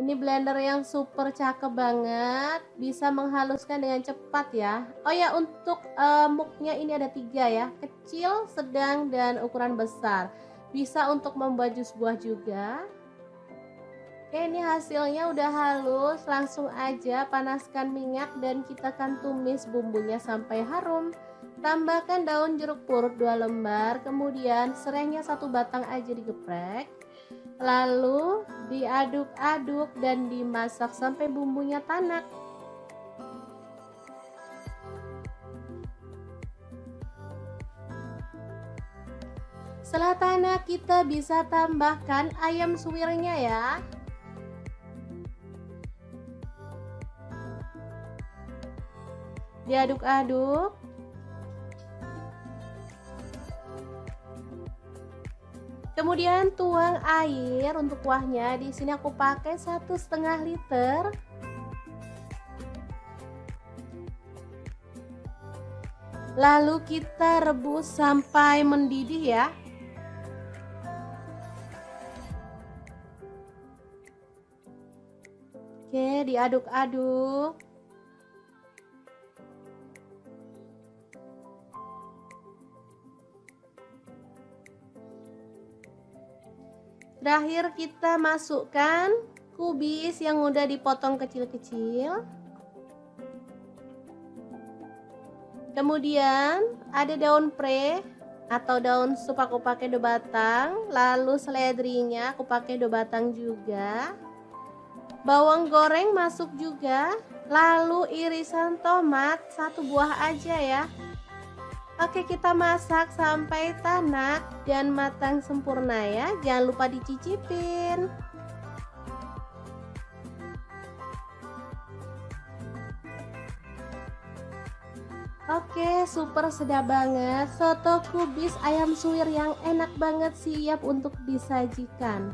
Ini blender yang super cakep banget, bisa menghaluskan dengan cepat ya. Oh ya, untuk muknya ini ada 3 ya, kecil, sedang, dan ukuran besar. Bisa untuk membuat jus buah juga. Oke, ini hasilnya udah halus. Langsung aja panaskan minyak dan kita akan tumis bumbunya sampai harum. Tambahkan daun jeruk purut 2 lembar, kemudian serainya 1 batang aja digeprek. Lalu diaduk-aduk dan dimasak sampai bumbunya tanak. Setelah tanak, kita bisa tambahkan ayam suwirnya ya. Diaduk-aduk. Kemudian tuang air untuk kuahnya. Di sini aku pakai 1,5 liter. Lalu kita rebus sampai mendidih ya. Oke, diaduk-aduk. Terakhir kita masukkan kubis yang udah dipotong kecil-kecil. Kemudian ada daun pre atau daun sup, aku pakai 2 batang. Lalu seledrinya aku pakai 2 batang juga. Bawang goreng masuk juga. Lalu irisan tomat 1 buah aja ya. Oke, kita masak sampai tanak dan matang sempurna ya. Jangan lupa dicicipin. Oke, super sedap banget. Soto kubis ayam suwir yang enak banget siap untuk disajikan.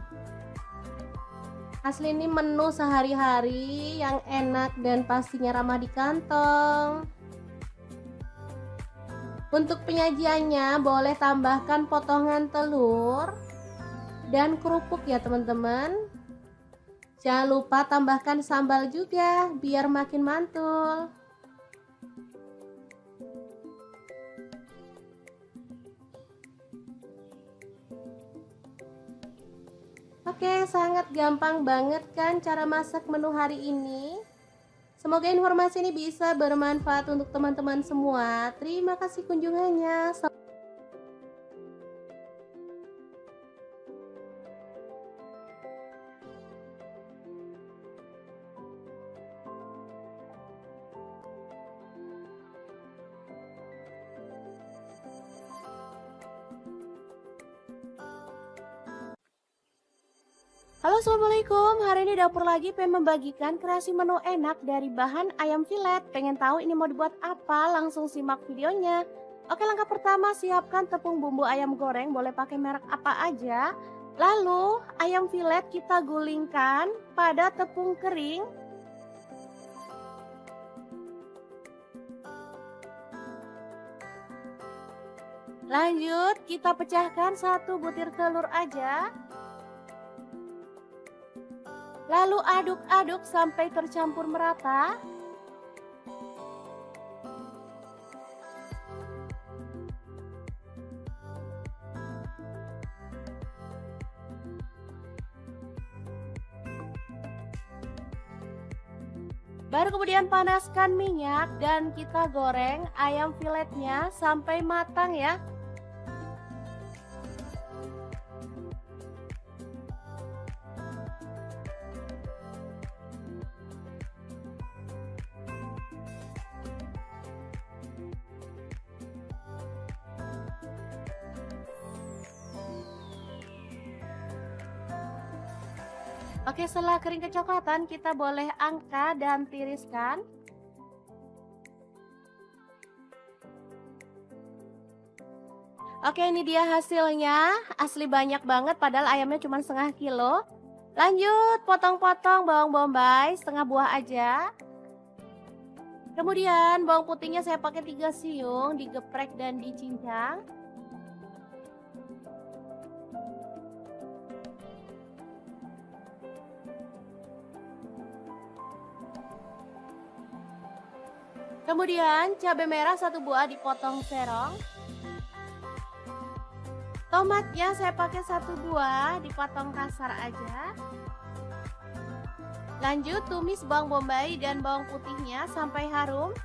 Asli ini menu sehari-hari yang enak dan pastinya ramah di kantong. Untuk penyajiannya boleh tambahkan potongan telur dan kerupuk ya teman-teman. Jangan lupa tambahkan sambal juga biar makin mantul. Oke, sangat gampang banget kan cara masak menu hari ini. Semoga informasi ini bisa bermanfaat untuk teman-teman semua. Terima kasih kunjungannya. Halo, assalamualaikum. Hari ini dapur lagi pengen membagikan kreasi menu enak dari bahan ayam filet. Pengen tahu ini mau dibuat apa? Langsung simak videonya. Oke, langkah pertama siapkan tepung bumbu ayam goreng, boleh pakai merek apa aja. Lalu ayam filet kita gulingkan pada tepung kering. Lanjut kita pecahkan 1 butir telur aja. Lalu aduk-aduk sampai tercampur merata. Baru kemudian panaskan minyak dan kita goreng ayam filetnya sampai matang ya. Oke, setelah kering kecoklatan kita boleh angkat dan tiriskan. Oke, ini dia hasilnya. Asli banyak banget padahal ayamnya cuma setengah kilo. Lanjut potong-potong bawang bombay setengah buah aja. Kemudian bawang putihnya saya pakai 3 siung, digeprek dan dicincang. Kemudian cabai merah 1 buah dipotong serong. Tomatnya saya pakai 1 buah dipotong kasar aja. Lanjut tumis bawang bombay dan bawang putihnya sampai harum.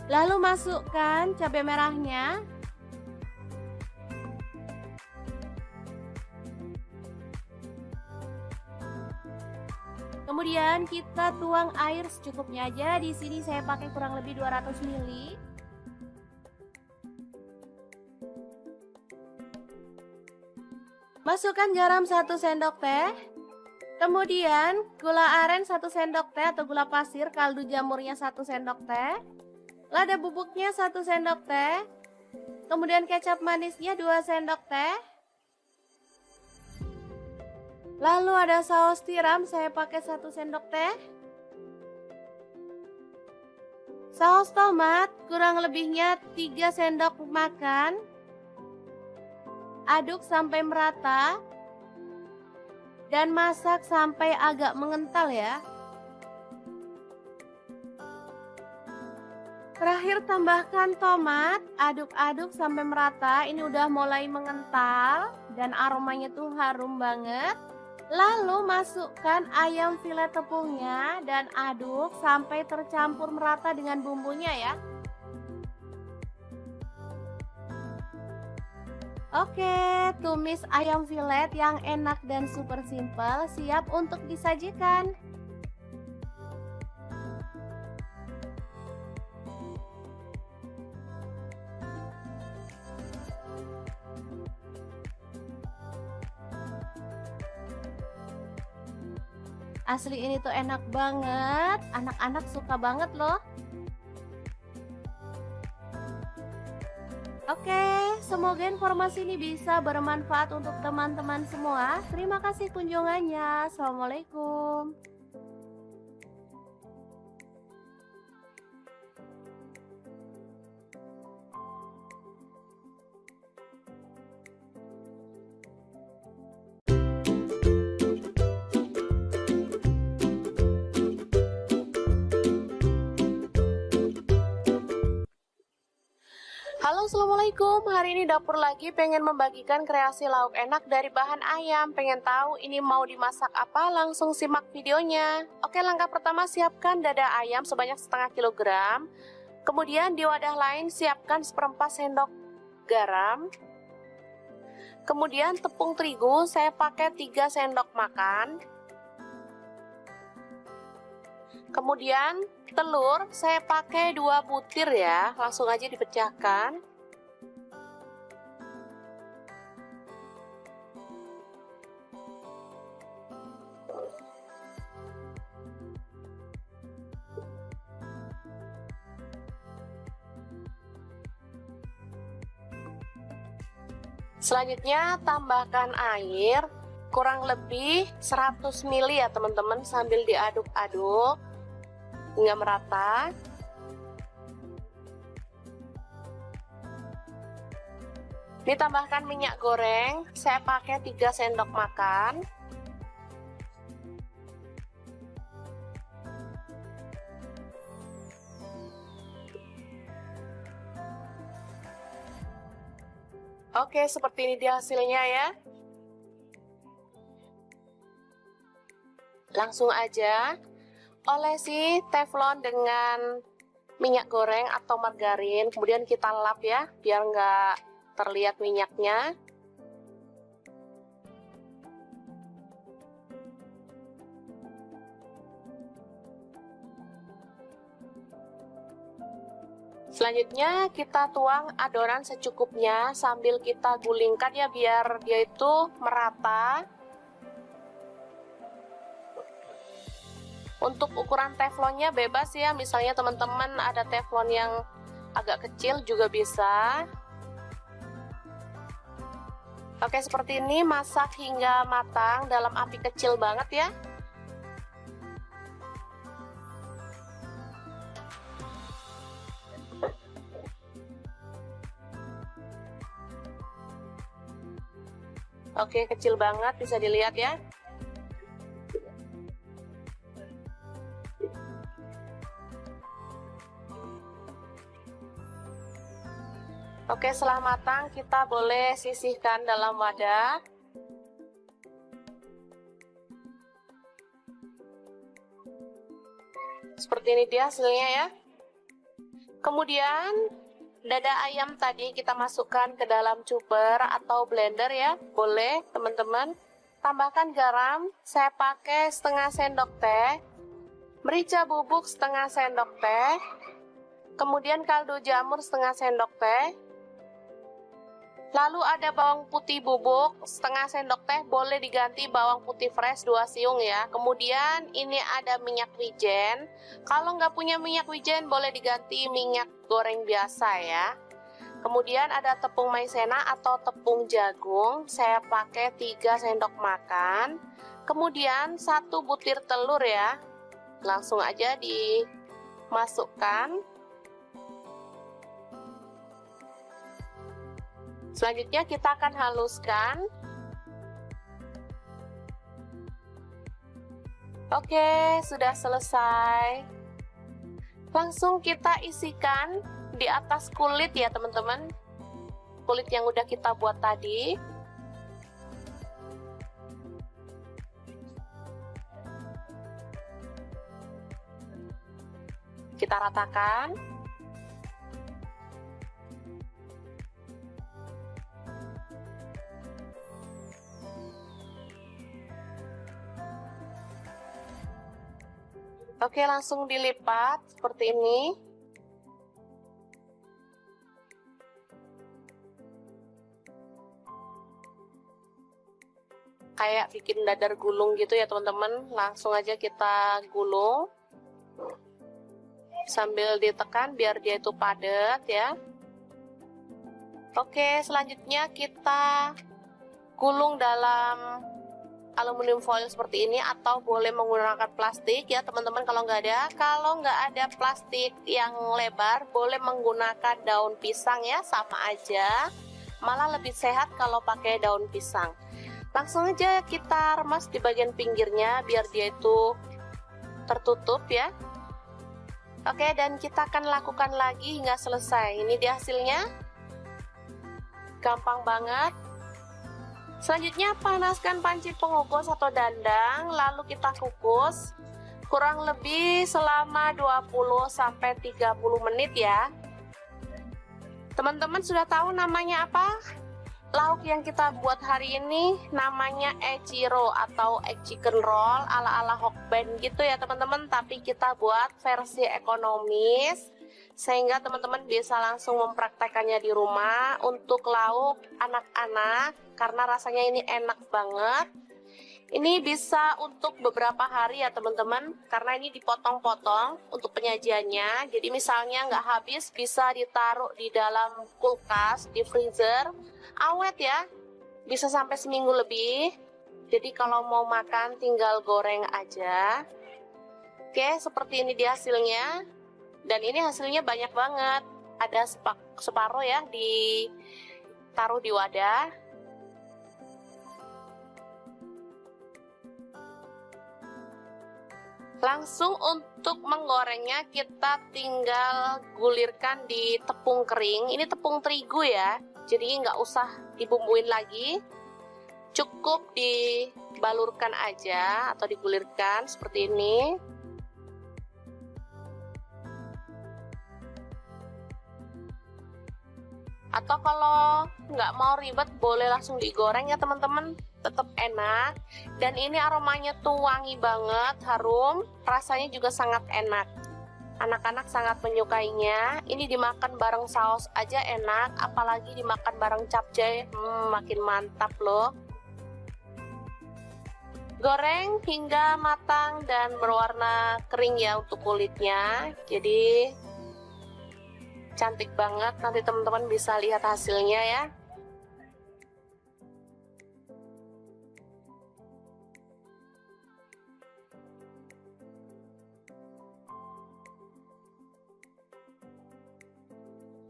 Lalu masukkan cabai merahnya. Kemudian kita tuang air secukupnya aja. Di sini saya pakai kurang lebih 200 ml. Masukkan garam 1 sendok teh. Kemudian gula aren 1 sendok teh atau gula pasir, kaldu jamurnya 1 sendok teh. Lada bubuknya 1 sendok teh. Kemudian kecap manisnya 2 sendok teh. Lalu ada saus tiram, saya pakai 1 sendok teh. Saus tomat kurang lebihnya 3 sendok makan. Aduk sampai merata. Dan masak sampai agak mengental ya. Terakhir tambahkan tomat, aduk-aduk sampai merata. Ini udah mulai mengental dan aromanya tuh harum banget. Lalu masukkan ayam filet tepungnya dan aduk sampai tercampur merata dengan bumbunya ya. Oke, tumis ayam filet yang enak dan super simple siap untuk disajikan. Asli ini tuh enak banget, anak-anak suka banget loh. Oke, semoga informasi ini bisa bermanfaat untuk teman-teman semua. Terima kasih kunjungannya. Assalamualaikum. Halo, assalamualaikum. Hari ini dapur lagi pengen membagikan kreasi lauk enak dari bahan ayam. Pengen tahu ini mau dimasak apa? Langsung simak videonya. Oke, langkah pertama siapkan dada ayam sebanyak setengah kilogram. Kemudian di wadah lain siapkan 1/4 sendok garam. Kemudian tepung terigu saya pakai 3 sendok makan. Kemudian telur saya pakai 2 butir ya, langsung aja dipecahkan. Selanjutnya tambahkan air kurang lebih 100 ml ya teman-teman, sambil diaduk-aduk hingga merata. Ditambahkan minyak goreng, saya pakai 3 sendok makan. Oke, seperti ini dia hasilnya ya. Langsung aja olesi teflon dengan minyak goreng atau margarin, kemudian kita lap ya, biar nggak terlihat minyaknya. Selanjutnya kita tuang adonan secukupnya sambil kita gulingkan ya, biar dia itu merata. Untuk ukuran teflonnya bebas ya, misalnya teman-teman ada teflon yang agak kecil juga bisa. Oke, seperti ini, masak hingga matang dalam api kecil banget ya. Oke, kecil banget, bisa dilihat ya. Oke, setelah matang kita boleh sisihkan dalam wadah. Seperti ini dia hasilnya ya. Kemudian dada ayam tadi kita masukkan ke dalam chopper atau blender ya, boleh teman-teman. Tambahkan garam, saya pakai setengah sendok teh, merica bubuk setengah sendok teh, kemudian kaldu jamur setengah sendok teh, lalu ada bawang putih bubuk setengah sendok teh, boleh diganti bawang putih fresh 2 siung ya. Kemudian ini ada minyak wijen, kalau nggak punya minyak wijen boleh diganti minyak goreng biasa ya. Kemudian ada tepung maizena atau tepung jagung, saya pakai 3 sendok makan. Kemudian 1 butir telur ya, langsung aja dimasukkan. Selanjutnya kita akan haluskan. Oke, sudah selesai. Langsung kita isikan di atas kulit ya teman-teman, kulit yang udah kita buat tadi. Kita ratakan. Oke, langsung dilipat seperti ini. Kayak bikin dadar gulung gitu ya teman-teman. Langsung aja kita gulung sambil ditekan biar dia itu padat ya. Oke, selanjutnya kita gulung dalam aluminium foil seperti ini, atau boleh menggunakan plastik ya teman-teman kalau nggak ada. Kalau nggak ada plastik yang lebar, boleh menggunakan daun pisang ya, sama aja. Malah lebih sehat kalau pakai daun pisang. Langsung aja kita remas di bagian pinggirnya biar dia itu tertutup ya. Oke, dan kita akan lakukan lagi hingga selesai. Ini dia hasilnya. Gampang banget. Selanjutnya panaskan panci pengukus atau dandang, lalu kita kukus kurang lebih selama 20-30 menit ya. Teman-teman sudah tahu namanya apa? Lauk yang kita buat hari ini namanya echiro atau egg chicken roll ala-ala Hokben gitu ya teman-teman, tapi kita buat versi ekonomis sehingga teman-teman bisa langsung mempraktekannya di rumah untuk lauk anak-anak karena rasanya ini enak banget. Ini bisa untuk beberapa hari ya teman-teman, karena ini dipotong-potong untuk penyajiannya. Jadi misalnya nggak habis, bisa ditaruh di dalam kulkas, di freezer, awet ya, bisa sampai seminggu lebih. Jadi kalau mau makan tinggal goreng aja. Oke, seperti ini dia hasilnya. Dan ini hasilnya banyak banget. Ada separuh ya, ditaruh di wadah. Langsung untuk menggorengnya kita tinggal gulirkan di tepung kering. Ini tepung terigu ya, jadi nggak usah dibumbuin lagi. Cukup dibalurkan aja atau digulirkan seperti ini. Atau kalau nggak mau ribet boleh langsung digoreng ya teman-teman, tetap enak. Dan ini aromanya tuh wangi banget, harum, rasanya juga sangat enak. Anak-anak sangat menyukainya. Ini dimakan bareng saus aja enak, apalagi dimakan bareng capcay, makin mantap loh. Goreng hingga matang dan berwarna kering ya untuk kulitnya, jadi cantik banget. Nanti teman-teman bisa lihat hasilnya ya.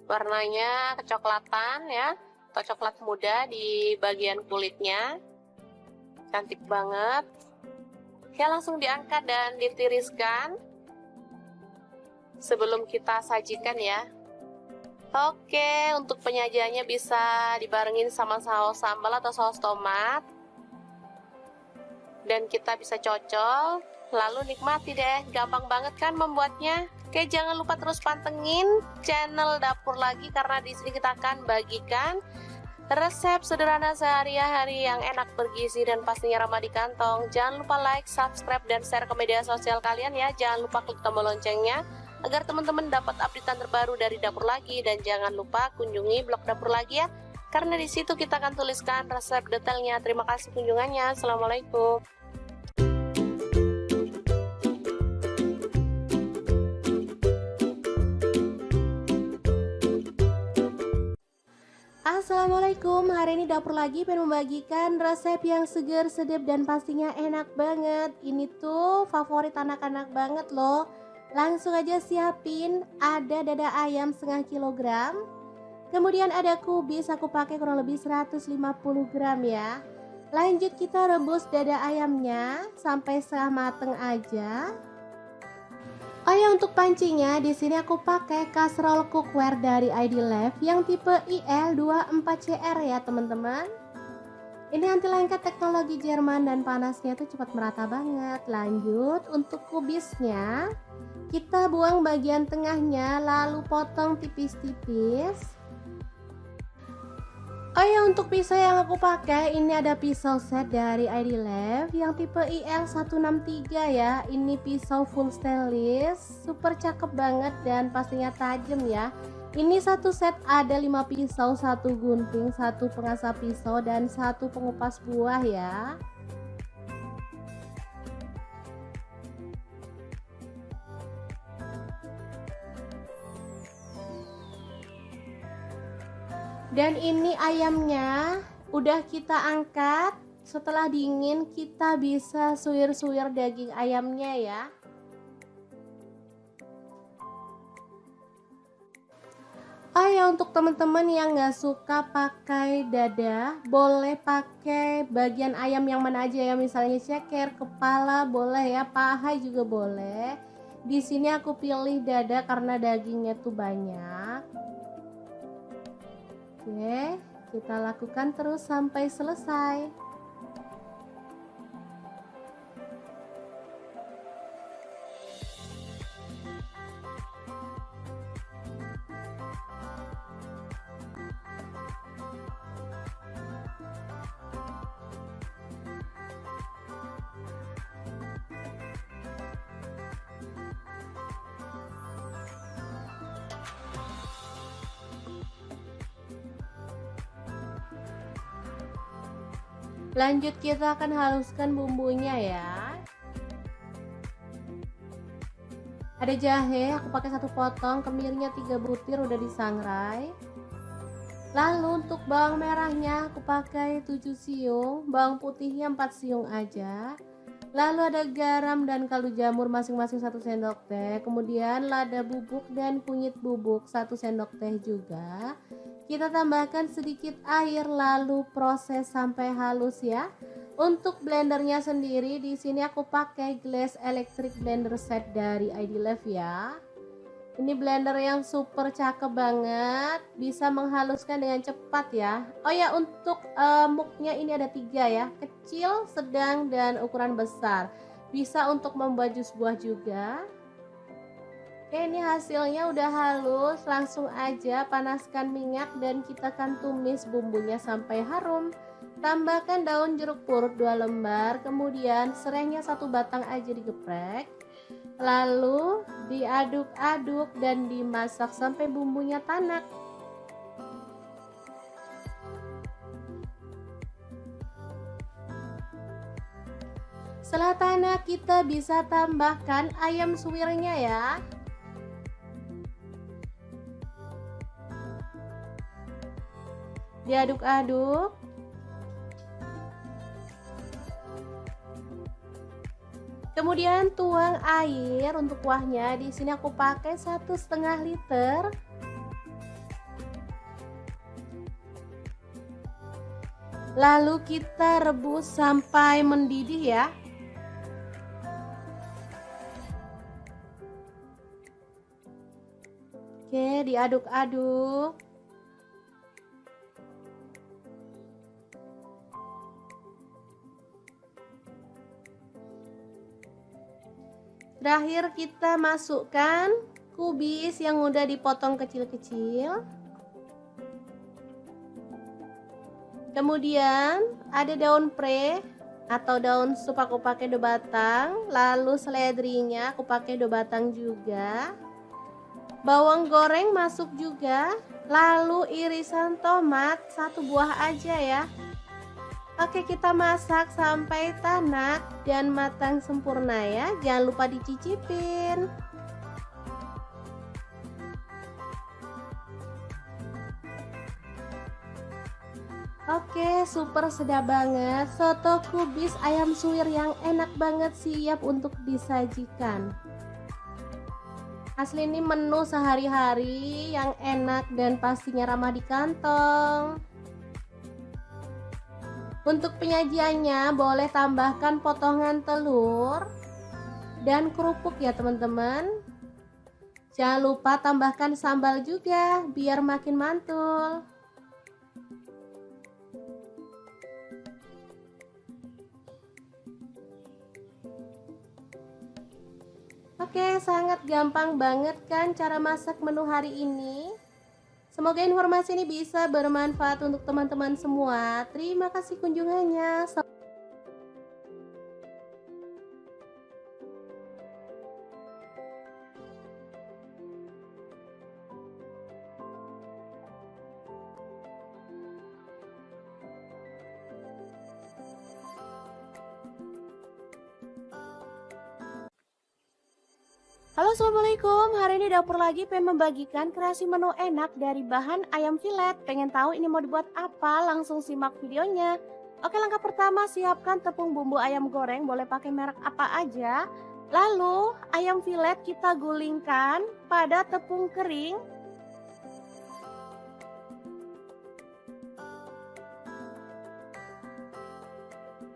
Warnanya kecoklatan ya, atau coklat muda di bagian kulitnya. Cantik banget. Oke, langsung diangkat dan ditiriskan sebelum kita sajikan ya. Oke, untuk penyajiannya bisa dibarengin sama saus sambal atau saus tomat. Dan kita bisa cocol lalu nikmati deh. Gampang banget kan membuatnya? Oke, jangan lupa terus pantengin channel Dapur Lagi karena di sini kita akan bagikan resep sederhana sehari-hari yang enak, bergizi, dan pastinya ramah di kantong. Jangan lupa like, subscribe, dan share ke media sosial kalian ya. Jangan lupa klik tombol loncengnya agar teman-teman dapat updatean terbaru dari Dapur Lagi. Dan jangan lupa kunjungi blog Dapur Lagi ya, karena di situ kita akan tuliskan resep detailnya. Terima kasih kunjungannya. Assalamualaikum. Assalamualaikum, hari ini Dapur Lagi pengen membagikan resep yang seger, sedap, dan pastinya enak banget. Ini tuh favorit anak-anak banget loh. Langsung aja siapin, ada dada ayam setengah kilogram. Kemudian ada kubis, aku pakai kurang lebih 150 gram ya. Lanjut kita rebus dada ayamnya sampai setengah mateng aja. Oh ya, untuk pancinya di sini aku pakai kaserol cookware dari ID Life yang tipe IL24CR ya teman-teman. Ini anti lengket teknologi Jerman dan panasnya itu cepat merata banget. Lanjut untuk kubisnya, kita buang bagian tengahnya lalu potong tipis-tipis. Oh ya, untuk pisau yang aku pakai ini ada pisau set dari ID Life yang tipe IL163 ya. Ini pisau full stainless, super cakep banget dan pastinya tajam ya. Ini satu set ada 5 pisau, 1 gunting, 1 pengasah pisau, dan 1 pengupas buah ya. Dan ini ayamnya udah kita angkat. Setelah dingin kita bisa suwir-suwir daging ayamnya ya. Oh ya, untuk teman-teman yang gak suka pakai dada, boleh pakai bagian ayam yang mana aja ya. Misalnya ceker, kepala boleh ya, paha juga boleh. Di sini aku pilih dada karena dagingnya tuh banyak. Oke, kita lakukan terus sampai selesai. Lanjut kita akan haluskan bumbunya ya. Ada jahe, aku pakai 1 potong, kemirinya 3 butir udah disangrai. Lalu untuk bawang merahnya aku pakai 7 siung, bawang putihnya 4 siung aja. Lalu ada garam dan kaldu jamur masing-masing 1 sendok teh. Kemudian lada bubuk dan kunyit bubuk 1 sendok teh juga. Kita tambahkan sedikit air lalu proses sampai halus ya. Untuk blendernya sendiri di sini aku pakai Glass Electric Blender Set dari ID Life ya. Ini blender yang super cakep banget, bisa menghaluskan dengan cepat ya. Oh ya, untuk muknya ini ada 3 ya, kecil, sedang, dan ukuran besar. Bisa untuk membuat jus buah juga. Oke, ini hasilnya udah halus. Langsung aja panaskan minyak dan kita akan tumis bumbunya sampai harum. Tambahkan daun jeruk purut 2 lembar, kemudian serainya 1 batang aja digeprek. Lalu diaduk-aduk dan dimasak sampai bumbunya tanak. Setelah tanak kita bisa tambahkan ayam suwirnya ya. Diaduk-aduk. Kemudian tuang air untuk kuahnya. Di sini aku pakai 1,5 liter. Lalu kita rebus sampai mendidih ya. Oke, diaduk-aduk. Terakhir kita masukkan kubis yang udah dipotong kecil-kecil. Kemudian ada daun pre atau daun sup aku pakai 2 batang. Lalu seledrinya aku pakai 2 batang juga. Bawang goreng masuk juga. Lalu irisan tomat 1 buah aja ya. Oke, kita masak sampai tanak dan matang sempurna ya. Jangan lupa dicicipin. Oke, super sedap banget. Soto kubis ayam suwir yang enak banget siap untuk disajikan. Asli ini menu sehari-hari yang enak dan pastinya ramah di kantong. Untuk penyajiannya boleh tambahkan potongan telur dan kerupuk ya teman-teman. Jangan lupa tambahkan sambal juga biar makin mantul. Oke, sangat gampang banget kan cara masak menu hari ini. Semoga informasi ini bisa bermanfaat untuk teman-teman semua. Terima kasih kunjungannya. Halo, assalamualaikum. Hari ini dapur lagi pengen membagikan kreasi menu enak dari bahan ayam filet. Pengen tahu ini mau dibuat apa? Langsung simak videonya. Oke, langkah pertama siapkan tepung bumbu ayam goreng, boleh pakai merek apa aja. Lalu ayam filet kita gulingkan pada tepung kering.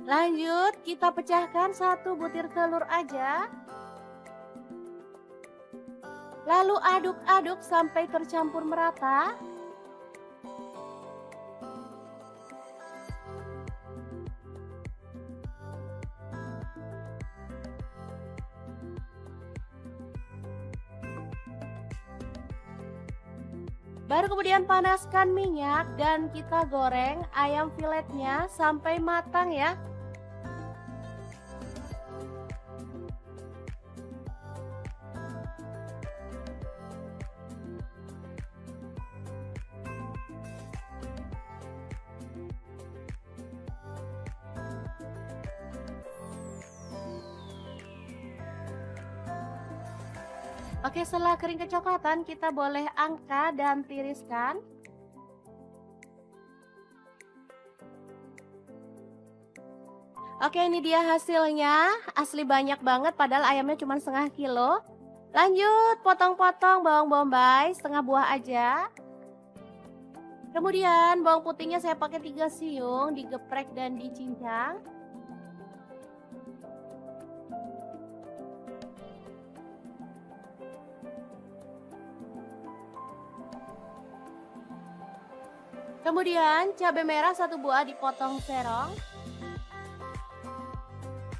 Lanjut kita pecahkan 1 butir telur aja. Lalu aduk-aduk sampai tercampur merata. Baru kemudian panaskan minyak dan kita goreng ayam filetnya sampai matang ya. Oke, setelah kering kecoklatan kita boleh angkat dan tiriskan. Oke, ini dia hasilnya. Asli banyak banget padahal ayamnya cuma setengah kilo. Lanjut potong-potong bawang bombay setengah buah aja. Kemudian bawang putihnya saya pakai 3 siung, digeprek dan dicincang. Kemudian cabai merah 1 buah dipotong serong.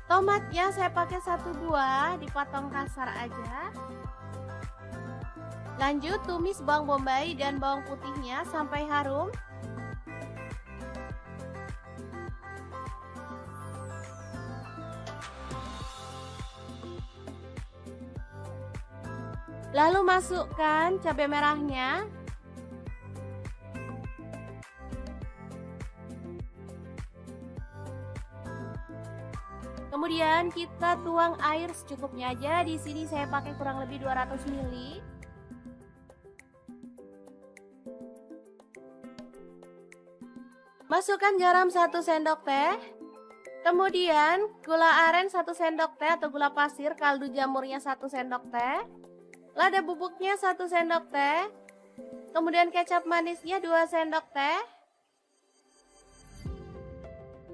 Tomatnya saya pakai 1 buah dipotong kasar aja. Lanjut tumis bawang bombay dan bawang putihnya sampai harum. Lalu masukkan cabai merahnya. Kemudian kita tuang air secukupnya aja. Di sini saya pakai kurang lebih 200 ml. Masukkan garam 1 sendok teh. Kemudian gula aren 1 sendok teh atau gula pasir, kaldu jamurnya 1 sendok teh. Lada bubuknya 1 sendok teh. Kemudian kecap manisnya 2 sendok teh.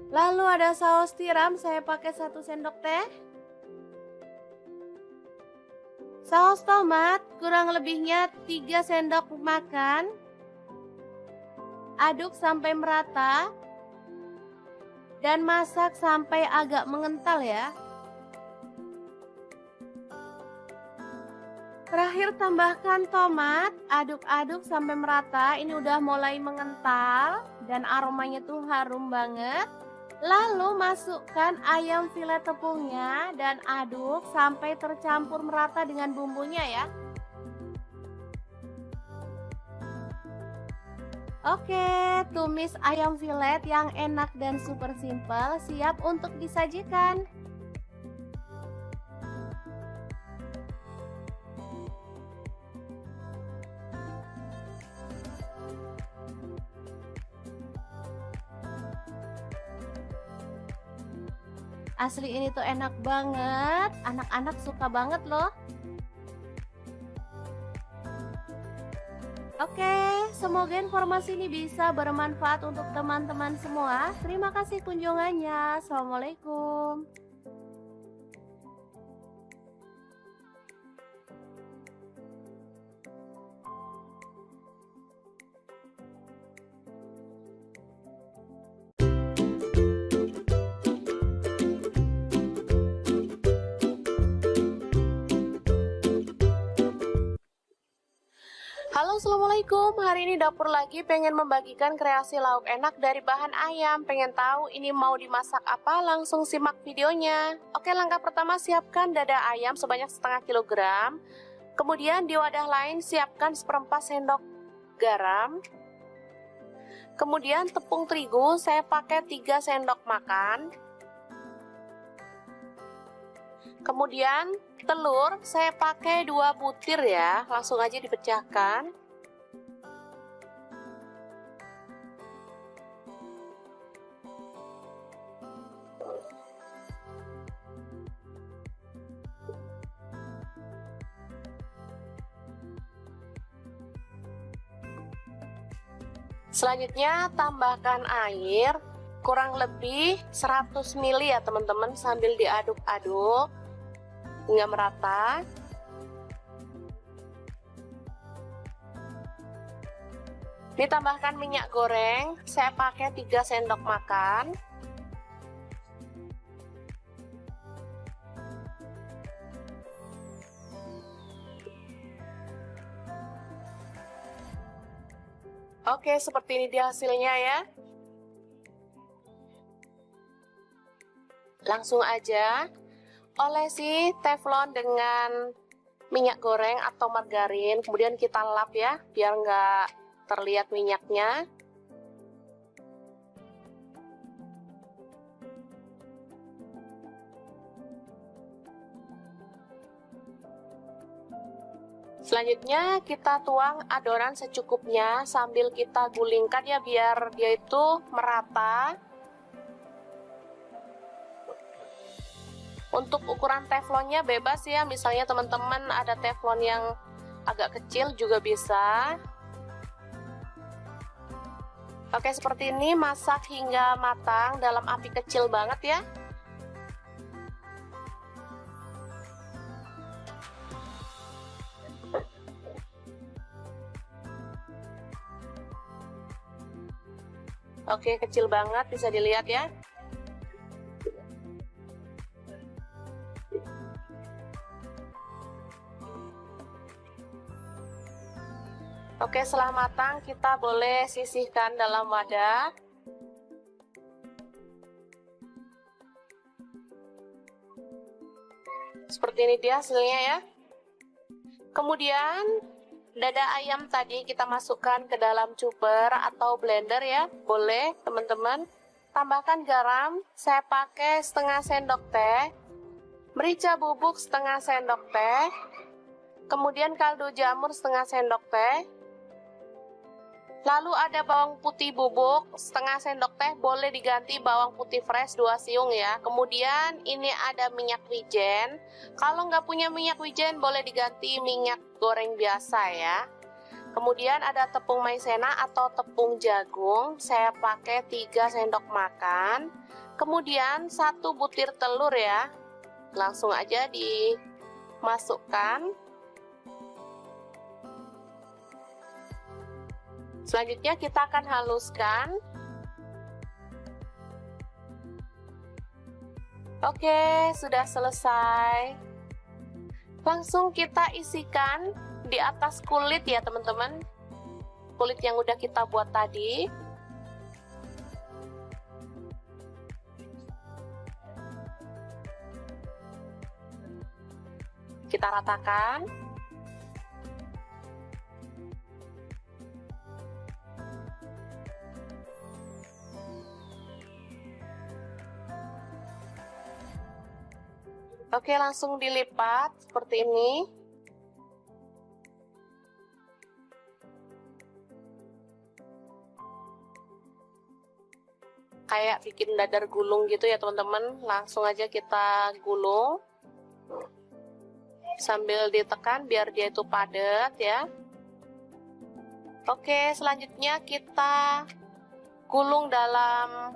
Lalu ada saus tiram, saya pakai 1 sendok teh. Saus tomat kurang lebihnya 3 sendok makan. Aduk sampai merata. Dan masak sampai agak mengental ya. Terakhir tambahkan tomat, aduk-aduk sampai merata. Ini udah mulai mengental dan aromanya tuh harum banget. Lalu masukkan ayam filet tepungnya dan aduk sampai tercampur merata dengan bumbunya ya. Oke, tumis ayam filet yang enak dan super simpel siap untuk disajikan. Asli ini tuh enak banget, anak-anak suka banget loh. Oke, semoga informasi ini bisa bermanfaat untuk teman-teman semua. Terima kasih kunjungannya. Assalamualaikum. Halo, assalamualaikum. Hari ini dapur lagi pengen membagikan kreasi lauk enak dari bahan ayam. Pengen tahu ini mau dimasak apa? Langsung simak videonya. Oke, langkah pertama siapkan dada ayam sebanyak setengah kilogram. Kemudian di wadah lain siapkan seperempat sendok garam. Kemudian tepung terigu saya pakai 3 sendok makan. Kemudian telur saya pakai 2 butir ya, langsung aja dipecahkan. Selanjutnya tambahkan air kurang lebih 100 ml ya teman-teman, sambil diaduk-aduk hingga merata. Ditambahkan minyak goreng, saya pakai 3 sendok makan. Oke, seperti ini dia hasilnya ya. Langsung aja olesi teflon dengan minyak goreng atau margarin, kemudian kita lap ya, biar nggak terlihat minyaknya. Selanjutnya kita tuang adonan secukupnya sambil kita gulingkan ya, biar dia itu merata. Untuk ukuran teflonnya bebas ya, misalnya teman-teman ada teflon yang agak kecil juga bisa. Oke, seperti ini, masak hingga matang dalam api kecil banget ya. Oke, kecil banget, bisa dilihat ya. Oke, setelah matang kita boleh sisihkan dalam wadah. Seperti ini dia hasilnya ya. Kemudian dada ayam tadi kita masukkan ke dalam chopper atau blender ya. Boleh teman-teman. Tambahkan garam, saya pakai setengah sendok teh. Merica bubuk setengah sendok teh. Kemudian kaldu jamur setengah sendok teh. Lalu ada bawang putih bubuk setengah sendok teh, boleh diganti bawang putih fresh 2 siung ya. Kemudian ini ada minyak wijen. Kalau nggak punya minyak wijen boleh diganti minyak goreng biasa ya. Kemudian ada tepung maizena atau tepung jagung, saya pakai 3 sendok makan. Kemudian 1 butir telur ya. Langsung aja dimasukkan. Selanjutnya kita akan haluskan. Oke, sudah selesai. Langsung kita isikan di atas kulit ya teman-teman. Kulit yang udah kita buat tadi. Kita ratakan. Oke, langsung dilipat seperti ini. Kayak bikin dadar gulung gitu ya teman-teman. Langsung aja kita gulung. Sambil ditekan biar dia itu padat ya. Oke, selanjutnya kita gulung dalam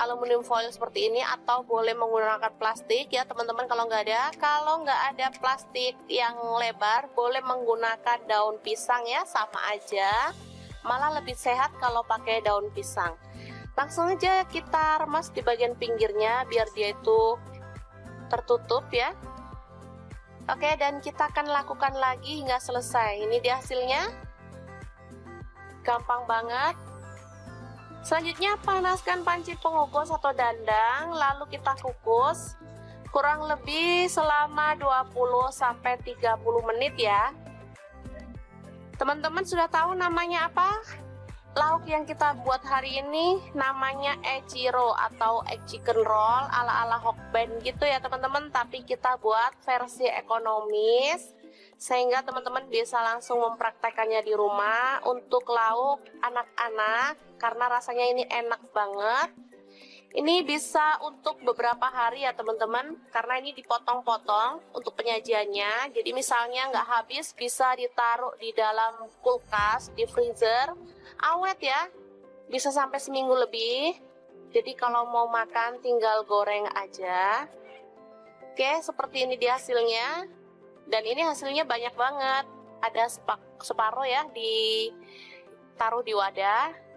aluminium foil seperti ini, atau boleh menggunakan plastik ya teman-teman kalau nggak ada. Kalau nggak ada plastik yang lebar, boleh menggunakan daun pisang ya, sama aja. Malah lebih sehat kalau pakai daun pisang. Langsung aja kita remas di bagian pinggirnya biar dia itu tertutup ya. Oke, dan kita akan lakukan lagi hingga selesai. Ini dia hasilnya. Gampang banget. Selanjutnya panaskan panci pengukus atau dandang, lalu kita kukus kurang lebih selama 20-30 menit ya. Teman-teman sudah tahu namanya apa? Lauk yang kita buat hari ini namanya echiro atau egg chicken roll ala-ala Hokben gitu ya teman-teman, tapi kita buat versi ekonomis sehingga teman-teman bisa langsung mempraktekannya di rumah untuk lauk anak-anak karena rasanya ini enak banget. Ini bisa untuk beberapa hari ya teman-teman, karena ini dipotong-potong untuk penyajiannya. Jadi misalnya nggak habis bisa ditaruh di dalam kulkas, di freezer, awet ya, bisa sampai seminggu lebih. Jadi kalau mau makan tinggal goreng aja. Oke, seperti ini dia hasilnya. Dan ini hasilnya banyak banget. Ada separuh ya, ditaruh di wadah.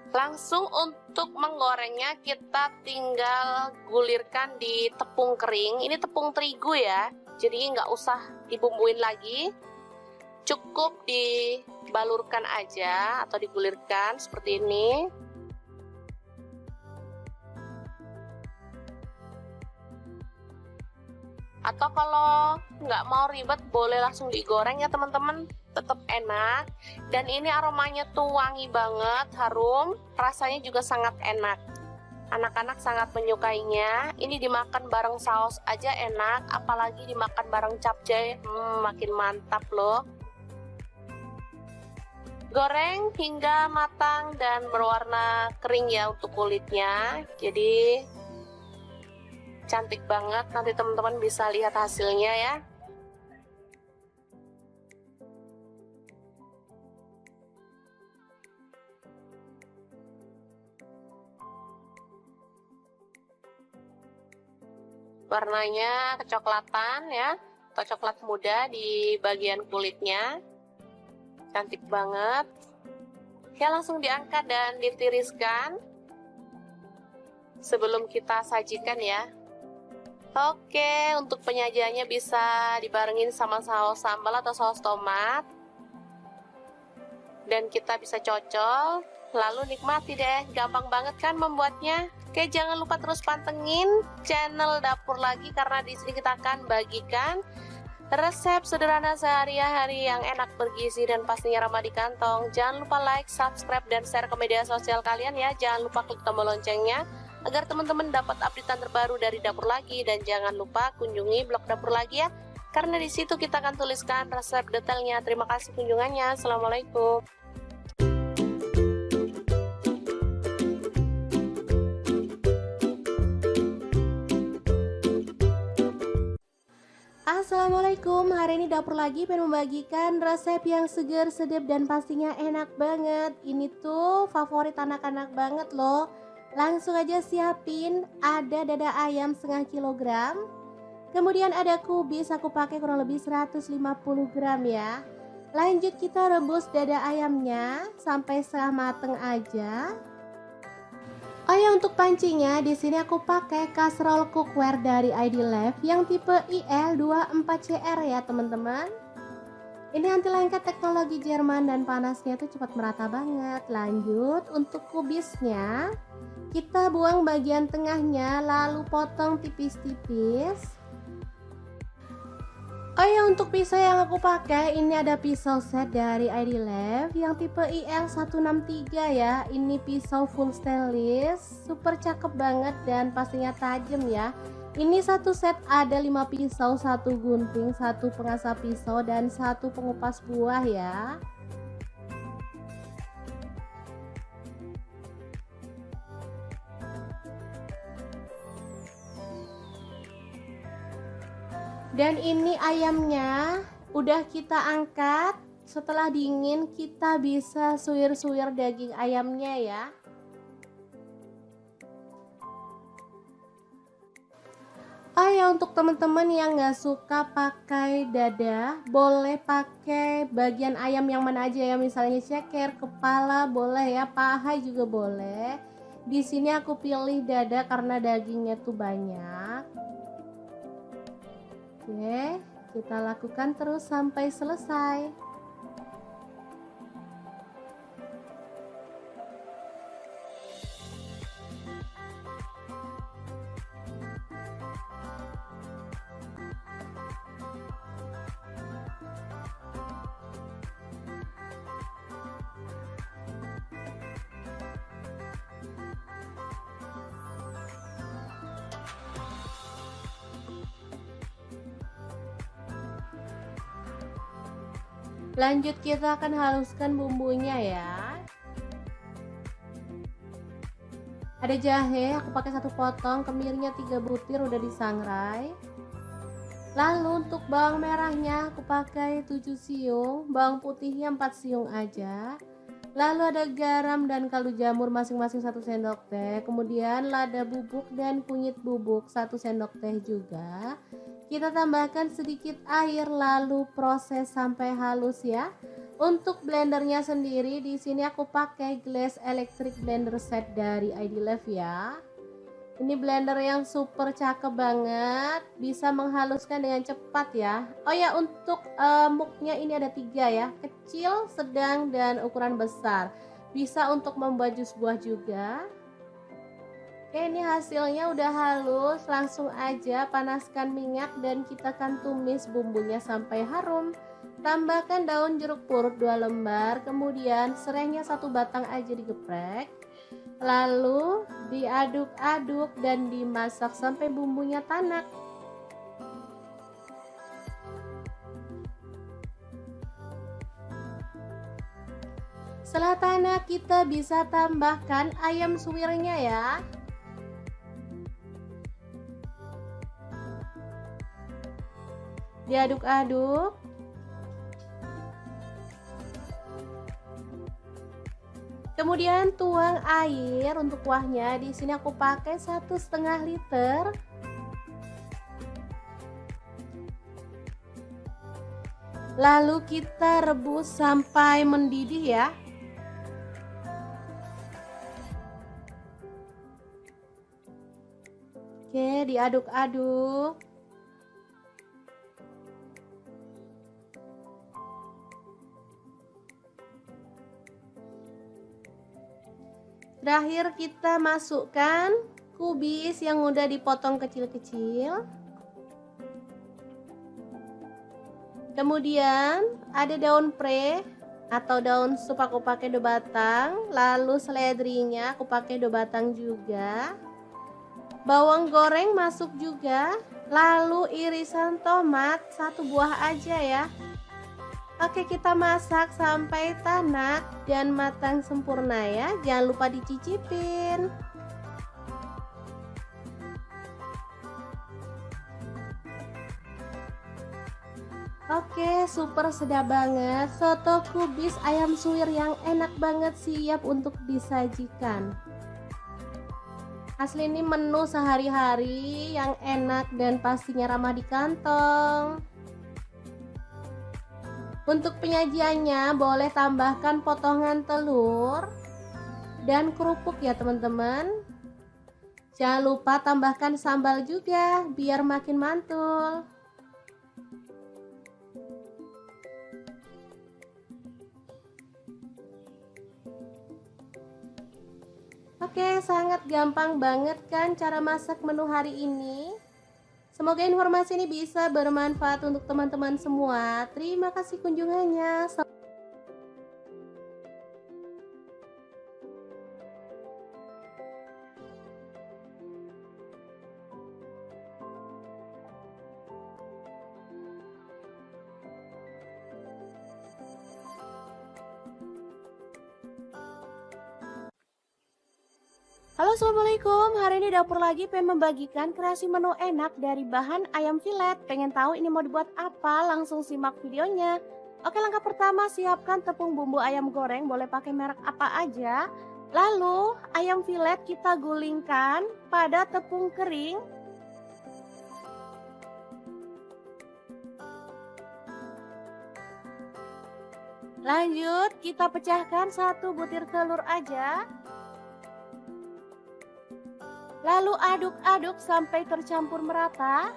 Langsung untuk menggorengnya kita tinggal gulirkan di tepung kering. Ini tepung terigu ya, jadi nggak usah dibumbuin lagi. Cukup dibalurkan aja atau digulirkan seperti ini. Atau kalau nggak mau ribet boleh langsung digoreng ya teman-teman, tetap enak. Dan ini aromanya tuh wangi banget, harum, rasanya juga sangat enak. Anak-anak sangat menyukainya. Ini dimakan bareng saus aja enak, apalagi dimakan bareng capcay, makin mantap loh. Goreng hingga matang dan berwarna kering ya untuk kulitnya. Jadi cantik banget, nanti teman-teman bisa lihat hasilnya ya. Warnanya kecoklatan ya, atau coklat muda di bagian kulitnya. Cantik banget. Ya, langsung diangkat dan ditiriskan sebelum kita sajikan ya. Oke, untuk penyajiannya bisa dibarengin sama saus sambal atau saus tomat. Dan kita bisa cocol, lalu nikmati deh. Gampang banget kan membuatnya? Oke, jangan lupa terus pantengin channel Dapur Lagi karena di sini kita akan bagikan resep sederhana sehari-hari yang enak, bergizi, dan pastinya ramah di kantong. Jangan lupa like, subscribe, dan share ke media sosial kalian ya. Jangan lupa klik tombol loncengnya agar teman-teman dapat updatean terbaru dari Dapur Lagi. Dan jangan lupa kunjungi blog Dapur Lagi ya, karena di situ kita akan tuliskan resep detailnya. Terima kasih kunjungannya. Assalamualaikum. Assalamualaikum, hari ini Dapur Lagi pengen membagikan resep yang seger, sedap, dan pastinya enak banget. Ini tuh favorit anak-anak banget loh. Langsung aja siapin, ada dada ayam setengah kilogram. Kemudian ada kubis, aku pakai kurang lebih 150 gram ya. Lanjut kita rebus dada ayamnya sampai setengah mateng aja. Oh ya, untuk pancinya di sini aku pakai kaserol cookware dari ID Lab yang tipe IL24CR ya teman-teman. Ini anti lengket teknologi Jerman dan panasnya itu cepat merata banget. Lanjut, untuk kubisnya kita buang bagian tengahnya lalu potong tipis-tipis. Oh ya, untuk pisau yang aku pakai ini ada pisau set dari ID Lab yang tipe IL163 ya. Ini pisau full stainless, super cakep banget dan pastinya tajam ya. Ini satu set ada 5 pisau, 1 gunting, 1 pengasah pisau dan 1 pengupas buah ya. Dan ini ayamnya udah kita angkat. Setelah dingin kita bisa suwir-suwir daging ayamnya ya. Oh ya, untuk teman-teman yang nggak suka pakai dada, boleh pakai bagian ayam yang mana aja ya, misalnya ceker, kepala boleh ya, paha juga boleh. Di sini aku pilih dada karena dagingnya tuh banyak. Oke, kita lakukan terus sampai selesai. Lanjut, kita akan haluskan bumbunya ya. Ada jahe, aku pakai 1 potong, kemirinya 3 butir udah disangrai. Lalu untuk bawang merahnya aku pakai 7 siung, bawang putihnya 4 siung aja. Lalu ada garam dan kaldu jamur masing-masing 1 sendok teh. Kemudian lada bubuk dan kunyit bubuk 1 sendok teh juga. Kita tambahkan sedikit air lalu proses sampai halus ya. Untuk blendernya sendiri di sini aku pakai Glass Electric Blender Set dari ID Lab ya. Ini blender yang super cakep banget, bisa menghaluskan dengan cepat ya. Oh ya, untuk muknya ini ada 3 ya, kecil, sedang, dan ukuran besar. Bisa untuk membuat jus buah juga. Oke, ini hasilnya udah halus, langsung aja panaskan minyak dan kita akan tumis bumbunya sampai harum. Tambahkan daun jeruk purut 2 lembar, kemudian serainya 1 batang aja digeprek. Lalu diaduk-aduk dan dimasak sampai bumbunya tanak. Setelah tanak kita bisa tambahkan ayam suwirnya ya. Diaduk-aduk. Kemudian tuang air untuk kuahnya. Di sini aku pakai 1,5 liter. Lalu kita rebus sampai mendidih ya. Oke, diaduk-aduk. Terakhir kita masukkan kubis yang udah dipotong kecil-kecil. Kemudian ada daun pre atau daun sup aku pakai 2 batang. Lalu seledrinya aku pakai 2 batang juga. Bawang goreng masuk juga. Lalu irisan tomat 1 buah aja ya. Oke, kita masak sampai tanak dan matang sempurna ya. Jangan lupa dicicipin. Oke, super sedap banget. Soto kubis ayam suwir yang enak banget siap untuk disajikan. Asli ini menu sehari-hari yang enak dan pastinya ramah di kantong. Untuk penyajiannya boleh tambahkan potongan telur dan kerupuk ya teman-teman. Jangan lupa tambahkan sambal juga biar makin mantul. Oke, sangat gampang banget kan cara masak menu hari ini? Semoga informasi ini bisa bermanfaat untuk teman-teman semua. Terima kasih kunjungannya. Halo, assalamualaikum. Hari ini dapur lagi pengen membagikan kreasi menu enak dari bahan ayam filet. Pengen tahu ini mau dibuat apa? Langsung simak videonya. Oke, langkah pertama siapkan tepung bumbu ayam goreng, boleh pakai merek apa aja. Lalu ayam filet kita gulingkan pada tepung kering. Lanjut kita pecahkan 1 butir telur aja. Lalu aduk-aduk sampai tercampur merata.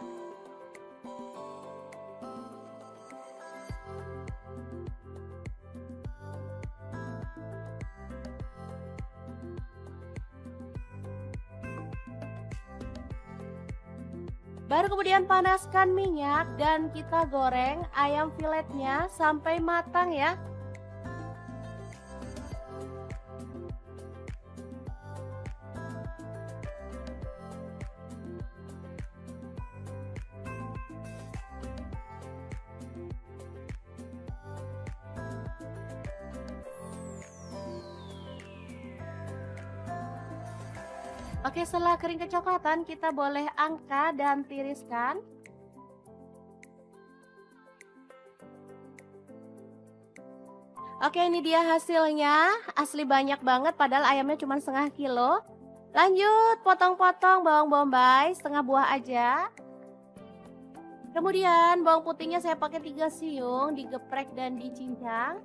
Baru kemudian panaskan minyak dan kita goreng ayam filetnya sampai matang ya. Oke, setelah kering kecoklatan, kita boleh angkat dan tiriskan. Oke, ini dia hasilnya. Asli banyak banget, padahal ayamnya cuma setengah kilo. Lanjut, potong-potong bawang bombay, setengah buah aja. Kemudian bawang putihnya saya pakai 3 siung, digeprek dan dicincang.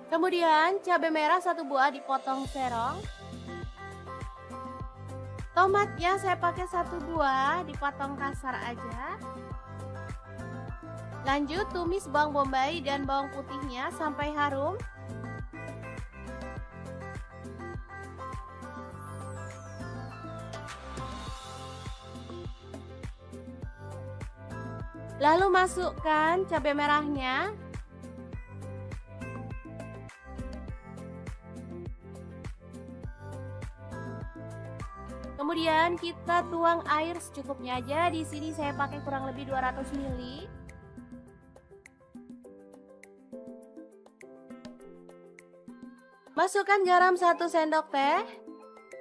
Kemudian cabai merah 1 buah dipotong serong. Tomatnya saya pakai 1 buah dipotong kasar aja. Lanjut tumis bawang bombay dan bawang putihnya sampai harum. Lalu masukkan cabai merahnya. Kemudian kita tuang air secukupnya aja. Di sini saya pakai kurang lebih 200 ml. Masukkan garam 1 sendok teh.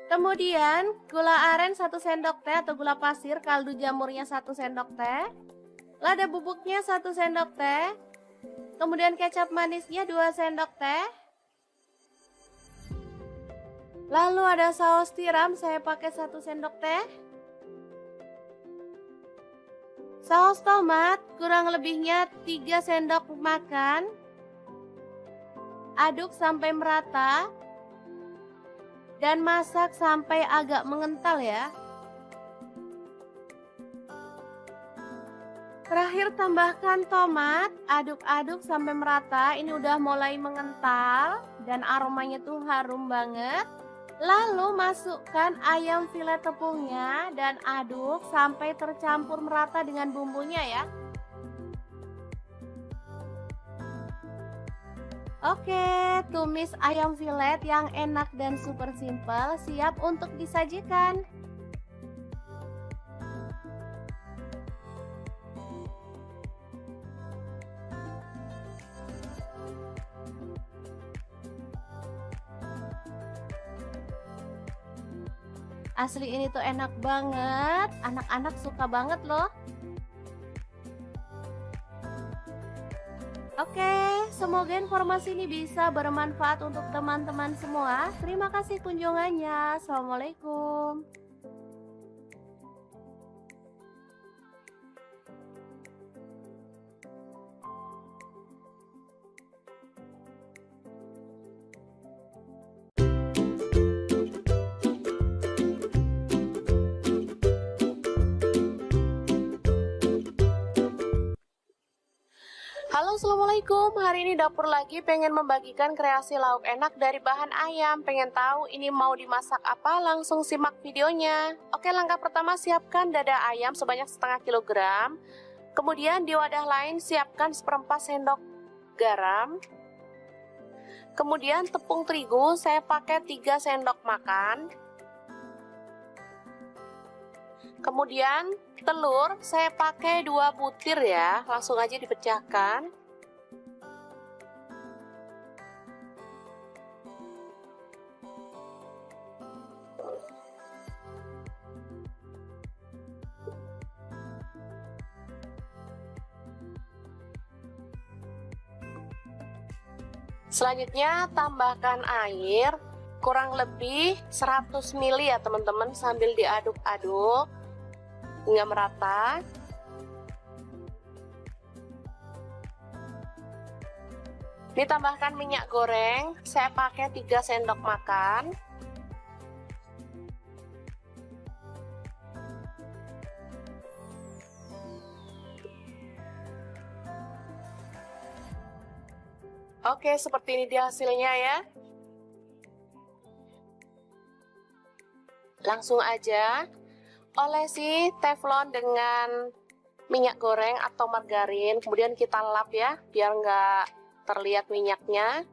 Kemudian gula aren 1 sendok teh atau gula pasir, kaldu jamurnya 1 sendok teh. Lada bubuknya 1 sendok teh. Kemudian kecap manisnya 2 sendok teh. Lalu ada saus tiram, saya pakai 1 sendok teh. Saus tomat kurang lebihnya 3 sendok makan. Aduk sampai merata. Dan masak sampai agak mengental ya. Terakhir tambahkan tomat, aduk-aduk sampai merata. Ini udah mulai mengental dan aromanya tuh harum banget. Lalu masukkan ayam filet tepungnya dan aduk sampai tercampur merata dengan bumbunya ya. Oke, tumis ayam filet yang enak dan super simple siap untuk disajikan. Asli ini tuh enak banget, anak-anak suka banget loh. Oke, semoga informasi ini bisa bermanfaat untuk teman-teman semua. Terima kasih kunjungannya. Assalamualaikum. Halo, assalamualaikum. Hari ini dapur lagi pengen membagikan kreasi lauk enak dari bahan ayam. Pengen tahu ini mau dimasak apa? Langsung simak videonya. Oke, langkah pertama siapkan dada ayam sebanyak setengah kilogram. Kemudian di wadah lain siapkan 1/4 sendok garam. Kemudian tepung terigu saya pakai 3 sendok makan. Kemudian telur saya pakai 2 butir ya, langsung aja dipecahkan. Selanjutnya tambahkan air kurang lebih 100 ml ya teman-teman, sambil diaduk-aduk hingga merata. Ditambahkan minyak goreng, saya pakai 3 sendok makan. Oke, seperti ini dia hasilnya ya. Langsung aja olesi teflon dengan minyak goreng atau margarin, kemudian kita lap ya, biar nggak terlihat minyaknya.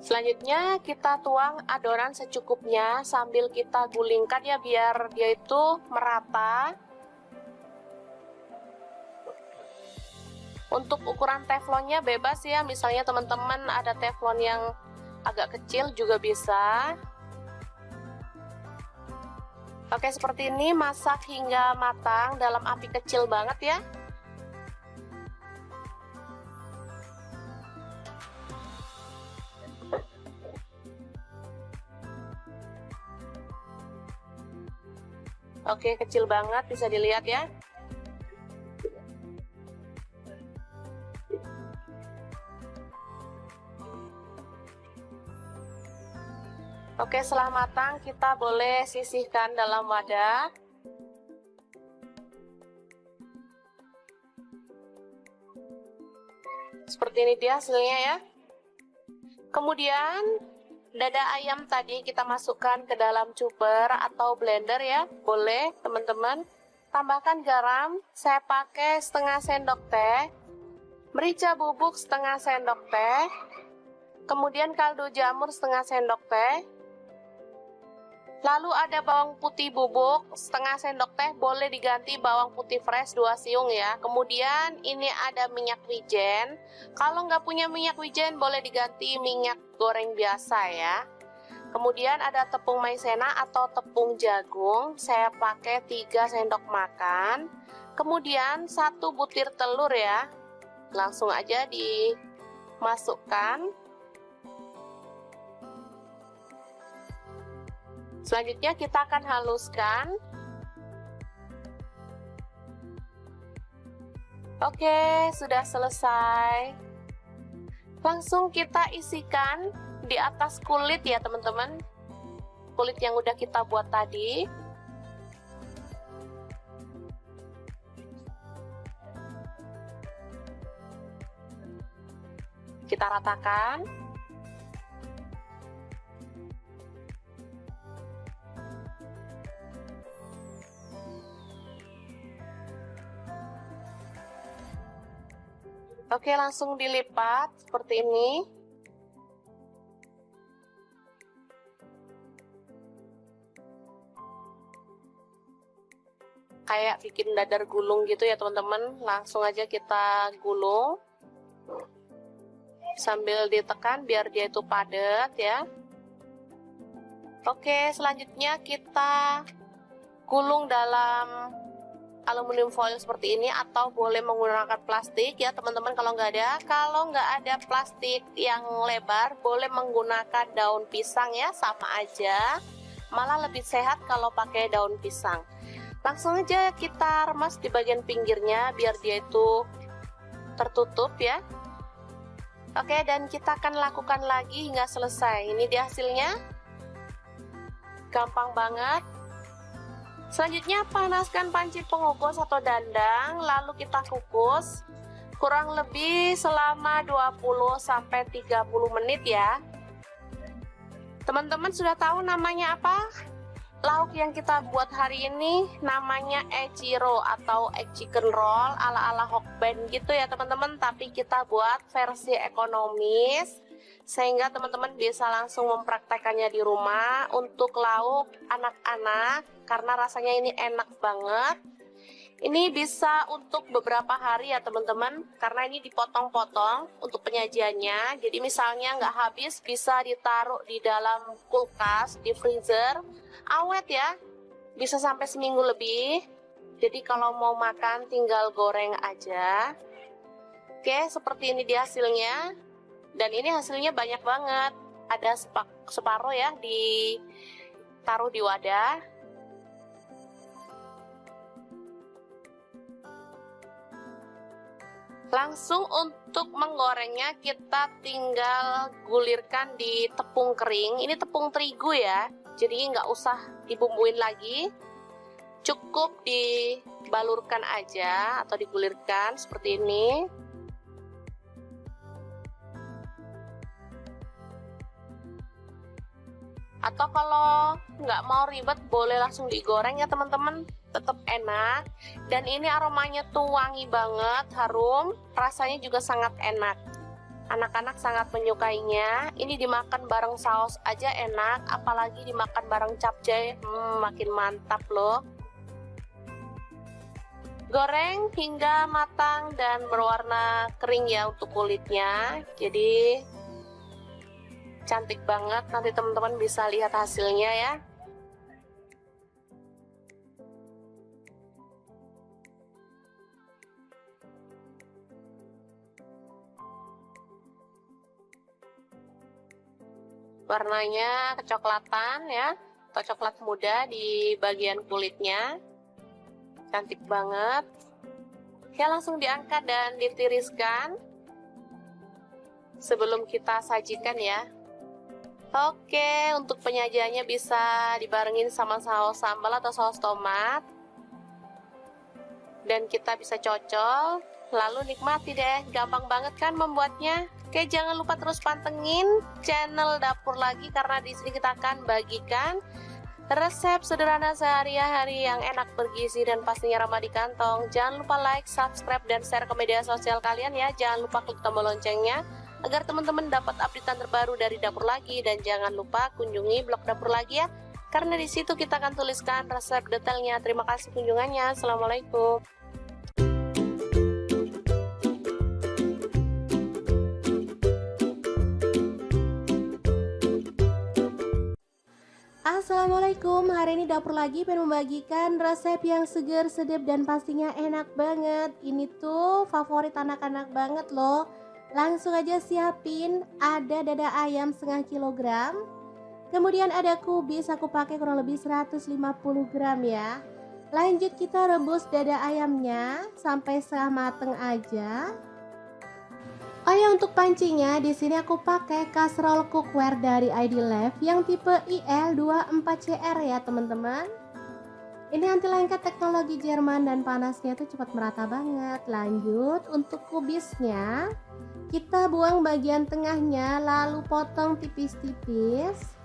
Selanjutnya kita tuang adonan secukupnya sambil kita gulingkan ya, biar dia itu merata. Untuk ukuran teflonnya bebas ya, misalnya teman-teman ada teflon yang agak kecil juga bisa. Oke, seperti ini, masak hingga matang dalam api kecil banget ya. Oke, kecil banget, bisa dilihat ya. Oke, setelah matang kita boleh sisihkan dalam wadah. Seperti ini dia hasilnya ya. Kemudian dada ayam tadi kita masukkan ke dalam chopper atau blender ya. Boleh teman-teman. Tambahkan garam, saya pakai setengah sendok teh. Merica bubuk setengah sendok teh. Kemudian kaldu jamur setengah sendok teh. Lalu ada bawang putih bubuk setengah sendok teh, boleh diganti bawang putih fresh 2 siung ya. Kemudian ini ada minyak wijen. Kalau nggak punya minyak wijen boleh diganti minyak goreng biasa ya. Kemudian ada tepung maizena atau tepung jagung, saya pakai 3 sendok makan. Kemudian 1 butir telur ya. Langsung aja dimasukkan. Selanjutnya kita akan haluskan. Oke, sudah selesai. Langsung kita isikan di atas kulit ya teman-teman. Kulit yang udah kita buat tadi. Kita ratakan. Oke, langsung dilipat seperti ini. Kayak bikin dadar gulung gitu ya teman-teman. Langsung aja kita gulung. Sambil ditekan biar dia itu padat ya. Oke, selanjutnya kita gulung dalam aluminium foil seperti ini, atau boleh menggunakan plastik ya teman-teman kalau nggak ada. Kalau nggak ada plastik yang lebar, boleh menggunakan daun pisang ya, sama aja. Malah lebih sehat kalau pakai daun pisang. Langsung aja kita remas di bagian pinggirnya biar dia itu tertutup ya. Oke, dan kita akan lakukan lagi hingga selesai. Ini dia hasilnya. gampang banget. Selanjutnya panaskan panci pengukus atau dandang, lalu kita kukus kurang lebih selama 20-30 menit ya. Teman-teman sudah tahu namanya apa? Lauk yang kita buat hari ini namanya echiro atau egg chicken roll ala-ala Hokben gitu ya teman-teman, tapi kita buat versi ekonomis sehingga teman-teman bisa langsung mempraktekannya di rumah untuk lauk anak-anak karena rasanya ini enak banget. Ini bisa untuk beberapa hari ya teman-teman, karena ini dipotong-potong untuk penyajiannya. Jadi misalnya nggak habis bisa ditaruh di dalam kulkas, di freezer, awet ya, bisa sampai seminggu lebih. Jadi kalau mau makan tinggal goreng aja. Oke, seperti ini dia hasilnya. Dan ini hasilnya banyak banget. Ada separuh ya, ditaruh di wadah. Langsung untuk menggorengnya kita tinggal gulirkan di tepung kering. Ini tepung terigu ya, jadi nggak usah dibumbuin lagi. Cukup dibalurkan aja atau digulirkan seperti ini. Atau kalau nggak mau ribet boleh langsung digoreng ya teman-teman, tetap enak. Dan ini aromanya tuh wangi banget, harum, rasanya juga sangat enak. Anak-anak sangat menyukainya. Ini dimakan bareng saus aja enak, apalagi dimakan bareng capcay, makin mantap loh. Goreng hingga matang dan berwarna kering ya untuk kulitnya, jadi cantik banget. Nanti teman-teman bisa lihat hasilnya ya. Warnanya kecoklatan ya, atau coklat muda di bagian kulitnya. Cantik banget. Oke, langsung diangkat dan ditiriskan sebelum kita sajikan ya. Oke, untuk penyajiannya bisa dibarengin sama saus sambal atau saus tomat. Dan kita bisa cocol, lalu nikmati deh. Gampang banget kan membuatnya? Oke, jangan lupa terus pantengin channel Dapur Lagi karena di sini kita akan bagikan resep sederhana sehari-hari yang enak, bergizi, dan pastinya ramah di kantong. Jangan lupa like, subscribe, dan share ke media sosial kalian ya. Jangan lupa klik tombol loncengnya agar teman-teman dapat updatean terbaru dari Dapur Lagi. Dan jangan lupa kunjungi blog Dapur Lagi ya, karena di situ kita akan tuliskan resep detailnya. Terima kasih kunjungannya. Assalamualaikum. Assalamualaikum, hari ini Dapur Lagi pengen membagikan resep yang seger, sedap, dan pastinya enak banget. Ini tuh favorit anak-anak banget loh. Langsung aja siapin, ada dada ayam setengah kilogram. Kemudian ada kubis, aku pakai kurang lebih 150 gram ya. Lanjut kita rebus dada ayamnya sampai setengah mateng aja. Oh ya, untuk pancinya di sini aku pakai kaserol cookware dari ID Love yang tipe IL24CR ya teman-teman. Ini anti lengket teknologi Jerman dan panasnya itu cepat merata banget. Lanjut untuk kubisnya, kita buang bagian tengahnya lalu potong tipis-tipis.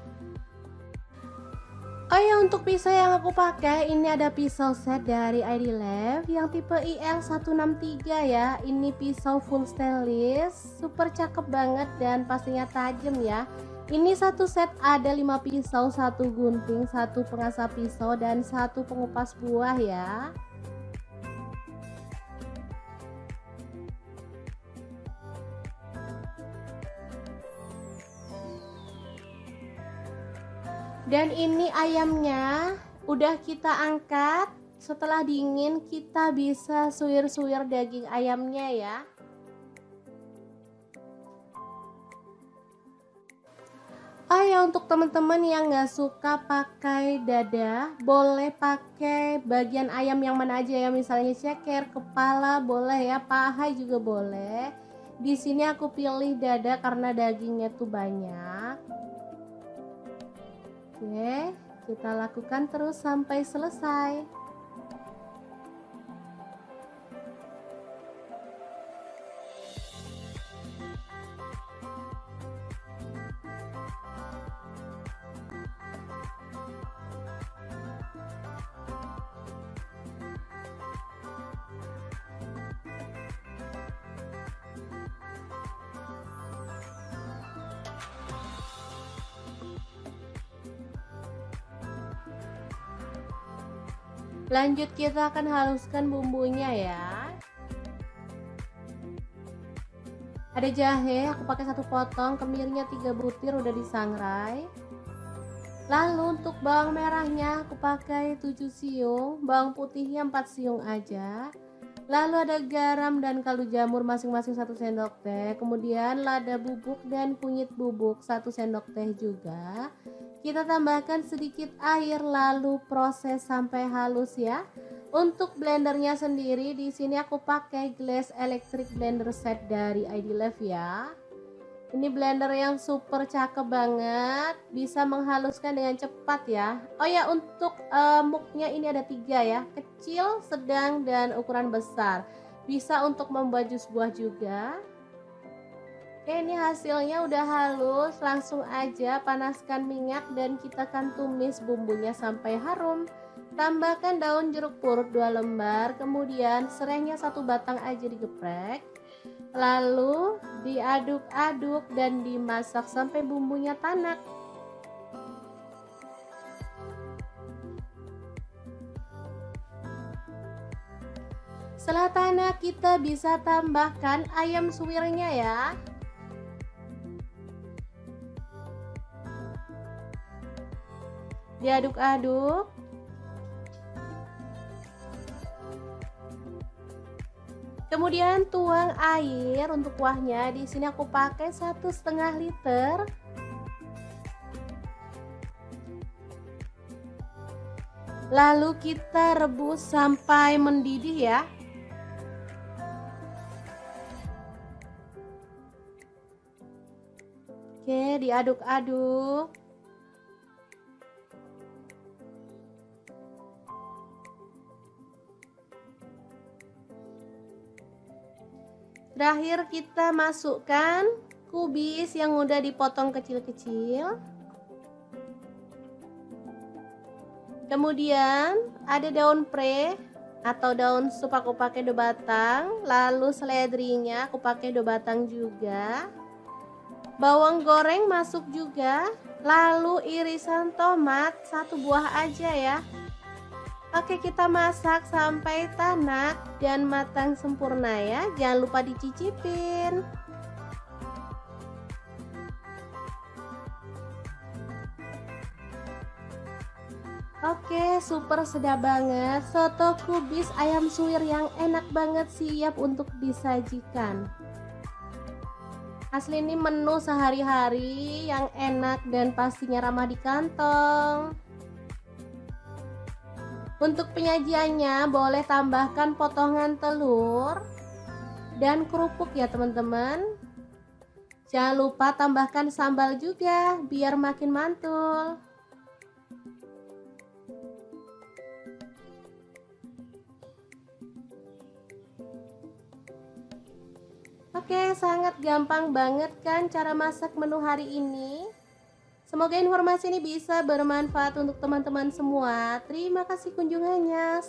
Oh ya, untuk pisau yang aku pakai ini ada pisau set dari ID Love yang tipe IL163 ya. Ini pisau full stainless, super cakep banget dan pastinya tajam ya. Ini satu set ada 5 pisau, 1 gunting, 1 pengasah pisau, dan 1 pengupas buah ya. Dan ini ayamnya udah kita angkat. Setelah dingin kita bisa suwir-suwir daging ayamnya ya. Oh ya, untuk teman-teman yang nggak suka pakai dada, boleh pakai bagian ayam yang mana aja ya. Misalnya ceker, kepala boleh ya, paha juga boleh. Di sini aku pilih dada karena dagingnya tuh banyak. Oke, Kita lakukan terus sampai selesai. Lanjut kita akan haluskan bumbunya ya. Ada jahe, aku pakai 1 potong, kemirinya 3 butir udah disangrai. Lalu untuk bawang merahnya aku pakai 7 siung, bawang putihnya 4 siung aja. Lalu ada garam dan kaldu jamur masing-masing 1 sendok teh. Kemudian lada bubuk dan kunyit bubuk 1 sendok teh juga. Kita tambahkan sedikit air lalu proses sampai halus ya. Untuk blendernya sendiri di sini aku pakai Glass Electric Blender Set dari ID Life ya. Ini blender yang super cakep banget, bisa menghaluskan dengan cepat ya. Oh ya, untuk muknya ini ada 3 ya, kecil, sedang, dan ukuran besar. Bisa untuk membuat jus buah juga. Oke, ini hasilnya udah halus, langsung aja panaskan minyak dan kita akan tumis bumbunya sampai harum. Tambahkan daun jeruk purut 2 lembar, kemudian serainya 1 batang aja digeprek. Lalu diaduk-aduk dan dimasak sampai bumbunya tanak. Setelah tanak kita bisa tambahkan ayam suwirnya ya. Diaduk-aduk. Kemudian tuang air untuk kuahnya. Di sini aku pakai 1,5 liter. Lalu kita rebus sampai mendidih ya. Oke, diaduk-aduk. Terakhir kita masukkan kubis yang udah dipotong kecil-kecil. Kemudian ada daun pre atau daun sup aku pakai 2 batang. Lalu seledrinya aku pakai 2 batang juga. Bawang goreng masuk juga. Lalu irisan tomat 1 buah aja ya. Oke, kita masak sampai tanak dan matang sempurna ya. Jangan lupa dicicipin. Oke, super sedap banget. Soto kubis ayam suwir yang enak banget siap untuk disajikan. Asli ini menu sehari-hari yang enak dan pastinya ramah di kantong. Untuk penyajiannya boleh tambahkan potongan telur dan kerupuk ya teman-teman. Jangan lupa tambahkan sambal juga biar makin mantul. Oke, sangat gampang banget kan cara masak menu hari ini. Semoga informasi ini bisa bermanfaat untuk teman-teman semua. Terima kasih kunjungannya.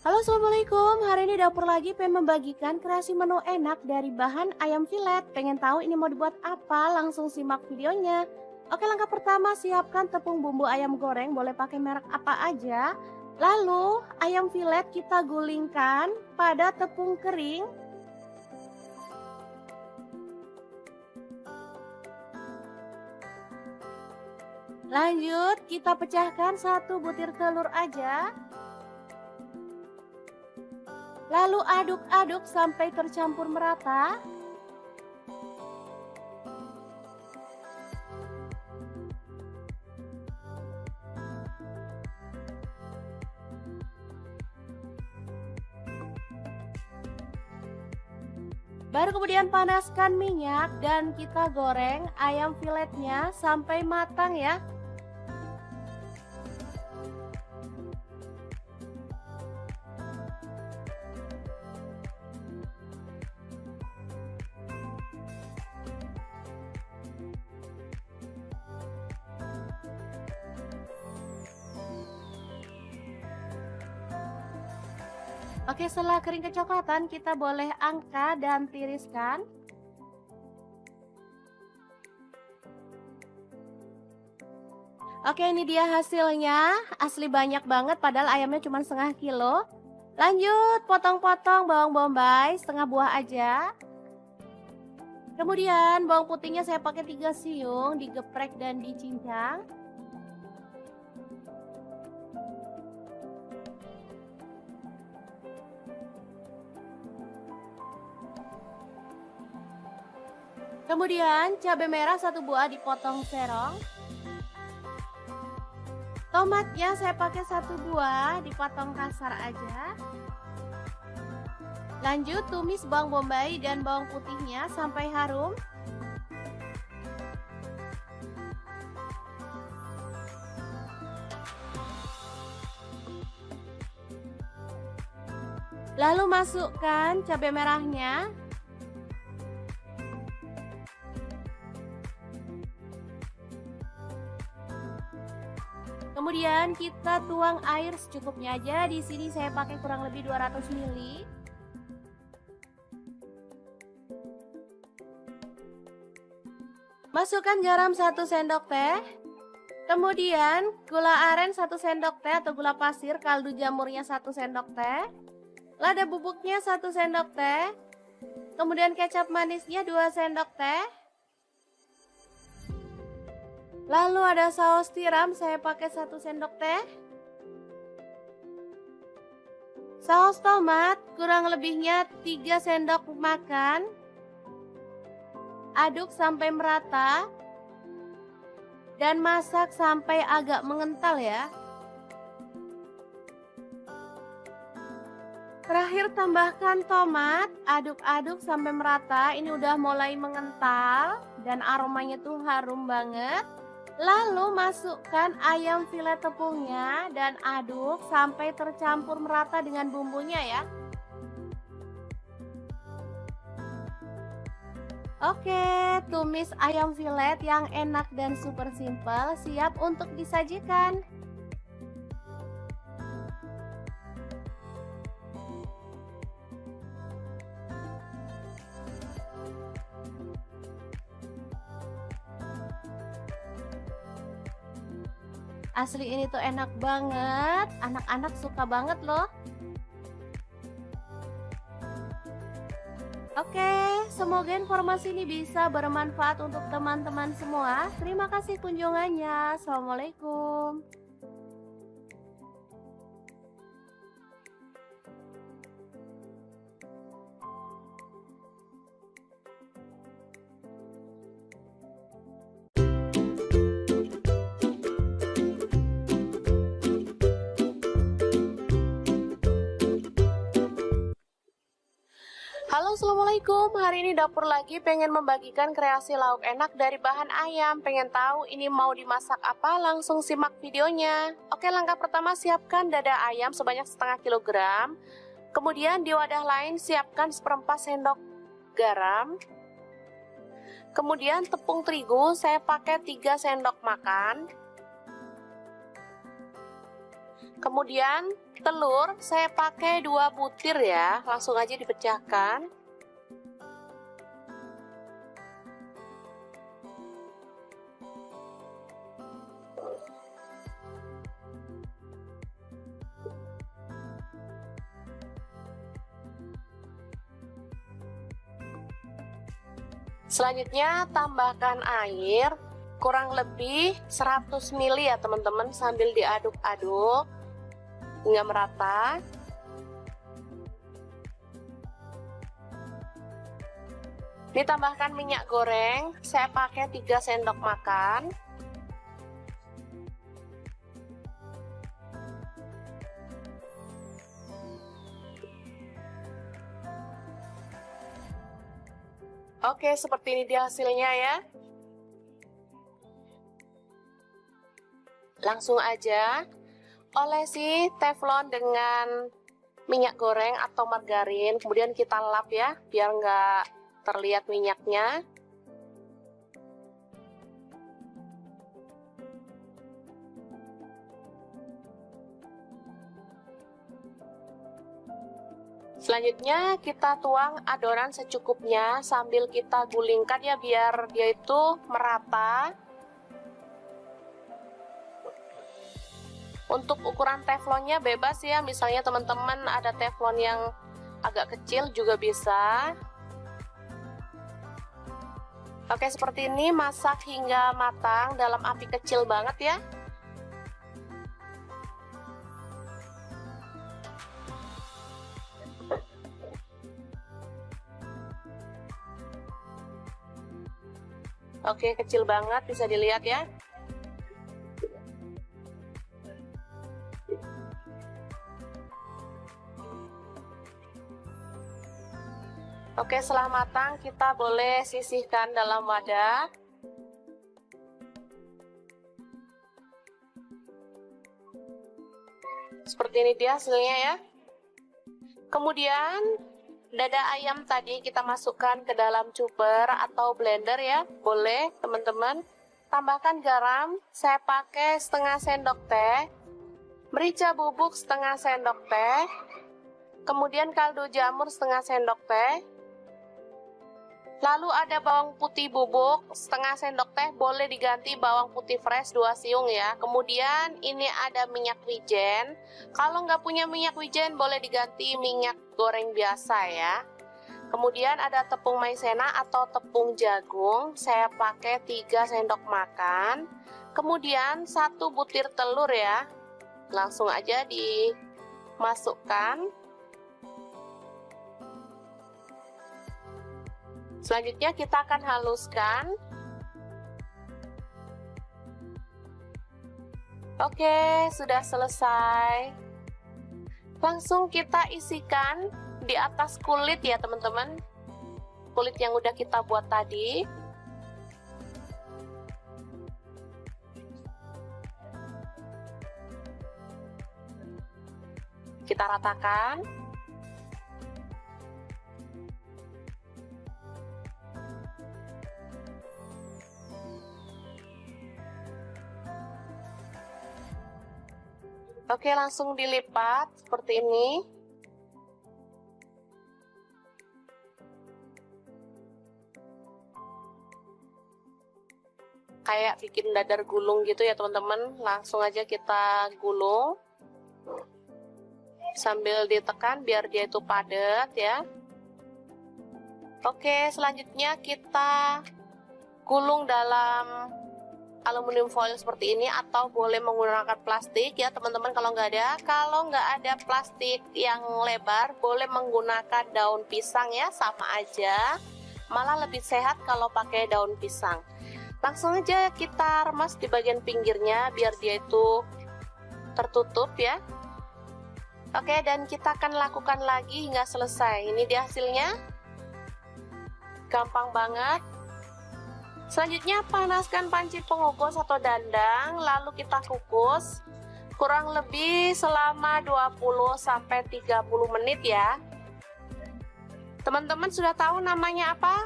Halo, assalamualaikum. Hari ini dapur lagi pengen membagikan kreasi menu enak dari bahan ayam filet. Pengen tahu ini mau dibuat apa? Langsung simak videonya. Oke, langkah pertama siapkan tepung bumbu ayam goreng, boleh pakai merek apa aja. Lalu ayam filet kita gulingkan pada tepung kering. Lanjut kita pecahkan 1 butir telur aja. Lalu aduk-aduk sampai tercampur merata. Baru kemudian panaskan minyak dan kita goreng ayam filetnya sampai matang ya. Oke, setelah kering kecoklatan, kita boleh angkat dan tiriskan. Oke, ini dia hasilnya. Asli banyak banget, padahal ayamnya cuma setengah kilo. Lanjut, potong-potong bawang bombay, setengah buah aja. Kemudian bawang putihnya saya pakai 3 siung, digeprek dan dicincang. Kemudian cabai merah 1 buah dipotong serong. Tomatnya saya pakai 1 buah dipotong kasar aja. Lanjut tumis bawang bombay dan bawang putihnya sampai harum. Lalu masukkan cabai merahnya. Kemudian kita tuang air secukupnya aja. Di sini saya pakai kurang lebih 200 ml. Masukkan garam 1 sendok teh. Kemudian gula aren 1 sendok teh atau gula pasir, kaldu jamurnya 1 sendok teh. Lada bubuknya 1 sendok teh. Kemudian kecap manisnya 2 sendok teh. Lalu ada saus tiram, saya pakai 1 sendok teh. Saus tomat kurang lebihnya 3 sendok makan. Aduk sampai merata. Dan masak sampai agak mengental ya. Terakhir tambahkan tomat, aduk-aduk sampai merata. Ini udah mulai mengental dan aromanya tuh harum banget. Lalu masukkan ayam filet tepungnya dan aduk sampai tercampur merata dengan bumbunya ya. Oke, tumis ayam filet yang enak dan super simple siap untuk disajikan. Asli ini tuh enak banget, anak-anak suka banget loh. Oke, semoga informasi ini bisa bermanfaat untuk teman-teman semua. Terima kasih kunjungannya. Assalamualaikum. Halo, assalamualaikum. Hari ini dapur lagi pengen membagikan kreasi lauk enak dari bahan ayam. Pengen tahu ini mau dimasak apa? Langsung simak videonya. Oke, langkah pertama siapkan dada ayam sebanyak setengah kilogram. Kemudian di wadah lain siapkan 1/4 sendok garam. Kemudian tepung terigu saya pakai 3 sendok makan. Kemudian telur saya pakai 2 butir ya, langsung aja dipecahkan. Selanjutnya tambahkan air kurang lebih 100 ml ya teman-teman, sambil diaduk-aduk hingga merata. Ditambahkan minyak goreng, saya pakai 3 sendok makan. Oke, seperti ini dia hasilnya ya. Langsung aja olesi teflon dengan minyak goreng atau margarin, kemudian kita lap ya, biar nggak terlihat minyaknya. Selanjutnya kita tuang adonan secukupnya sambil kita gulingkan ya, biar dia itu merata. Untuk ukuran teflonnya bebas ya, misalnya teman-teman ada teflon yang agak kecil juga bisa. Oke, seperti ini, masak hingga matang dalam api kecil banget ya. Oke, kecil banget, bisa dilihat ya. Oke, setelah matang kita boleh sisihkan dalam wadah. Seperti ini dia hasilnya ya. Kemudian dada ayam tadi kita masukkan ke dalam chopper atau blender ya, boleh teman-teman. Tambahkan garam, saya pakai setengah sendok teh, merica bubuk setengah sendok teh, kemudian kaldu jamur setengah sendok teh, lalu ada bawang putih bubuk setengah sendok teh, boleh diganti bawang putih fresh 2 siung ya. Kemudian ini ada minyak wijen, kalau nggak punya minyak wijen boleh diganti minyak goreng biasa ya. Kemudian ada tepung maizena atau tepung jagung, saya pakai 3 sendok makan. Kemudian 1 butir telur ya, langsung aja dimasukkan. Selanjutnya kita akan haluskan. Oke, sudah selesai. Langsung kita isikan di atas kulit ya teman-teman, kulit yang udah kita buat tadi. Kita ratakan. Oke, langsung dilipat seperti ini. Kayak bikin dadar gulung gitu ya teman-teman. Langsung aja kita gulung sambil ditekan biar dia itu padat ya. Oke, selanjutnya kita gulung dalam aluminium foil seperti ini, atau boleh menggunakan plastik ya teman-teman kalau nggak ada. Kalau nggak ada plastik yang lebar, boleh menggunakan daun pisang ya, sama aja. Malah lebih sehat kalau pakai daun pisang. Langsung aja kita remas di bagian pinggirnya biar dia itu tertutup ya. Oke, dan kita akan lakukan lagi hingga selesai. Ini dia hasilnya. Gampang banget. Selanjutnya panaskan panci pengukus atau dandang, lalu kita kukus kurang lebih selama 20-30 menit ya. Teman-teman sudah tahu namanya apa?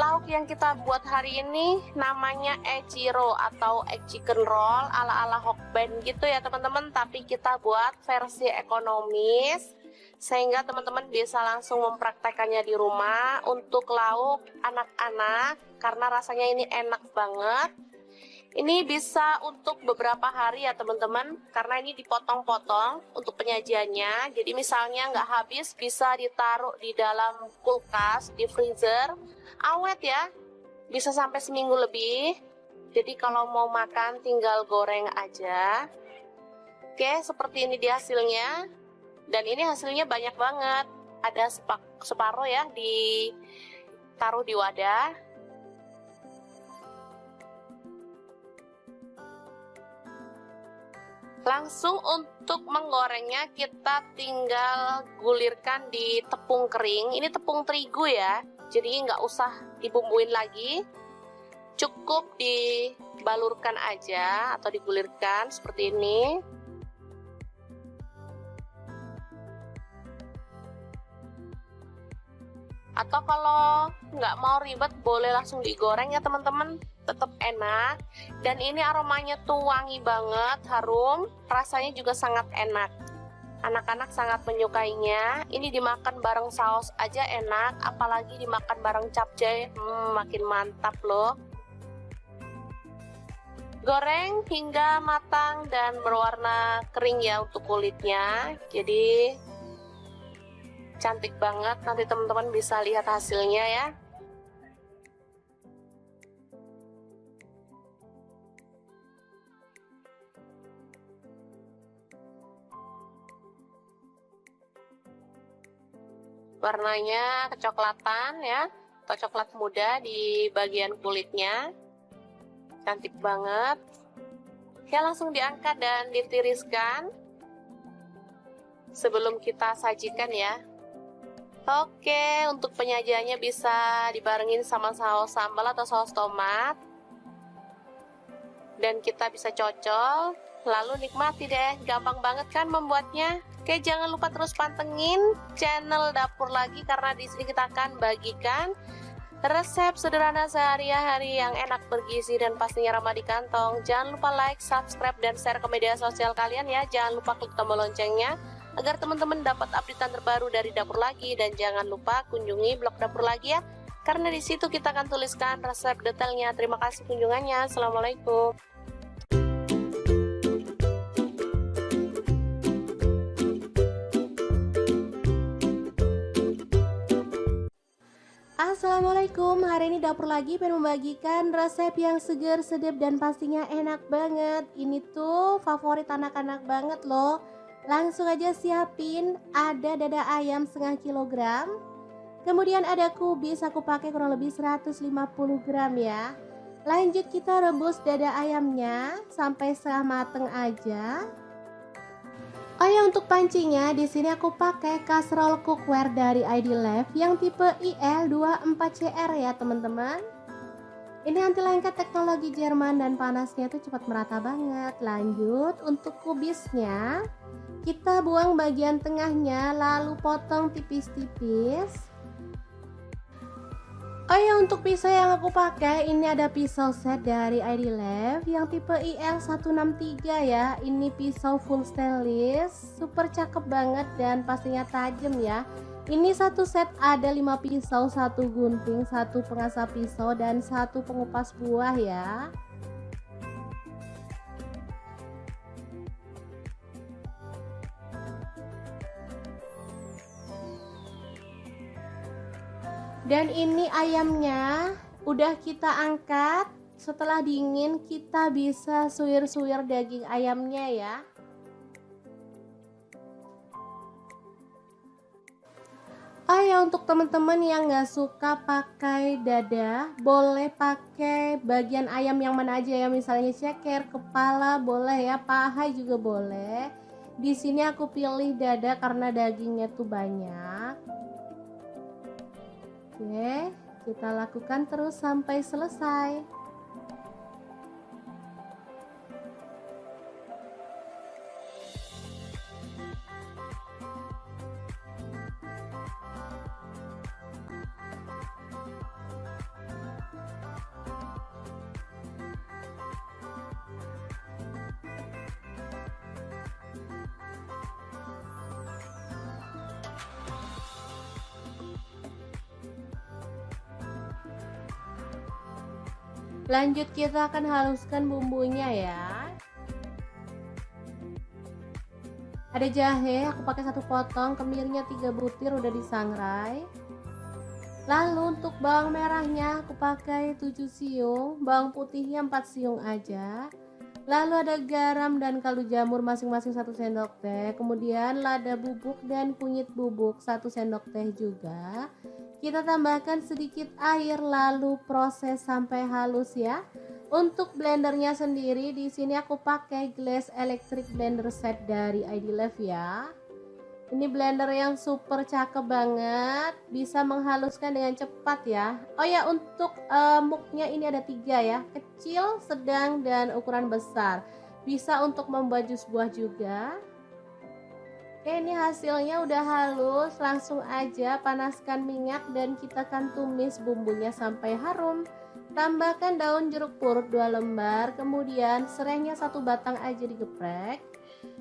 Lauk yang kita buat hari ini namanya echiro atau egg chicken roll ala-ala Hokben gitu ya teman-teman, tapi kita buat versi ekonomis sehingga teman-teman bisa langsung mempraktekannya di rumah untuk lauk anak-anak karena rasanya ini enak banget. Ini bisa untuk beberapa hari ya teman-teman, karena ini dipotong-potong untuk penyajiannya. Jadi misalnya nggak habis, bisa ditaruh di dalam kulkas, di freezer, awet ya, bisa sampai seminggu lebih. Jadi kalau mau makan tinggal goreng aja. Oke, seperti ini dia hasilnya. Dan ini hasilnya banyak banget. Ada separuh ya, ditaruh di wadah. Langsung untuk menggorengnya kita tinggal gulirkan di tepung kering. Ini tepung terigu ya. Jadi nggak usah dibumbuin lagi, cukup dibalurkan aja atau digulirkan seperti ini. Atau kalau nggak mau ribet boleh langsung digoreng ya teman-teman, tetap enak. Dan ini aromanya tuh wangi banget, harum, rasanya juga sangat enak. Anak-anak sangat menyukainya. Ini dimakan bareng saus aja enak, apalagi dimakan bareng capcay, makin mantap loh. Goreng hingga matang dan berwarna kering ya untuk kulitnya. Jadi cantik banget, nanti teman-teman bisa lihat hasilnya ya. Warnanya kecoklatan ya, atau coklat muda di bagian kulitnya. Cantik banget. Oke, langsung diangkat dan ditiriskan sebelum kita sajikan ya. Oke, untuk penyajiannya bisa dibarengin sama saus sambal atau saus tomat. Dan kita bisa cocol, lalu nikmati deh. Gampang banget kan membuatnya? Oke, jangan lupa terus pantengin channel Dapur Lagi, karena di sini kita akan bagikan resep sederhana sehari-hari yang enak, bergizi, dan pastinya ramah di kantong. Jangan lupa like, subscribe, dan share ke media sosial kalian ya. Jangan lupa klik tombol loncengnya agar teman-teman dapat updatean terbaru dari Dapur Lagi. Dan jangan lupa kunjungi blog Dapur Lagi ya, karena di situ kita akan tuliskan resep detailnya. Terima kasih kunjungannya. Assalamualaikum. Assalamualaikum, hari ini Dapur Lagi pengen membagikan resep yang seger, sedap, dan pastinya enak banget. Ini tuh favorit anak-anak banget loh. Langsung aja siapin, ada dada ayam setengah kilogram. Kemudian ada kubis, aku pakai kurang lebih 150 gram ya. Lanjut kita rebus dada ayamnya sampai setengah mateng aja. Oh ya, untuk pancinya di sini aku pakai kaserol cookware dari ID Life yang tipe IL24CR ya teman-teman. Ini anti lengket teknologi Jerman dan panasnya itu cepat merata banget. Lanjut untuk kubisnya, kita buang bagian tengahnya lalu potong tipis-tipis. Oh ya, untuk pisau yang aku pakai ini ada pisau set dari ID Life yang tipe IL163 ya. Ini pisau full stainless, super cakep banget dan pastinya tajam ya. Ini satu set ada 5 pisau, 1 gunting, 1 pengasah pisau, dan 1 pengupas buah ya. Dan ini ayamnya udah kita angkat. Setelah dingin kita bisa suwir-suwir daging ayamnya ya. Oh ya, untuk teman-teman yang nggak suka pakai dada, boleh pakai bagian ayam yang mana aja ya. Misalnya ceker, kepala boleh ya, paha juga boleh. Di sini aku pilih dada karena dagingnya tuh banyak. Oke, kita lakukan terus sampai selesai. Lanjut kita akan haluskan bumbunya ya. Ada jahe, aku pakai 1 potong, kemirinya 3 butir udah disangrai. Lalu untuk bawang merahnya aku pakai 7 siung, bawang putihnya 4 siung aja. Lalu ada garam dan kaldu jamur masing-masing 1 sendok teh. Kemudian lada bubuk dan kunyit bubuk 1 sendok teh juga. Kita tambahkan sedikit air lalu proses sampai halus ya. Untuk blendernya sendiri di sini aku pakai Glass Electric Blender Set dari ID Life ya. Ini blender yang super cakep banget, bisa menghaluskan dengan cepat ya. Oh ya, untuk muknya ini ada 3 ya, kecil, sedang, dan ukuran besar. Bisa untuk membuat jus buah juga. Oke, ini hasilnya udah halus, langsung aja panaskan minyak dan kita akan tumis bumbunya sampai harum. Tambahkan daun jeruk purut 2 lembar, kemudian serainya 1 batang aja digeprek.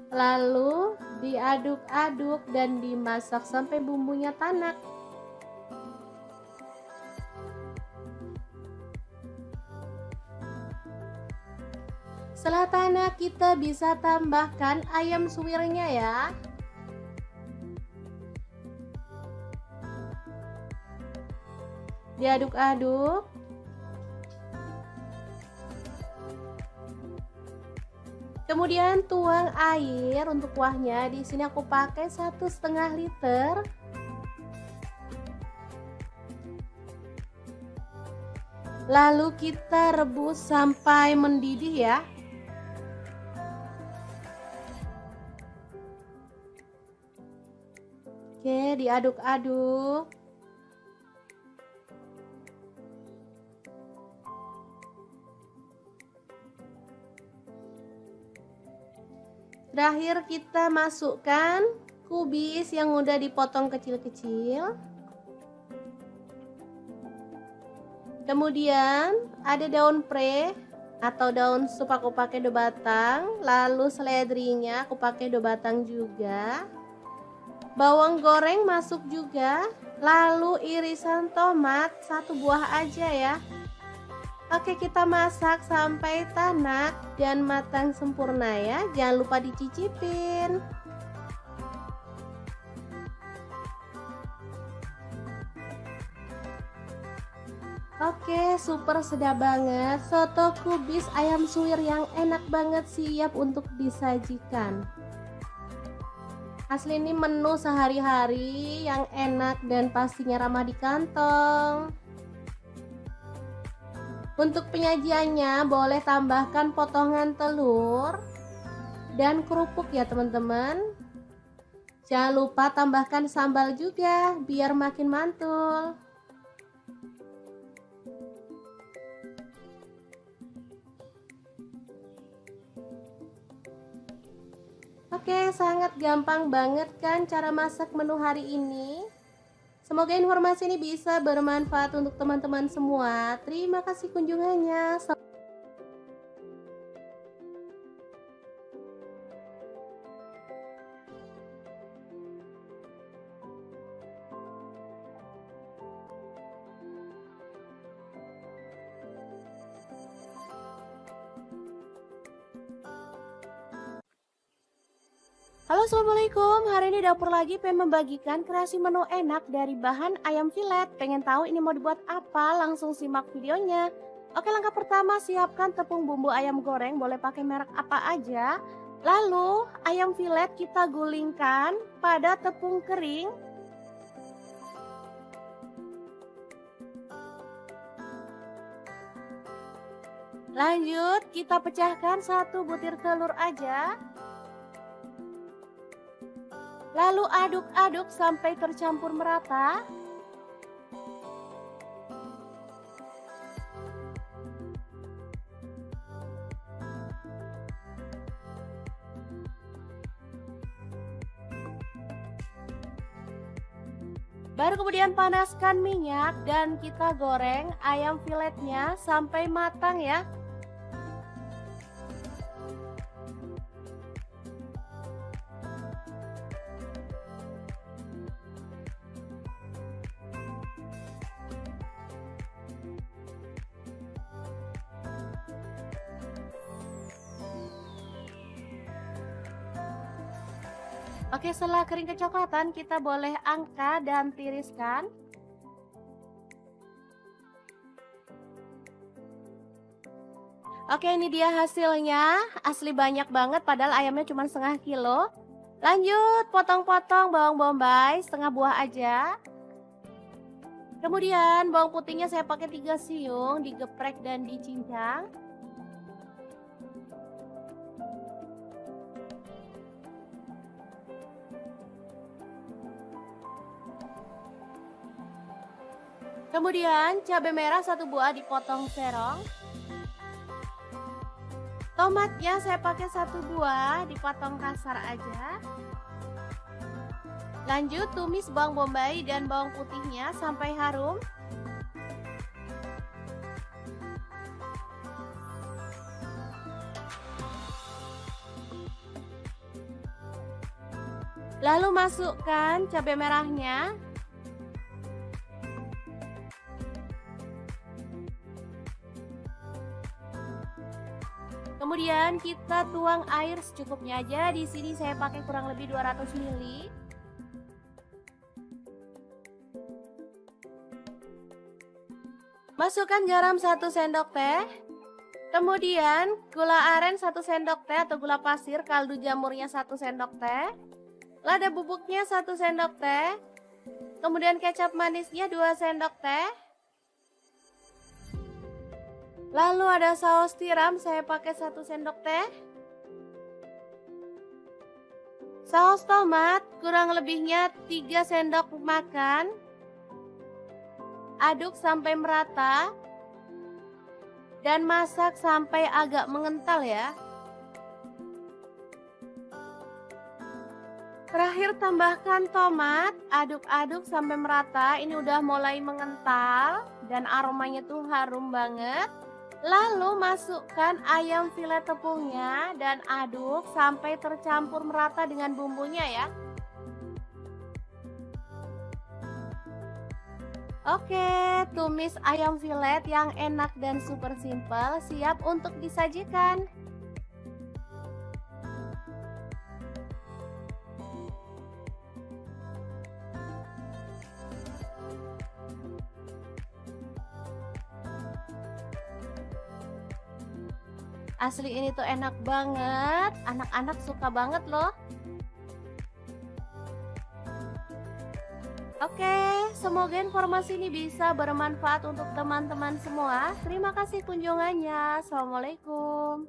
Lalu diaduk-aduk dan dimasak sampai bumbunya tanak. Setelah tanak, kita bisa tambahkan ayam suwirnya ya. Diaduk-aduk. Kemudian tuang air untuk kuahnya. Di sini aku pakai 1,5 liter. Lalu kita rebus sampai mendidih ya. Oke, diaduk-aduk. Terakhir kita masukkan kubis yang udah dipotong kecil-kecil. Kemudian ada daun pre atau daun sup, aku pakai 2 batang. Lalu seledrinya aku pakai 2 batang juga. Bawang goreng masuk juga. Lalu irisan tomat 1 buah aja ya. Oke, kita masak sampai tanak dan matang sempurna ya. Jangan lupa dicicipin. Oke, super sedap banget. Soto kubis ayam suwir yang enak banget siap untuk disajikan. Asli ini menu sehari-hari yang enak dan pastinya ramah di kantong. Untuk penyajiannya boleh tambahkan potongan telur dan kerupuk ya teman-teman. Jangan lupa tambahkan sambal juga biar makin mantul. Oke, sangat gampang banget kan cara masak menu hari ini. Semoga informasi ini bisa bermanfaat untuk teman-teman semua. Terima kasih kunjungannya. Halo, assalamualaikum. Hari ini dapur lagi pengen membagikan kreasi menu enak dari bahan ayam filet. Pengen tahu ini mau dibuat apa? Langsung simak videonya. Oke, langkah pertama siapkan tepung bumbu ayam goreng, boleh pakai merek apa aja. Lalu ayam filet kita gulingkan pada tepung kering. Lanjut kita pecahkan 1 butir telur aja. Lalu aduk-aduk sampai tercampur merata. Baru kemudian panaskan minyak dan kita goreng ayam filetnya sampai matang ya. Oke, setelah kering kecoklatan kita boleh angkat dan tiriskan. Oke, ini dia hasilnya. Asli banyak banget padahal ayamnya cuma setengah kilo. Lanjut potong-potong bawang bombay setengah buah aja. Kemudian bawang putihnya saya pakai 3 siung, digeprek dan dicincang. Kemudian cabai merah 1 buah dipotong serong. Tomatnya saya pakai 1 buah dipotong kasar aja. Lanjut tumis bawang bombay dan bawang putihnya sampai harum. Lalu masukkan cabai merahnya. Kemudian kita tuang air secukupnya aja. Di sini saya pakai kurang lebih 200 ml. Masukkan garam 1 sendok teh. Kemudian gula aren 1 sendok teh atau gula pasir, kaldu jamurnya 1 sendok teh. Lada bubuknya 1 sendok teh. Kemudian kecap manisnya 2 sendok teh. Lalu ada saus tiram, saya pakai 1 sendok teh. Saus tomat kurang lebihnya 3 sendok makan. Aduk sampai merata. Dan masak sampai agak mengental ya. Terakhir tambahkan tomat, aduk-aduk sampai merata. Ini udah mulai mengental dan aromanya tuh harum banget. Lalu masukkan ayam filet tepungnya dan aduk sampai tercampur merata dengan bumbunya ya. Oke, tumis ayam filet yang enak dan super simple siap untuk disajikan. Asli ini tuh enak banget, anak-anak suka banget loh. Oke, semoga informasi ini bisa bermanfaat untuk teman-teman semua. Terima kasih kunjungannya. Assalamualaikum.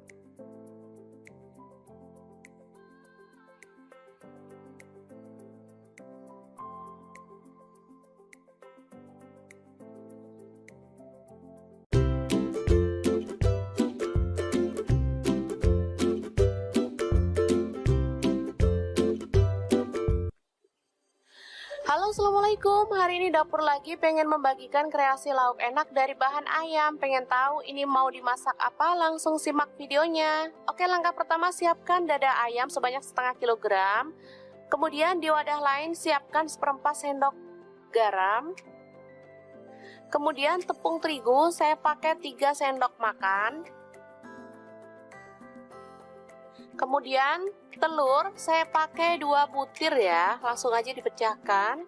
Halo, assalamualaikum. Hari ini dapur lagi pengen membagikan kreasi lauk enak dari bahan ayam. Pengen tahu ini mau dimasak apa? Langsung simak videonya. Oke, langkah pertama siapkan dada ayam sebanyak setengah kilogram. Kemudian di wadah lain siapkan 1/4 sendok garam. Kemudian tepung terigu saya pakai 3 sendok makan. Kemudian telur saya pakai 2 butir ya, langsung aja dipecahkan.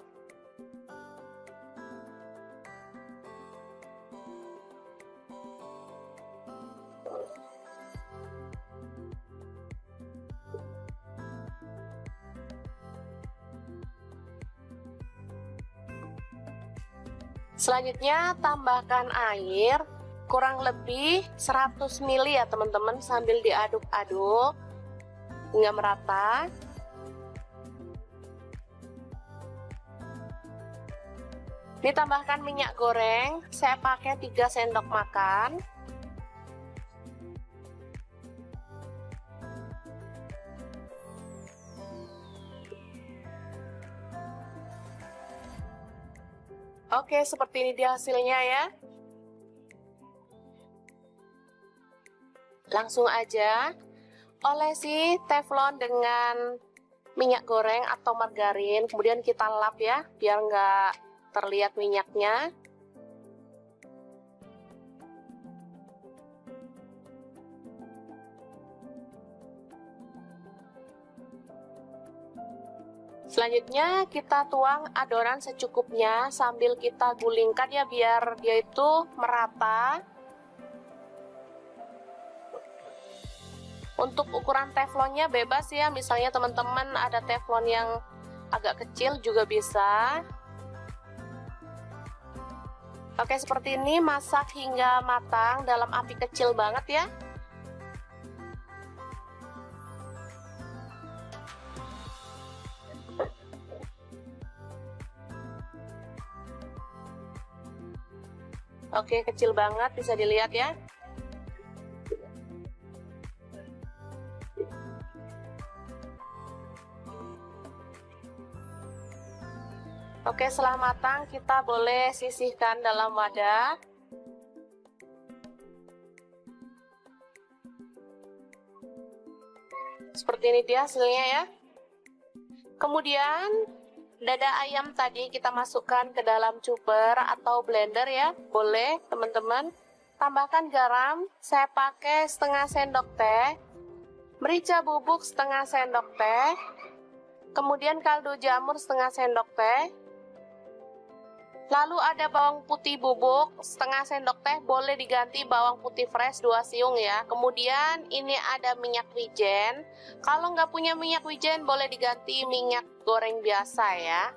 Selanjutnya tambahkan air kurang lebih 100 ml ya teman-teman, sambil diaduk-aduk hingga merata. Ditambahkan minyak goreng, saya pakai 3 sendok makan. Oke, seperti ini dia hasilnya ya. Langsung aja olesi teflon dengan minyak goreng atau margarin, kemudian kita lap ya, biar nggak terlihat minyaknya. Selanjutnya kita tuang adonan secukupnya sambil kita gulingkan ya, biar dia itu merata. Untuk ukuran teflonnya bebas ya, misalnya teman-teman ada teflon yang agak kecil juga bisa. Oke, seperti ini, masak hingga matang dalam api kecil banget ya. Oke, kecil banget, bisa dilihat ya. Oke, setelah matang kita boleh sisihkan dalam wadah. Seperti ini dia hasilnya ya. Kemudian dada ayam tadi kita masukkan ke dalam chopper atau blender ya. Boleh teman-teman. Tambahkan garam, saya pakai setengah sendok teh. Merica bubuk setengah sendok teh. Kemudian kaldu jamur setengah sendok teh. Lalu ada bawang putih bubuk setengah sendok teh, boleh diganti bawang putih fresh 2 siung ya. Kemudian ini ada minyak wijen. Kalau nggak punya minyak wijen boleh diganti minyak goreng biasa ya.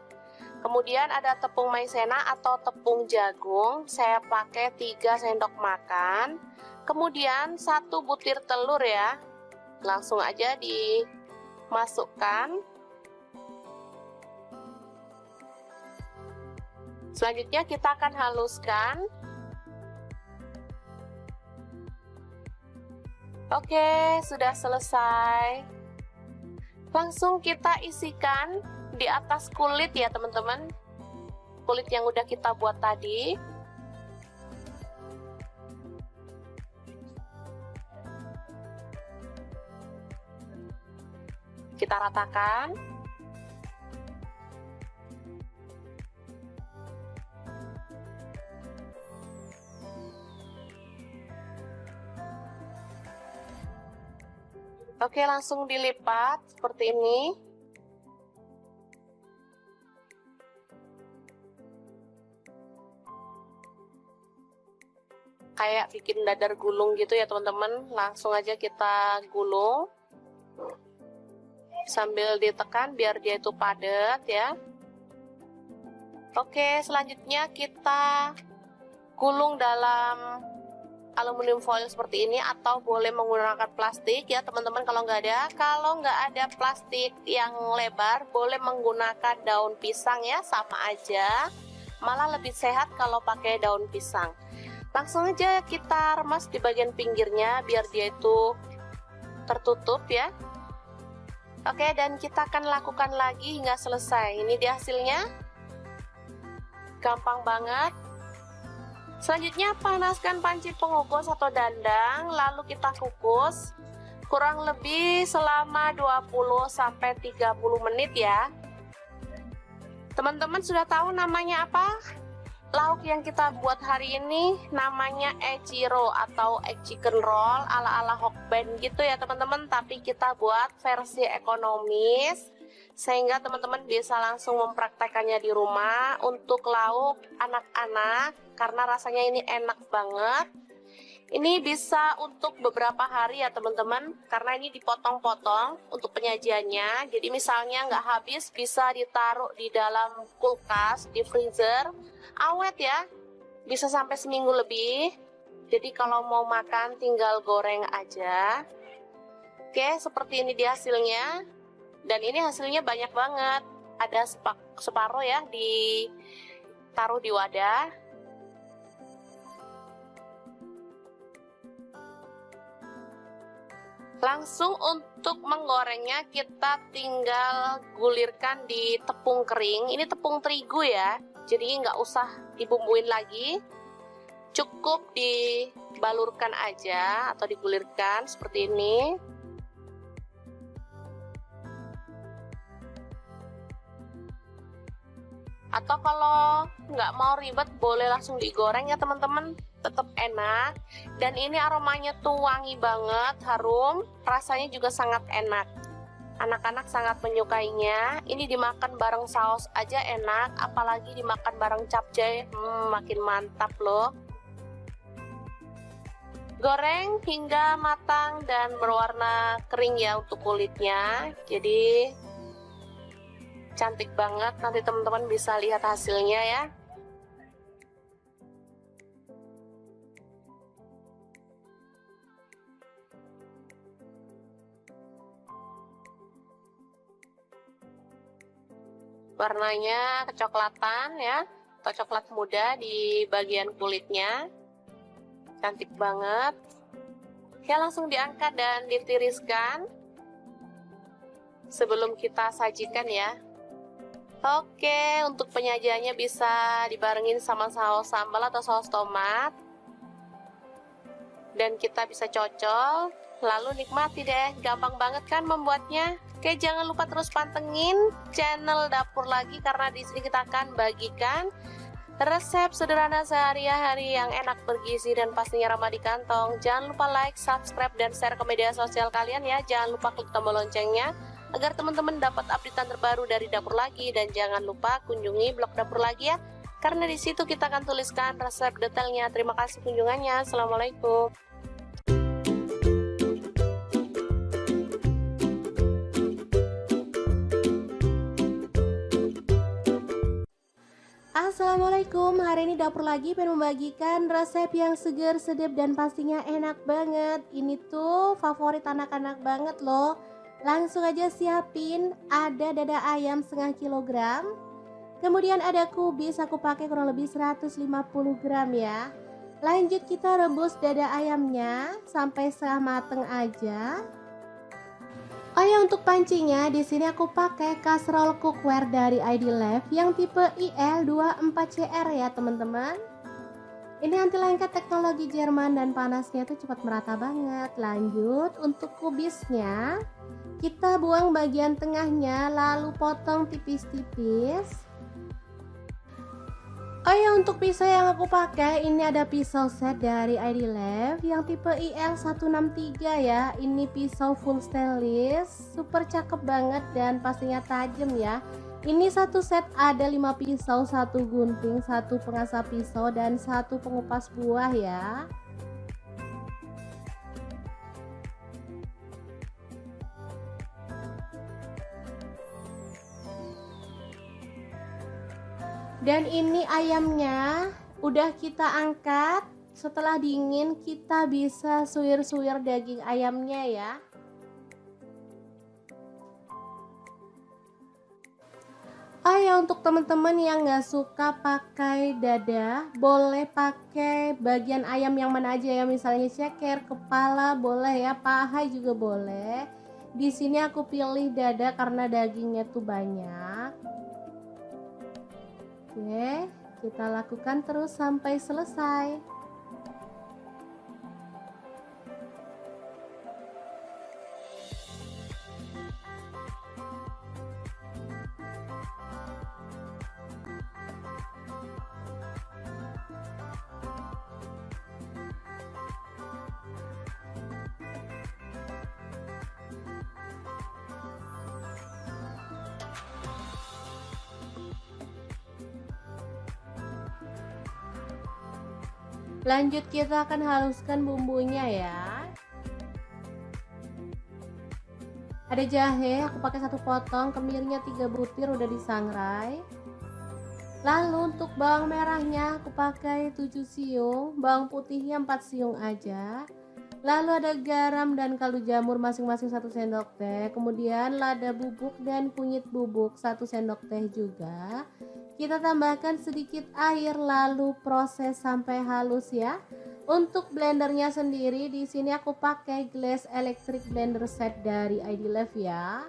Kemudian ada tepung maizena atau tepung jagung. Saya pakai 3 sendok makan. Kemudian 1 butir telur ya. Langsung aja dimasukkan. Selanjutnya kita akan haluskan. Oke, sudah selesai. Langsung kita isikan di atas kulit ya teman-teman. Kulit yang udah kita buat tadi. Kita ratakan. Oke, langsung dilipat seperti ini. Kayak bikin dadar gulung gitu ya teman-teman. Langsung aja kita gulung. Sambil ditekan biar dia itu padat ya. Oke, selanjutnya kita gulung dalam aluminium foil seperti ini atau boleh menggunakan plastik ya teman-teman kalau nggak ada plastik yang lebar boleh menggunakan daun pisang ya, sama aja, malah lebih sehat kalau pakai daun pisang. Langsung aja kita remas di bagian pinggirnya biar dia itu tertutup ya. Oke, dan kita akan lakukan lagi hingga selesai. Ini dia hasilnya, gampang banget. Selanjutnya panaskan panci pengukus atau dandang, lalu kita kukus kurang lebih selama 20-30 menit ya. Teman-teman sudah tahu namanya apa? Lauk yang kita buat hari ini namanya echiro atau egg chicken roll ala-ala Hokben gitu ya teman-teman, tapi kita buat versi ekonomis sehingga teman-teman bisa langsung mempraktekannya di rumah untuk lauk anak-anak karena rasanya ini enak banget. Ini bisa untuk beberapa hari ya teman-teman, karena ini dipotong-potong untuk penyajiannya. Jadi misalnya nggak habis bisa ditaruh di dalam kulkas, di freezer, awet ya, bisa sampai seminggu lebih. Jadi kalau mau makan tinggal goreng aja. Oke, seperti ini dia hasilnya. Dan ini hasilnya banyak banget. Ada separuh ya ditaruh di wadah. Langsung untuk menggorengnya kita tinggal gulirkan di tepung kering. Ini tepung terigu ya, jadi nggak usah dibumbuin lagi. Cukup dibalurkan aja atau digulirkan seperti ini. Atau kalau nggak mau ribet boleh langsung digoreng ya teman-teman, tetap enak. Dan ini aromanya tuh wangi banget, harum, rasanya juga sangat enak. Anak-anak sangat menyukainya. Ini dimakan bareng saus aja enak, apalagi dimakan bareng capcay, makin mantap loh. Goreng hingga matang dan berwarna kering ya untuk kulitnya. Jadi cantik banget, nanti teman-teman bisa lihat hasilnya ya. Warnanya kecoklatan ya, atau coklat muda di bagian kulitnya. Cantik banget. Oke, langsung diangkat dan ditiriskan sebelum kita sajikan ya. Oke, untuk penyajiannya bisa dibarengin sama saus sambal atau saus tomat. Dan kita bisa cocol, lalu nikmati deh. Gampang banget kan membuatnya? Oke, jangan lupa terus pantengin channel Dapur Lagi karena di sini kita akan bagikan resep sederhana sehari-hari yang enak, bergizi, dan pastinya ramah di kantong. Jangan lupa like, subscribe, dan share ke media sosial kalian ya. Jangan lupa klik tombol loncengnya agar teman-teman dapat update terbaru dari Dapur Lagi. Dan jangan lupa kunjungi blog Dapur Lagi ya, karena di situ kita akan tuliskan resep detailnya. Terima kasih kunjungannya. Assalamualaikum. Assalamualaikum, hari ini Dapur Lagi pengen membagikan resep yang seger, sedap, dan pastinya enak banget. Ini tuh favorit anak-anak banget loh. Langsung aja siapin, ada dada ayam setengah kilogram. Kemudian ada kubis, aku pakai kurang lebih 150 gram ya. Lanjut kita rebus dada ayamnya sampai setengah mateng aja. Oh ya, untuk pancinya di sini aku pakai kaserol cookware dari ID Lab yang tipe IL24CR ya teman-teman. Ini anti lengket teknologi Jerman dan panasnya tuh cepat merata banget. Lanjut untuk kubisnya, kita buang bagian tengahnya lalu potong tipis-tipis. Oh ya, untuk pisau yang aku pakai ini ada pisau set dari ID Lab yang tipe IL163 ya. Ini pisau full stainless, super cakep banget dan pastinya tajam ya. Ini satu set ada 5 pisau, 1 gunting, 1 pengasah pisau, dan 1 pengupas buah ya. Dan ini ayamnya udah kita angkat. Setelah dingin kita bisa suwir-suwir daging ayamnya ya. Oh ya, untuk teman-teman yang nggak suka pakai dada, boleh pakai bagian ayam yang mana aja ya. Misalnya ceker, kepala boleh ya, paha juga boleh. Di sini aku pilih dada karena dagingnya tuh banyak. Oke, kita lakukan terus sampai selesai. Lanjut kita akan haluskan bumbunya ya. Ada jahe, aku pakai 1 potong, kemirinya 3 butir udah disangrai. Lalu untuk bawang merahnya aku pakai 7 siung, bawang putihnya 4 siung aja. Lalu ada garam dan kaldu jamur masing-masing 1 sendok teh. Kemudian lada bubuk dan kunyit bubuk 1 sendok teh juga. Kita tambahkan sedikit air lalu proses sampai halus ya. Untuk blendernya sendiri di sini aku pakai Glass Electric Blender Set dari ID Lab ya.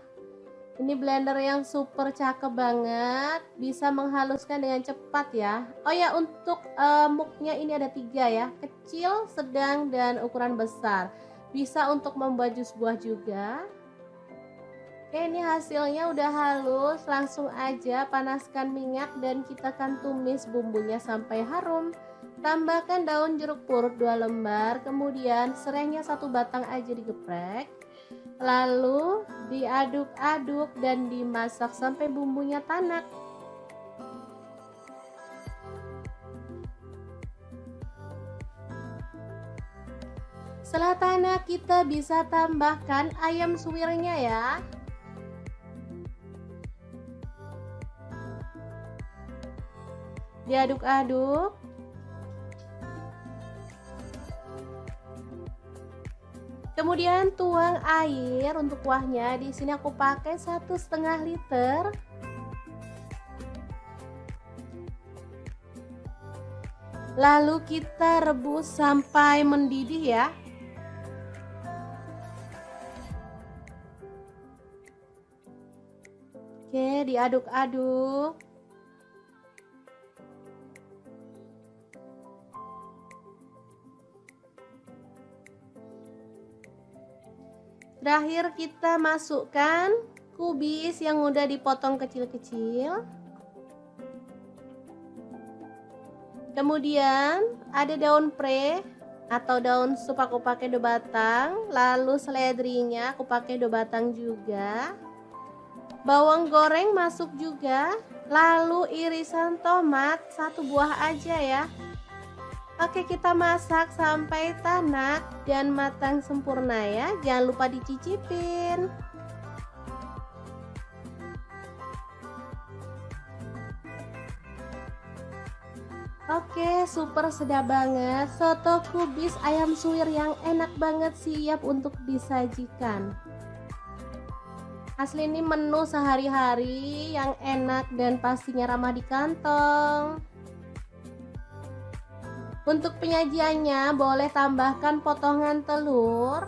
Ini blender yang super cakep banget, bisa menghaluskan dengan cepat ya. Oh ya, untuk muknya ini ada 3 ya, kecil, sedang, dan ukuran besar. Bisa untuk membuat jus buah juga. Oke, ini hasilnya udah halus. Langsung aja panaskan minyak dan kita akan tumis bumbunya sampai harum. Tambahkan daun jeruk purut 2 lembar, kemudian serainya 1 batang aja digeprek. Lalu diaduk-aduk dan dimasak sampai bumbunya tanak. Setelah tanak kita bisa tambahkan ayam suwirnya ya. Diaduk-aduk. Kemudian tuang air untuk kuahnya. Di sini aku pakai 1,5 liter. Lalu kita rebus sampai mendidih ya. Oke, diaduk-aduk. Terakhir kita masukkan kubis yang udah dipotong kecil-kecil. Kemudian ada daun pre atau daun sup aku pakai 2 batang. Lalu seledrinya aku pakai 2 batang juga. Bawang goreng masuk juga. Lalu irisan tomat 1 buah aja ya. Oke, kita masak sampai tanak dan matang sempurna ya. Jangan lupa dicicipin. Oke, super sedap banget. Soto kubis ayam suwir yang enak banget siap untuk disajikan. Asli ini menu sehari-hari yang enak dan pastinya ramah di kantong. Untuk penyajiannya boleh tambahkan potongan telur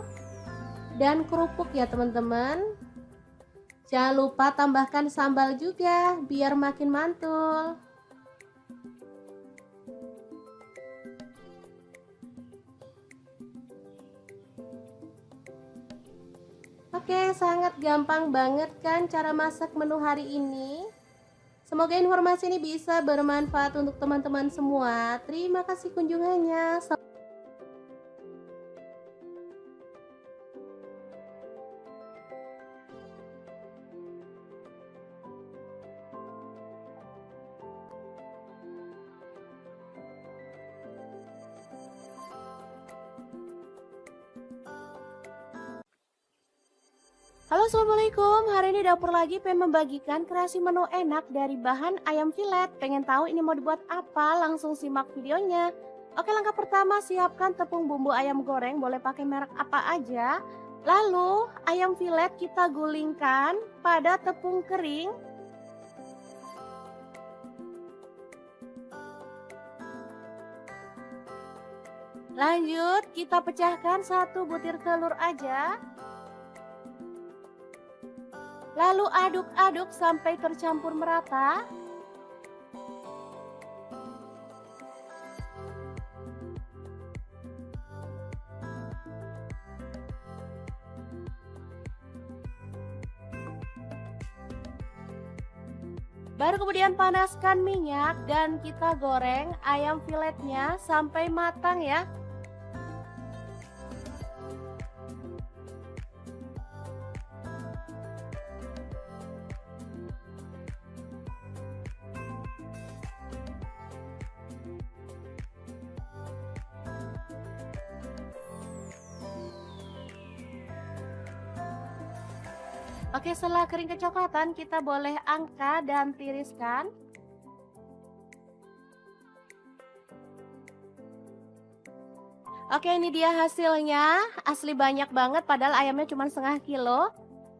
dan kerupuk ya teman-teman. Jangan lupa tambahkan sambal juga biar makin mantul. Oke, sangat gampang banget kan cara masak menu hari ini. Semoga informasi ini bisa bermanfaat untuk teman-teman semua. Terima kasih kunjungannya. Halo, assalamualaikum. Hari ini dapur lagi pengen membagikan kreasi menu enak dari bahan ayam filet. Pengen tahu ini mau dibuat apa? Langsung simak videonya. Oke, langkah pertama siapkan tepung bumbu ayam goreng, boleh pakai merek apa aja. Lalu ayam filet kita gulingkan pada tepung kering. Lanjut kita pecahkan 1 butir telur aja. Lalu aduk-aduk sampai tercampur merata. Baru kemudian panaskan minyak dan kita goreng ayam filetnya sampai matang ya. Oke, setelah kering kecoklatan kita boleh angkat dan tiriskan. Oke, ini dia hasilnya. Asli banyak banget padahal ayamnya cuma setengah kilo.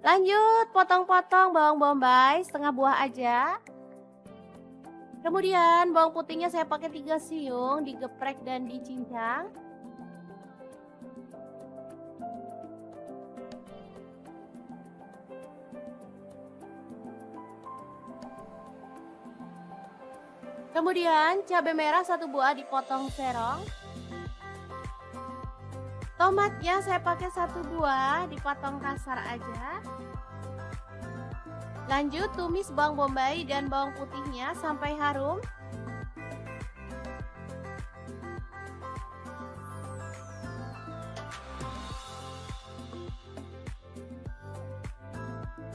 Lanjut potong-potong bawang bombay setengah buah aja. Kemudian bawang putihnya saya pakai 3 siung, digeprek dan dicincang. Kemudian cabai merah 1 buah dipotong serong. Tomatnya saya pakai 1 buah dipotong kasar aja. Lanjut tumis bawang bombay dan bawang putihnya sampai harum.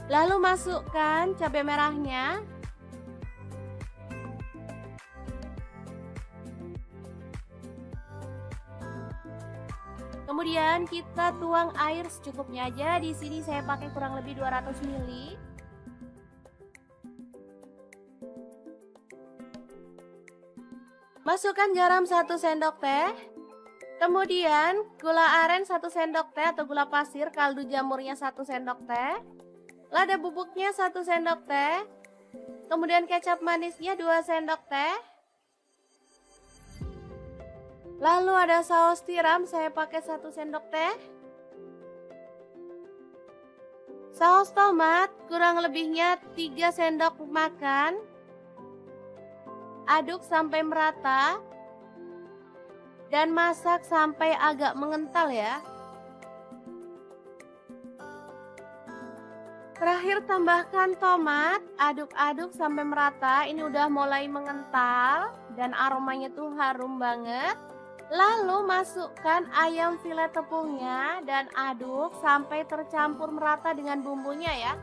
Lalu masukkan cabai merahnya. Kemudian kita tuang air secukupnya aja. Di sini saya pakai kurang lebih 200 ml. Masukkan garam 1 sendok teh. Kemudian gula aren 1 sendok teh atau gula pasir, kaldu jamurnya 1 sendok teh. Lada bubuknya 1 sendok teh. Kemudian kecap manisnya 2 sendok teh. Lalu ada saus tiram, saya pakai 1 sendok teh. Saus tomat kurang lebihnya 3 sendok makan. Aduk sampai merata dan masak sampai agak mengental ya. Terakhir tambahkan tomat, aduk-aduk sampai merata. Ini udah mulai mengental dan aromanya tuh harum banget. Lalu masukkan ayam filet tepungnya dan aduk sampai tercampur merata dengan bumbunya ya.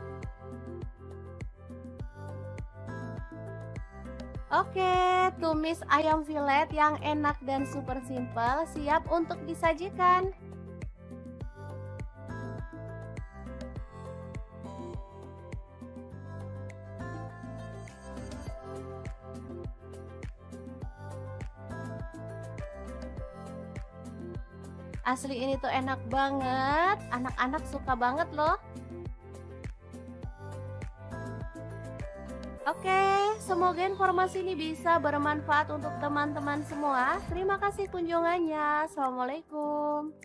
Oke, tumis ayam filet yang enak dan super simple siap untuk disajikan. Asli ini tuh enak banget, anak-anak suka banget loh. Oke, semoga informasi ini bisa bermanfaat untuk teman-teman semua. Terima kasih kunjungannya. Assalamualaikum.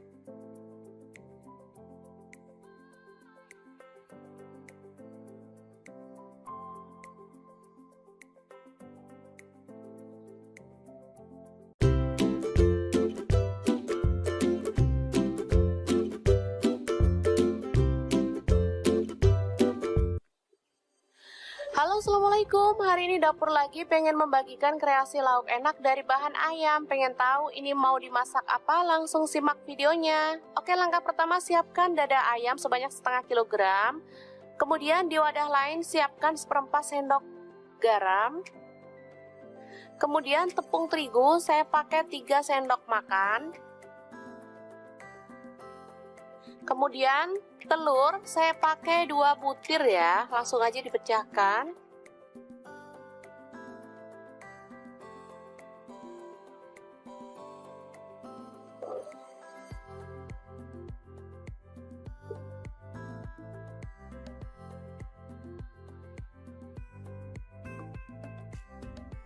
Halo, assalamualaikum. Hari ini dapur lagi pengen membagikan kreasi lauk enak dari bahan ayam. Pengen tahu ini mau dimasak apa? Langsung simak videonya. Oke, langkah pertama siapkan dada ayam sebanyak setengah kilogram. Kemudian di wadah lain siapkan 1/4 sendok garam. Kemudian tepung terigu saya pakai 3 sendok makan. Kemudian telur saya pakai 2 butir ya, langsung aja dipecahkan.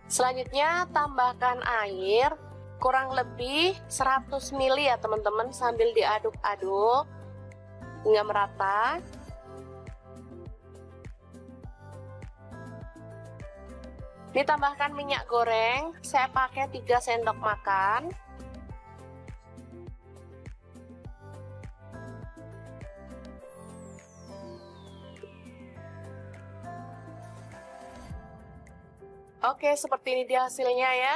Selanjutnya tambahkan air kurang lebih 100 ml ya teman-teman, sambil diaduk-aduk hingga merata. Ditambahkan minyak goreng, saya pakai 3 sendok makan. Oke, seperti ini dia hasilnya ya.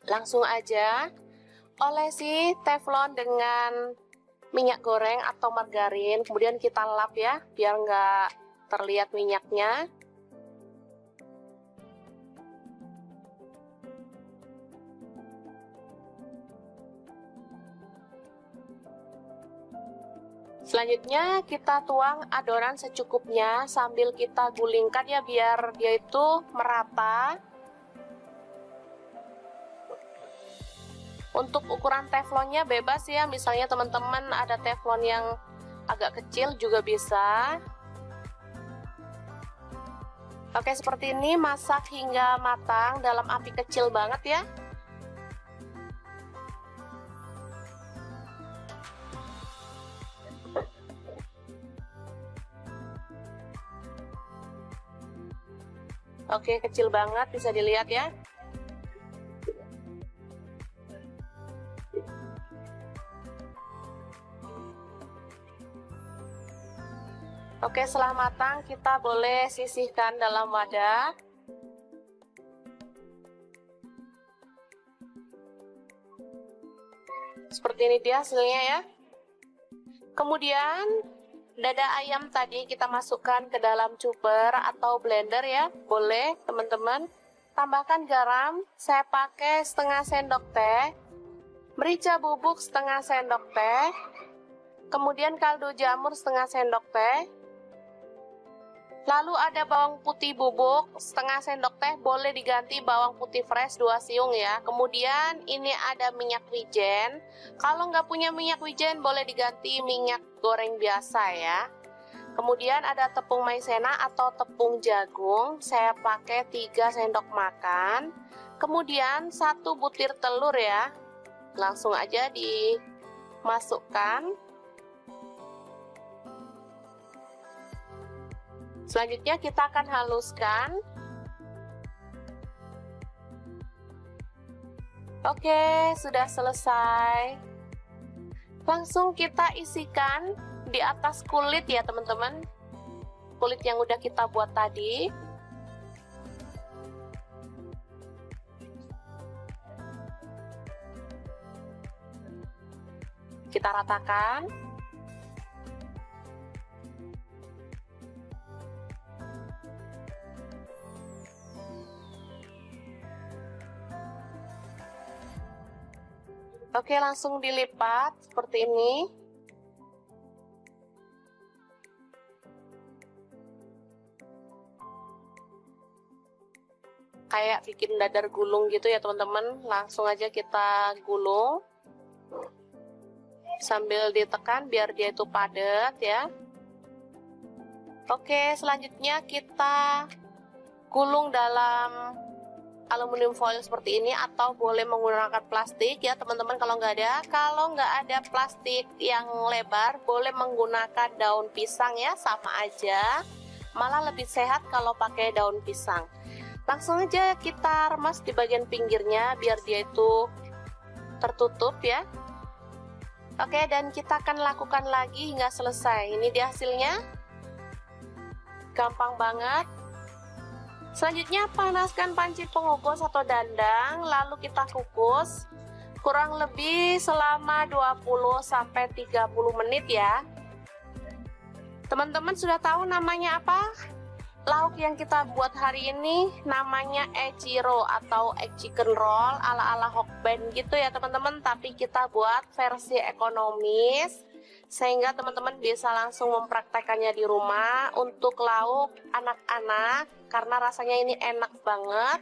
Langsung aja olesi teflon dengan minyak goreng atau margarin, kemudian kita lap ya, biar nggak terlihat minyaknya. Selanjutnya kita tuang adonan secukupnya sambil kita gulingkan ya, biar dia itu merata. Untuk ukuran teflonnya bebas ya, misalnya teman-teman ada teflon yang agak kecil juga bisa. Oke, seperti ini, masak hingga matang dalam api kecil banget ya. Oke, kecil banget, bisa dilihat ya. Oke, setelah matang kita boleh sisihkan dalam wadah. Seperti ini dia hasilnya ya. Kemudian dada ayam tadi kita masukkan ke dalam chopper atau blender ya. Boleh teman-teman. Tambahkan garam, saya pakai setengah sendok teh. Merica bubuk setengah sendok teh. Kemudian kaldu jamur setengah sendok teh. Lalu ada bawang putih bubuk setengah sendok teh, boleh diganti bawang putih fresh 2 siung ya. Kemudian ini ada minyak wijen. Kalau nggak punya minyak wijen boleh diganti minyak goreng biasa ya. Kemudian ada tepung maizena atau tepung jagung, saya pakai 3 sendok makan. Kemudian 1 butir telur ya. Langsung aja dimasukkan. Selanjutnya kita akan haluskan. Oke, sudah selesai. Langsung kita isikan di atas kulit ya teman-teman. Kulit yang udah kita buat tadi. Kita ratakan. Oke, langsung dilipat seperti ini. Kayak bikin dadar gulung gitu ya teman-teman. Langsung aja kita gulung. Sambil ditekan biar dia itu padat ya. Oke, selanjutnya kita gulung dalam aluminium foil seperti ini, atau boleh menggunakan plastik ya teman-teman kalau nggak ada. Kalau nggak ada plastik yang lebar, boleh menggunakan daun pisang ya, sama aja. Malah lebih sehat kalau pakai daun pisang. Langsung aja kita remas di bagian pinggirnya biar dia itu tertutup ya. Oke, dan kita akan lakukan lagi hingga selesai. Ini dia hasilnya. Gampang banget. Selanjutnya panaskan panci pengukus atau dandang, lalu kita kukus kurang lebih selama 20-30 menit ya. Teman-teman sudah tahu namanya apa? Lauk yang kita buat hari ini namanya echiro atau egg chicken roll ala-ala Hokben gitu ya teman-teman, tapi kita buat versi ekonomis sehingga teman-teman bisa langsung mempraktekannya di rumah untuk lauk anak-anak karena rasanya ini enak banget.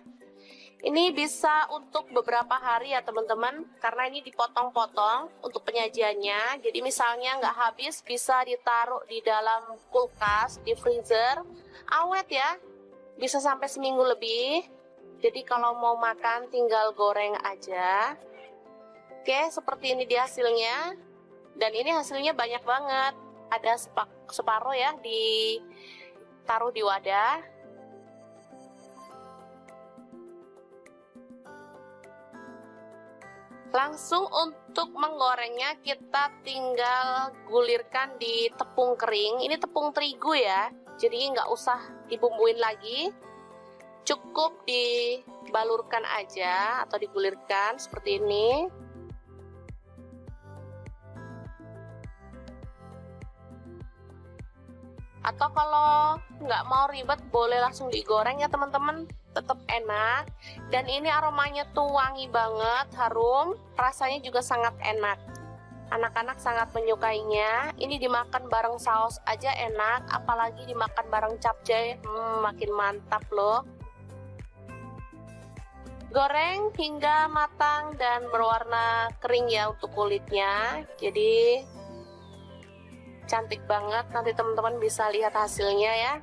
Ini bisa untuk beberapa hari ya teman-teman, karena ini dipotong-potong untuk penyajiannya. Jadi misalnya nggak habis, bisa ditaruh di dalam kulkas, di freezer, awet ya, bisa sampai seminggu lebih. Jadi kalau mau makan tinggal goreng aja. Oke, seperti ini dia hasilnya. Dan ini hasilnya banyak banget. Ada separuh ya, ditaruh di wadah. Langsung untuk menggorengnya kita tinggal gulirkan di tepung kering. Ini tepung terigu ya, jadi nggak usah dibumbuin lagi. Cukup dibalurkan aja atau digulirkan seperti ini. Atau kalau nggak mau ribet boleh langsung digoreng ya teman-teman, tetap enak. Dan ini aromanya tuh wangi banget, harum, rasanya juga sangat enak. Anak-anak sangat menyukainya. Ini dimakan bareng saus aja enak, apalagi dimakan bareng capcay, makin mantap loh. Goreng hingga matang dan berwarna kering ya untuk kulitnya. Jadi cantik banget, nanti teman-teman bisa lihat hasilnya ya.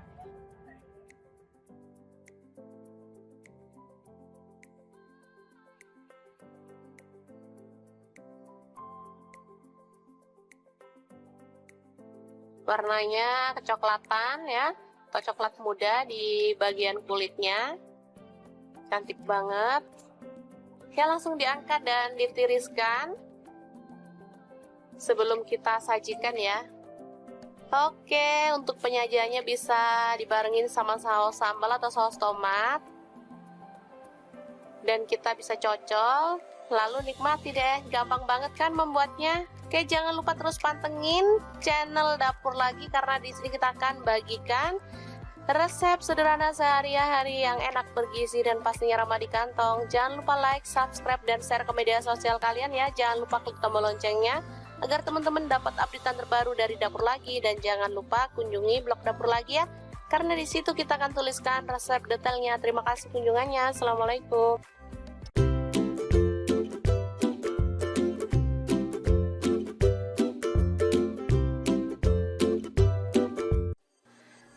Warnanya kecoklatan ya, atau coklat muda di bagian kulitnya. Cantik banget. Oke, langsung diangkat dan ditiriskan sebelum kita sajikan ya. Oke, untuk penyajiannya bisa dibarengin sama saus sambal atau saus tomat. Dan kita bisa cocol, lalu nikmati deh. Gampang banget kan membuatnya? Oke, jangan lupa terus pantengin channel Dapur Lagi karena di sini kita akan bagikan resep sederhana sehari-hari yang enak, bergizi, dan pastinya ramah di kantong. Jangan lupa like, subscribe, dan share ke media sosial kalian ya. Jangan lupa klik tombol loncengnya agar teman-teman dapat updatean terbaru dari Dapur Lagi. Dan jangan lupa kunjungi blog Dapur Lagi ya, karena di situ kita akan tuliskan resep detailnya. Terima kasih kunjungannya. Assalamualaikum.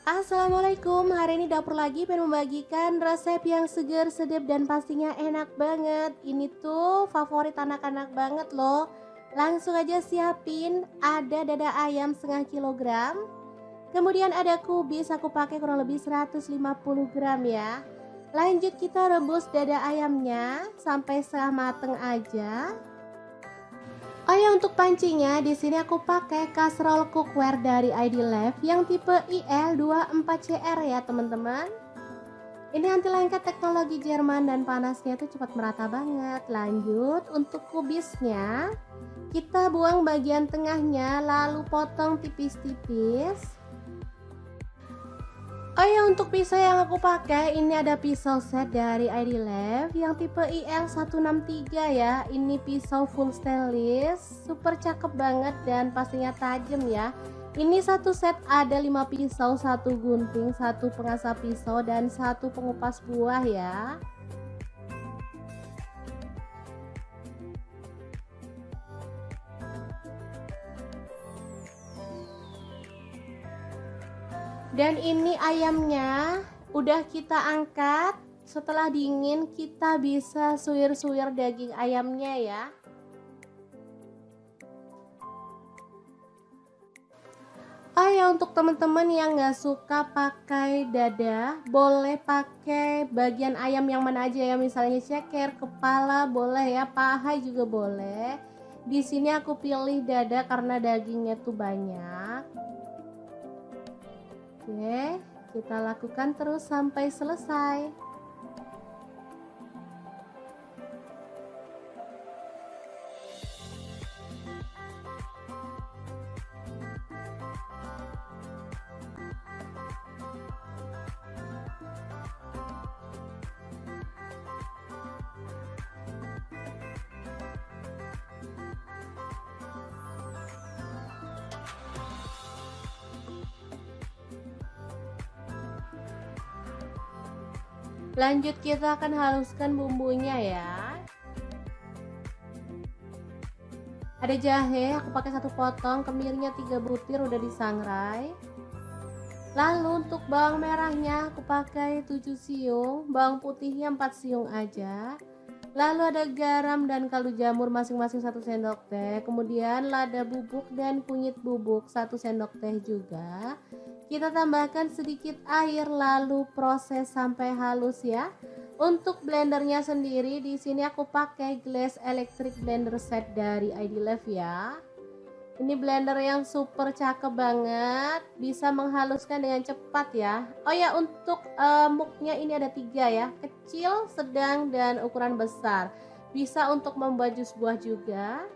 Assalamualaikum Assalamualaikum, hari ini dapur lagi pengen membagikan resep yang seger, sedap dan pastinya enak banget. Ini tuh favorit anak-anak banget loh. Langsung aja siapin, ada dada ayam setengah kilogram. Kemudian ada kubis, aku pakai kurang lebih 150 gram ya. Lanjut kita rebus dada ayamnya sampai setengah mateng aja. Oh ya, untuk pancinya di sini aku pakai kaserol cookware dari ID Life yang tipe IL24CR ya teman-teman. Ini anti lengket teknologi Jerman dan panasnya itu cepat merata banget. Lanjut untuk kubisnya, kita buang bagian tengahnya lalu potong tipis-tipis. Oh ya, untuk pisau yang aku pakai ini ada pisau set dari ID Life yang tipe IL163 ya. Ini pisau full stainless, super cakep banget dan pastinya tajam ya. Ini satu set ada 5 pisau, 1 gunting, 1 pengasah pisau dan 1 pengupas buah ya. Dan ini ayamnya udah kita angkat. Setelah dingin kita bisa suwir-suwir daging ayamnya ya. Oh ya, untuk teman-teman yang nggak suka pakai dada, boleh pakai bagian ayam yang mana aja ya. Misalnya ceker, kepala boleh ya, paha juga boleh. Di sini aku pilih dada karena dagingnya tuh banyak. Oke, kita lakukan terus sampai selesai. Lanjut kita akan haluskan bumbunya ya. Ada jahe, aku pakai 1 potong, kemirinya 3 butir udah disangrai. Lalu untuk bawang merahnya aku pakai 7 siung, bawang putihnya 4 siung aja. Lalu ada garam dan kaldu jamur masing-masing 1 sendok teh. Kemudian lada bubuk dan kunyit bubuk 1 sendok teh juga. Kita tambahkan sedikit air lalu proses sampai halus ya. Untuk blendernya sendiri di sini aku pakai Glass Electric Blender Set dari ID Life ya. Ini blender yang super cakep banget, bisa menghaluskan dengan cepat ya. Oh ya, untuk muknya ini ada 3 ya, kecil, sedang dan ukuran besar. Bisa untuk membuat jus buah juga.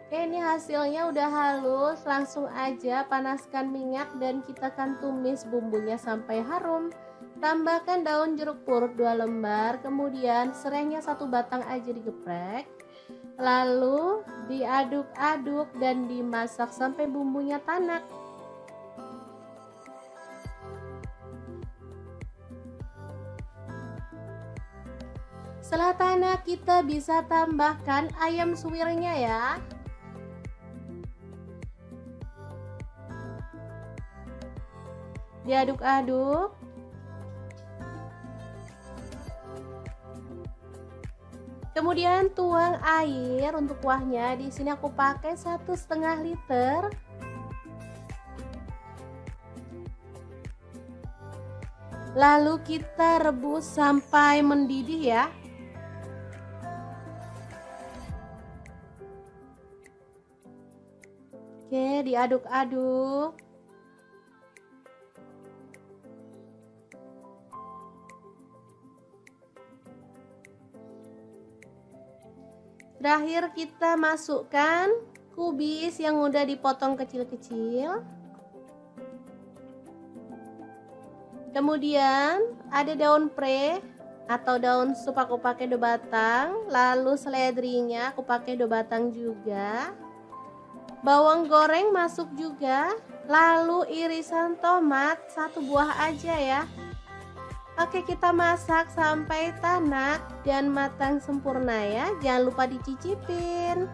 Oke, ini hasilnya udah halus, langsung aja panaskan minyak dan kita akan tumis bumbunya sampai harum. Tambahkan daun jeruk purut 2 lembar, kemudian serainya 1 batang aja digeprek. Lalu diaduk-aduk dan dimasak sampai bumbunya tanak. Setelah tanak kita bisa tambahkan ayam suwirnya ya. Diaduk-aduk. Kemudian tuang air untuk kuahnya. Di sini aku pakai 1,5 liter. Lalu kita rebus sampai mendidih ya. Oke, diaduk-aduk. Terakhir kita masukkan kubis yang udah dipotong kecil-kecil. Kemudian ada daun pre atau daun sup aku pakai 2 batang. Lalu seledrinya aku pakai 2 batang juga. Bawang goreng masuk juga. Lalu irisan tomat 1 buah aja ya. Oke, kita masak sampai tanak dan matang sempurna ya. Jangan lupa dicicipin.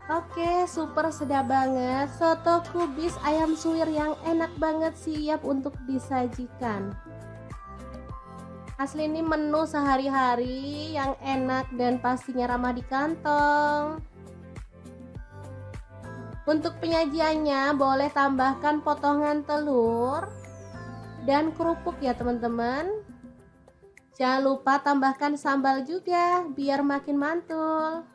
Oke, super sedap banget. Soto kubis ayam suwir yang enak banget siap untuk disajikan. Asli ini menu sehari-hari yang enak dan pastinya ramah di kantong. Untuk penyajiannya boleh tambahkan potongan telur dan kerupuk ya teman-teman. Jangan lupa tambahkan sambal juga biar makin mantul.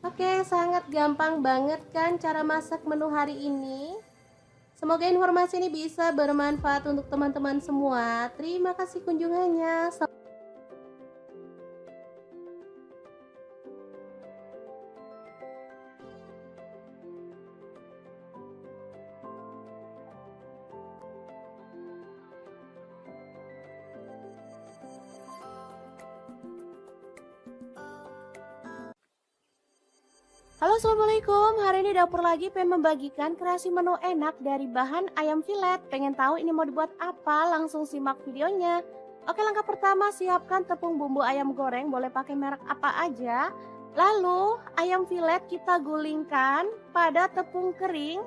Oke, sangat gampang banget kan cara masak menu hari ini? Semoga informasi ini bisa bermanfaat untuk teman-teman semua. Terima kasih kunjungannya. Halo, assalamualaikum. Hari ini dapur lagi pengen membagikan kreasi menu enak dari bahan ayam filet. Pengen tahu ini mau dibuat apa? Langsung simak videonya. Oke, langkah pertama siapkan tepung bumbu ayam goreng, boleh pakai merek apa aja. Lalu ayam filet kita gulingkan pada tepung kering.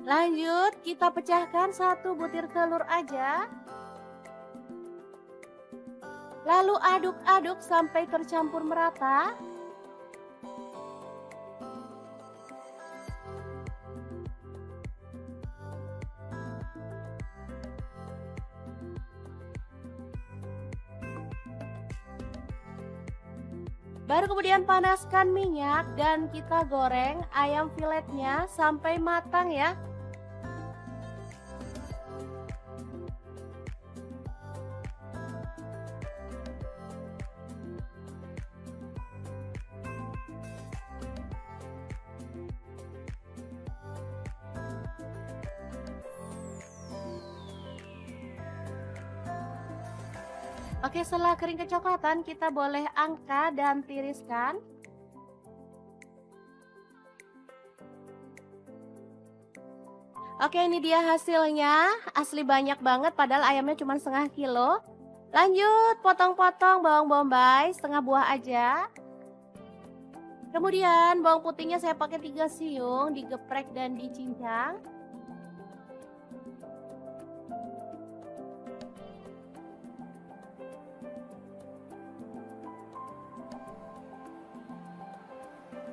Lanjut kita pecahkan 1 butir telur aja. Lalu aduk-aduk sampai tercampur merata. Baru kemudian panaskan minyak dan kita goreng ayam filetnya sampai matang ya. Oke, setelah kering kecoklatan kita boleh angkat dan tiriskan. Oke, ini dia hasilnya. Asli banyak banget padahal ayamnya cuma setengah kilo. Lanjut potong-potong bawang bombay setengah buah aja. Kemudian bawang putihnya saya pakai 3 siung, digeprek dan dicincang.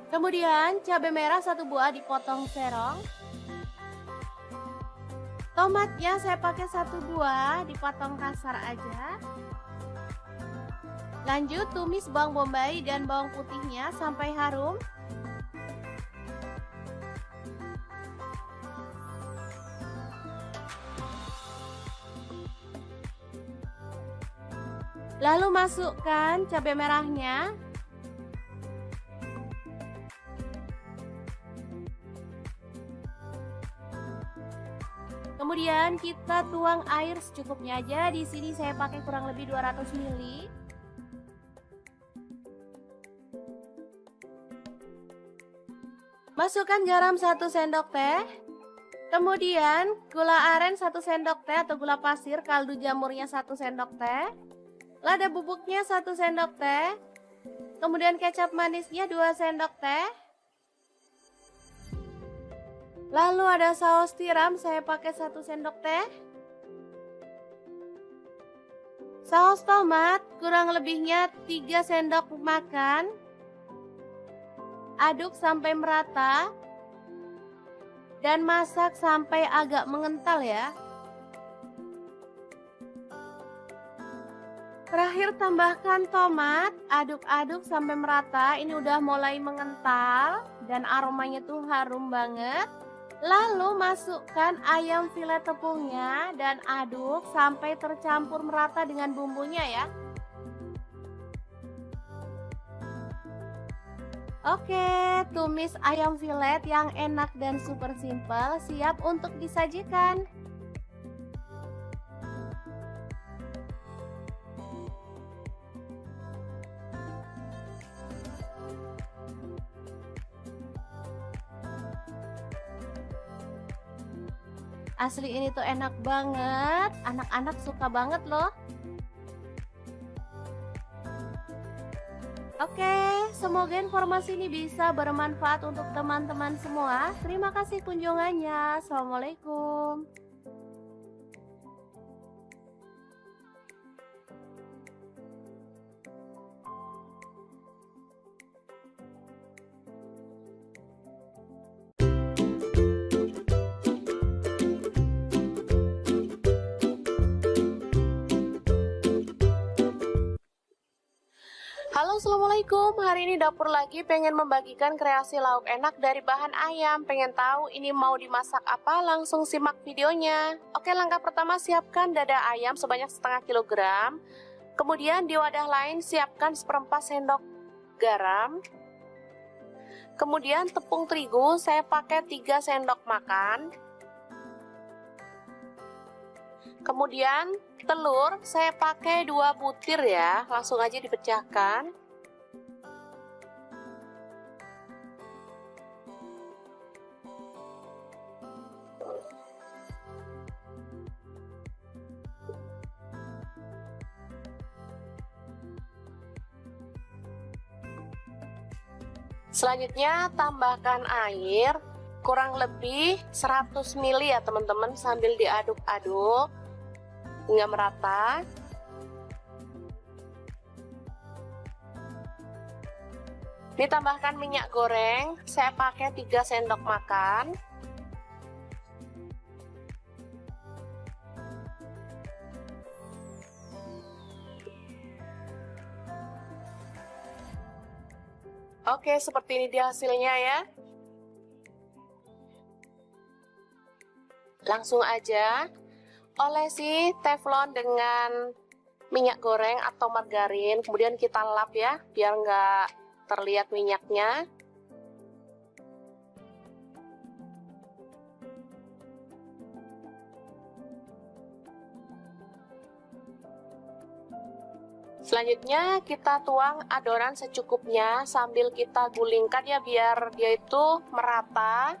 Kemudian cabai merah 1 buah dipotong serong. Tomatnya saya pakai 1 buah dipotong kasar aja. Lanjut tumis bawang bombay dan bawang putihnya sampai harum. Lalu masukkan cabai merahnya. Kemudian kita tuang air secukupnya aja. Di sini saya pakai kurang lebih 200 ml. Masukkan garam 1 sendok teh. Kemudian gula aren 1 sendok teh atau gula pasir, kaldu jamurnya 1 sendok teh. Lada bubuknya 1 sendok teh. Kemudian kecap manisnya 2 sendok teh. Lalu ada saus tiram, saya pakai 1 sendok teh. Saus tomat kurang lebihnya 3 sendok makan. Aduk sampai merata. Dan masak sampai agak mengental ya. Terakhir tambahkan tomat, aduk-aduk sampai merata. Ini udah mulai mengental dan aromanya tuh harum banget. Lalu masukkan ayam filet tepungnya dan aduk sampai tercampur merata dengan bumbunya ya. Oke, tumis ayam filet yang enak dan super simple siap untuk disajikan. Asli ini tuh enak banget, anak-anak suka banget loh. Oke, semoga informasi ini bisa bermanfaat untuk teman-teman semua. Terima kasih kunjungannya. Assalamualaikum. Halo, assalamualaikum. Hari ini dapur lagi pengen membagikan kreasi lauk enak dari bahan ayam. Pengen tahu ini mau dimasak apa? Langsung simak videonya. Oke, langkah pertama siapkan dada ayam sebanyak setengah kilogram. Kemudian di wadah lain siapkan seperempat sendok garam. Kemudian tepung terigu saya pakai 3 sendok makan. Kemudian telur saya pakai 2 butir ya, langsung aja dipecahkan. Selanjutnya tambahkan air kurang lebih 100 ml ya teman-teman, sambil diaduk-aduk hingga merata. Ditambahkan minyak goreng, saya pakai 3 sendok makan. Oke, seperti ini dia hasilnya ya. Langsung aja olesi teflon dengan minyak goreng atau margarin, kemudian kita lap ya, biar nggak terlihat minyaknya. Selanjutnya kita tuang adonan secukupnya sambil kita gulingkan ya, biar dia itu merata.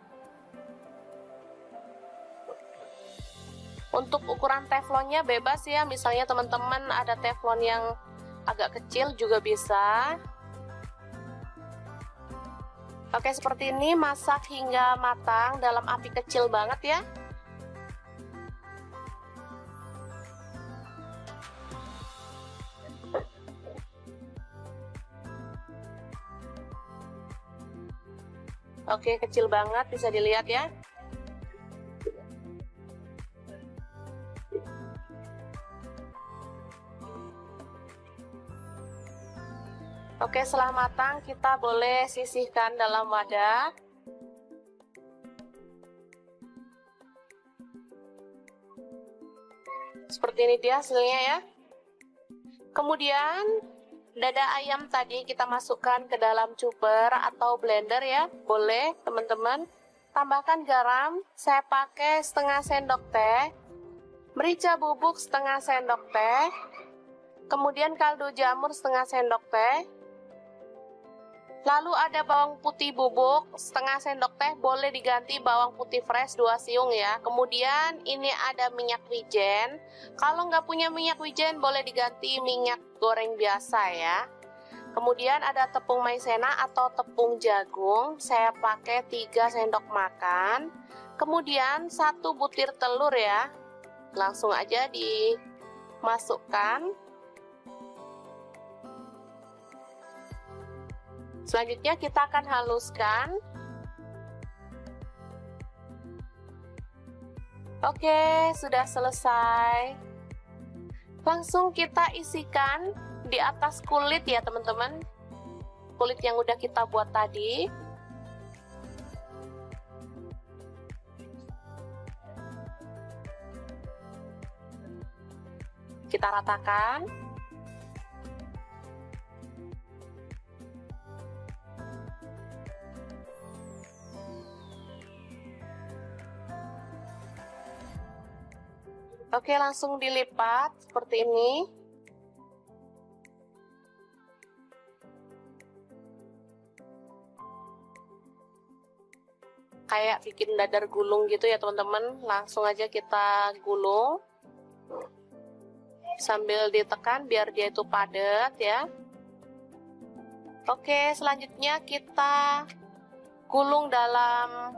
Untuk ukuran teflonnya bebas ya, misalnya teman-teman ada teflon yang agak kecil juga bisa. Oke, seperti ini, masak hingga matang dalam api kecil banget ya. Oke, kecil banget, bisa dilihat ya. Oke, setelah matang kita boleh sisihkan dalam wadah. Seperti ini dia hasilnya ya. Kemudian dada ayam tadi kita masukkan ke dalam chopper atau blender ya. Boleh teman-teman. Tambahkan garam, saya pakai setengah sendok teh. Merica bubuk setengah sendok teh. Kemudian kaldu jamur setengah sendok teh. Lalu ada bawang putih bubuk setengah sendok teh, boleh diganti bawang putih fresh 2 siung ya. Kemudian ini ada minyak wijen. Kalau nggak punya minyak wijen boleh diganti minyak goreng biasa ya. Kemudian ada tepung maizena atau tepung jagung, saya pakai 3 sendok makan. Kemudian 1 butir telur ya. Langsung aja dimasukkan. Selanjutnya kita akan haluskan. Oke, sudah selesai. Langsung kita isikan di atas kulit ya teman-teman. Kulit yang udah kita buat tadi. Kita ratakan. Oke, langsung dilipat seperti ini. kayak bikin dadar gulung gitu ya teman-teman. Langsung aja kita gulung sambil ditekan biar dia itu padat ya. Oke, selanjutnya kita gulung dalam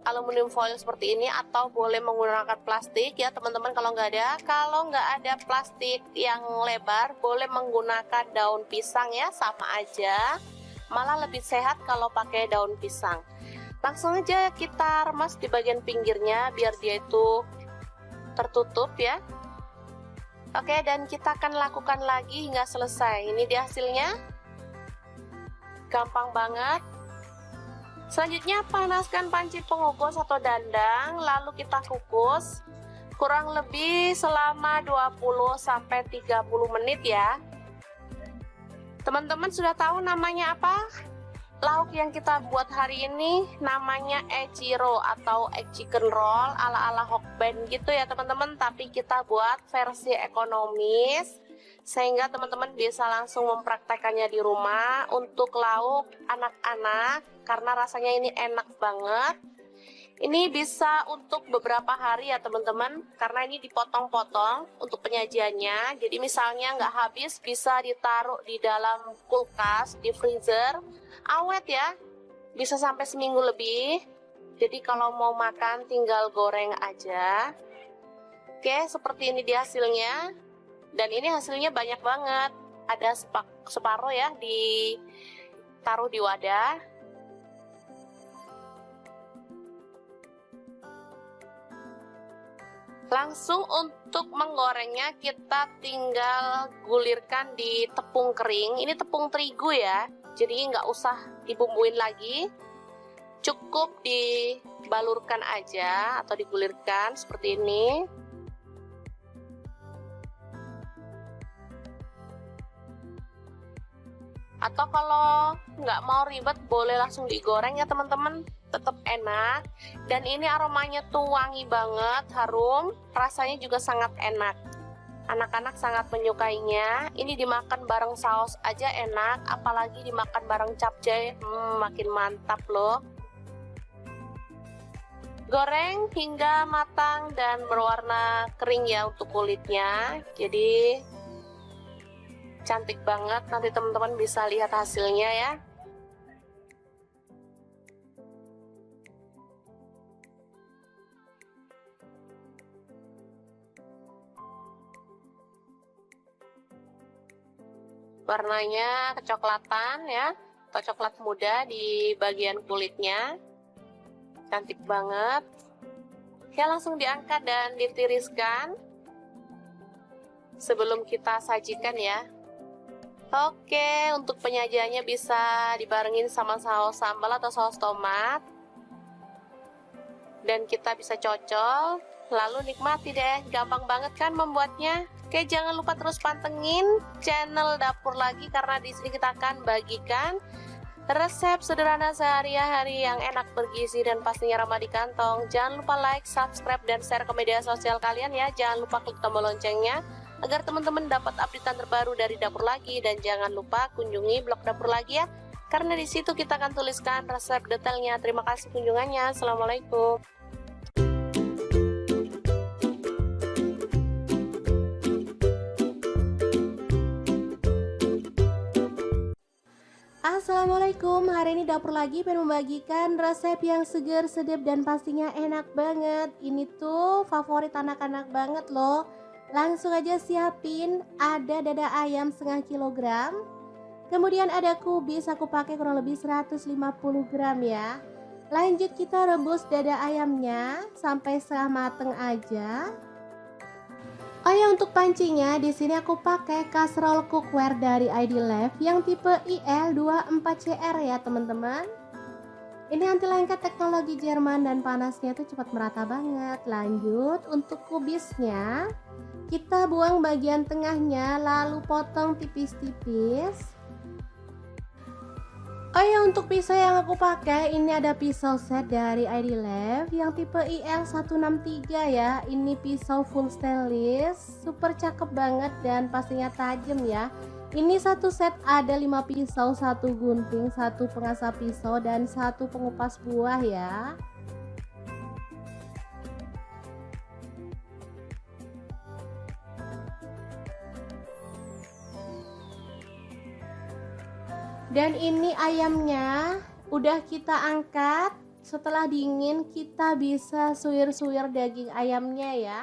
aluminium foil seperti ini, atau boleh menggunakan plastik ya teman-teman kalau nggak ada. Kalau nggak ada plastik yang lebar, boleh menggunakan daun pisang ya, sama aja. Malah lebih sehat kalau pakai daun pisang. Langsung aja kita remas di bagian pinggirnya biar dia itu tertutup ya. Oke, dan kita akan lakukan lagi hingga selesai. Ini dia hasilnya. Gampang banget. Selanjutnya panaskan panci pengukus atau dandang, lalu kita kukus kurang lebih selama 20-30 menit ya. Teman-teman sudah tahu namanya apa? Lauk yang kita buat hari ini namanya echiro atau egg chicken roll ala-ala Hokben gitu ya teman-teman, tapi kita buat versi ekonomis sehingga teman-teman bisa langsung mempraktekannya di rumah untuk lauk anak-anak karena rasanya ini enak banget. Ini bisa untuk beberapa hari ya teman-teman, karena ini dipotong-potong untuk penyajiannya. Jadi misalnya nggak habis, bisa ditaruh di dalam kulkas, di freezer, awet ya, bisa sampai seminggu lebih. Jadi kalau mau makan tinggal goreng aja. Oke, seperti ini dia hasilnya. Dan ini hasilnya banyak banget. Ada separuh ya, ditaruh di wadah. Langsung untuk menggorengnya kita tinggal gulirkan di tepung kering. Ini tepung terigu ya, jadi nggak usah dibumbuin lagi. Cukup dibalurkan aja atau digulirkan seperti ini. Atau kalau nggak mau ribet boleh langsung digoreng ya teman-teman, tetap enak. Dan ini aromanya tuh wangi banget, harum, rasanya juga sangat enak. Anak-anak sangat menyukainya. Ini dimakan bareng saus aja enak, apalagi dimakan bareng capcay, makin mantap loh. Goreng hingga matang dan berwarna kering ya untuk kulitnya. Jadi cantik banget, nanti teman-teman bisa lihat hasilnya ya. Warnanya kecoklatan ya, atau coklat muda di bagian kulitnya. Cantik banget. Ya, langsung diangkat dan ditiriskan sebelum kita sajikan ya. Oke, untuk penyajiannya bisa dibarengin sama saus sambal atau saus tomat. Dan kita bisa cocol, lalu nikmati deh. Gampang banget kan membuatnya? Oke, jangan lupa terus pantengin channel Dapur Lagi karena di sini kita akan bagikan resep sederhana sehari-hari yang enak, bergizi, dan pastinya ramah di kantong. Jangan lupa like, subscribe, dan share ke media sosial kalian ya. Jangan lupa klik tombol loncengnya agar teman-teman dapat updatean terbaru dari Dapur Lagi. Dan jangan lupa kunjungi blog Dapur Lagi ya, karena di situ kita akan tuliskan resep detailnya. Terima kasih kunjungannya. Assalamualaikum. Assalamualaikum, hari ini Dapur Lagi pengen membagikan resep yang seger, sedap, dan pastinya enak banget. Ini tuh favorit anak-anak banget loh. Langsung aja siapin, ada dada ayam setengah kilogram. Kemudian ada kubis, aku pakai kurang lebih 150 gram ya. Lanjut kita rebus dada ayamnya sampai setengah mateng aja. Oh ya, untuk pancinya di sini aku pakai kaserol cookware dari ID Life yang tipe IL24CR ya teman-teman. Ini anti lengket teknologi Jerman dan panasnya tuh cepat merata banget. Lanjut untuk kubisnya, kita buang bagian tengahnya lalu potong tipis-tipis. Oh ya, untuk pisau yang aku pakai ini ada pisau set dari ID Life yang tipe IL163 ya. Ini pisau full stainless, super cakep banget dan pastinya tajam ya. Ini satu set ada 5 pisau, 1 gunting, 1 pengasah pisau, dan 1 pengupas buah ya. Dan ini ayamnya udah kita angkat. Setelah dingin kita bisa suwir-suwir daging ayamnya ya.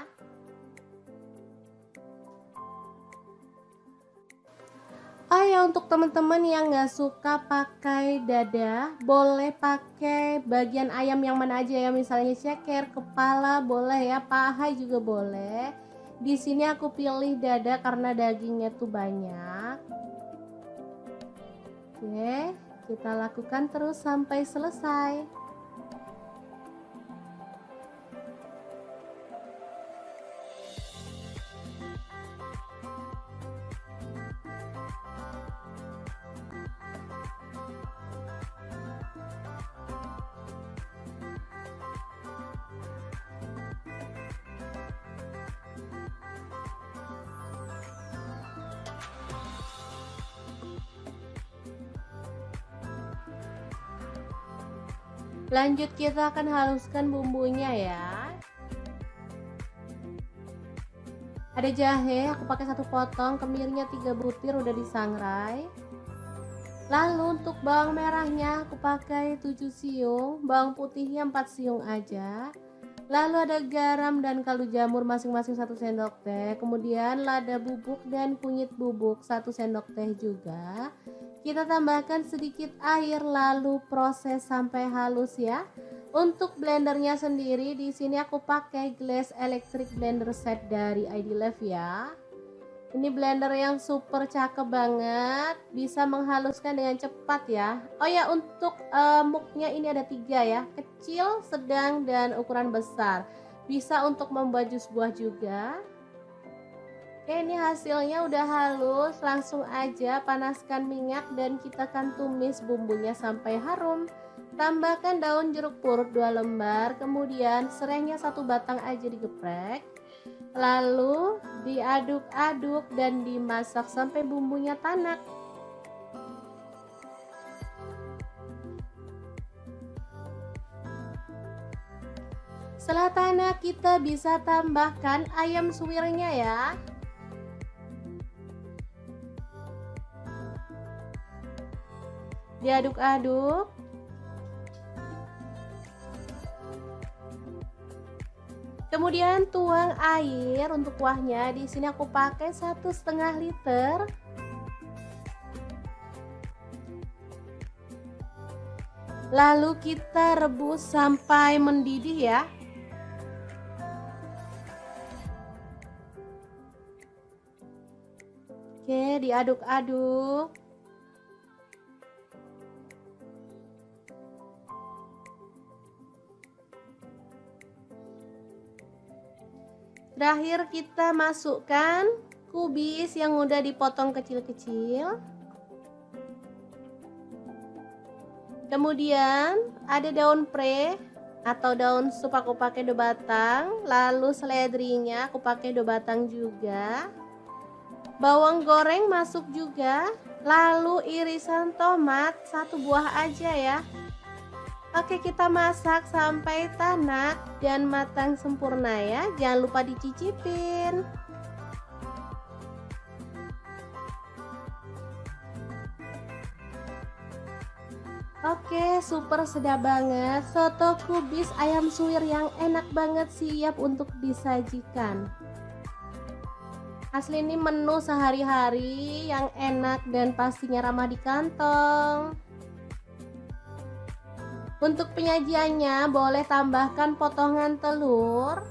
Oh ya, untuk teman-teman yang nggak suka pakai dada, boleh pakai bagian ayam yang mana aja ya, misalnya ceker, kepala boleh ya, paha juga boleh. Di sini aku pilih dada karena dagingnya tuh banyak. Oke, kita lakukan terus sampai selesai. Lanjut kita akan haluskan bumbunya ya. Ada jahe, aku pakai 1 potong, kemirinya 3 butir udah disangrai. Lalu untuk bawang merahnya aku pakai 7 siung, bawang putihnya 4 siung aja. Lalu ada garam dan kaldu jamur masing-masing 1 sendok teh. Kemudian lada bubuk dan kunyit bubuk 1 sendok teh juga. Kita tambahkan sedikit air lalu proses sampai halus ya. Untuk blendernya sendiri di sini aku pakai Glass Electric Blender Set dari ID Life ya. Ini blender yang super cakep banget, bisa menghaluskan dengan cepat ya. Oh ya, untuk muknya ini ada 3 ya, kecil, sedang, dan ukuran besar. Bisa untuk membuat jus buah juga. Oke, ini hasilnya udah halus, langsung aja panaskan minyak dan kita akan tumis bumbunya sampai harum. Tambahkan daun jeruk purut 2 lembar, kemudian serainya 1 batang aja digeprek. Lalu diaduk-aduk dan dimasak sampai bumbunya tanak. Setelah tanak kita bisa tambahkan ayam suwirnya ya. Diaduk-aduk. Kemudian tuang air untuk kuahnya. Di sini aku pakai 1,5 liter. Lalu kita rebus sampai mendidih ya. Oke, diaduk-aduk. Terakhir kita masukkan kubis yang udah dipotong kecil-kecil. Kemudian ada daun pre atau daun sup aku pakai 2 batang. Lalu seledrinya aku pakai 2 batang juga. Bawang goreng masuk juga. Lalu irisan tomat 1 buah aja ya. Oke, kita masak sampai tanak dan matang sempurna ya. Jangan lupa dicicipin. Oke, super sedap banget. Soto kubis ayam suwir yang enak banget siap untuk disajikan. Asli ini menu sehari-hari yang enak dan pastinya ramah di kantong. Untuk penyajiannya boleh tambahkan potongan telur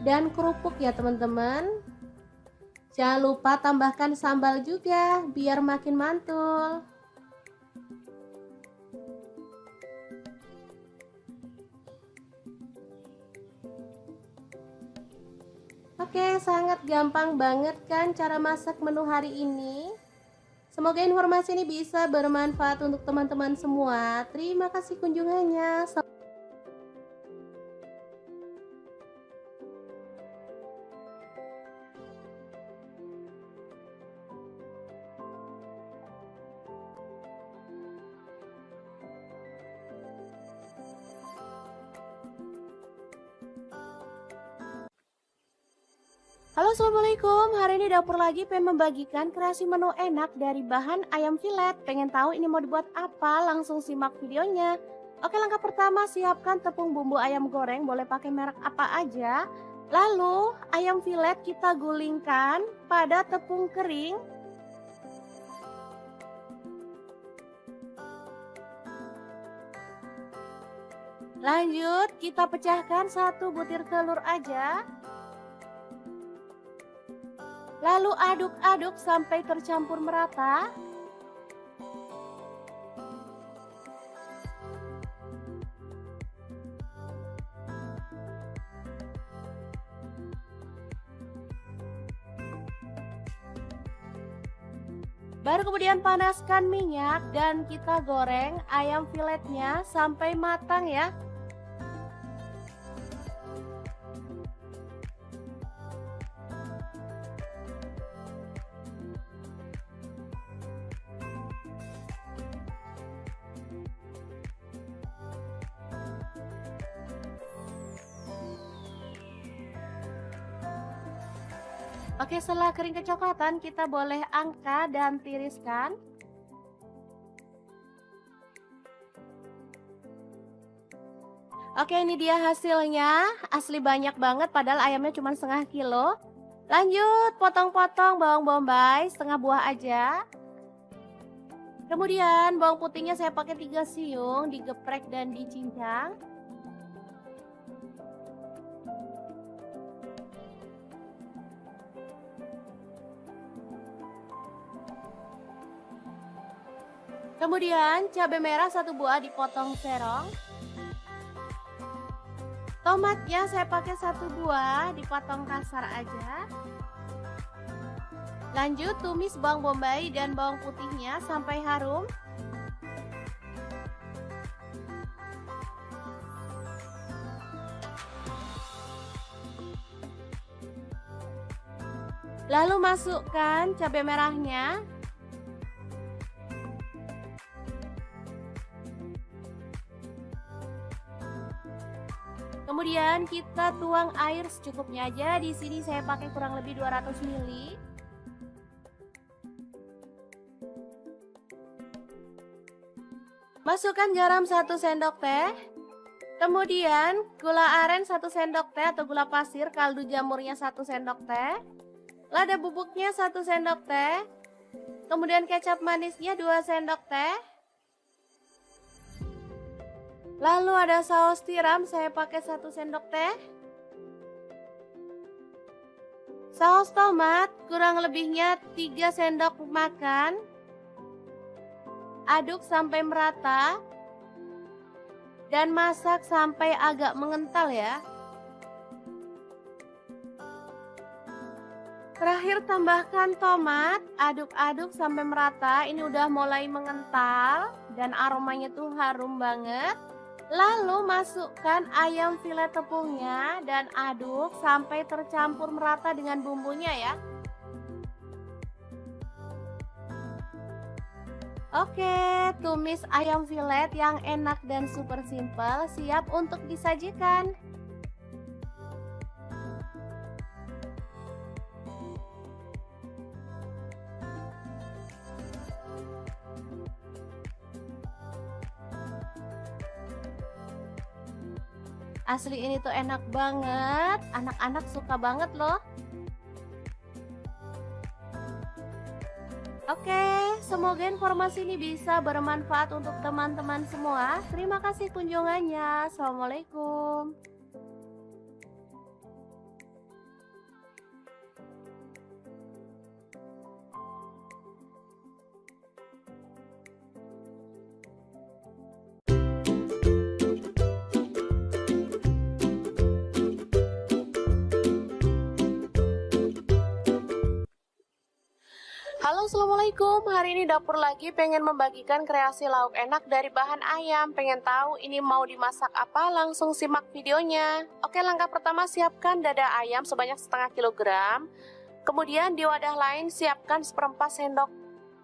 dan kerupuk ya teman-teman. Jangan lupa tambahkan sambal juga biar makin mantul. Oke, sangat gampang banget kan cara masak menu hari ini. Semoga informasi ini bisa bermanfaat untuk teman-teman semua. Terima kasih kunjungannya. Halo, assalamualaikum. Hari ini dapur lagi pengen membagikan kreasi menu enak dari bahan ayam filet. Pengen tahu ini mau dibuat apa? Langsung simak videonya. Oke, langkah pertama siapkan tepung bumbu ayam goreng, boleh pakai merek apa aja. Lalu ayam filet kita gulingkan pada tepung kering. Lanjut kita pecahkan 1 butir telur aja. Lalu aduk-aduk sampai tercampur merata. Baru kemudian panaskan minyak dan kita goreng ayam filetnya sampai matang ya. Oke, setelah kering kecoklatan kita boleh angkat dan tiriskan. Oke, ini dia hasilnya. Asli banyak banget padahal ayamnya cuma setengah kilo. Lanjut potong-potong bawang bombay setengah buah aja. Kemudian bawang putihnya saya pakai 3 siung, digeprek dan dicincang. Kemudian cabai merah 1 buah dipotong serong. Tomatnya saya pakai 1 buah dipotong kasar aja. Lanjut tumis bawang bombay dan bawang putihnya sampai harum. Lalu masukkan cabai merahnya. Kemudian kita tuang air secukupnya aja. Di sini saya pakai kurang lebih 200 ml. Masukkan garam 1 sendok teh. Kemudian gula aren 1 sendok teh atau gula pasir, kaldu jamurnya 1 sendok teh. Lada bubuknya 1 sendok teh. Kemudian kecap manisnya 2 sendok teh. Lalu ada saus tiram, saya pakai 1 sendok teh. Saus tomat kurang lebihnya 3 sendok makan. Aduk sampai merata. Dan masak sampai agak mengental ya. Terakhir tambahkan tomat, aduk-aduk sampai merata. Ini udah mulai mengental dan aromanya tuh harum banget. Lalu masukkan ayam filet tepungnya dan aduk sampai tercampur merata dengan bumbunya ya. Oke, tumis ayam filet yang enak dan super simple siap untuk disajikan. Asli ini tuh enak banget, anak-anak suka banget loh. Oke, semoga informasi ini bisa bermanfaat untuk teman-teman semua. Terima kasih kunjungannya. Assalamualaikum. Halo, assalamualaikum. Hari ini dapur lagi pengen membagikan kreasi lauk enak dari bahan ayam. Pengen tahu ini mau dimasak apa? Langsung simak videonya. Oke, langkah pertama siapkan dada ayam sebanyak setengah kilogram. Kemudian di wadah lain siapkan 1/4 sendok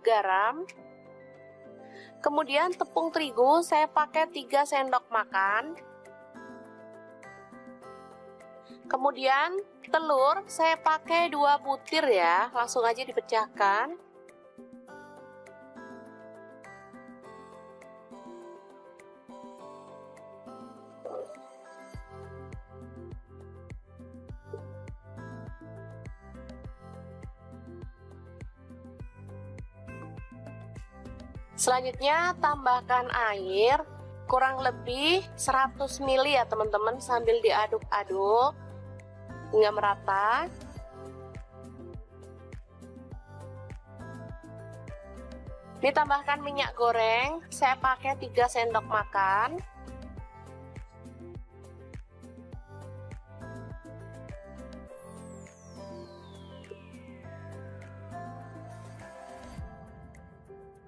garam. Kemudian tepung terigu saya pakai 3 sendok makan. Kemudian telur saya pakai 2 butir ya, langsung aja dipecahkan. Selanjutnya tambahkan air kurang lebih 100 ml ya teman-teman, sambil diaduk-aduk hingga merata. Ditambahkan minyak goreng, saya pakai 3 sendok makan.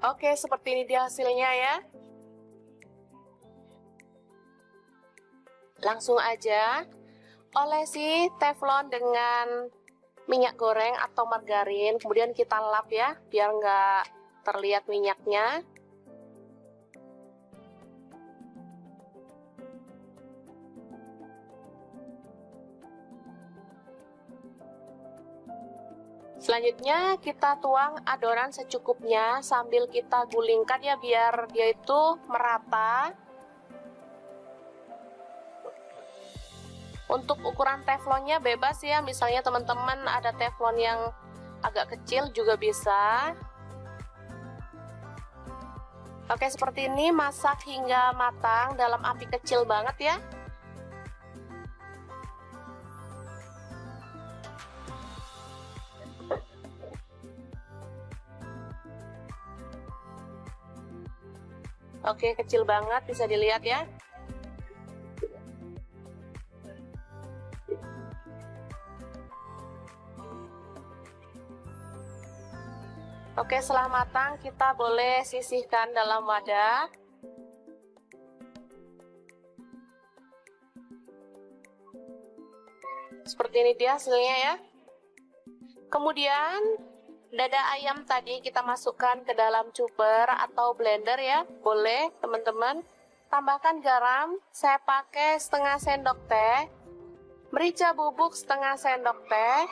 Oke, seperti ini dia hasilnya ya. Langsung aja olesi teflon dengan minyak goreng atau margarin, kemudian kita lap ya, biar nggak terlihat minyaknya. Selanjutnya kita tuang adonan secukupnya sambil kita gulingkan ya, biar dia itu merata. Untuk ukuran teflonnya bebas ya, misalnya teman-teman ada teflon yang agak kecil juga bisa. Oke, seperti ini, masak hingga matang dalam api kecil banget ya. Oke, kecil banget, bisa dilihat ya. Oke, setelah matang kita boleh sisihkan dalam wadah. Seperti ini dia hasilnya ya. Kemudian dada ayam tadi kita masukkan ke dalam chopper atau blender ya, boleh teman-teman. Tambahkan garam, saya pakai setengah sendok teh, merica bubuk setengah sendok teh,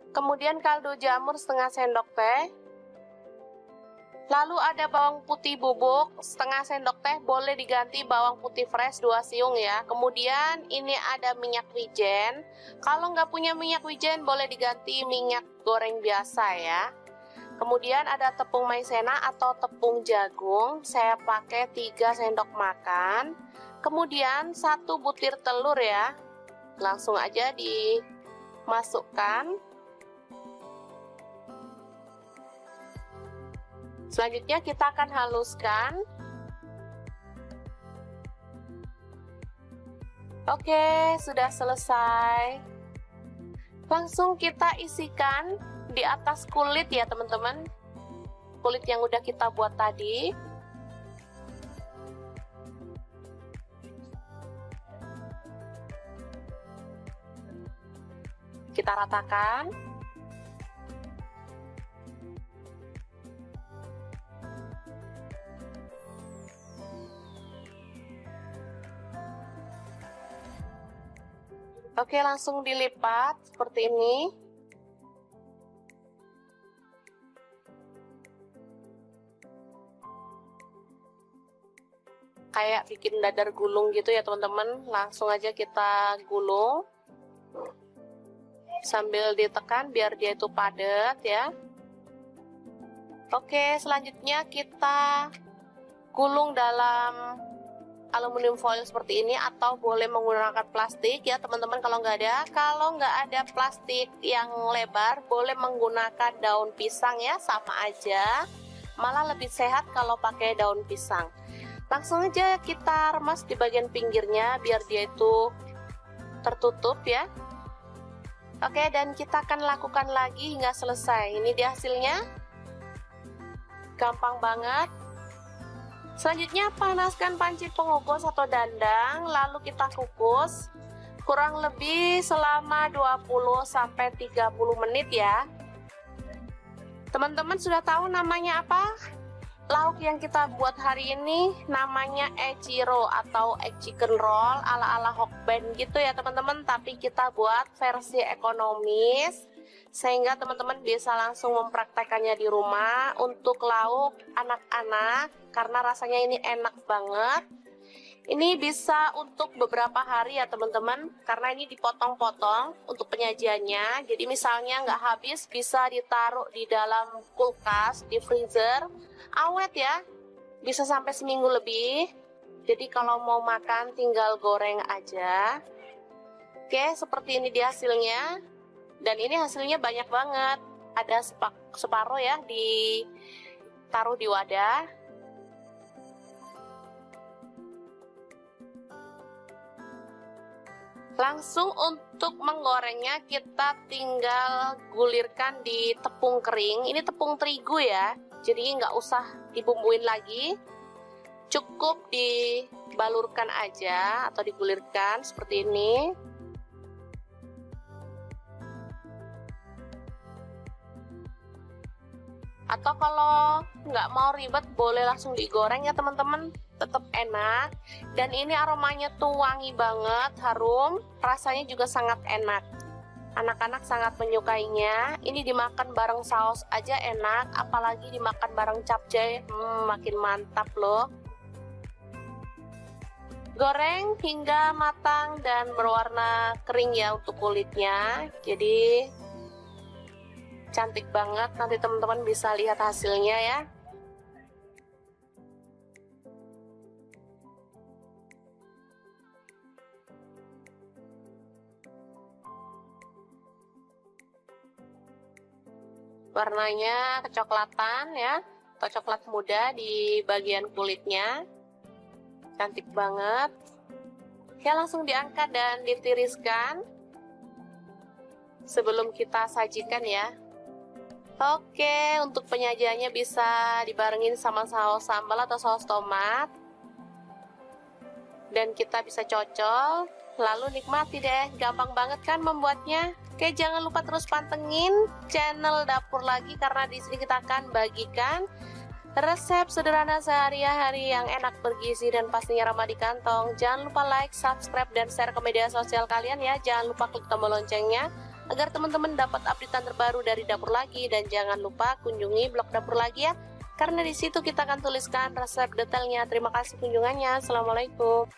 kemudian kaldu jamur setengah sendok teh, lalu ada bawang putih bubuk setengah sendok teh, boleh diganti bawang putih fresh 2 siung ya. Kemudian ini ada minyak wijen, kalau nggak punya minyak wijen boleh diganti minyak goreng biasa ya. Kemudian ada tepung maizena atau tepung jagung, saya pakai 3 sendok makan. Kemudian 1 butir telur ya, langsung aja dimasukkan. Selanjutnya kita akan haluskan. Oke, sudah selesai. Langsung kita isikan di atas kulit ya teman-teman, kulit yang udah kita buat tadi. Kita ratakan. Oke, langsung dilipat seperti ini. Kayak bikin dadar gulung gitu ya teman-teman. Langsung aja kita gulung sambil ditekan biar dia itu padat ya. Oke, selanjutnya kita gulung dalam aluminium foil seperti ini, atau boleh menggunakan plastik ya teman-teman kalau nggak ada. Kalau nggak ada plastik yang lebar, boleh menggunakan daun pisang ya, sama aja. Malah lebih sehat kalau pakai daun pisang. Langsung aja kita remas di bagian pinggirnya biar dia itu tertutup ya. Oke, dan kita akan lakukan lagi hingga selesai. Ini dia hasilnya. Gampang banget. Selanjutnya panaskan panci pengukus atau dandang, lalu kita kukus kurang lebih selama 20-30 menit ya. Teman-teman sudah tahu namanya apa? Lauk yang kita buat hari ini namanya echiro atau egg chicken roll ala-ala Hokben gitu ya teman-teman, tapi kita buat versi ekonomis sehingga teman-teman bisa langsung mempraktekannya di rumah untuk lauk anak-anak karena rasanya ini enak banget. Ini bisa untuk beberapa hari ya teman-teman, karena ini dipotong-potong untuk penyajiannya. Jadi misalnya nggak habis bisa ditaruh di dalam kulkas, di freezer, awet ya, bisa sampai seminggu lebih. Jadi kalau mau makan tinggal goreng aja. Oke, seperti ini dia hasilnya. Dan ini hasilnya banyak banget. Ada separuh ya, ditaruh di wadah. Langsung untuk menggorengnya kita tinggal gulirkan di tepung kering. Ini tepung terigu ya, jadi nggak usah dibumbuin lagi. Cukup dibalurkan aja atau digulirkan seperti ini. Atau kalau nggak mau ribet boleh langsung digoreng ya teman-teman, tetap enak. Dan ini aromanya tuh wangi banget, harum, rasanya juga sangat enak. Anak-anak sangat menyukainya. Ini dimakan bareng saus aja enak, apalagi dimakan bareng capcay, makin mantap loh. Goreng hingga matang dan berwarna kering ya untuk kulitnya, jadi cantik banget. Nanti teman-teman bisa lihat hasilnya ya. Warnanya kecoklatan ya, atau coklat muda di bagian kulitnya. Cantik banget. Ya, langsung diangkat dan ditiriskan sebelum kita sajikan ya. Oke, untuk penyajiannya bisa dibarengin sama saus sambal atau saus tomat. Dan kita bisa cocol, lalu nikmati deh. Gampang banget kan membuatnya? Oke, jangan lupa terus pantengin channel Dapur Lagi karena di sini kita akan bagikan resep sederhana sehari-hari yang enak, bergizi, dan pastinya ramah di kantong. Jangan lupa like, subscribe, dan share ke media sosial kalian ya. Jangan lupa klik tombol loncengnya agar teman-teman dapat updatean terbaru dari Dapur Lagi. Dan jangan lupa kunjungi blog Dapur Lagi ya, karena di situ kita akan tuliskan resep detailnya. Terima kasih kunjungannya. Assalamualaikum.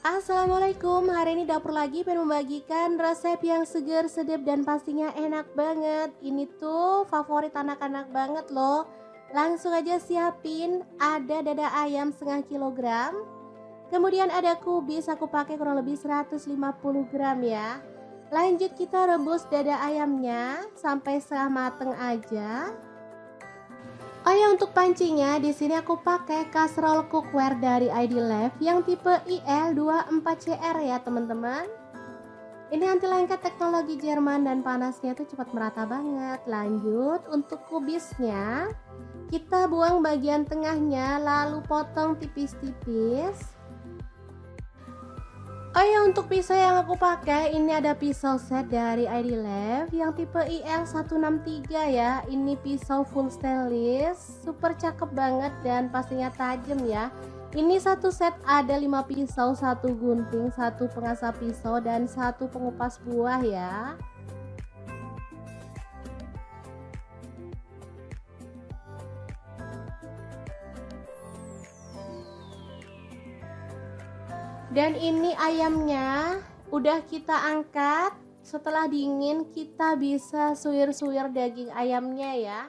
Assalamualaikum, hari ini Dapur Lagi pengen membagikan resep yang seger, sedap, dan pastinya enak banget. Ini tuh favorit anak-anak banget loh. Langsung aja siapin, ada dada ayam setengah kilogram. Kemudian ada kubis, aku pakai kurang lebih 150 gram ya. Lanjut kita rebus dada ayamnya sampai setengah mateng aja. Oh ya, untuk pancinya di sini aku pakai kaserol cookware dari ID Life yang tipe IL24CR ya teman-teman. Ini anti lengket teknologi Jerman dan panasnya tuh cepat merata banget. Lanjut untuk kubisnya, kita buang bagian tengahnya lalu potong tipis-tipis. Oh ya, untuk pisau yang aku pakai ini ada pisau set dari ID Life yang tipe IL163 ya. Ini pisau full stainless, super cakep banget dan pastinya tajam ya. Ini satu set ada 5 pisau, 1 gunting, 1 pengasah pisau, dan 1 pengupas buah ya. Dan ini ayamnya udah kita angkat. Setelah dingin kita bisa suir-suir daging ayamnya ya.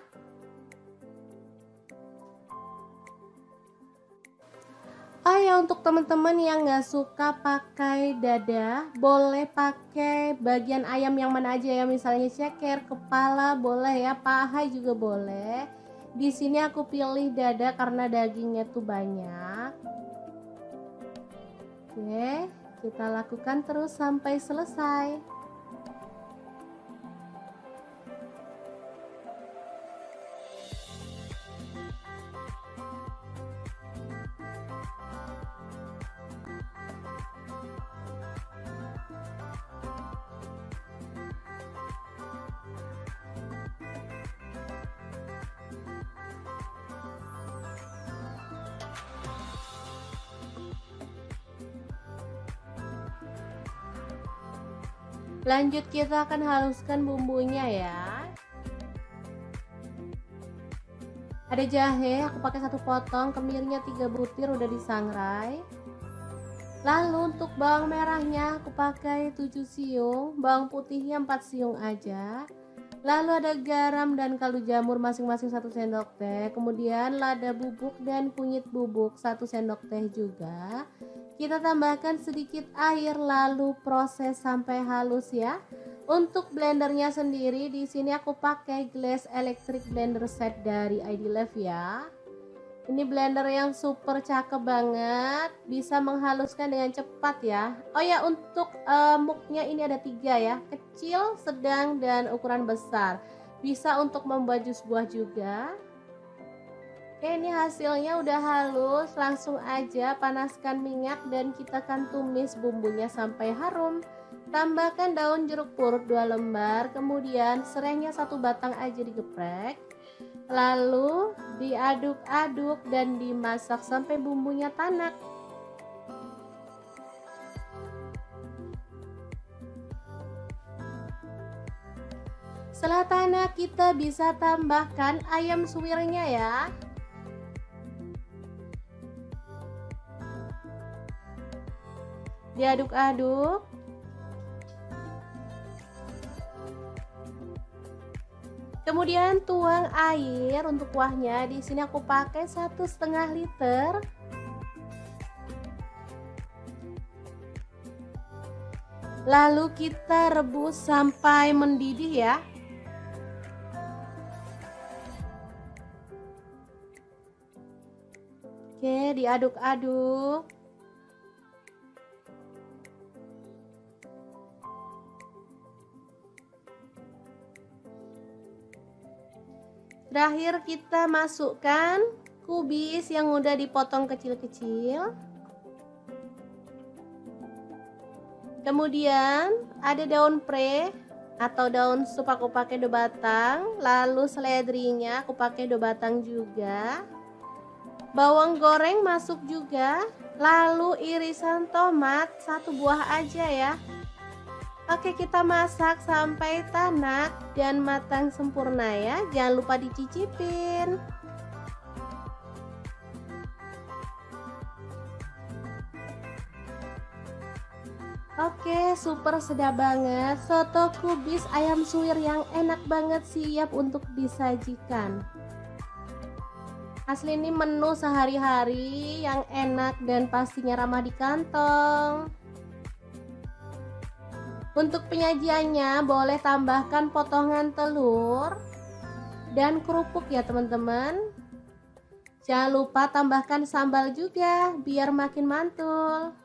Oh ya, untuk teman-teman yang nggak suka pakai dada, boleh pakai bagian ayam yang mana aja ya. Misalnya ceker, kepala boleh ya, paha juga boleh. Di sini aku pilih dada karena dagingnya tuh banyak. Oke, kita lakukan terus sampai selesai. Lanjut kita akan haluskan bumbunya ya. Ada jahe, aku pakai 1 potong, kemirinya 3 butir udah disangrai. Lalu untuk bawang merahnya aku pakai 7 siung, bawang putihnya 4 siung aja. Lalu ada garam dan kaldu jamur masing-masing 1 sendok teh. Kemudian lada bubuk dan kunyit bubuk 1 sendok teh juga. Kita tambahkan sedikit air lalu proses sampai halus ya. Untuk blendernya sendiri di sini aku pakai Glass Electric Blender Set dari ID Life ya. Ini blender yang super cakep banget, bisa menghaluskan dengan cepat ya. Oh ya, untuk muknya ini ada 3 ya, kecil, sedang, dan ukuran besar. Bisa untuk membuat jus buah juga. Oke, ini hasilnya udah halus, langsung aja panaskan minyak dan kita akan tumis bumbunya sampai harum. Tambahkan daun jeruk purut 2 lembar, kemudian serainya 1 batang aja digeprek. Lalu diaduk-aduk dan dimasak sampai bumbunya tanak. Setelah tanak kita bisa tambahkan ayam suwirnya ya. Diaduk-aduk. Kemudian tuang air untuk kuahnya. Di sini aku pakai 1,5 liter. Lalu kita rebus sampai mendidih ya. Oke, diaduk-aduk. Terakhir kita masukkan kubis yang udah dipotong kecil-kecil. Kemudian ada daun pre atau daun sup aku pakai 2 batang. Lalu seledrinya aku pakai 2 batang juga. Bawang goreng masuk juga. Lalu irisan tomat 1 buah aja ya. Oke, kita masak sampai tanak dan matang sempurna ya. Jangan lupa dicicipin. Oke, super sedap banget. Soto kubis ayam suwir yang enak banget siap untuk disajikan. Asli ini menu sehari-hari yang enak dan pastinya ramah di kantong. Untuk penyajiannya boleh tambahkan potongan telur dan kerupuk ya teman-teman. Jangan lupa tambahkan sambal juga biar makin mantul.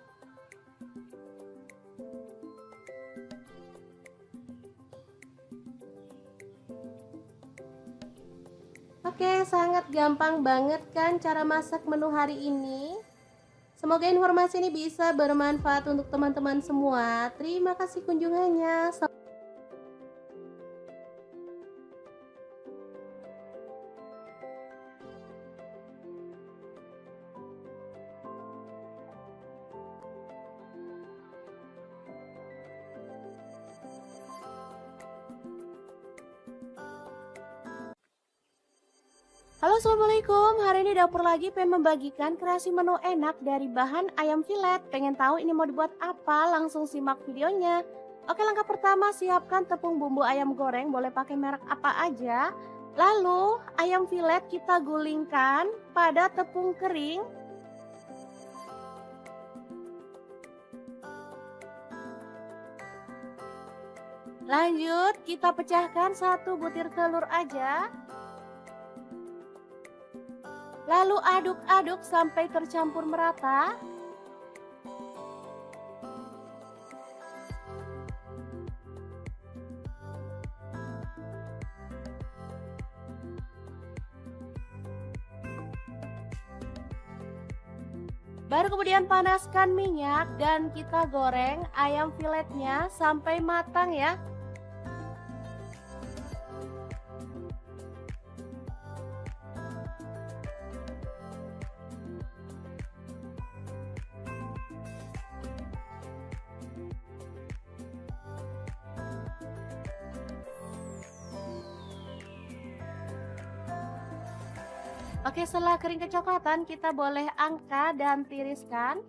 Oke, sangat gampang banget kan cara masak menu hari ini. Semoga informasi ini bisa bermanfaat untuk teman-teman semua. Terima kasih kunjungannya. Halo, assalamualaikum. Hari ini dapur lagi pengen membagikan kreasi menu enak dari bahan ayam filet. Pengen tahu ini mau dibuat apa? Langsung simak videonya. Oke, langkah pertama siapkan tepung bumbu ayam goreng, boleh pakai merek apa aja. Lalu ayam filet kita gulingkan pada tepung kering. Lanjut kita pecahkan 1 butir telur aja. Lalu aduk-aduk sampai tercampur merata. Baru kemudian panaskan minyak dan kita goreng ayam filetnya sampai matang ya. Oke, setelah kering kecoklatan, kita boleh angkat dan tiriskan.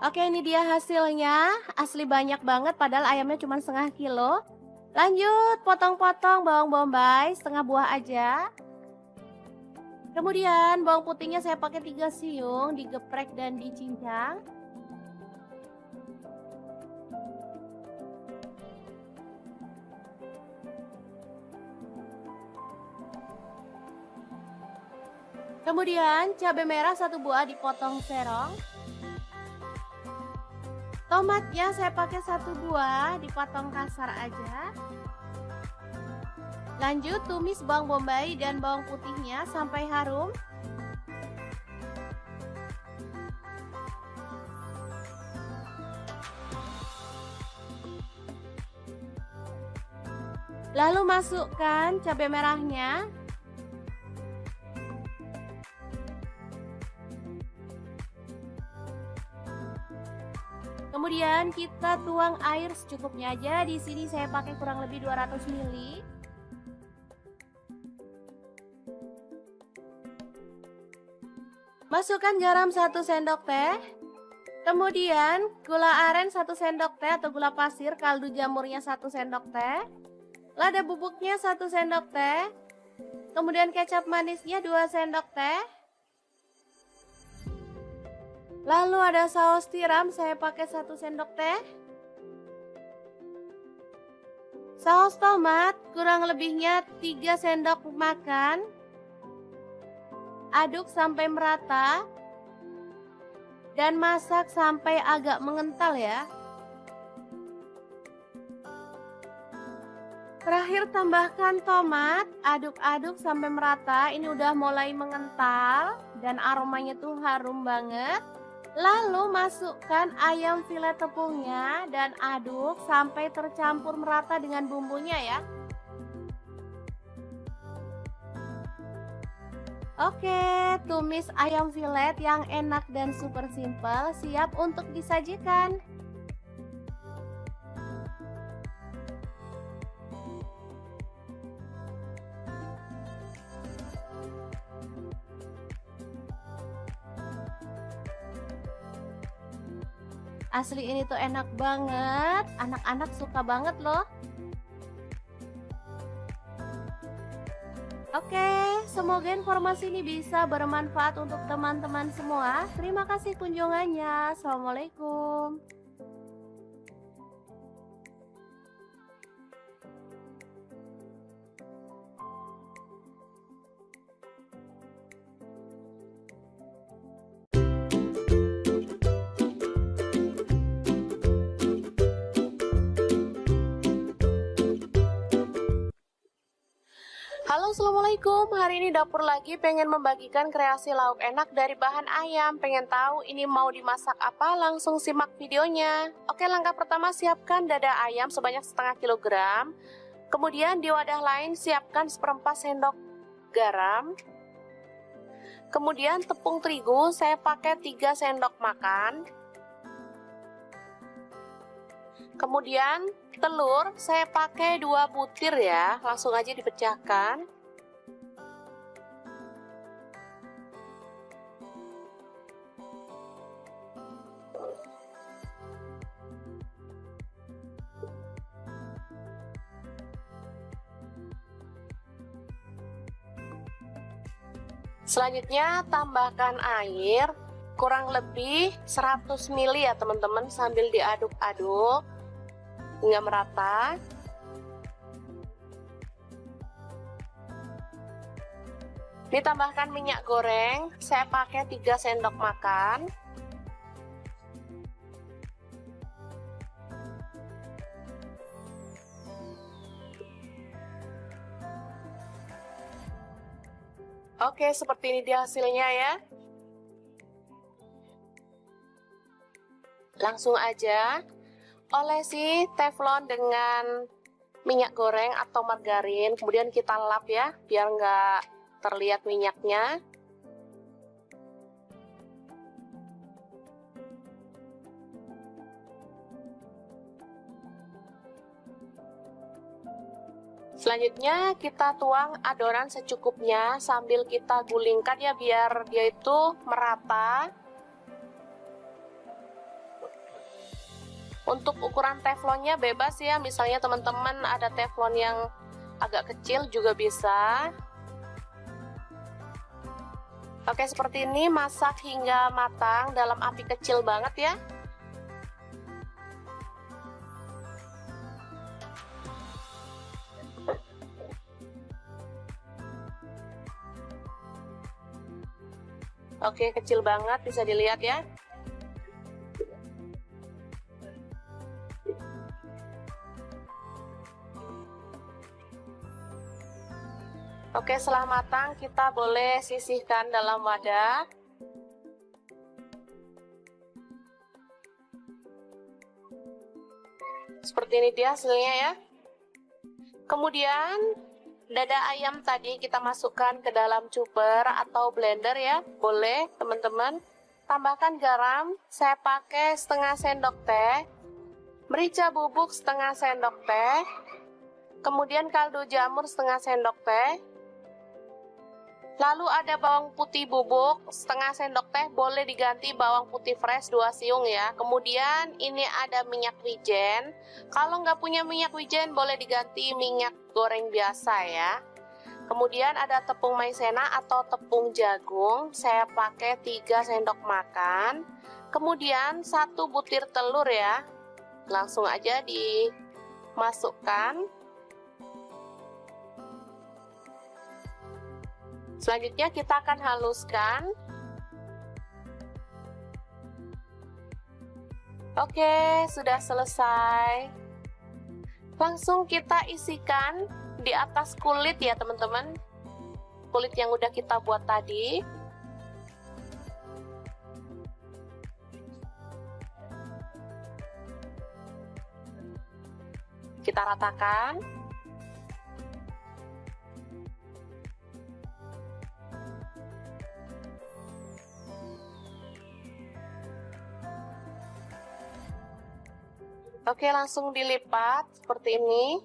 Oke, ini dia hasilnya. Asli banyak banget, padahal ayamnya cuma setengah kilo. Lanjut, potong-potong bawang bombay, setengah buah aja. Kemudian bawang putihnya saya pakai 3 siung, digeprek dan dicincang. Kemudian cabai merah 1 buah dipotong serong. Tomatnya saya pakai 1 buah, dipotong kasar aja. Lanjut tumis bawang bombay dan bawang putihnya sampai harum. Lalu masukkan cabai merahnya. Kemudian kita tuang air secukupnya aja. Di sini saya pakai kurang lebih 200 ml. Masukkan garam 1 sendok teh. Kemudian gula aren 1 sendok teh atau gula pasir, kaldu jamurnya 1 sendok teh. Lada bubuknya 1 sendok teh. Kemudian kecap manisnya 2 sendok teh. Lalu ada saus tiram, saya pakai 1 sendok teh. Saus tomat kurang lebihnya 3 sendok makan. Aduk sampai merata. Dan masak sampai agak mengental ya. Terakhir tambahkan tomat, aduk-aduk sampai merata. Ini udah mulai mengental dan aromanya tuh harum banget. Lalu masukkan ayam filet tepungnya dan aduk sampai tercampur merata dengan bumbunya ya. Oke, tumis ayam filet yang enak dan super simple siap untuk disajikan. Asli ini tuh enak banget, anak-anak suka banget loh. Oke, semoga informasi ini bisa bermanfaat untuk teman-teman semua. Terima kasih kunjungannya. Assalamualaikum. Halo, assalamualaikum. Hari ini dapur lagi pengen membagikan kreasi lauk enak dari bahan ayam. Pengen tahu ini mau dimasak apa? Langsung simak videonya. Oke, langkah pertama siapkan dada ayam sebanyak setengah kilogram. Kemudian di wadah lain siapkan 1/4 sendok garam. Kemudian tepung terigu saya pakai 3 sendok makan. Kemudian telur saya pakai 2 butir ya, langsung aja dipecahkan. Selanjutnya tambahkan air kurang lebih 100 ml ya teman-teman, sambil diaduk-aduk hingga merata. Ditambahkan minyak goreng, saya pakai 3 sendok makan. Oke, seperti ini dia hasilnya ya. Langsung aja olesi teflon dengan minyak goreng atau margarin, kemudian kita lap ya, biar nggak terlihat minyaknya. Selanjutnya kita tuang adonan secukupnya sambil kita gulingkan ya biar dia itu merata. Untuk ukuran teflonnya bebas ya, misalnya teman-teman ada teflon yang agak kecil juga bisa. Oke, seperti ini, masak hingga matang dalam api kecil banget ya. Oke, kecil banget, bisa dilihat ya. Oke, setelah matang kita boleh sisihkan dalam wadah. Seperti ini dia hasilnya ya. Kemudian dada ayam tadi kita masukkan ke dalam chopper atau blender ya. Boleh teman-teman. Tambahkan garam, saya pakai setengah sendok teh. Merica bubuk setengah sendok teh. Kemudian kaldu jamur setengah sendok teh. Lalu ada bawang putih bubuk setengah sendok teh, boleh diganti bawang putih fresh 2 siung ya. Kemudian ini ada minyak wijen. Kalau nggak punya minyak wijen boleh diganti minyak goreng biasa ya. Kemudian ada tepung maizena atau tepung jagung, saya pakai 3 sendok makan. Kemudian 1 butir telur ya. Langsung aja dimasukkan. Selanjutnya kita akan haluskan. Oke, sudah selesai. Langsung kita isikan di atas kulit ya teman-teman. Kulit yang udah kita buat tadi. Kita ratakan. Oke, langsung dilipat seperti ini.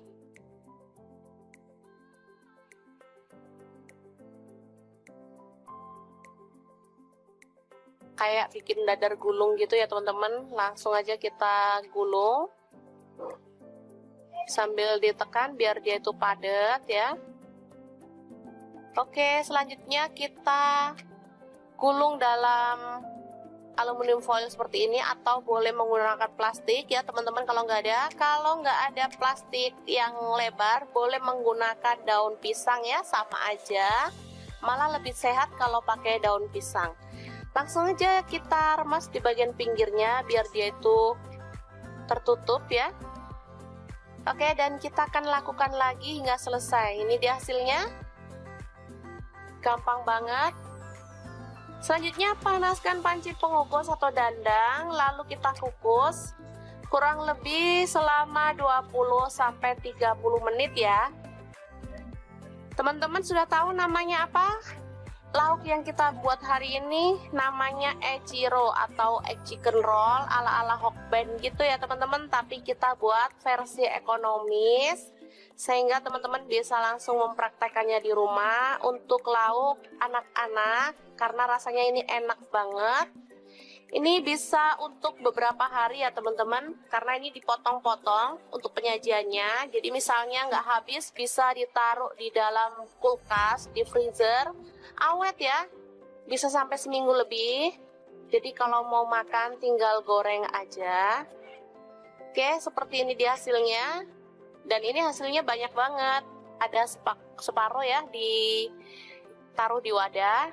Kayak bikin dadar gulung gitu ya teman-teman. Langsung aja kita gulung. Sambil ditekan biar dia itu padat ya. Oke, selanjutnya kita gulung dalam aluminium foil seperti ini atau boleh menggunakan plastik ya teman-teman kalau nggak ada plastik yang lebar boleh menggunakan daun pisang ya, sama aja, malah lebih sehat kalau pakai daun pisang. Langsung aja kita remas di bagian pinggirnya biar dia itu tertutup ya. Oke, dan kita akan lakukan lagi hingga selesai. Ini dia hasilnya, gampang banget. Selanjutnya panaskan panci pengukus atau dandang, lalu kita kukus kurang lebih selama 20-30 menit ya. Teman-teman sudah tahu namanya apa? Lauk yang kita buat hari ini namanya echiro atau egg chicken roll ala-ala Hokben gitu ya teman-teman, tapi kita buat versi ekonomis sehingga teman-teman bisa langsung mempraktekannya di rumah untuk lauk anak-anak karena rasanya ini enak banget. Ini bisa untuk beberapa hari ya teman-teman, karena ini dipotong-potong untuk penyajiannya. Jadi misalnya nggak habis bisa ditaruh di dalam kulkas, di freezer, awet ya, bisa sampai seminggu lebih. Jadi kalau mau makan tinggal goreng aja. Oke, seperti ini dia hasilnya. Dan ini hasilnya banyak banget. Ada separuh ya, ditaruh di wadah.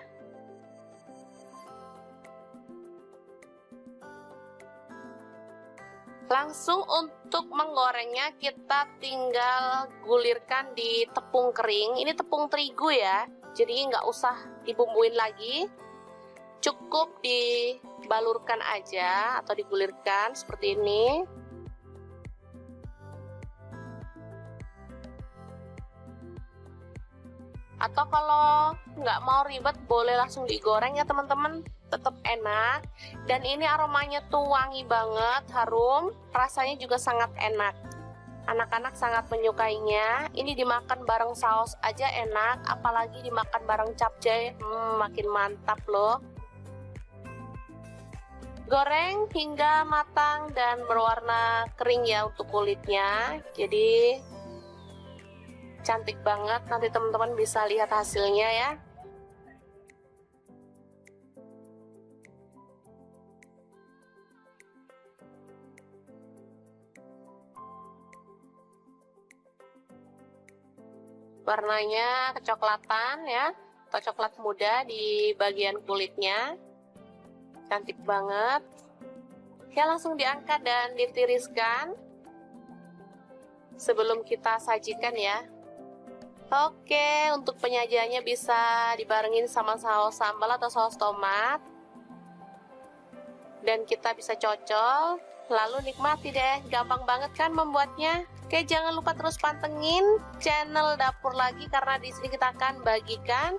Langsung untuk menggorengnya kita tinggal gulirkan di tepung kering. Ini tepung terigu ya, jadi nggak usah dibumbuin lagi. Cukup dibalurkan aja atau digulirkan seperti ini. Atau kalau nggak mau ribet boleh langsung digoreng ya teman-teman, tetap enak. Dan ini aromanya tuh wangi banget, harum, rasanya juga sangat enak. Anak-anak sangat menyukainya. Ini dimakan bareng saus aja enak, apalagi dimakan bareng capcay, makin mantap loh. Goreng hingga matang dan berwarna kering ya untuk kulitnya. Jadi cantik banget, nanti teman-teman bisa lihat hasilnya ya. Warnanya kecoklatan ya, atau coklat muda di bagian kulitnya. Cantik banget. Ya, langsung diangkat dan ditiriskan sebelum kita sajikan ya. Oke, untuk penyajiannya bisa dibarengin sama saus sambal atau saus tomat. Dan kita bisa cocol, lalu nikmati deh. Gampang banget kan membuatnya? Oke, jangan lupa terus pantengin channel Dapur Lagi, karena di sini kita akan bagikan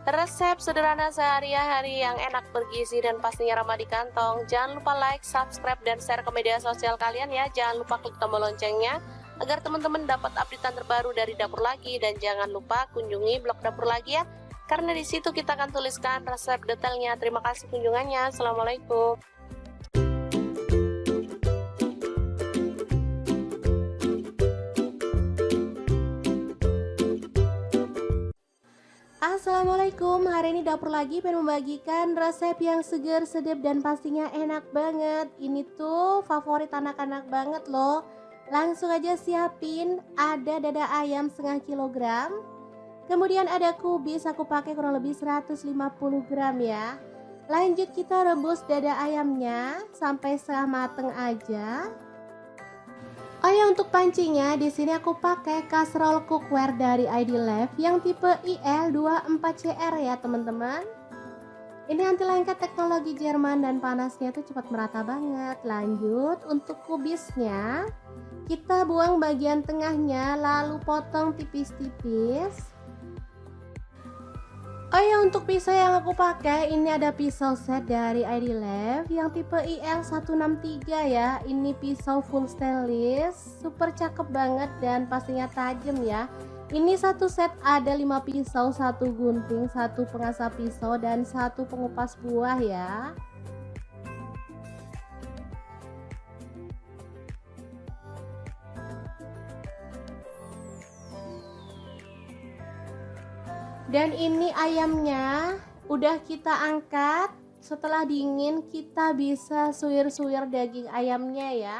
resep sederhana sehari-hari yang enak, bergizi, dan pastinya ramah di kantong. Jangan lupa like, subscribe, dan share ke media sosial kalian ya. Jangan lupa klik tombol loncengnya agar teman-teman dapat updatean terbaru dari Dapur Lagi. Dan jangan lupa kunjungi blog Dapur Lagi ya, karena di situ kita akan tuliskan resep detailnya. Terima kasih kunjungannya. Assalamualaikum. Assalamualaikum, hari ini Dapur Lagi pengen membagikan resep yang seger, sedap, dan pastinya enak banget. Ini tuh favorit anak-anak banget loh. Langsung aja siapin, ada dada ayam setengah kilogram. Kemudian ada kubis, aku pakai kurang lebih 150 gram ya. Lanjut kita rebus dada ayamnya sampai setengah mateng aja. Oh ya, untuk pancinya di sini aku pakai kaserol cookware dari ID Life yang tipe IL24CR ya teman-teman. Ini anti lengket teknologi Jerman dan panasnya tuh cepat merata banget. Lanjut untuk kubisnya, kita buang bagian tengahnya lalu potong tipis-tipis. Oh ya, untuk pisau yang aku pakai ini ada pisau set dari ID Life yang tipe IL163 ya. Ini pisau full stainless, super cakep banget dan pastinya tajam ya. Ini satu set ada 5 pisau, 1 gunting, 1 pengasah pisau, dan 1 pengupas buah ya. Dan ini ayamnya udah kita angkat. Setelah dingin kita bisa suir-suir daging ayamnya ya.